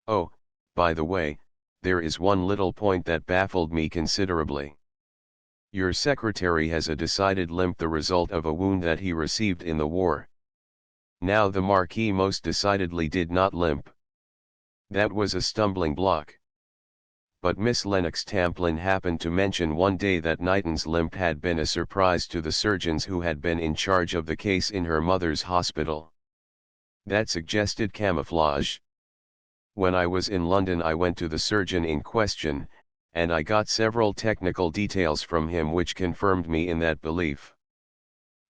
Oh, by the way, there is one little point that baffled me considerably. Your secretary has a decided limp, the result of a wound that he received in the war. Now the Marquis most decidedly did not limp. That was a stumbling block. But Miss Lennox Tamplin happened to mention one day that Knighton's limp had been a surprise to the surgeons who had been in charge of the case in her mother's hospital. That suggested camouflage. When I was in London I went to the surgeon in question, and I got several technical details from him which confirmed me in that belief.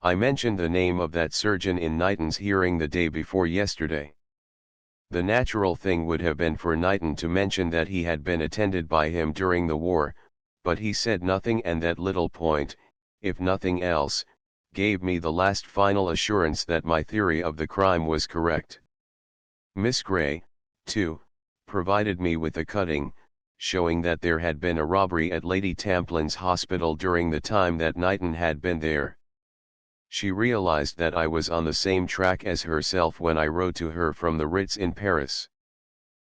I mentioned the name of that surgeon in Knighton's hearing the day before yesterday. The natural thing would have been for Knighton to mention that he had been attended by him during the war, but he said nothing, and that little point, if nothing else, gave me the last final assurance that my theory of the crime was correct. Miss Grey, too, provided me with a cutting, showing that there had been a robbery at Lady Tamplin's hospital during the time that Knighton had been there. She realized that I was on the same track as herself when I wrote to her from the Ritz in Paris.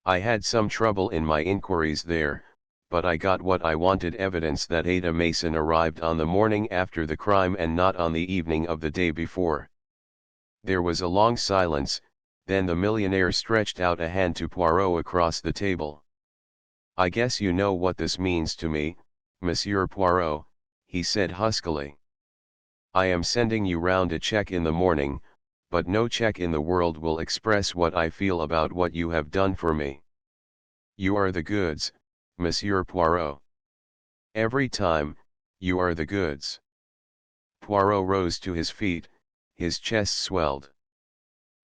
I had some trouble in my inquiries there, but I got what I wanted: evidence that Ada Mason arrived on the morning after the crime and not on the evening of the day before. There was a long silence, then the millionaire stretched out a hand to Poirot across the table. "I guess you know what this means to me, Monsieur Poirot," he said huskily. "I am sending you round a check in the morning, but no check in the world will express what I feel about what you have done for me. You are the goods, Monsieur Poirot. Every time, you are the goods." Poirot rose to his feet, his chest swelled.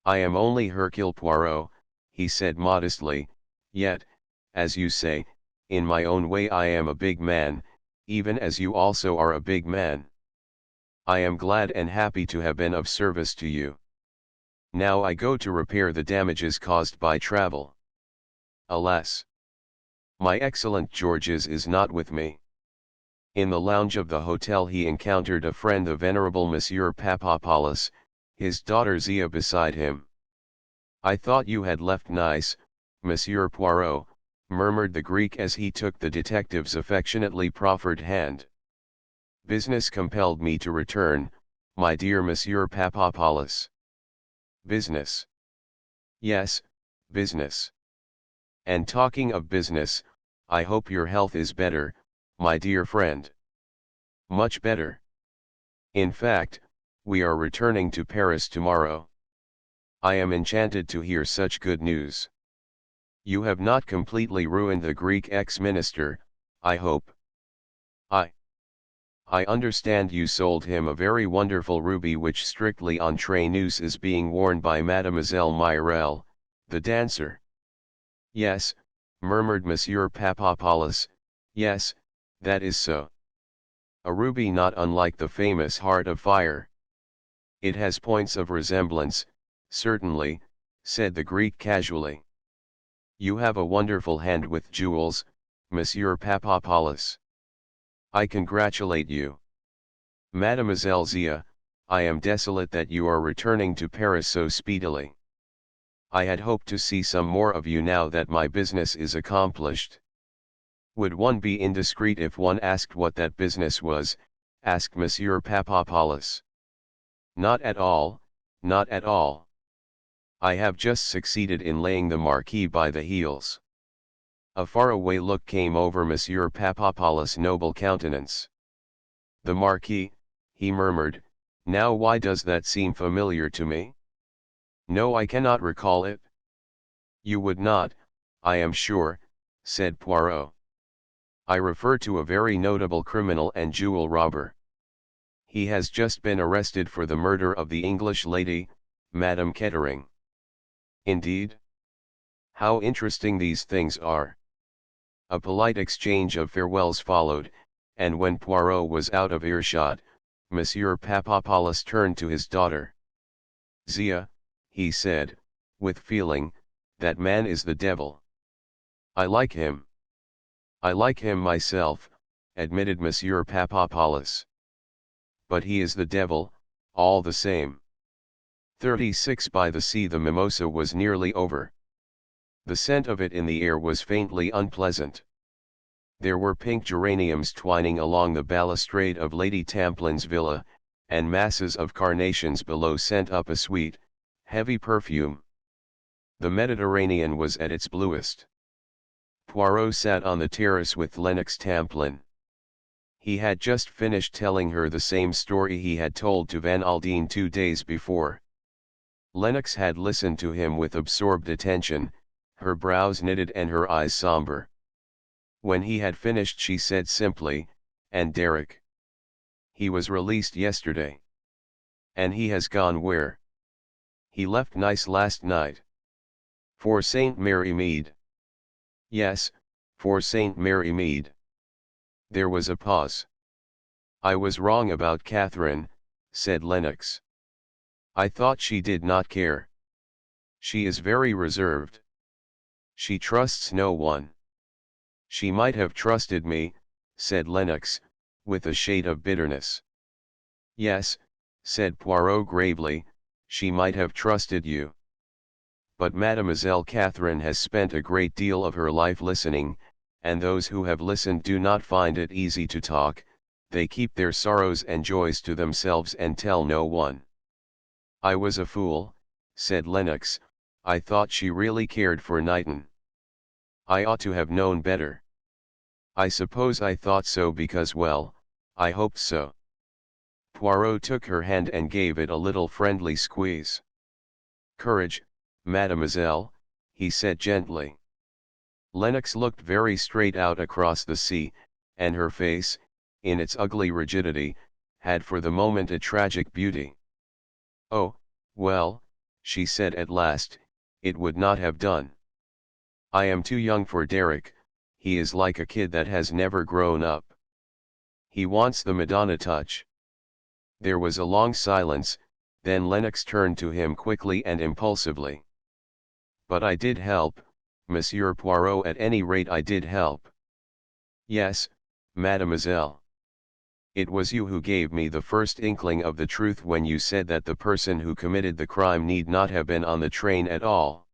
"I am only Hercule Poirot," he said modestly, "yet, as you say, in my own way I am a big man, even as you also are a big man. I am glad and happy to have been of service to you. Now I go to repair the damages caused by travel. Alas! My excellent Georges is not with me." In the lounge of the hotel he encountered a friend, the venerable Monsieur Papopoulos, his daughter Zia beside him. "I thought you had left Nice, Monsieur Poirot," murmured the Greek as he took the detective's affectionately proffered hand. "Business compelled me to return, my dear Monsieur Papopoulos." "Business?" "Yes, business. And talking of business, I hope your health is better, my dear friend." "Much better. In fact, we are returning to Paris tomorrow." "I am enchanted to hear such good news. You have not completely ruined the Greek ex-minister, I hope?" I understand you sold him a very wonderful ruby which strictly entre nous is being worn by Mademoiselle Myrelle, the dancer." "Yes," murmured Monsieur Papopoulos, "yes, that is so. A ruby not unlike the famous Heart of Fire." "It has points of resemblance, certainly," said the Greek casually. "You have a wonderful hand with jewels, Monsieur Papopoulos. I congratulate you. Mademoiselle Zia, I am desolate that you are returning to Paris so speedily. I had hoped to see some more of you now that my business is accomplished." Would one be indiscreet if one asked what that business was, asked Monsieur Papadopoulos. Not at all, not at all. I have just succeeded in laying the Marquis by the heels. A faraway look came over Monsieur Papadopoulos' noble countenance. The Marquis, he murmured, now why does that seem familiar to me? No, I cannot recall it. You would not, I am sure, said Poirot. I refer to a very notable criminal and jewel robber. He has just been arrested for the murder of the English lady, Madame Kettering. Indeed? How interesting these things are. A polite exchange of farewells followed, and when Poirot was out of earshot, Monsieur Papadopoulos turned to his daughter. Zia, he said, with feeling, that man is the devil. I like him. I like him myself, admitted Monsieur Papadopoulos. But he is the devil, all the same. 36 By the sea. The mimosa was nearly over. The scent of it in the air was faintly unpleasant. There were pink geraniums twining along the balustrade of Lady Tamplin's villa, and masses of carnations below sent up a sweet, heavy perfume. The Mediterranean was at its bluest. Poirot sat on the terrace with Lennox Tamplin. He had just finished telling her the same story he had told to Van Aldine 2 days before. Lennox had listened to him with absorbed attention, her brows knitted and her eyes somber. When he had finished she said simply, and Derek? He was released yesterday. And he has gone where? He left Nice last night. For St. Mary Mead. Yes, for St. Mary Mead. There was a pause. I was wrong about Catherine, said Lennox. I thought she did not care. She is very reserved. She trusts no one. She might have trusted me, said Lennox, with a shade of bitterness. Yes, said Poirot gravely, she might have trusted you. But Mademoiselle Catherine has spent a great deal of her life listening, and those who have listened do not find it easy to talk, they keep their sorrows and joys to themselves and tell no one. I was a fool, said Lennox, I thought she really cared for Knighton. I ought to have known better. I suppose I thought so because, well, I hoped so. Poirot took her hand and gave it a little friendly squeeze. Courage, mademoiselle, he said gently. Lennox looked very straight out across the sea, and her face, in its ugly rigidity, had for the moment a tragic beauty. Oh, well, she said at last, it would not have done. I am too young for Derek, he is like a kid that has never grown up. He wants the Madonna touch. There was a long silence, then Lennox turned to him quickly and impulsively. But I did help, Monsieur Poirot, at any rate I did help. Yes, mademoiselle. It was you who gave me the first inkling of the truth when you said that the person who committed the crime need not have been on the train at all.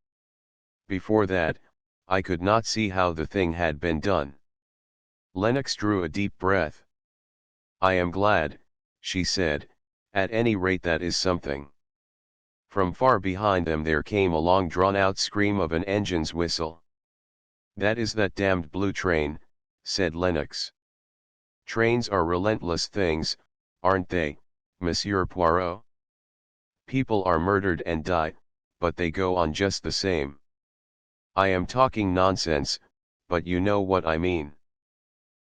Before that, I could not see how the thing had been done. Lennox drew a deep breath. I am glad, she said, at any rate that is something. From far behind them there came a long drawn-out scream of an engine's whistle. That is that damned blue train, said Lennox. Trains are relentless things, aren't they, Monsieur Poirot? People are murdered and die, but they go on just the same. I am talking nonsense, but you know what I mean.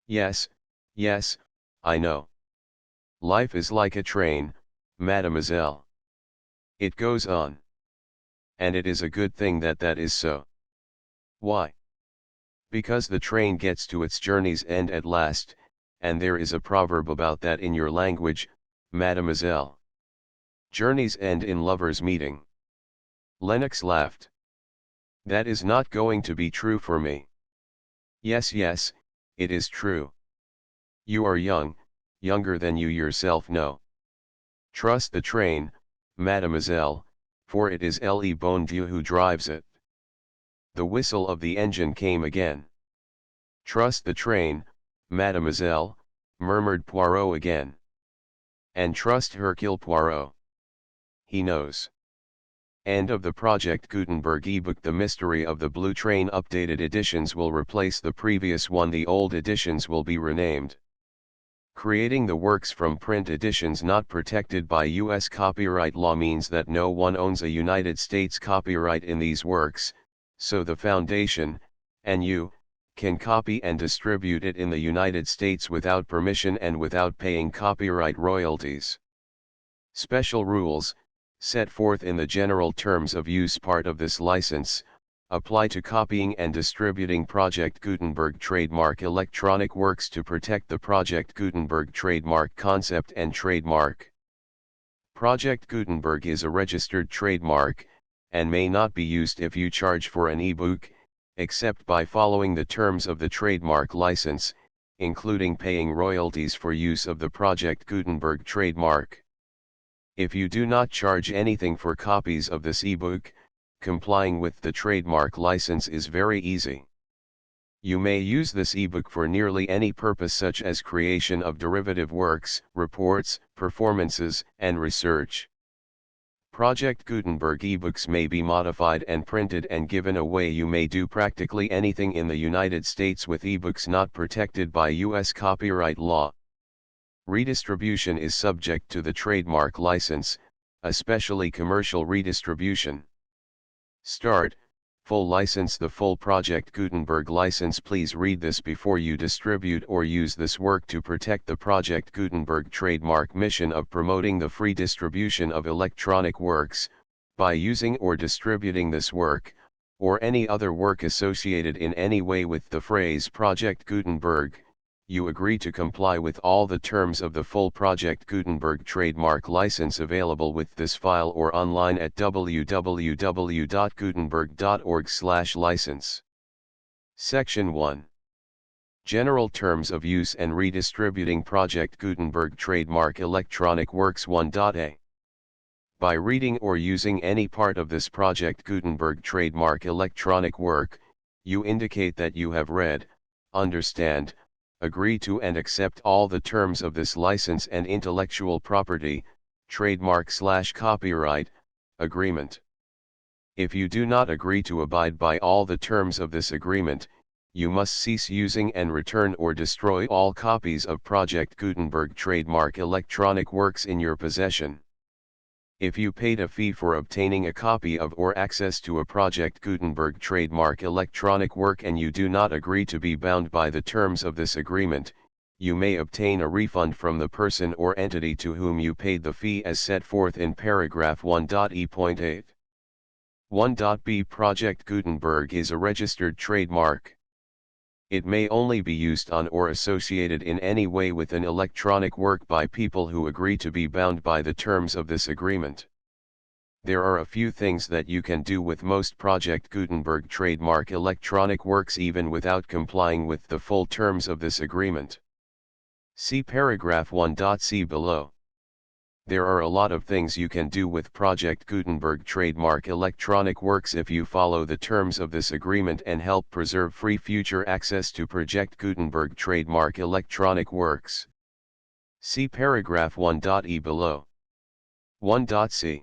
Yes, yes, I know. Life is like a train, mademoiselle. It goes on. And it is a good thing that that is so. Why? Because the train gets to its journey's end at last, and there is a proverb about that in your language, mademoiselle. Journeys end in lovers' meeting. Lennox laughed. That is not going to be true for me. Yes, yes, it is true. You are young, younger than you yourself know. Trust the train, mademoiselle, for it is Le Bon Dieu who drives it. The whistle of the engine came again. Trust the train, mademoiselle, murmured Poirot again. And trust Hercule Poirot. He knows. End of the Project Gutenberg ebook. The Mystery of the Blue Train. Updated editions will replace the previous one. The old editions will be renamed. Creating the works from print editions not protected by U.S. copyright law means that no one owns a United States copyright in these works, so the Foundation, and you, can copy and distribute it in the United States without permission and without paying copyright royalties. Special rules, set forth in the General Terms of Use part of this license, apply to copying and distributing Project Gutenberg trademark electronic works to protect the Project Gutenberg trademark concept and trademark. Project Gutenberg is a registered trademark, and may not be used if you charge for an ebook, except by following the terms of the trademark license, including paying royalties for use of the Project Gutenberg trademark. If you do not charge anything for copies of this ebook, complying with the trademark license is very easy. You may use this ebook for nearly any purpose, such as creation of derivative works, reports, performances, and research. Project Gutenberg ebooks may be modified and printed and given away. You may do practically anything in the United States with ebooks not protected by U.S. copyright law. Redistribution is subject to the trademark license, especially commercial redistribution. Start, full license. The full Project Gutenberg license. Please read this before you distribute or use this work to protect the Project Gutenberg trademark mission of promoting the free distribution of electronic works, by using or distributing this work, or any other work associated in any way with the phrase Project Gutenberg. You agree to comply with all the terms of the full Project Gutenberg trademark license available with this file or online at www.gutenberg.org/license. Section 1. General Terms of Use and Redistributing Project Gutenberg Trademark Electronic Works 1.a. By reading or using any part of this Project Gutenberg trademark electronic work, you indicate that you have read, understand, agree to and accept all the terms of this license and intellectual property, trademark/copyright, agreement. If you do not agree to abide by all the terms of this agreement, you must cease using and return or destroy all copies of Project Gutenberg trademark electronic works in your possession. If you paid a fee for obtaining a copy of or access to a Project Gutenberg trademark electronic work and you do not agree to be bound by the terms of this agreement, you may obtain a refund from the person or entity to whom you paid the fee as set forth in paragraph 1.e.8. 1.b. Project Gutenberg is a registered trademark. It may only be used on or associated in any way with an electronic work by people who agree to be bound by the terms of this agreement. There are a few things that you can do with most Project Gutenberg trademark electronic works even without complying with the full terms of this agreement. See paragraph 1.c below. There are a lot of things you can do with Project Gutenberg trademark electronic works if you follow the terms of this agreement and help preserve free future access to Project Gutenberg trademark electronic works. See paragraph 1.e below. 1.c.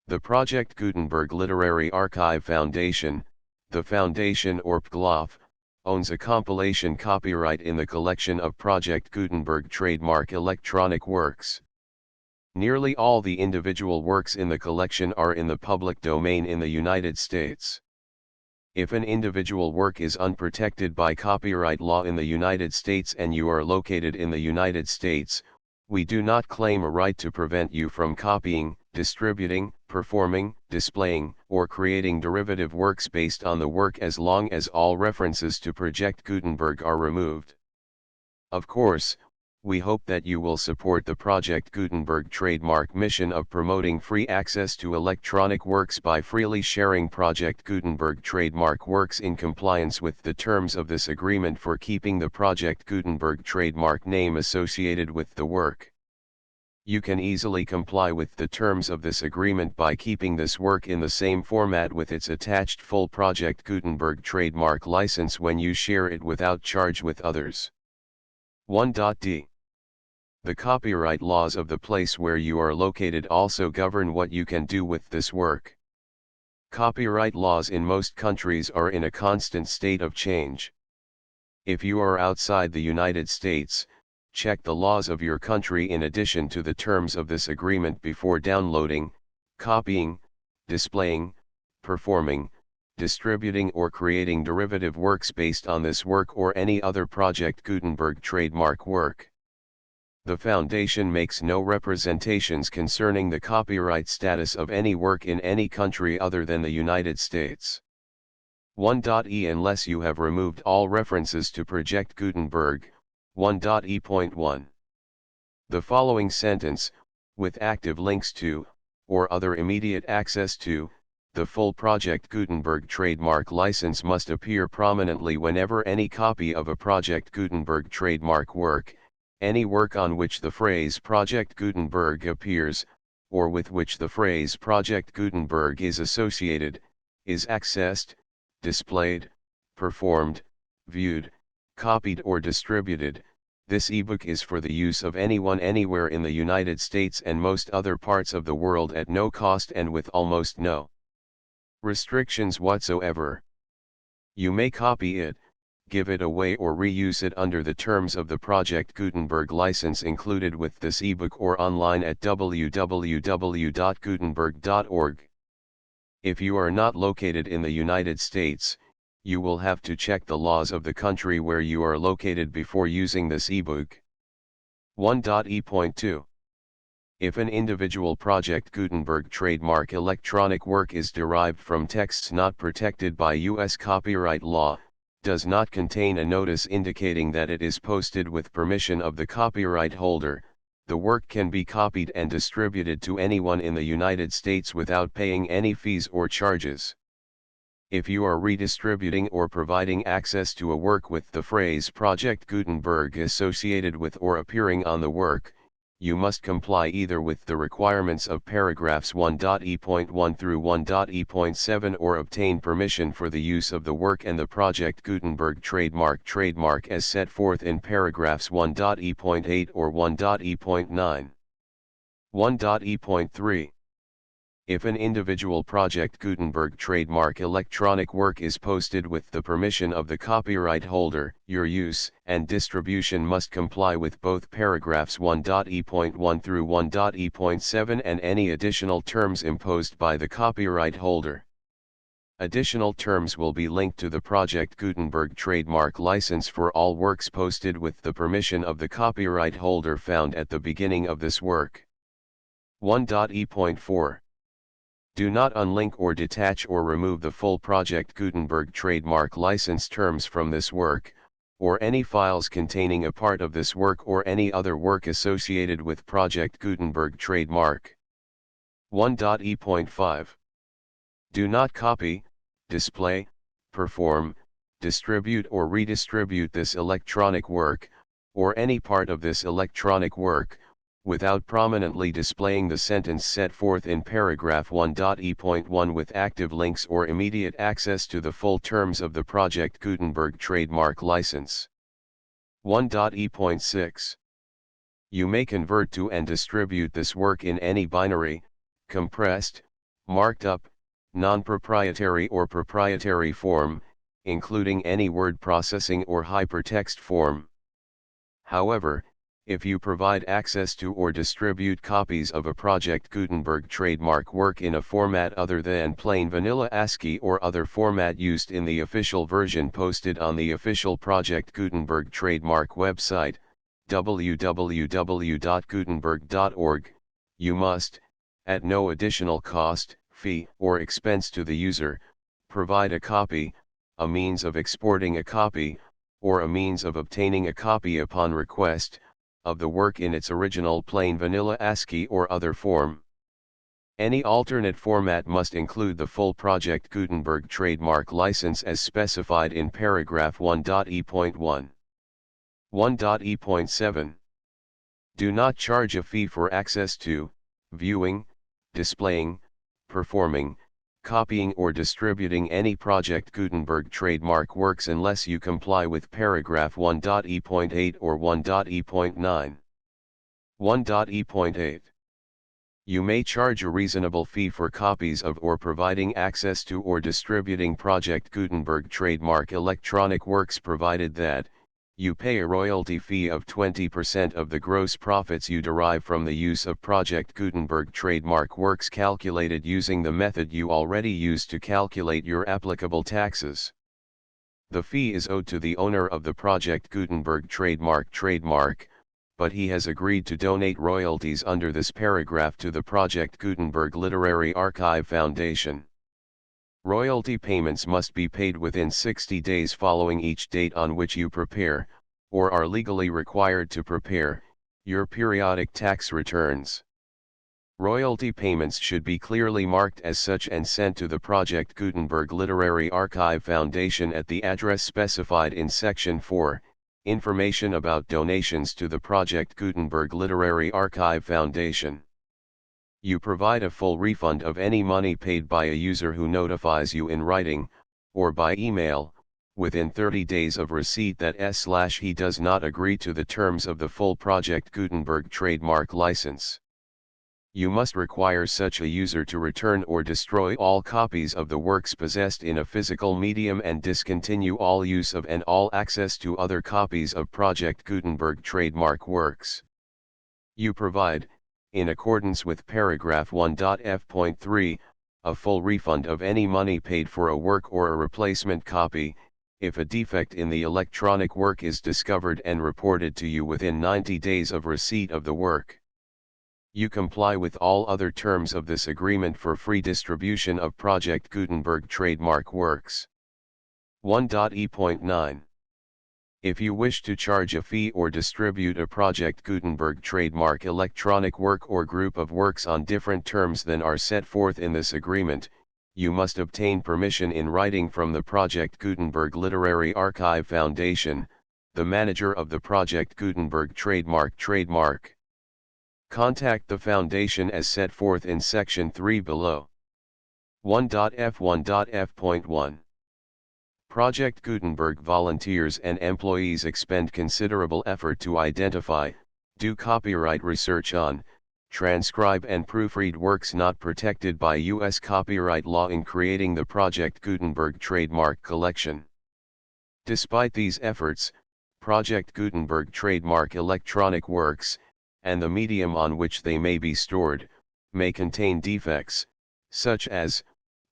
The Project Gutenberg Literary Archive Foundation, the Foundation or PGLOF, owns a compilation copyright in the collection of Project Gutenberg trademark electronic works. Nearly all the individual works in the collection are in the public domain in the United States. If an individual work is unprotected by copyright law in the United States and you are located in the United States, we do not claim a right to prevent you from copying, distributing, performing, displaying, or creating derivative works based on the work as long as all references to Project Gutenberg are removed. Of course, we hope that you will support the Project Gutenberg trademark mission of promoting free access to electronic works by freely sharing Project Gutenberg trademark works in compliance with the terms of this agreement for keeping the Project Gutenberg trademark name associated with the work. You can easily comply with the terms of this agreement by keeping this work in the same format with its attached full Project Gutenberg trademark license when you share it without charge with others. 1.d. The copyright laws of the place where you are located also govern what you can do with this work. Copyright laws in most countries are in a constant state of change. If you are outside the United States, check the laws of your country in addition to the terms of this agreement before downloading, copying, displaying, performing, distributing or creating derivative works based on this work or any other Project Gutenberg trademark work. The Foundation makes no representations concerning the copyright status of any work in any country other than the United States. 1.e Unless you have removed all references to Project Gutenberg, 1.e.1. The following sentence, with active links to, or other immediate access to, the full Project Gutenberg trademark license must appear prominently whenever any copy of a Project Gutenberg trademark work, any work on which the phrase Project Gutenberg appears, or with which the phrase Project Gutenberg is associated, is accessed, displayed, performed, viewed, copied or distributed. This ebook is for the use of anyone anywhere in the United States and most other parts of the world at no cost and with almost no restrictions whatsoever. You may copy it, give it away or reuse it under the terms of the Project Gutenberg license included with this ebook or online at www.gutenberg.org. If you are not located in the United States, you will have to check the laws of the country where you are located before using this ebook. 1.e.2. If an individual Project Gutenberg trademark electronic work is derived from texts not protected by U.S. copyright law, does not contain a notice indicating that it is posted with permission of the copyright holder, the work can be copied and distributed to anyone in the United States without paying any fees or charges. If you are redistributing or providing access to a work with the phrase Project Gutenberg associated with or appearing on the work, you must comply either with the requirements of paragraphs 1.e.1 through 1.e.7 or obtain permission for the use of the work and the Project Gutenberg trademark as set forth in paragraphs 1.e.8 or 1.e.9. 1.e.3. If an individual Project Gutenberg trademark electronic work is posted with the permission of the copyright holder, your use and distribution must comply with both paragraphs 1.e.1 through 1.e.7 and any additional terms imposed by the copyright holder. Additional terms will be linked to the Project Gutenberg trademark license for all works posted with the permission of the copyright holder found at the beginning of this work. 1.e.4. Do not unlink or detach or remove the full Project Gutenberg trademark license terms from this work, or any files containing a part of this work or any other work associated with Project Gutenberg trademark. 1.e.5. Do not copy, display, perform, distribute or redistribute this electronic work, or any part of this electronic work, without prominently displaying the sentence set forth in paragraph 1.e.1 with active links or immediate access to the full terms of the Project Gutenberg trademark license. 1.e.6. You may convert to and distribute this work in any binary, compressed, marked up, non-proprietary or proprietary form, including any word processing or hypertext form. However, if you provide access to or distribute copies of a Project Gutenberg trademark work in a format other than plain vanilla ASCII or other format used in the official version posted on the official Project Gutenberg trademark website, www.gutenberg.org, you must, at no additional cost, fee, or expense to the user, provide a copy, a means of exporting a copy, or a means of obtaining a copy upon request, of the work in its original plain vanilla ASCII or other form. Any alternate format must include the full Project Gutenberg trademark license as specified in paragraph 1.e.1. 1.e.7. Do not charge a fee for access to, viewing, displaying, performing, copying or distributing any Project Gutenberg trademark works unless you comply with paragraph 1.e.8 or 1.e.9. 1.e.8. You may charge a reasonable fee for copies of or providing access to or distributing Project Gutenberg trademark electronic works provided that, you pay a royalty fee of 20% of the gross profits you derive from the use of Project Gutenberg trademark works calculated using the method you already use to calculate your applicable taxes. The fee is owed to the owner of the Project Gutenberg trademark, but he has agreed to donate royalties under this paragraph to the Project Gutenberg Literary Archive Foundation. Royalty payments must be paid within 60 days following each date on which you prepare, or are legally required to prepare, your periodic tax returns. Royalty payments should be clearly marked as such and sent to the Project Gutenberg Literary Archive Foundation at the address specified in Section 4. Information about donations to the Project Gutenberg Literary Archive Foundation. You provide a full refund of any money paid by a user who notifies you in writing, or by email, within 30 days of receipt that he does not agree to the terms of the full Project Gutenberg trademark license. You must require such a user to return or destroy all copies of the works possessed in a physical medium and discontinue all use of and all access to other copies of Project Gutenberg trademark works. You provide, in accordance with paragraph 1.f.3, a full refund of any money paid for a work or a replacement copy, if a defect in the electronic work is discovered and reported to you within 90 days of receipt of the work. You comply with all other terms of this agreement for free distribution of Project Gutenberg trademark works. 1.e.9. If you wish to charge a fee or distribute a Project Gutenberg trademark electronic work or group of works on different terms than are set forth in this agreement, you must obtain permission in writing from the Project Gutenberg Literary Archive Foundation, the manager of the Project Gutenberg trademark. Contact the Foundation as set forth in Section 3 below. 1.f.1.f.1. Project Gutenberg volunteers and employees expend considerable effort to identify, do copyright research on, transcribe and proofread works not protected by U.S. copyright law in creating the Project Gutenberg trademark collection. Despite these efforts, Project Gutenberg trademark electronic works, and the medium on which they may be stored, may contain defects, such as,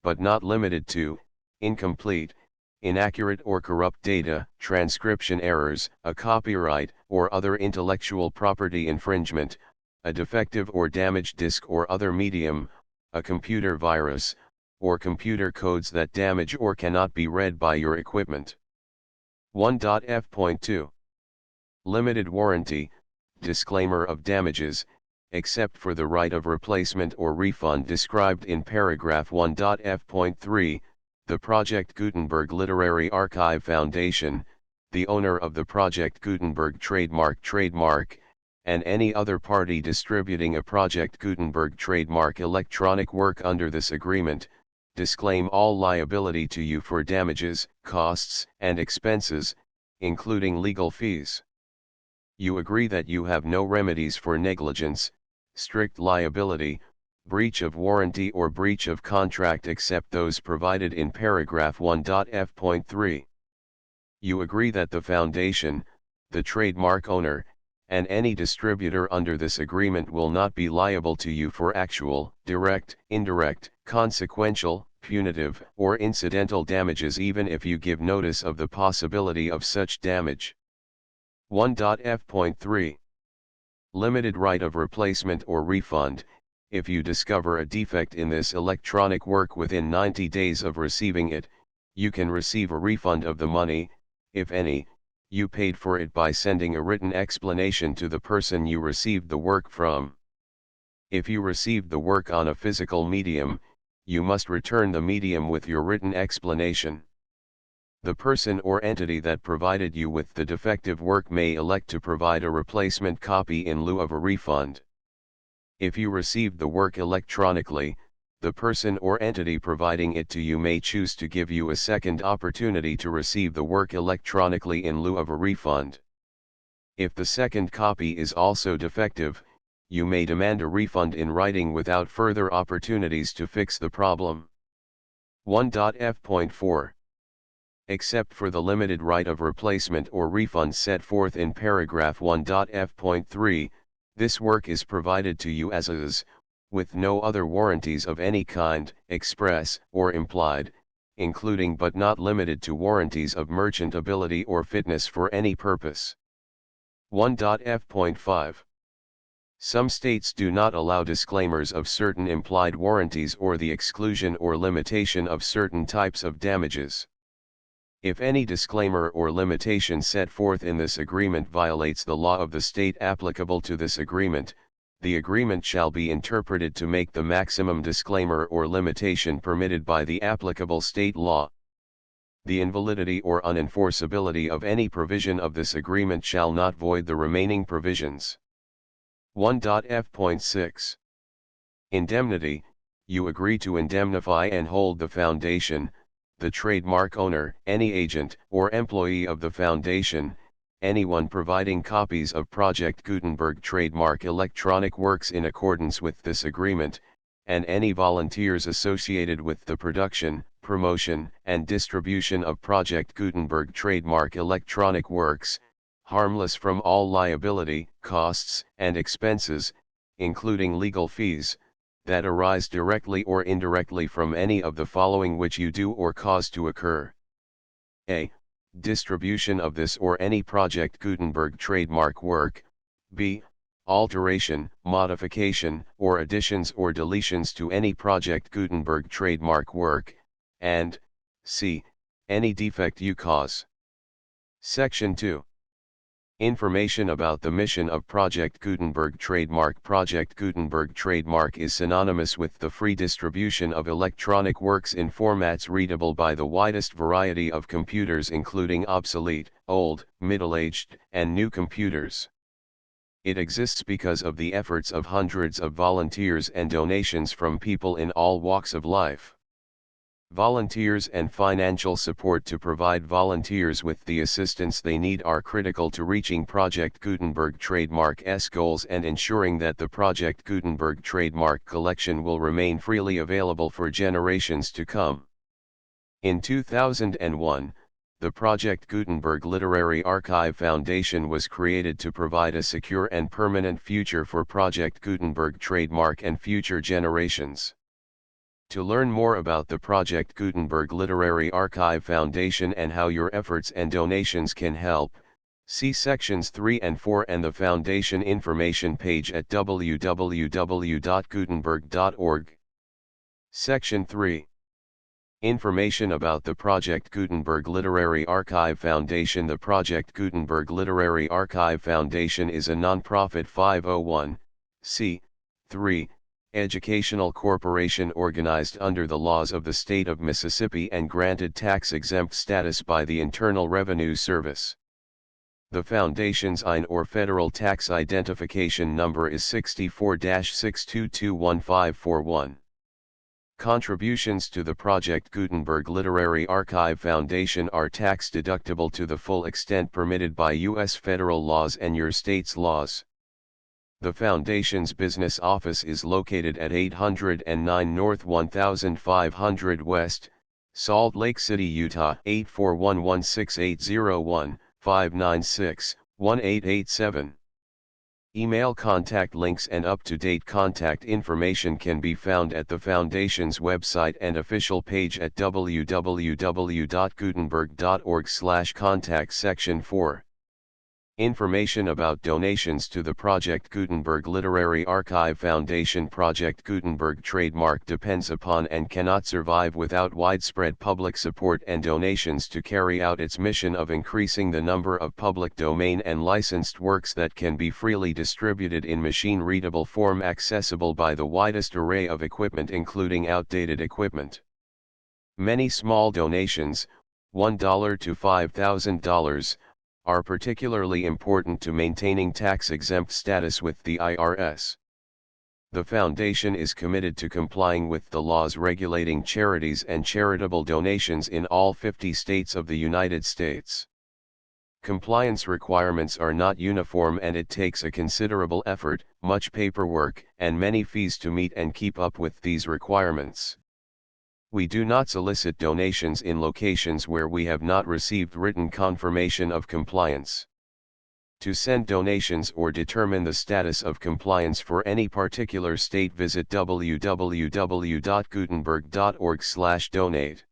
but not limited to, incomplete, inaccurate or corrupt data, transcription errors, a copyright or other intellectual property infringement, a defective or damaged disk or other medium, a computer virus, or computer codes that damage or cannot be read by your equipment. 1.f.2. Limited warranty, disclaimer of damages, except for the right of replacement or refund described in paragraph 1.f.3, the Project Gutenberg Literary Archive Foundation, the owner of the Project Gutenberg trademark, and any other party distributing a Project Gutenberg trademark electronic work under this agreement, disclaim all liability to you for damages, costs, and expenses, including legal fees. You agree that you have no remedies for negligence, strict liability, breach of warranty or breach of contract except those provided in paragraph 1.f.3. You agree that the Foundation, the trademark owner, and any distributor under this agreement will not be liable to you for actual, direct, indirect, consequential, punitive, or incidental damages even if you give notice of the possibility of such damage. 1.f.3. Limited right of replacement or refund. If you discover a defect in this electronic work within 90 days of receiving it, you can receive a refund of the money, if any, you paid for it by sending a written explanation to the person you received the work from. If you received the work on a physical medium, you must return the medium with your written explanation. The person or entity that provided you with the defective work may elect to provide a replacement copy in lieu of a refund. If you received the work electronically, the person or entity providing it to you may choose to give you a second opportunity to receive the work electronically in lieu of a refund. If the second copy is also defective, you may demand a refund in writing without further opportunities to fix the problem. 1.f.4. Except for the limited right of replacement or refund set forth in paragraph 1.f.3, this work is provided to you as is, with no other warranties of any kind, express or implied, including but not limited to warranties of merchantability or fitness for any purpose. 1.f.5. Some states do not allow disclaimers of certain implied warranties or the exclusion or limitation of certain types of damages. If any disclaimer or limitation set forth in this agreement violates the law of the state applicable to this agreement, the agreement shall be interpreted to make the maximum disclaimer or limitation permitted by the applicable state law. The invalidity or unenforceability of any provision of this agreement shall not void the remaining provisions. 1.f.6. Indemnity. You agree to indemnify and hold the foundation, the trademark owner, any agent or employee of the foundation, anyone providing copies of Project Gutenberg trademark electronic works in accordance with this agreement, and any volunteers associated with the production, promotion, and distribution of Project Gutenberg trademark electronic works, harmless from all liability, costs, and expenses, including legal fees, that arise directly or indirectly from any of the following which you do or cause to occur. A. Distribution of this or any Project Gutenberg trademark work. B. Alteration, modification, or additions or deletions to any Project Gutenberg trademark work, and C. Any defect you cause. Section 2. Information about the mission of Project Gutenberg trademark. Project Gutenberg trademark is synonymous with the free distribution of electronic works in formats readable by the widest variety of computers, including obsolete, old, middle-aged, and new computers. It exists because of the efforts of hundreds of volunteers and donations from people in all walks of life. Volunteers and financial support to provide volunteers with the assistance they need are critical to reaching Project Gutenberg trademark's goals and ensuring that the Project Gutenberg trademark collection will remain freely available for generations to come. In 2001, the Project Gutenberg Literary Archive Foundation was created to provide a secure and permanent future for Project Gutenberg trademark and future generations. To learn more about the Project Gutenberg Literary Archive Foundation and how your efforts and donations can help, see sections 3 and 4 and the Foundation information page at www.gutenberg.org. Section 3. Information about the Project Gutenberg Literary Archive Foundation. The Project Gutenberg Literary Archive Foundation is a nonprofit 501(c)(3) educational corporation organized under the laws of the state of Mississippi and granted tax-exempt status by the Internal Revenue Service. The Foundation's IN or Federal Tax Identification Number is 64-6221541. Contributions to the Project Gutenberg Literary Archive Foundation are tax-deductible to the full extent permitted by U.S. federal laws and your state's laws. The Foundation's business office is located at 809 North 1500 West, Salt Lake City, Utah 841-16801-596-1887. Email contact links and up-to-date contact information can be found at the Foundation's website and official page at www.gutenberg.org/contact. Section 4. Information about donations to the Project Gutenberg Literary Archive Foundation. Project Gutenberg trademark depends upon and cannot survive without widespread public support and donations to carry out its mission of increasing the number of public domain and licensed works that can be freely distributed in machine-readable form accessible by the widest array of equipment, including outdated equipment. Many small donations, $1 to $5,000, are particularly important to maintaining tax-exempt status with the IRS. The Foundation is committed to complying with the laws regulating charities and charitable donations in all 50 states of the United States. Compliance requirements are not uniform and it takes a considerable effort, much paperwork, and many fees to meet and keep up with these requirements. We do not solicit donations in locations where we have not received written confirmation of compliance. To send donations or determine the status of compliance for any particular state, visit www.gutenberg.org/donate.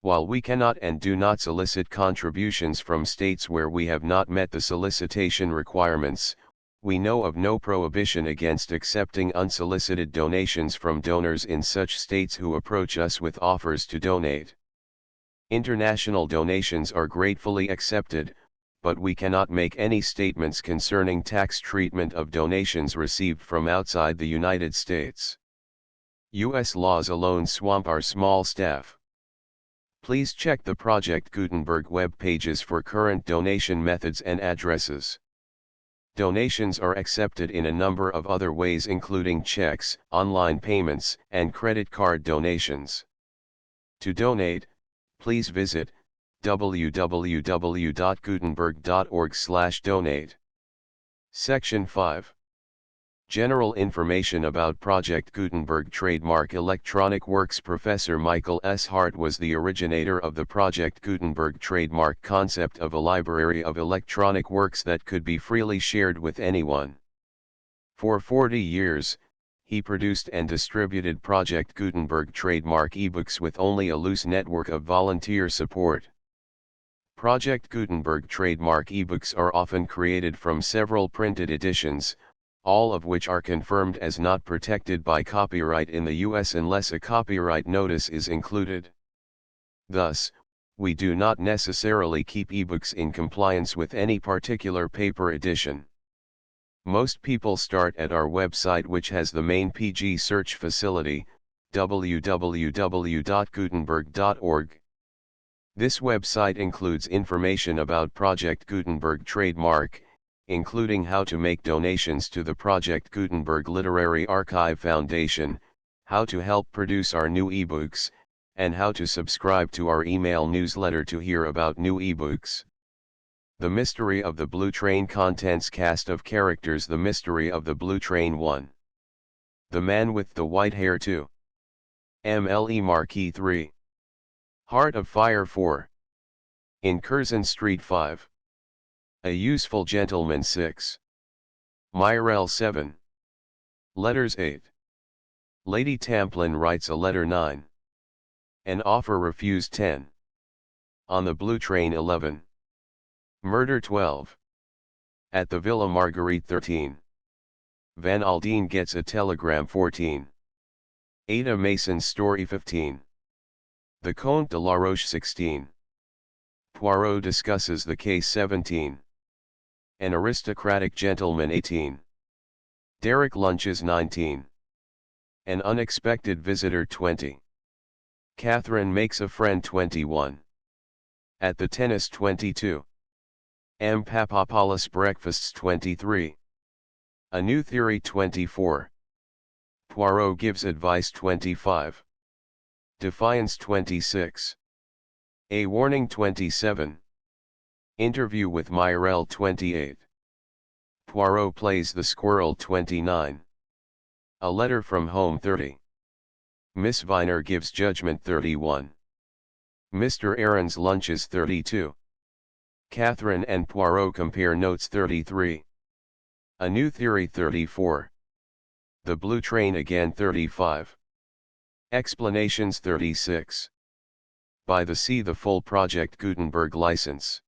While we cannot and do not solicit contributions from states where we have not met the solicitation requirements, we know of no prohibition against accepting unsolicited donations from donors in such states who approach us with offers to donate. International donations are gratefully accepted, but we cannot make any statements concerning tax treatment of donations received from outside the United States. U.S. laws alone swamp our small staff. Please check the Project Gutenberg web pages for current donation methods and addresses. Donations are accepted in a number of other ways, including checks, online payments, and credit card donations. To donate, please visit www.gutenberg.org/donate. Section 5. General information about Project Gutenberg trademark electronic works. Professor Michael S. Hart was the originator of the Project Gutenberg trademark concept of a library of electronic works that could be freely shared with anyone. For 40 years, he produced and distributed Project Gutenberg trademark ebooks with only a loose network of volunteer support. Project Gutenberg trademark ebooks are often created from several printed editions, all of which are confirmed as not protected by copyright in the U.S. unless a copyright notice is included. Thus, we do not necessarily keep ebooks in compliance with any particular paper edition. Most people start at our website, which has the main PG search facility, www.gutenberg.org. This website includes information about Project Gutenberg trademark, including how to make donations to the Project Gutenberg Literary Archive Foundation, how to help produce our new ebooks, and how to subscribe to our email newsletter to hear about new ebooks. The Mystery of the Blue Train. Contents: cast of characters. The Mystery of the Blue Train 1. The Man with the White Hair 2. MLE Marquis 3. Heart of Fire 4. In Curzon Street 5. A Useful Gentleman 6. Myrell 7. Letters 8. Lady Tamplin writes a letter 9. An offer refused 10. On the Blue Train 11. Murder 12. At the Villa Marguerite 13. Van Aldine gets a telegram 14. Ada Mason's story 15. The Comte de la Roche 16. Poirot discusses the case 17. An aristocratic gentleman 18. Derek lunches 19. An unexpected visitor 20. Catherine makes a friend 21. At the tennis 22. M. Papadopoulos breakfasts 23. A new theory 24. Poirot gives advice 25. Defiance 26. A warning 27. Interview with Myrell 28. Poirot plays the squirrel 29. A letter from home 30. Miss Viner gives judgment 31. Mr. Aaron's lunches 32. Catherine and Poirot compare notes 33. A new theory 34. The Blue Train again 35. Explanations 36. By the Sea. The full Project Gutenberg license.